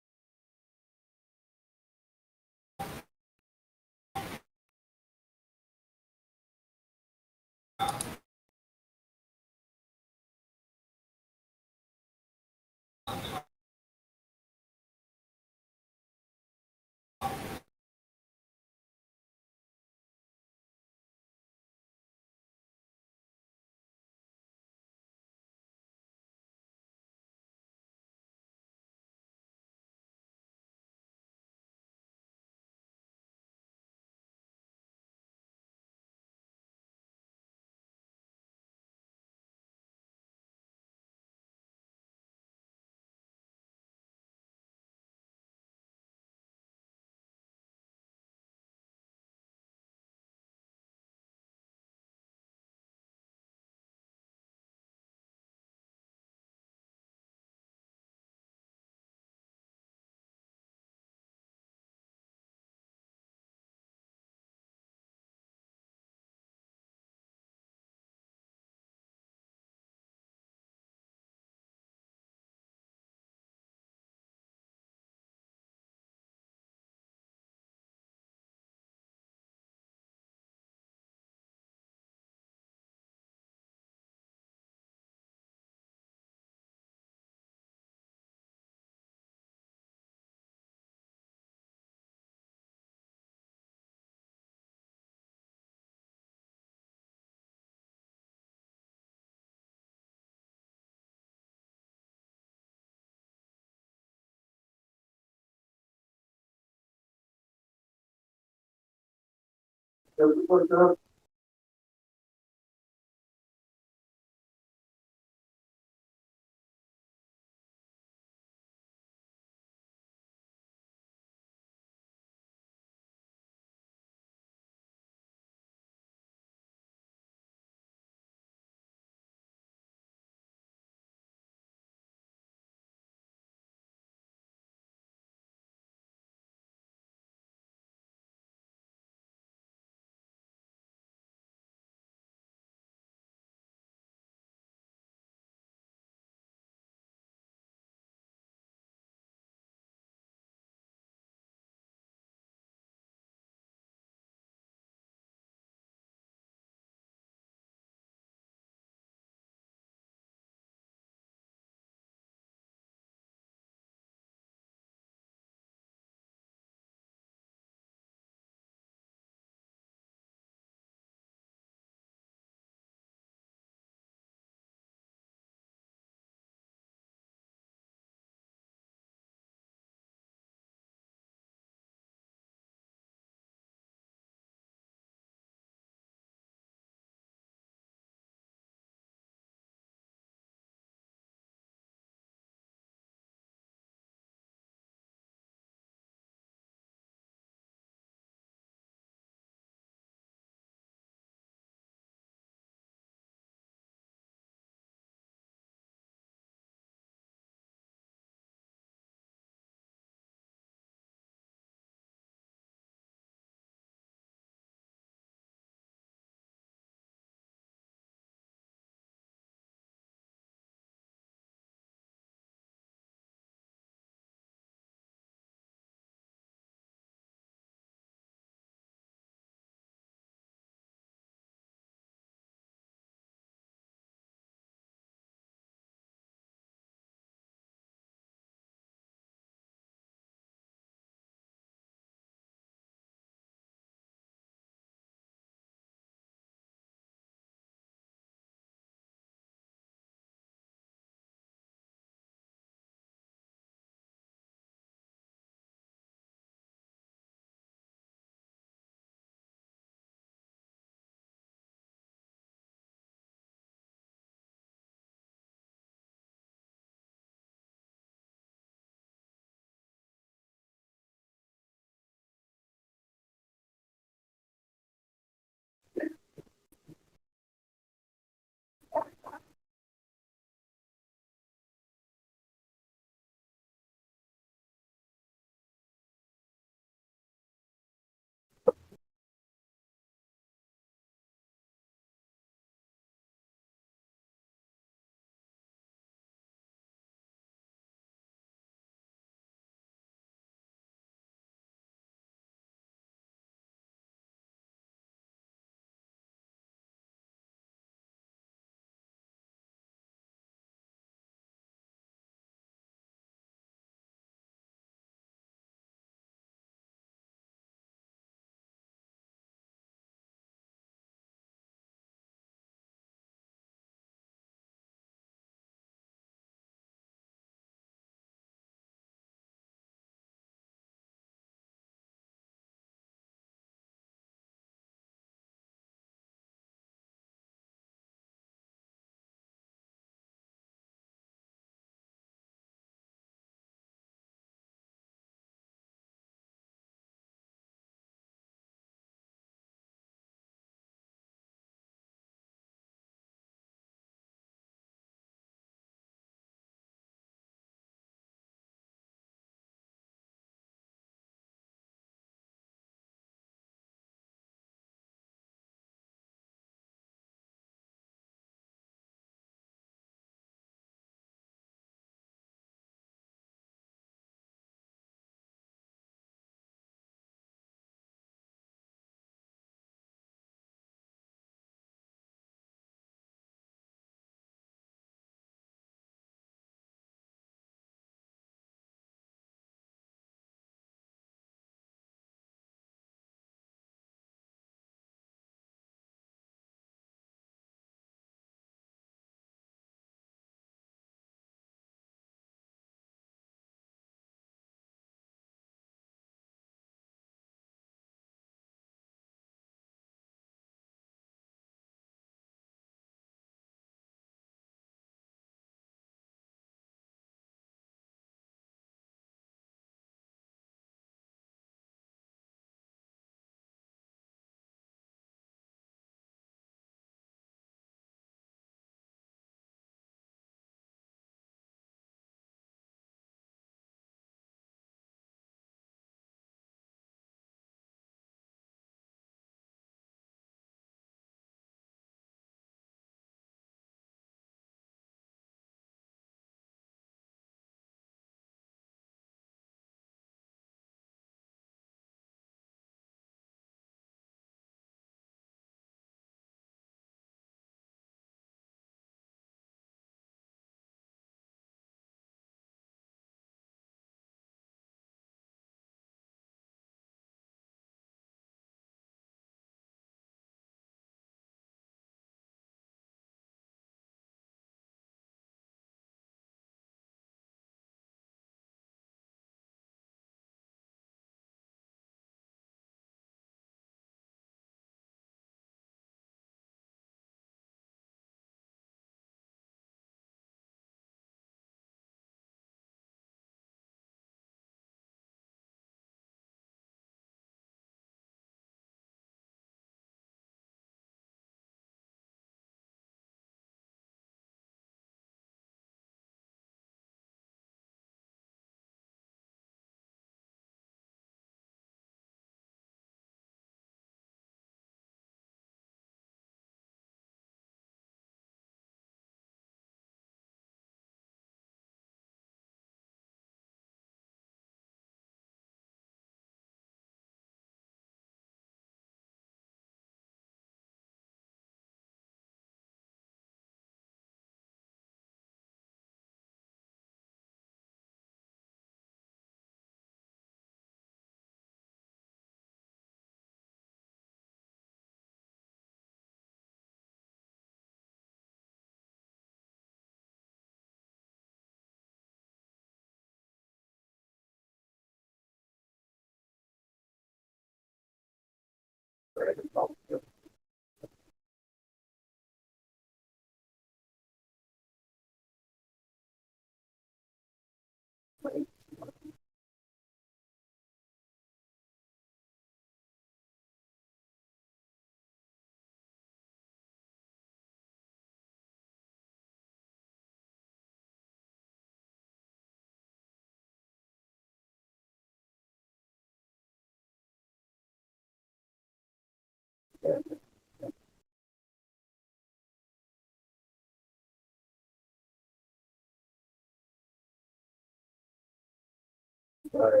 Oh,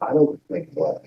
I don't think that.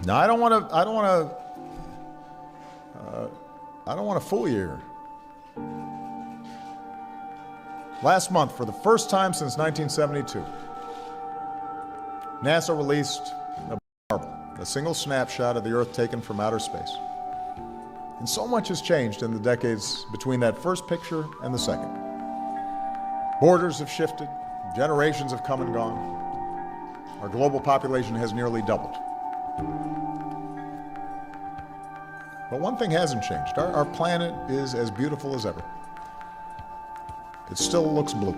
Now, I don't want to fool you here. Last month, for the first time since 1972, NASA released a marble, a single snapshot of the Earth taken from outer space. And so much has changed in the decades between that first picture and the second. Borders have shifted, generations have come and gone. Our global population has nearly doubled. But one thing hasn't changed. Our planet is as beautiful as ever. It still looks blue.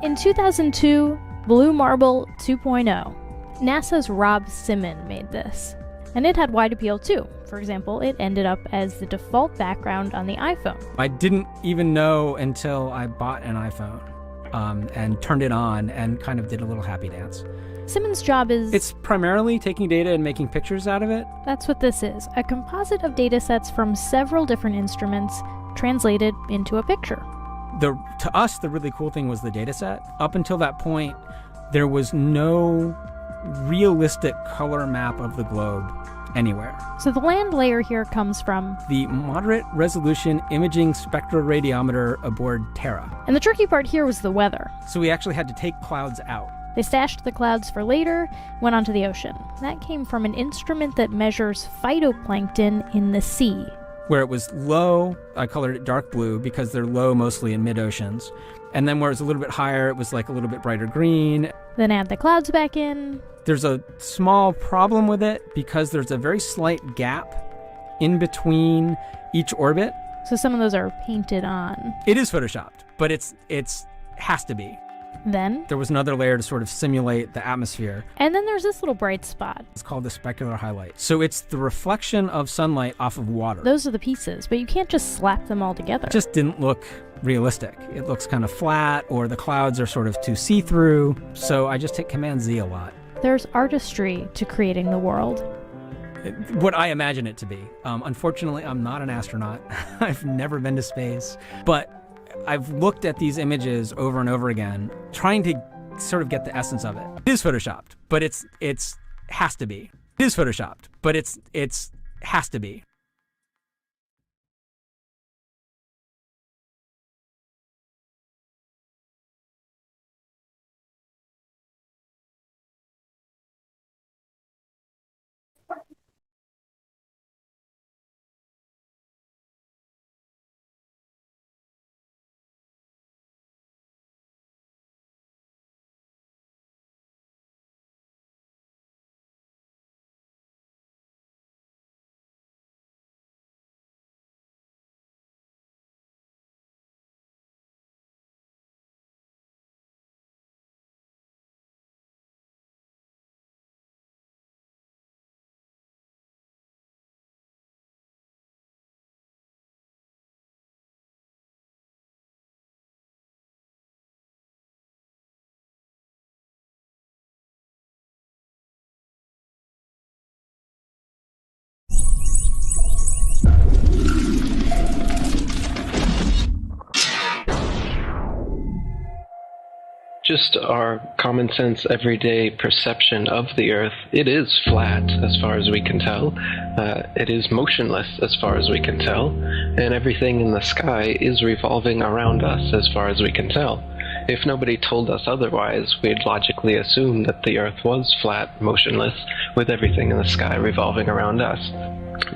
In 2002, Blue Marble 2.0, NASA's Rob Simon made this. And it had wide appeal too. For example, it ended up as the default background on the iPhone. I didn't even know until I bought an iPhone and turned it on and kind of did a little happy dance. Simon's job is... It's primarily taking data and making pictures out of it. That's what this is, a composite of data sets from several different instruments translated into a picture. To us, the really cool thing was the data set. Up until that point, there was no realistic color map of the globe anywhere. So the land layer here comes from the Moderate Resolution Imaging Spectroradiometer aboard Terra. And the tricky part here was the weather. So we actually had to take clouds out. They stashed the clouds for later, went onto the ocean. That came from an instrument that measures phytoplankton in the sea. Where it was low, I colored it dark blue because they're low mostly in mid-oceans. And then where it's a little bit higher, it was like a little bit brighter green. Then add the clouds back in. There's a small problem with it because there's a very slight gap in between each orbit. So some of those are painted on. It is photoshopped, but it's has to be. Then there was another layer to sort of simulate the atmosphere. And then there's this little bright spot. It's called the specular highlight. So it's the reflection of sunlight off of water. Those are the pieces, but you can't just slap them all together. It just didn't look realistic. It looks kind of flat, or the clouds are sort of too see-through. So I just hit Command Z a lot. There's artistry to creating the world. What I imagine it to be. Unfortunately, I'm not an astronaut. I've never been to space. But I've looked at these images over and over again, trying to sort of get the essence of it. It is photoshopped, but it's has to be. It is photoshopped, but it's has to be. Just our common sense, everyday perception of the Earth, it is flat as far as we can tell. It is motionless as far as we can tell. And everything in the sky is revolving around us as far as we can tell. If nobody told us otherwise, we'd logically assume that the Earth was flat, motionless, with everything in the sky revolving around us.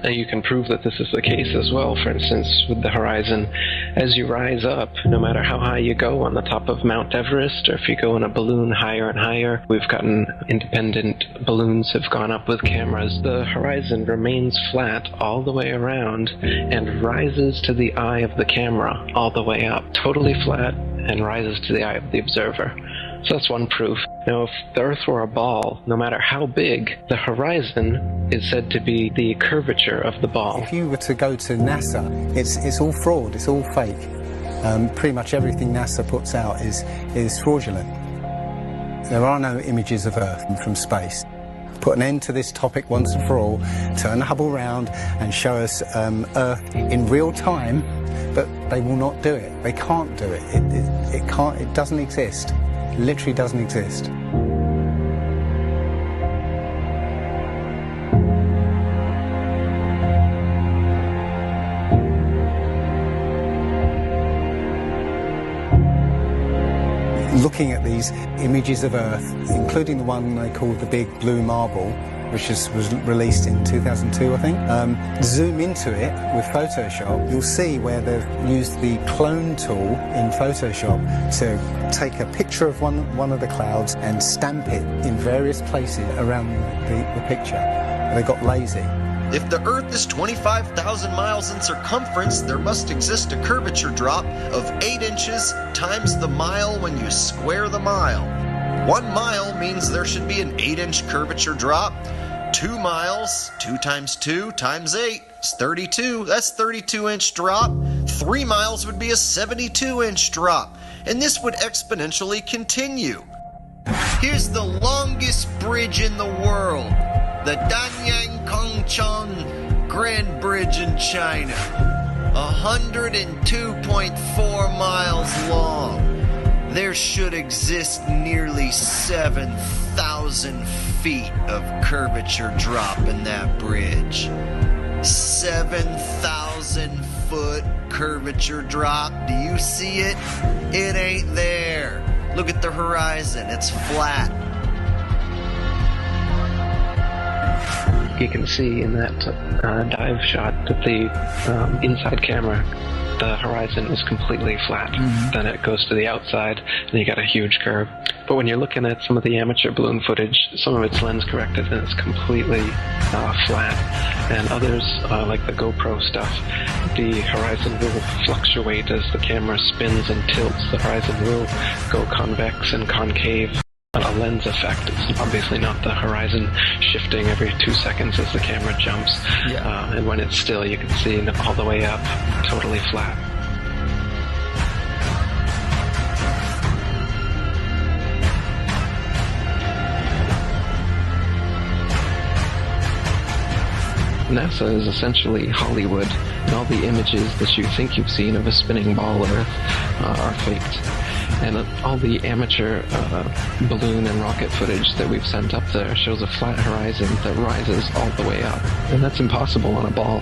And you can prove that this is the case as well, for instance, with the horizon. As you rise up, no matter how high you go on the top of Mount Everest, or if you go in a balloon higher and higher, we've gotten independent balloons have gone up with cameras. The horizon remains flat all the way around and rises to the eye of the camera all the way up, totally flat, and rises to the eye of the observer. So that's one proof. Now, if the Earth were a ball, no matter how big, the horizon is said to be the curvature of the ball. If you were to go to NASA, it's all fraud, it's all fake. Pretty much everything NASA puts out is fraudulent. There are no images of Earth from space. Put an end to this topic once and for all, turn Hubble round and show us Earth in real time, but they will not do it. They can't do it. It doesn't exist. Literally doesn't exist. Looking at these images of Earth, including the one they call the big blue marble, which was released in 2002, I think. Zoom into it with Photoshop, you'll see where they've used the clone tool in Photoshop to take a picture of one of the clouds and stamp it in various places around the picture. They got lazy. If the Earth is 25,000 miles in circumference, there must exist a curvature drop of 8 inches times the mile when you square the mile. 1 mile means there should be an 8-inch curvature drop. 2 miles, 2 times 2 times 8 is 32. That's 32-inch drop. 3 miles would be a 72-inch drop. And this would exponentially continue. Here's the longest bridge in the world. The Danyang Kongchong Grand Bridge in China, 102.4 miles long. There should exist nearly 7,000 feet of curvature drop in that bridge. 7,000 foot curvature drop. Do you see it? It ain't there. Look at the horizon. It's flat. You can see in that dive shot that the inside camera, the horizon is completely flat. Then it goes to the outside, and you got a huge curve. But when you're looking at some of the amateur balloon footage, some of it's lens corrected, and it's completely flat. And others, like the GoPro stuff, the horizon will fluctuate as the camera spins and tilts. The horizon will go convex and concave. A lens effect. It's obviously not the horizon shifting every 2 seconds as the camera jumps. And when it's still, you can see all the way up, totally flat. NASA is essentially Hollywood, and all the images that you think you've seen of a spinning ball Earth are faked. And all the amateur balloon and rocket footage that we've sent up there shows a flat horizon that rises all the way up. And that's impossible on a ball.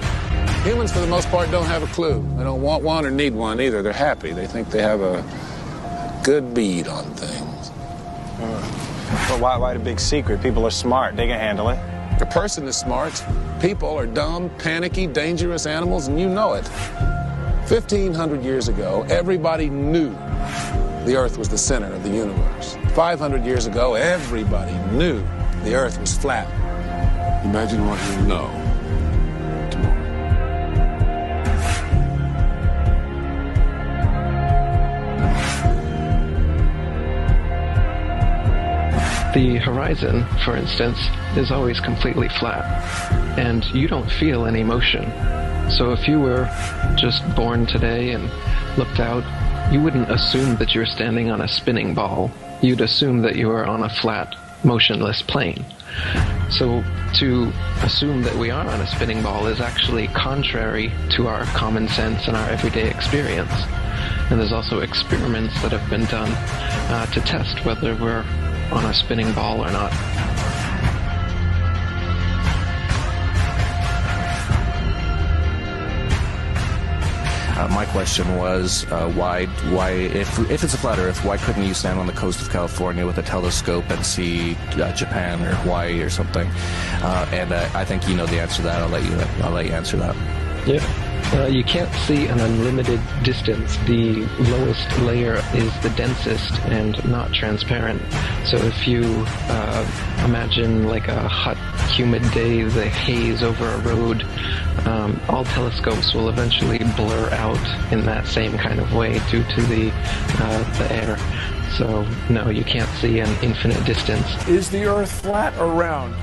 Humans, for the most part, don't have a clue. They don't want one or need one either. They're happy. They think they have a good bead on things. Well, why the big secret? People are smart. They can handle it. A person is smart. People are dumb, panicky, dangerous animals, and you know it. 1,500 years ago, everybody knew the Earth was the center of the universe. 500 years ago, everybody knew the Earth was flat. Imagine what you know tomorrow. The horizon, for instance, is always completely flat, and you don't feel any motion. So if you were just born today and looked out, you wouldn't assume that you're standing on a spinning ball. You'd assume that you are on a flat, motionless plane. So to assume that we are on a spinning ball is actually contrary to our common sense and our everyday experience. And there's also experiments that have been done to test whether we're on a spinning ball or not. My question was, why, if it's a flat Earth, why couldn't you stand on the coast of California with a telescope and see Japan or Hawaii or something? And I think you know the answer to that. I'll let you answer that. Yeah. You can't see an unlimited distance. The lowest layer is the densest and not transparent. So if you imagine like a hot, humid day, the haze over a road, all telescopes will eventually blur out in that same kind of way due to the air. So no, you can't see an infinite distance. Is the Earth flat or round?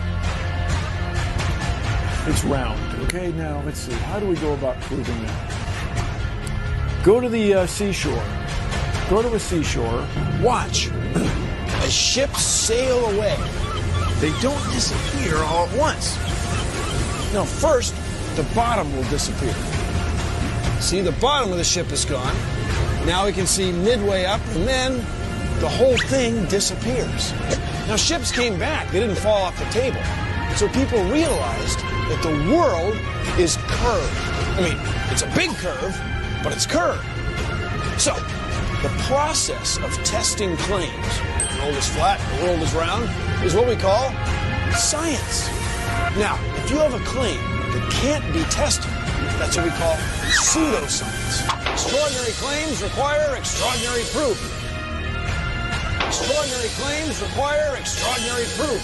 It's round. Okay, now let's see. How do we go about proving that? Go to the seashore. Go to a seashore. Watch. As ships sail away, they don't disappear all at once. No, first, the bottom will disappear. See, the bottom of the ship is gone. Now we can see midway up, and then the whole thing disappears. Now, ships came back. They didn't fall off the table. So people realized that the world is curved. I mean, it's a big curve, but it's curved. So, the process of testing claims, the world is flat, the world is round, is what we call science. Now, if you have a claim that can't be tested, that's what we call pseudoscience. Extraordinary claims require extraordinary proof. Extraordinary claims require extraordinary proof.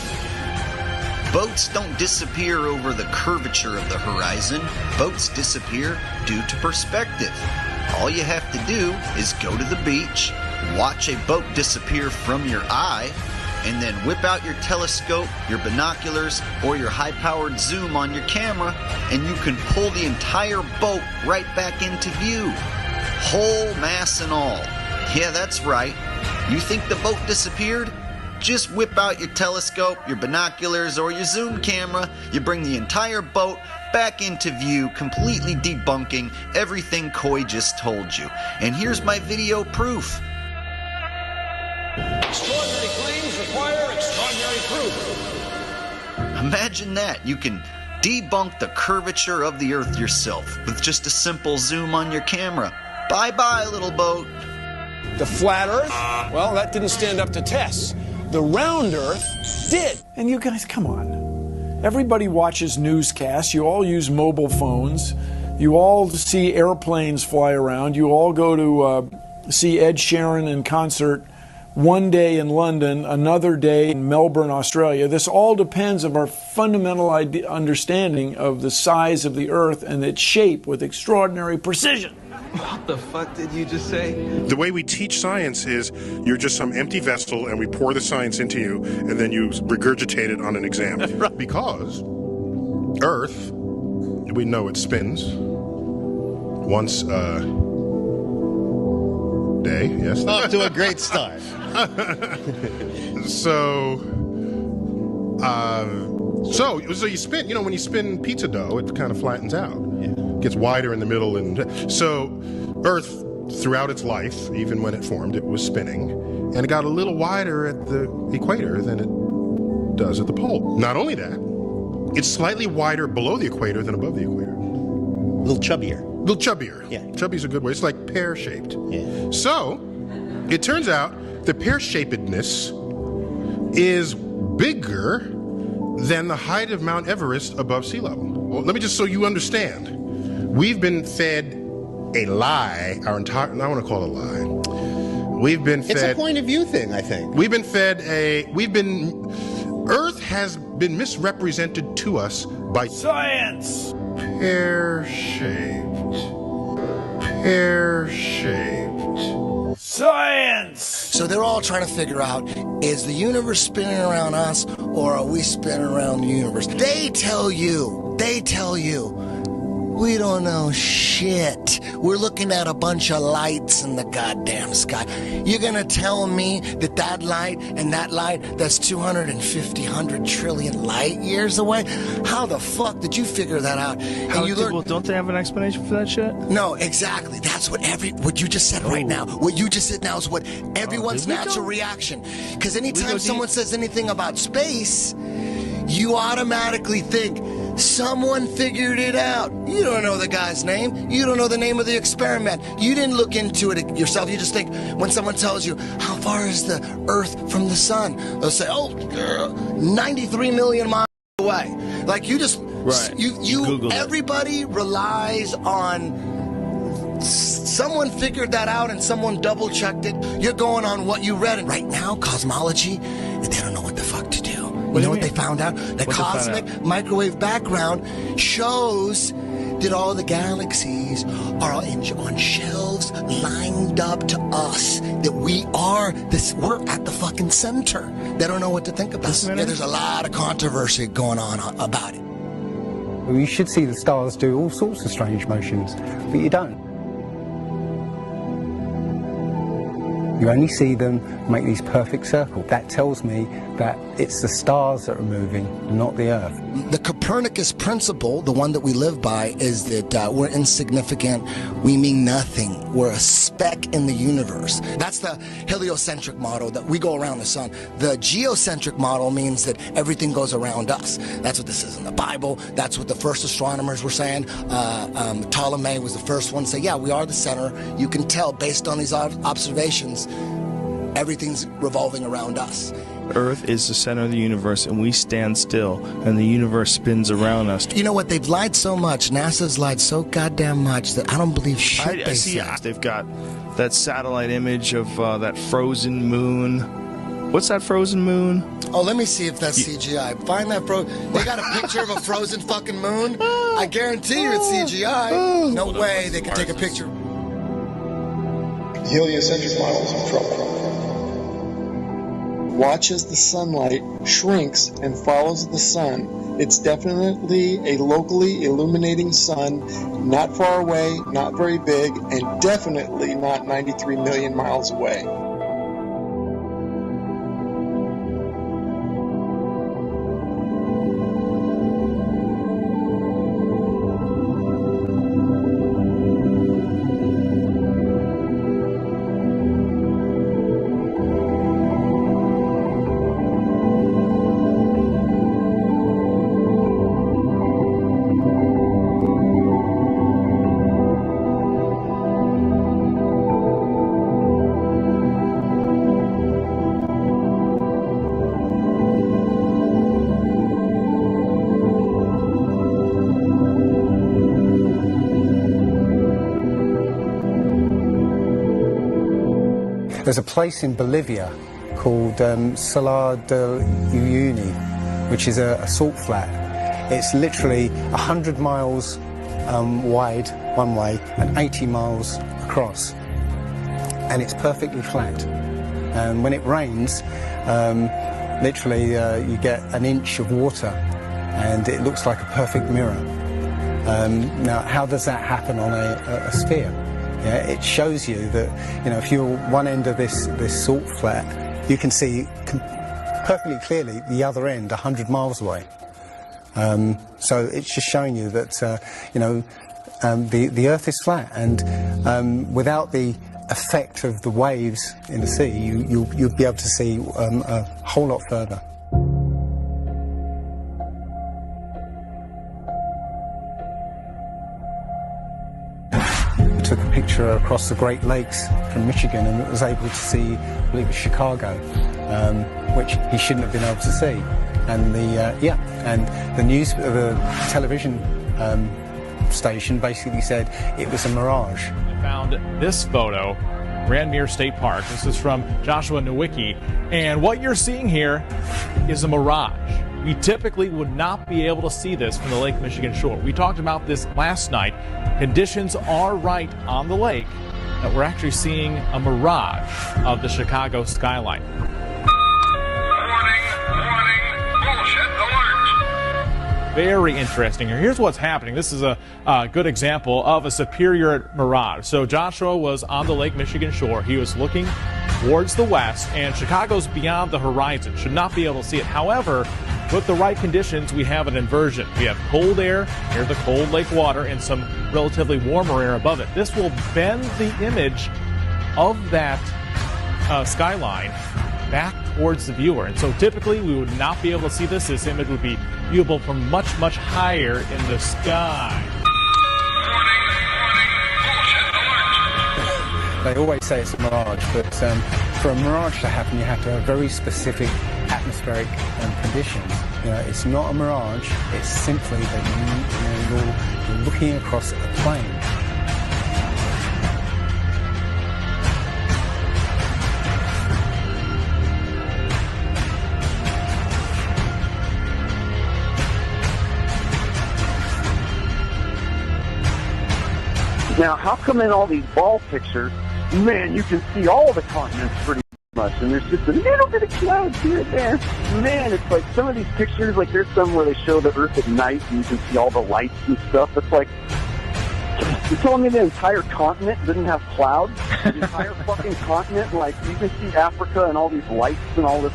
Boats don't disappear over the curvature of the horizon. Boats disappear due to perspective. All you have to do is go to the beach, watch a boat disappear from your eye, and then whip out your telescope, your binoculars, or your high-powered zoom on your camera, and you can pull the entire boat right back into view. Whole mass and all. Yeah, that's right. You think the boat disappeared? Just whip out your telescope, your binoculars, or your zoom camera. You bring the entire boat back into view, completely debunking everything Coy just told you. And here's my video proof. Extraordinary claims require extraordinary proof. Imagine that. You can debunk the curvature of the Earth yourself with just a simple zoom on your camera. Bye-bye, little boat. The flat Earth? Well, that didn't stand up to tests. The round Earth did. And you guys, come on. Everybody watches newscasts. You all use mobile phones. You all see airplanes fly around. You all go to see Ed Sheeran in concert one day in London, another day in Melbourne, Australia. This all depends on our fundamental understanding of the size of the Earth and its shape with extraordinary precision. What the fuck did you just say? The way we teach science is you're just some empty vessel and we pour the science into you and then you regurgitate it on an exam. Because Earth, we know it spins once a day, yes? Off to a great start. So you spin, when you spin pizza dough, it kind of flattens out. Yeah. Gets wider in the middle, and so Earth, throughout its life, even when it formed, it was spinning, and it got a little wider at the equator than it does at the pole. Not only that, it's slightly wider below the equator than above the equator. A little chubbier. A little chubbier. Yeah. Chubby's a good way. It's like pear-shaped. Yeah. So, it turns out the pear-shapedness is bigger than the height of Mount Everest above sea level. Well, let me just so you understand. We've been fed a lie our entire, I want to call it a lie. We've been fed. It's a point of view thing, I think. We've been fed Earth has been misrepresented to us by science. Pear-shaped. Science! So they're all trying to figure out, is the universe spinning around us or are we spinning around the universe? They tell you, we don't know shit. We're looking at a bunch of lights in the goddamn sky. You're gonna tell me that light and that light that's 250, 100 trillion light years away? How the fuck did you figure that out? Well, don't they have an explanation for that shit? No, exactly. That's what you just said right now. What you just said now is what everyone's natural reaction. Because anytime someone says anything about space, you automatically think, someone figured it out. You don't know the guy's name. You don't know the name of the experiment. You didn't look into it yourself. You just think when someone tells you, how far is the Earth from the sun? They'll say, 93 million miles away. Like you just, right. you everybody relies on someone figured that out and someone double checked it. You're going on what you read. And right now, cosmology, they don't know what the fuck to do. You know what they found out? The cosmic microwave background shows that all the galaxies are on shelves lined up to us. That we're at the fucking center. They don't know what to think about. Yeah, there's a lot of controversy going on about it. Well, you should see the stars do all sorts of strange motions, but you don't. You only see them make these perfect circles. That tells me that it's the stars that are moving, not the Earth. The Copernicus principle, the one that we live by, is that we're insignificant, we mean nothing, we're a speck in the universe. That's the heliocentric model, that we go around the sun. The geocentric model means that everything goes around us. That's what this is in the Bible. That's what the first astronomers were saying. Ptolemy was the first one to say, yeah, we are the center. You can tell based on these observations, everything's revolving around us. Earth is the center of the universe, and we stand still, and the universe spins around us. You know what? They've lied so much. NASA's lied so goddamn much that I don't believe shit I see. They've got that satellite image of that frozen moon. What's that frozen moon? Oh, let me see if that's CGI. Find that They got a picture of a frozen fucking moon? I guarantee you it's CGI. No way they could take a picture. Heliocentric models in trouble. Watch as the sunlight shrinks and follows the sun. It's definitely a locally illuminating sun, not far away, not very big, and definitely not 93 million miles away. There's a place in Bolivia called Salar de Uyuni, which is a salt flat. It's literally 100 miles wide one way and 80 miles across, and it's perfectly flat. And when it rains, literally you get an inch of water, and it looks like a perfect mirror. Now, how does that happen on a sphere? Yeah, it shows you that, you know, if you're one end of this salt flat, you can see perfectly clearly the other end 100 miles away. So it's just showing you that, you know, the Earth is flat, and without the effect of the waves in the sea, you'll be able to see a whole lot further. Took a picture across the Great Lakes from Michigan and was able to see, I believe it was Chicago, which he shouldn't have been able to see. And the the television station basically said it was a mirage. I found this photo, Randmere State Park. This is from Joshua Nowicki, and what you're seeing here is a mirage. We typically would not be able to see this from the Lake Michigan shore. We talked about this last night. Conditions are right on the lake that we're actually seeing a mirage of the Chicago skyline. Very interesting here. Here's what's happening. This is a good example of a superior mirage. So Joshua was on the Lake Michigan shore. He was looking towards the west, and Chicago's beyond the horizon. Should not be able to see it. However, with the right conditions, we have an inversion. We have cold air near the cold lake water and some relatively warmer air above it. This will bend the image of that skyline back towards the viewer. And so typically we would not be able to see this. This image would be viewable from much, much higher in the sky. They always say it's a mirage, but for a mirage to happen, you have to have very specific atmospheric conditions. You know, it's not a mirage. It's simply that you're looking across a plain. Now, how come in all these ball pictures, man, you can see all the continents pretty much, and there's just a little bit of clouds here and there. Man, it's like some of these pictures, like there's some where they show the Earth at night, and you can see all the lights and stuff. It's like, you're telling me the entire continent didn't have clouds? The entire fucking continent, like, you can see Africa and all these lights and all this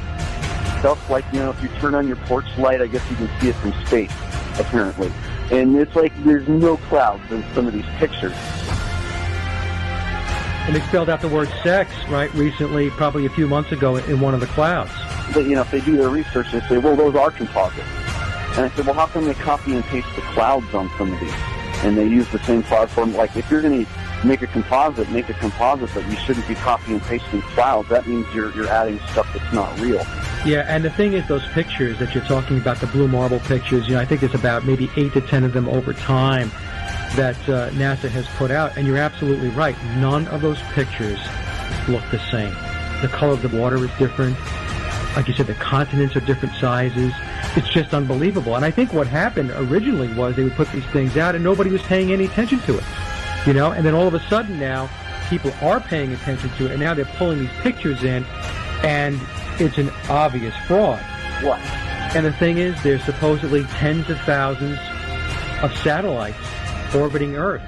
stuff. Like, you know, if you turn on your porch light, I guess you can see it from space, apparently. And it's like there's no clouds in some of these pictures. And they spelled out the word sex, right, recently, probably a few months ago, in one of the clouds. But, you know, if they do their research, they say, well, those are composites. And I said, well, how come they copy and paste the clouds on some of these? And they use the same cloud form. Like, if you're going to make a composite, but you shouldn't be copying and pasting clouds. That means you're adding stuff that's not real. Yeah, and the thing is, those pictures that you're talking about, the blue marble pictures, I think there's about maybe 8 to 10 of them over time that NASA has put out, and you're absolutely right. None of those pictures look the same. The color of the water is different. Like you said, the continents are different sizes. It's just unbelievable. And I think what happened originally was they would put these things out and nobody was paying any attention to it. And then all of a sudden now, people are paying attention to it, and now they're pulling these pictures in, and it's an obvious fraud. What? And the thing is, there's supposedly tens of thousands of satellites orbiting Earth.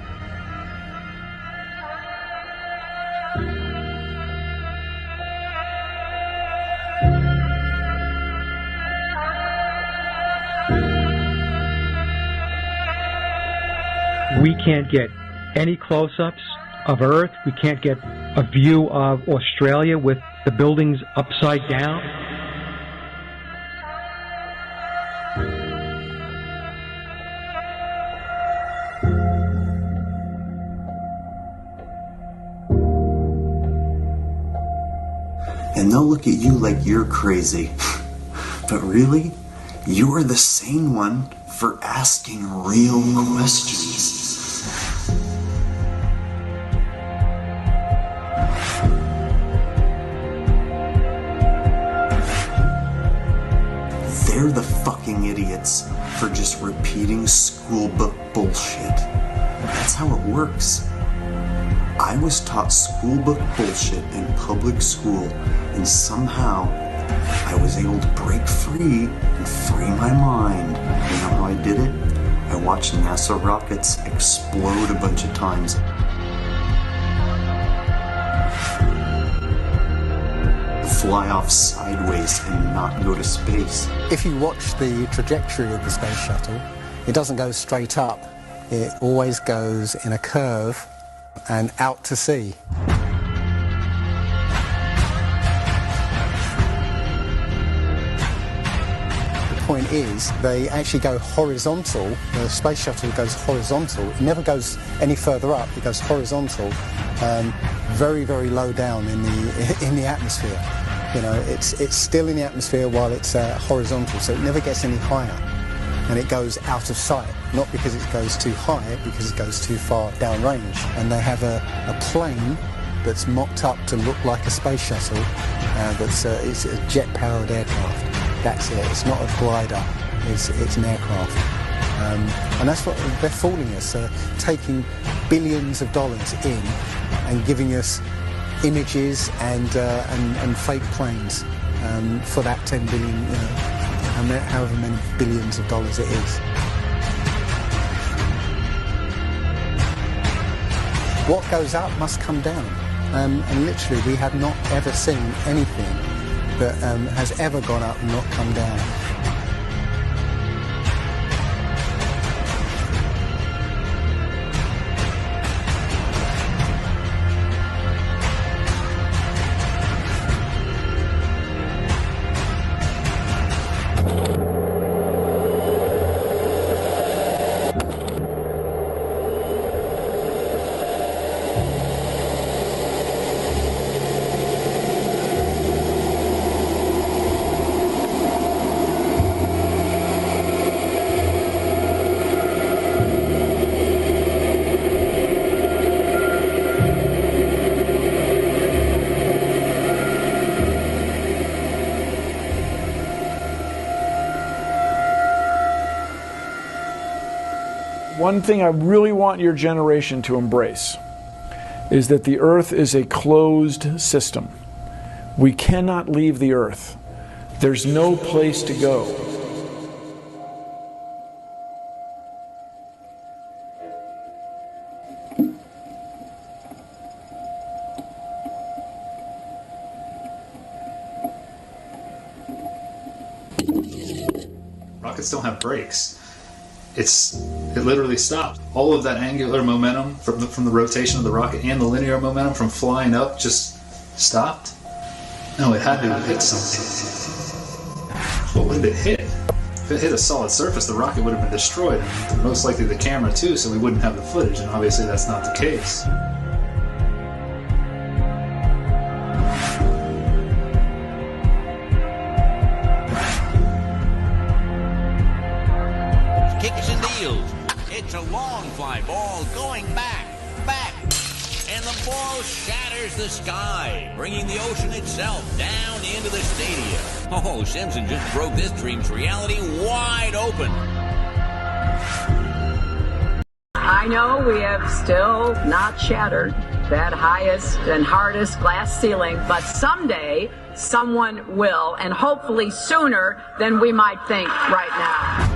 We can't get any close-ups of Earth. We can't get a view of Australia with the buildings upside down. And they'll look at you like you're crazy. But really, you're the sane one for asking real questions. They're the fucking idiots for just repeating school book bullshit. That's how it works. I was taught school book bullshit in public school, and somehow I was able to break free and free my mind. You know how I did it? I watched NASA rockets explode a bunch of times. Fly off sideways and not go to space. If you watch the trajectory of the space shuttle, it doesn't go straight up. It always goes in a curve and out to sea. The point is, they actually go horizontal. The space shuttle goes horizontal. It never goes any further up. It goes horizontal, very, very low down in the atmosphere. It's still in the atmosphere while it's horizontal, so it never gets any higher. And it goes out of sight, not because it goes too high, because it goes too far downrange. And they have a plane that's mocked up to look like a space shuttle, it's a jet-powered aircraft. That's it. It's not a glider. It's an aircraft. And that's what they're fooling us, taking billions of dollars in and giving us images and fake planes for that 10 billion, however many billions of dollars it is. What goes up must come down, and literally we have not ever seen anything that has ever gone up and not come down. One thing I really want your generation to embrace is that the Earth is a closed system. We cannot leave the Earth. There's no place to go. Rockets don't have brakes. It literally stopped. All of that angular momentum from the rotation of the rocket and the linear momentum from flying up just stopped. No, it had to have hit something. What would it hit? If it hit a solid surface, the rocket would have been destroyed, and most likely the camera too, so we wouldn't have the footage, and obviously that's not the case. fly ball going back. And the ball shatters the sky, bringing the ocean itself down into the stadium. Oh, Simpson just broke this dream's reality wide open. I know we have still not shattered that highest and hardest glass ceiling, but someday someone will, and hopefully sooner than we might think right now.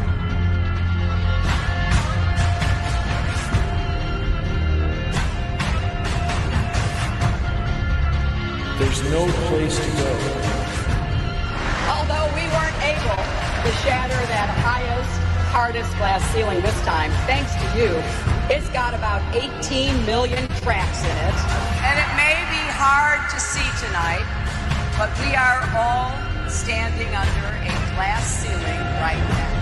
There's no place to go. Although we weren't able to shatter that highest, hardest glass ceiling this time, thanks to you, it's got about 18 million cracks in it. And it may be hard to see tonight, but we are all standing under a glass ceiling right now.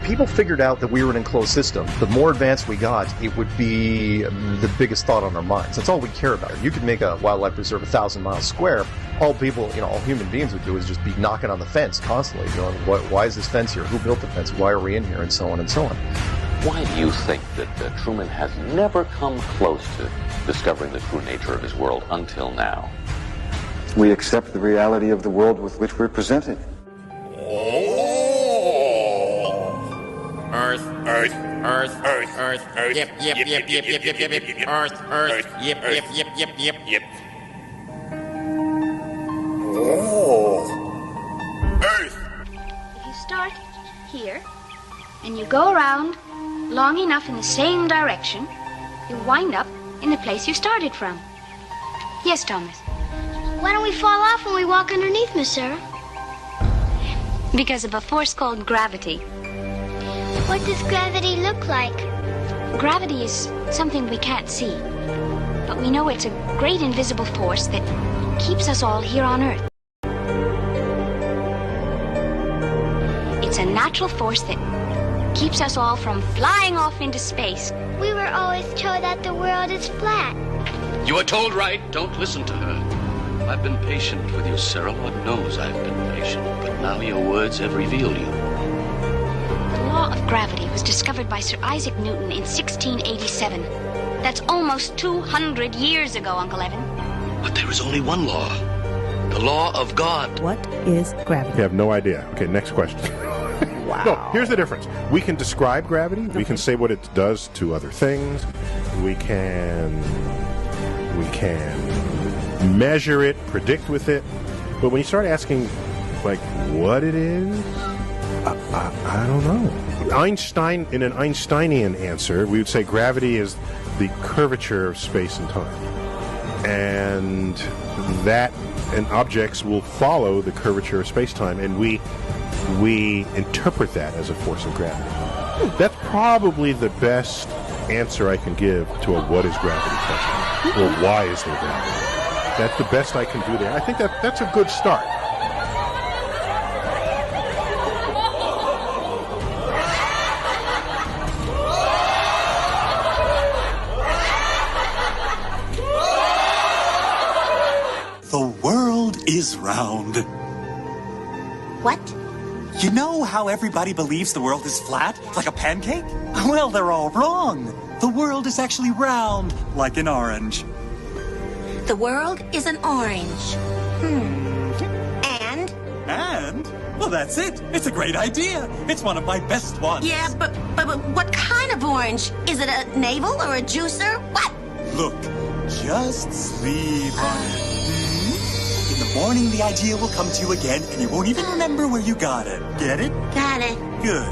People figured out that we were an enclosed system. The more advanced we got, it would be the biggest thought on our minds. That's all we care about. You could make a wildlife reserve 1,000 miles square. All people, all human beings would do is just be knocking on the fence constantly. Why is this fence here? Who built the fence? Why are we in here? And so on and so on. Why do you think that Truman has never come close to discovering the true nature of his world until now? We accept the reality of the world with which we're presented. Earth, yip, Earth, yip. Oh. Earth. If you start here, and you go around long enough in the same direction, you wind up in the place you started from. Yes, Thomas? Why don't we fall off when we walk underneath, Miss Sarah? Because of a force called gravity. What does gravity look like? Gravity is something we can't see, but we know it's a great invisible force that keeps us all here on Earth. It's a natural force that keeps us all from flying off into space. We were always told that the world is flat. You are told right. Don't listen to her. I've been patient with you, Sarah. Lord knows I've been patient, but now your words have revealed you. The law of gravity was discovered by Sir Isaac Newton in 1687. That's almost 200 years ago, Uncle Evan. But there is only one law. The law of God. What is gravity? You have no idea. Okay, next question. Wow. No, here's the difference. We can describe gravity. Okay. We can say what it does to other things. We can measure it, predict with it. But when you start asking, like, what it is, I don't know. Einstein, in an Einsteinian answer, we would say gravity is the curvature of space and time. And objects will follow the curvature of space-time, and we interpret that as a force of gravity. That's probably the best answer I can give to a what is gravity question. Or why is there gravity? That's the best I can do there. I think that's a good start. The world is round. What? You know how everybody believes the world is flat, like a pancake? Well, they're all wrong. The world is actually round, like an orange. The world is an orange. And? And? Well, that's it. It's a great idea. It's one of my best ones. Yeah, but what kind of orange? Is it a navel or a juicer? What? Look, just sleep on it. In the morning, the idea will come to you again, and you won't even remember where you got it. Get it? Got it. Good.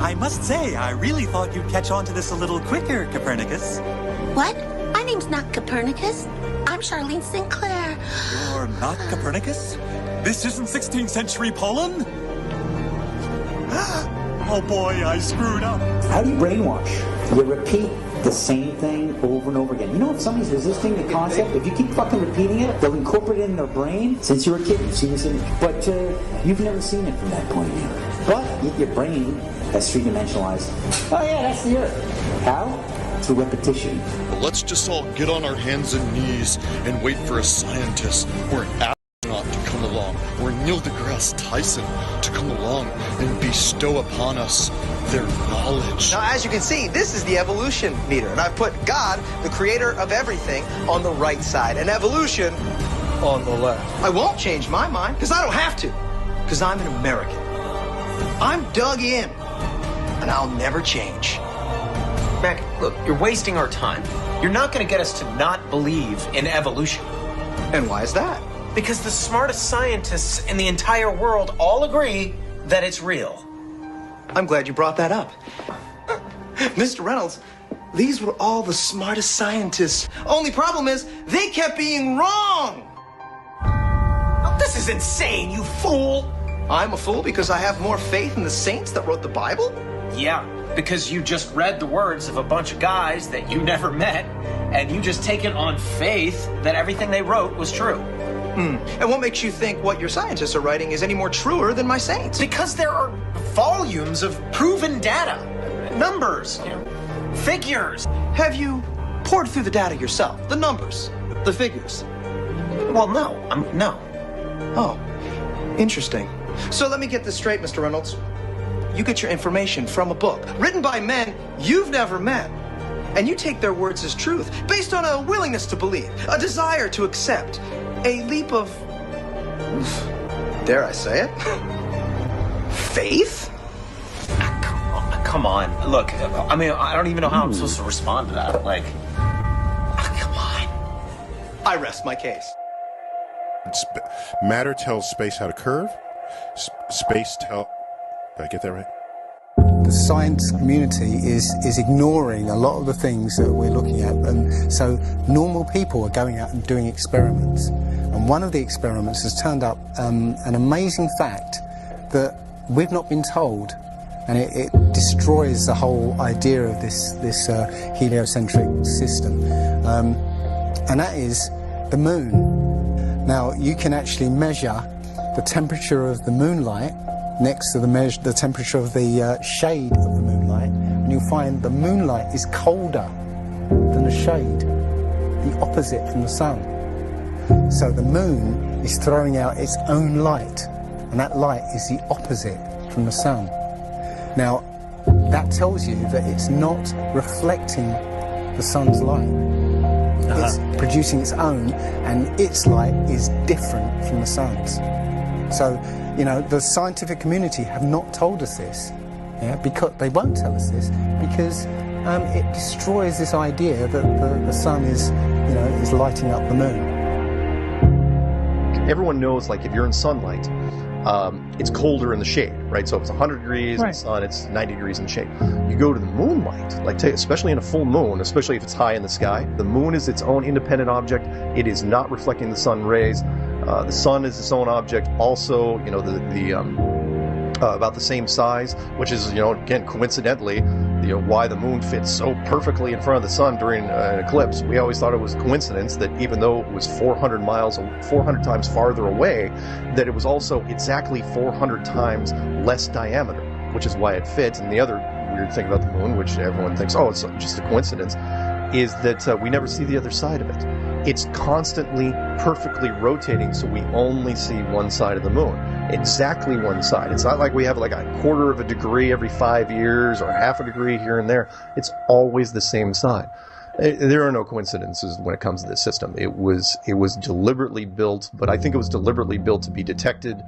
I must say, I really thought you'd catch on to this a little quicker, Copernicus. What? My name's not Copernicus. I'm Charlene Sinclair. You're not Copernicus? This isn't 16th century Poland? Oh boy, I screwed up. How do you brainwash? You repeat the same thing over and over again. You know, if somebody's resisting the concept, if you keep fucking repeating it, they'll incorporate it in their brain. Since you were a kid, you've seen this, but you've never seen it from that point of view. But your brain has three-dimensionalized. Oh yeah, that's the Earth. How? Through repetition. Let's just all get on our hands and knees and wait for a scientist or an astronaut to come come along, or Neil deGrasse Tyson to come along and bestow upon us their knowledge. Now, as you can see, this is the evolution meter, and I've put God, the creator of everything, on the right side, and evolution on the left. I won't change my mind, because I don't have to, because I'm an American. I'm dug in, and I'll never change. Mac, look, you're wasting our time. You're not going to get us to not believe in evolution. And why is that? Because the smartest scientists in the entire world all agree that it's real. I'm glad you brought that up. Mr. Reynolds, these were all the smartest scientists. Only problem is, they kept being wrong! Oh, this is insane, you fool! I'm a fool because I have more faith in the saints that wrote the Bible? Yeah, because you just read the words of a bunch of guys that you never met, and you just take it on faith that everything they wrote was true. And what makes you think what your scientists are writing is any more truer than my saints? Because there are volumes of proven data, numbers, figures. Have you poured through the data yourself? The numbers, the figures? Well, no. No. Oh, interesting. So let me get this straight, Mr. Reynolds. You get your information from a book written by men you've never met. And you take their words as truth based on a willingness to believe, a desire to accept, a leap of, dare I say it, faith? Come on. Look, I mean, I don't even know how I'm supposed to respond to that. Like, come on. I rest my case. Matter tells space how to curve. Space tell... Did I get that right? The science community is ignoring a lot of the things that we're looking at, and so normal people are going out and doing experiments. And one of the experiments has turned up an amazing fact that we've not been told, and it destroys the whole idea of this heliocentric system, and that is the moon. Now, you can actually measure the temperature of the moonlight next to the temperature of the shade of the moonlight, and you'll find the moonlight is colder than the shade, the opposite from the sun. So the moon is throwing out its own light, and that light is the opposite from the sun. Now, that tells you that it's not reflecting the sun's light. It's producing its own, and its light is different from the sun's. So, you know, the scientific community have not told us this, because they won't tell us this, because it destroys this idea that the sun is lighting up the moon. Everyone knows, like, if you're in sunlight, it's colder in the shade, right? So if it's 100 degrees in the sun, it's 90 degrees in the shade. You go to the moonlight, like especially in a full moon, especially if it's high in the sky, the moon is its own independent object. It is not reflecting the sun rays. The sun is its own object. Also, you know, about the same size, which is, you know, again, coincidentally, you know, why the moon fits so perfectly in front of the sun during an eclipse. We always thought it was a coincidence that even though it was 400 times farther away, that it was also exactly 400 times less diameter, which is why it fits. And the other weird thing about the moon, which everyone thinks, oh, it's just a coincidence, is that we never see the other side of it. It's constantly perfectly rotating, so we only see one side of the moon. Exactly one side. It's not like we have like a quarter of a degree every 5 years or half a degree here and there. It's always the same side. There are no coincidences when it comes to this system. It was deliberately built, but I think it was deliberately built to be detected.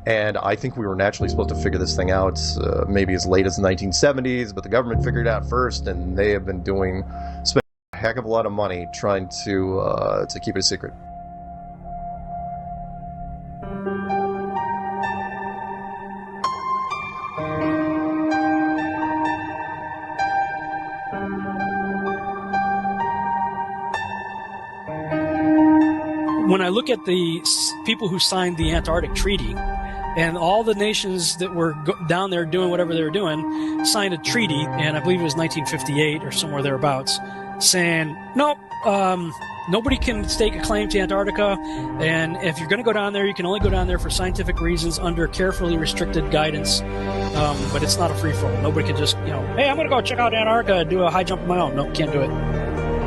And I think we were naturally supposed to figure this thing out maybe as late as the 1970s, but the government figured it out first, and they have been spending a heck of a lot of money trying to keep it a secret. When I look at the people who signed the Antarctic Treaty, and all the nations that were down there doing whatever they were doing signed a treaty, and I believe it was 1958 or somewhere thereabouts, saying, nope, nobody can stake a claim to Antarctica, and if you're going to go down there, you can only go down there for scientific reasons under carefully restricted guidance, but it's not a free-for-all. Nobody can just, hey, I'm going to go check out Antarctica and do a high jump of my own. No, can't do it.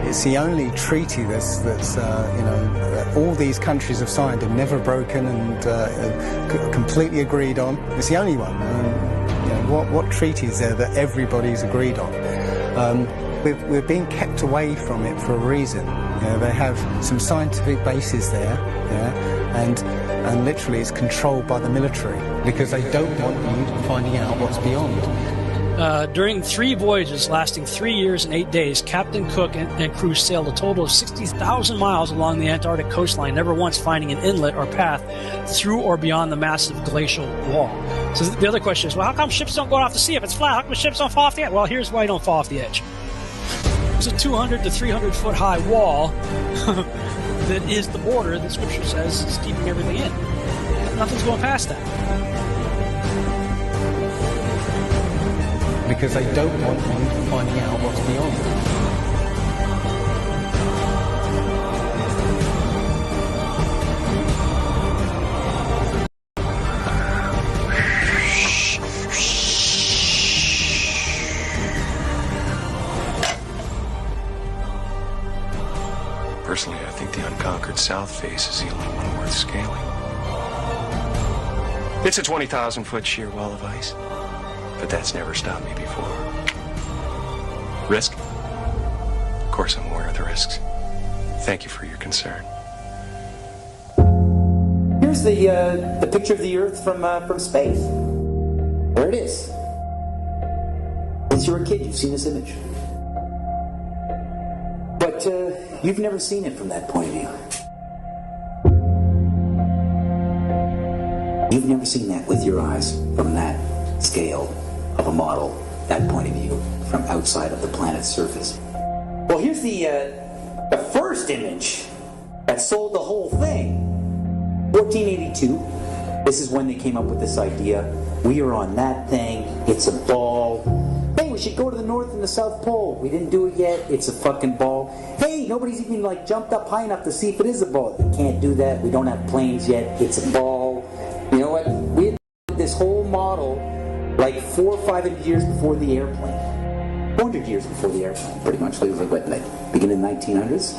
It's the only treaty that's that all these countries have signed and never broken and completely agreed on. It's the only one. What treaty is there that everybody's agreed on? We're being kept away from it for a reason. They have some scientific bases there, and literally it's controlled by the military because they don't want you finding out what's beyond. During 3 voyages lasting 3 years and 8 days, Captain Cook and crew sailed a total of 60,000 miles along the Antarctic coastline, never once finding an inlet or path through or beyond the massive glacial wall. So the other question is, well, how come ships don't go off the sea if it's flat? How come ships don't fall off the edge? Well, here's why you don't fall off the edge. There's a 200 to 300 foot high wall that is the border that Scripture says is keeping everything in. Nothing's going past that. Because they don't want you finding out what's beyond. Personally, I think the unconquered south face is the only one worth scaling. It's a 20,000-foot sheer wall of ice, but that's never stopped me before. Risk? Of course I'm aware of the risks. Thank you for your concern. Here's the picture of the Earth from space. There it is. Since you were a kid, you've seen this image. But you've never seen it from that point of view. You've never seen that with your eyes from that scale of a model, that point of view, from outside of the planet's surface. Well, here's the first image that sold the whole thing. 1482. This is when they came up with this idea. We are on that thing. It's a ball. Hey, we should go to the North and the South Pole. We didn't do it yet. It's a fucking ball. Hey, nobody's even jumped up high enough to see if it is a ball. We can't do that. We don't have planes yet. It's a ball. You know what? We had this whole model like 400 or 500 years before the airplane. 400 years before the airplane, pretty much. Like beginning in the 1900s.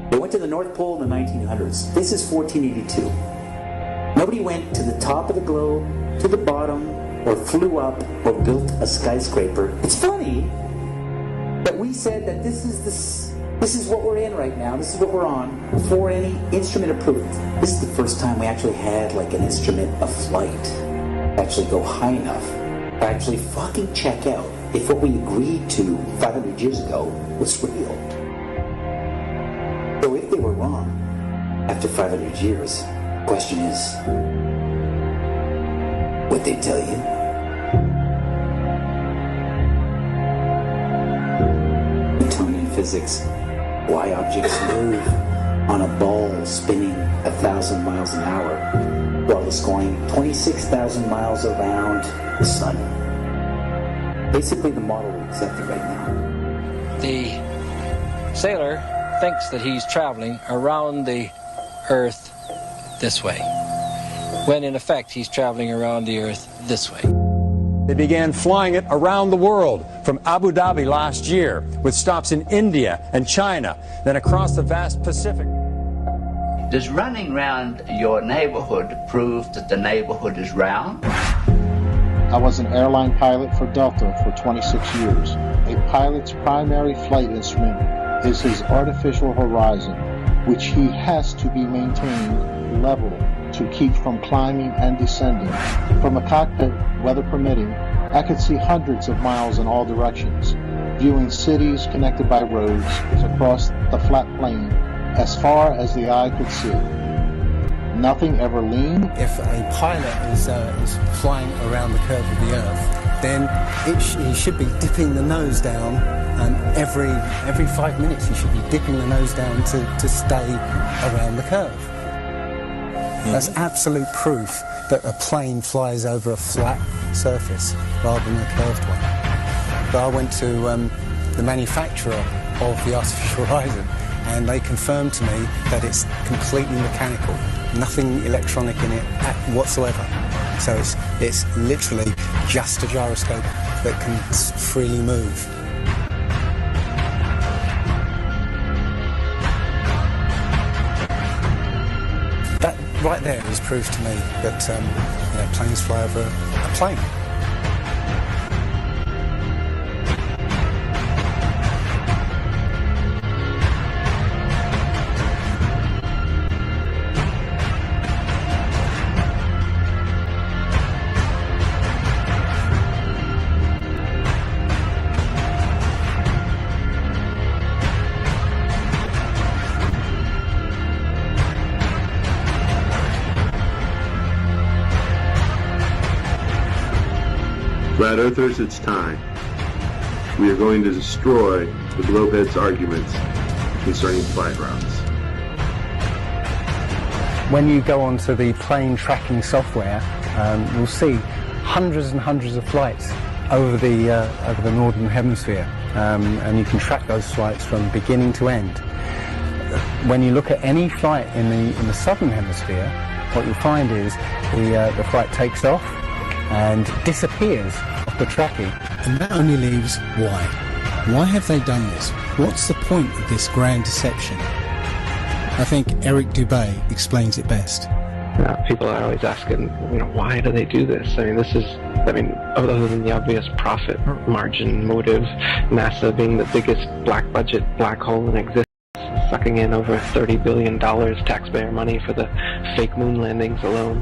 They went to the North Pole in the 1900s. This is 1482. Nobody went to the top of the globe, to the bottom, or flew up, or built a skyscraper. It's funny that we said that this is what we're in right now. This is what we're on before any instrument approved. This is the first time we actually had like an instrument of flight actually go high enough to actually fucking check out if what we agreed to 500 years ago was real. So if they were wrong after 500 years, the question is, would they tell you? Newtonian physics, why objects move on a ball spinning 1,000 miles an hour while it's going 26,000 miles around the sun. Basically the model we accepted right now. The sailor thinks that he's traveling around the Earth this way, when in effect he's traveling around the Earth this way. They began flying it around the world from Abu Dhabi last year, with stops in India and China, then across the vast Pacific. Does running round your neighborhood prove that the neighborhood is round? I was an airline pilot for Delta for 26 years. A pilot's primary flight instrument is his artificial horizon, which he has to be maintained level to keep from climbing and descending. From a cockpit, weather permitting, I could see hundreds of miles in all directions, viewing cities connected by roads across the flat plain as far as the eye could see. Nothing ever leaned. If a pilot is flying around the curve of the Earth, then he should be dipping the nose down, and every 5 minutes he should be dipping the nose down to stay around the curve. That's absolute proof that a plane flies over a flat surface rather than a curved one. But I went to the manufacturer of the artificial horizon, and they confirmed to me that it's completely mechanical, nothing electronic in it whatsoever. So it's literally just a gyroscope that can freely move. right there is proof to me that planes fly over a plane. Flat Earthers, it's time. We are going to destroy the Globeheads' arguments concerning flight routes. When you go onto the plane tracking software, you'll see hundreds and hundreds of flights over the northern hemisphere, and you can track those flights from beginning to end. When you look at any flight in the southern hemisphere, what you'll find is the flight takes off and disappears off the tracking. And that only leaves why. Why have they done this? What's the point of this grand deception? I think Eric Dubay explains it best. People are always asking, why do they do this? Other than the obvious profit margin motive, NASA being the biggest black budget black hole in existence, sucking in over $30 billion taxpayer money for the fake moon landings alone.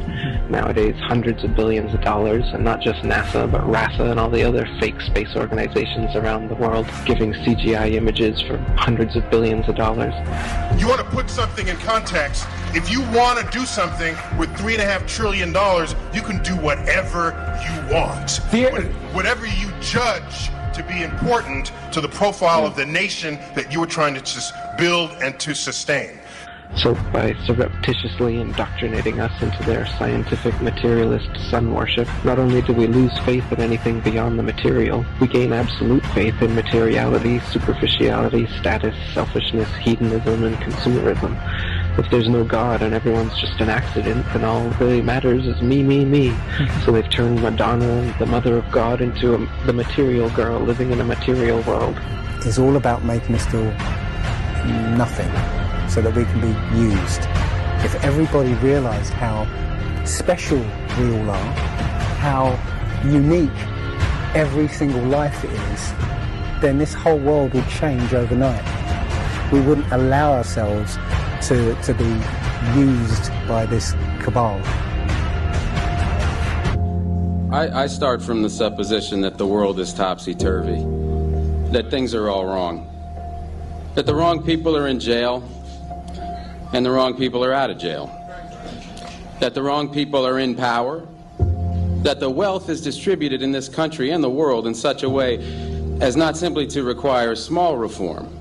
Nowadays, hundreds of billions of dollars, and not just NASA, but RASA and all the other fake space organizations around the world giving CGI images for hundreds of billions of dollars. You want to put something in context. If you want to do something with $3.5 trillion, you can do whatever you want. Whatever you judge to be important to the profile of the nation that you are trying to just build and to sustain. So by surreptitiously indoctrinating us into their scientific materialist sun worship, not only do we lose faith in anything beyond the material, we gain absolute faith in materiality, superficiality, status, selfishness, hedonism, and consumerism. If there's no God and everyone's just an accident, then all that really matters is me, me, me. So they've turned Madonna, the mother of God, into the material girl living in a material world. It's all about making us feel nothing so that we can be used. If everybody realised how special we all are, how unique every single life is, then this whole world would change overnight. We wouldn't allow ourselves to be used by this cabal. I start from the supposition that the world is topsy-turvy, that things are all wrong, that the wrong people are in jail and the wrong people are out of jail, that the wrong people are in power, that the wealth is distributed in this country and the world in such a way as not simply to require small reform,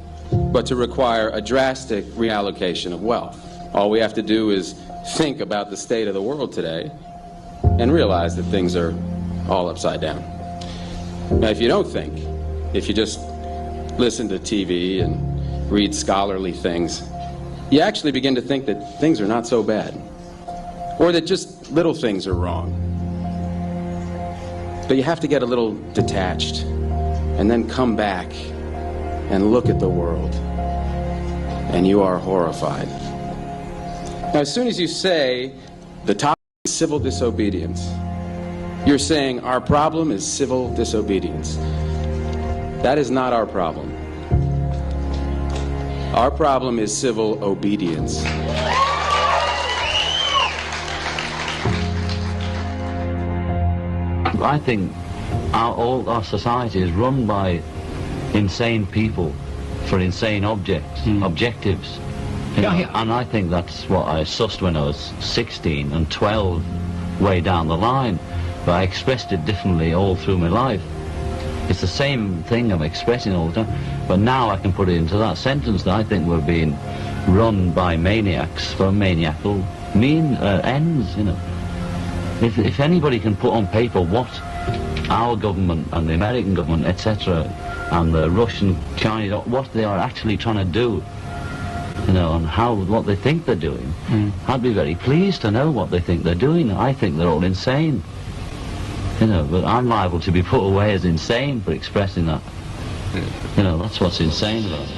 but to require a drastic reallocation of wealth. All we have to do is think about the state of the world today and realize that things are all upside down. Now, if you don't think, if you just listen to TV and read scholarly things, you actually begin to think that things are not so bad, or that just little things are wrong. But you have to get a little detached and then come back and look at the world, and you are horrified. Now, as soon as you say the topic is civil disobedience, you're saying our problem is civil disobedience. That is not our problem. Our problem is civil obedience. I think all our society is run by insane people for insane objectives. You know, and I think that's what I sussed when I was 16 and 12 way down the line, but I expressed it differently all through my life. It's the same thing I'm expressing all the time, but now I can put it into that sentence that I think we're being run by maniacs for maniacal ends, you know. If anybody can put on paper what our government and the American government, etc., and the Russian, Chinese, what they are actually trying to do, you know, and what they think they're doing, I'd be very pleased to know what they think they're doing. I think they're all insane, you know, but I'm liable to be put away as insane for expressing that. You know, that's what's insane about it.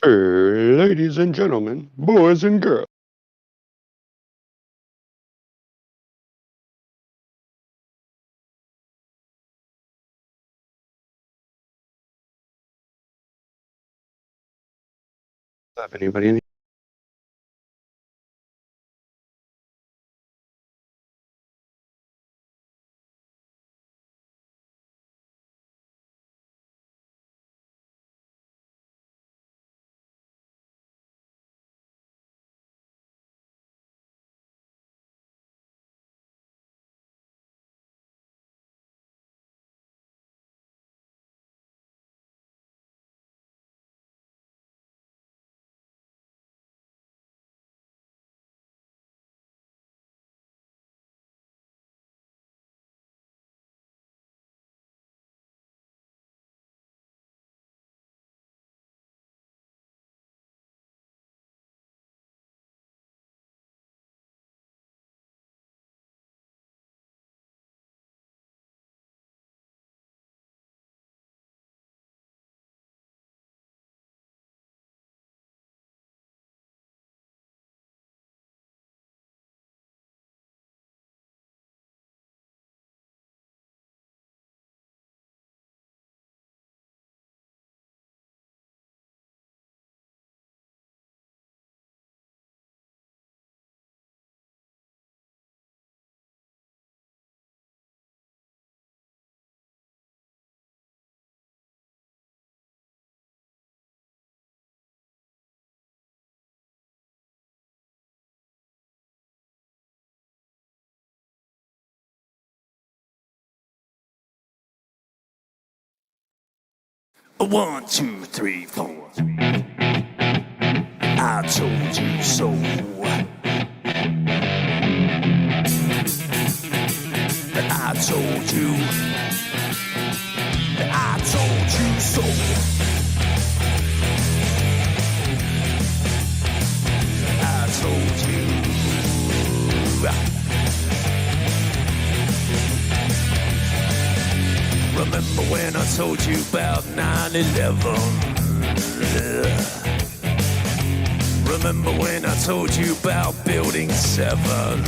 Ladies and gentlemen, boys and girls. Have anybody in here? One, two, three, four. I told you so. I told you. I told you so. I told you. Remember when I told you about 9/11? Remember when I told you about Building 7?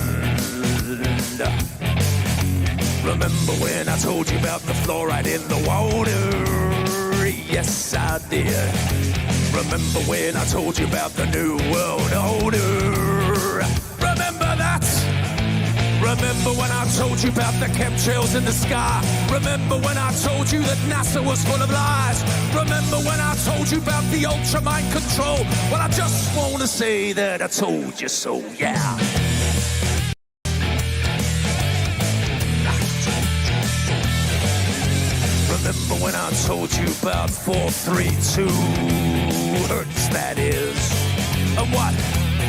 Remember when I told you about the fluoride in the water? Yes, I did. Remember when I told you about the New World Order? Remember that? Remember when I told you about the chemtrails in the sky? Remember when I told you that NASA was full of lies? Remember when I told you about the ultra mind control? Well, I just want to say that I told you so, yeah. Remember when I told you about 432 hertz, that is, and what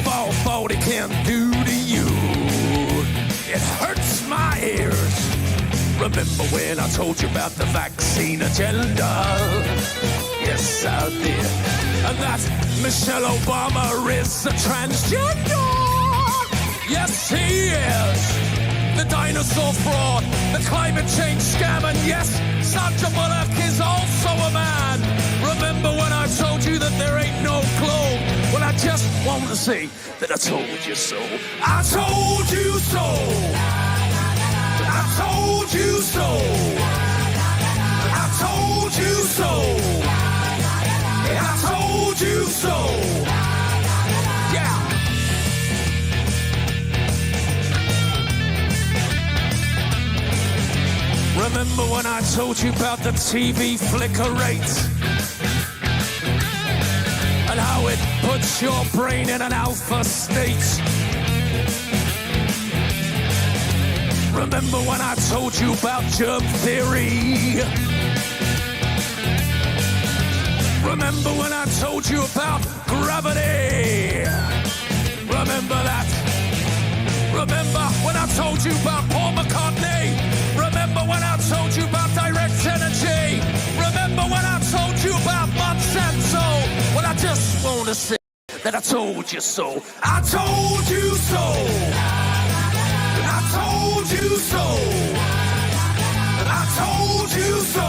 440 can do to you? It hurts my ears. Remember when I told you about the vaccine agenda? Yes, I did. And that Michelle Obama is a transgender. Yes, he is. The dinosaur fraud, the climate change scam, and yes, Sandra Bullock is also a man. Remember when I told you that there ain't no globe? Well, I just want to say that I told you so. I told you so. I told you so. I told you so. I told you so. Yeah. Remember when I told you about the TV flicker rate? And how it puts your brain in an alpha state? Remember when I told you about germ theory? Remember when I told you about gravity? Remember that? Remember when I told you about Paul McCartney? Remember when I told you about direct energy? Remember when I told you about Monsanto? Well, I just want to say that I told you so. I told you so. I told you so. I told you so.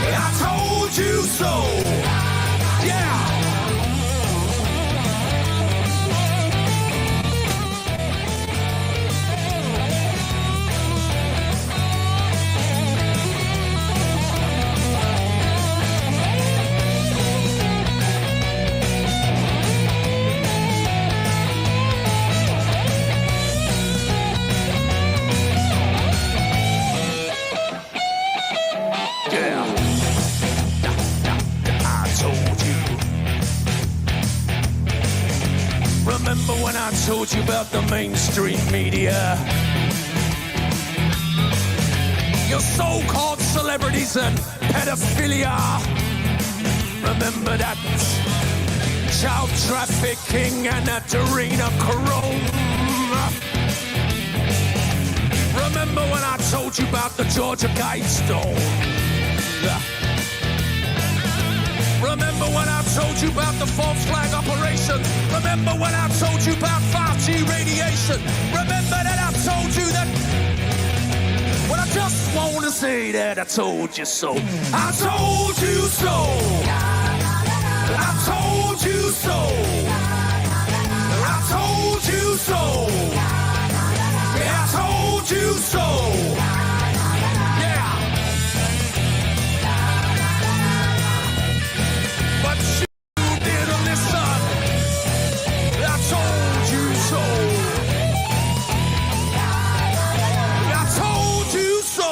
I told you so. Yeah. told you about the mainstream media. Your so-called celebrities and pedophilia. Remember that child trafficking and adrenochrome. Remember when I told you about the Georgia Guidestone? Remember when I told you about the false flag operation? Remember when I told you about 5G radiation? Remember that I told you that? Well, I just want to say that I told you so. I told you so. I told you so. I told you so. Yeah, I told you so. Yeah. But you didn't listen. I told you so. I told you so.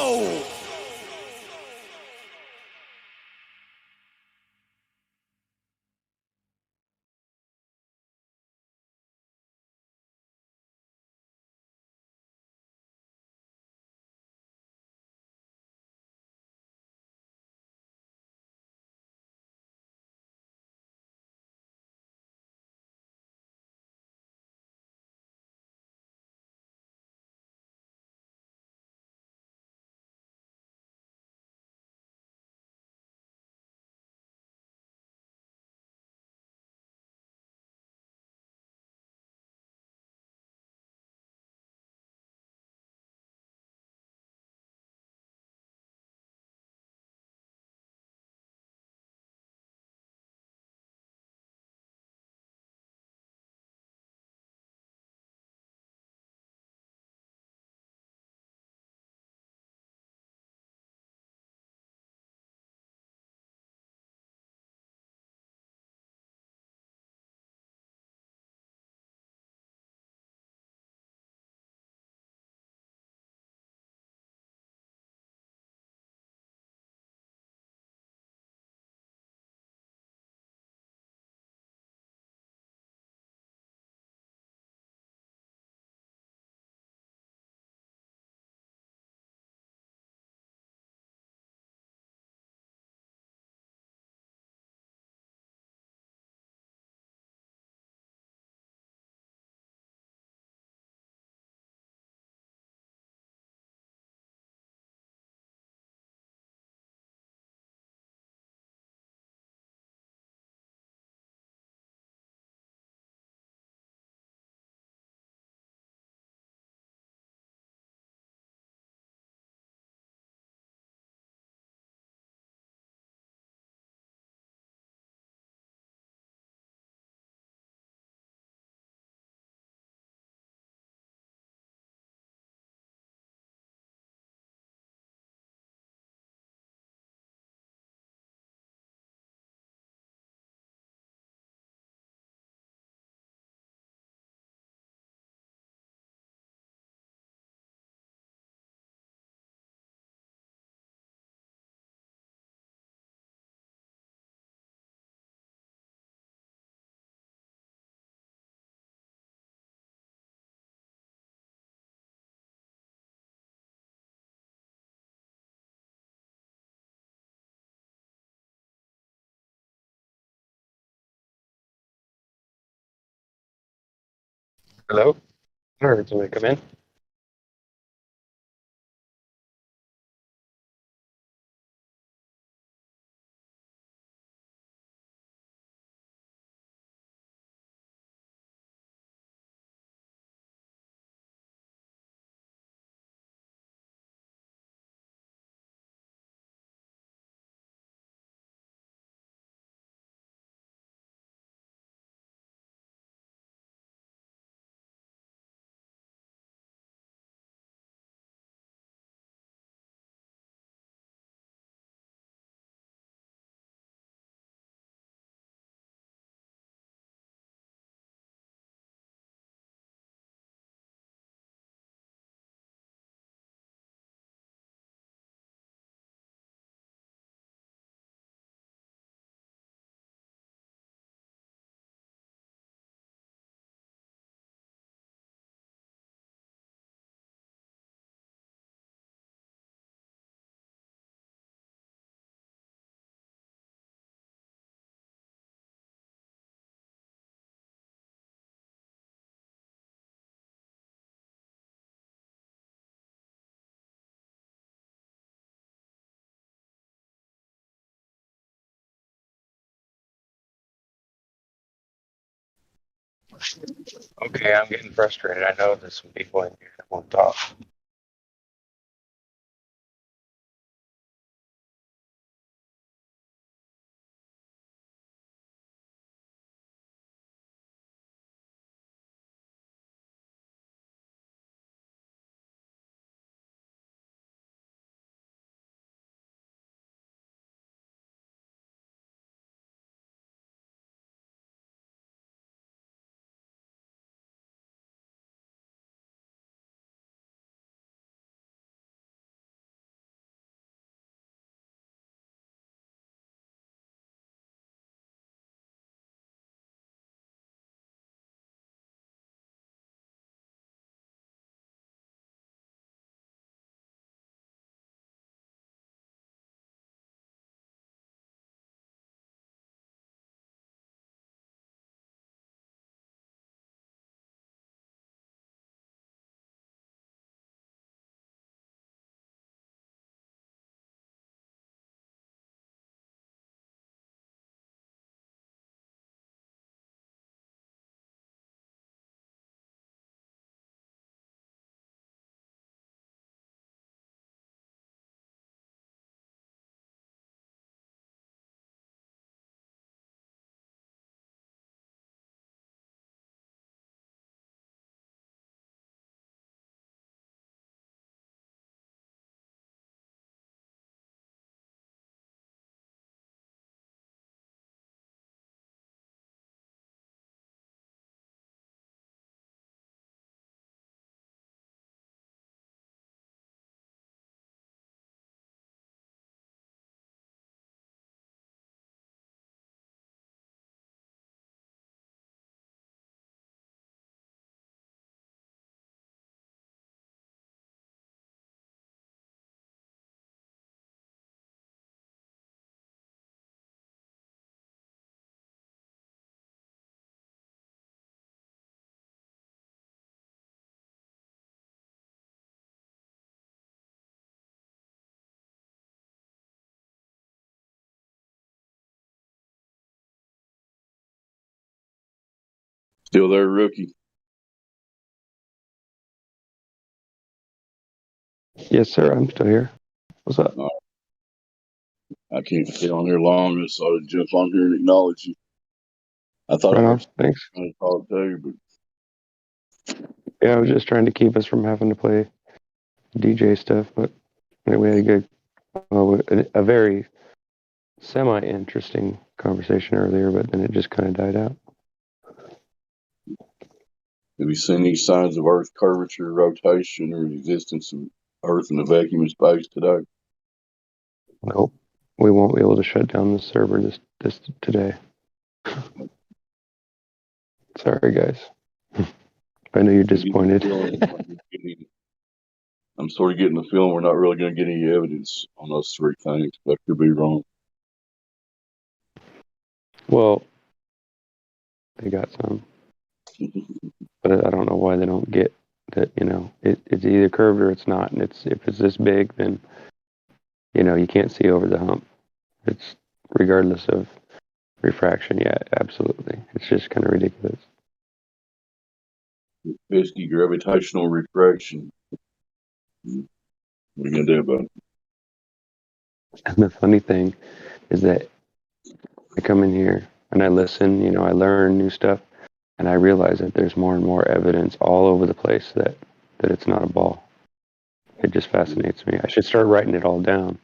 Hello? Or can I come in? Okay, I'm getting frustrated. I know there's some people in here that won't talk. Still there, rookie? Yes, sir. I'm still here. What's up? I can't stay on here long, so I'll jump on here and acknowledge you. I thought Right I on. heard Thanks. something talk to you, but Yeah, I was just trying to keep us from having to play DJ stuff, but we had a good, a very semi-interesting conversation earlier, but then it just kind of died out. have you seen any signs of Earth curvature, rotation, or the existence of Earth in a vacuum of space today? Nope. We won't be able to shut down the server this today. Sorry, guys. I know you're disappointed. I'm sort of getting the feeling we're not really going to get any evidence on those three things, but I could be wrong. Well, they got some, but I don't know why they don't get that. It's either curved or it's not, and if it's this big, then you can't see over the hump. It's regardless of refraction. Yeah, absolutely. It's just kind of ridiculous. Basically, gravitational refraction. What are you going to do about it? And the funny thing is that I come in here and I listen. I learn new stuff, and I realize that there's more and more evidence all over the place that it's not a ball. It just fascinates me. I should start writing it all down,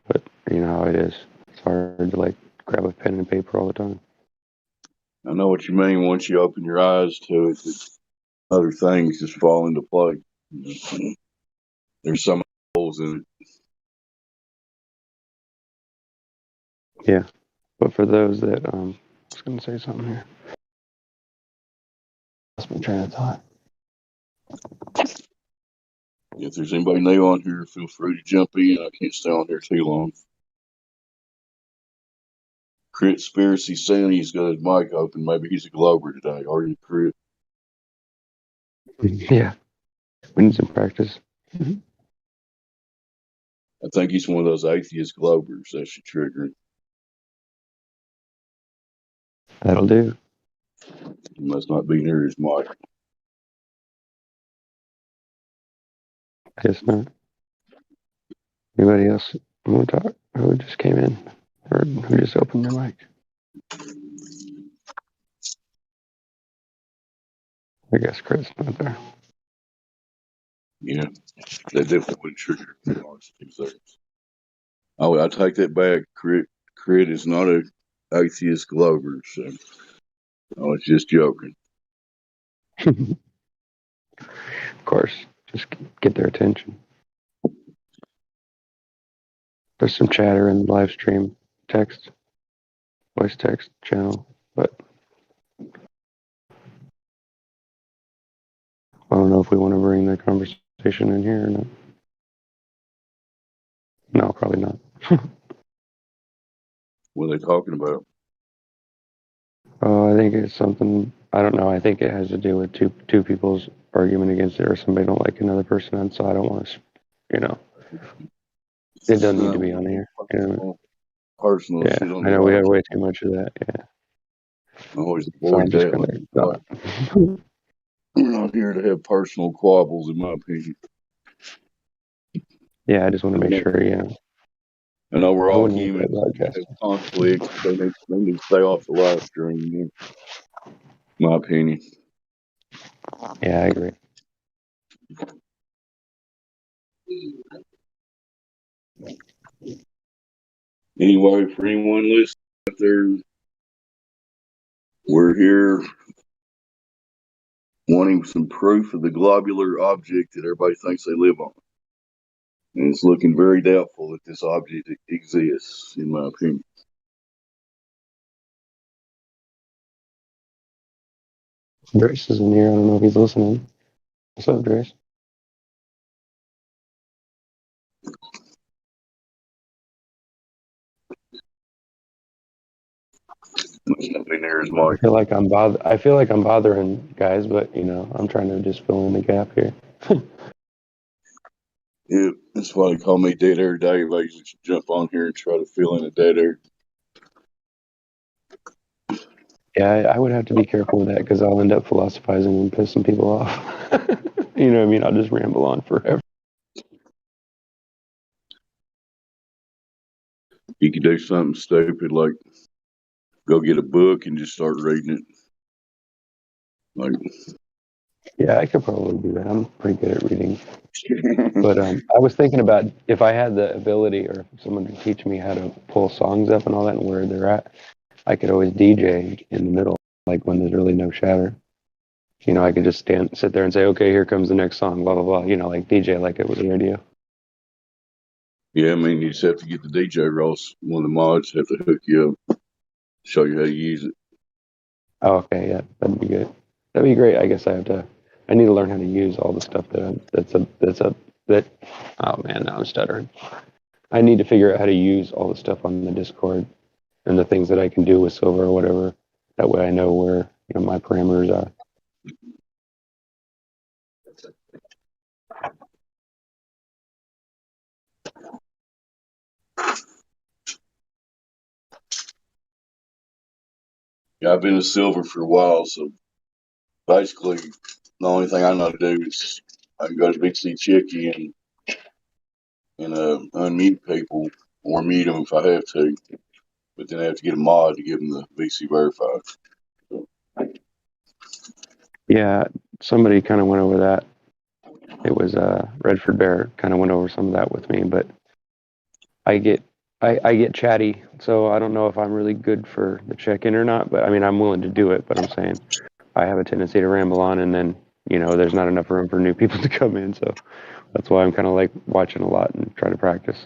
but you know how it is. It's hard to grab a pen and paper all the time. I know what you mean. Once you open your eyes to it, other things just fall into place. There's some holes in it. Yeah, but for those that I was going to say something here. Lost my train of thought. If there's anybody new on here, feel free to jump in. I can't stay on here too long. Critspiracy saying he's got his mic open. Maybe he's a Glober today. Are you, Crit? Yeah, we need some practice. I think he's one of those atheist Globers. That should trigger him. That'll do. He must not be near his mic. Guess not. Anybody else want to talk? Who just came in? Or who just opened their mic? I guess Chris not there. Yeah, that definitely wouldn't trigger Mars 2 seconds. Oh, I take that back. Crit is not a atheist Glover, so I was just joking. Of course, just get their attention. There's some chatter in the live stream text, voice text channel, but I don't know if we want to bring the conversation in here or not. No, probably not. What are they talking about? I think it's something, I don't know. I think it has to do with two people's argument against it, or somebody don't like another person, and so I don't want to, it doesn't need to be on here. Personal Yeah, shit on I the know we have live. way too much of that. Yeah. I always So I'm avoid just that. gonna Like, stop. we're not here to have personal quabbles, in my opinion. Yeah, I just want to make sure, I know we're I all wouldn't want that humans. We broadcast. have conflicts. They need to stay off the live stream. In my opinion. Yeah, I agree. Anyway, for anyone listening out there, we're here wanting some proof of the globular object that everybody thinks they live on. And it's looking very doubtful that this object exists, in my opinion. Drace is in here. I don't know if he's listening. What's up, Drace? I feel like I'm bothering guys, but I'm trying to just fill in the gap here. Yeah, that's why they call me Dead Air Dave. I usually jump on here and try to fill in a dead air. Yeah, I would have to be careful with that because I'll end up philosophizing and pissing people off. You know what I mean? I'll just ramble on forever. You could do something stupid like go get a book and just start reading it. Like, yeah, I could probably do that. I'm pretty good at reading. But I was thinking about if I had the ability or if someone could teach me how to pull songs up and all that and where they're at, I could always DJ in the middle, like when there's really no chatter. I could just sit there and say, okay, here comes the next song, blah, blah, blah. Like DJ like it was a radio. yeah, I mean, you just have to get the DJ Ross. One of the mods have to hook you up, show you how to use it. Oh, okay, yeah, that'd be good. That'd be great. I guess I need to learn how to use all the stuff oh man, now I'm stuttering. I need to figure out how to use all the stuff on the Discord and the things that I can do with Silver or whatever. That way I know where, my parameters are. Yeah, I've been a Silver for a while, so basically the only thing I know to do is I can go to Big C Chicky and unmute people or mute them if I have to, but then I have to get a mod to give them the VC verified. So. Yeah, somebody kind of went over that. It was Redford Bear kind of went over some of that with me, but I get chatty, so I don't know if I'm really good for the check-in or not. But I mean, I'm willing to do it. But I'm saying I have a tendency to ramble on, and then there's not enough room for new people to come in. So that's why I'm kind of like watching a lot and try to practice.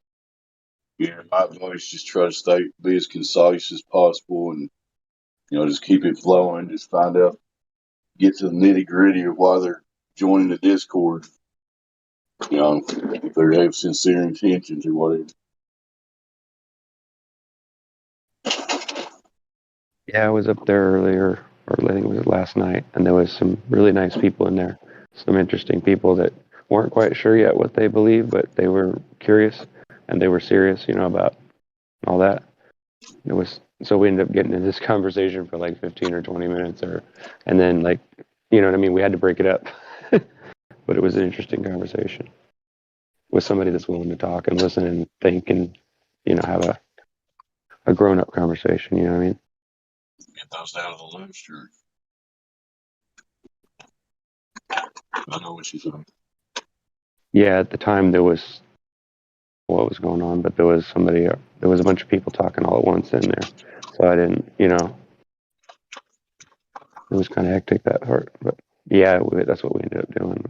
Yeah, my advice just try to be as concise as possible, and just keep it flowing. Just find out, get to the nitty gritty of why they're joining the Discord. If they have sincere intentions or whatever. Yeah, I was up there earlier, or I think it was last night, and there was some really nice people in there. Some interesting people that weren't quite sure yet what they believe, but they were curious and they were serious, about all that. It was so we ended up getting into this conversation for like 15 or 20 minutes, and then like, you know what I mean? We had to break it up, but it was an interesting conversation with somebody that's willing to talk and listen and think and, you know, have a grown up conversation. You know what I mean? Get those down to the live stream. I know what you're saying. Yeah, at the time there was what was going on, but there was a bunch of people talking all at once in there. So I didn't, you know, it was kind of hectic that part. But yeah, that's what we ended up doing.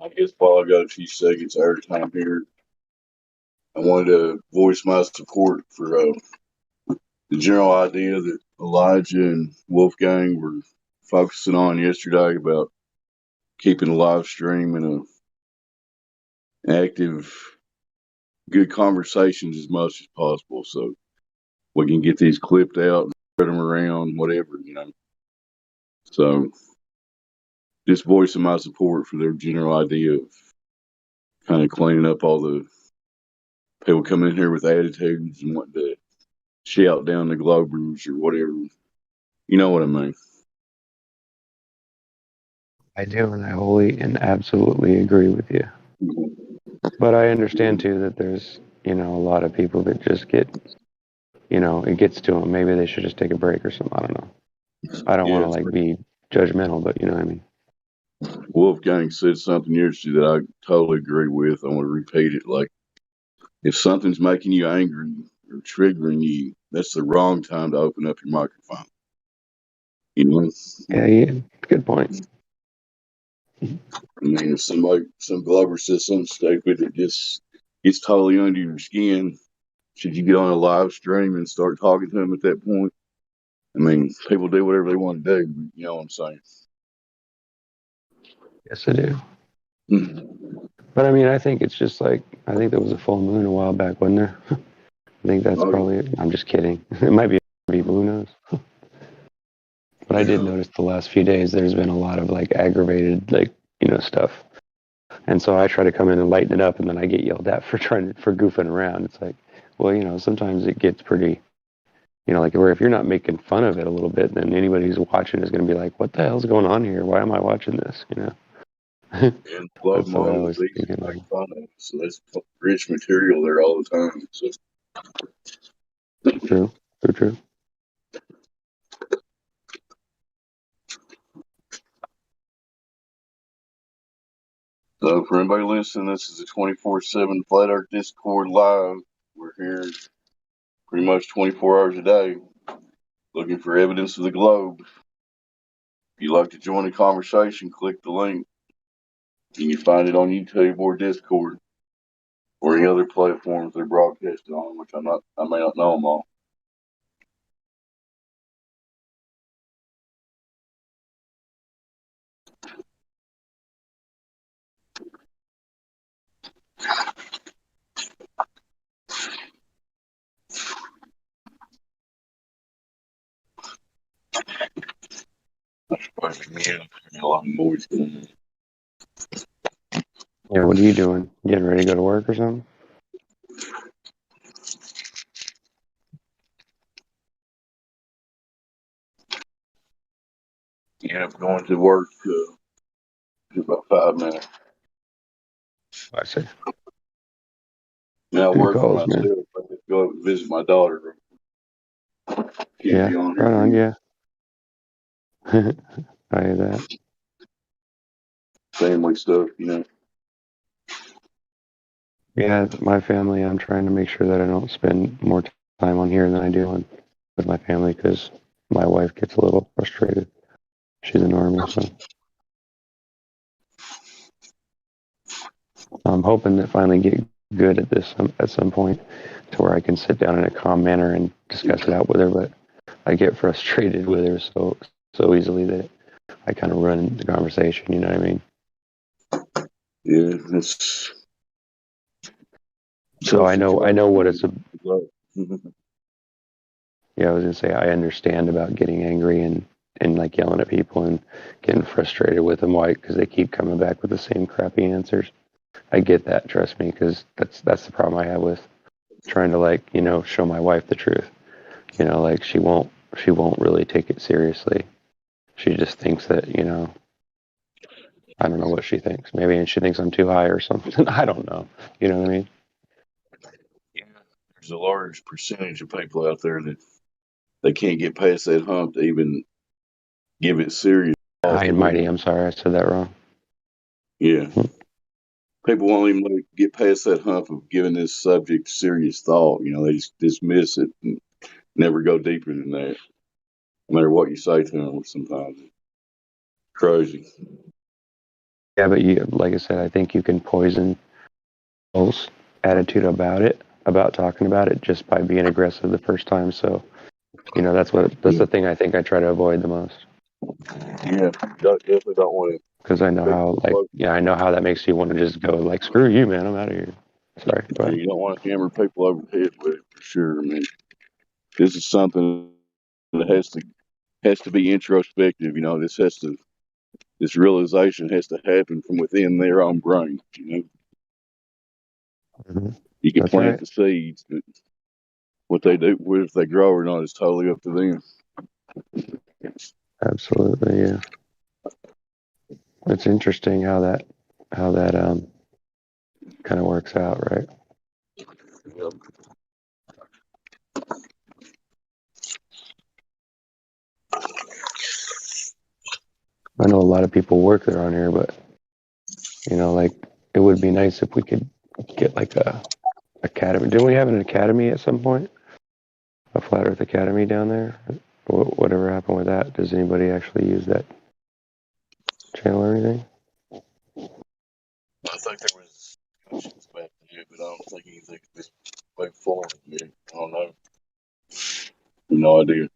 I guess while I got a few seconds of airtime here, I wanted to voice my support for the general idea that Elijah and Wolfgang were focusing on yesterday about keeping the live stream in an active, good conversations as much as possible, so we can get these clipped out and spread them around, whatever, you know. So, just voicing my support for their general idea of kind of cleaning up all the people coming in here with attitudes and wanting to shout down the Globers or whatever. You know what I mean? I do, and I wholly and absolutely agree with you. But I understand too that there's, you know, a lot of people that just get, you know, it gets to them. Maybe they should just take a break or something. I don't know. I don't want to like be judgmental, but you know what I mean. Wolfgang said something yesterday that I totally agree with. I want to repeat it. Like, if something's making you angry or triggering you, that's the wrong time to open up your microphone. You know? Yeah, good point. I mean, if some Glover says something stupid that just gets totally under your skin, should you get on a live stream and start talking to them at that point? I mean, people do whatever they want to do. You know what I'm saying? Yes, I do. But I mean, I think it's just like, I think there was a full moon a while back, wasn't there? I think that's probably it. I'm just kidding. It might be who knows? But I did notice the last few days there's been a lot of like aggravated, like, you know, stuff. And so I try to come in and lighten it up, and then I get yelled at for goofing around. It's like, well, you know, sometimes it gets pretty, you know, like where if you're not making fun of it a little bit, then anybody who's watching is going to be like, what the hell's going on here? Why am I watching this? You know? And love That's what I mom was is easy to make fun of. So there's rich material there all the time. So. True. So for anybody listening, this is a 24/7 Flat Earth Discord live. We're here pretty much 24 hours a day looking for evidence of the globe. If you'd like to join the conversation, click the link. You can find it on YouTube or Discord or any other platforms they're broadcasting on, which I may not know them all. A lot of noise going on. Yeah, what are you doing? Getting ready to go to work or something? Yeah, I'm going to work in about 5 minutes. I see. Now I Good work calls, for myself. man. I have to go visit my daughter. Yeah, right on, yeah. I hear that. Family stuff, you know. Yeah, my family, I'm trying to make sure that I don't spend more time on here than I do with my family, because my wife gets a little frustrated. She's in the Army, so I'm hoping to finally get good at this at some point to where I can sit down in a calm manner and discuss it out with her, but I get frustrated with her so easily that I kind of run the conversation, you know what I mean? Yeah, it's... So I know what it's... Yeah, I was gonna say, I understand about getting angry and like yelling at people and getting frustrated with them, why? Because they keep coming back with the same crappy answers. I get that, trust me, because that's the problem I have with trying to like, show my wife the truth. Like she won't really take it seriously. She just thinks that, I don't know what she thinks. Maybe she thinks I'm too high or something. I don't know. You know what I mean? There's a large percentage of people out there that they can't get past that hump to even give it serious. High and mighty. I'm sorry, I said that wrong. Yeah. People won't even let it get past that hump of giving this subject serious thought. They just dismiss it and never go deeper than that. No matter what you say to them, sometimes it's crazy. Yeah, but like I said, I think you can poison people's attitude about talking about it, just by being aggressive the first time. So, that's the thing I think I try to avoid the most. Yeah, definitely don't want it. Because I know how that makes you want to just go like, screw you, man, I'm out of here. Sorry. Go ahead. You don't want to hammer people over the head with it for sure. I mean, this is something that has to be introspective. This realization has to happen from within their own brain. Mm-hmm. You can That's plant right. the seeds, but what they do, if they grow or not, is totally up to them. Absolutely, yeah. It's interesting how that kind of works out, right? Yep. I know a lot of people work there on here, but like it would be nice if we could get like a academy. Didn't we have an academy at some point? A Flat Earth Academy down there? Whatever happened with that? Does anybody actually use that channel or anything? I think there was discussions about that, but I don't think anything could be moved forward yet. I don't know. No idea.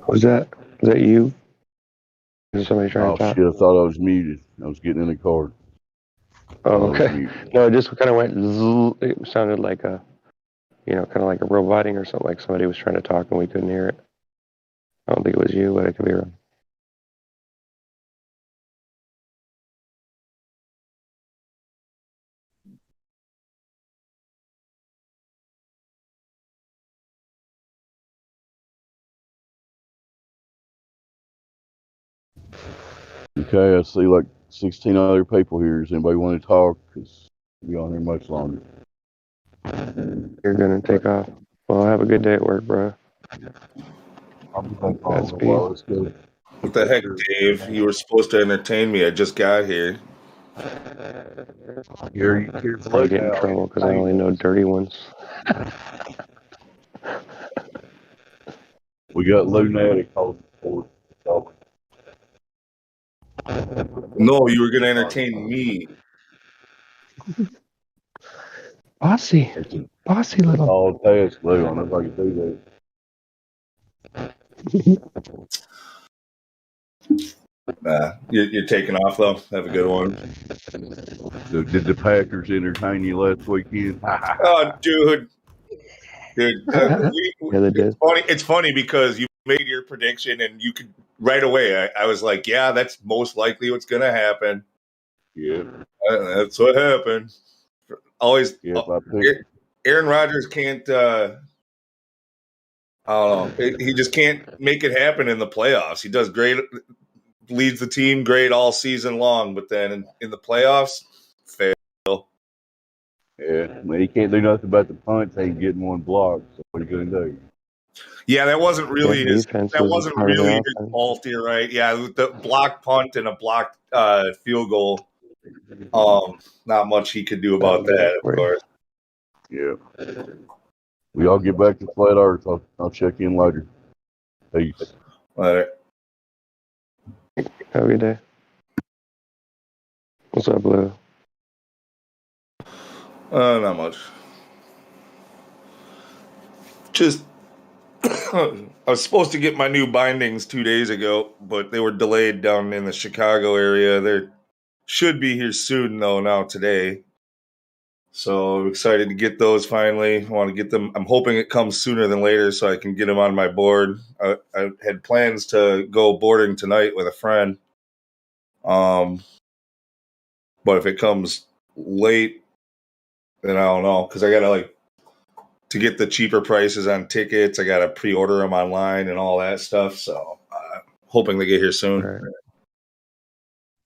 Was that you? Is somebody trying to talk? Shit, I thought I was muted. I was getting in the car. Oh, okay. No, it just kind of went zzz. It sounded like a, kind of like a roboting or something, like somebody was trying to talk and we couldn't hear it. I don't think it was you, but I could be wrong. Okay, I see like 16 other people here. Does anybody want to talk? Because we'll be on here much longer. You're going to take off. Well, have a good day at work, bro. That's peace. What the heck, Dave? You were supposed to entertain me. I just got here. I get in trouble because I only know dirty ones. We got lunatic on board. No, you were going to entertain me. Bossy little. All task, Lou. I don't know if I can do that. You're taking off, though. Have a good one. So did the Packers entertain you last weekend? Oh, dude. It's funny because you made your prediction and you could right away. I was like, yeah, that's most likely what's going to happen. Yeah. That's what happened. Always. Yeah, Aaron Rodgers can't. I don't know. He just can't make it happen in the playoffs. He does great, leads the team great all season long, but then in the playoffs, fail. Yeah, well, he can't do nothing about the punts. Ain't getting one block. So what are you gonna do? Yeah, that wasn't really his. That wasn't really his fault here, right? Yeah, the block punt and a blocked field goal. Not much he could do about that, of course. Yeah. We all get back to flat Earth. I'll check in later. Peace. Later. Have a good day. What's up, Blue? Not much. Just I was supposed to get my new bindings 2 days ago, but they were delayed down in the Chicago area. They should be here soon, though. Now today, So I'm excited to get those finally. I want to get them. I'm hoping it comes sooner than later so I can get them on my board. I had plans to go boarding tonight with a friend. But if it comes late, then I don't know. Because I got to to get the cheaper prices on tickets, I got to pre-order them online and all that stuff. So hoping they get here soon. Right.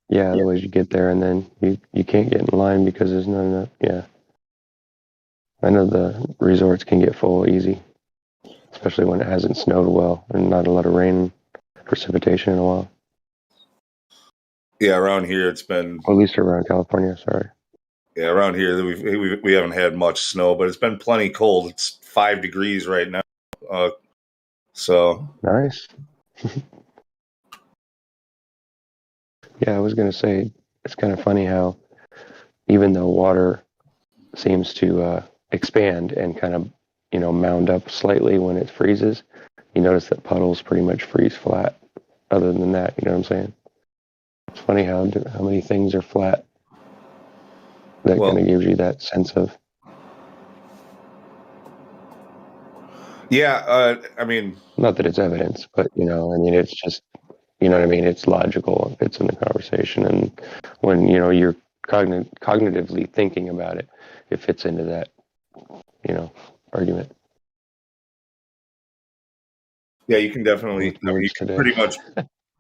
Yeah, otherwise you get there and then you can't get in line because there's not enough. Yeah. I know the resorts can get full easy, especially when it hasn't snowed well and not a lot of rain precipitation in a while. Yeah, around here it's been... Or at least around California, sorry. Yeah, around here we haven't had much snow, but it's been plenty cold. It's 5 degrees right now. So nice. Yeah, I was going to say, it's kind of funny how even though water seems to expand and kind of, mound up slightly when it freezes, you notice that puddles pretty much freeze flat. Other than that, you know what I'm saying? It's funny how many things are flat. That kind of gives you that sense of... Yeah, I mean... Not that it's evidence, but, it's just, you know what I mean? It's logical. It fits in the conversation. And when, you're cognitively thinking about it, it fits into that, argument. Yeah, you can definitely... you can pretty much...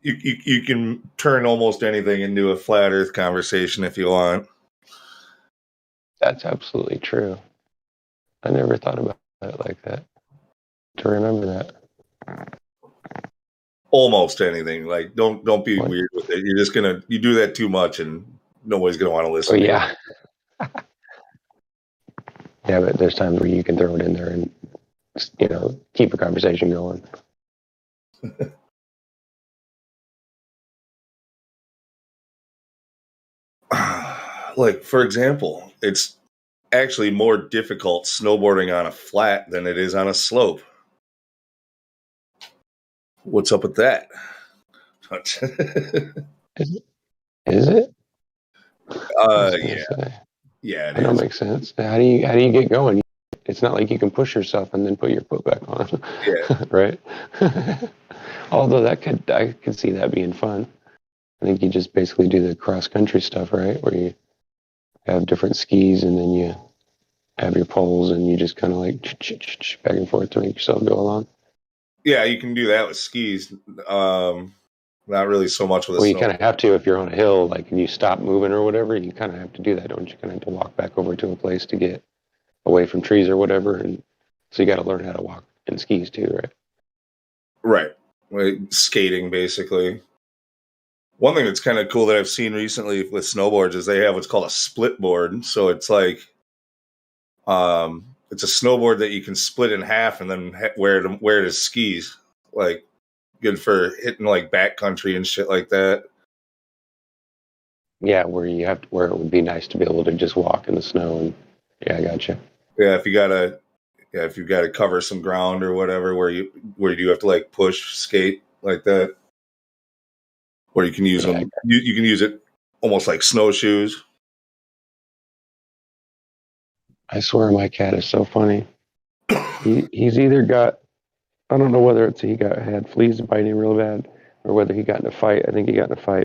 You can turn almost anything into a flat Earth conversation if you want. That's absolutely true. I never thought about it like that. To remember that. Almost anything. Don't be weird with it. You're just you do that too much and nobody's gonna want to listen. Oh, yeah. Yeah, but there's times where you can throw it in there and, keep a conversation going. For example, it's actually more difficult snowboarding on a flat than it is on a slope. What's up with that? Is it? Yeah. Yeah, that makes sense. How do you get going? It's not like you can push yourself and then put your foot back on. Yeah. Right? Although I could see that being fun. I think you just basically do the cross-country stuff, right? Where you have different skis and then you have your poles and you just kind of back and forth to make yourself go along. Yeah, you can do that with skis. Not really so much with a Well, you kind of have to if you're on a hill, and you stop moving or whatever, you kind of have to do that, don't you? Kind of have to walk back over to a place to get away from trees or whatever. And so you got to learn how to walk in skis too, right? Right. Skating, basically. One thing that's kind of cool that I've seen recently with snowboards is they have what's called a split board. So it's it's a snowboard that you can split in half and then wear it as skis. Good for hitting backcountry and shit like that. Yeah, where it would be nice to be able to just walk in the snow. And yeah, I gotcha. Yeah, if you gotta cover some ground or whatever, where you do have to push skate like that, or you can use them. You can use it almost like snowshoes. I swear my cat is so funny. He's either got, I don't know whether it's had fleas biting him real bad or whether he got in a fight. I think he got in a fight.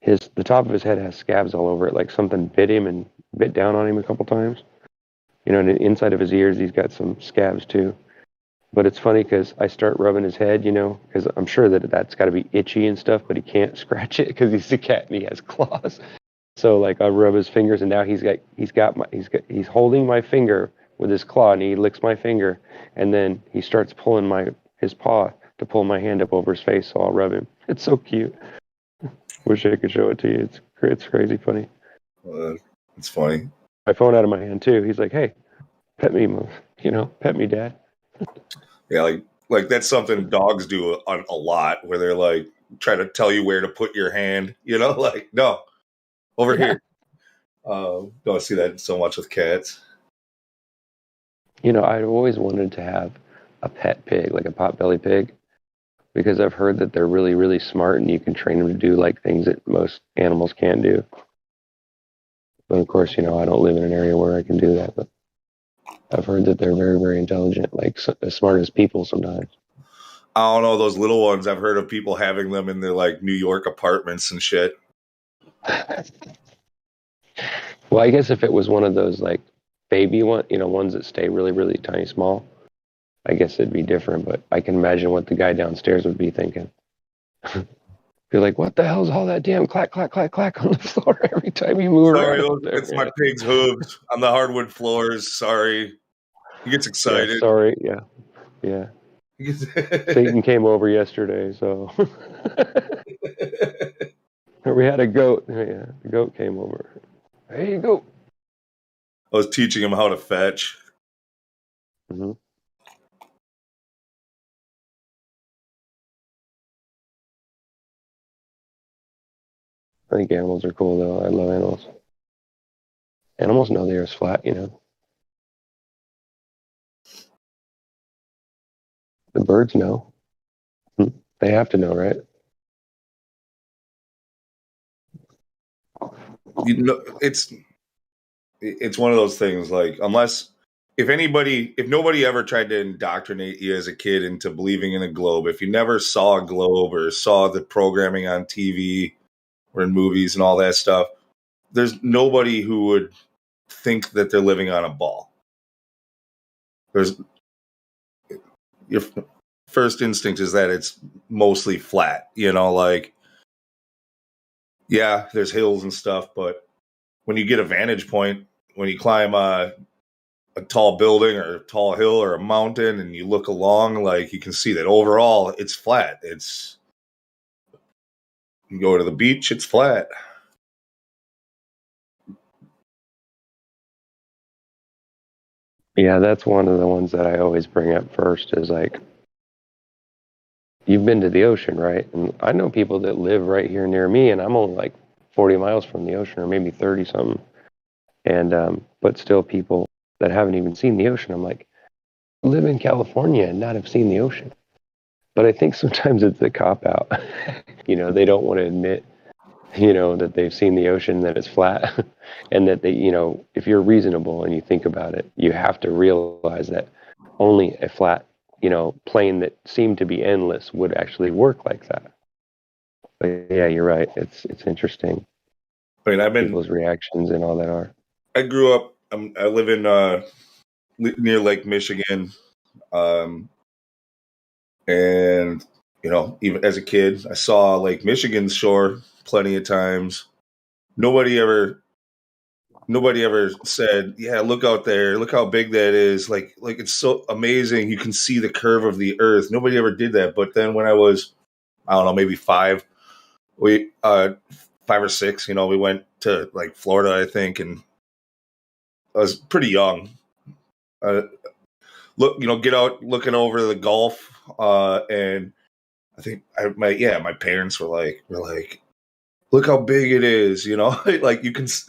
The top of his head has scabs all over it, like something bit him and bit down on him a couple times. And the inside of his ears, he's got some scabs too. But it's funny because I start rubbing his head, because I'm sure that's got to be itchy and stuff, but he can't scratch it because he's a cat and he has claws. So I rub his fingers and now he's holding my finger with his claw and he licks my finger and then he starts pulling his paw to pull my hand up over his face, so I'll rub him. It's so cute. Wish I could show it to you. It's crazy funny. It's funny. My phone out of my hand too. He's like, "Hey, pet me, pet me, Dad." Yeah, that's something dogs do a lot, where they're try to tell you where to put your hand. No, over here. Don't see that so much with cats. I've always wanted to have a pet pig, like a potbelly pig, because I've heard that they're really, really smart and you can train them to do things that most animals can't do. But of course, I don't live in an area where I do that, but I've heard that they're very, very intelligent, like as smart as people sometimes. I don't know, those little ones. I've heard of people having them in their like New York apartments and shit. Well, I guess if it was one of those like baby ones that stay really, really tiny, small, I guess it'd be different. But I can imagine what the guy downstairs would be thinking. Be like, what the hell's all that damn clack, clack, clack, clack on the floor every time you move around? It's my pig's hooves on the hardwood floors. Sorry. He gets excited. Yeah, sorry. Yeah. Satan came over yesterday, so we had a goat. Yeah, the goat came over. There you go. I was teaching him how to fetch. Mm-hmm. I think animals are cool, though. I love animals. Animals know the Earth's flat, The birds know. They have to know, right? It's one of those things. Like, if nobody ever tried to indoctrinate you as a kid into believing in a globe, if you never saw a globe or saw the programming on TV or in movies and all that stuff, there's nobody who would think that they're living on a ball. Your first instinct is that it's mostly flat, like, yeah, there's hills and stuff, but when you get a vantage point, when you climb a tall building or a tall hill or a mountain and you look along, like, you can see that overall it's flat. You go to the beach, it's flat. Yeah, that's one of the ones that I always bring up first is like, you've been to the ocean, right? And I know people that live right here near me, and I'm only like 40 miles from the ocean, or maybe 30 something. And, but still people that haven't even seen the ocean. I'm like, live in California and not have seen the ocean. But I think sometimes it's a cop out. They don't want to admit, that they've seen the ocean, that it's flat, and that they, if you're reasonable and you think about it, you have to realize that only a flat, plane that seemed to be endless would actually work like that. But yeah, you're right. It's interesting. I mean, people's reactions and all that are. I grew up. I live in near Lake Michigan, and even as a kid, I saw Lake Michigan's shore plenty of times. Nobody ever said, "Yeah, look out there, look how big that is." Like it's so amazing. You can see the curve of the Earth. Nobody ever did that. But then when I was, I don't know, maybe 5 or 6, we went to like Florida, I think, and I was pretty young. Get out looking over the Gulf, and I think my parents were like, look how big it is, like you can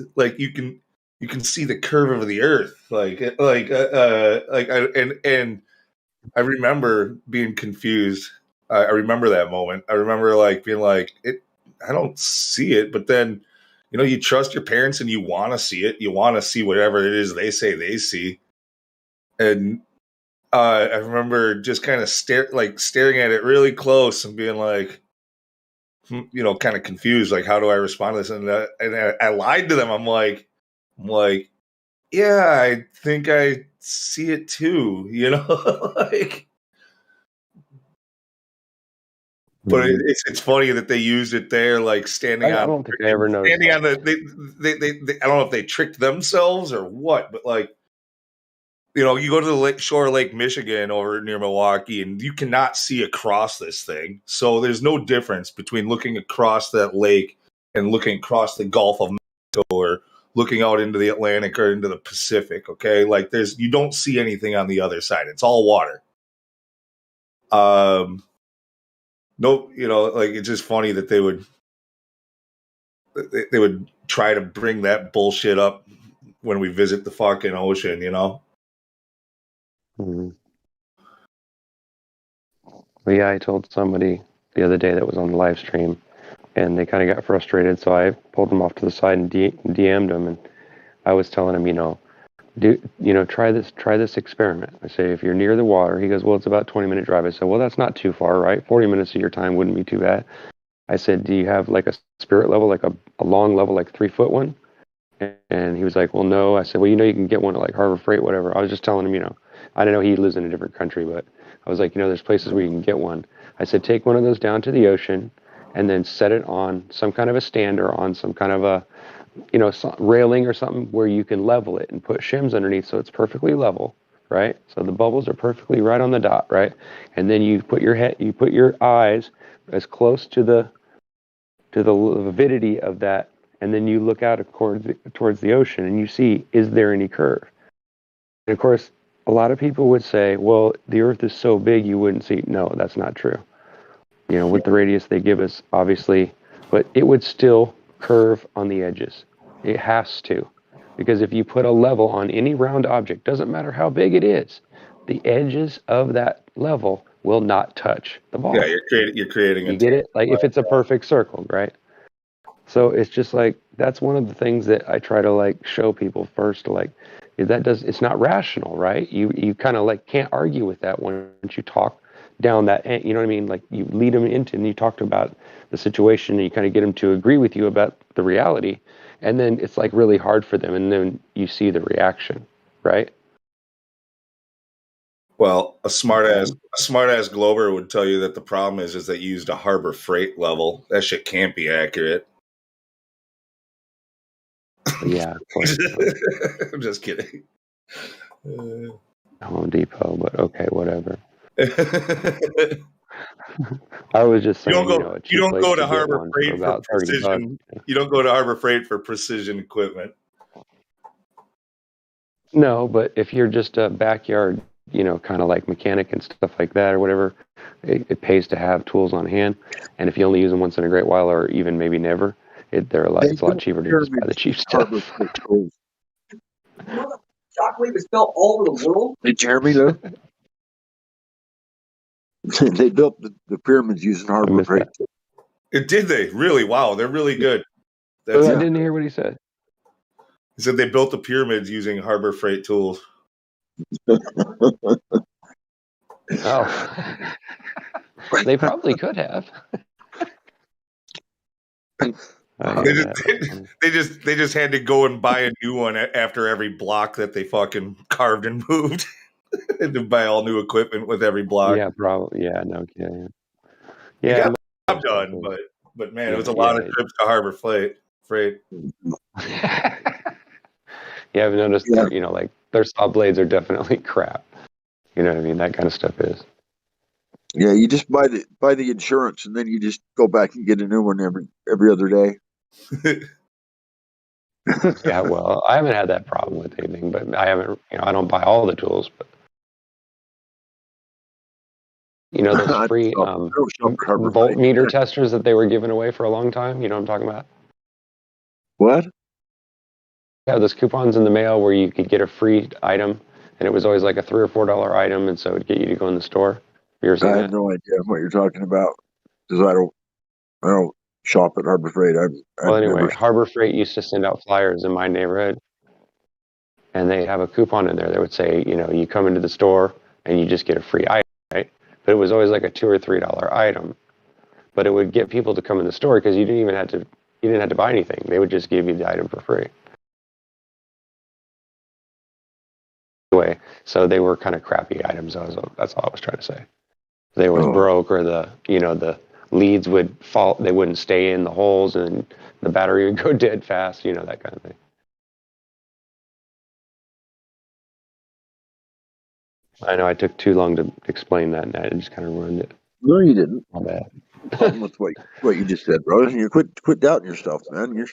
see the curve of the Earth, and I remember being confused. I remember that moment. I remember being like, I don't see it, but then you trust your parents and you want to see it. You want to see whatever it is they say they see, and I remember just kind of staring at it really close and being like, kind of confused, like, how do I respond to this? And I lied to them. I'm like, yeah, I think I see it too, But it's funny that they used it there, like standing on. I don't think I ever noticed. Standing on they I don't know if they tricked themselves or what, but you go to the shore of Lake Michigan over near Milwaukee, and you cannot see across this thing. So there's no difference between looking across that lake and looking across the Gulf of Mexico or looking out into the Atlantic or into the Pacific. Okay, you don't see anything on the other side. It's all water. Nope. It's just funny that they would try to bring that bullshit up when we visit the fucking ocean. Mm-hmm. Well, yeah, I told somebody the other day that was on the live stream, and they kind of got frustrated, so I pulled them off to the side and DM'd them, and I was telling them, try this experiment. I say, if you're near the water, he goes, well, it's about 20-minute drive. I said, well, that's not too far, right? 40 minutes of your time wouldn't be too bad. I said, do you have like a spirit level, like a long level, like 3-foot one? And he was like, well, no. I said, well, you can get one at like Harbor Freight, whatever. I was just telling him, I don't know, he lives in a different country, but I was like, there's places where you can get one. I said, take one of those down to the ocean and then set it on some kind of a stand or on some kind of a, railing or something where you can level it and put shims underneath so it's perfectly level, right? So the bubbles are perfectly right on the dot, right? And then you put your eyes as close to the avidity of that, and then you look out towards the ocean and you see, is there any curve? And of course, a lot of people would say, well, the Earth is so big you wouldn't see. No, that's not true. With the radius they give us, obviously, but it would still curve on the edges. It has to. Because if you put a level on any round object, doesn't matter how big it is, the edges of that level will not touch the ball. Yeah, you're creating You get it? Like if it's a perfect circle, right? So it's just like, that's one of the things that I try to like show people first, it's not rational, right? You kind of like can't argue with that once you talk down that, you know what I mean? Like you lead them into, and you talked about the situation and you kind of get them to agree with you about the reality. And then it's like really hard for them. And then you see the reaction, right? Well, a smart ass Glober would tell you that the problem is that you used a Harbor Freight level. That shit can't be accurate. Yeah, of course. I'm just kidding. Home Depot, but okay, whatever. I was just saying, you don't go to Harbor Freight for about precision. You don't go to Harbor Freight for precision equipment. No, but if you're just a backyard, kind of like mechanic and stuff like that or whatever, it pays to have tools on hand. And if you only use them once in a great while, or even maybe never, it's a lot cheaper to just buy the cheap stuff. Shockwave is built all over the world. Hey, Jeremy, though. They built the pyramids using Harbor Freight. Did they? Really? Wow, they're really good. I didn't hear what he said. He said they built the pyramids using Harbor Freight tools. Oh. They probably could have. They just had to go and buy a new one after every block that they fucking carved and moved. And to buy all new equipment with every block. Yeah, probably. Yeah, no kidding. Yeah, you got the job done, but man, it was a lot of trips to Harbor Freight. Yeah, I've noticed that, their saw blades are definitely crap. You know what I mean? That kind of stuff is. Yeah, you just buy the insurance, and then you just go back and get a new one every other day. Yeah, well, I haven't had that problem with anything, but I haven't, I don't buy all the tools, but those free voltmeter testers that they were giving away for a long time. You know what I'm talking about? What? Yeah, those coupons in the mail where you could get a free item, and it was always like a $3 or $4 item, and so it'd get you to go in the store. I have no idea what you're talking about, because I don't shop at Harbor Freight. Well, anyway, Harbor Freight used to send out flyers in my neighborhood, and they have a coupon in there that would say, you come into the store and you just get a free item, right? But it was always like a $2 or $3 item, but it would get people to come in the store because you didn't have to buy anything. They would just give you the item for free. Anyway, so they were kind of crappy items. That's all I was trying to say. They was broke, or the leads would fall. They wouldn't stay in the holes, and the battery would go dead fast. That kind of thing. I know I took too long to explain that, and I just kind of ruined it. No, you didn't. My bad. Problem with what you just said, brother. You quit doubting yourself, man. You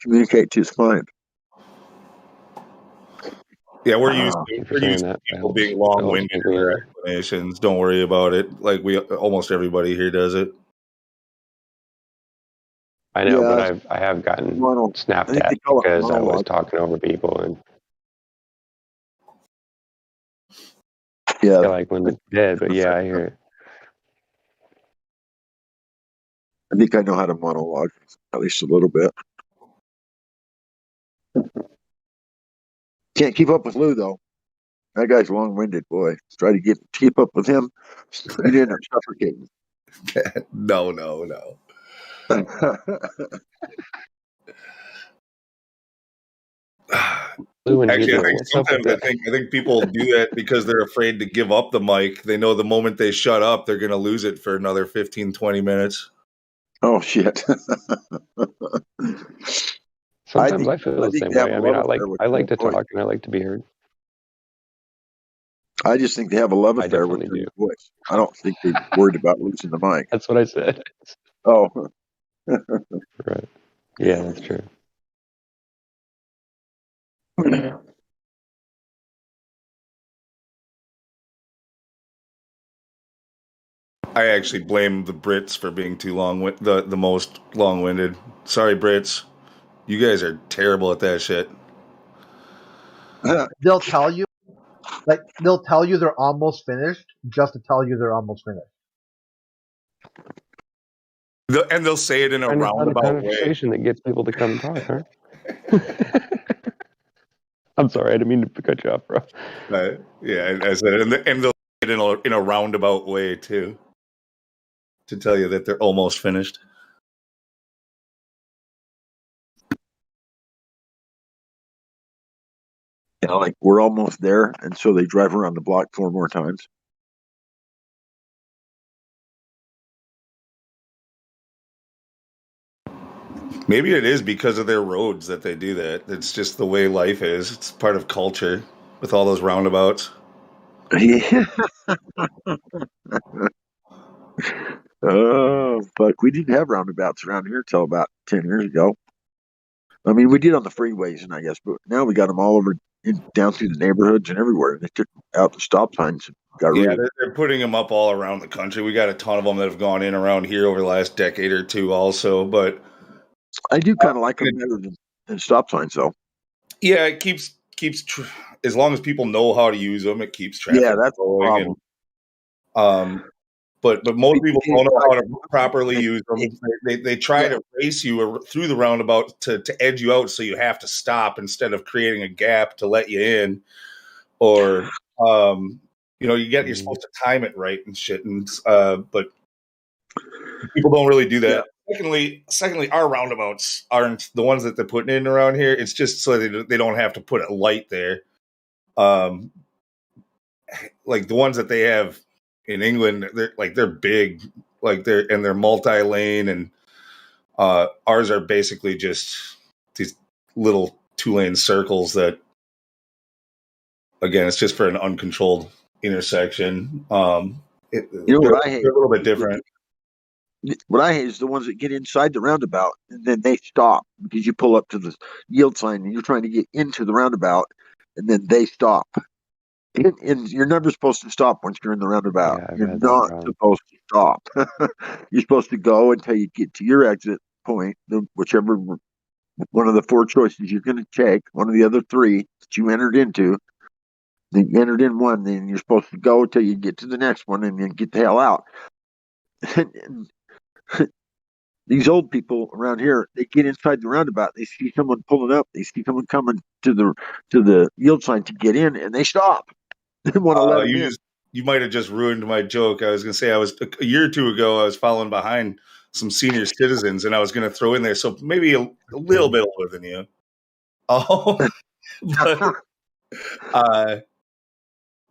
communicate to his client. Yeah, we're used to people being long-winded in their explanations. Don't worry about it. Like almost everybody here does it. I know, but I have gotten snapped at because I was talking over people, and like when they're dead. But yeah, I hear it. I think I know how to monologue, at least a little bit. Can't keep up with Lou though. That guy's long-winded, boy. Try to keep up with him, you'd end up suffocating. No. Actually, I think people do that because they're afraid to give up the mic. They know the moment they shut up, they're going to lose it for another 15, 20 minutes. Oh shit! Sometimes I feel the same way. I mean, I like to talk and I like to be heard. I just think they have a love affair with their voice. I don't think they're worried about losing the mic. That's what I said. Oh, right. Yeah, that's true. I actually blame the Brits for being too the most long-winded. Sorry, Brits. You guys are terrible at that shit. They'll tell you they're almost finished just to tell you they're almost finished. And they'll say it in a roundabout conversation that gets people to come talk, huh? I'm sorry, I didn't mean to cut you off, bro. Yeah, I said it, and they'll say it in a roundabout way too, to tell you that they're almost finished. Yeah, like we're almost there, and so they drive around the block 4 more times. Maybe it is because of their roads that they do that. It's just the way life is. It's part of culture with all those roundabouts. Yeah. Oh, fuck. We didn't have roundabouts around here till about 10 years ago. I mean, we did on the freeways, and I guess, but now we got them all over down through the neighborhoods and everywhere. They took out the stop signs. They're putting them up all around the country. We got a ton of them that have gone in around here over the last decade or two also, but I do kind of like them better than stop signs, though. Yeah, it keeps as long as people know how to use them, it keeps traffic. Yeah, that's the problem. But most people don't know how to properly use them. They try to race you through the roundabout to edge you out, so you have to stop instead of creating a gap to let you in, or you're supposed to time it right and shit. And but people don't really do that. Yeah. Secondly, our roundabouts aren't the ones that they're putting in around here. It's just so they don't have to put a light there. Like the ones that they have in England, they're big, they're multi-lane, and ours are basically just these little 2-lane circles that, again, it's just for an uncontrolled intersection. What I hate? They're a little bit different. What I hate is the ones that get inside the roundabout and then they stop because you pull up to the yield sign and you're trying to get into the roundabout and then they stop. And you're never supposed to stop once you're in the roundabout. Yeah, you're not supposed to stop. You're supposed to go until you get to your exit point, whichever one of the 4 choices you're going to take, one of the other 3 that you entered into. Then you entered in one, then you're supposed to go until you get to the next one and then get the hell out. These old people around here, they get inside the roundabout. They see someone pulling up. They see someone coming to the yield sign to get in, and they stop. They want to let them in. You might have just ruined my joke. I was going to say a year or 2 ago, I was following behind some senior citizens, and I was going to throw in there. So maybe a little bit older than you. Oh, but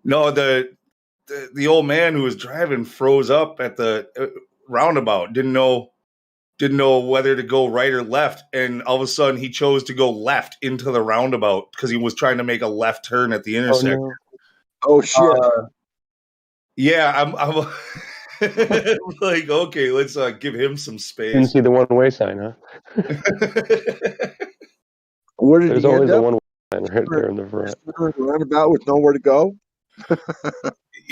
no, the old man who was driving froze up at the roundabout. Didn't know whether to go right or left, and all of a sudden he chose to go left into the roundabout because he was trying to make a left turn at the intersection. Oh shit! Yeah, I'm like, okay, let's give him some space. Didn't see the one-way sign, huh? Where did There's he always end a up? one-way sign right there in the front. Roundabout with nowhere to go.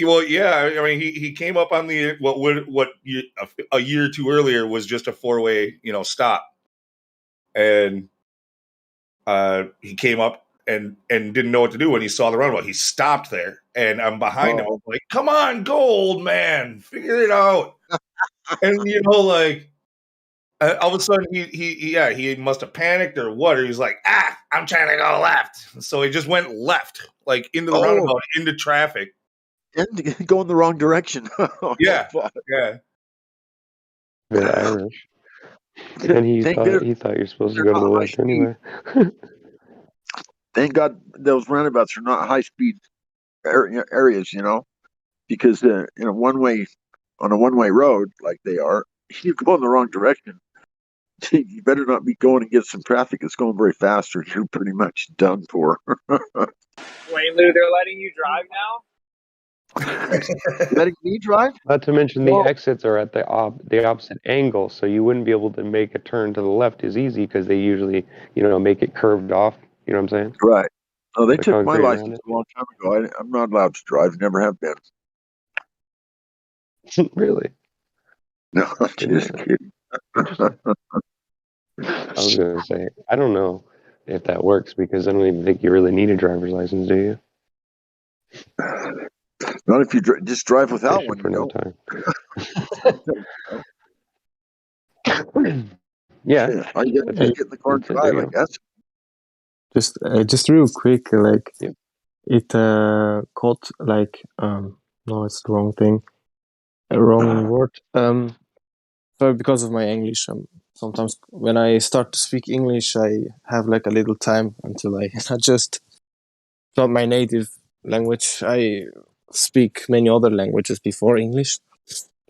Well, yeah, I mean, he came up on the a year or 2 earlier was just a 4-way, stop, and he came up and didn't know what to do when he saw the roundabout. He stopped there, and I'm behind him. I'm like, "Come on, go, old man, figure it out." And All of a sudden, he must have panicked or what, or he's like, I'm trying to go left. So he just went left, like into the roundabout, into traffic. And go in the wrong direction. Yeah. Bit Irish. And he thought you're supposed to go to the left anyway. Thank God those roundabouts are not high speed areas, because on a one way road like they are, you go in the wrong direction. You better not be going against some traffic that's going very fast, or you're pretty much done for. Wait, Lou, they're letting you drive now? Letting me drive? Not to mention the exits are at the opposite angle, so you wouldn't be able to make a turn to the left as easy because they usually, make it curved off. You know what I'm saying? Right. Oh, they The took my concrete around license a long time ago. I'm not allowed to drive. Never have been. Really? No, I'm just kidding. I was going to say, I don't know if that works because I don't even think you really need a driver's license, do you? Not if you just drive without one. For no time. Yeah. I get in the car and drive, I guess. Just real quick, like it caught like no, it's the wrong thing, wrong word. So because of my English, sometimes when I start to speak English, I have like a little time until I adjust. It's not my native language. I speak many other languages before English,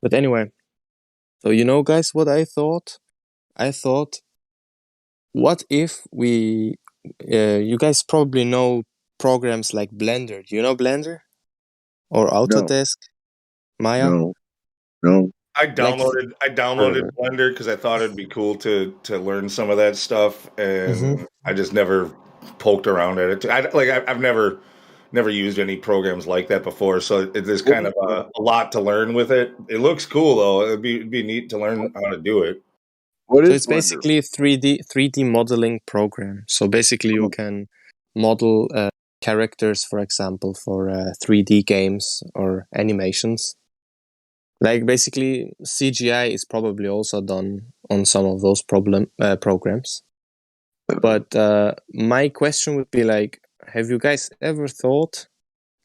but anyway. So guys, what I thought? I thought, what if we? You guys probably know programs like Blender. Do you know Blender? Or Autodesk? Maya? No. I downloaded Blender because I thought it'd be cool to learn some of that stuff, and I just never poked around at it. I've never used any programs like that before, so there's kind of a lot to learn with it. It looks cool though. It'd be neat to learn how to do it. What so is it's Blender? basically a 3D modeling program. So basically you can model characters, for example, for 3D games or animations. Like basically CGI is probably also done on some of those programs. But my question would be like, have you guys ever thought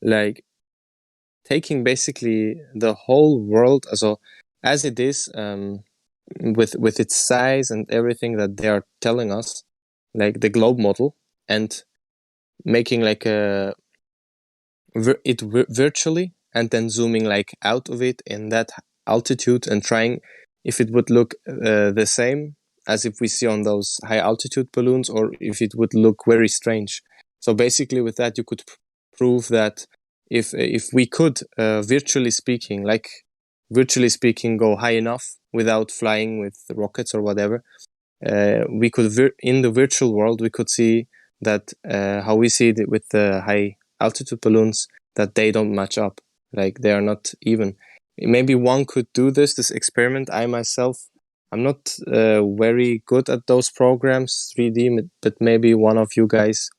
like taking basically the whole world as it is, with its size and everything that they are telling us, like the globe model, and making like virtually, and then zooming like out of it in that altitude and trying if it would look the same as if we see on those high altitude balloons, or if it would look very strange. So basically with that you could prove that if we could virtually speaking go high enough without flying with rockets or whatever, we could in the virtual world we could see that how we see it with the high altitude balloons, that they don't match up, like they are not even. Maybe one could do this experiment. I myself, I'm not very good at those programs 3D, but maybe one of you guys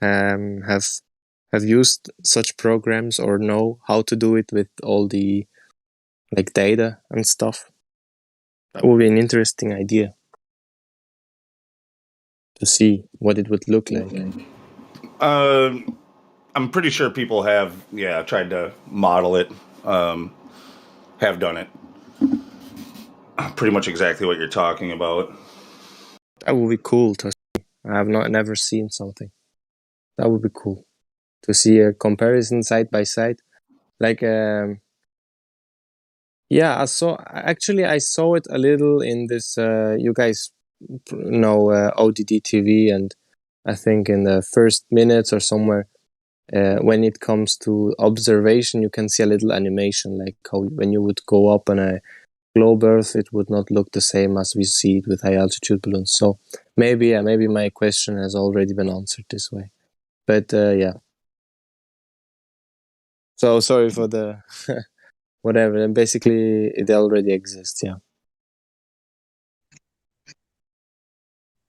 have used such programs or know how to do it with all the like data and stuff. That would be an interesting idea to see what it would look like. I'm pretty sure people have tried to model it, have done it. Pretty much exactly what you're talking about. That would be cool to see. I have never seen something. That would be cool to see a comparison side by side. Like, I saw it a little in this, you guys know ODD TV, and I think in the first minutes or somewhere, when it comes to observation, you can see a little animation, like how when you would go up on a globe Earth, it would not look the same as we see it with high altitude balloons. So maybe my question has already been answered this way. But So sorry for the whatever. And basically, it already exists. Yeah.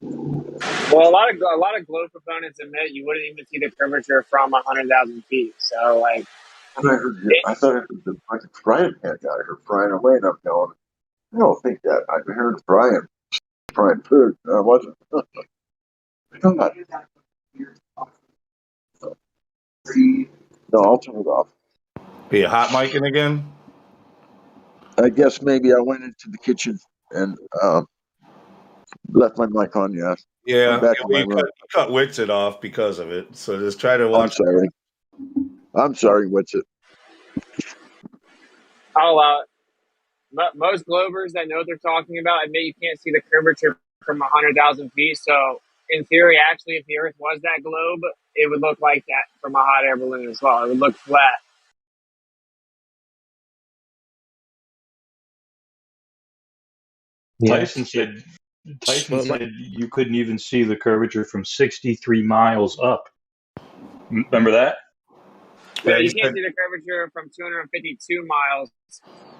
Well, a lot of globe proponents admit you wouldn't even see the curvature from 100,000 feet. So, like, I thought I heard the fucking frying pan guy. I heard frying away, and I'm going, I don't think that. I heard frying. fried food. Wasn't. God. No, I'll turn it off. Be a hot micing again? I guess maybe I went into the kitchen and left my mic on. Yeah. Yeah, I'm back in my you room. cut Wixit off because of it. So just try to watch. I'm sorry. What's it? I'll allow it. Most Globers that know what they're talking about admit you can't see the curvature from 100,000 feet. So, in theory, actually, if the Earth was that globe, it would look like that from a hot air balloon as well. It would look flat. Tyson said you couldn't even see the curvature from 63 miles up. Remember that? Yeah, you can't see the curvature from 252 miles,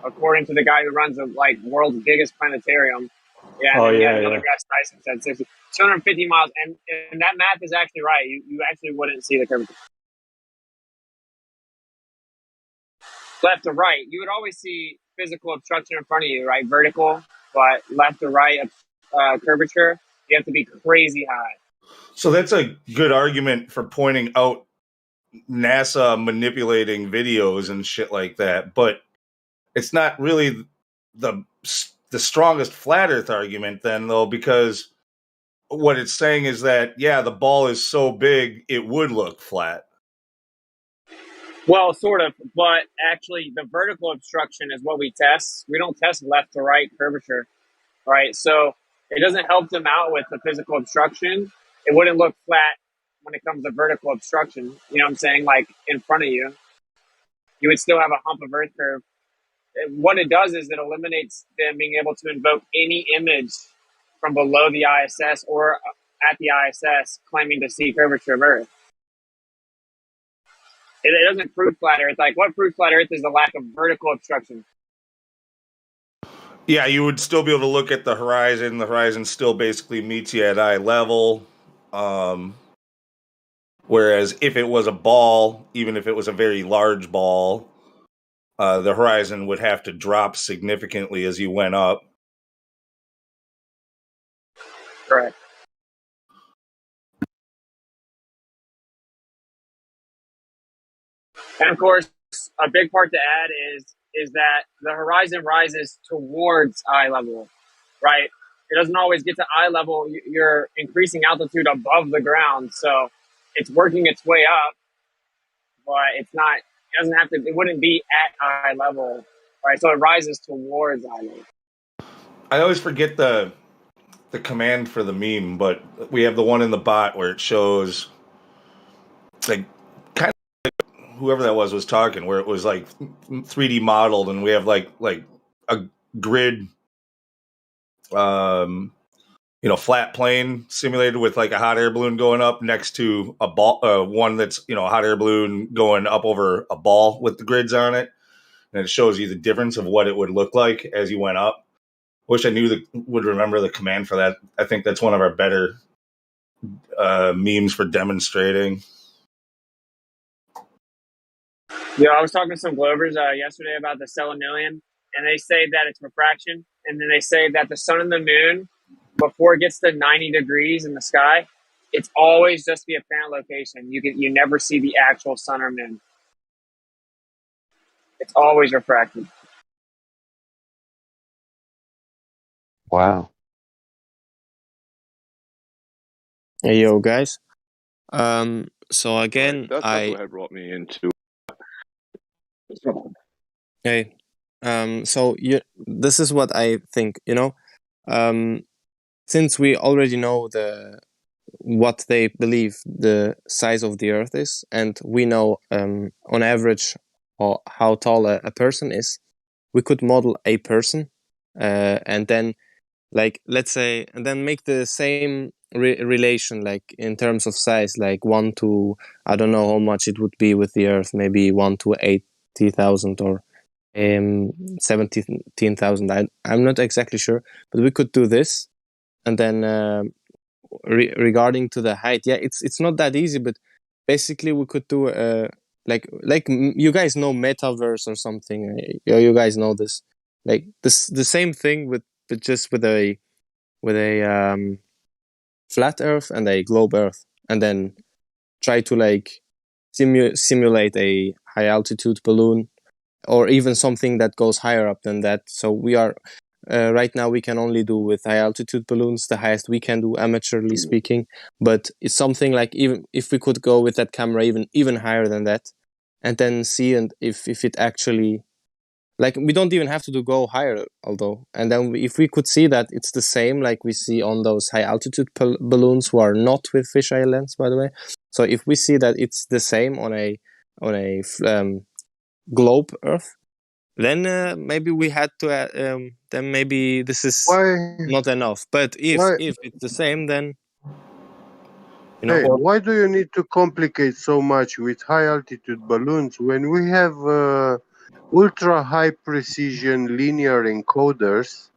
according to the guy who runs the world's biggest planetarium. Yeah, and then another guy, Tyson, said 250 miles, and that math is actually right. You actually wouldn't see the curvature. Left to right, you would always see physical obstruction in front of you, right? Vertical, but left to right curvature, you have to be crazy high. So that's a good argument for pointing out NASA manipulating videos and shit like that, but it's not really the strongest flat Earth argument then, though, because what it's saying is that, yeah, the ball is so big it would look flat. Well, sort of, but actually the vertical obstruction is what we test. We don't test left to right curvature, right? So it doesn't help them out with the physical obstruction. It wouldn't look flat when it comes to vertical obstruction. You know what I'm saying? Like in front of you, you would still have a hump of Earth curve. What it does is it eliminates them being able to invoke any image from below the ISS or at the ISS claiming to see curvature of Earth. It doesn't prove flat Earth. Like, what proves flat Earth is the lack of vertical obstruction. Yeah, you would still be able to look at the horizon. The horizon still basically meets you at eye level. Whereas if it was a ball, even if it was a very large ball, the horizon would have to drop significantly as you went up. Correct. And of course, a big part to add is that the horizon rises towards eye level, right? It doesn't always get to eye level. You're increasing altitude above the ground, so it's working its way up, but it's not. It doesn't have to. It wouldn't be at eye level, right? So it rises towards eye level. I always forget the command for the meme, but we have the one in the bot where it shows like kind of like whoever that was talking, where it was like 3D modeled, and we have like a grid, flat plane simulated with like a hot air balloon going up next to a ball, one that's a hot air balloon going up over a ball with the grids on it, and it shows you the difference of what it would look like as you went up. Wish I would remember the command for that. I think that's one of our better memes for demonstrating. Yeah, I was talking to some Globers yesterday about the stellanillion, and they say that it's refraction, and then they say that the sun and the moon, before it gets to 90 degrees in the sky, it's always just the apparent location. You never see the actual sun or moon. It's always refracted. Wow. Hey, yo, guys. So again, That's what had brought me into. Hey, so this is what I think. Since we already know what they believe the size of the Earth is, and we know on average how tall a person is, we could model a person, and then let's say, and then make the same relation, like in terms of size, like 1 to, I don't know how much it would be with the Earth, maybe 1 to 80,000 or 17,000. I'm not exactly sure, but we could do this, and then regarding to the height, yeah, it's not that easy, but basically we could do like you guys know metaverse or something. You guys know this, like this, the same thing with just with a flat Earth and a globe Earth, and then try to like simulate a high altitude balloon, or even something that goes higher up than that. So we are right now we can only do with high altitude balloons, the highest we can do amateurly speaking. But it's something like, even if we could go with that camera even higher than that, and then see and if it actually, like, we don't even have to go higher, although, and then if we could see that it's the same like we see on those high altitude balloons who are not with fisheye lens, by the way. So if we see that it's the same on a globe Earth, then maybe we had to then maybe this is not enough. But if it's the same, then Hey, why do you need to complicate so much with high altitude balloons when we have ultra high precision linear encoders?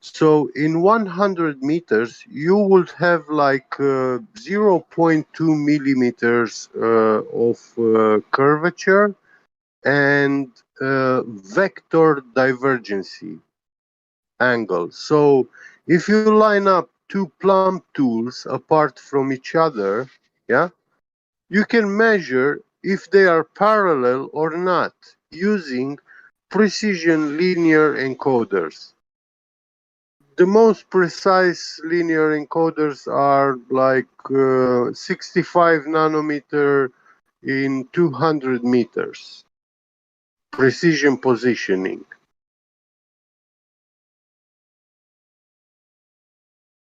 So in 100 meters, you would have like 0.2 millimeters of curvature and vector divergency angle. So if you line up two plumb tools apart from each other, yeah, you can measure if they are parallel or not using precision linear encoders. The most precise linear encoders are like 65 nanometer in 200 meters. Precision positioning.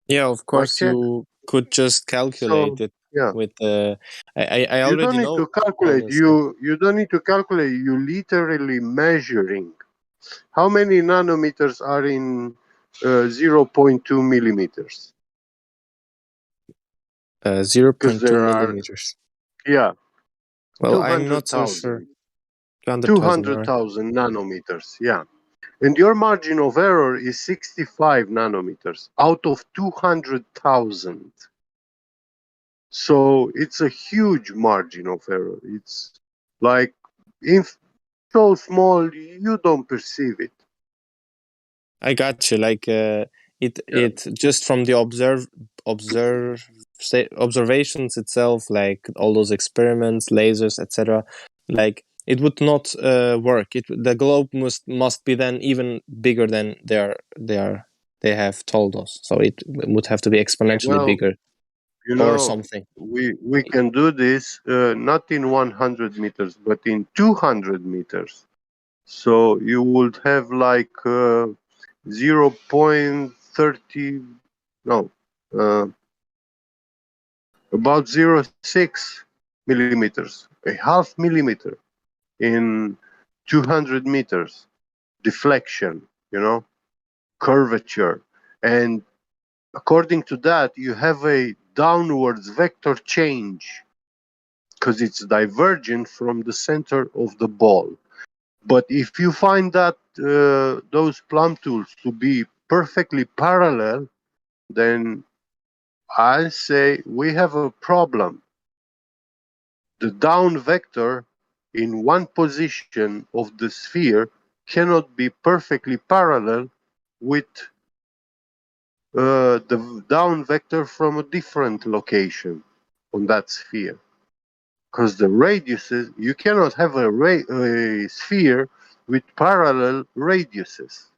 Yeah, of course, you could just calculate it with I You already don't need know to calculate. all those things. You don't need to calculate. You literally measuring. How many nanometers are in 0.2 millimeters? 0.2 millimeters. Yeah. Well, I'm not so sure. 200,000 nanometers. Yeah. And your margin of error is 65 nanometers out of 200,000. So it's a huge margin of error. It's like, if so small, you don't perceive it. I got you. Like it just from the observations itself, like all those experiments, lasers, etc. Like it would not work. The globe must be then even bigger than they have told us. So it would have to be exponentially bigger, or something. We can do this not in 100 meters, but in 200 meters. So you would have like 0.30, no, about 0.6 millimeters, a half millimeter in 200 meters deflection, curvature. And according to that, you have a downwards vector change because it's divergent from the center of the ball. But if you find that those plumb tools to be perfectly parallel, then I say we have a problem. The down vector in one position of the sphere cannot be perfectly parallel with the down vector from a different location on that sphere. Because the radiuses, you cannot have a sphere with parallel radiuses.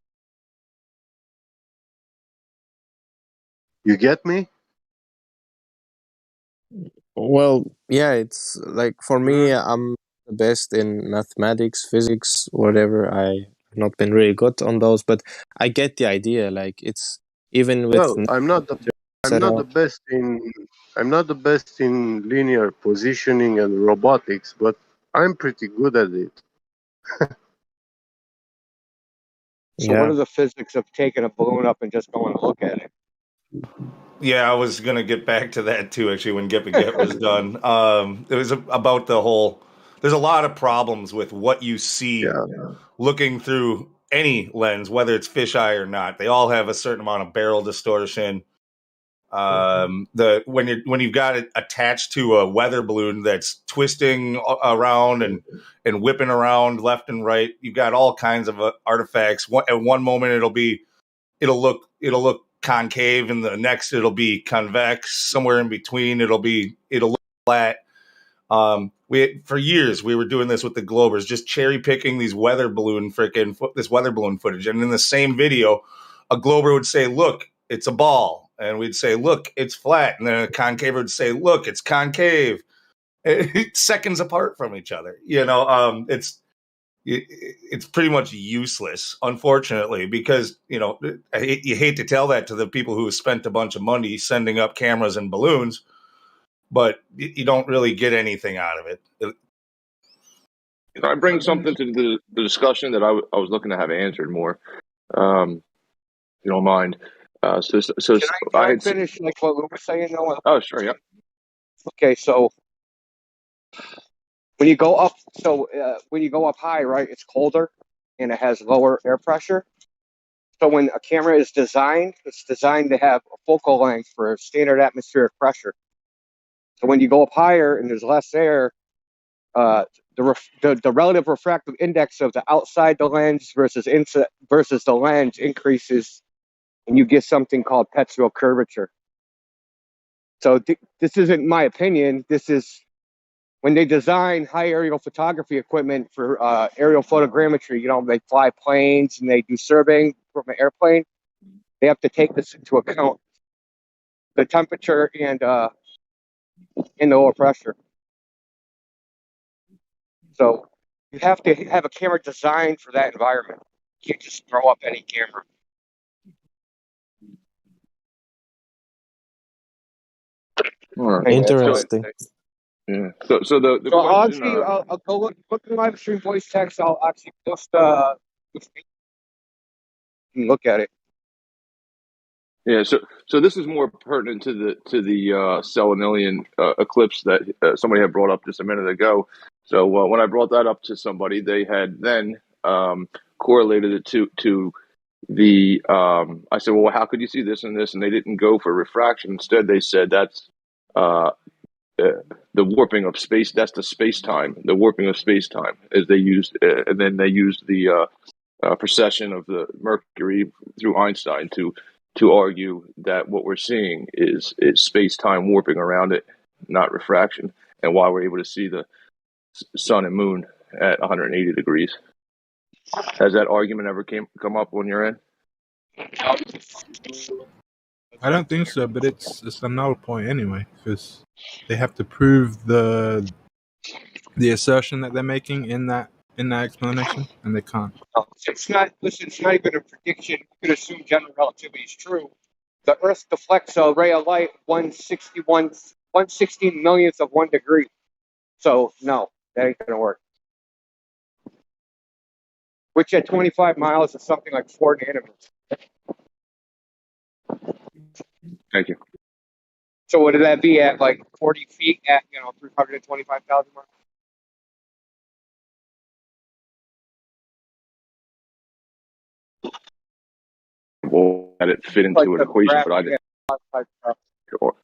You get me? Well, yeah, it's like for me, I'm the best in mathematics, physics, whatever. I've not been really good on those, but I get the idea. Like it's even with Well, I'm not the best in linear positioning and robotics, but I'm pretty good at it. So what are the physics of taking a balloon up and just going to look at it? Yeah, I was gonna get back to that too. Actually, when Get was done, it was about the whole. There's a lot of problems with what you see looking through any lens, whether it's fisheye or not. They all have a certain amount of barrel distortion. When you've got it attached to a weather balloon that's twisting around and whipping around left and right, you've got all kinds of artifacts. At one moment, it'll look concave, and the next it'll be convex. Somewhere in between, it'll look flat. For years we were doing this with the Globers, just cherry picking these weather balloon footage, and in the same video, a Glober would say, "Look, it's a ball," and we'd say, "Look, it's flat," and then a concave would say, "Look, it's concave." Seconds apart from each other. It's pretty much useless, unfortunately, because you hate to tell that to the people who have spent a bunch of money sending up cameras and balloons, but you don't really get anything out of it. Can I bring something to the discussion that I was looking to have answered more, if you don't mind? So Can I finish like what we were saying though? Oh, sure, yeah. Okay, so when you go up, high, right, it's colder and it has lower air pressure. So when a camera is designed, it's designed to have a focal length for standard atmospheric pressure. So when you go up higher and there's less air, the relative refractive index of the outside the lens versus the lens increases, and you get something called petrol curvature. So this isn't my opinion. This is when they design high aerial photography equipment for aerial photogrammetry. They fly planes and they do surveying from an airplane. They have to take this into account, the temperature and the lower pressure. So you have to have a camera designed for that environment. You can't just throw up any camera. Interesting. Yeah. So the question, actually, I'll go look at the live stream voice text. I'll actually post look at it. Yeah, so this is more pertinent to the Selenilian eclipse that somebody had brought up just a minute ago. So when I brought that up to somebody, they had then correlated it to the. I said, well, how could you see this and this? And they didn't go for refraction. Instead, they said that's the warping of space. That's the space time. The warping of space time, as they used, and then they used the precession of the Mercury through Einstein to argue that what we're seeing is space-time warping around it, not refraction, and why we're able to see the sun and moon at 180 degrees. Has that argument ever come up on your end? I don't think so, but it's a null point anyway, because they have to prove the assertion that they're making in that explanation, and they can't. It's not even a prediction. You could assume general relativity is true. The Earth deflects a ray of light 1/16 millionth of 1 degree. So no, that ain't gonna work. Which at 25 miles is something like 4 nanometers. Thank you. So what did that be at, like 40 feet at 325,000 miles? Well, had it fit into an equation, but I didn't. Sure.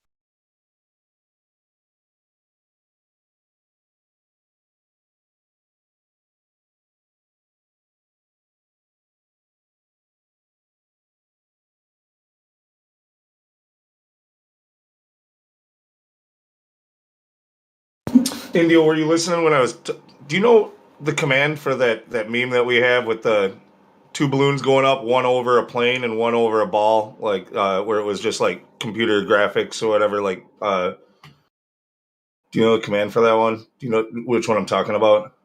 Indio, were you listening when I was? Do you know the command for that meme that we have with the 2 balloons going up, one over a plane and one over a ball, like where it was just like computer graphics or whatever? Like, do you know the command for that one? Do you know which one I'm talking about?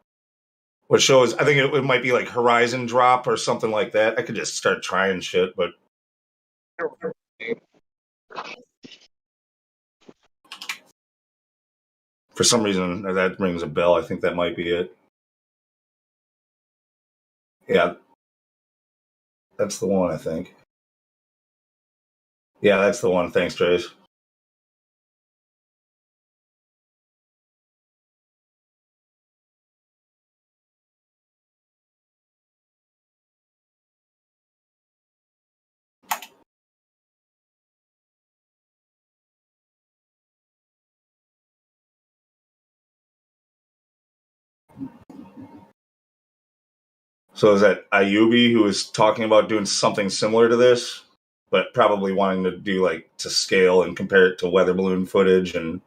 What shows? I think it might be like horizon drop or something like that. I could just start trying shit, but. For some reason, that rings a bell. I think that might be it. Yeah. That's the one, I think. Yeah, that's the one. Thanks, Trace. So is that Ayubi who was talking about doing something similar to this? but probably wanting to do like to scale and compare it to weather balloon footage and.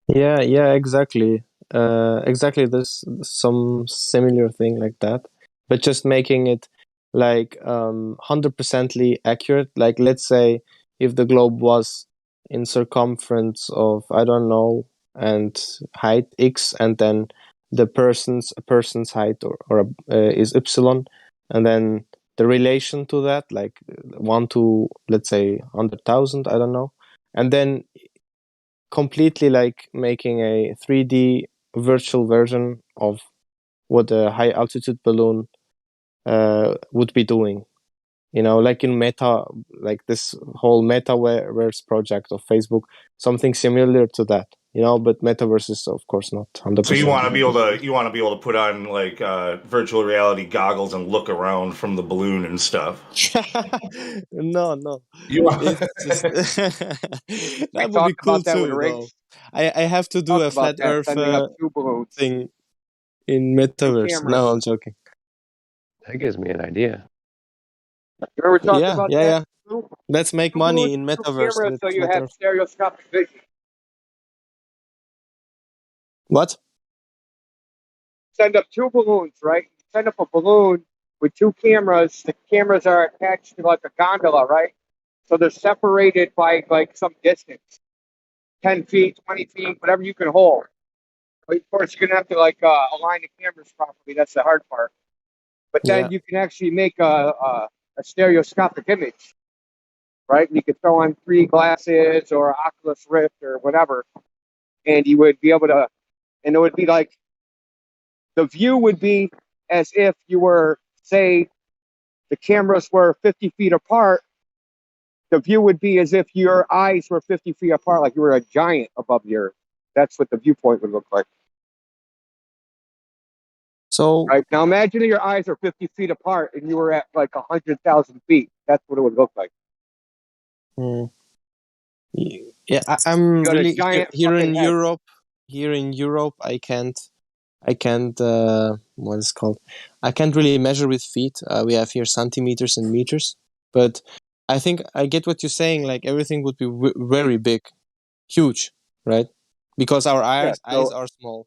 Yeah, exactly. Exactly. There's some similar thing like that, but just making it like 100% accurate. Like, let's say if the globe was in circumference of, I don't know, and height x, and then a person's height or is epsilon, and then the relation to that, like 1 to, let's say, 100,000, I don't know, and then completely like making a 3D virtual version of what a high altitude balloon would be doing. You know, like in Meta, like this whole metaverse project of Facebook, something similar to that. You know, but metaverse is of course not 100%. So you want to be able to put on like virtual reality goggles and look around from the balloon and stuff. No. You want- It's just that would talk be cool about that with too, though. rigs. I have to do Talk a about flat that, Earth sending up 2 balloons, thing in 2 metaverse. cameras. No, I'm joking. That gives me an idea. You ever talked Yeah, about yeah, that? yeah. Let's make 2 money balloons, in 2 metaverse cameras, with so you flat have Earth. stereoscopic vision. What? Send up 2 balloons, right? Send up a balloon with 2 cameras. The cameras are attached to like a gondola, right? So they're separated by like some distance, 10 feet, 20 feet, whatever you can hold. But of course, you're gonna have to like align the cameras properly. That's the hard part. But Yeah. then you can actually make a stereoscopic image, right? And you could throw on 3 glasses or Oculus Rift or whatever, and you would be able to, and it would be like the view would be as if you were, say, the cameras were 50 feet apart. The view would be as if your eyes were 50 feet apart, like you were a giant above the earth. That's what the viewpoint would look like. So right now, imagine your eyes are 50 feet apart and you were at like 100,000 feet. That's what it would look like. Yeah, I'm You got a really giant here in fucking head. Europe. Here in Europe, I can't. What is it called? I can't really measure with feet. We have here centimeters and meters, but I think I get what you're saying. Like everything would be very big, huge, right? Because our eyes are small.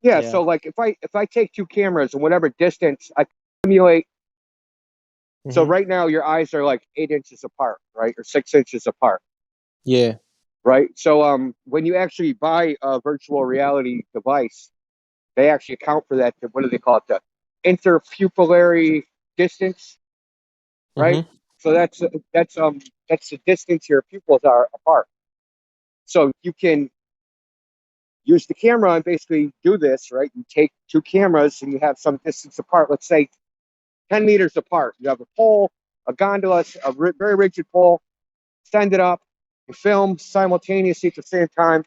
Yeah, Yeah. so like if I take 2 cameras and whatever distance I simulate. So right now your eyes are like 8 inches apart, right, or 6 inches apart. Yeah. Right. So when you actually buy a virtual reality device, they actually account for that. What do they call it? The interpupillary distance. Right. So that's the distance your pupils are apart. So you can use the camera and basically do this, right? You take 2 cameras and you have some distance apart. Let's say 10 meters apart. You have a pole, a gondola, a very rigid pole. Send it up. You film simultaneously at the same time.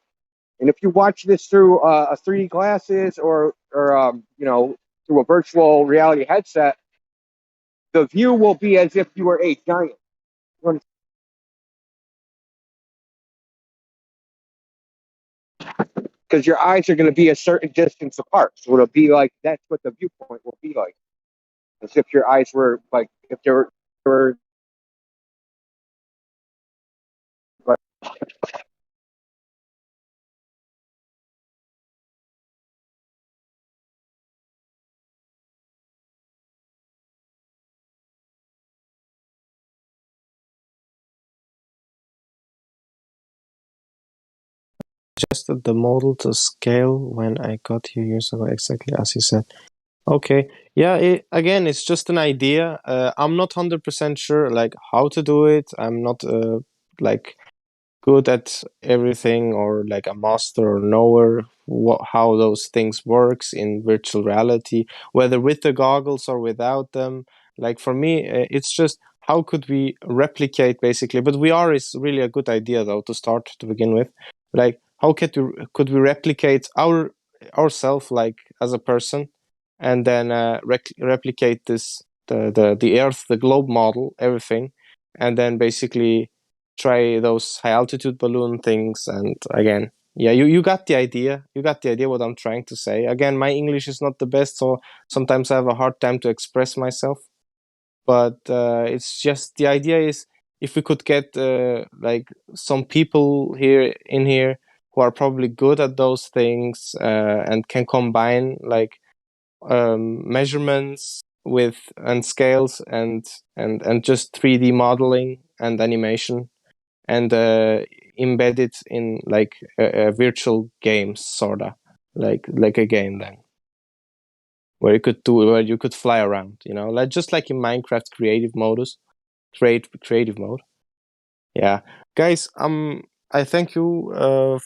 And if you watch this through a 3D glasses or through a virtual reality headset, the view will be as if you were a giant. Because your eyes are going to be a certain distance apart. So it'll be like, that's what the viewpoint will be like. As if your eyes were like, if they were Adjusted the model to scale when I got here years ago, exactly as you said. Okay, yeah. Again, it's just an idea. I'm not 100% sure like how to do it. I'm not like good at everything or like a master or knower how those things works in virtual reality, whether with the goggles or without them. Like for me, it's just how could we replicate basically. But VR is really a good idea though to start to begin with. Like how could we replicate ourselves like as a person, and then replicate this the Earth, the globe model, everything, and then basically try those high altitude balloon things. And again, yeah, you got the idea. You got the idea what I'm trying to say. Again, my English is not the best, so sometimes I have a hard time to express myself. But it's just the idea is if we could get like some people here who are probably good at those things and can combine like measurements with and scales and just 3D modeling and animation and embed it in like a virtual game, sorta like a game then, where you could fly around, like just like in Minecraft creative mode. Yeah, guys, I thank you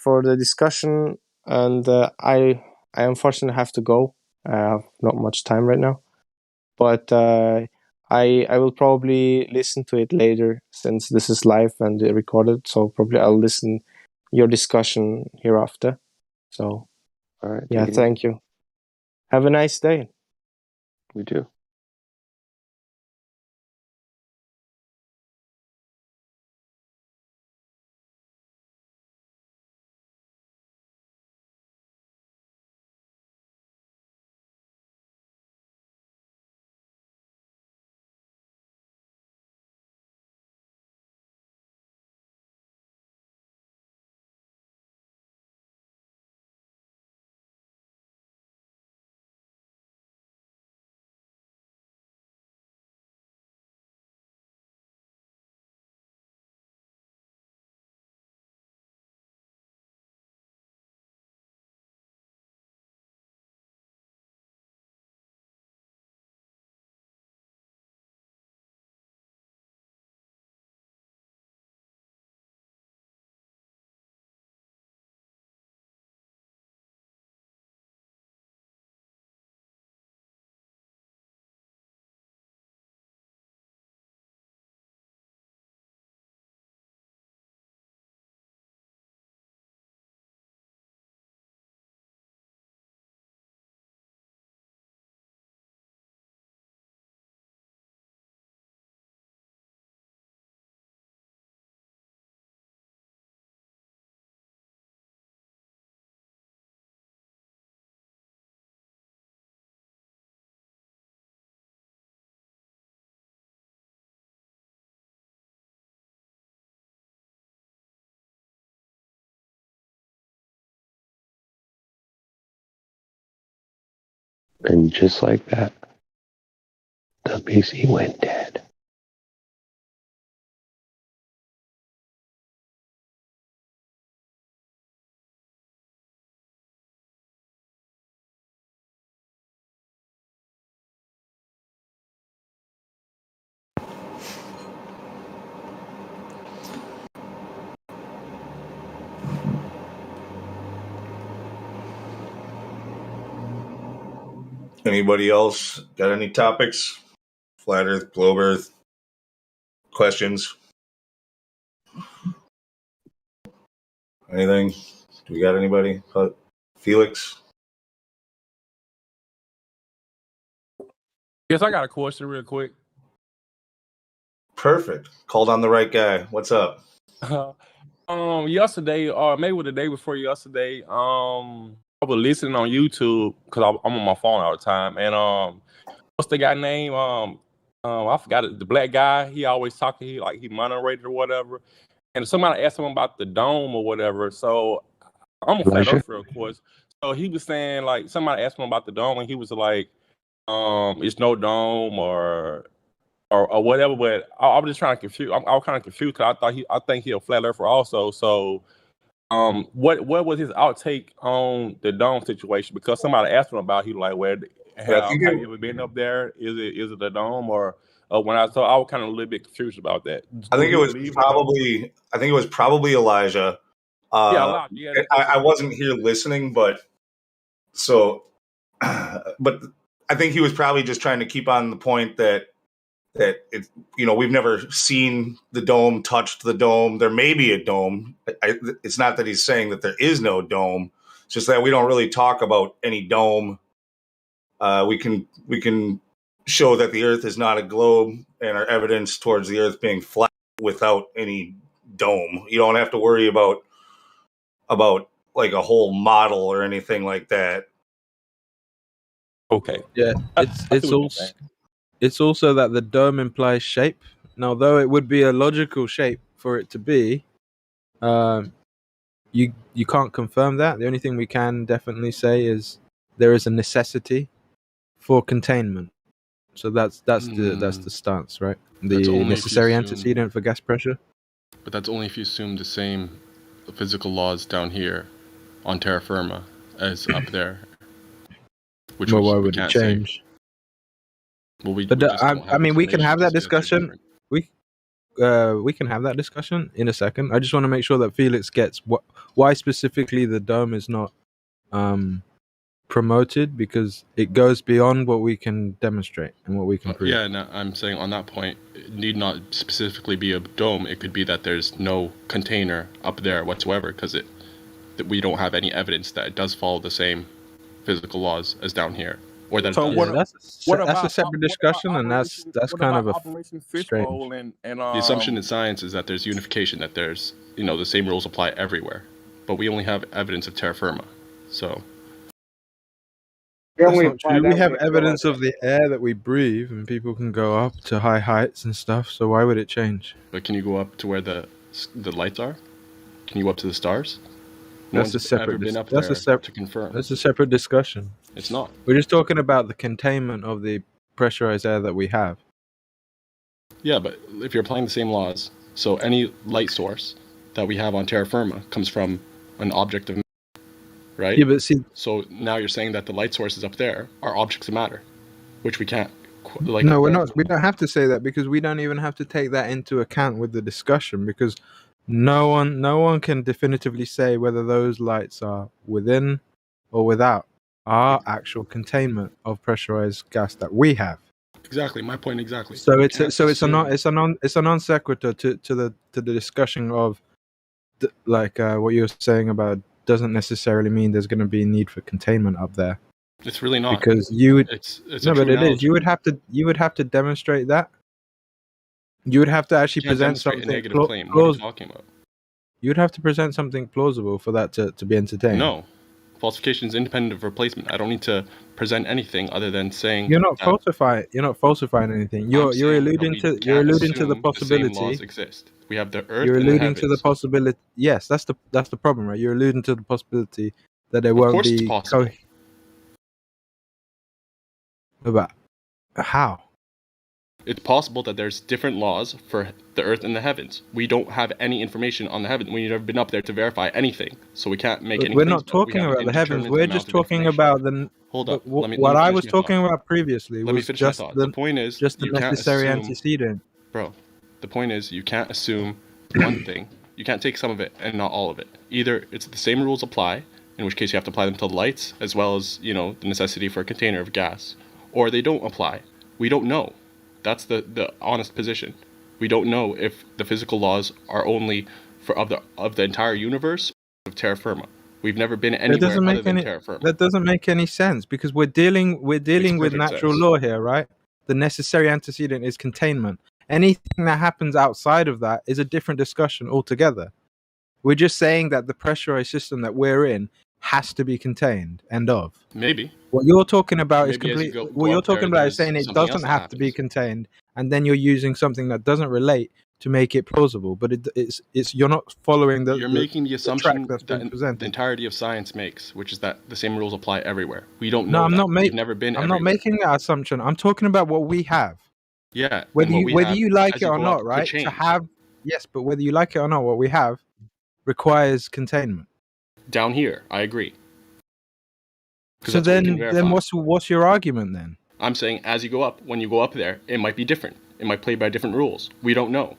for the discussion, and I unfortunately have to go. I have not much time right now, but I will probably listen to it later since this is live and recorded. So probably I'll listen your discussion hereafter. So, all right. Yeah, thank you. Have a nice day. We do. And just like that, the PC went dead. Anybody else got any topics? Flat Earth, globe Earth, questions? Anything? Do we got anybody? Felix? Yes, I got a question real quick. Perfect. Called on the right guy. What's up? Yesterday, or maybe the day before yesterday, I was listening on YouTube because I'm on my phone all the time, and what's the guy name? I forgot it. The black guy. He always talking. He moderated or whatever. And somebody asked him about the dome or whatever. So I'm a flat earther, of course. So he was saying like somebody asked him about the dome, and he was like, "It's no dome or whatever." But I was just trying to confuse. I was kind of confused because I think he a flat earther also. So what was his outtake on the dome situation? Because somebody asked him about, he like, where have you ever been up there? Is it the dome or when I was kind of a little bit confused about that. I think it was probably Elijah. Yeah, I wasn't here listening, but I think he was probably just trying to keep on the point that it, we've never seen the dome, touched the dome. There may be a dome. It's not that he's saying that there is no dome. It's just that we don't really talk about any dome. We can show that the Earth is not a globe, and our evidence towards the Earth being flat without any dome. You don't have to worry about like a whole model or anything like that. Okay. Yeah, it's also that the dome implies shape. Now, though it would be a logical shape for it to be, you can't confirm that. The only thing we can definitely say is there is a necessity for containment. So that's the stance, right? That's The only if you necessary assume- antecedent for gas pressure. But that's only if you assume the same physical laws down here on terra firma as up there. Which Well, we why would it can't change? say. Well, we But just don't have I mean, we can have that explanations discussion. We can have that discussion in a second. I just want to make sure that Felix gets why specifically the dome is not promoted, because it goes beyond what we can demonstrate and what we can prove. Yeah, no, I'm saying on that point, it need not specifically be a dome. It could be that there's no container up there whatsoever, because that we don't have any evidence that it does follow the same physical laws as down here, or that So it what? does. That's a separate discussion, and that's kind of Operation Fishbowl strange. and The assumption in science is that there's unification, that there's the same rules apply everywhere, but we only have evidence of terra firma, so. That's not true. We have evidence of the air that we breathe, and people can go up to high heights and stuff. So why would it change? But can you go up to where the lights are? Can you go up to the stars? That's a separate. To confirm. That's a separate discussion. It's not. We're just talking about the containment of the pressurized air that we have. Yeah, but if you're applying the same laws, so any light source that we have on terra firma comes from an object of matter, right? Yeah, but see. So now you're saying that the light sources up there are objects of matter, which we can't. No, we're not. We don't have to say that, because we don't even have to take that into account with the discussion, because no one can definitively say whether those lights are within or without our actual containment of pressurized gas that we have. Exactly, my point exactly. So it's a non sequitur to the discussion of what you're saying about doesn't necessarily mean there's going to be a need for containment up there. It's really not, because you would. It's no, a but true it is. You would have to demonstrate that. You would have to actually present something. A negative claim. What are you talking about? You would have to present something plausible for that to be entertained. No, falsification is independent of replacement. I don't need to present anything other than saying you're not falsifying. You're not falsifying anything. You're alluding to the possibility. The same laws exist. We have the earth. You're and the alluding to the heavens. possibility. Yes, that's the problem, right? You're alluding to the possibility that there won't course be. it's possible. About how? It's possible that there's different laws for the earth and the heavens. We don't have any information on the heavens. We've never been up there to verify anything, so we can't make any. We're not talking about the heavens. We're just talking about the. Hold up. What I was talking about previously was just the point is just the you can't necessary assume, antecedent. Bro, the point is you can't assume one thing. You can't take some of it and not all of it. Either it's the same rules apply, in which case you have to apply them to the lights, as well as the necessity for a container of gas, or they don't apply. We don't know. That's the honest position. We don't know if the physical laws are only of the entire universe of terra firma. We've never been anywhere other than terra firma. That doesn't make any sense, because we're dealing with natural law here, right? The necessary antecedent is containment. Anything that happens outside of that is a different discussion altogether. We're just saying that the pressurized system that we're in has to be contained. End of. Maybe. What you're talking about is Maybe as you complete. go What you're up there, talking about there's is saying it something else doesn't that have to be contained, and then you're using something that doesn't relate to make it plausible. But it's you're not following the. You're making the assumption that's been presented. The entirety of science makes, which is that the same rules apply everywhere. We don't No, know. I'm not We've making. never been. I'm everywhere. not making that assumption. I'm talking about what we have. Yeah. Whether you like as it you or go not, up, right? could change. To have yes, but whether you like it or not, what we have requires containment. Down here, I agree. So then what's your argument then? I'm saying as you go up, when you go up there, it might be different. It might play by different rules. We don't know.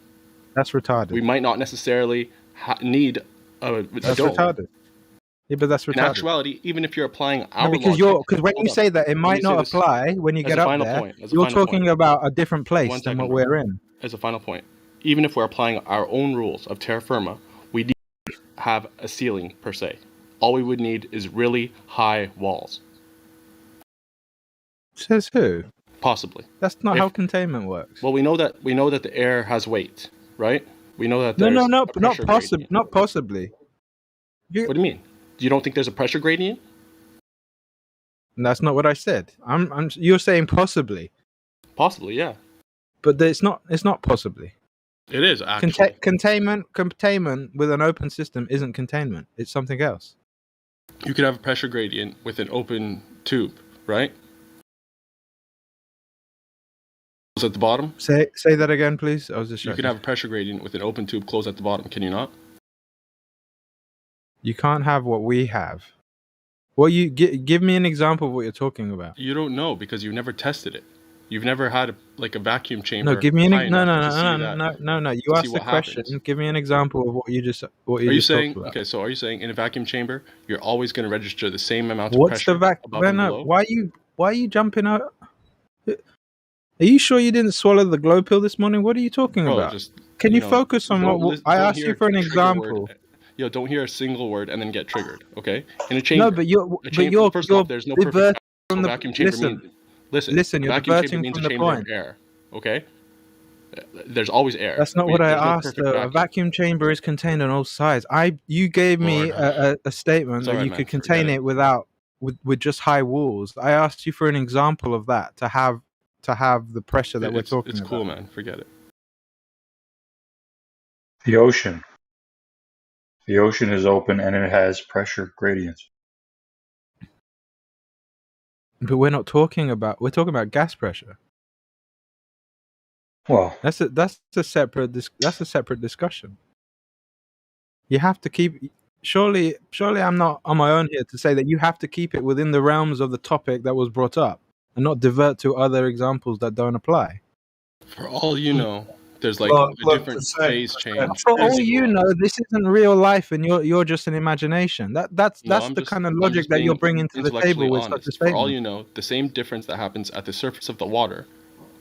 That's retarded. We might not necessarily need a That's dome. retarded. Yeah, but that's retarded. In actuality, even if you're applying our because when you say that it might not apply when you get up there, you're talking about a different place than what we're in. As a final point, even if we're applying our own rules of terra firma, we need to have a ceiling per se. All we would need is really high walls. Says who? Possibly. That's not how containment works. Well, we know that the air has weight, right? We know that No, there's no, a pressure gradient. not possibly. What do you mean? You don't think there's a pressure gradient? That's not what I said. You're saying possibly. Possibly, yeah. But it's not possibly. It is actually. Containment with an open system isn't containment. It's something else. You could have a pressure gradient with an open tube, right? Close at the bottom. Say that again, please. I was just. You could have a pressure gradient with an open tube closed at the bottom. Can you not? You can't have what we have. Well, you give me an example of what you're talking about. You don't know because you've never tested it. You've never had a vacuum chamber. No, give me an no. You asked the question. Happens. Give me an example of what you just Are you saying okay? So are you saying in a vacuum chamber you're always going to register the same amount of What's pressure? the vacuum? Why are you jumping out? Are you sure you didn't swallow the glow pill this morning? What are you talking about? Can you focus on what I asked you for an example? Don't hear a single word and then get triggered. Okay, in a chamber. No, but you're first off, there's no perfect vacuum chamber. Listen, you're vacuum chamber diverting means from a the chamber point. of air. Okay, there's always air. That's not what I asked. A vacuum chamber is contained on all sides. You gave me a statement that you could contain it with just high walls. I asked you for an example of that to have the pressure that we're talking about. It's cool, man. Forget it. The ocean. The ocean is open and it has pressure gradients. But we're talking about gas pressure. Well, that's a separate discussion. You have to keep. Surely, I'm not on my own here to say that you have to keep it within the realms of the topic that was brought up, and not divert to other examples that don't apply. For all you know, there's a different phase change. For all you know, this isn't real life, and you're just an imagination. That's the kind of logic that you're bringing to the table with such a statement. For all you know, the same difference that happens at the surface of the water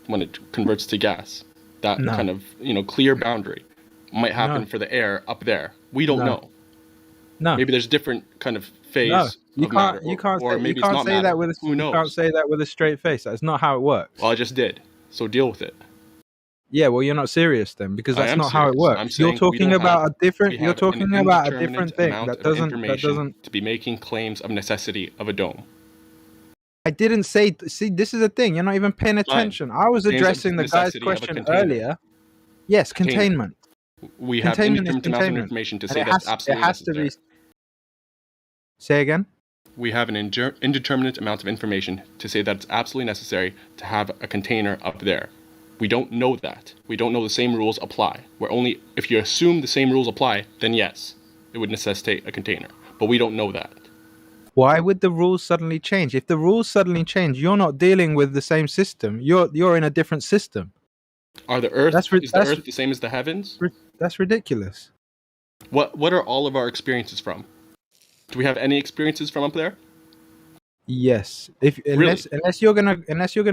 when it converts to gas, that kind of clear boundary, might happen for the air up there. We don't know. No. Maybe there's different kind of phase of matter. You can't Who knows? You can't say that with a straight face. That's not how it works. Well, I just did. So deal with it. Yeah, well, you're not serious then, because that's not how it works. You're talking about a different. You're talking about a different thing that doesn't to be making claims of necessity of a dome. I didn't say. See, this is the thing. You're not even paying attention. I was addressing the guy's question earlier. Yes, containment. We have an indeterminate amount of information to say that's absolutely necessary. Say again. We have an indeterminate amount of information to say that it's absolutely necessary to have a container up there. We don't know that. We don't know the same rules apply. If you assume the same rules apply, then yes, it would necessitate a container. But we don't know that. Why would the rules suddenly change? If the rules suddenly change, you're not dealing with the same system. You're in a different system. Is the Earth the same as the heavens? That's ridiculous. What are all of our experiences from? Do we have any experiences from up there? Yes. Unless you're gonna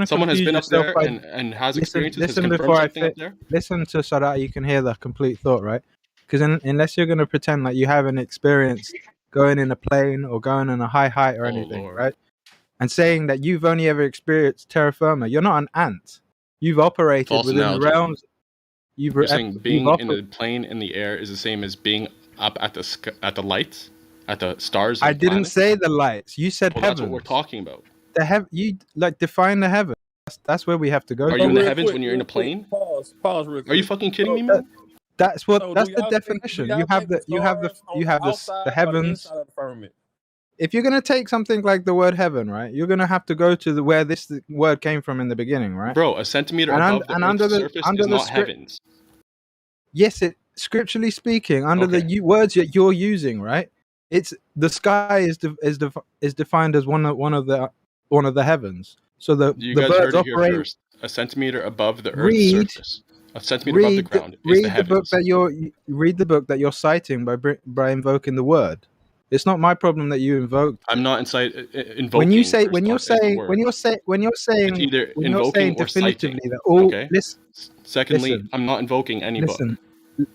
someone has been up there by, and has experiences. Listen before I fit. Listen to so that you can hear the complete thought, right? Because unless you're gonna pretend like you haven't experienced going in a plane or going on a high height or anything, right? And saying that you've only ever experienced terra firma, you're not an ant. You've operated within the realms. You're saying being in a plane in the air is the same as being up at the lights, at the stars. I didn't say the lights. You said heaven. That's what we're talking about. You define the heaven. That's where we have to go. Are you in the heavens when you're in a plane? Pause real quick. Are you fucking kidding me, man? That's the definition. You have the heavens. If you're gonna take something like the word heaven, right, you're gonna have to go to where this word came from in the beginning, right? Bro, a centimeter above the Earth's surface is not heavens. Yes, scripturally speaking, under the words that you're using, right? It's the sky is defined as one of the heavens. So the birds heard it operate here first. A centimeter above the Earth's surface. A centimeter above the ground is the heavens. Read the book that you're citing by invoking the word. It's not my problem that you invoked. I'm not invoking. When you're saying it's either invoking or definitively citing. That all. Okay. Secondly, I'm not invoking any book.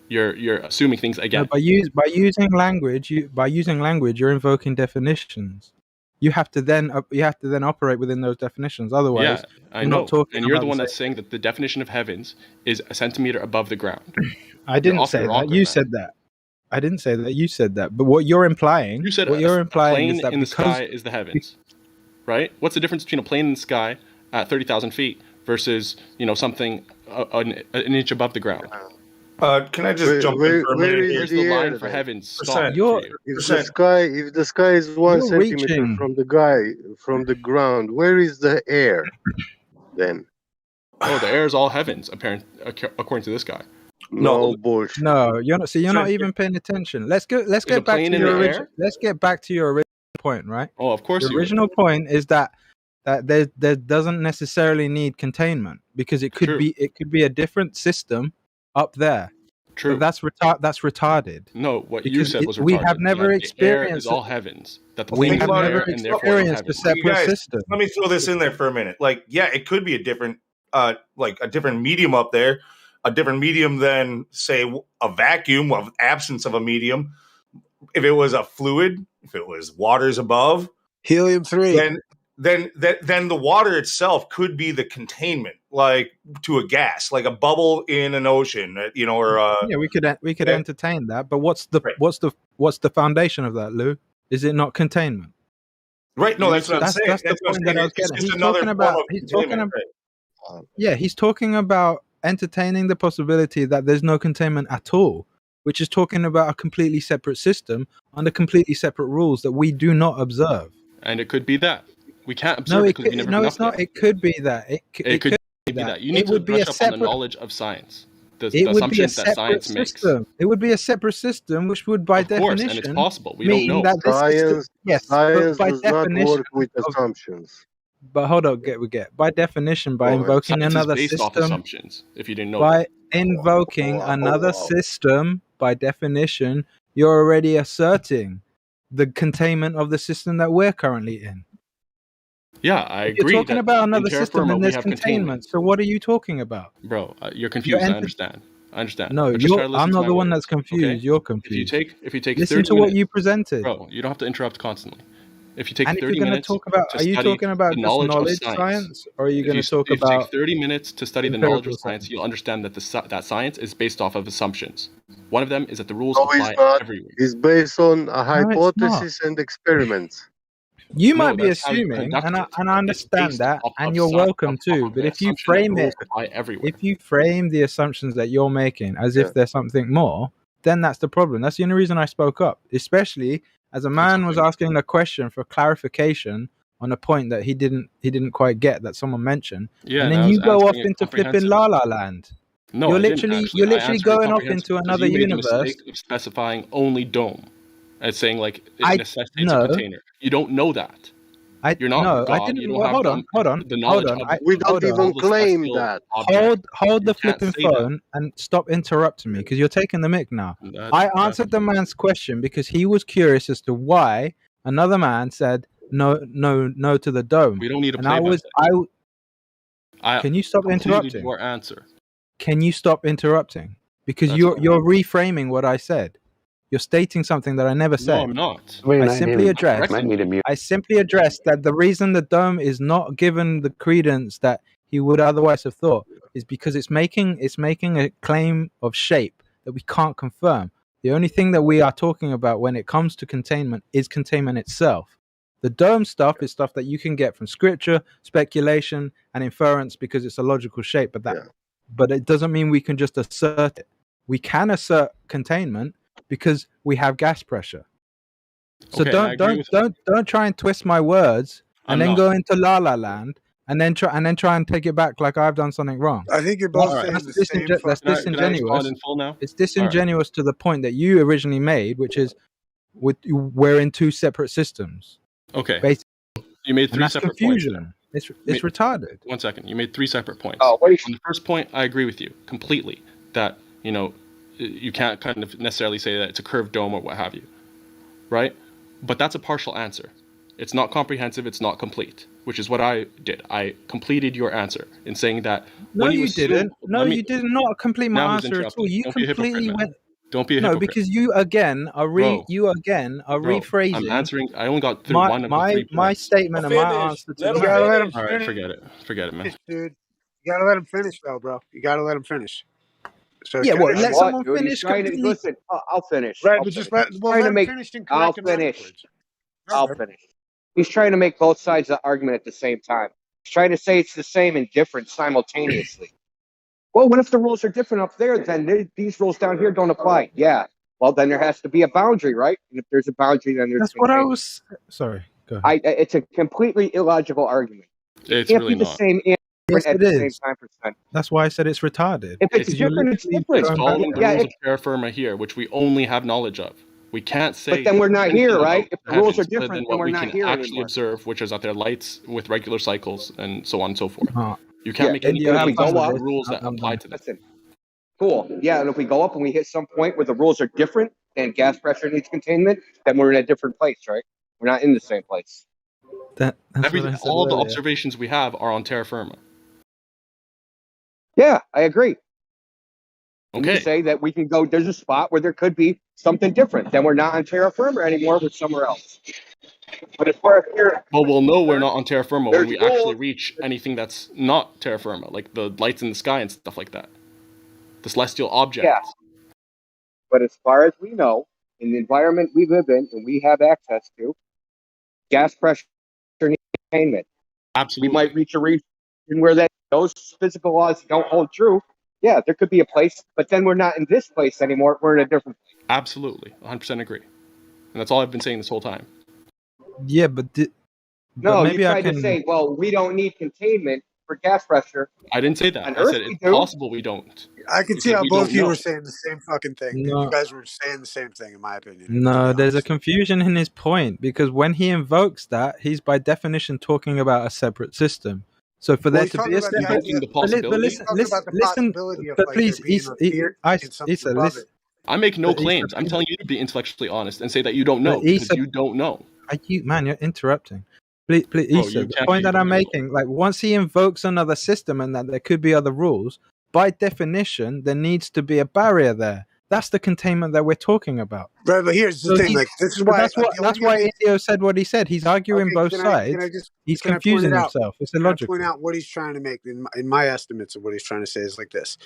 You're assuming things again. No, by using language, you're invoking definitions. you have to then operate within those definitions. Otherwise, Yeah, I we're know. not talking And you're about the one same that's saying that the definition of heavens is a centimeter above the ground. I didn't say that. You said that. I didn't say that. You said that. But what you're implying, You said what you're a implying plane is that in the because sky is the heavens, right? What's the difference between a plane in the sky at 30,000 feet versus, something an inch above the ground? Can I just jump in for a where minute? is Where's the the line air for then? heavens stop Percent. for you? If the sky is 1 You're centimeter reaching. from the ground, where is the air then? Oh, the air is all heavens, according to this guy. No bullshit. No, you're not. So you're not even paying attention. Let's get a back plane to in your the original. air? Let's get back to your original point, right? Oh, of course The you would. original point is that there doesn't necessarily need containment because it could be a different system up there. True. But that's retarded. No, what you Because said was retarded. we have never that the air is experienced all heavens. That the we plane is have in the never air and therefore it's experienced a heavens. separate guys, system. let me throw this in there for a minute. Like, yeah, it could be a different, like a different medium up there, a different medium than, say, a vacuum of absence of a medium. If it was a fluid, if it was waters above, helium-3, then the water itself could be the containment, like to a gas, like a bubble in an ocean, or yeah, we could entertain that, but what's the foundation of that, Lou? Is it not containment? Right. No, that's what I'm saying. That's the point that I was getting. He's talking about. Yeah, he's talking about entertaining the possibility that there's no containment at all, which is talking about a completely separate system under completely separate rules that we do not observe. And it could be that. We can't observe it because we never been it's up not. there. It could be that. It could be that. You need to brush up on the knowledge of science. The It would be a assumptions that science separate makes. system. It would be a separate system, which would, by Of course, definition, and it's possible. We don't mean know. that this system, yes, Science but by does not definition, work with assumptions. But hold on, we get by definition, by invoking Science another is based off system, assumptions. If you didn't know by that. invoking another system, by definition, you're already asserting the containment of the system that we're currently in. Yeah, I If agree. you're talking that about in another terra system, firma, then we there's have containment. So what are you talking about? Bro, you're confused. I understand. No, But just try to listen I'm to not my the one words, that's confused. okay? You're confused. If you take Listen 30 to what minutes, you presented. bro, you don't have to interrupt constantly. If you take And if 30 you're going to minutes talk about, to are you study talking about the just knowledge of knowledge science, or are you going to talk if you about take 30 minutes to study the knowledge of empirical science, you'll understand that that science is based off of assumptions. One of them is that the rules No, apply it's not. everywhere. It's based on a not. hypothesis and experiments. You No, might be that's how you assuming, conduct and I it. It's understand based that, off and of you're welcome to. of But the if you assumption that frame rules it, apply everywhere. if you frame the assumptions that you're making as if there's something more, then that's the problem. That's the only reason I spoke up, especially as a man was asking a question for clarification on a point that he didn't quite get that someone mentioned, Yeah, and and then I you was go off answering it into flipping La La Land. No, you're I didn't literally actually. I answered it going off comprehensively into because another you made the universe. mistake of specifying only dome and saying like it I necessitates no. a container. You don't know that. You're not No, God. I didn't. You don't Well, have hold on. the knowledge of We don't hold on. even all the claim celestial that. objects. Hold You the can't flipping say that. phone and stop interrupting me because you're taking the mic now. I answered the man's question because he was curious as to why another man said no to the dome. We don't need to and play by play. Can you stop completed interrupting? your answer. Can you stop interrupting? Because That's you're reframing what I said. You're stating something that I never said. No, I'm not. I simply addressed that the reason the dome is not given the credence that he would otherwise have thought is because it's making a claim of shape that we can't confirm. The only thing that we are talking about when it comes to containment is containment itself. The dome stuff is stuff that you can get from scripture, speculation, and inference because it's a logical shape. But it doesn't mean we can just assert it. We can assert containment because we have gas pressure. So Okay, don't try and twist my words and I'm then not. go into La La Land and then try and take it back like I've done something wrong. I think you're both That's, saying that's, the same. that's Can I disingenuous. respond in full now? It's disingenuous to the point that you originally made, which is we're in two separate systems. Okay. Basically. You made And three that's separate confusion. points. It's retarded. 1 second. You made 3 separate points. Oh, wait. On the first point, I agree with you completely that, you can't kind of necessarily say that it's a curved dome or what have you, right? But that's a partial answer. It's not comprehensive. It's not complete, which is what I did. I completed your answer in saying that. No, when you assume, didn't. No, let me- you did not complete my now he's answer at all. interrupting. You Don't be a hypocrite, completely man. went. Don't be a No, hypocrite. because you again are Bro, rephrasing. I'm answering. I only got through one of the 3 my points. statement and my answer to Let the him man. finish. let him All right, finish, forget it, man. dude. You gotta let him finish, though, bro. You gotta let him finish. So Yeah, what? Guess Let what, someone dude? He's finish trying to completely. listen. I'll finish. right, I'll but just finish. let He's well trying let to him make. finish and I'll correct him finish. afterwards. I'll finish. He's trying to make both sides of the argument at the same time. He's trying to say it's the same and different simultaneously. Well, what if the rules are different up there? Then these rules down here don't apply. Yeah. Well, then there has to be a boundary, right? And if there's a boundary, then there's That's what I containment. was. Sorry, go ahead. It's a completely illogical argument. It's Can't really be the not. same and Yes, different at it the same is. time percent. That's why I said it's retarded. If it's Because you're different, it's literally different. It's going following the Yeah, rules of terra firma here, which we only have knowledge of. We can't say but then we're not anything here, right? about If the rules are heavens other different, than then what we're we not can here actually anymore. observe, which is that they're lights with regular cycles and so on and so forth. You can't Yeah, make and any if we claims go about up, the rules that apply to them. listen, cool. Yeah, and if we go up and we hit some point where the rules are different and gas pressure needs containment, then we're in a different place, right? We're not in the same place. That's what I said All the earlier. observations we have are on terra firma. Yeah, I agree. And Okay. you say that we can go, there's a spot where there could be something different. Then we're not on terra firma anymore, we're somewhere else. But if we're here, Well, we'll know we're not on terra firma when there's we rules. actually reach anything that's not terra firma, like the lights in the sky and stuff like that. The celestial objects. Yeah. But as far as we know, in the environment we live in and we have access to, gas pressure needs containment. Absolutely. We might reach a region where those physical laws don't hold true. Yeah, there could be a place, but then we're not in this place anymore. We're in a different place. Absolutely. 100% agree. And that's all I've been saying this whole time. Yeah, but No, maybe you I tried can. to say, well, we don't need containment for gas pressure. I didn't say that. On I Earth, said we it's do. possible we don't. I can see Because how we both don't of you know. were saying the same fucking thing. No. You guys were saying the same thing, in my opinion. No, there's a confusion in his point because when he invokes that, he's by definition talking about a separate system. So for Well, there he's to talking be a about the separate, idea. but He's talking about the possibility of but like please, there being a theory and something Issa, above listen. it. I make no But Issa, claims. I'm telling you to be intellectually honest and say that you don't know But because Issa, you don't know. man, you're interrupting. Please, Bro, Issa, you the can't point be that I'm interrupting. making, like once he invokes another system and that there could be other rules, by definition, there needs to be a barrier there. That's the containment that we're talking about. Right, but here's the So thing. Like this is but why that's why Indio said what he said. He's arguing both Can sides. I just He's can I point confusing it out? himself. It's Can I illogical. point out what he's trying to make in my estimates of what he's trying to say is like this.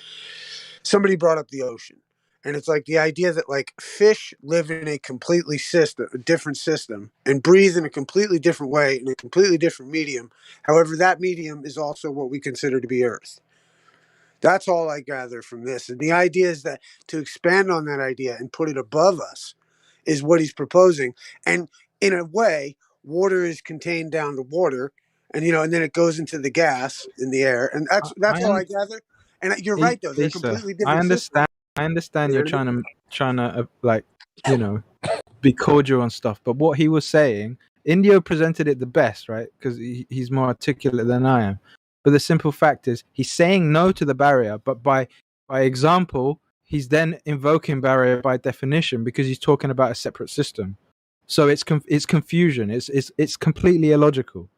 Somebody brought up the ocean, and it's like the idea that like fish live in a completely different system, and breathe in a completely different way in a completely different medium. However, that medium is also what we consider to be Earth. That's all I gather from this. And the idea is that to expand on that idea and put it above us is what he's proposing. And in a way, water is contained down to water, and and then it goes into the gas in the air, and that's all I gather. And you're right though; they're completely different systems. I understand You you're know what I mean? trying to like be cordial and stuff, but what he was saying, Indio presented it the best, right? Because he's more articulate than I am. But the simple fact is, he's saying no to the barrier, but by example, he's then invoking barrier by definition because he's talking about a separate system. So it's confusion. It's completely illogical.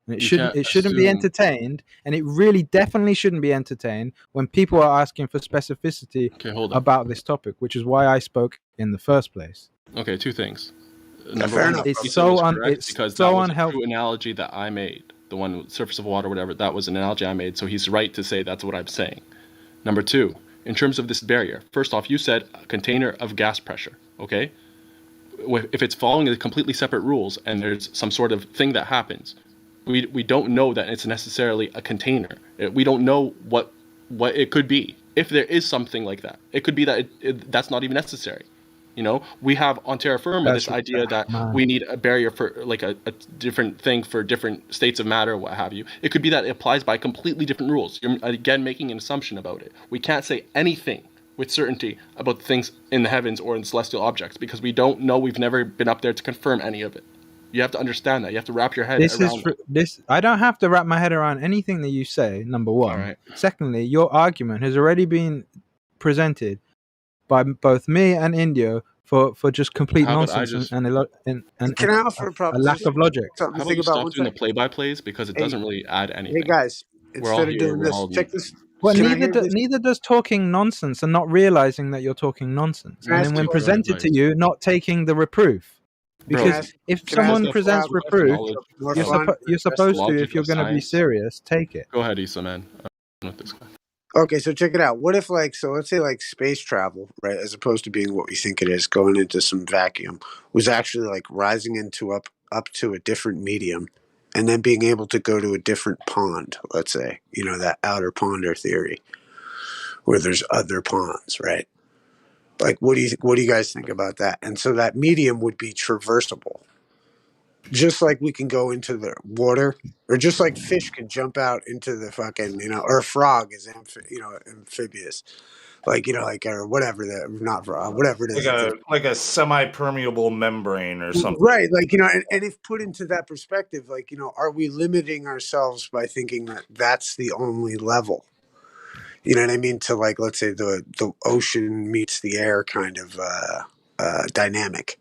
And it shouldn't be entertained, and it really definitely shouldn't be entertained when people are asking for specificity about this topic, which is why I spoke in the first place. Okay, two things. Fair enough. It's so because that was a true analogy that I made. The one with surface of water, whatever, that was an analogy I made, so he's right to say that's what I'm saying. Number two, in terms of this barrier, first off, you said a container of gas pressure, okay? If it's following the completely separate rules and there's some sort of thing that happens, we don't know that it's necessarily a container. We don't know what it could be. If there is something like that, it could be that that's not even necessary. We have on terra firma this idea that we need a barrier for like a different thing for different states of matter, what have you. It could be that it applies by completely different rules. You're again making an assumption about it. We can't say anything with certainty about things in the heavens or in celestial objects because we don't know. We've never been up there to confirm any of it. You have to understand that. You have to wrap your head around this. I don't have to wrap my head around anything that you say, number one. All right. Secondly, your argument has already been presented by both me and Indio for just complete nonsense and Can I offer a lack of logic. How about you stop doing the play-by-plays because it doesn't really add anything. Hey guys, We're all instead of here. doing We're this, all check this. Well, Can I hear this? neither does talking nonsense and not realizing that you're talking nonsense, Can I and ask then a when question? presented to you, not taking the reproof. Bro, Because Can I ask, if can I ask someone a presents crowd question? reproof, knowledge More you're fun. you're Address the supposed to, if logic you're of going to be science. serious, take it. Go ahead, Issa, man. I'm with this guy. Okay, so check it out. What if, like, so let's say, like, space travel, right, as opposed to being what we think it is, going into some vacuum, was actually like rising into up to a different medium, and then being able to go to a different pond. Let's say, you know, that outer ponder theory, where there's other ponds, right? Like, what do you guys think about that? And so that medium would be traversable, just like we can go into the water, or just like fish can jump out into the fucking, you know, or a frog is amphibious, like, you know, like, or whatever, not frog, whatever it is. Like a semi-permeable membrane or something. Right, like, you know, and if put into that perspective, like, you know, are we limiting ourselves by thinking that that's the only level? You know what I mean? To, like, let's say the ocean meets the air kind of dynamic.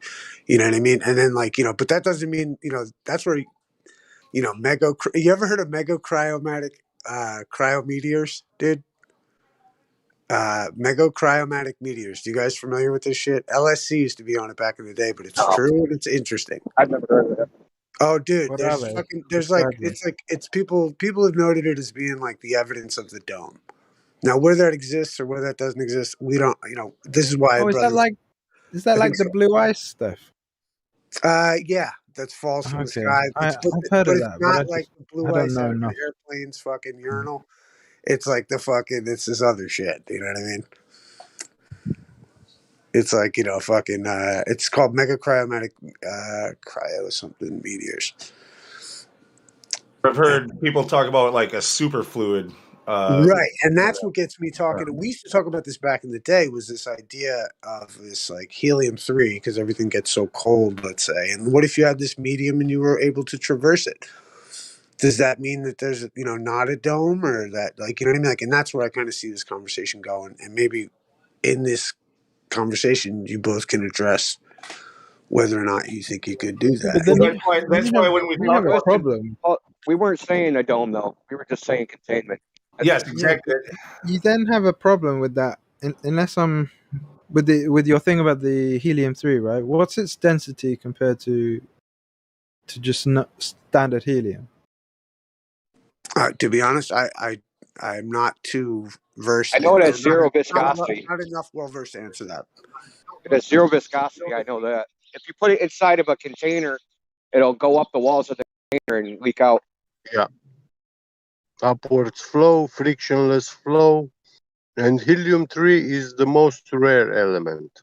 You know what I mean? And then, like, you know, but that doesn't mean, you know, that's where, you know, you ever heard of megacryomatic cryometeors, dude? Megacryomatic meteors. You guys familiar with this shit? LSC used to be on it back in the day, but it's true and it's interesting. I've never heard of it. Oh, dude, What are they? there's Describe them. it's people have noted it as being like the evidence of the dome. Now, whether that exists or whether that doesn't exist, we don't. You know, this is why, Oh, is brother. that I like think the so. blue ice stuff? Yeah, that's falls from the Okay, sky. I've But heard of it's that, but not like the blue I don't ice know out of the enough. airplane's fucking urinal. It's like it's this other shit. You know what I mean? It's like, you know, fucking. It's called megacryomatic cryo something meteors. I've heard people talk about like a superfluid. Right, and that's what gets me talking. And we used to talk about this back in the day. Was this idea of this like helium-3 because everything gets so cold, let's say. And what if you had this medium and you were able to traverse it? Does that mean that there's, you know, not a dome, or that, like, you know what I mean? Like, and that's where I kind of see this conversation going. And maybe in this conversation, you both can address whether or not you think you could do But that. then That's why when we you talk have a about problem. We weren't saying a dome though. We were just saying containment. yes, Yeah, exactly. but you then have a problem with that, unless I'm with your thing about the helium-3, right? What's its density compared to just standard helium? To be honest, I'm not too versed. I know it or has zero viscosity. Not enough well versed to answer that. It has zero viscosity. I know that. If you put it inside of a container, it'll go up the walls of the container and leak out. Yeah. Upwards flow, frictionless flow, and helium-3 is the most rare element.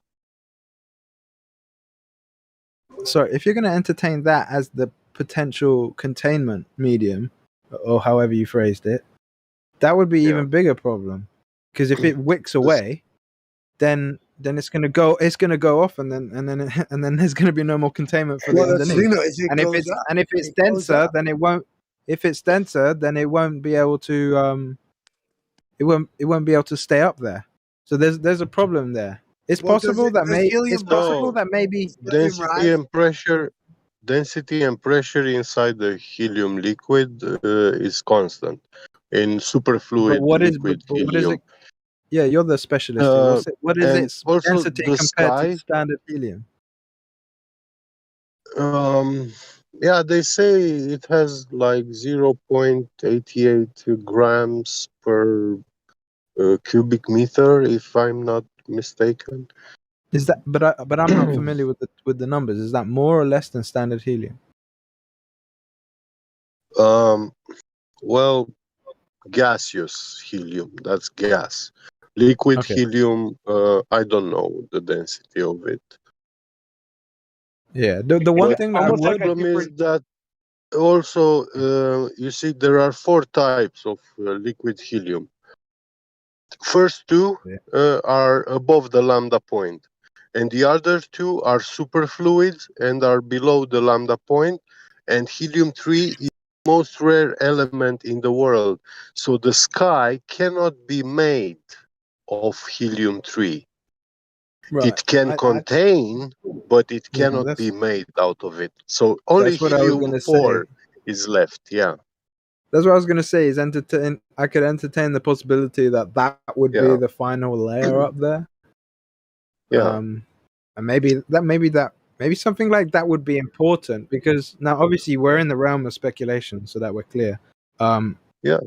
So if you're going to entertain that as the potential containment medium, or however you phrased it, that would be even bigger problem. Because if it wicks away, then it's going to go off, and then there's going to be no more containment for the underneath. And if it's denser, then it won't. If it's denser, then it won't be able to it won't be able to stay up there. So there's a problem there. It's possible that maybe density and pressure inside the helium liquid is constant in superfluid liquid helium. What is it? Yeah, you're the specialist here. What is its density compared to standard helium? Yeah, they say it has like 0.88 grams per cubic meter, if I'm not mistaken. Is that? But I'm not familiar with the numbers. Is that more or less than standard helium? Well, gaseous helium. That's gas. Liquid helium. I don't know the density of it. Yeah, the one thing that the problem is that also you see there are 4 types of liquid helium. First 2 are above the lambda point, and the other 2 are superfluids and are below the lambda point. And helium-3 is the most rare element in the world, so the sky cannot be made of helium-3. Right. It can contain, but it cannot be made out of it. So only helium-4 is left. Yeah. That's what I was gonna say. Is entertain. I could entertain the possibility that would be Yeah. the final layer up there. Yeah. And maybe something like that would be important, because now obviously we're in the realm of speculation, so that we're clear. Yeah.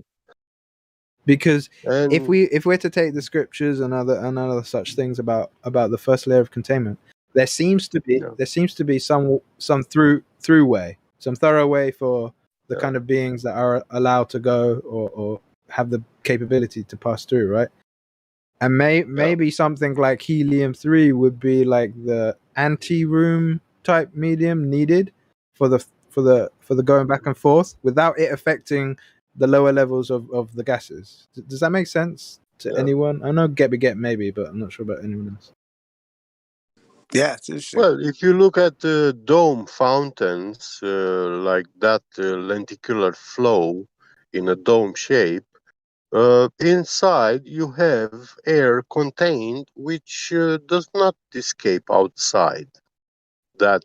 Because if And we're to take the scriptures and other such things about the first layer of containment, there seems to be some through way, some thorough way for the kind of beings that are allowed to go or have the capability to pass through, right? And maybe something like helium-3 would be like the anti-room type medium needed for the going back and forth without it affecting the lower levels of the gases. Does that make sense to anyone? I know get maybe, but I'm not sure about anyone else. Yeah, it's interesting. well, if you look at the dome fountains, like that lenticular flow in a dome shape, inside you have air contained, which does not escape outside that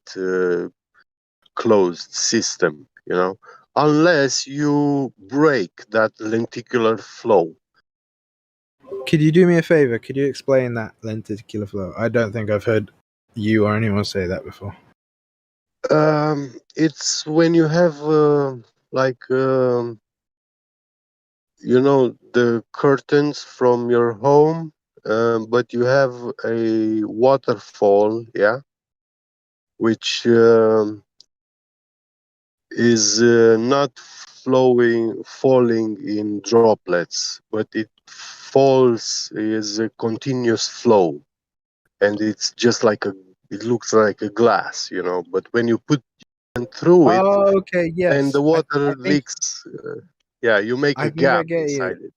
closed system, unless you break that lenticular flow. Could you do me a favor? Could you explain that lenticular flow? I don't think I've heard you or anyone say that before. It's when you have the curtains from your home, but you have a waterfall, which is not falling in droplets, but it falls is a continuous flow, and it's just it looks like a glass, but when you put through it Oh, okay, and yes. the I water think leaks, you make I a think I gap get you. inside it.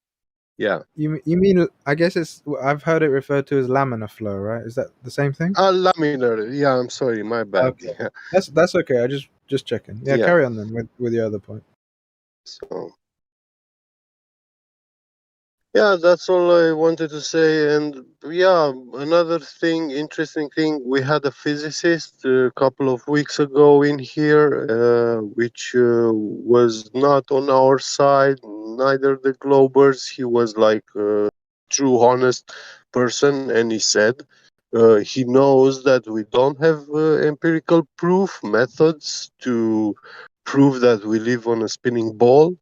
Yeah. You mean, I guess I've heard it referred to as laminar flow, right? Is that the same thing? Laminar. Yeah, I'm sorry, my bad. Okay, that's okay. I just checking. Yeah, Yeah. carry on then with your other point. So, yeah, that's all I wanted to say. And yeah, another interesting thing, we had a physicist a couple of weeks ago in here, which was not on our side, neither the Globers. He was like a true, honest person, and he said he knows that we don't have empirical proof methods to prove that we live on a spinning ball,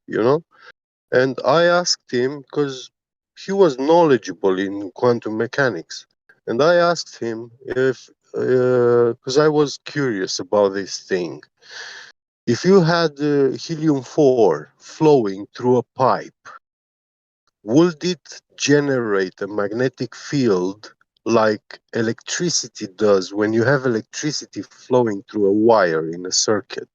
And I asked him, because he was knowledgeable in quantum mechanics, and I asked him if, because I was curious about this thing, if you had helium-4 flowing through a pipe, would it generate a magnetic field like electricity does when you have electricity flowing through a wire in a circuit?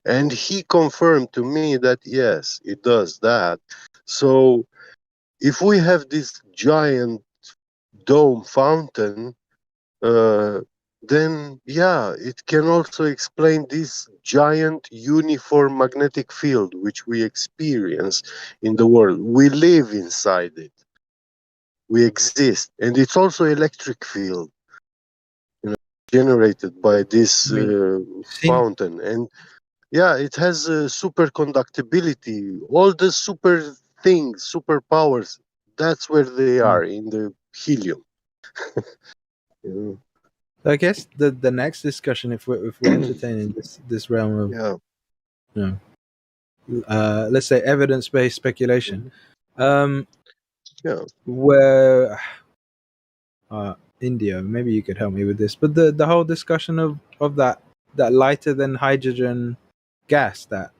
And he confirmed to me that yes, it does that. So if we have this giant dome fountain, then yeah, it can also explain this giant uniform magnetic field which we experience in the world. We live inside it. We exist. And it's also electric field, generated by this fountain. And yeah, it has superconductibility. All the super things, superpowers, that's where they are, in the helium. I guess the next discussion, if we're entertaining this realm of let's say evidence-based speculation, where India, maybe you could help me with this, but the whole discussion of that lighter than hydrogen gas that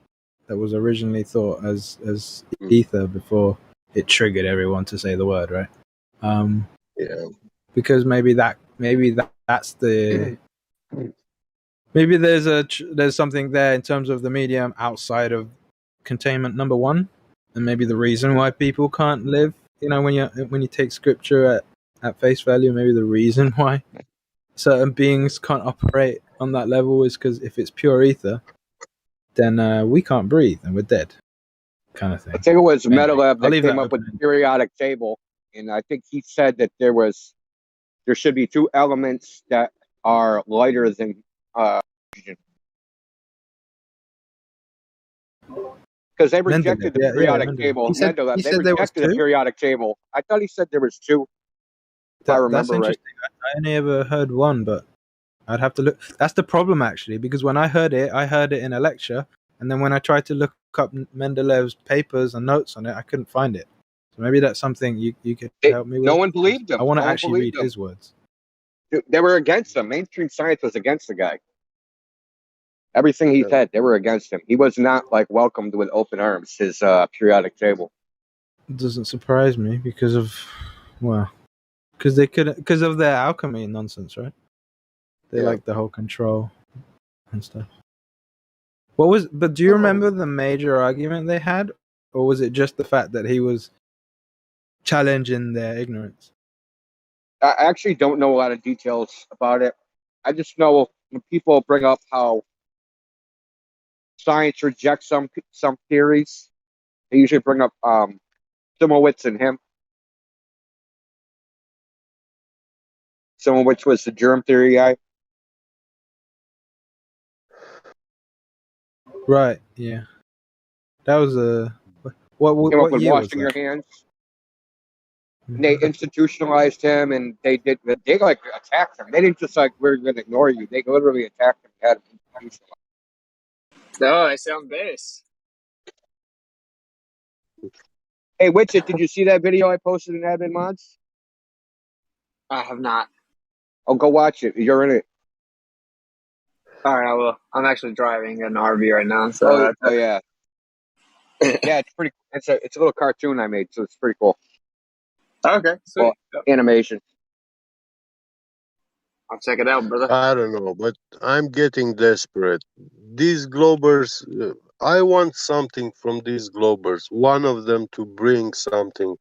was originally thought as ether before it triggered everyone to say the word, right? Because maybe that's the maybe there's something there in terms of the medium outside of containment number one, and maybe the reason why people can't live, when you take scripture at face value, maybe the reason why certain beings can't operate on that level is because if it's pure ether, then we can't breathe and we're dead, kind of thing. I think it was Anyway, Metalev I'll that leave came that up with the periodic table, and I think he said that there should be two elements that are lighter than oxygen. Because they Mendeleev, rejected the yeah, periodic Mendeleev. table. Mendeleev, He they said there was rejected the two. periodic table. I thought he said there was two, if I That's remember right. interesting. I only ever heard one, but I'd have to look. That's the problem, actually, because when I heard it in a lecture, and then when I tried to look up Mendelev's papers and notes on it, I couldn't find it. So maybe that's something you could help me with. No one believed him. I want to No one actually believed read him. his words. They were against him. Mainstream science was against the guy. Everything he said, they were against him. He was not like welcomed with open arms. His periodic table. It doesn't surprise me because of because of their alchemy nonsense, right? They like the whole control and stuff. But do you remember the major argument they had, or was it just the fact that he was challenging their ignorance? I actually don't know a lot of details about it. I just know when people bring up how science rejects some theories, they usually bring up Simowitz and him. Simowitz was the germ theory guy. Right. Yeah. That was a Came up what with year was washing that? your hands. And they institutionalized him, and they like attacked him. They didn't just like we're going to ignore you. They literally attacked him. Had him institutionalized. No, I sound base. Hey, Witchit, did you see that video I posted in Admin Mods? I have not. Oh, go watch it. You're in it. All right, I will. I'm actually driving an RV right now, so. Oh yeah. Yeah, it's pretty. It's a little cartoon I made, so it's pretty cool. Okay, sweet. Well, animation. I'll check it out, brother. I don't know, but I'm getting desperate. These Globers, I want something from these Globers. One of them to bring something.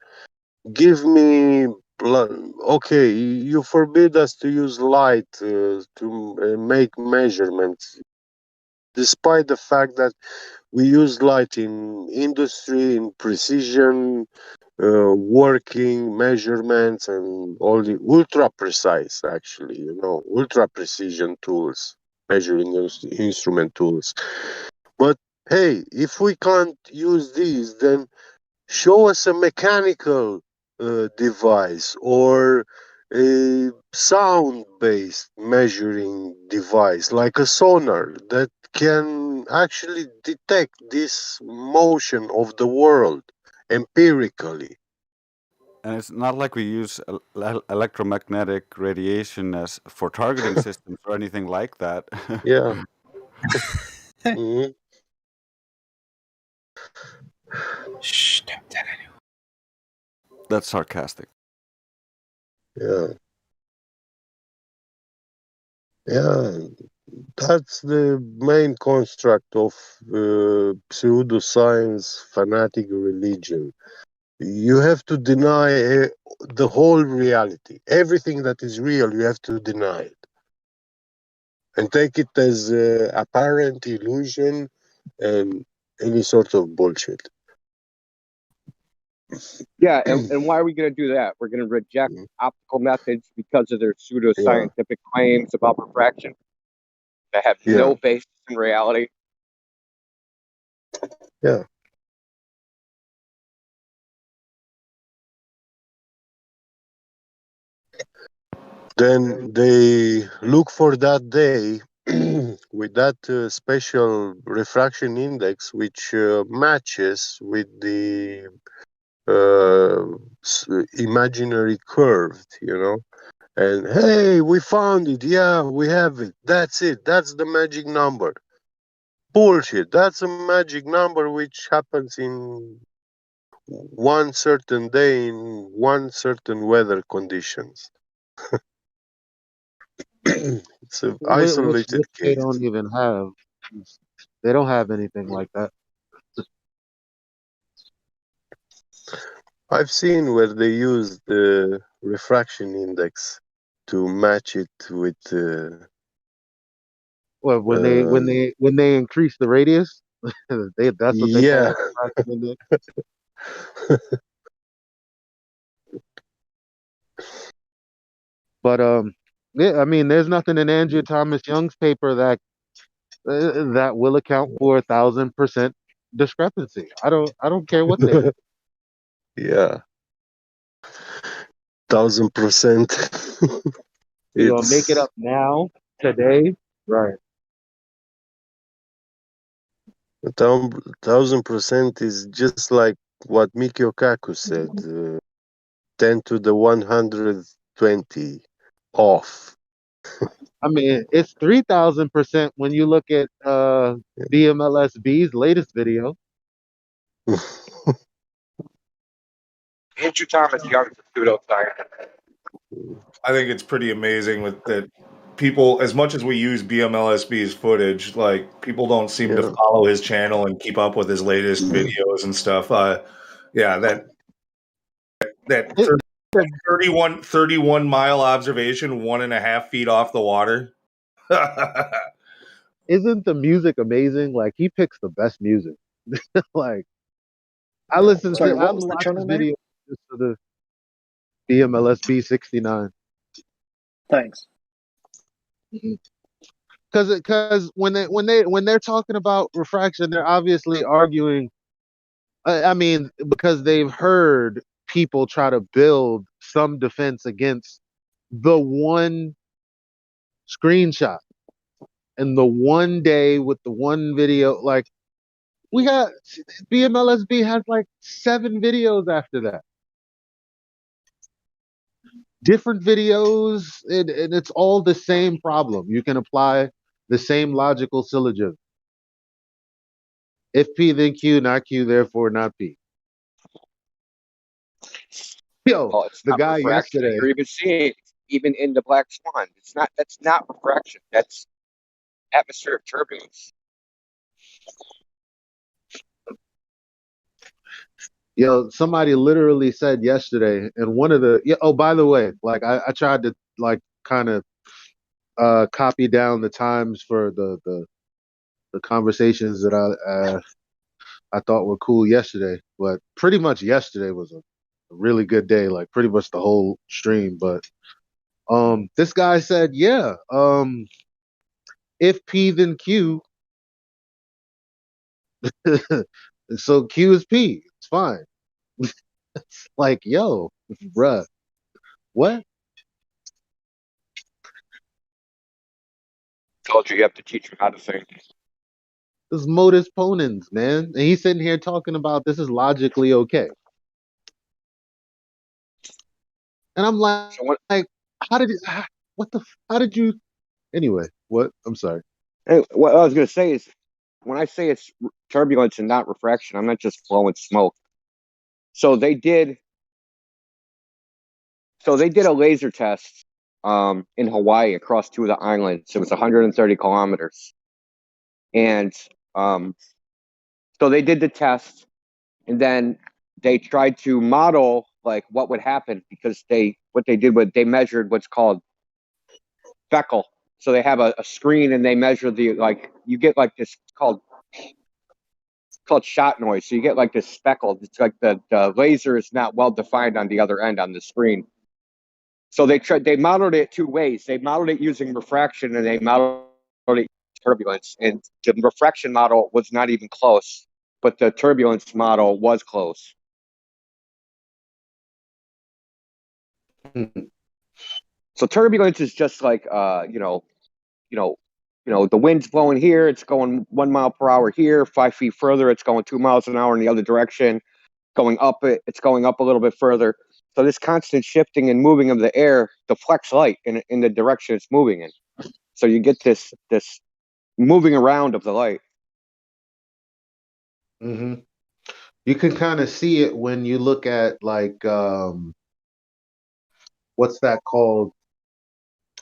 Give me blood. Okay, you forbid us to use light to make measurements, despite the fact that we use light in industry, in precision, working measurements, and all the ultra precise, actually, ultra precision tools, measuring instrument tools. But hey, if we can't use these, then show us a mechanical device or a sound-based measuring device like a sonar that can actually detect this motion of the world empirically. And it's not like we use electromagnetic radiation as for targeting systems or anything like that. Yeah. Mm-hmm. Shh, don't tell anyone. That's sarcastic. Yeah. Yeah. That's the main construct of pseudoscience fanatic religion. You have to deny the whole reality. Everything that is real, you have to deny it. And take it as apparent illusion and any sort of bullshit. Yeah, and why are we going to do that? We're going to reject optical methods because of their pseudoscientific claims about refraction that have no basis in reality. Yeah. Then they look for that day with that special refraction index, which matches with the imaginary curve, And hey, we found it. Yeah, we have it. That's it. That's the magic number. Bullshit. That's a magic number which happens in one certain day in one certain weather conditions. It's an isolated which they case. don't even have. They don't have anything like that. I've seen where they use the refraction index to match it with. Well, when they increase the radius, that's what they Yeah. call refraction index. But yeah, I mean, there's nothing in Andrea Thomas Young's paper that will account for 1,000%. discrepancy. I don't care what they. Yeah, 1000%. You gonna make it It's up now, today, right? 1000% is just like what Mikio Kaku said. 10 to the 120 off. I mean, it's 3000% when you look at BMLSB's latest video. Andrew Thomas, young pseudo scientist. I think it's pretty amazing with that people, as much as we use BMLSB's footage, like people don't seem to follow his channel and keep up with his latest videos and stuff. Yeah, that 31 mile observation, 1.5 feet off the water. Isn't the music amazing? Like he picks the best music. Like I listen Sorry, to, I what was the watch channel his name? video just for the BMLSB 69. Thanks. Because when they're talking about refraction, they're obviously arguing. I mean, because they've heard people try to build some defense against the one screenshot and the one day with the one video. Like we got BMLSB has like 7 videos after that. Different videos, and it's all the same problem. You can apply the same logical syllogism. If P, then Q, not Q, therefore not P. Yo, Well, it's the not guy refraction. yesterday. You're even seeing it even in the black swan. That's not refraction. That's atmospheric turbulence. Yo, somebody literally said yesterday, and one of the oh, by the way, like I tried to like kind of copy down the times for the conversations that I thought were cool yesterday, but pretty much yesterday was a really good day, like pretty much the whole stream. But this guy said, yeah, if P then Q, so Q is P. It's fine. It's like, yo, bruh, what? Told you have to teach them how to think. This is modus ponens, man. And he's sitting here talking about this is logically okay. And I'm like, how did how did you anyway, what? I'm sorry. Hey, what I was going to say is, when I say it's turbulence and not refraction, I'm not just blowing smoke. So they did a laser test in Hawaii across 2 of the islands. It was 130 kilometers. And so they did the test, and then they tried to model like what would happen, because what they did was they measured what's called speckle. So they have a screen, and they measure you get like this called shot noise. So you get like this speckle. It's like the laser is not well defined on the other end on the screen. So they modeled it 2 ways. They modeled it using refraction, and they modeled it using turbulence. And the refraction model was not even close, but the turbulence model was close. So turbulence is just like the wind's blowing here, it's going 1 mile per hour here. 5 feet further, it's going 2 miles an hour in the other direction. Going up it's going up a little bit further. So this constant shifting and moving of the air deflects light in the direction it's moving in. So you get this moving around of the light. Mm-hmm. You can kind of see it when you look at like what's that called?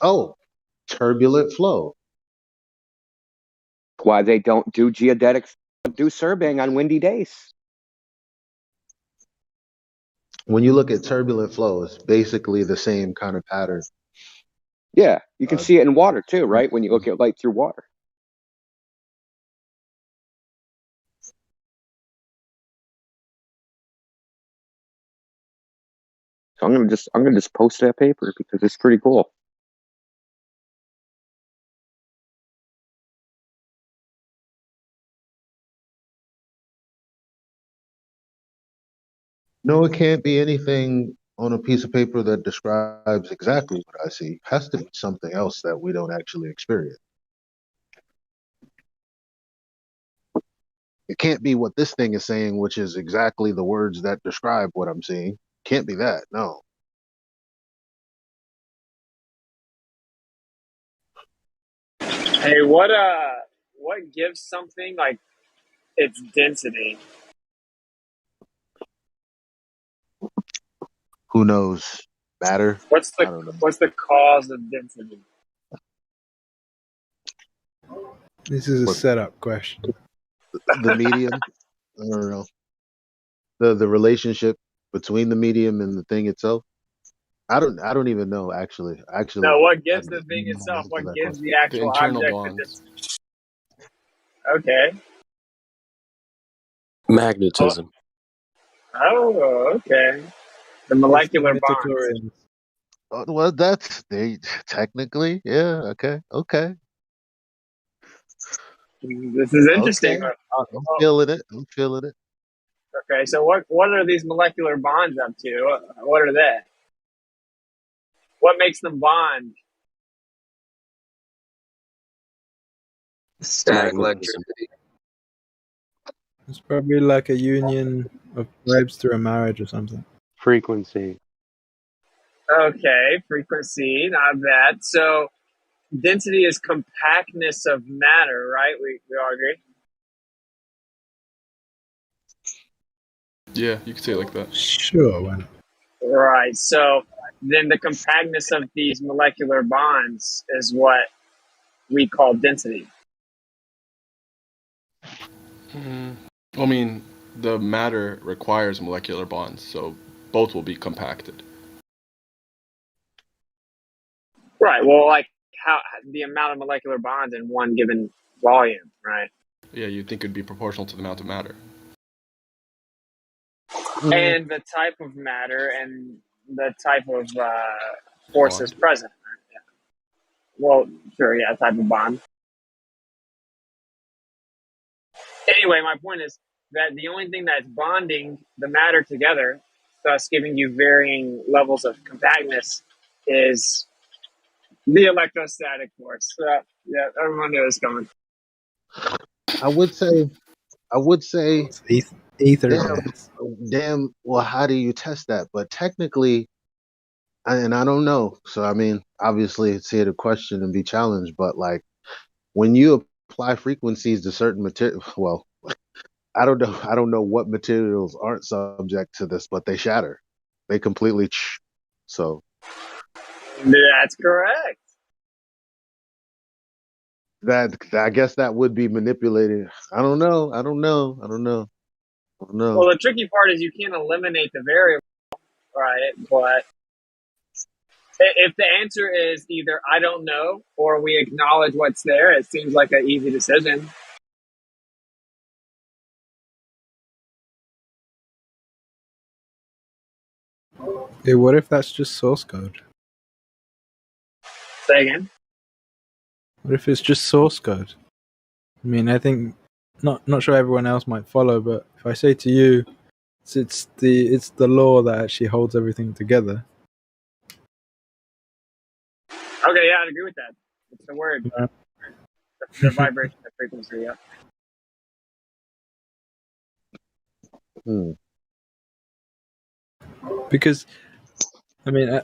Oh, turbulent flow. Why they don't do geodetics, do surveying on windy days. When you look at turbulent flow, it's basically the same kind of pattern. Yeah, you can see it in water too, right? When you look at light through water. So I'm gonna just post that paper because it's pretty cool. No, it can't be anything on a piece of paper that describes exactly what I see. It has to be something else that we don't actually experience. It can't be what this thing is saying, which is exactly the words that describe what I'm seeing. Can't be that. No. Hey, what gives something like its density? Who knows? Matter? What's I the don't know. what's the cause of density? This is a What setup question. the medium? I don't know. The relationship between the medium and the thing itself. I don't even know actually. No, what I gives the don't thing know how to itself? answer What that gives question. the The actual internal object the bonds. Okay. Magnetism. Oh, okay. The It's the molecular bonds. midichlorians. Well, that's they technically, yeah. Okay. This is interesting. Okay. I'm feeling it. I'm feeling it. Okay, so what are these molecular bonds up to? What are they? What makes them bond? Static electricity. It's probably like a union of tribes through a marriage or something. Frequency. Okay, frequency, not bad. So density is compactness of matter, right? We all agree? Yeah, you could say it like that. Sure, why not? Right. So then the compactness of these molecular bonds is what we call density. I mean, the matter requires molecular bonds, so both will be compacted. Right. Well, like how the amount of molecular bonds in one given volume, right? Yeah, you'd think it'd be proportional to the amount of matter. And the type of matter and the type of forces Bond. present. Right? Yeah. Well, sure, yeah, type of bond. Anyway, my point is that the only thing that's bonding the matter together, thus giving you varying levels of compactness, is the electrostatic force. Yeah, everyone knew it was coming. I would say ether damn, gas. damn, well, how do you test that? But technically, and I don't know. So I mean, obviously it's here to question and be challenged, but like when you apply frequencies to certain material, well, I don't know. I don't know what materials aren't subject to this, but they shatter. They completely. So That's correct. that I guess that would be manipulated. I don't know. Well, the tricky part is you can't eliminate the variable, right? But if the answer is either I don't know or we acknowledge what's there, it seems like an easy decision. Hey, what if that's just source code? Say again. What if it's just source code? I mean, I think not sure everyone else might follow, but if I say to you, it's the law that actually holds everything together. Okay, yeah, I'd agree with that. It's the word. Yeah. The vibration, the frequency, yeah. Because I mean,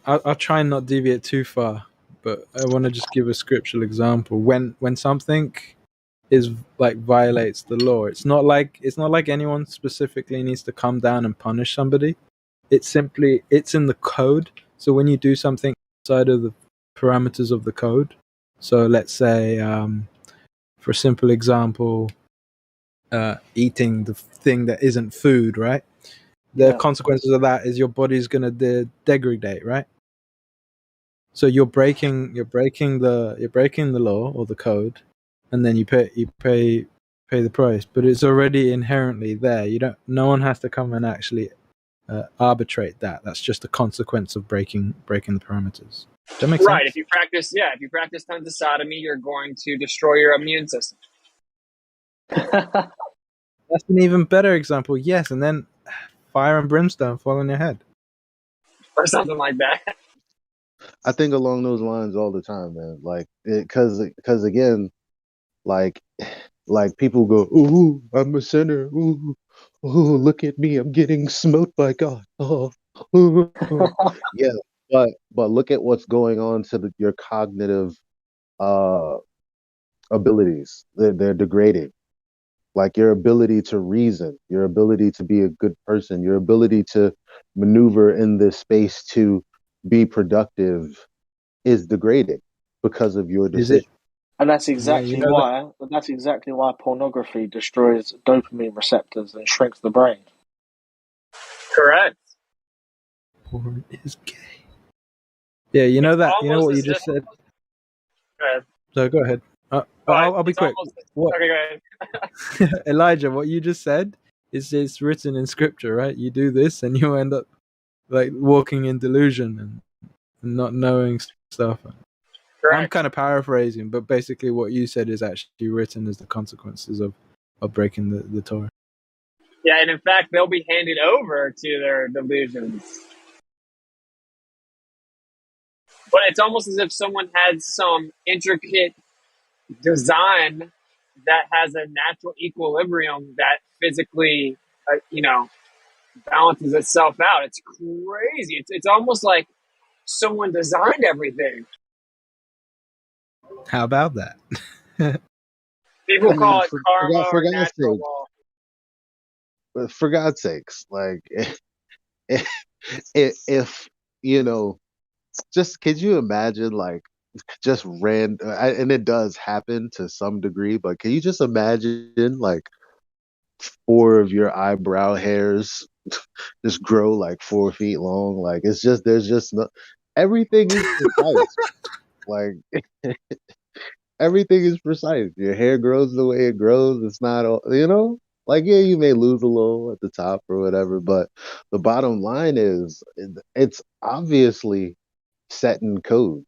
I'll try and not deviate too far, but I want to just give a scriptural example. When something is like violates the law, it's not like anyone specifically needs to come down and punish somebody. It's in the code. So when you do something outside of the parameters of the code, so let's say for a simple example, eating the thing that isn't food, right? The consequences of that is your body's going to degrade, right? So you're breaking the law or the code, and then you pay the price. But it's already inherently there. No one has to come and actually arbitrate that. That's just a consequence of breaking the parameters. Does that make Right. sense? If you practice tons of sodomy, you're going to destroy your immune system. That's an even better example. Yes, and then fire and brimstone fall on your head. Or something like that. I think along those lines all the time, man. Like, because again, like, like people go, "Ooh, I'm a sinner. Ooh, ooh, look at me, I'm getting smote by God." Oh, ooh. Yeah, but look at what's going on to your cognitive uh abilities. They're degrading. Like your ability to reason, your ability to be a good person, your ability to maneuver in this space to be productive is degraded because of your Is it? decision. And that's Yeah, you exactly know that. why. That's exactly why pornography destroys dopamine receptors and shrinks the brain. Correct. Porn is gay. Yeah, you know that. You know Almost what you as if. just said. Go ahead. So go ahead. Oh, I'll be it's quick. almost. What Okay, go ahead. Elijah? What you just said is it's written in scripture, right? You do this, and you end up like walking in delusion and not knowing stuff. I'm Correct. kind of paraphrasing, but basically what you said is actually written as the consequences of breaking the Torah. Yeah, and in fact, they'll be handed over to their delusions. But it's almost as if someone had some intricate design that has a natural equilibrium that physically, balances itself out. It's crazy. It's almost like someone designed everything. How about that? People I mean, call it karma for or God's natural sake, law. for God's sakes, like, if you know, just could you imagine, like, just and it does happen to some degree, but can you just imagine, like, 4 of your eyebrow hairs just grow like 4 feet long? Like, it's just there's just no everything is precise. Like everything is precise. Your hair grows the way it grows. It's not all, like, yeah, you may lose a little at the top or whatever, but the bottom line is it's obviously set in code.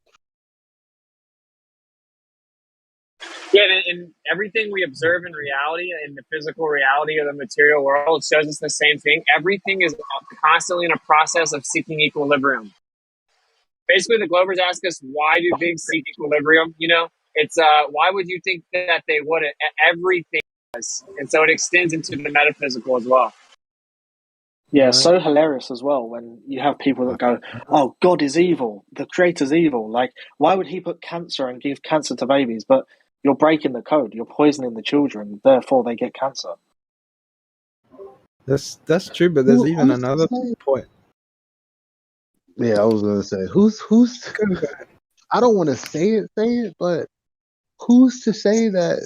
Yeah, and everything we observe in reality, in the physical reality of the material world, shows us the same thing. Everything is constantly in a process of seeking equilibrium. Basically, the Glovers ask us, why do pigs seek equilibrium? It's why would you think that they wouldn't? Everything does, and so it extends into the metaphysical as well. Yeah, Right. so hilarious as well when you have people that go, "Oh, God is evil. The creator's evil. Like, why would he put cancer and give cancer to babies? But you're breaking the code. You're poisoning the children. Therefore, they get cancer." That's true, but there's even Who's to another say? point. Yeah, I was gonna say who's I don't want to say it, but who's to say that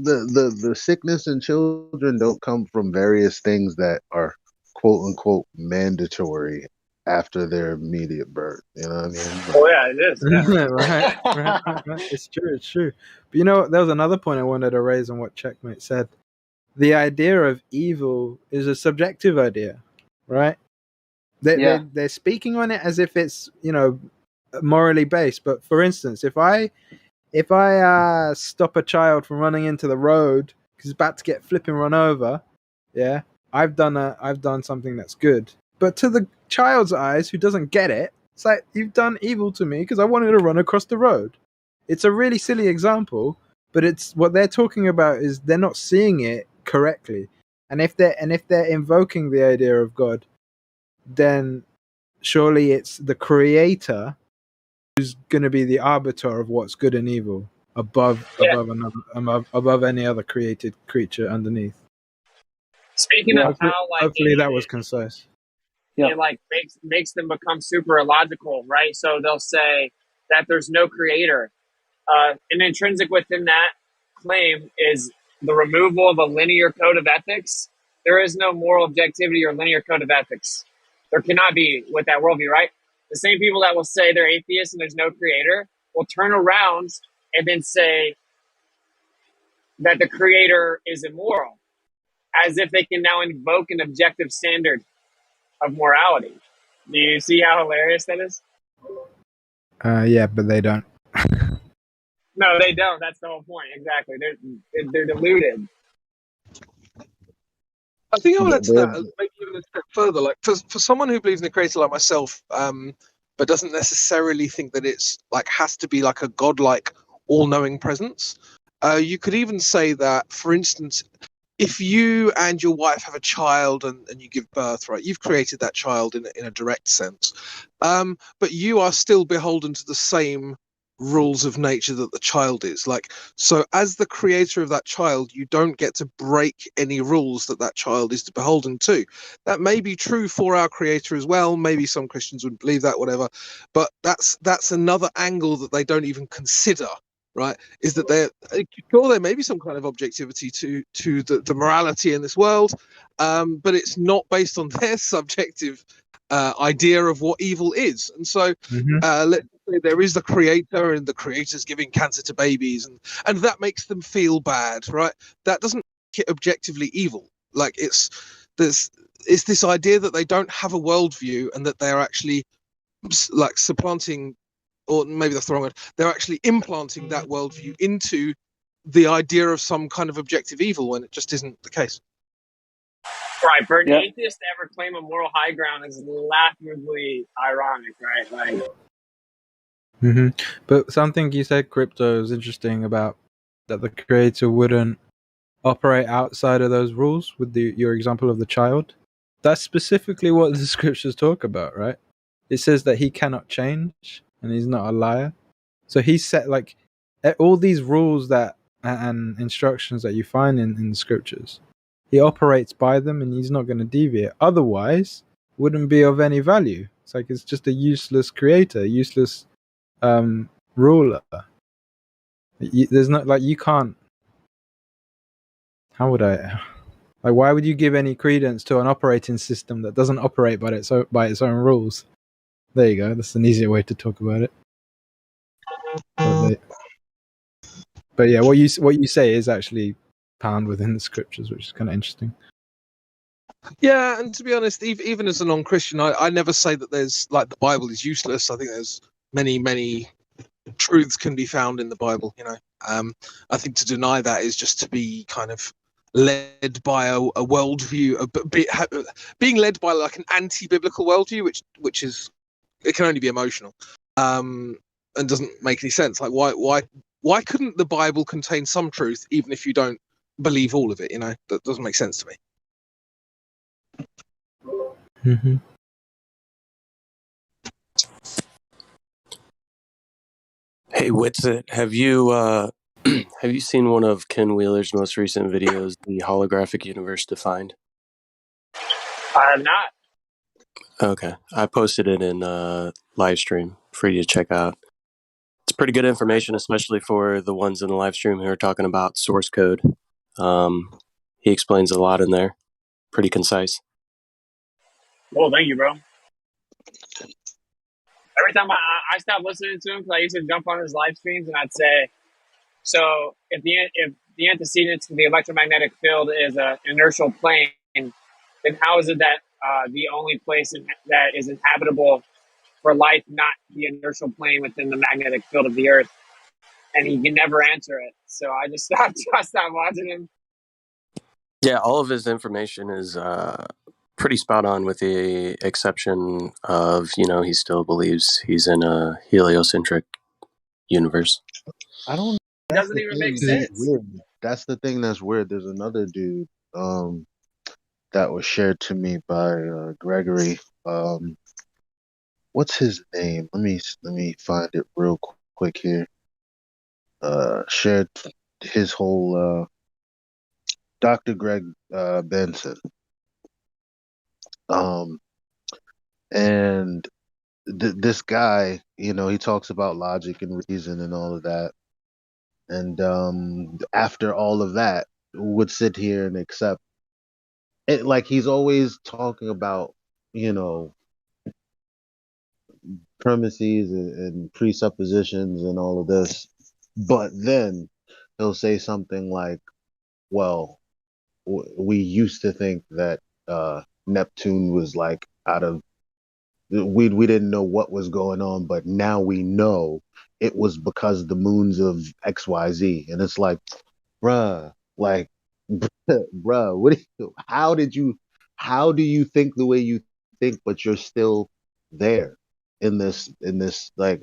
the sickness in children don't come from various things that are quote unquote mandatory after their immediate birth? You know what I mean? Oh Like, yeah, it is. Yeah. right. It's true. But you know, there was another point I wanted to raise on what Checkmate said. The idea of evil is a subjective idea, right? Yeah. They're speaking on it as if it's morally based. But for instance, if I stop a child from running into the road because he's about to get flipping run over, yeah, I've done something that's good. But to the child's eyes, who doesn't get it, it's like you've done evil to me because I wanted to run across the road. It's a really silly example, but it's what they're talking about is they're not seeing it correctly. And if they're invoking the idea of God, then surely it's the creator who's going to be the arbiter of what's good and evil above Yeah. above any other created creature underneath. Speaking of Hopefully, how hopefully that was concise. it makes them become super illogical, right? So they'll say that there's no creator. And intrinsic within that claim is the removal of a linear code of ethics. There is no moral objectivity or linear code of ethics. There cannot be with that worldview, right? The same people that will say they're atheists and there's no creator will turn around and then say that the creator is immoral, as if they can now invoke an objective standard of morality. Do you see how hilarious that is? Yeah, but they don't. No, they don't. That's the whole point. Exactly. They're deluded. I think I would add to They're, that, maybe even a step further. Like for someone who believes in a creator like myself, but doesn't necessarily think that it's like has to be like a godlike, all-knowing presence. You could even say that, for instance, if you and your wife have a child and you give birth, right, you've created that child in a direct sense, but you are still beholden to the same rules of nature that the child is. Like, so as the creator of that child, you don't get to break any rules that that child is beholden to. That may be true for our creator as well. Maybe some Christians wouldn't believe that, whatever, but that's another angle that they don't even consider, right? Is that there may be some kind of objectivity to the morality in this world, but it's not based on their subjective idea of what evil is. And so let's say there is the creator, and the creator's giving cancer to babies, and that makes them feel bad, right? That doesn't make it objectively evil. Like, it's this idea that they don't have a worldview, and that they're actually like supplanting, or maybe that's the wrong word, they're actually implanting that worldview into the idea of some kind of objective evil when it just isn't the case. Right, for an atheist to ever claim a moral high ground is laughably ironic, right? Like, But something you said, Crypto, is interesting about that the creator wouldn't operate outside of those rules with your example of the child. That's specifically what the scriptures talk about, right? It says that he cannot change and he's not a liar. So he set like all these rules that and instructions that you find in the scriptures. He operates by them and he's not going to deviate. Otherwise, wouldn't be of any value. It's like it's just a useless creator, useless ruler. There's not like you can't. How would I? Like, why would you give any credence to an operating system that doesn't operate by its own rules? There you go. That's an easier way to talk about it. But yeah, what you say is actually found within the scriptures, which is kind of interesting. Yeah, and to be honest, even as a non-Christian, I never say that there's like the Bible is useless. I think there's many truths can be found in the Bible. I think to deny that is just to be kind of led by a worldview, being led by like an anti-biblical worldview, which is, it can only be emotional, and doesn't make any sense. Like, why couldn't the Bible contain some truth even if you don't believe all of it? That doesn't make sense to me. Hey, Witsit, have you have you seen one of Ken Wheeler's most recent videos, The Holographic Universe Defined? I have not. Okay, I posted it in Livestream for you to check out. It's pretty good information, especially for the ones in the Livestream who are talking about source code. He explains a lot in there, pretty concise. Well, thank you, bro. Every time I stopped listening to him, because I used to jump on his live streams and I'd say, so if the antecedent to the electromagnetic field is an inertial plane, then how is it that the only place that is inhabitable for life, not the inertial plane within the magnetic field of the Earth? And he can never answer it. So I just stopped. I stopped watching him. Yeah, all of his information is pretty spot on, with the exception of, he still believes he's in a heliocentric universe. I don't. It doesn't even make sense. Weird. That's the thing that's weird. There's another dude that was shared to me by Gregory. What's his name? Let me find it real quick here. Shared his whole Dr. Greg Benson. And this guy, he talks about logic and reason and all of that. And after all of that, would sit here and accept it. Like, he's always talking about, premises and presuppositions and all of this. But then he'll say something like, well, we used to think that Neptune was like out of, we didn't know what was going on, but now we know it was because the moons of XYZ. And it's like, bruh, like, bruh, how do you think the way you think, but you're still there in this like,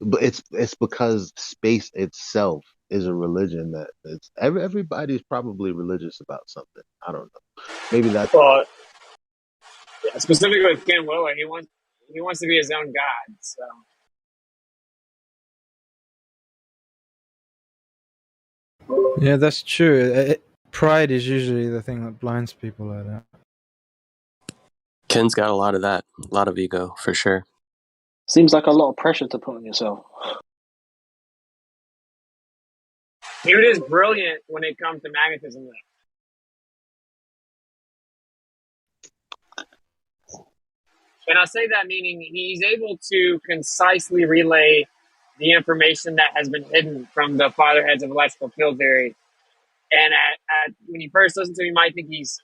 but it's because space itself is a religion that everybody's probably religious about something. I don't know. Maybe that's Well, yeah, specifically with Ken Willa, he wants to be his own god. So Yeah, that's true. Pride is usually the thing that blinds people like that. Ken's got a lot of that, a lot of ego for sure. Seems like a lot of pressure to put on yourself. dude is brilliant when it comes to magnetism. And I say that meaning he's able to concisely relay the information that has been hidden from the fatherheads of electrical field theory. And when you first listen to him, you might think he's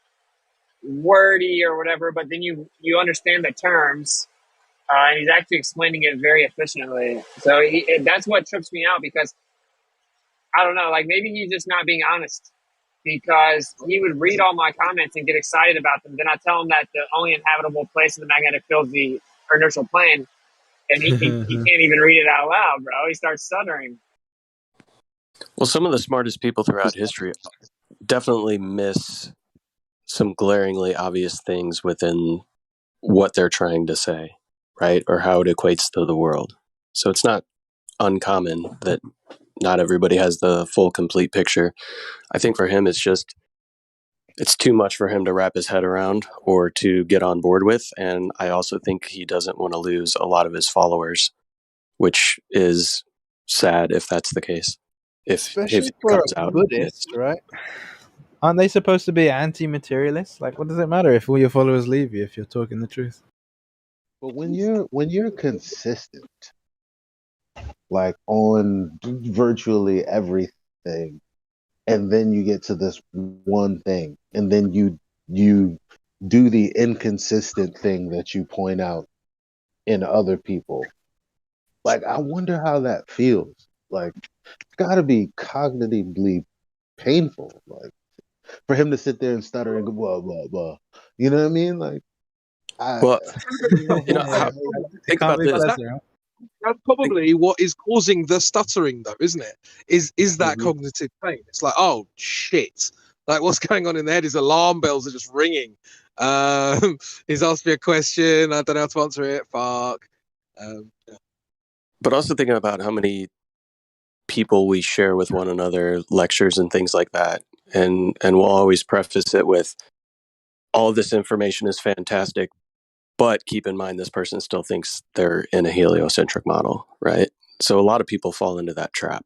wordy or whatever, but then you understand the terms, and he's actually explaining it very efficiently. So that's what trips me out, because I don't know, like maybe he's just not being honest, because he would read all my comments and get excited about them. Then I tell him that the only inhabitable place in the magnetic field is the inertial plane, and he can't even read it out loud, bro. He starts stuttering. Well, some of the smartest people throughout history definitely miss some glaringly obvious things within what they're trying to say, right? Or how it equates to the world. So it's not uncommon that not everybody has the full, complete picture. I think for him, it's too much for him to wrap his head around or to get on board with. And I also think he doesn't want to lose a lot of his followers, which is sad if that's the case. If Especially it for comes a out. Buddhist, right? Aren't they supposed to be anti-materialists? Like, what does it matter if all your followers leave you if you're talking the truth? But when you're consistent, like on virtually everything, and then you get to this one thing, and then you do the inconsistent thing that you point out in other people. Like, I wonder how that feels. Like, it's got to be cognitively painful. Like, for him to sit there and stutter and go blah blah blah. You know what I mean? Like, Well, Yeah, think about this. That's probably what is causing the stuttering, though, isn't it? Is that cognitive pain? It's like, oh shit! Like, what's going on in there? His alarm bells are just ringing. He's asked me a question. I don't know how to answer it. Fuck. Yeah. But also thinking about how many people we share with one another, lectures and things like that, and we'll always preface it with, all of this information is fantastic, but keep in mind this person still thinks they're in a heliocentric model, right? So a lot of people fall into that trap.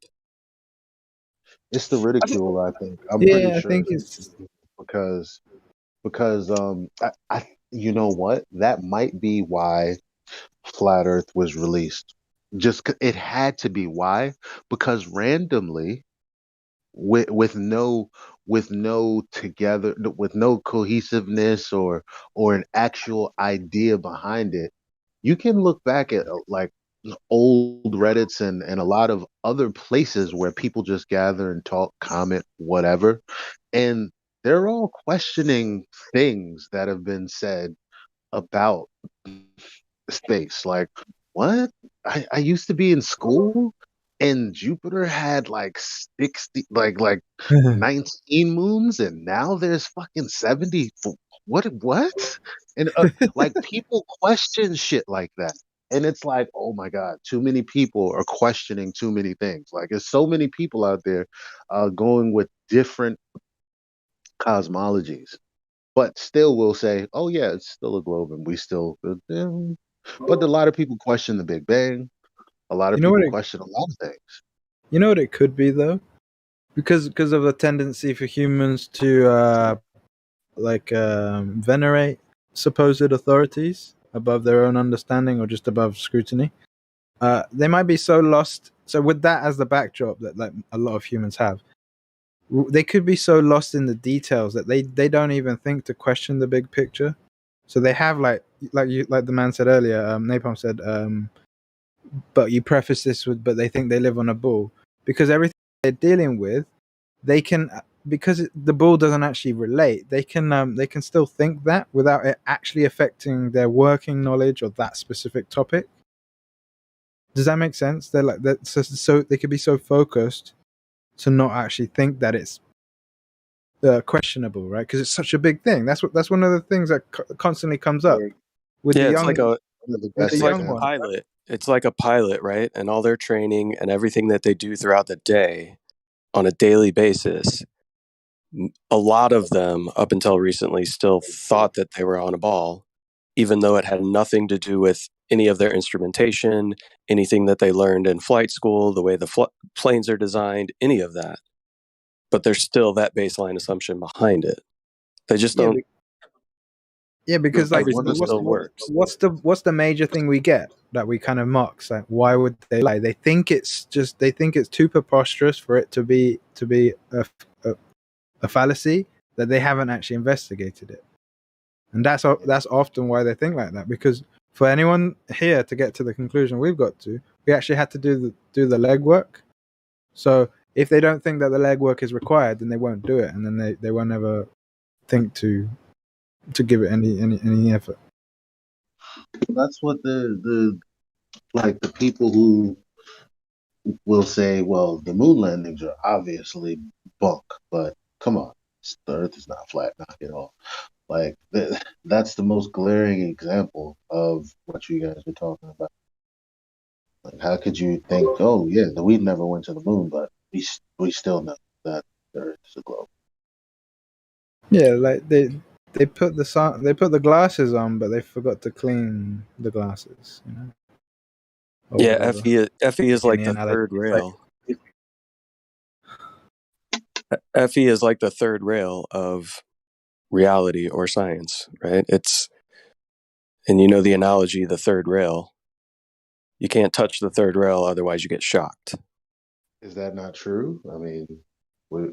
it's the ridicule. I think I'm Yeah, pretty I sure think it's because I you know what, that might be why Flat Earth was released. It had to be. Why? Because randomly, with no together, with no cohesiveness or an actual idea behind it, you can look back at like old Reddits and a lot of other places where people just gather and talk, comment, whatever, and they're all questioning things that have been said about space. Like, what? I used to be in school and Jupiter had like 60, like 19 moons, and now there's fucking 70. What? And like, people question shit like that. And it's like, oh my God, too many people are questioning too many things. Like, there's so many people out there going with different cosmologies, but still will say, oh yeah, it's still a globe, and we still. But a lot of people question the Big Bang. A lot of You know what people it, question a lot of things. you know what it could be though, because of the tendency for humans to venerate supposed authorities above their own understanding or just above scrutiny. They might be so lost. So with that as the backdrop that like a lot of humans have, they could be so lost in the details that they don't even think to question the big picture. So they have like the man said earlier, Napalm said, but you preface this with, but they think they live on a ball, because everything they're dealing with, they can the ball doesn't actually relate, they can still think that without it actually affecting their working knowledge of that specific topic. Does that make sense? They're like that, so they could be so focused to not actually think that it's questionable, right? Because it's such a big thing. That's one of the things that constantly comes up with the young. It's like a pilot. It's like a pilot, right? And all their training and everything that they do throughout the day on a daily basis. A lot of them, up until recently, still thought that they were on a ball, even though it had nothing to do with any of their instrumentation, anything that they learned in flight school, the way the planes are designed, any of that. But there's still that baseline assumption behind it. They just don't. Yeah, because like, everything still works. What's the major thing we get that we kind of mocks? Like, why would they lie? They think it's too preposterous for it to be a fallacy, that they haven't actually investigated it, and that's often why they think like that. Because for anyone here to get to the conclusion we've got to, we actually had to do the legwork. So if they don't think that the legwork is required, then they won't do it, and then they won't ever think to give it any effort. That's what the people who will say, well, the moon landings are obviously bunk, but come on, the Earth is not flat, knock it off. Like that's the most glaring example of what you guys were talking about. Like, how could you think, oh yeah, we never went to the moon, but we still know that the Earth is a globe. Yeah, like they put the glasses on, but they forgot to clean the glasses. You know. Yeah, FE is like the third rail. FE is like the third rail of reality or science, right? And you know the analogy, the third rail. You can't touch the third rail, otherwise you get shocked. Is that not true? I mean, what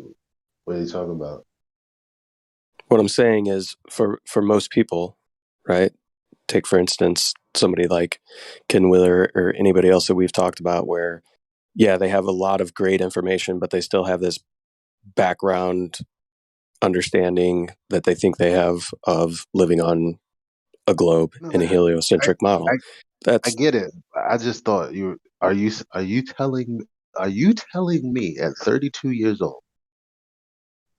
are you talking about? What I'm saying is, for most people, right? Take, for instance, somebody like Ken Wheeler or anybody else that we've talked about where, yeah, they have a lot of great information, but they still have this background understanding that they think they have of living on a globe in a heliocentric model. I get it. I just thought are you telling me at 32 years old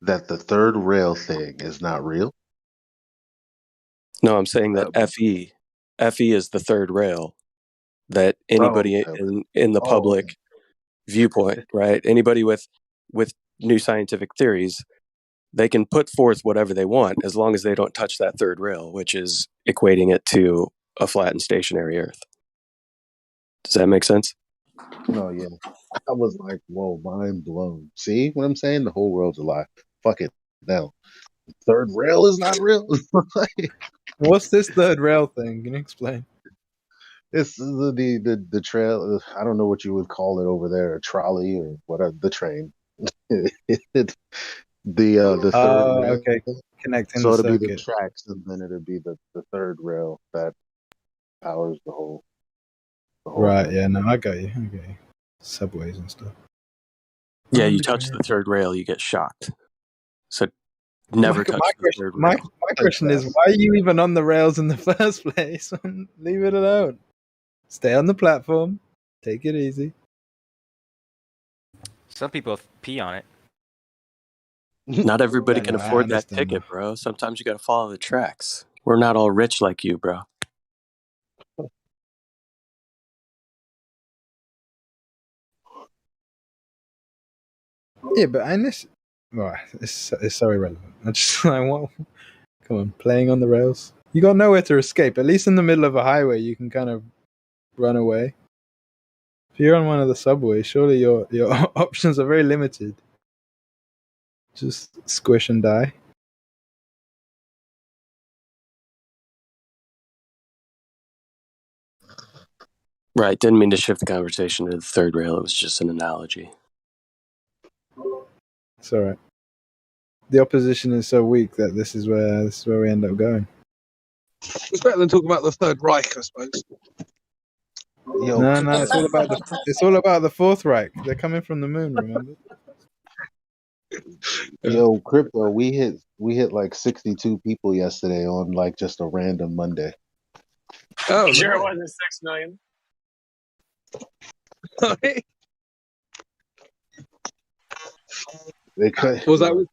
that the third rail thing is not real? No, I'm saying that FE is the third rail that anybody in the public viewpoint, right? Anybody with new scientific theories, they can put forth whatever they want as long as they don't touch that third rail, which is equating it to a flat and stationary Earth. Does that make sense? No, yeah. I was like, whoa, mind blown. See what I'm saying? The whole world's a lie. Fuck it. Now, third rail is not real. What's this third rail thing? Can you explain? It's the trail. I don't know what you would call it over there, a trolley or whatever. The train. The third rail. Okay, connecting so the it'll be the circuit. tracks, and then it'll be the third rail that powers the whole Right. thing. Yeah. No, I got you. Subways and stuff. Yeah, you touch the third rail, you get shocked. So never touch the third rail. My question is, why are you even on the rails in the first place? Leave it alone. Stay on the platform. Take it easy. Some people pee on it. Not everybody can I afford that understand ticket, bro. Sometimes you got to follow the tracks. We're not all rich like you, bro. Yeah, but it's so irrelevant. I just come on, playing on the rails. You got nowhere to escape. At least in the middle of a highway, you can kind of run away. If you're on one of the subways, surely your options are very limited. Just squish and die. Right. Didn't mean to shift the conversation to the third rail. It was just an analogy. It's all right. The opposition is so weak that this is where we end up going. It's better than talking about the Third Reich, I suppose. No, it's all about the Fourth Reich. They're coming from the moon. Remember? Yo, crypto, we hit like 62 people yesterday on like just a random Monday. Oh, Sure, it nice. wasn't 6 million. They cut. Was that?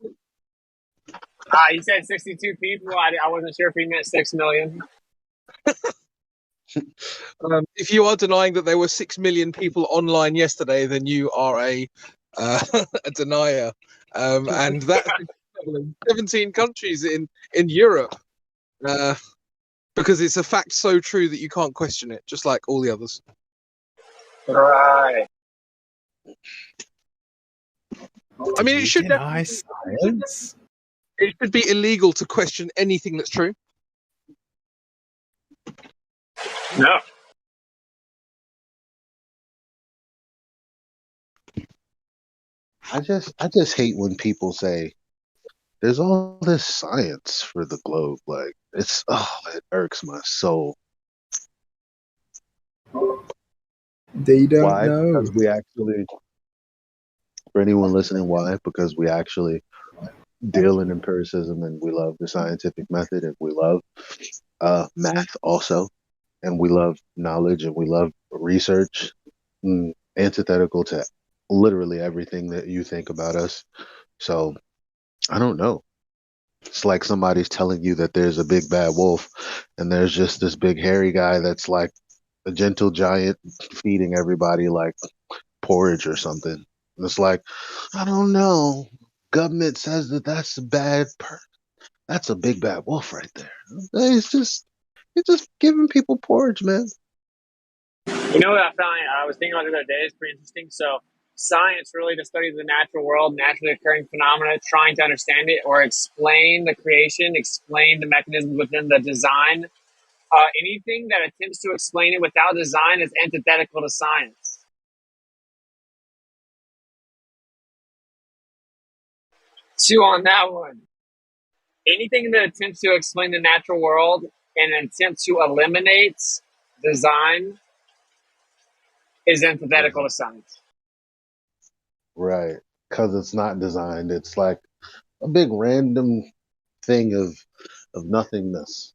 He said 62 people. I wasn't sure if he meant 6 million. If you are denying that there were 6 million people online yesterday, then you are a a denier. And that's 17 countries in Europe. Because it's a fact so true that you can't question it, just like all the others. Right. I mean, it should deny science. It should be illegal to question anything that's true. No. I just hate when people say there's all this science for the globe. Like it irks my soul. They don't Why? know. Because we actually, for anyone listening, why? Because we actually deal in empiricism and we love the scientific method and we love math also, and we love knowledge and we love research, antithetical to literally everything that you think about us. So I don't know. It's like somebody's telling you that there's a big bad wolf and there's just this big hairy guy that's like a gentle giant feeding everybody like porridge or something. And it's like, I don't know. Government says that that's a that's a big bad wolf right there. It's just giving people porridge, man. You know what I was thinking about the other day is pretty interesting. So science really to study the natural world, naturally occurring phenomena, trying to understand it or explain the creation, explain the mechanisms within the design. Anything that attempts to explain it without design is antithetical to science. Chew on that one. Anything that attempts to explain the natural world and attempts to eliminate design is antithetical to science. Right. Because it's not designed. It's like a big random thing of nothingness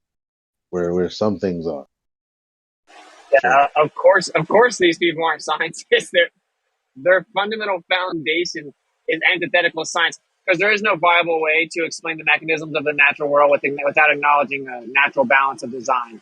where some things are. Yeah, of course these people aren't scientists. Their fundamental foundation is antithetical to science because there is no viable way to explain the mechanisms of the natural world without acknowledging a natural balance of design.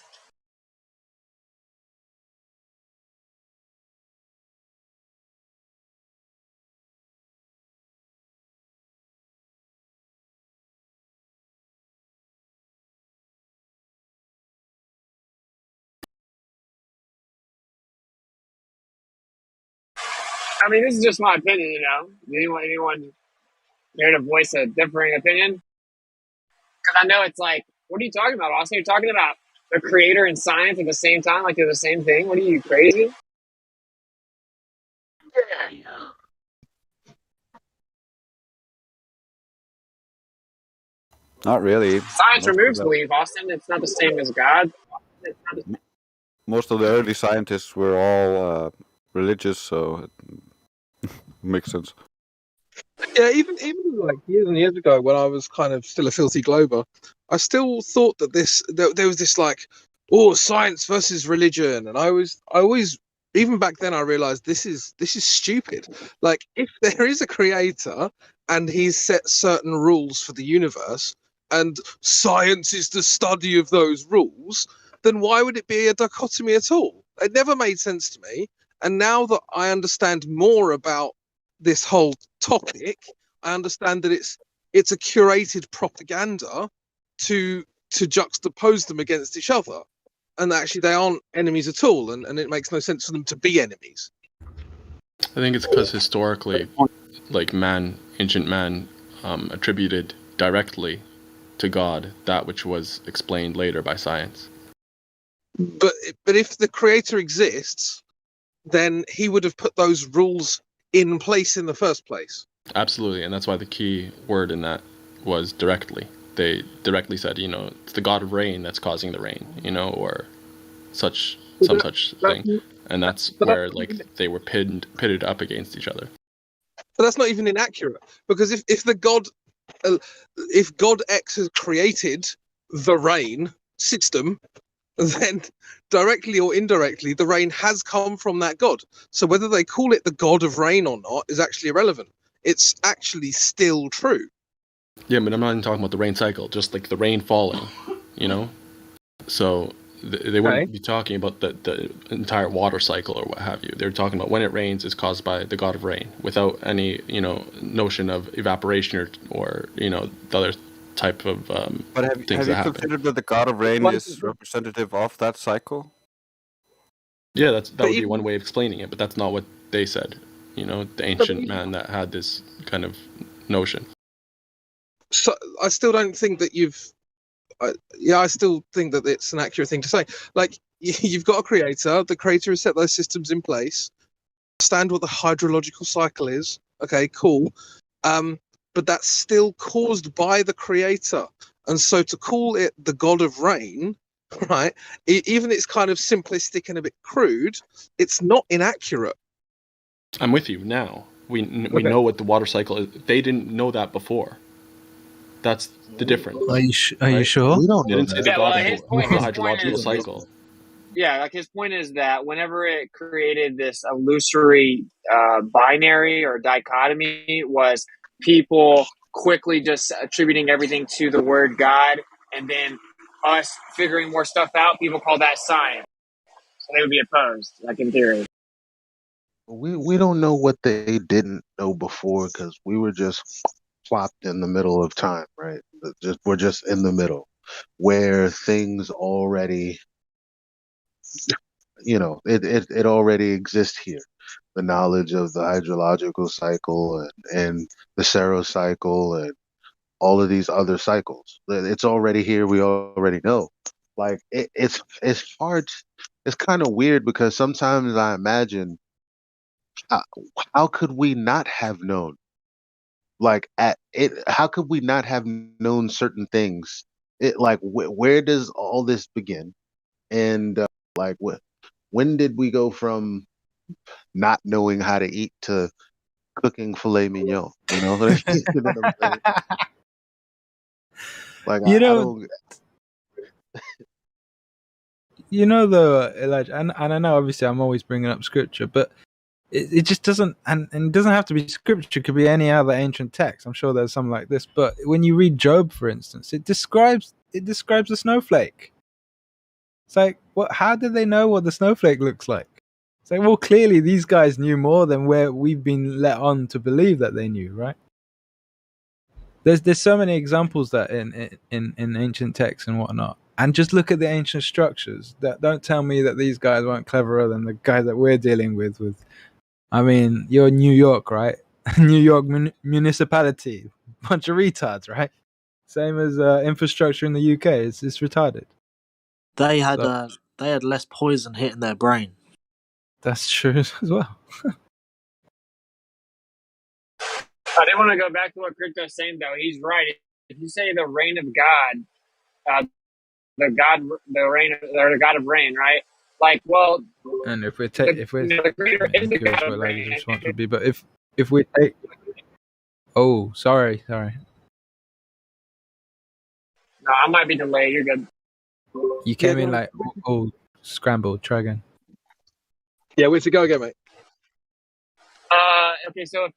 I mean, this is just my opinion, you know. Anyone here to voice a differing opinion? Because I know it's like, what are you talking about, Austin? You're talking about the creator and science at the same time, like they're the same thing? What are you, crazy? Not really. Science removes belief, Austin. It's not the same as God. Most of the early scientists were all religious, so it makes sense. Yeah, even like years and years ago, when I was kind of still a filthy glober, I still thought that there was this like, oh, science versus religion, and I always even back then I realized this is stupid. Like, if there is a creator and he's set certain rules for the universe, and science is the study of those rules, then why would it be a dichotomy at all? It never made sense to me. And now that I understand more about this whole topic, I understand that it's a curated propaganda to juxtapose them against each other, and actually they aren't enemies at all, and it makes no sense for them to be enemies. I think it's because historically, like ancient man, attributed directly to God that which was explained later by science. But if the creator exists, then he would have put those rules in place in the first place. Absolutely, and that's why the key word in that was directly. They directly said, you know, it's the god of rain that's causing the rain, you know, or such thing, and that's where like they were pitted up against each other. But that's not even inaccurate, because if God X has created the rain system, then directly or indirectly, the rain has come from that God. So whether they call it the God of rain or not is actually irrelevant. It's actually still true. Yeah, but I'm not even talking about the rain cycle, just like the rain falling, you know? So they wouldn't be talking about the entire water cycle or what have you. They're talking about when it rains is caused by the god of rain, without any, notion of evaporation or the other type of But things have that you happen. considered that the god of rain is representative of that cycle? Yeah, that would be one way of explaining it, but that's not what they said. The ancient man that had this kind of notion. So I still don't think that I still think that it's an accurate thing to say. Like, you've got a creator. The creator has set those systems in place. Understand what the hydrological cycle is. Okay, cool. But that's still caused by the creator. And so to call it the god of rain, right, even it's kind of simplistic and a bit crude, it's not inaccurate. I'm with you now. We know what the water cycle is. They didn't know that before. That's the difference. Are you sure? We don't They know didn't say that. the god his of point the is hydrological cycle. Yeah, like his point is that whenever it created this illusory binary or dichotomy, was people quickly just attributing everything to the word God, and then us figuring more stuff out. People call that science, so they would be opposed, like in theory. We don't know what they didn't know before because we were just plopped in the middle of time, right? We're just in the middle where things already, it already exists here. The knowledge of the hydrological cycle and the serocycle and all of these other cycles. It's already here. We already know. Like it's hard. It's kind of weird because sometimes I imagine how, how could we not have known? Like at it, how could we not have known certain things? It like where does all this begin? And like when did we go from not knowing how to eat to cooking filet mignon? You know what you know what I'm saying? Like You I know, don't. though, Elijah, and I know obviously I'm always bringing up scripture, but it just doesn't, and it doesn't have to be scripture. It could be any other ancient text. I'm sure there's something like this. But when you read Job, for instance, it describes a snowflake. It's like, what? How did they know what the snowflake looks like? It's like, well, clearly these guys knew more than where we've been let on to believe that they knew, right? There's so many examples that in ancient texts and whatnot. And just look at the ancient structures. Don't tell me that these guys weren't cleverer than the guys that we're dealing with. I mean, you're New York, right? New York municipality, bunch of retards, right? Same as infrastructure in the UK. It's retarded. They had less poison hitting their brain. That's true as well. I did want to go back to what Crypto's saying, though. He's right. If you say the reign of God, the rain, or the God of rain, right? Like, well, And if we're the creator is the curious God what of rain. Elijah's response would be, but if we take, oh, sorry, No, I might be delayed. You're good. you came in like scrambled. Try again. Yeah, we have to go again, mate. Okay, so if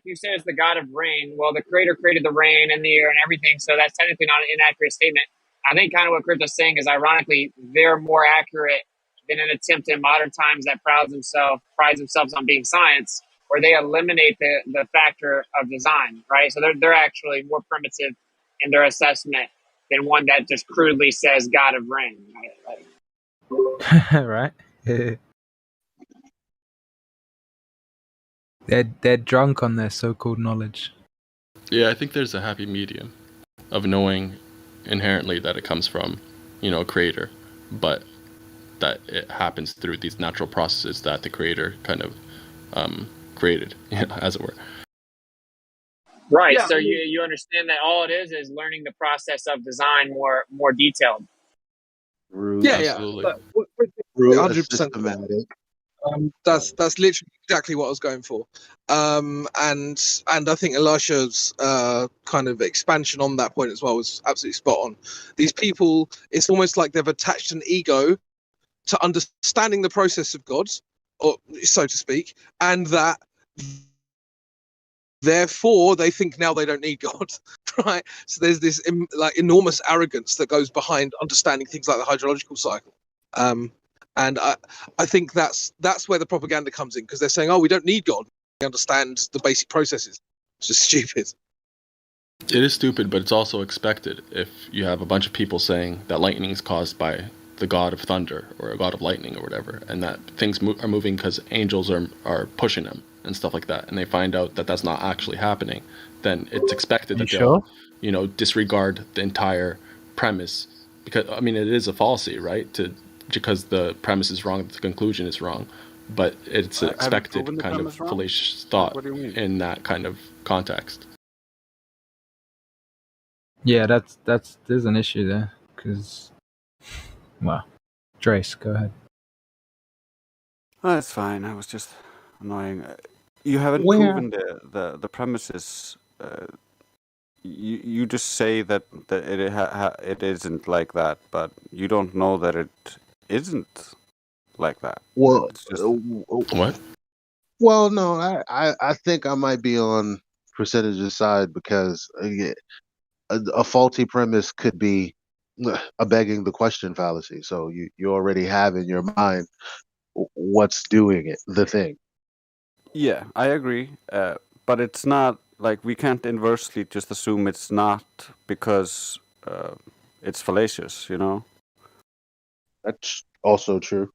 you say it's the God of rain, well, the creator created the rain and the air and everything, so that's technically not an inaccurate statement. I think kind of what Crypto's saying is, ironically, they're more accurate than an attempt in modern times that prides themselves on being science, where they eliminate the factor of design, right? So they're actually more primitive in their assessment than one that just crudely says God of rain, Right? They're drunk on their so-called knowledge. Yeah, I think there's a happy medium of knowing inherently that it comes from, a creator, but that it happens through these natural processes that the creator kind of created, as it were. Right. Yeah, So you understand that all it is learning the process of design more detailed. Root, yeah, Absolutely. yeah. root 100% systematic. That's literally exactly what I was going for. And I think Elisha's kind of expansion on that point as well was absolutely spot on. These people, it's almost like they've attached an ego to understanding the process of God, or so to speak, and that therefore they think now they don't need God, right? So there's this like enormous arrogance that goes behind understanding things like the hydrological cycle. And I think that's where the propaganda comes in, because they're saying, oh, we don't need God, we understand the basic processes. It's just stupid. It is stupid, but it's also expected if you have a bunch of people saying that lightning is caused by the god of thunder or a god of lightning or whatever, and that things are moving because angels are pushing them and stuff like that, and they find out that that's not actually happening, then it's expected that they'll, disregard the entire premise, because I mean it is a fallacy, right? Because the premise is wrong, the conclusion is wrong, but it's expected kind of fallacious thought in that kind of context. Yeah, there's an issue there, because, well, Trace, go ahead. Oh, it's fine. I was just annoying. You haven't Where- proven the premises. You just say that it isn't like that, but you don't know that it isn't like that. Well, It's just what? Well, no, I think I might be on percentage's side, because a faulty premise could be a begging the question fallacy. So you already have in your mind what's doing it, the thing. Yeah, I agree. But it's not like we can't inversely just assume it's not because it's fallacious, you know? That's also true.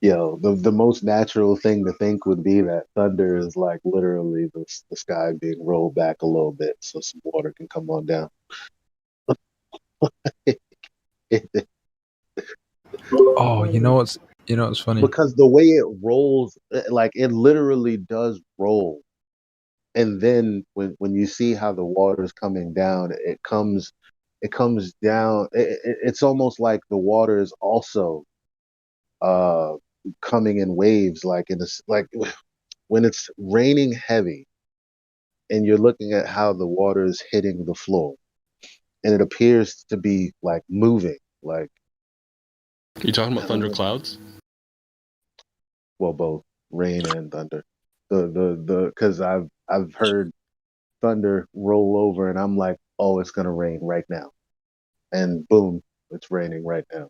Yo, the most natural thing to think would be that thunder is like literally the sky being rolled back a little bit so some water can come on down. Oh, you know what's funny? Because the way it rolls, like it literally does roll. And then when you see how the water is coming down, it comes down. It's almost like the water is also uh coming in waves, like like when it's raining heavy and you're looking at how the water is hitting the floor, and it appears to be like moving, like, You talking about thunderclouds? well, both rain and thunder. Because I've heard thunder roll over, and I'm like, oh, it's gonna rain right now, and boom, it's raining right now.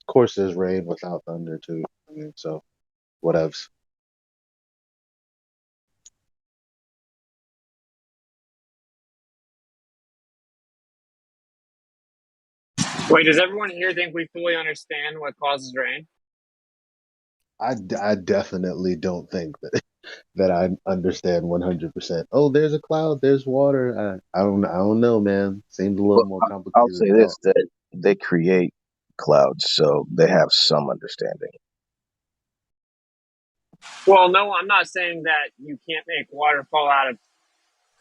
Of course, there's rain without thunder too. I mean, so whatevs. Wait, does everyone here think we fully understand what causes rain? I definitely don't think that I understand 100%. Oh, there's a cloud, there's water. I don't know, man. Seems a little more I'll complicated say than that. this: that they create clouds, so they have some understanding. Well, no, I'm not saying that you can't make water fall out of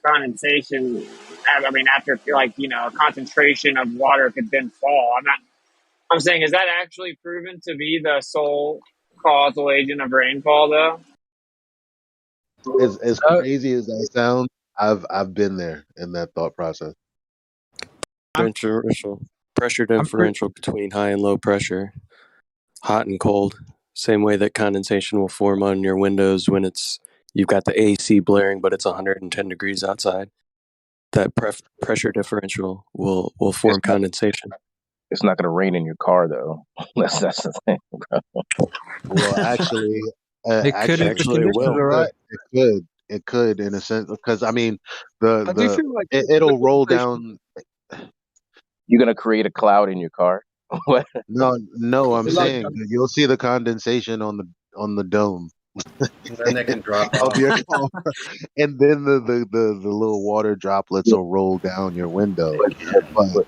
condensation. I mean, after like a concentration of water could then fall. I'm saying, is that actually proven to be the sole causal agent of rainfall, though? As crazy as that sounds, I've been there in that thought process. Pressure differential between high and low pressure, hot and cold. Same way that condensation will form on your windows when you've got the AC blaring, but it's 110 degrees outside. That pressure differential will form condensation. It's not going to rain in your car, though. That's the thing, bro. Well, actually, Actually, it will. Right. It could in a sense, because I mean, I do feel like it'll roll down. You're going to create a cloud in your car? What? No, I'm Elijah. saying you'll see the condensation on the dome. And then they can drop of off. your car, and then the little water droplets will roll down your window. But but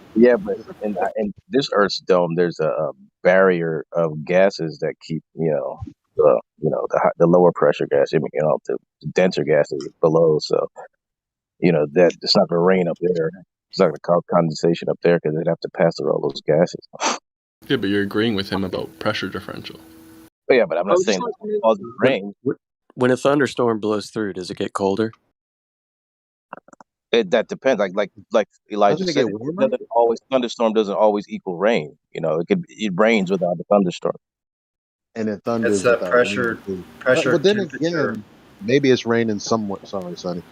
in this Earth's dome, there's a barrier of gases that keep the lower pressure gas, the denser gases below. So that it's not going to rain up there. It's not going to cause condensation up there because they'd have to pass through all those gases. Yeah, but you're agreeing with him about pressure differential. But yeah, but I'm not saying that causes rain. When a thunderstorm blows through, does it get colder? That depends. Like Elijah said, thunderstorm doesn't always equal rain. It rains without the thunderstorm. And it thunders It's that without pressure but then temperature. again, maybe it's raining somewhat. Sorry, Sonny.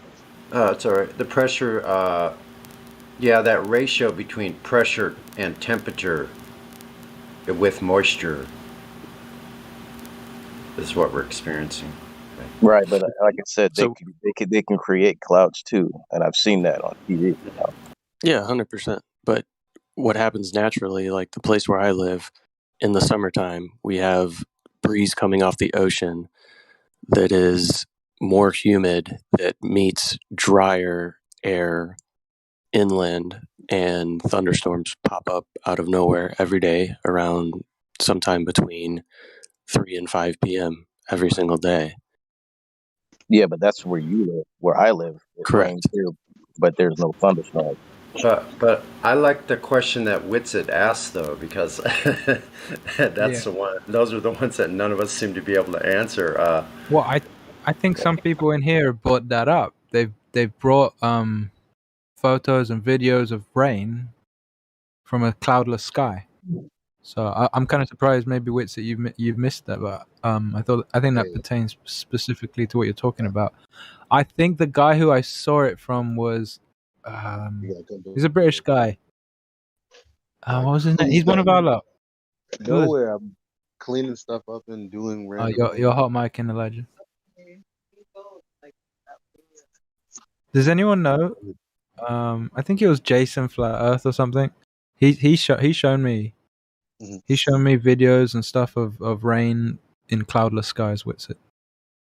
It's all right. The pressure, that ratio between pressure and temperature with moisture is what we're experiencing. Right, but like I said, they can create clouds too, and I've seen that on TV. Yeah, 100%. But what happens naturally, like the place where I live, in the summertime, we have breeze coming off the ocean that is more humid, that meets drier air inland, and thunderstorms pop up out of nowhere every day around sometime between 3 and 5 p.m. every single day. Yeah, but that's where you live. Where I live, it rains here, but there's no thunderstorm. But I like the question that Whitsitt asked though, because that's the one. Those are the ones that none of us seem to be able to answer. Well, I think some people in here brought that up. They've brought photos and videos of rain from a cloudless sky. So I'm kind of surprised. Maybe Whitsitt, you've missed that, but I think that pertains specifically to what you're talking about. I think the guy who I saw it from was he's a British guy. What was his name? He's one of our lot. Nowhere. I'm cleaning stuff up and doing random. Your hot mic in, Elijah. Does anyone know? I think it was Jason Flat Earth or something. He's shown me. He's shown me videos and stuff of rain in cloudless skies. Whitsitt.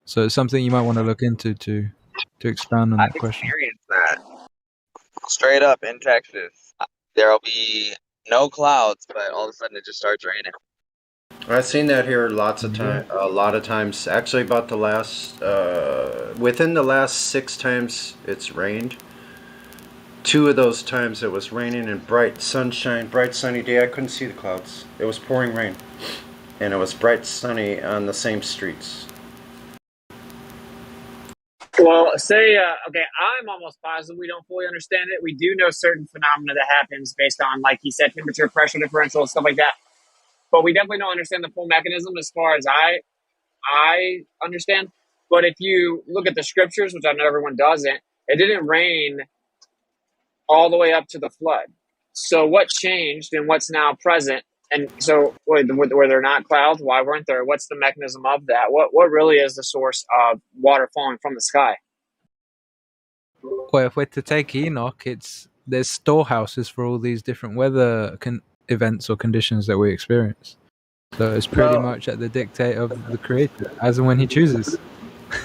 So it's something you might want to look into to expound on that question. I've experienced that. Straight up in Texas, there'll be no clouds, but all of a sudden it just starts raining. I've seen that here a lot of times. Actually, about the last within the last 6 times it's rained. 2 of those times it was raining in bright sunny day. I couldn't see the clouds. It was pouring rain, and it was bright sunny on the same streets. Well, okay, I'm almost positive we don't fully understand it. We do know certain phenomena that happens based on, like you said, temperature, pressure differential, stuff like that. But we definitely don't understand the full mechanism as far as I understand. But if you look at the scriptures, which I know everyone doesn't, it didn't rain all the way up to the flood. So what changed and what's now present? And so were there not clouds? Why weren't there? What's the mechanism of that? What really is the source of water falling from the sky? Well, if we're to take Enoch, there's storehouses for all these different weather events or conditions that we experience. So it's pretty much at the dictate of the Creator, as and when He chooses.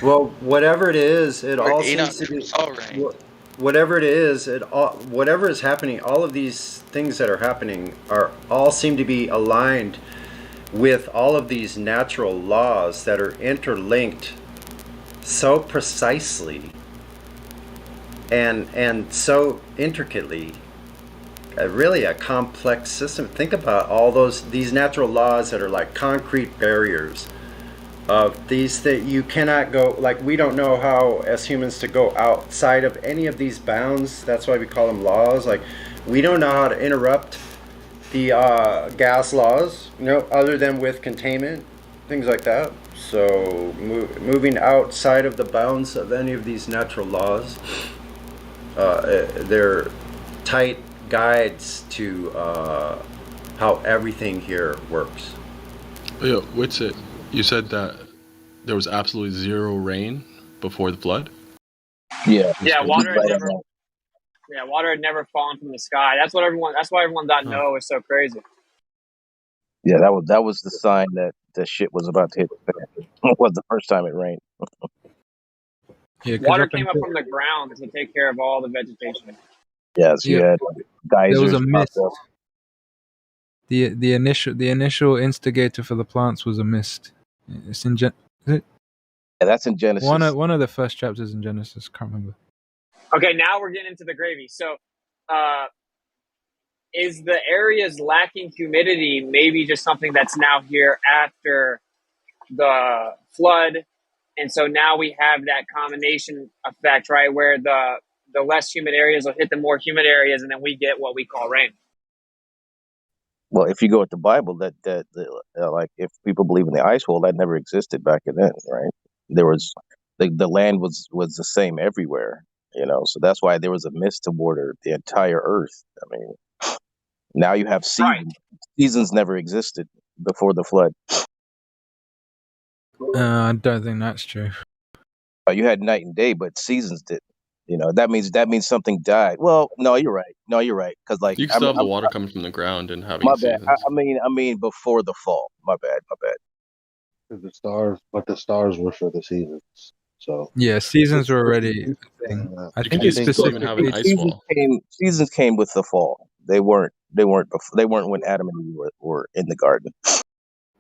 Well, whatever it is, it all seems to be. Whatever it is, whatever is happening, all of these things that are happening all seem to be aligned with all of these natural laws that are interlinked so precisely and so intricately. Really a complex system. Think about all these natural laws that are like concrete barriers of these that you cannot go, like we don't know how as humans to go outside of any of these bounds. That's why we call them laws. Like we don't know how to interrupt the gas laws, other than with containment, things like that. So moving outside of the bounds of any of these natural laws, they're tight guides to how everything here works. Yeah, Whitsitt, you said that there was absolutely zero rain before the flood? Yeah, water had never fallen from the sky. That's why everyone .no is so crazy. Yeah, that was the sign that the shit was about to hit the fan. It was the first time it rained. Yeah, because Water came up from the ground to take care of all the vegetation. Yes, you yeah, had there was a geysers pop mist. up. The initial instigator for the plants was a mist. It's in is it? Yeah, that's in Genesis. One of the first chapters in Genesis. Can't remember. Okay, now we're getting into the gravy. So, is the areas lacking humidity maybe just something that's now here after the flood, and so now we have that combination effect, right, where the less humid areas will hit the more humid areas, and then we get what we call rain. Well, if you go with the Bible, like if people believe in the ice wall, that never existed back then, right? There was the land was the same everywhere, so that's why there was a mist to water the entire earth. I mean, now you have seasons. Seasons never existed before the flood. I don't think that's true. You had night and day, but seasons didn't. That means something died. Well, no, you're right. No, you're right. Because like You can still have the water coming from the ground and having my bad. seasons. I mean before the fall. My bad. The stars were for the seasons. So Yeah, seasons were already a thing. I think it's specifically Seasons came with the fall. They weren't when Adam and Eve were in the garden.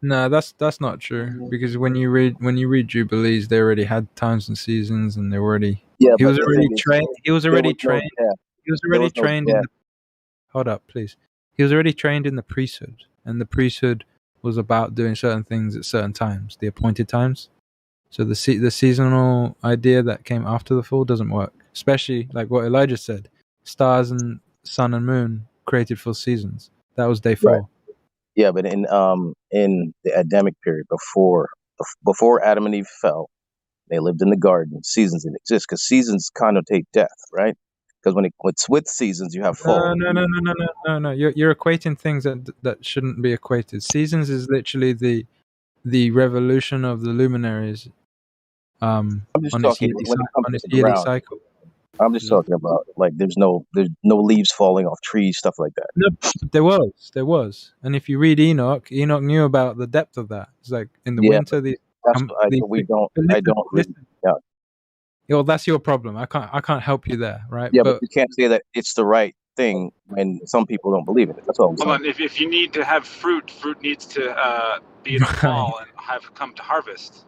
No, that's not true, because when you read Jubilees, they already had times and seasons, and they were already. Yeah, He but was the already thing is, trained. He was there already was no trained. death. He was There already was no trained in death. the. Hold up, please. He was already trained in the priesthood, and the priesthood was about doing certain things at certain times, the appointed times. So the seasonal idea that came after the fall doesn't work, especially like what Elijah said: stars and sun and moon created for seasons. That was day 4. Right. Yeah, but in the Adamic period before Adam and Eve fell, they lived in the garden. Seasons didn't exist because seasons connotate death, right? Because when it's with seasons, you have fall. No. You're equating things that shouldn't be equated. Seasons is literally the revolution of the luminaries. I'm just On its talking yearly when it comes to the yearly ground. cycle. I'm just talking about like there's no leaves falling off trees, stuff like that. No, there was, and if you read Enoch knew about the depth of that. It's like in the Yeah, winter, we don't. I don't read. Yeah. Well, that's your problem. I can't help you there, right? Yeah, but you can't say that it's the right thing when some people don't believe in it. That's all I'm Hold saying. on. If you need to have fruit needs to be in the fall and have come to harvest.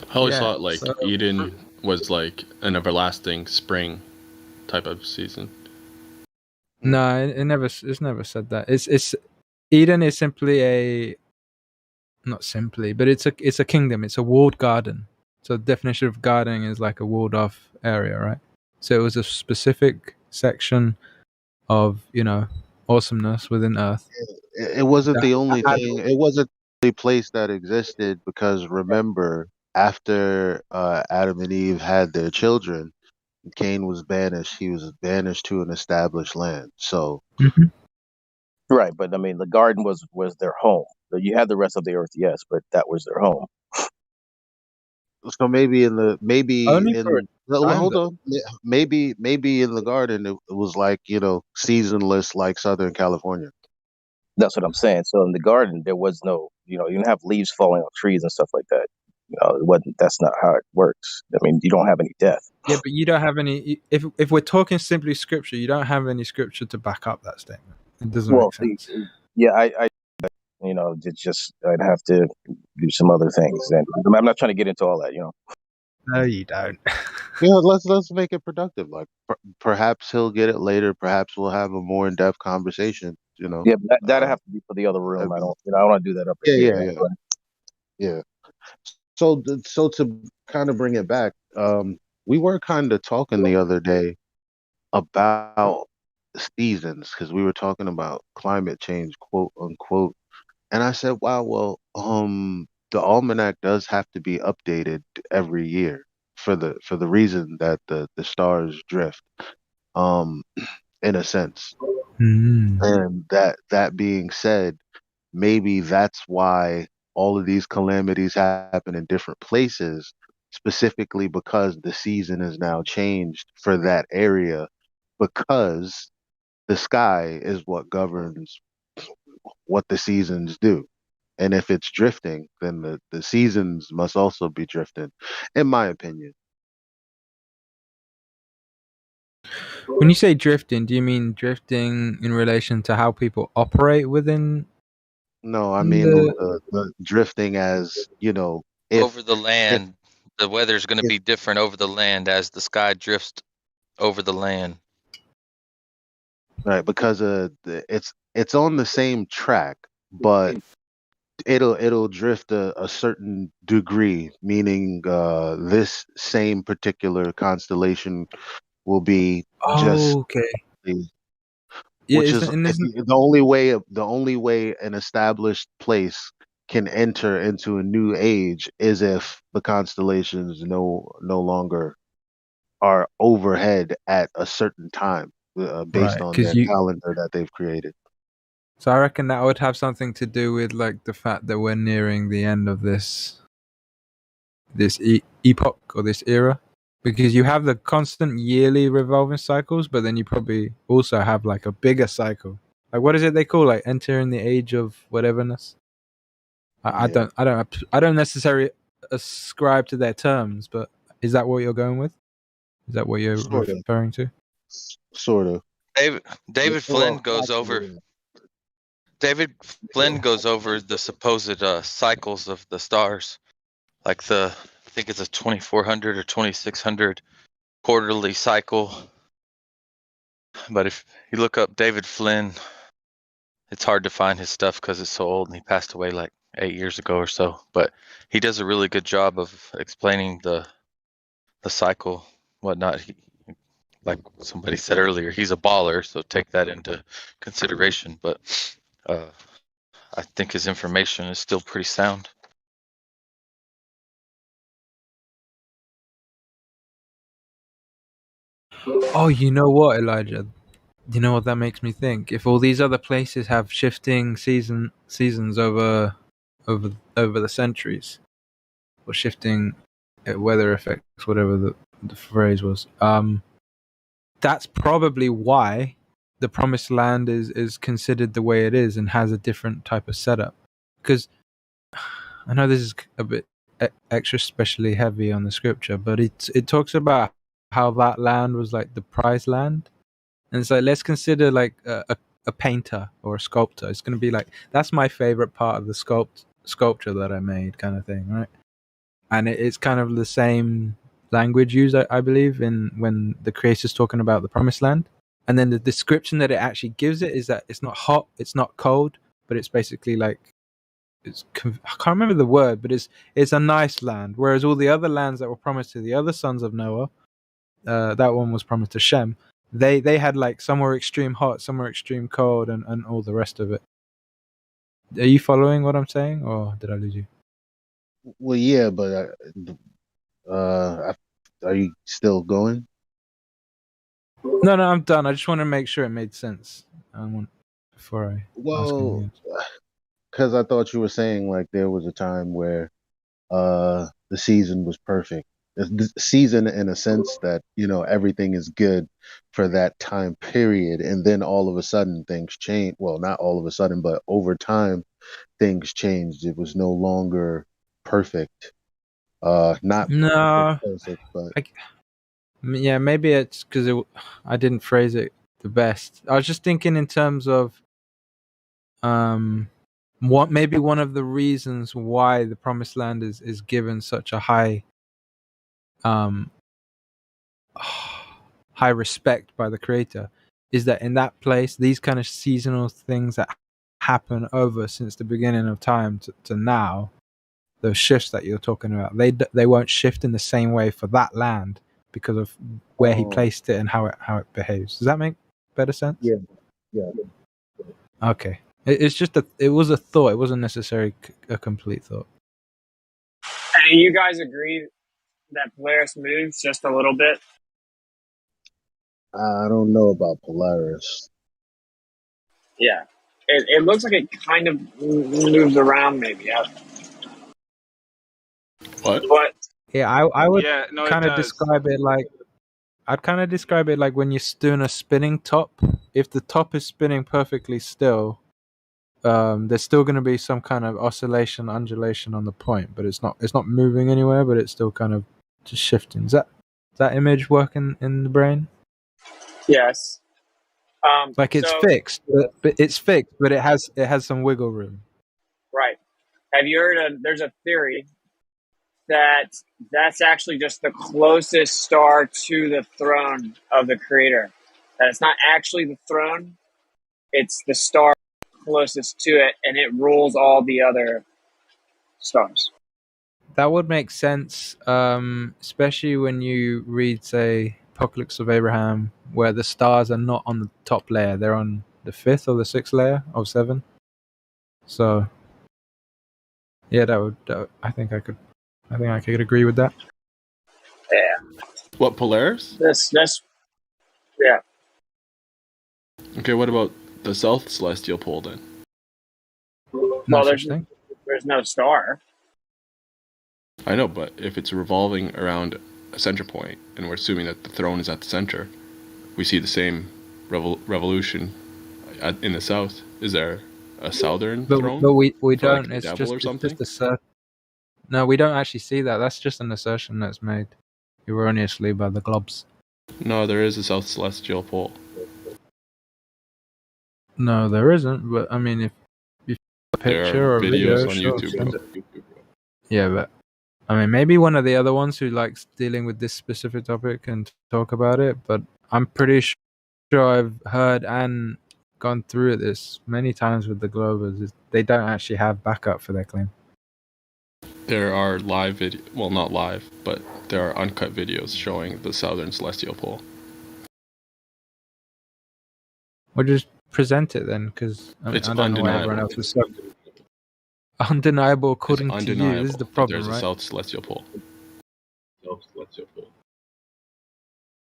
I always thought like Eden was like an everlasting spring type of season. No, it's never said that. It's Eden is simply not simply, but it's a kingdom. It's a walled garden. So the definition of gardening is like a walled off area, right? So it was a specific section of awesomeness within Earth. It wasn't the only thing. It wasn't the only place that existed, because remember, after Adam and Eve had their children, Cain was banished. He was banished to an established land. So Right, but I mean, the garden was their home. You had the rest of the earth, yes, but that was their home. So maybe in the Only for a time, hold though. on, maybe in the garden it was like seasonless, like Southern California. That's what I'm saying. So in the garden, there was no, you didn't have leaves falling off trees and stuff like that. It wasn't. That's not how it works. I mean, you don't have any death. Yeah, but you don't have any. If we're talking simply scripture, you don't have any scripture to back up that statement. It doesn't make sense. Yeah, I it's just I'd have to do some other things, and I'm not trying to get into all that. No, you don't. Let's make it productive. Like perhaps he'll get it later. Perhaps we'll have a more in-depth conversation. Yeah, but that'd have to be for the other room. I don't want to do that up in here. Yeah. So to kind of bring it back, we were kind of talking the other day about seasons, because we were talking about climate change, quote unquote. And I said, wow, well, the almanac does have to be updated every year for the reason that the stars drift, in a sense. And that being said, maybe that's why all of these calamities happen in different places, specifically because the season is now changed for that area, because the sky is what governs what the seasons do. And if it's drifting, then the seasons must also be drifting, in my opinion. When you say drifting, do you mean drifting in relation to how people operate within No, I mean the drifting as, you know, Over the if land, the weather's going to if be different over the land as the sky drifts over the land. right, because it's on the same track, but it'll drift a certain degree, meaning this same particular constellation will be just okay. the- Yeah, which isn't is and isn't the only way an established place can enter into a new age is if the constellations no longer are overhead at a certain time, based right? on Because their you. calendar that they've created. So I reckon that would have something to do with like the fact that we're nearing the end of this epoch or this era, because you have the constant yearly revolving cycles, but then you probably also have like a bigger cycle. Like what is it they call like entering the age of whateverness? Yeah, I don't necessarily ascribe to their terms, but is that what you're going with? Is that what you're sort of, referring to? sort of. David Yeah, David Flynn well, goes over actually, David Flynn goes over the supposed cycles of the stars, like I think it's a 2400 or 2600 quarterly cycle. But if you look up David Flynn, it's hard to find his stuff because it's so old and he passed away like 8 years ago or so. But he does a really good job of explaining the cycle, whatnot. Like somebody said earlier, he's a baller, so take that into consideration. But uh, I think his information is still pretty sound. Oh, you know what, Elijah? You know what that makes me think? If all these other places have shifting seasons over the centuries, or shifting weather effects, whatever the phrase was, that's probably why the Promised Land is considered the way it is and has a different type of setup. Because I know this is a bit extra specially heavy on the scripture, but it talks about how that land was like the prize land. And so let's consider like a painter or a sculptor. It's going to be like, that's my favorite part of the sculpture that I made, kind of thing, right? And it's kind of the same language used, I believe, in when the creator's talking about the promised land. And then the description that it actually gives it is that it's not hot, it's not cold, but it's basically like I can't remember the word, but it's a nice land. Whereas all the other lands that were promised to the other sons of Noah, that one was promised to Shem. They had like somewhere extreme hot, somewhere extreme cold, and all the rest of it. Are you following what I'm saying, or did I lose you? well, yeah, but are you still going? No, I'm done. I just want to make sure it made sense. Before I ask anything Well, else. because I thought you were saying like there was a time where the season was perfect. The season in a sense that, you know, everything is good for that time period, and then all of a sudden things change. Well, not all of a sudden, but over time things changed. It was no longer perfect. Not No, perfect, but yeah, maybe it's because I didn't phrase it the best. I was just thinking in terms of what maybe one of the reasons why the promised land is given such a um high respect by the creator is that in that place these kind of seasonal things that happen over since the beginning of time to now, those shifts that you're talking about, they won't shift in the same way for that land because of where he oh placed it and how it behaves. Does that make better sense? yeah, yeah. Okay. It's just it was a thought. It wasn't necessarily a complete thought. And you guys agree that Polaris moves just a little bit? I don't know about Polaris. Yeah. It looks like it kind of moves around maybe. What? But Yeah, I would Yeah, no, it kind of does. describe it like I'd kind of describe it like when you're doing a spinning top. If the top is spinning perfectly still, there's still going to be some kind of oscillation, undulation on the point, but it's not moving anywhere, but it's still kind of just shifting. Is that image working in the brain? Yes. Like it's So fixed, but it's fixed, but it has some wiggle room. right. Have you heard of? There's a theory that's actually just the closest star to the throne of the creator. That it's not actually the throne, it's the star closest to it, and it rules all the other stars. That would make sense, especially when you read, say, Apocalypse of Abraham, where the stars are not on the top layer; they're on the 5th or the 6th layer of 7. So, yeah, I think I could agree with that. Yeah. What, Polaris? That's yeah. Okay, what about the South Celestial Pole then? Well, there's no star. I know, but if it's revolving around a center point, and we're assuming that the throne is at the center, we see the same revolution in the south. Is there a southern throne? But we for, don't. Like, It's devil just or something? it's just No, we don't actually see that. That's just an assertion that's made erroneously by the globs. No, there is a South Celestial Pole. No, there isn't. But I mean, if a picture or a video on sure, YouTube, send bro. it. Yeah, but I mean, maybe one of the other ones who likes dealing with this specific topic can talk about it. But I'm pretty sure I've heard and gone through this many times with the Globers. They don't actually have backup for their claim. There are live video, well, not live, but there are uncut videos showing the Southern Celestial Pole. Well, just present it then, because I It's don't know why everyone undeniable. else is so undeniable according It's to you. undeniable This is the that problem, there's a right? South Celestial Pole.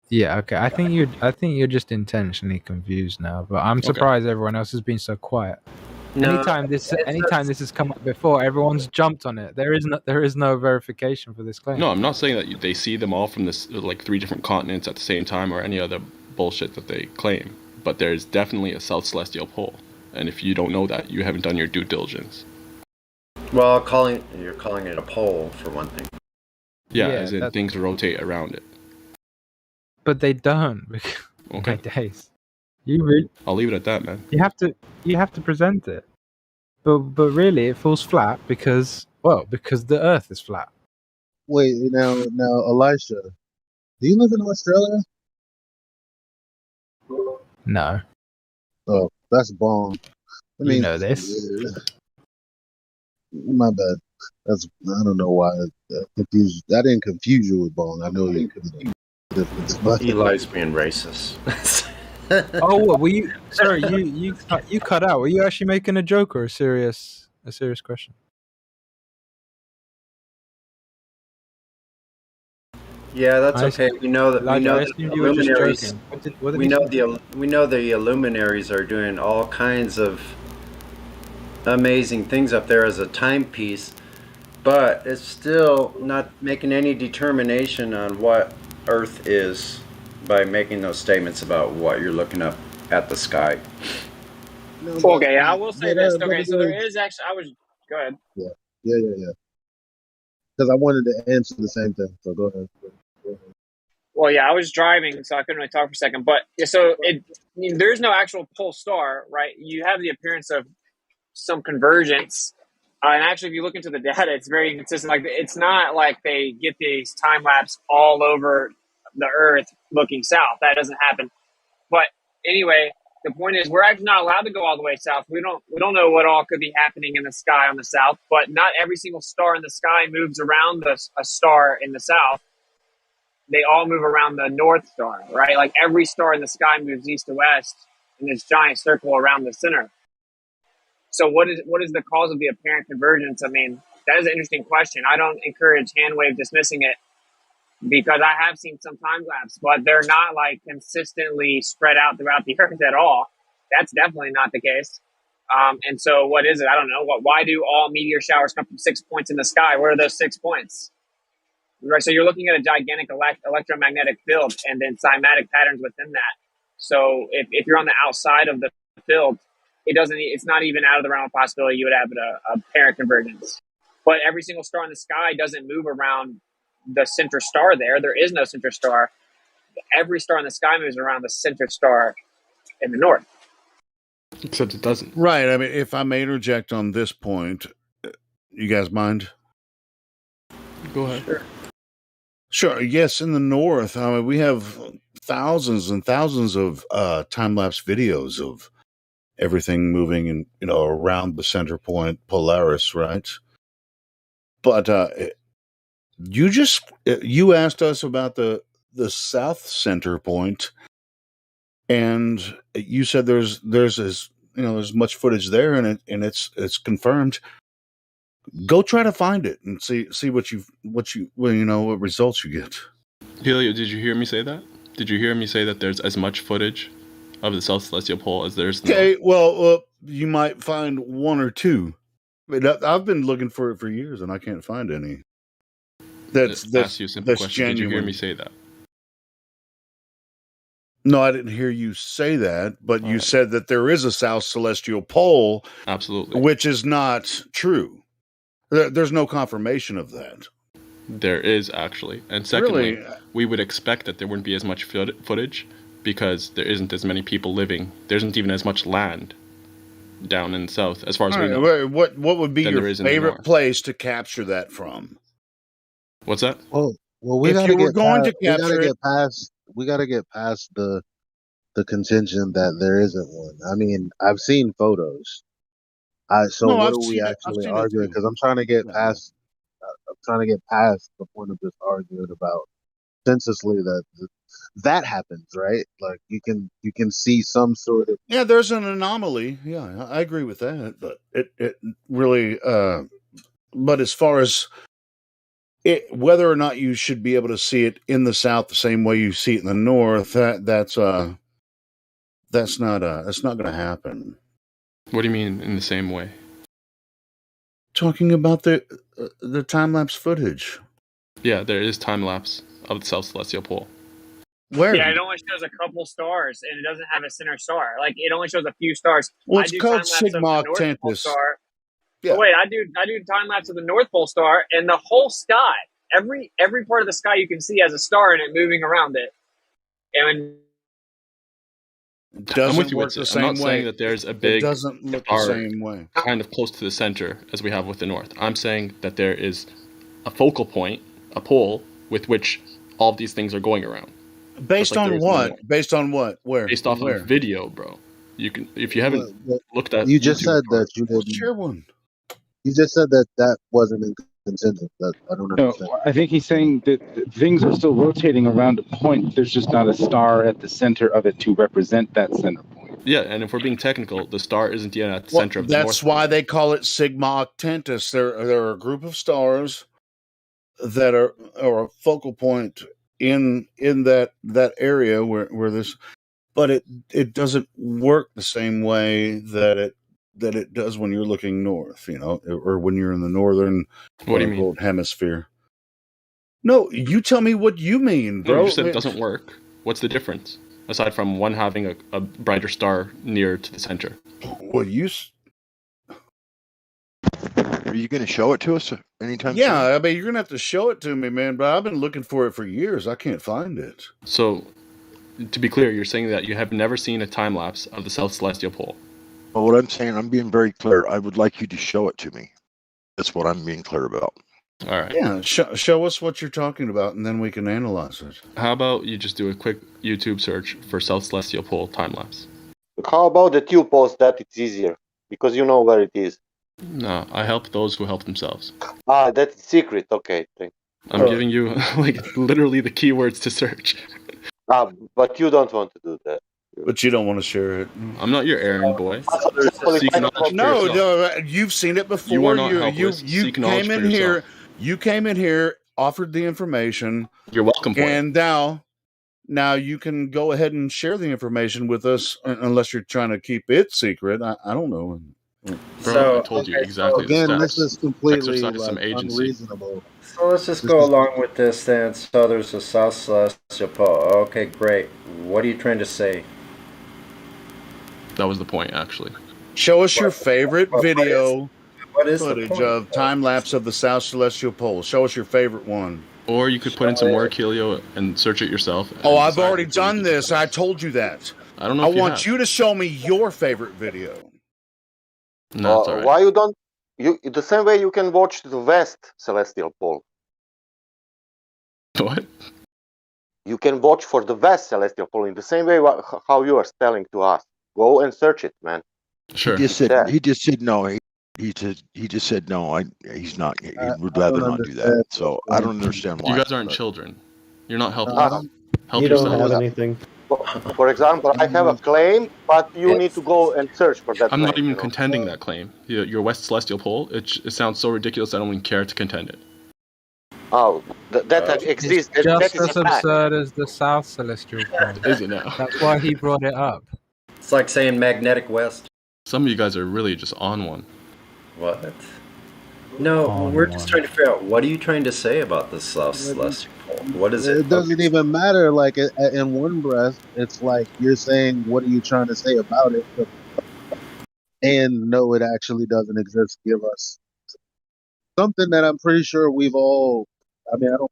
Yeah, okay. I think you're just intentionally confused now, but I'm surprised everyone else has been so quiet. No, Anytime this has come up before, everyone's jumped on it. There is no verification for this claim. No, I'm not saying that they see them all from this like 3 different continents at the same time or any other bullshit that they claim. But there's definitely a South Celestial Pole, and if you don't know that, you haven't done your due diligence. Well, you're calling it a pole for one thing. Yeah, as in things rotate around it. But they don't. Okay. My days. You really? I'll leave it at that, man. You have to present it. But really, it falls flat because the Earth is flat. Wait, now, Elisha, do you live in Australia? No. Oh, that's Bong. I mean, You know this. My bad. I don't know why I confused. I didn't confuse you with Bong. I know you couldn't. Eli's being racist. Oh, what were you? Sorry, you cut out. Were you actually making a joke or a serious question? Yeah, that's okay. We know that you were just luminaries. joking. We know the luminaries are doing all kinds of amazing things up there as a timepiece, but it's still not making any determination on what Earth is by making those statements about what you're looking up at the sky. Okay, I will say this. Okay, so there is actually. Go ahead. Yeah. Because I wanted to answer the same thing. So go ahead. Well, yeah, I was driving, so I couldn't really talk for a second. But so there's no actual pole star, right? You have the appearance of some convergence. And actually, if you look into the data, it's very inconsistent. Like, it's not like they get these time lapse all over the Earth looking south. That doesn't happen. But anyway, the point is, we're actually not allowed to go all the way south. We don't know what all could be happening in the sky on the south. But not every single star in the sky moves around a star in the south. They all move around the North Star, right? Like every star in the sky moves east to west in this giant circle around the center. So what is the cause of the apparent convergence? I mean, that is an interesting question. I don't encourage hand wave dismissing it because I have seen some time lapse, but they're not like consistently spread out throughout the Earth at all. That's definitely not the case. And so what is it? I don't know. Why do all meteor showers come from 6 points in the sky? What are those 6 points? Right, so you're looking at a gigantic electromagnetic field and then cymatic patterns within that. So if you're on the outside of the field, it's not even out of the realm of possibility you would have a parent convergence. But every single star in the sky doesn't move around the center star there. There is no center star. Every star in the sky moves around the center star in the north. Except it doesn't. Right. I mean, if I may interject on this point, you guys mind? Go ahead. Sure. Yes, in the north, I mean, we have thousands and thousands of time-lapse videos of everything moving in, around the center point Polaris, right? But you asked us about the south center point, and you said there's there's much footage there, and it's confirmed. Go try to find it and see what results you get. Helio, did you hear me say that? Did you hear me say that there's as much footage of the South Celestial Pole as there's? Okay, well, you might find one or two. I mean, I've been looking for it for years and I can't find any. That's you a simple question. genuine. Did you hear me say that? No, I didn't hear you say that, but you said that there is a South Celestial Pole. Absolutely. Which is not true. There's no confirmation of that. There is, actually. And secondly, Really? we would expect that there wouldn't be as much footage because there isn't as many people living. There isn't even as much land down in the south, as far as we know. What would be your favorite place to capture that from? What's that? Well, we If gotta you were get going past, to capture it, we gotta get past the contention that there isn't one. I mean, I've seen photos. So No, what I've are we seen it. I've actually seen it arguing? too. Because I'm trying to get past. I'm trying to get past the point of just arguing about consensusly that happens, right? Like you can see some sort of. Yeah, there's an anomaly. Yeah, I agree with that. But it really. But as far as whether or not you should be able to see it in the south the same way you see it in the north, that's not going to happen. What do you mean in the same way? Talking about the time lapse footage. Yeah, there is time lapse of the South Celestial Pole. Where? Yeah, it only shows a couple stars, and it doesn't have a center star. Like it only shows a few stars. Well, I it's do called time lapse of the Sigma North Pole Octantis. star. Yeah. But wait, I do time lapse of the North Pole star, and the whole sky, every part of the sky you can see has a star in it moving around it. And doesn't I'm with you. work the same I'm not way. saying that there's a big It doesn't look the star same way. kind of close to the center as we have with the north. I'm saying that there is a focal point, a pole, with which all of these things are going around. Based on what? Based on what? Where? Based off Where? of video, bro. You can, if you haven't looked at. You just YouTube said that you Let's didn't. share one. You just said that wasn't in consensus. That I don't No, understand. I think he's saying that things are still rotating around a point. There's just not a star at the center of it to represent that center point. Yeah, and if we're being technical, the star isn't yet at the center of the north. That's why they call it Sigma Octantis. There are a group of stars that are a focal point in that area where this, but it doesn't work the same way that it does when you're looking north, or when you're in the northern What do you mean? hemisphere. No, you tell me what you mean, bro. No, you just said it doesn't work. What's the difference? Aside from one having a brighter star near to the center. Well, Are you going to show it to us anytime soon? Yeah, I mean, you're going to have to show it to me, man, but I've been looking for it for years. I can't find it. So, to be clear, you're saying that you have never seen a time lapse of the South Celestial Pole. Well, what I'm saying, I'm being very clear. I would like you to show it to me. That's what I'm being clear about. All right. Yeah, show us what you're talking about, and then we can analyze it. How about you just do a quick YouTube search for South Celestial Pole time lapse? How about that you post that? It's easier because you know where it is. No, I help those who help themselves. Ah, that's secret. Okay, thank you. I'm giving you literally the keywords to search. But you don't want to do that. But you don't want to share it. I'm not your errand boy. Seek knowledge for No, yourself. you've seen it before. You are not helpless. You Seek knowledge came for in here. yourself. You came in here, offered the information. You're welcome for it. And now you can go ahead and share the information with us, unless you're trying to keep it secret. I don't know. Bro, I told you exactly. Again, the this steps. is completely Exercise some agency. unreasonable. So let's just go along with this then. So there's a South Celestial Pole. Okay, great. What are you trying to say? That was the point, actually. Show us your favorite video what is the footage point? of time lapse of the South Celestial Pole. Show us your favorite one. Or you could put in some work, Helio, and search it yourself. Oh, I've already done this. I told you that. I don't know. I if you want have. you to show me your favorite video. No, it's all right. Why you don't? You the same way you can watch the West Celestial Pole. What? You can watch for the West Celestial Pole in the same way how you are telling to us. Go and search it, man. Sure. He just said no. He just said no. He's not. He would rather not do that. So I don't understand why. You guys aren't children. You're not helping. Help you yourself. don't have anything. For example, I have a claim, but you need to go and search for that I'm claim. not even contending that claim. Your West Celestial Pole, it sounds so ridiculous I don't even care to contend it. Oh, that exists. It's That just is as a fact. absurd as the South Celestial Pole. Is it now? That's why he brought it up. It's like saying magnetic west. Some of you guys are really just on one. What? No, we're just trying to figure out what are you trying to say about the South Celestial Pole? What is it? It doesn't even matter. Like in one breath, it's like you're saying, "What are you trying to say about it?" And no, it actually doesn't exist. Give us something that I'm pretty sure we've all. I mean, I don't.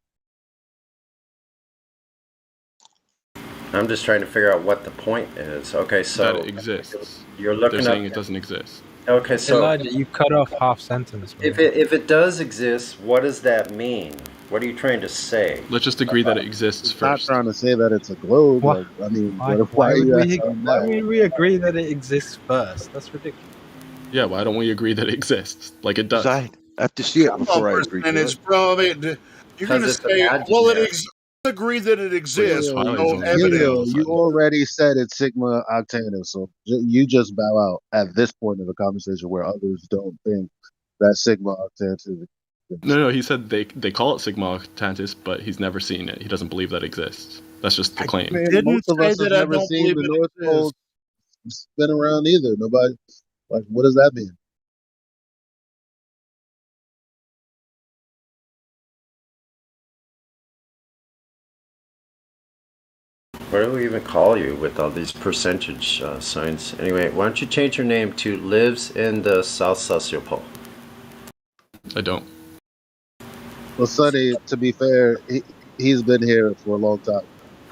I'm just trying to figure out what the point is. Okay, so that it exists. You're looking They're saying up. it doesn't exist. Okay, so Elijah, you cut off half sentence. Man. if it does exist, what does that mean? What are you trying to say? Let's just agree that it exists first. I'm not trying to say that it's a globe. What? Like, I mean, Why why would you we agree that it exists first? That's ridiculous. Yeah, why don't we agree that it exists? Like it does. I have to see it before I agree to Percentage, it. bro. I mean, you're going to say, well, agree that it exists. Helio, No evidence. you already said it's Sigma Octantis, so you just bow out at this point of the conversation where others don't think that Sigma Octantis is. No, he said they call it Sigma Octantis, but he's never seen it. He doesn't believe that exists. That's just the claim. Man, most of us have never seen the North Pole spin around either. Nobody, like, what does that mean? What do we even call you with all these percentage signs? Anyway, why don't you change your name to Lives in the South Celestial Pole? I don't. Well, Sonny, to be fair, he's been here for a long time.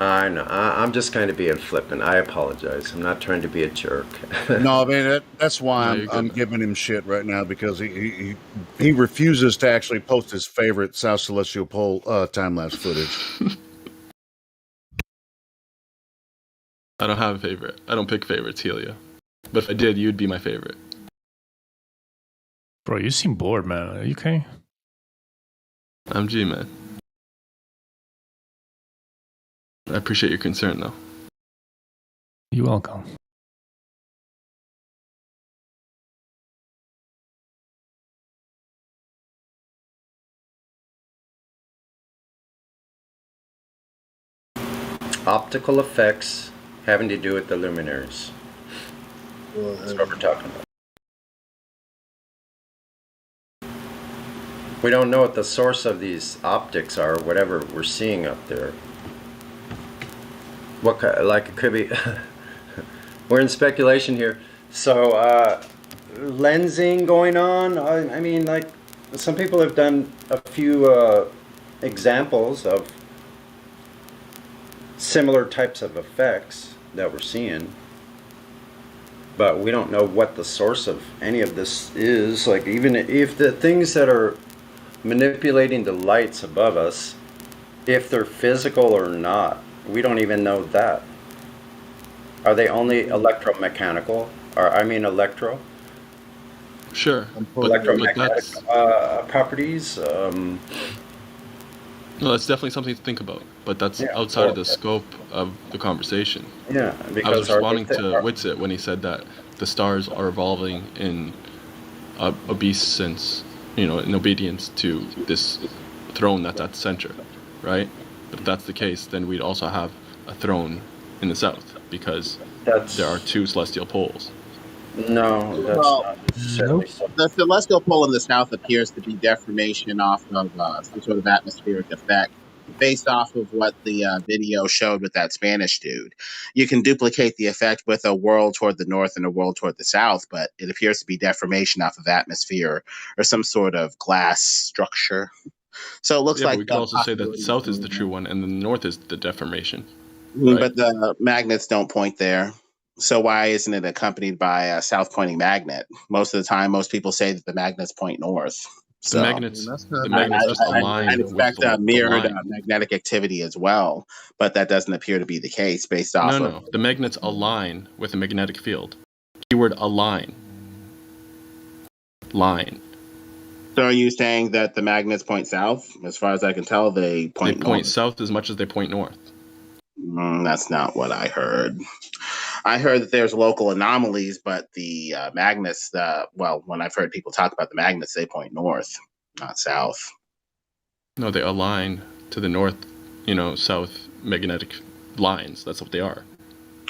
I know. I'm just kind of being flippant. I apologize. I'm not trying to be a jerk. No, I mean that's why I'm giving him shit right now, because he refuses to actually post his favorite South Celestial Pole time lapse footage. I don't have a favorite. I don't pick favorites, Helio. But if I did, you'd be my favorite. Bro, you seem bored, man. Are you okay? I'm G, man. I appreciate your concern, though. You're welcome. Optical effects having to do with the luminaries. That's what we're talking about. We don't know what the source of these optics are, whatever we're seeing up there. What like it could be. We're in speculation here. So lensing going on. I mean, like some people have done a few examples of similar types of effects that we're seeing, but we don't know what the source of any of this is. Like even if the things that are manipulating the lights above us, if they're physical or not, we don't even know that. Are they only electromechanical? Or I mean electro? Sure. Electromagnetic properties? No, that's definitely something to think about. But that's outside of the scope of the conversation. Yeah, I was because responding to Witsit when he said that the stars are evolving in obeisance, in obedience to this throne that's at the center, right? But if that's the case, then we'd also have a throne in the south, because there are two celestial poles. No, that's not necessarily so. The celestial pole in the south appears to be deformation off of some sort of atmospheric effect. based off of what the video showed with that Spanish dude. You can duplicate the effect with a whirl toward the north and a whirl toward the south, but it appears to be deformation off of atmosphere or some sort of glass structure. So it looks Yeah, but like we could also say that the possibility. south is the true one and the north is the deformation. But the magnets don't point there. So why isn't it accompanied by a south pointing magnet? Most of the time, most people say that the magnets point north. So magnets just align I'd with expect the mirrored line. magnetic activity as well, but that doesn't appear to be the case based off No, the magnets align with a magnetic field. Keyword align. Line. So are you saying that the magnets point south? As far as I can tell, they point north. South as much as they point north. That's not what I heard. I heard that there's local anomalies, but the magnets, when I've heard people talk about the magnets, they point north, not south. No, they align to the north, south magnetic lines. That's what they are.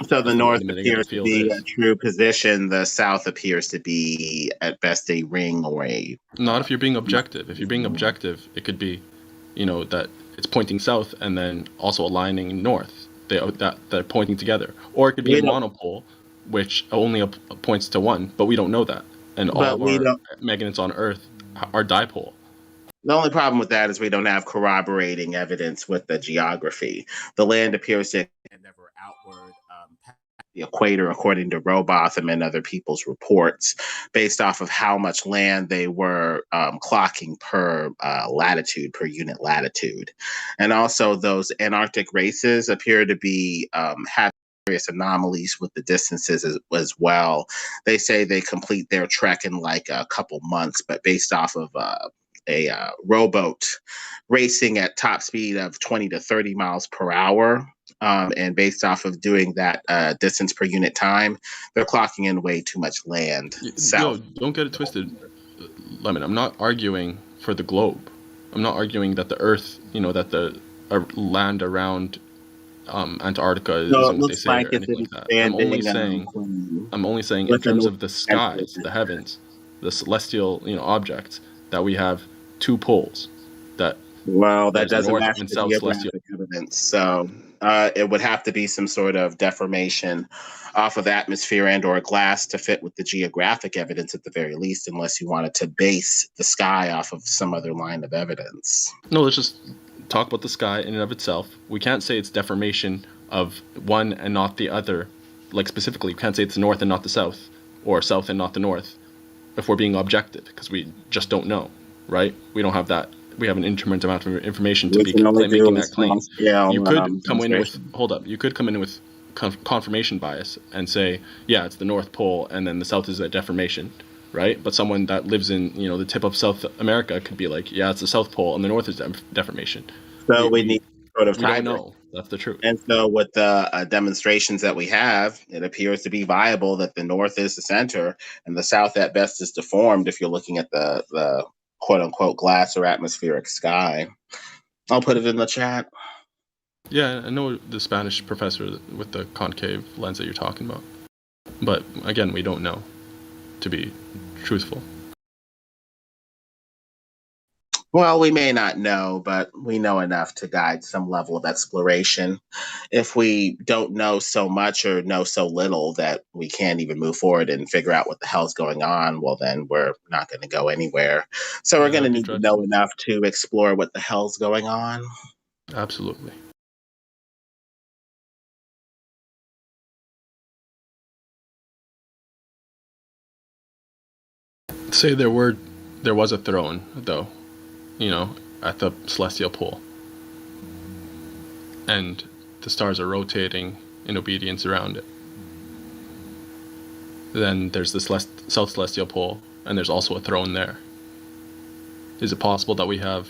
So the north appears to be a true position. The south appears to be, at best, a ring or a... Not if you're being objective. If you're being objective, it could be, that it's pointing south and then also aligning north. They're pointing together. Or it could be a monopole, which only points to one, but we don't know that. And all of our magnets on Earth are dipole. The only problem with that is we don't have corroborating evidence with the geography. The land appears to extend ever outward past the equator, according to Robotham and other people's reports, based off of how much land they were clocking per latitude, per unit latitude. And also those Antarctic races appear to be having various anomalies with the distances as well. They say they complete their trek in like a couple months, but based off of a rowboat racing at top speed of 20 to 30 miles per hour. And based off of doing that distance per unit time, they're clocking in way too much land. Yo, don't get it twisted, Lemon. I'm not arguing for the globe. I'm not arguing that the Earth, that the land around Antarctica isn't what they say or anything like that. I'm only saying in terms of the skies, the heavens, the celestial, objects, that we have two poles. That doesn't match the geographic evidence. So it would have to be some sort of deformation off of atmosphere and or glass to fit with the geographic evidence at the very least, unless you wanted to base the sky off of some other line of evidence. No, let's just talk about the sky in and of itself. We can't say it's deformation of one and not the other. Like specifically, we can't say it's the north and not the south, or south and not the north, if we're being objective, because we just don't know, right? We don't have that. We have an infinite amount of information to be making that claim. You could come in with You could come in with confirmation bias and say, yeah, it's the North Pole, and then the South is a deformation, right? But someone that lives in the tip of South America could be like, yeah, it's the South Pole, and the North is deformation. So we need sort of we don't know. That's the truth. And so with the demonstrations that we have, it appears to be viable that the North is the center and the South at best is deformed if you're looking at the quote unquote glass or atmospheric sky. I'll put it in the chat. Yeah, I know the Spanish professor with the concave lens that you're talking about. But again, we don't know, to be truthful. Well, we may not know, but we know enough to guide some level of exploration. If we don't know so much or know so little that we can't even move forward and figure out what the hell's going on, well, then we're not going to go anywhere. So we're going to need to know enough to explore what the hell's going on. Absolutely. Say there was a throne, though, at the celestial pole, and the stars are rotating in obedience around it. Then there's the south celestial pole, and there's also a throne there. Is it possible that we have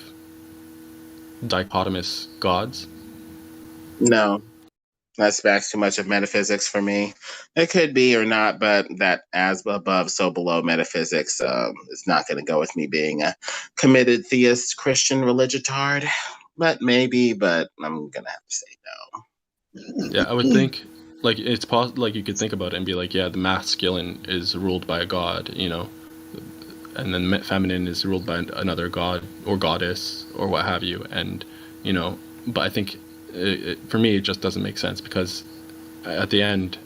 dichotomous gods? No. That speaks too much of metaphysics for me. It could be or not, but that as above, so below metaphysics is not going to go with me being a committed theist Christian religitard. But maybe, but I'm going to have to say no. Yeah, I would think, it's possible, you could think about it and be like, yeah, the masculine is ruled by a god, and then feminine is ruled by another god or goddess or what have you, and, but I think for me it just doesn't make sense because at the end,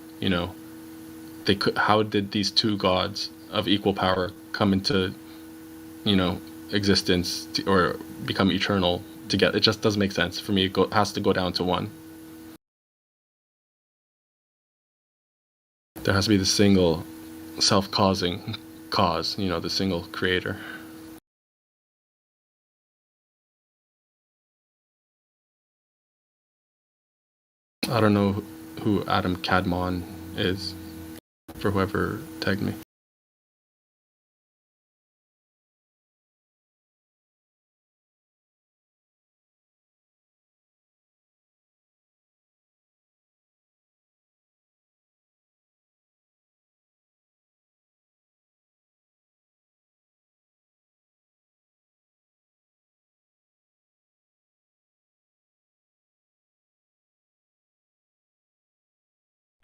they could. How did these two gods of equal power come into, existence or become eternal together? It just doesn't make sense for me. It has to go down to one. There has to be the single self-causing cause, the single creator. I don't know who Adam Kadmon is, for whoever tagged me.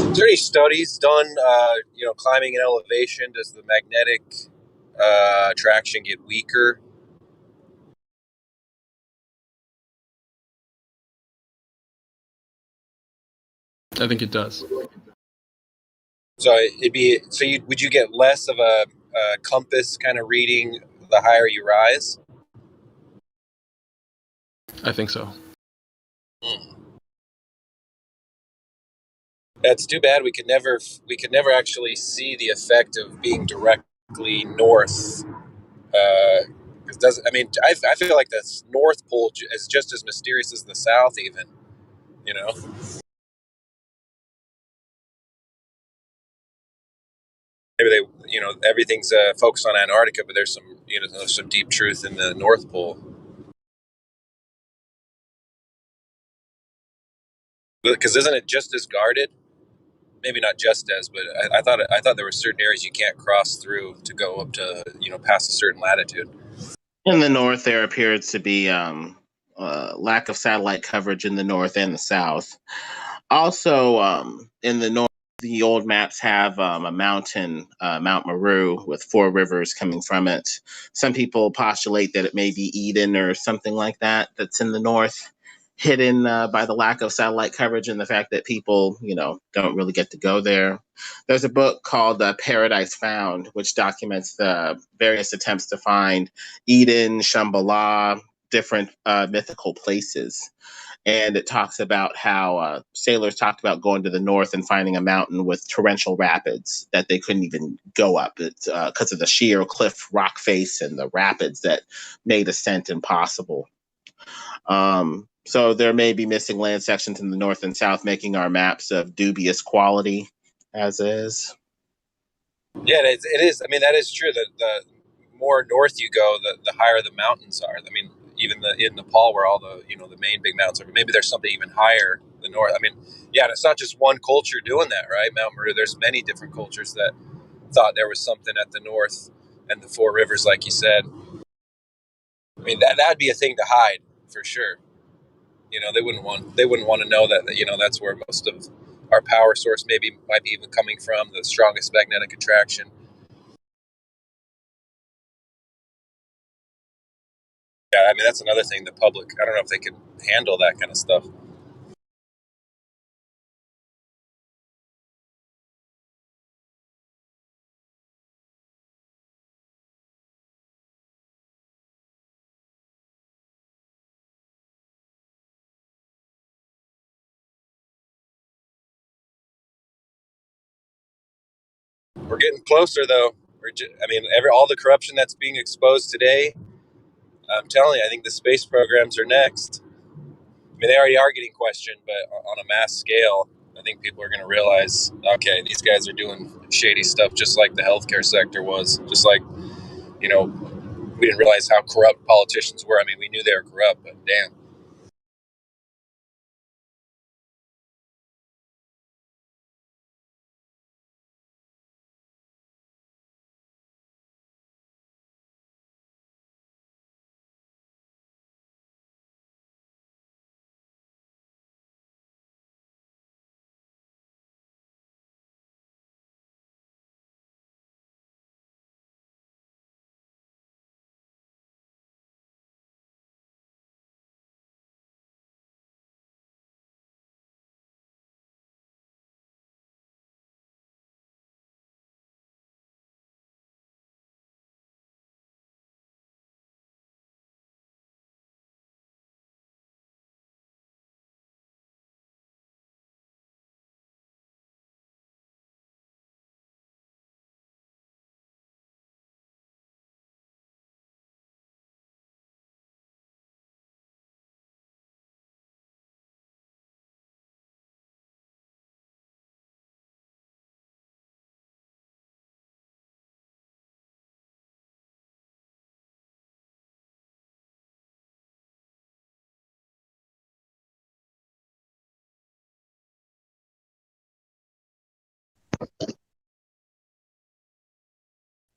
Is there any studies done, climbing an elevation? Does the magnetic attraction get weaker? I think it does. So would you get less of a compass kind of reading the higher you rise? I think so. That's too bad. We could never actually see the effect of being directly north. It doesn't. I mean, I feel like the North Pole is just as mysterious as the South, even. You know. Maybe everything's focused on Antarctica, but there's some deep truth in the North Pole. Because isn't it just as guarded? Maybe not just as, but I thought there were certain areas you can't cross through to go up to past a certain latitude. In the north, there appears to be lack of satellite coverage in the north and the south. Also, in the north, the old maps have a mountain, Mount Meru, with four rivers coming from it. Some people postulate that it may be Eden or something like that that's in the north, hidden by the lack of satellite coverage and the fact that people, don't really get to go there. There's a book called Paradise Found, which documents the various attempts to find Eden, Shambhala, different mythical places. And it talks about how sailors talked about going to the north and finding a mountain with torrential rapids that they couldn't even go up because of the sheer cliff rock face and the rapids that made ascent impossible. So there may be missing land sections in the north and south, making our maps of dubious quality as is. Yeah, it is. I mean, that is true. The more north you go, the higher the mountains are. I mean, even in Nepal, where all the the main big mountains are, but maybe there's something even higher the north. I mean, yeah, and it's not just one culture doing that, right? Mount Meru. There's many different cultures that thought there was something at the north and the four rivers, like you said. I mean, that'd be a thing to hide for sure. They wouldn't want to know that that's where most of our power source might be even coming from, the strongest magnetic attraction. Yeah, I mean, that's another thing. The public, I don't know if they could handle that kind of stuff. We're getting closer, though. I mean, all the corruption that's being exposed today. I'm telling you, I think the space programs are next. I mean, they already are getting questioned, but on a mass scale, I think people are going to realize, okay, these guys are doing shady stuff, just like the healthcare sector was. Just like, we didn't realize how corrupt politicians were. I mean, we knew they were corrupt, but damn.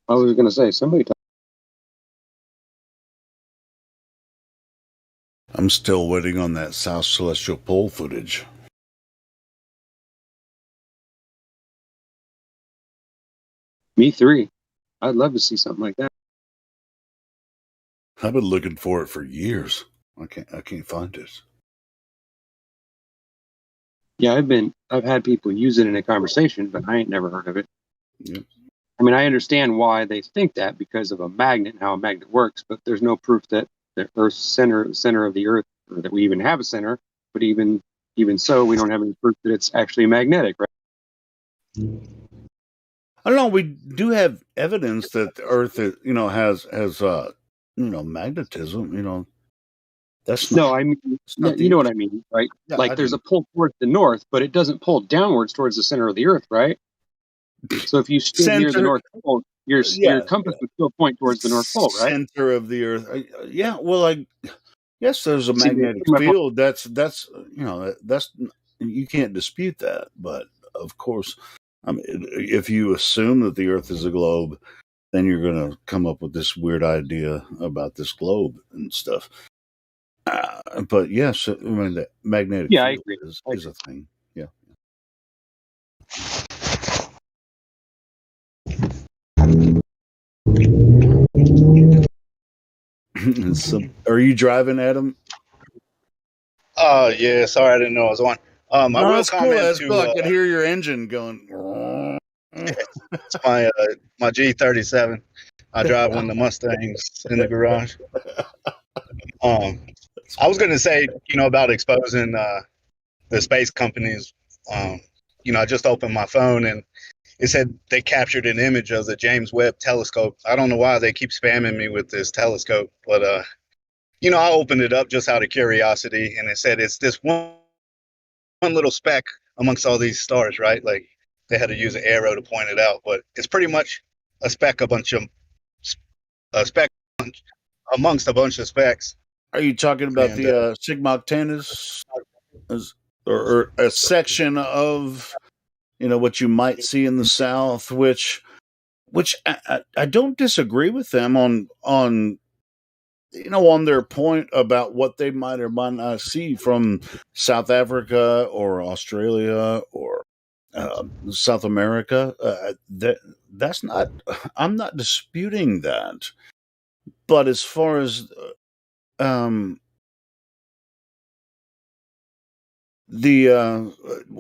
I was going to say, somebody. I'm still waiting on that South Celestial Pole footage. Me three. I'd love to see something like that. I've been looking for it for years. I can't find it. Yeah, I've had people use it in a conversation, but I ain't never heard of it. Yep. I mean, I understand why they think that because of a magnet, how a magnet works, but there's no proof that the Earth's center of the Earth, or that we even have a center. But even so, we don't have any proof that it's actually magnetic, right? I don't know. We do have evidence that the Earth, has magnetism. That's no. I mean, you know what I mean, right? Yeah, like there's a pull towards the north, but it doesn't pull downwards towards the center of the Earth, right? So if you stood near the North Pole, your compass would still point towards the North Pole, right? Center of the Earth. Yeah. Well, yes, there's a magnetic field. That's you can't dispute that. But of course, I mean, if you assume that the Earth is a globe, then you're going to come up with this weird idea about this globe and stuff. But yes, I mean the magnetic field I agree. is a thing. Yeah. So, are you driving, Adam? Yeah. Sorry, I didn't know I was on. I No, will that's cool. comment That's to. cool. I could hear your engine going. It's my G37. I drive one of the Mustangs in the garage. I was going to say, about exposing the space companies. I just opened my phone and it said they captured an image of the James Webb telescope. I don't know why they keep spamming me with this telescope, but I opened it up just out of curiosity, and it said it's this one little speck amongst all these stars, right? Like they had to use an arrow to point it out, but it's pretty much a speck, a speck amongst a bunch of specks. Are you talking about the Sigma or a section of what you might see in the South, which I don't disagree with them on their point about what they might or might not see from South Africa or Australia or South America. That's not. I'm not disputing that. But as far as I'm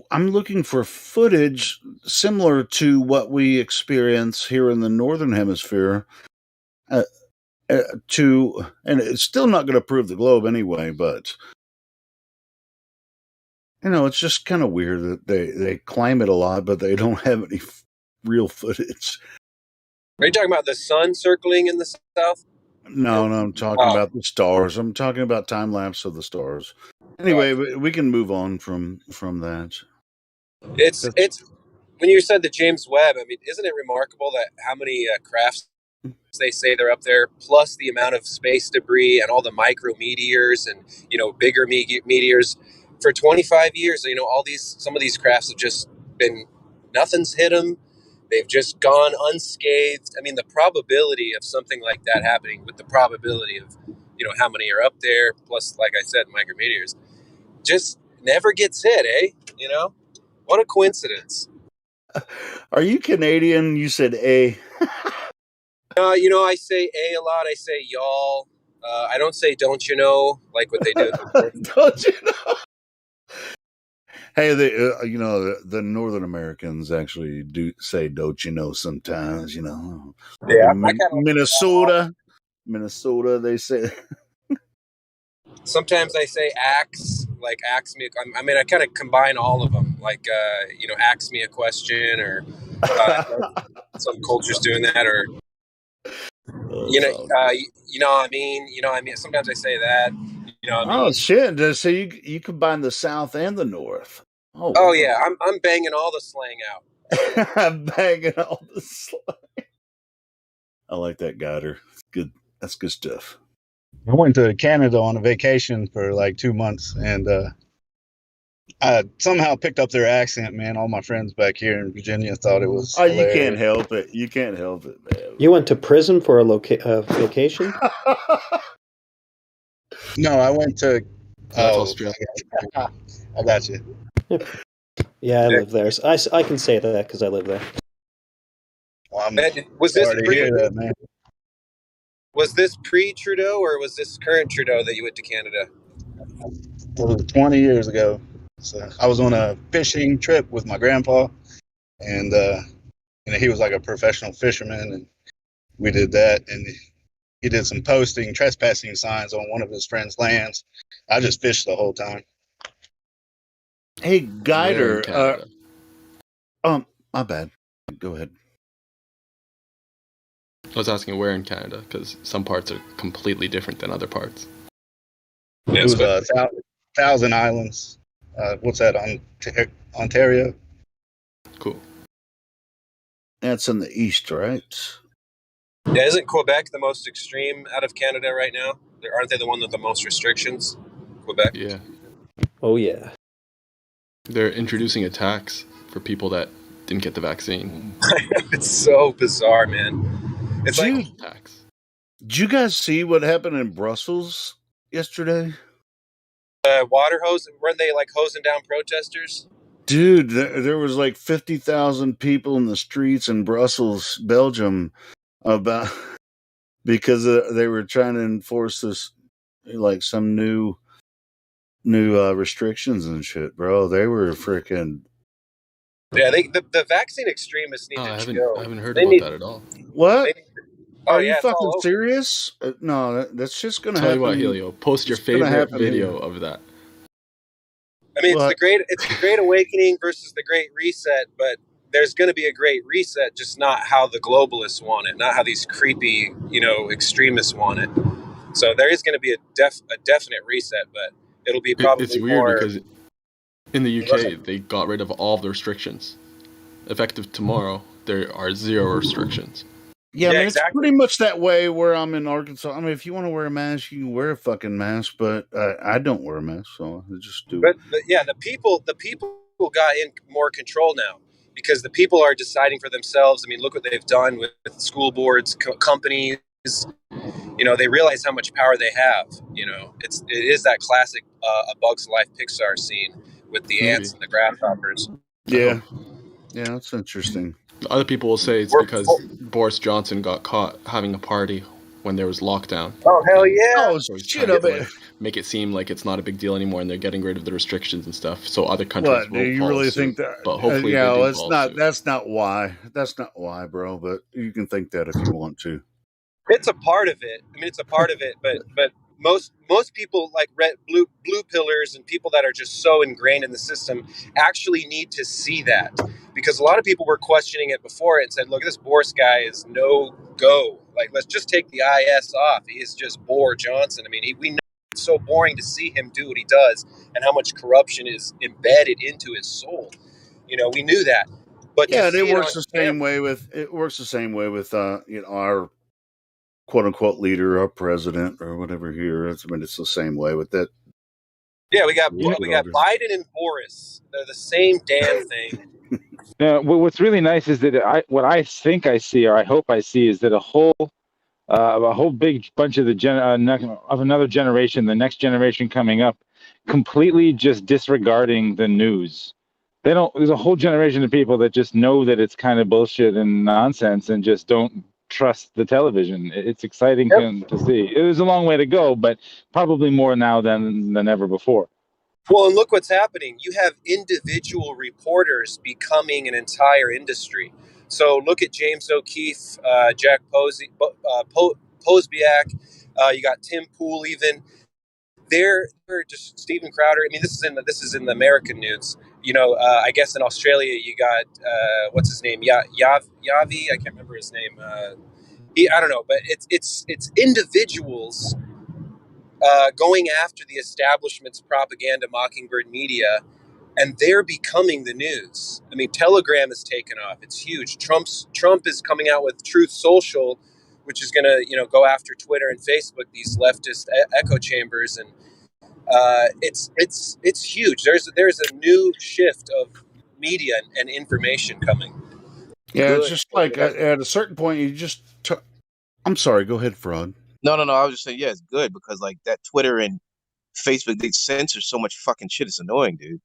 looking for footage similar to what we experience here in the Northern Hemisphere. And it's still not going to prove the globe anyway, but it's just kind of weird that they claim it a lot, but they don't have any real footage. Are you talking about the sun circling in the south? No, I'm talking about the stars. I'm talking about time lapse of the stars. Anyway, we can move on from that. It's when you said the James Webb. I mean, isn't it remarkable that how many crafts they say they're up there, plus the amount of space debris and all the micrometeors and bigger meteors. For 25 years, some of these crafts have just been nothing's hit them. They've just gone unscathed. I mean, the probability of something like that happening, with the probability of how many are up there, plus, like I said, micrometeors, just never gets hit, eh? What a coincidence. Are you Canadian? You said A. I say a lot. I say y'all. I don't say don't you know, like what they do. Don't you know? Hey, the Northern Americans actually do say "don't you know" sometimes. Yeah, Minnesota, they say. Sometimes I say axe, like ask me. I mean, I kind of combine all of them, like ask me a question, or some cultures doing that, or I mean. Sometimes I say that. I mean. Oh shit! So you combine the South and the North. Oh wow. Yeah, I'm banging all the slang out. I'm banging all the slang. I like that, Guider. It's good. That's good stuff. I went to Canada on a vacation for like 2 months, and I somehow picked up their accent, man. All my friends back here in Virginia thought it was Oh, you can't hilarious. help it. You can't help it, man. You went to prison for a vacation? No, I went to. That's Oh, Australia. I got you. Yeah, I live there. So I can say that because I live there. Well, I'm Was this sorry to hear that, man. Was this pre-Trudeau or was this current Trudeau that you went to Canada? It was 20 years ago. So I was on a fishing trip with my grandpa, and he was like a professional fisherman, and we did that. And he did some posting, trespassing signs on one of his friends' lands. I just fished the whole time. Hey, Where in Guider. Canada? My bad. Go ahead. I was asking where in Canada, because some parts are completely different than other parts. It was Thousand Islands. What's that, Ontario? Cool. That's in the east, right? Yeah, isn't Quebec the most extreme out of Canada right now? Aren't they the one with the most restrictions? Quebec? Yeah. Oh, yeah. They're introducing a tax for people that didn't get the vaccine. It's so bizarre, man. It's like tax. Did you guys see what happened in Brussels yesterday? Water hose. Weren't they like hosing down protesters? Dude, there was like 50,000 people in the streets in Brussels, Belgium, because they were trying to enforce this, like some new restrictions and shit, bro. They were freaking. Yeah, the vaccine extremists need to chill. I haven't heard They about need- that at all. What? Oh, Are yeah, you it's all fucking over. serious? No, that's just gonna Tell happen. you what, Helio, post your It's gonna favorite happen video here. of that. I mean, it's the Great Awakening versus the Great Reset, but there's going to be a Great Reset, just not how the globalists want it, not how these creepy, extremists want it. So there is going to be a definite reset, but it'll be probably It's weird more. because in the UK they got rid of all of the restrictions. Effective tomorrow, there are 0 restrictions. Yeah, I mean, it's pretty much that way where I'm in Arkansas. I mean, if you want to wear a mask, you can wear a fucking mask, but I don't wear a mask, so I just do. But yeah, the people got in more control now because the people are deciding for themselves. I mean, look what they've done with school boards, companies. They realize how much power they have. It is that classic A Bug's Life Pixar scene with the ants and the grasshoppers. Yeah, that's interesting. Other people will say it's because Boris Johnson got caught having a party when there was lockdown. Oh, hell yeah! Oh, So he's shit, trying to make it seem like it's not a big deal anymore, and they're getting rid of the restrictions and stuff. So other countries What do will you follow really suit. think that? But hopefully, they do it's follow not. suit. That's not why. That's not why, bro. But you can think that if you want to. It's a part of it. I mean, it's a part of it, but most people like blue pillars and people that are just so ingrained in the system actually need to see that, because a lot of people were questioning it before and said, "Look, this Boris guy is no go. Like, let's just take the IS off. He is just Boris Johnson. I mean, we know it's so boring to see him do what he does and how much corruption is embedded into his soul. We knew that, but Yeah, to it see works on the same way with our quote unquote leader or president or whatever here. I mean, it's the same way with that. Yeah, we got Biden and Boris. They're the same damn thing. What's really nice is that what I think I see, or I hope I see, is that a whole big bunch of another generation, the next generation coming up, completely just disregarding the news. There's a whole generation of people that just know that it's kind of bullshit and nonsense and just don't trust the television. It's exciting to see. It was a long way to go, but probably more now than ever before. Well, and look what's happening. You have individual reporters becoming an entire industry. So look at James O'Keefe, Jack Posbiak. You got Tim Pool. Even they're just Stephen Crowder. I mean, this is in the American news. I guess in Australia you got what's his name? Yavi. I can't remember his name. I don't know, but it's individuals going after the establishment's propaganda, Mockingbird Media, and they're becoming the news. I mean, Telegram has taken off; it's huge. Trump is coming out with Truth Social, which is going to go after Twitter and Facebook, these leftist echo chambers, and It's huge. There's a new shift of media and information coming. Yeah, it's Good. just like That's, at a certain point, you just. I'm sorry. Go ahead, Fraud. no, no, no. I was just saying, yeah, it's good because like that Twitter and Facebook, they censor so much fucking shit. It's annoying, dude.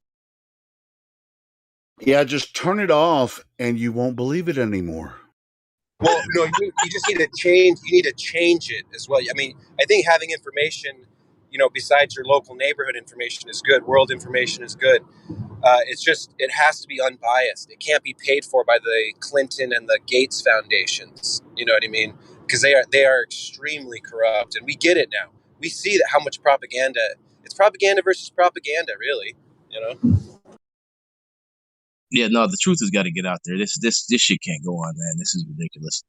Yeah, just turn it off, and you won't believe it anymore. Well, no, you just need to change. You need to change it as well. I mean, I think having information, besides your local neighborhood information is good. World information is good. It's just it has to be unbiased. It can't be paid for by the Clinton and the Gates foundations. You know what I mean? Because they are extremely corrupt, and we get it now. We see that how much propaganda. It's propaganda versus propaganda, really. You know. Yeah, no, the truth has got to get out there. This shit can't go on, man. This is ridiculous.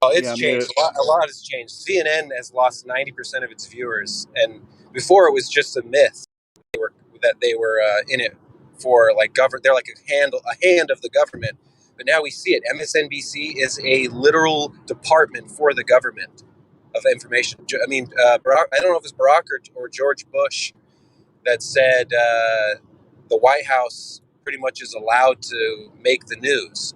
Well, Yeah, it's I mean, changed. A lot has changed. CNN has lost 90% of its viewers, and before it was just a myth that they were in it for like government. They're like a hand of the government. But now we see it. MSNBC is a literal department for the government of information. I mean, Barack, I don't know if it's Barack or George Bush that said the White House pretty much is allowed to make the news,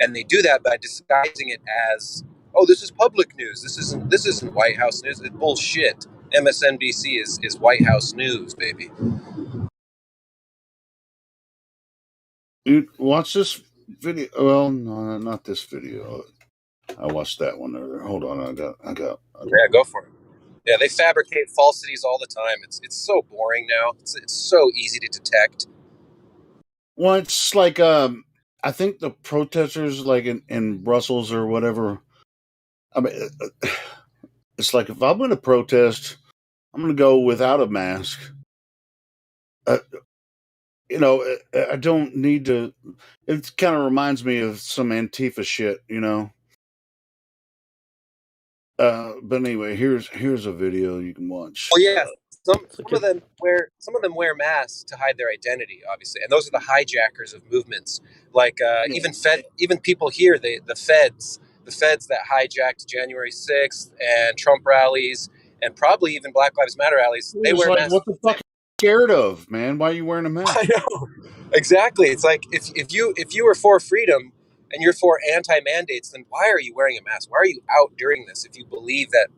and they do that by disguising it as, "Oh, this is public news. This isn't White House news. It's bullshit." MSNBC is White House news, baby. you watch this video. Well, no, not this video. I watched that one earlier. Hold on, I got. Yeah, go for it. Yeah, they fabricate falsities all the time. It's so boring now. It's so easy to detect. Well, it's like I think the protesters, like in Brussels or whatever. I mean, it's like if I'm going to protest, I'm going to go without a mask. I don't need to. It kind of reminds me of some Antifa shit, But anyway, here's a video you can watch. Well, yeah, some of them wear masks to hide their identity, obviously, and those are the hijackers of movements. Like even people here, the feds that hijacked January 6th and Trump rallies, and probably even Black Lives Matter rallies. They It's wear like, masks. what the fuck are you scared of, man? Why are you wearing a mask? I know exactly. It's like if you were for freedom and you're for anti-mandates, then why are you wearing a mask? Why are you out during this? If you believe that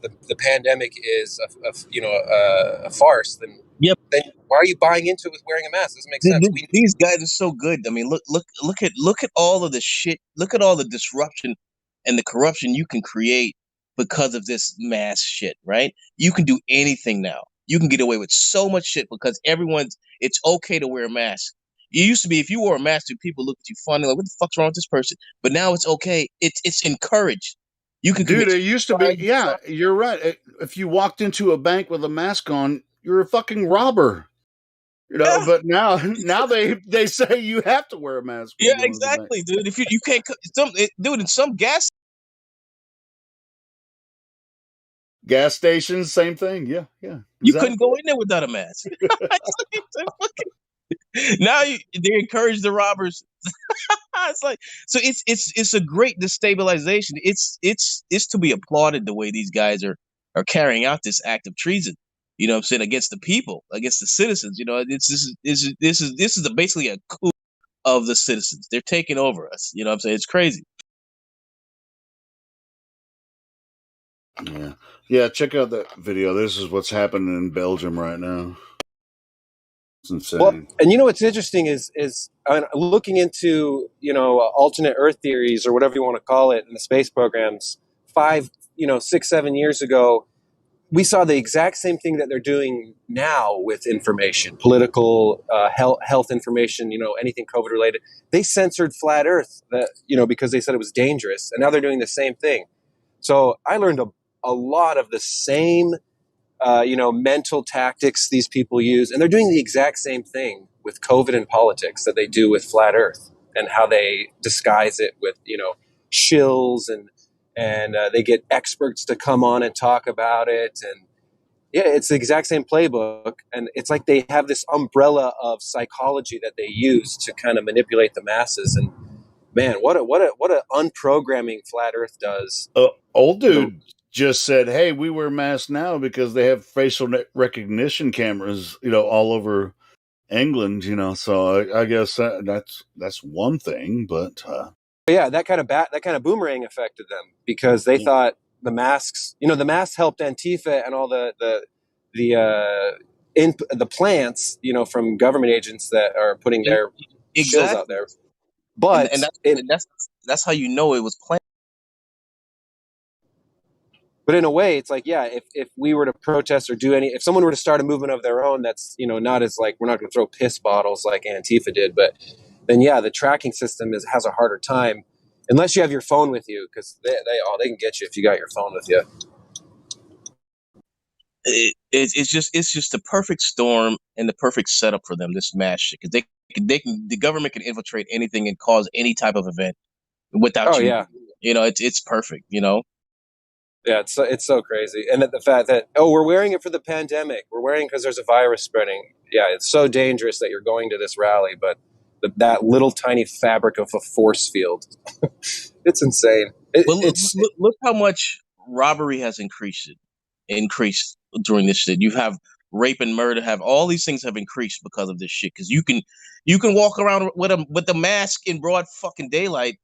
the pandemic is a farce, then why are you buying into it with wearing a mask? It doesn't make sense. These guys are so good. I mean, look at all of the shit. Look at all the disruption and the corruption you can create because of this mask shit, right? You can do anything now. You can get away with so much shit because it's okay to wear a mask. It used to be if you wore a mask, people look at you funny, like, what the fuck's wrong with this person? But now it's okay. It's encouraged. You can Dude, commit it used to be. Yeah, you're right. If you walked into a bank with a mask on, you're a fucking robber. But now they say you have to wear a mask. When Yeah, you go into the bank. exactly, dude. If you can't, dude, in some gas stations, same thing. Yeah, exactly. You couldn't go in there without a mask. Now they encourage the robbers. It's like it's a great destabilization. It's to be applauded the way these guys are carrying out this act of treason. You know what I'm saying, against the people, against the citizens. This is basically a coup of the citizens. They're taking over us. You know what I'm saying? It's crazy. Yeah. Check out that video. This is what's happening in Belgium right now. It's insane. Well, and what's interesting is looking into alternate Earth theories or whatever you want to call it in the space programs. 5, 6, 7 years ago, we saw the exact same thing that they're doing now with information, political, health information, anything COVID related. They censored flat Earth, because they said it was dangerous, and now they're doing the same thing. So I learned a lot of the same, mental tactics these people use, and they're doing the exact same thing with COVID and politics that they do with flat Earth, and how they disguise it with, shills and they get experts to come on and talk about it. And yeah, it's the exact same playbook. And it's like they have this umbrella of psychology that they use to kind of manipulate the masses. And man, what a unprogramming flat Earth does. Old dude just said, "Hey, we wear masks now because they have facial recognition cameras, all over England." So I guess that's one thing, but yeah, that kind of boomerang affected them because they thought the masks, the masks helped Antifa and all the plants, from government agents that are putting their shills out there. But and that's how you know it was planned. But in a way, it's like, yeah, if we were to protest or if someone were to start a movement of their own, that's, not as like, we're not going to throw piss bottles like Antifa did, but then, yeah, the tracking system has a harder time unless you have your phone with you, because they can get you if you got your phone with you. It's just the perfect storm and the perfect setup for them, this mass shit, because the government can infiltrate anything and cause any type of event without you. Yeah. It's perfect. Yeah, it's so crazy. And the fact that, we're wearing it for the pandemic. We're wearing it because there's a virus spreading. Yeah, it's so dangerous that you're going to this rally, but that little tiny fabric of a force field, it's insane. Look how much robbery has increased during this shit. You have rape and murder, have all these things have increased because of this shit. Because you can walk around with a mask in broad fucking daylight,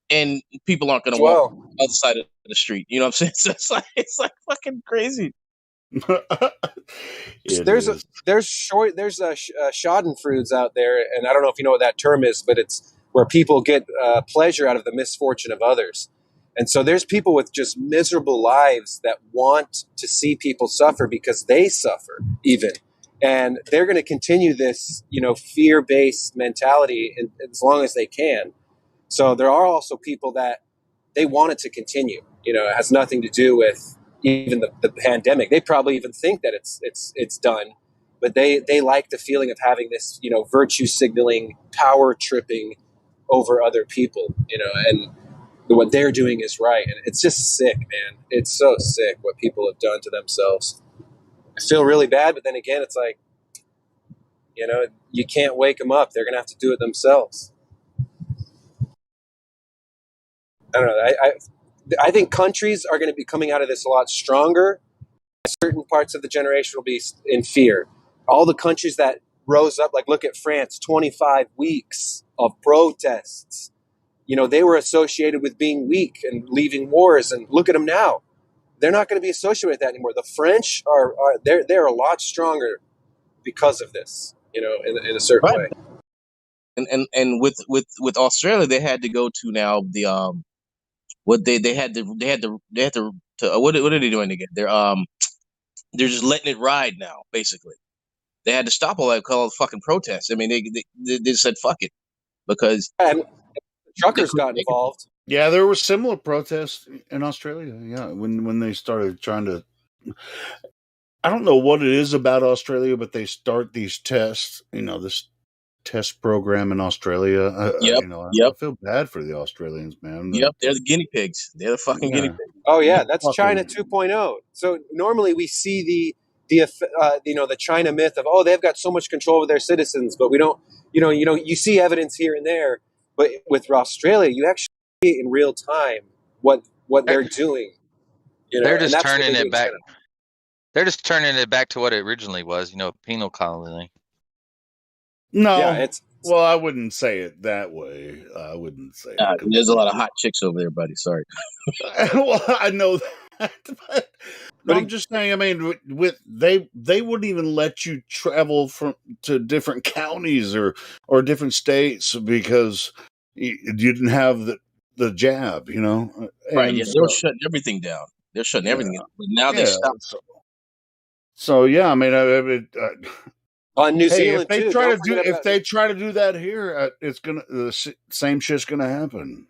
and people aren't going to walk outside of the street. You know what I'm saying? So it's like fucking crazy. There's Schadenfreude out there, and I don't know if you know what that term is, but it's where people get pleasure out of the misfortune of others. And so there's people with just miserable lives that want to see people suffer because they suffer even. And they're going to continue this, fear-based mentality as long as they can. So there are also people that they want it to continue. It has nothing to do with even the pandemic. They probably even think that it's done, but they like the feeling of having this, virtue signaling, power tripping over other people, and what they're doing is right. And it's just sick, man. It's so sick what people have done to themselves. I feel really bad, but then again, it's like, you can't wake them up. They're going to have to do it themselves. I don't know. I think countries are going to be coming out of this a lot stronger. Certain parts of the generation will be in fear. All the countries that rose up, like look at France, 25 weeks of protests. They were associated with being weak and leaving wars, and look at them now. They're not going to be associated with that anymore. The French they're a lot stronger because of this, in a certain way. And with Australia, they had to go to now the what they had to what are they doing again? They're just letting it ride now, basically. They had to stop all that fucking protests. I mean, they said fuck it because and truckers got involved. Yeah, there were similar protests in Australia. Yeah, when they started trying to, I don't know what it is about Australia, but they start these tests. This test program in Australia. I feel bad for the Australians, man. Yep, they're the guinea pigs. They're the fucking guinea pigs. Oh yeah, that's China 2.0. So normally we see the China myth of, they've got so much control over their citizens, but we don't. You see evidence here and there, but with Australia, you actually see in real time what they're doing. They're just turning it back. They're just turning it back to what it originally was. Penal colony. No, yeah, well, I wouldn't say it that way. I wouldn't say it. There's a lot of hot chicks over there, buddy. Sorry. Well, I know that, but I'm just saying. I mean, they wouldn't even let you travel to different counties or different states because you didn't have the jab. Right? Yeah, they were shutting everything down. They're shutting everything down. But now they stopped. So yeah, I mean, on New Zealand if they try to do that here, the same shit's gonna happen.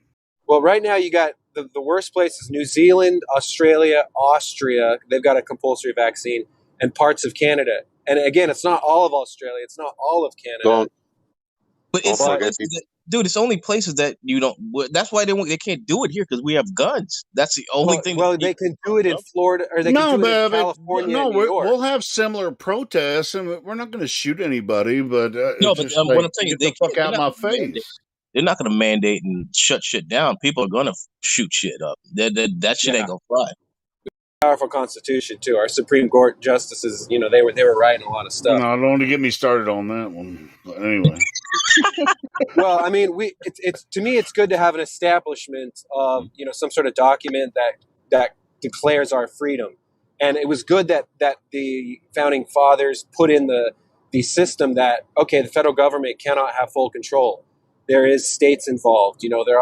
Well, right now you got the worst places: New Zealand, Australia, Austria. They've got a compulsory vaccine, and parts of Canada. And again, it's not all of Australia. It's not all of Canada. But dude, it's only places that you don't. That's why they can't do it here because we have guns. That's the only thing. Well, they can do it in Florida or they can do it in California. No, and New York. We'll have similar protests, and we're not going to shoot anybody. But what I'm saying is, get the fuck out my face. They're not going to mandate and shut shit down. People are going to shoot shit up. That shit ain't going to fly. powerful Constitution too. Our Supreme Court justices, they were writing a lot of stuff. No, don't get me started on that one. But anyway. Well, I mean, it's to me, it's good to have an establishment of some sort of document that declares our freedom, and it was good that the founding fathers put in the system that the federal government cannot have full control. There is states involved. There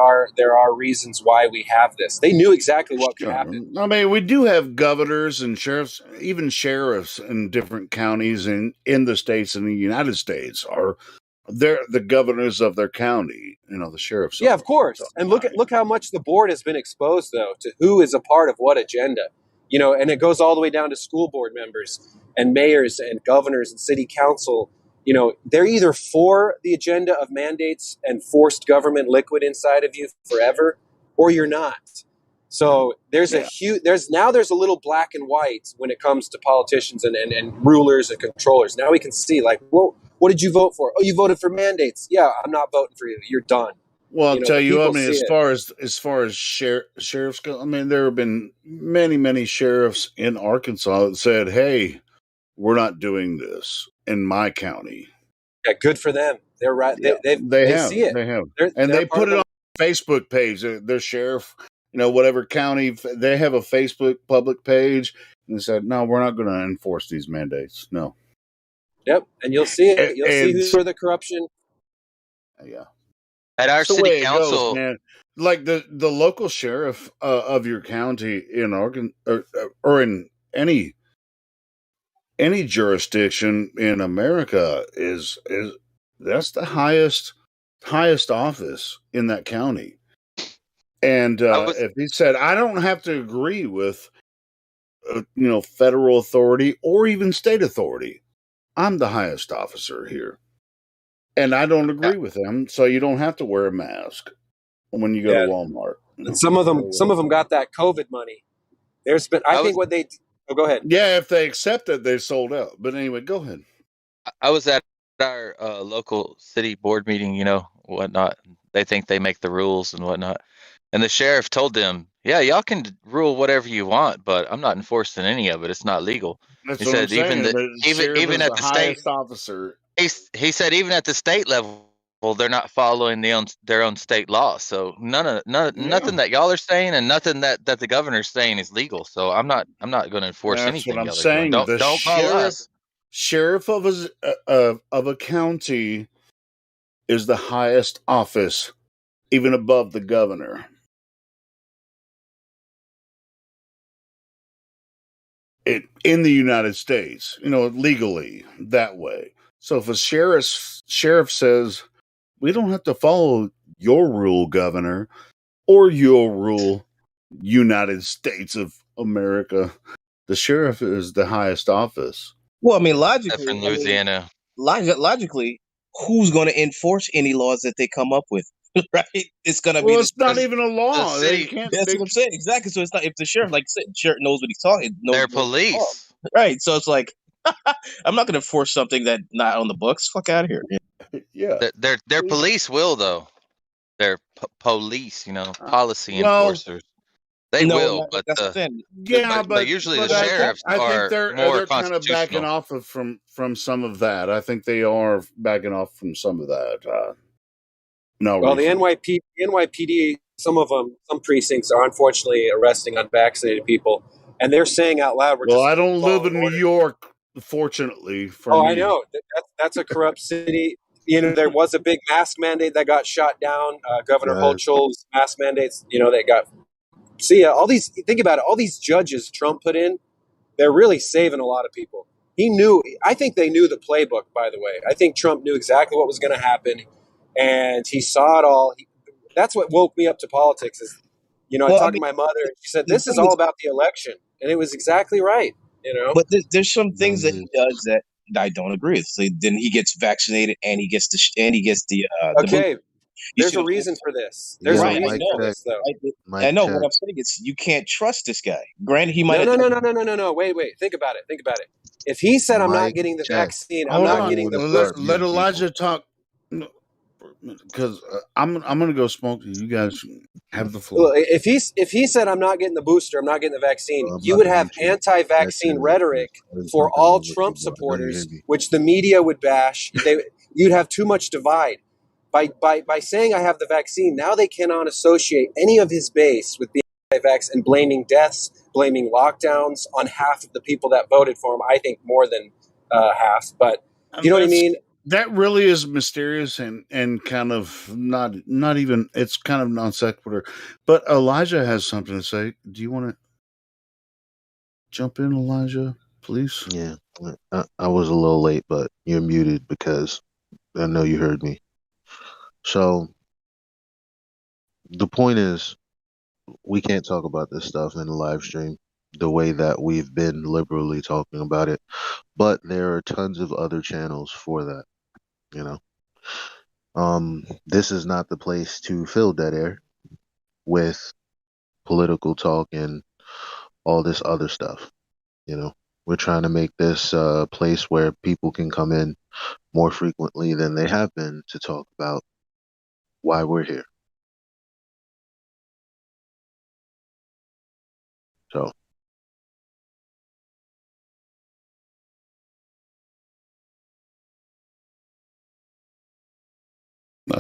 are reasons why we have this. They knew exactly what could happen. I mean, we do have governors and sheriffs, even sheriffs in different counties in the states in the United States they're the governors of their county, the sheriffs. Yeah, of course. And look how much the board has been exposed, though, to who is a part of what agenda. And it goes all the way down to school board members and mayors and governors and city council. They're either for the agenda of mandates and forced government liquid inside of you forever, or you're not. So there's there's a little black and white when it comes to politicians and rulers and controllers. Now we can see, like, well, what did you vote for? Oh, you voted for mandates. Yeah, I'm not voting for you. You're done. Well, I'll tell you, I mean, as far as sheriffs go, I mean, there have been many sheriffs in Arkansas that said, "Hey, we're not doing this in my county." Yeah, good for them. They're right. Yeah, they see it. They have, they're they put it on Facebook page. Their sheriff, whatever county, they have a Facebook public page, and they said, "No, we're not going to enforce these mandates." No. Yep, and you'll see it. You'll see who's for the corruption. Yeah. At our city council, goes, man. Like the local sheriff of your county in Arkansas or in any jurisdiction in America is that's the highest office in that county. And if he said, "I don't have to agree with federal authority or even state authority, I'm the highest officer here, and I don't agree with them, so you don't have to wear a mask when you go to Walmart." And some of them got that COVID money. There's been, I think what they. Oh, go ahead. Yeah, if they accept it, they sold out. But anyway, go ahead. I was at our local city board meeting, whatnot. They think they make the rules and whatnot. And the sheriff told them, "Yeah, y'all can rule whatever you want, but I'm not enforcing any of it. It's not legal." That's he what said I'm saying. even at the state officer. He said even at the state level, they're not following their own state law. So nothing that y'all are saying and nothing that the governor's saying is legal. So I'm not going to enforce anything. That's what I'm saying. Don't call us. Sheriff of a county is the highest office, even above the governor. In the United States, legally that way. So if a sheriff says, "We don't have to follow your rule, governor, or your rule, United States of America," the sheriff is the highest office. Well, I mean, logically, in Louisiana. Logically, who's going to enforce any laws that they come up with? Right? It's going to be. It's not even a law. They can't. That's what I'm saying. Exactly. So it's not, if the sheriff, like I said, sheriff knows what he's talking. They're police, right? So it's like, I'm not going to enforce something that's not on the books. Fuck out of here. Yeah. Their police will though. They're police, policy enforcers. They will, but usually the sheriffs are more they're kind of backing off from some of that. I think they are backing off from some of that. Well, the NYPD, some precincts are unfortunately arresting unvaccinated people, and they're saying out loud, I don't live in New York, fortunately. I know. That's a corrupt city. There was a big mask mandate that got shot down. Governor Hochul's mask mandates, they got... think about it. All these judges Trump put in, they're really saving a lot of people. I think they knew the playbook, by the way. I think Trump knew exactly what was going to happen. And he saw it all. That's what woke me up to politics. Is I talked to my mother, and she said, "This is all about the election," and it was exactly right. But there's some things that he does that I don't agree with. So then he gets vaccinated, and he gets the okay. There's a reason for this. There's a reason for this, though. I know what I'm saying. Is you can't trust this guy. Granted, he might. No. Wait. Think about it. If he said, "I'm not getting the vaccine," I'm not getting the. Let Elijah talk. because I'm going to go smoke. You guys have the floor. Well, if he said I'm not getting the booster, I'm not getting the vaccine, I'm you about would to have mute you. anti-vaccine That's rhetoric there's for something all wrong with you, Trump bro. I know you hear supporters, me. which the media would bash. You'd have too much divide. By saying I have the vaccine, now they cannot associate any of his base with being anti-vax and blaming deaths, blaming lockdowns on half of the people that voted for him. I think more than half, but you know what I mean? That really is mysterious and kind of not even, it's kind of non sequitur. But Elijah has something to say. Do you want to jump in, Elijah, please? Yeah, I was a little late, but you're muted because I know you heard me. So the point is, we can't talk about this stuff in the live stream the way that we've been liberally talking about it, but there are tons of other channels for that, you know. This is not the place to fill dead air with political talk and all this other stuff, you know. We're trying to make this a place where people can come in more frequently than they have been to talk about why we're here. So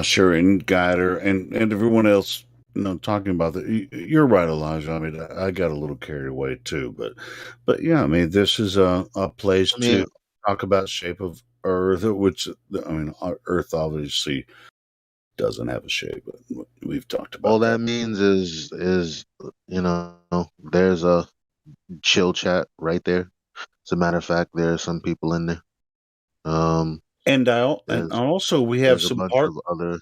Sure, and Guider and everyone else, talking about that. You're right, Elijah. I mean, I got a little carried away too, but yeah, I mean, this is a place to talk about shape of Earth, which I mean, Earth obviously doesn't have a shape, but we've talked about all that means is you know, there's a chill chat right there. As a matter of fact, there are some people in there. And also we have there's a some bunch art. of other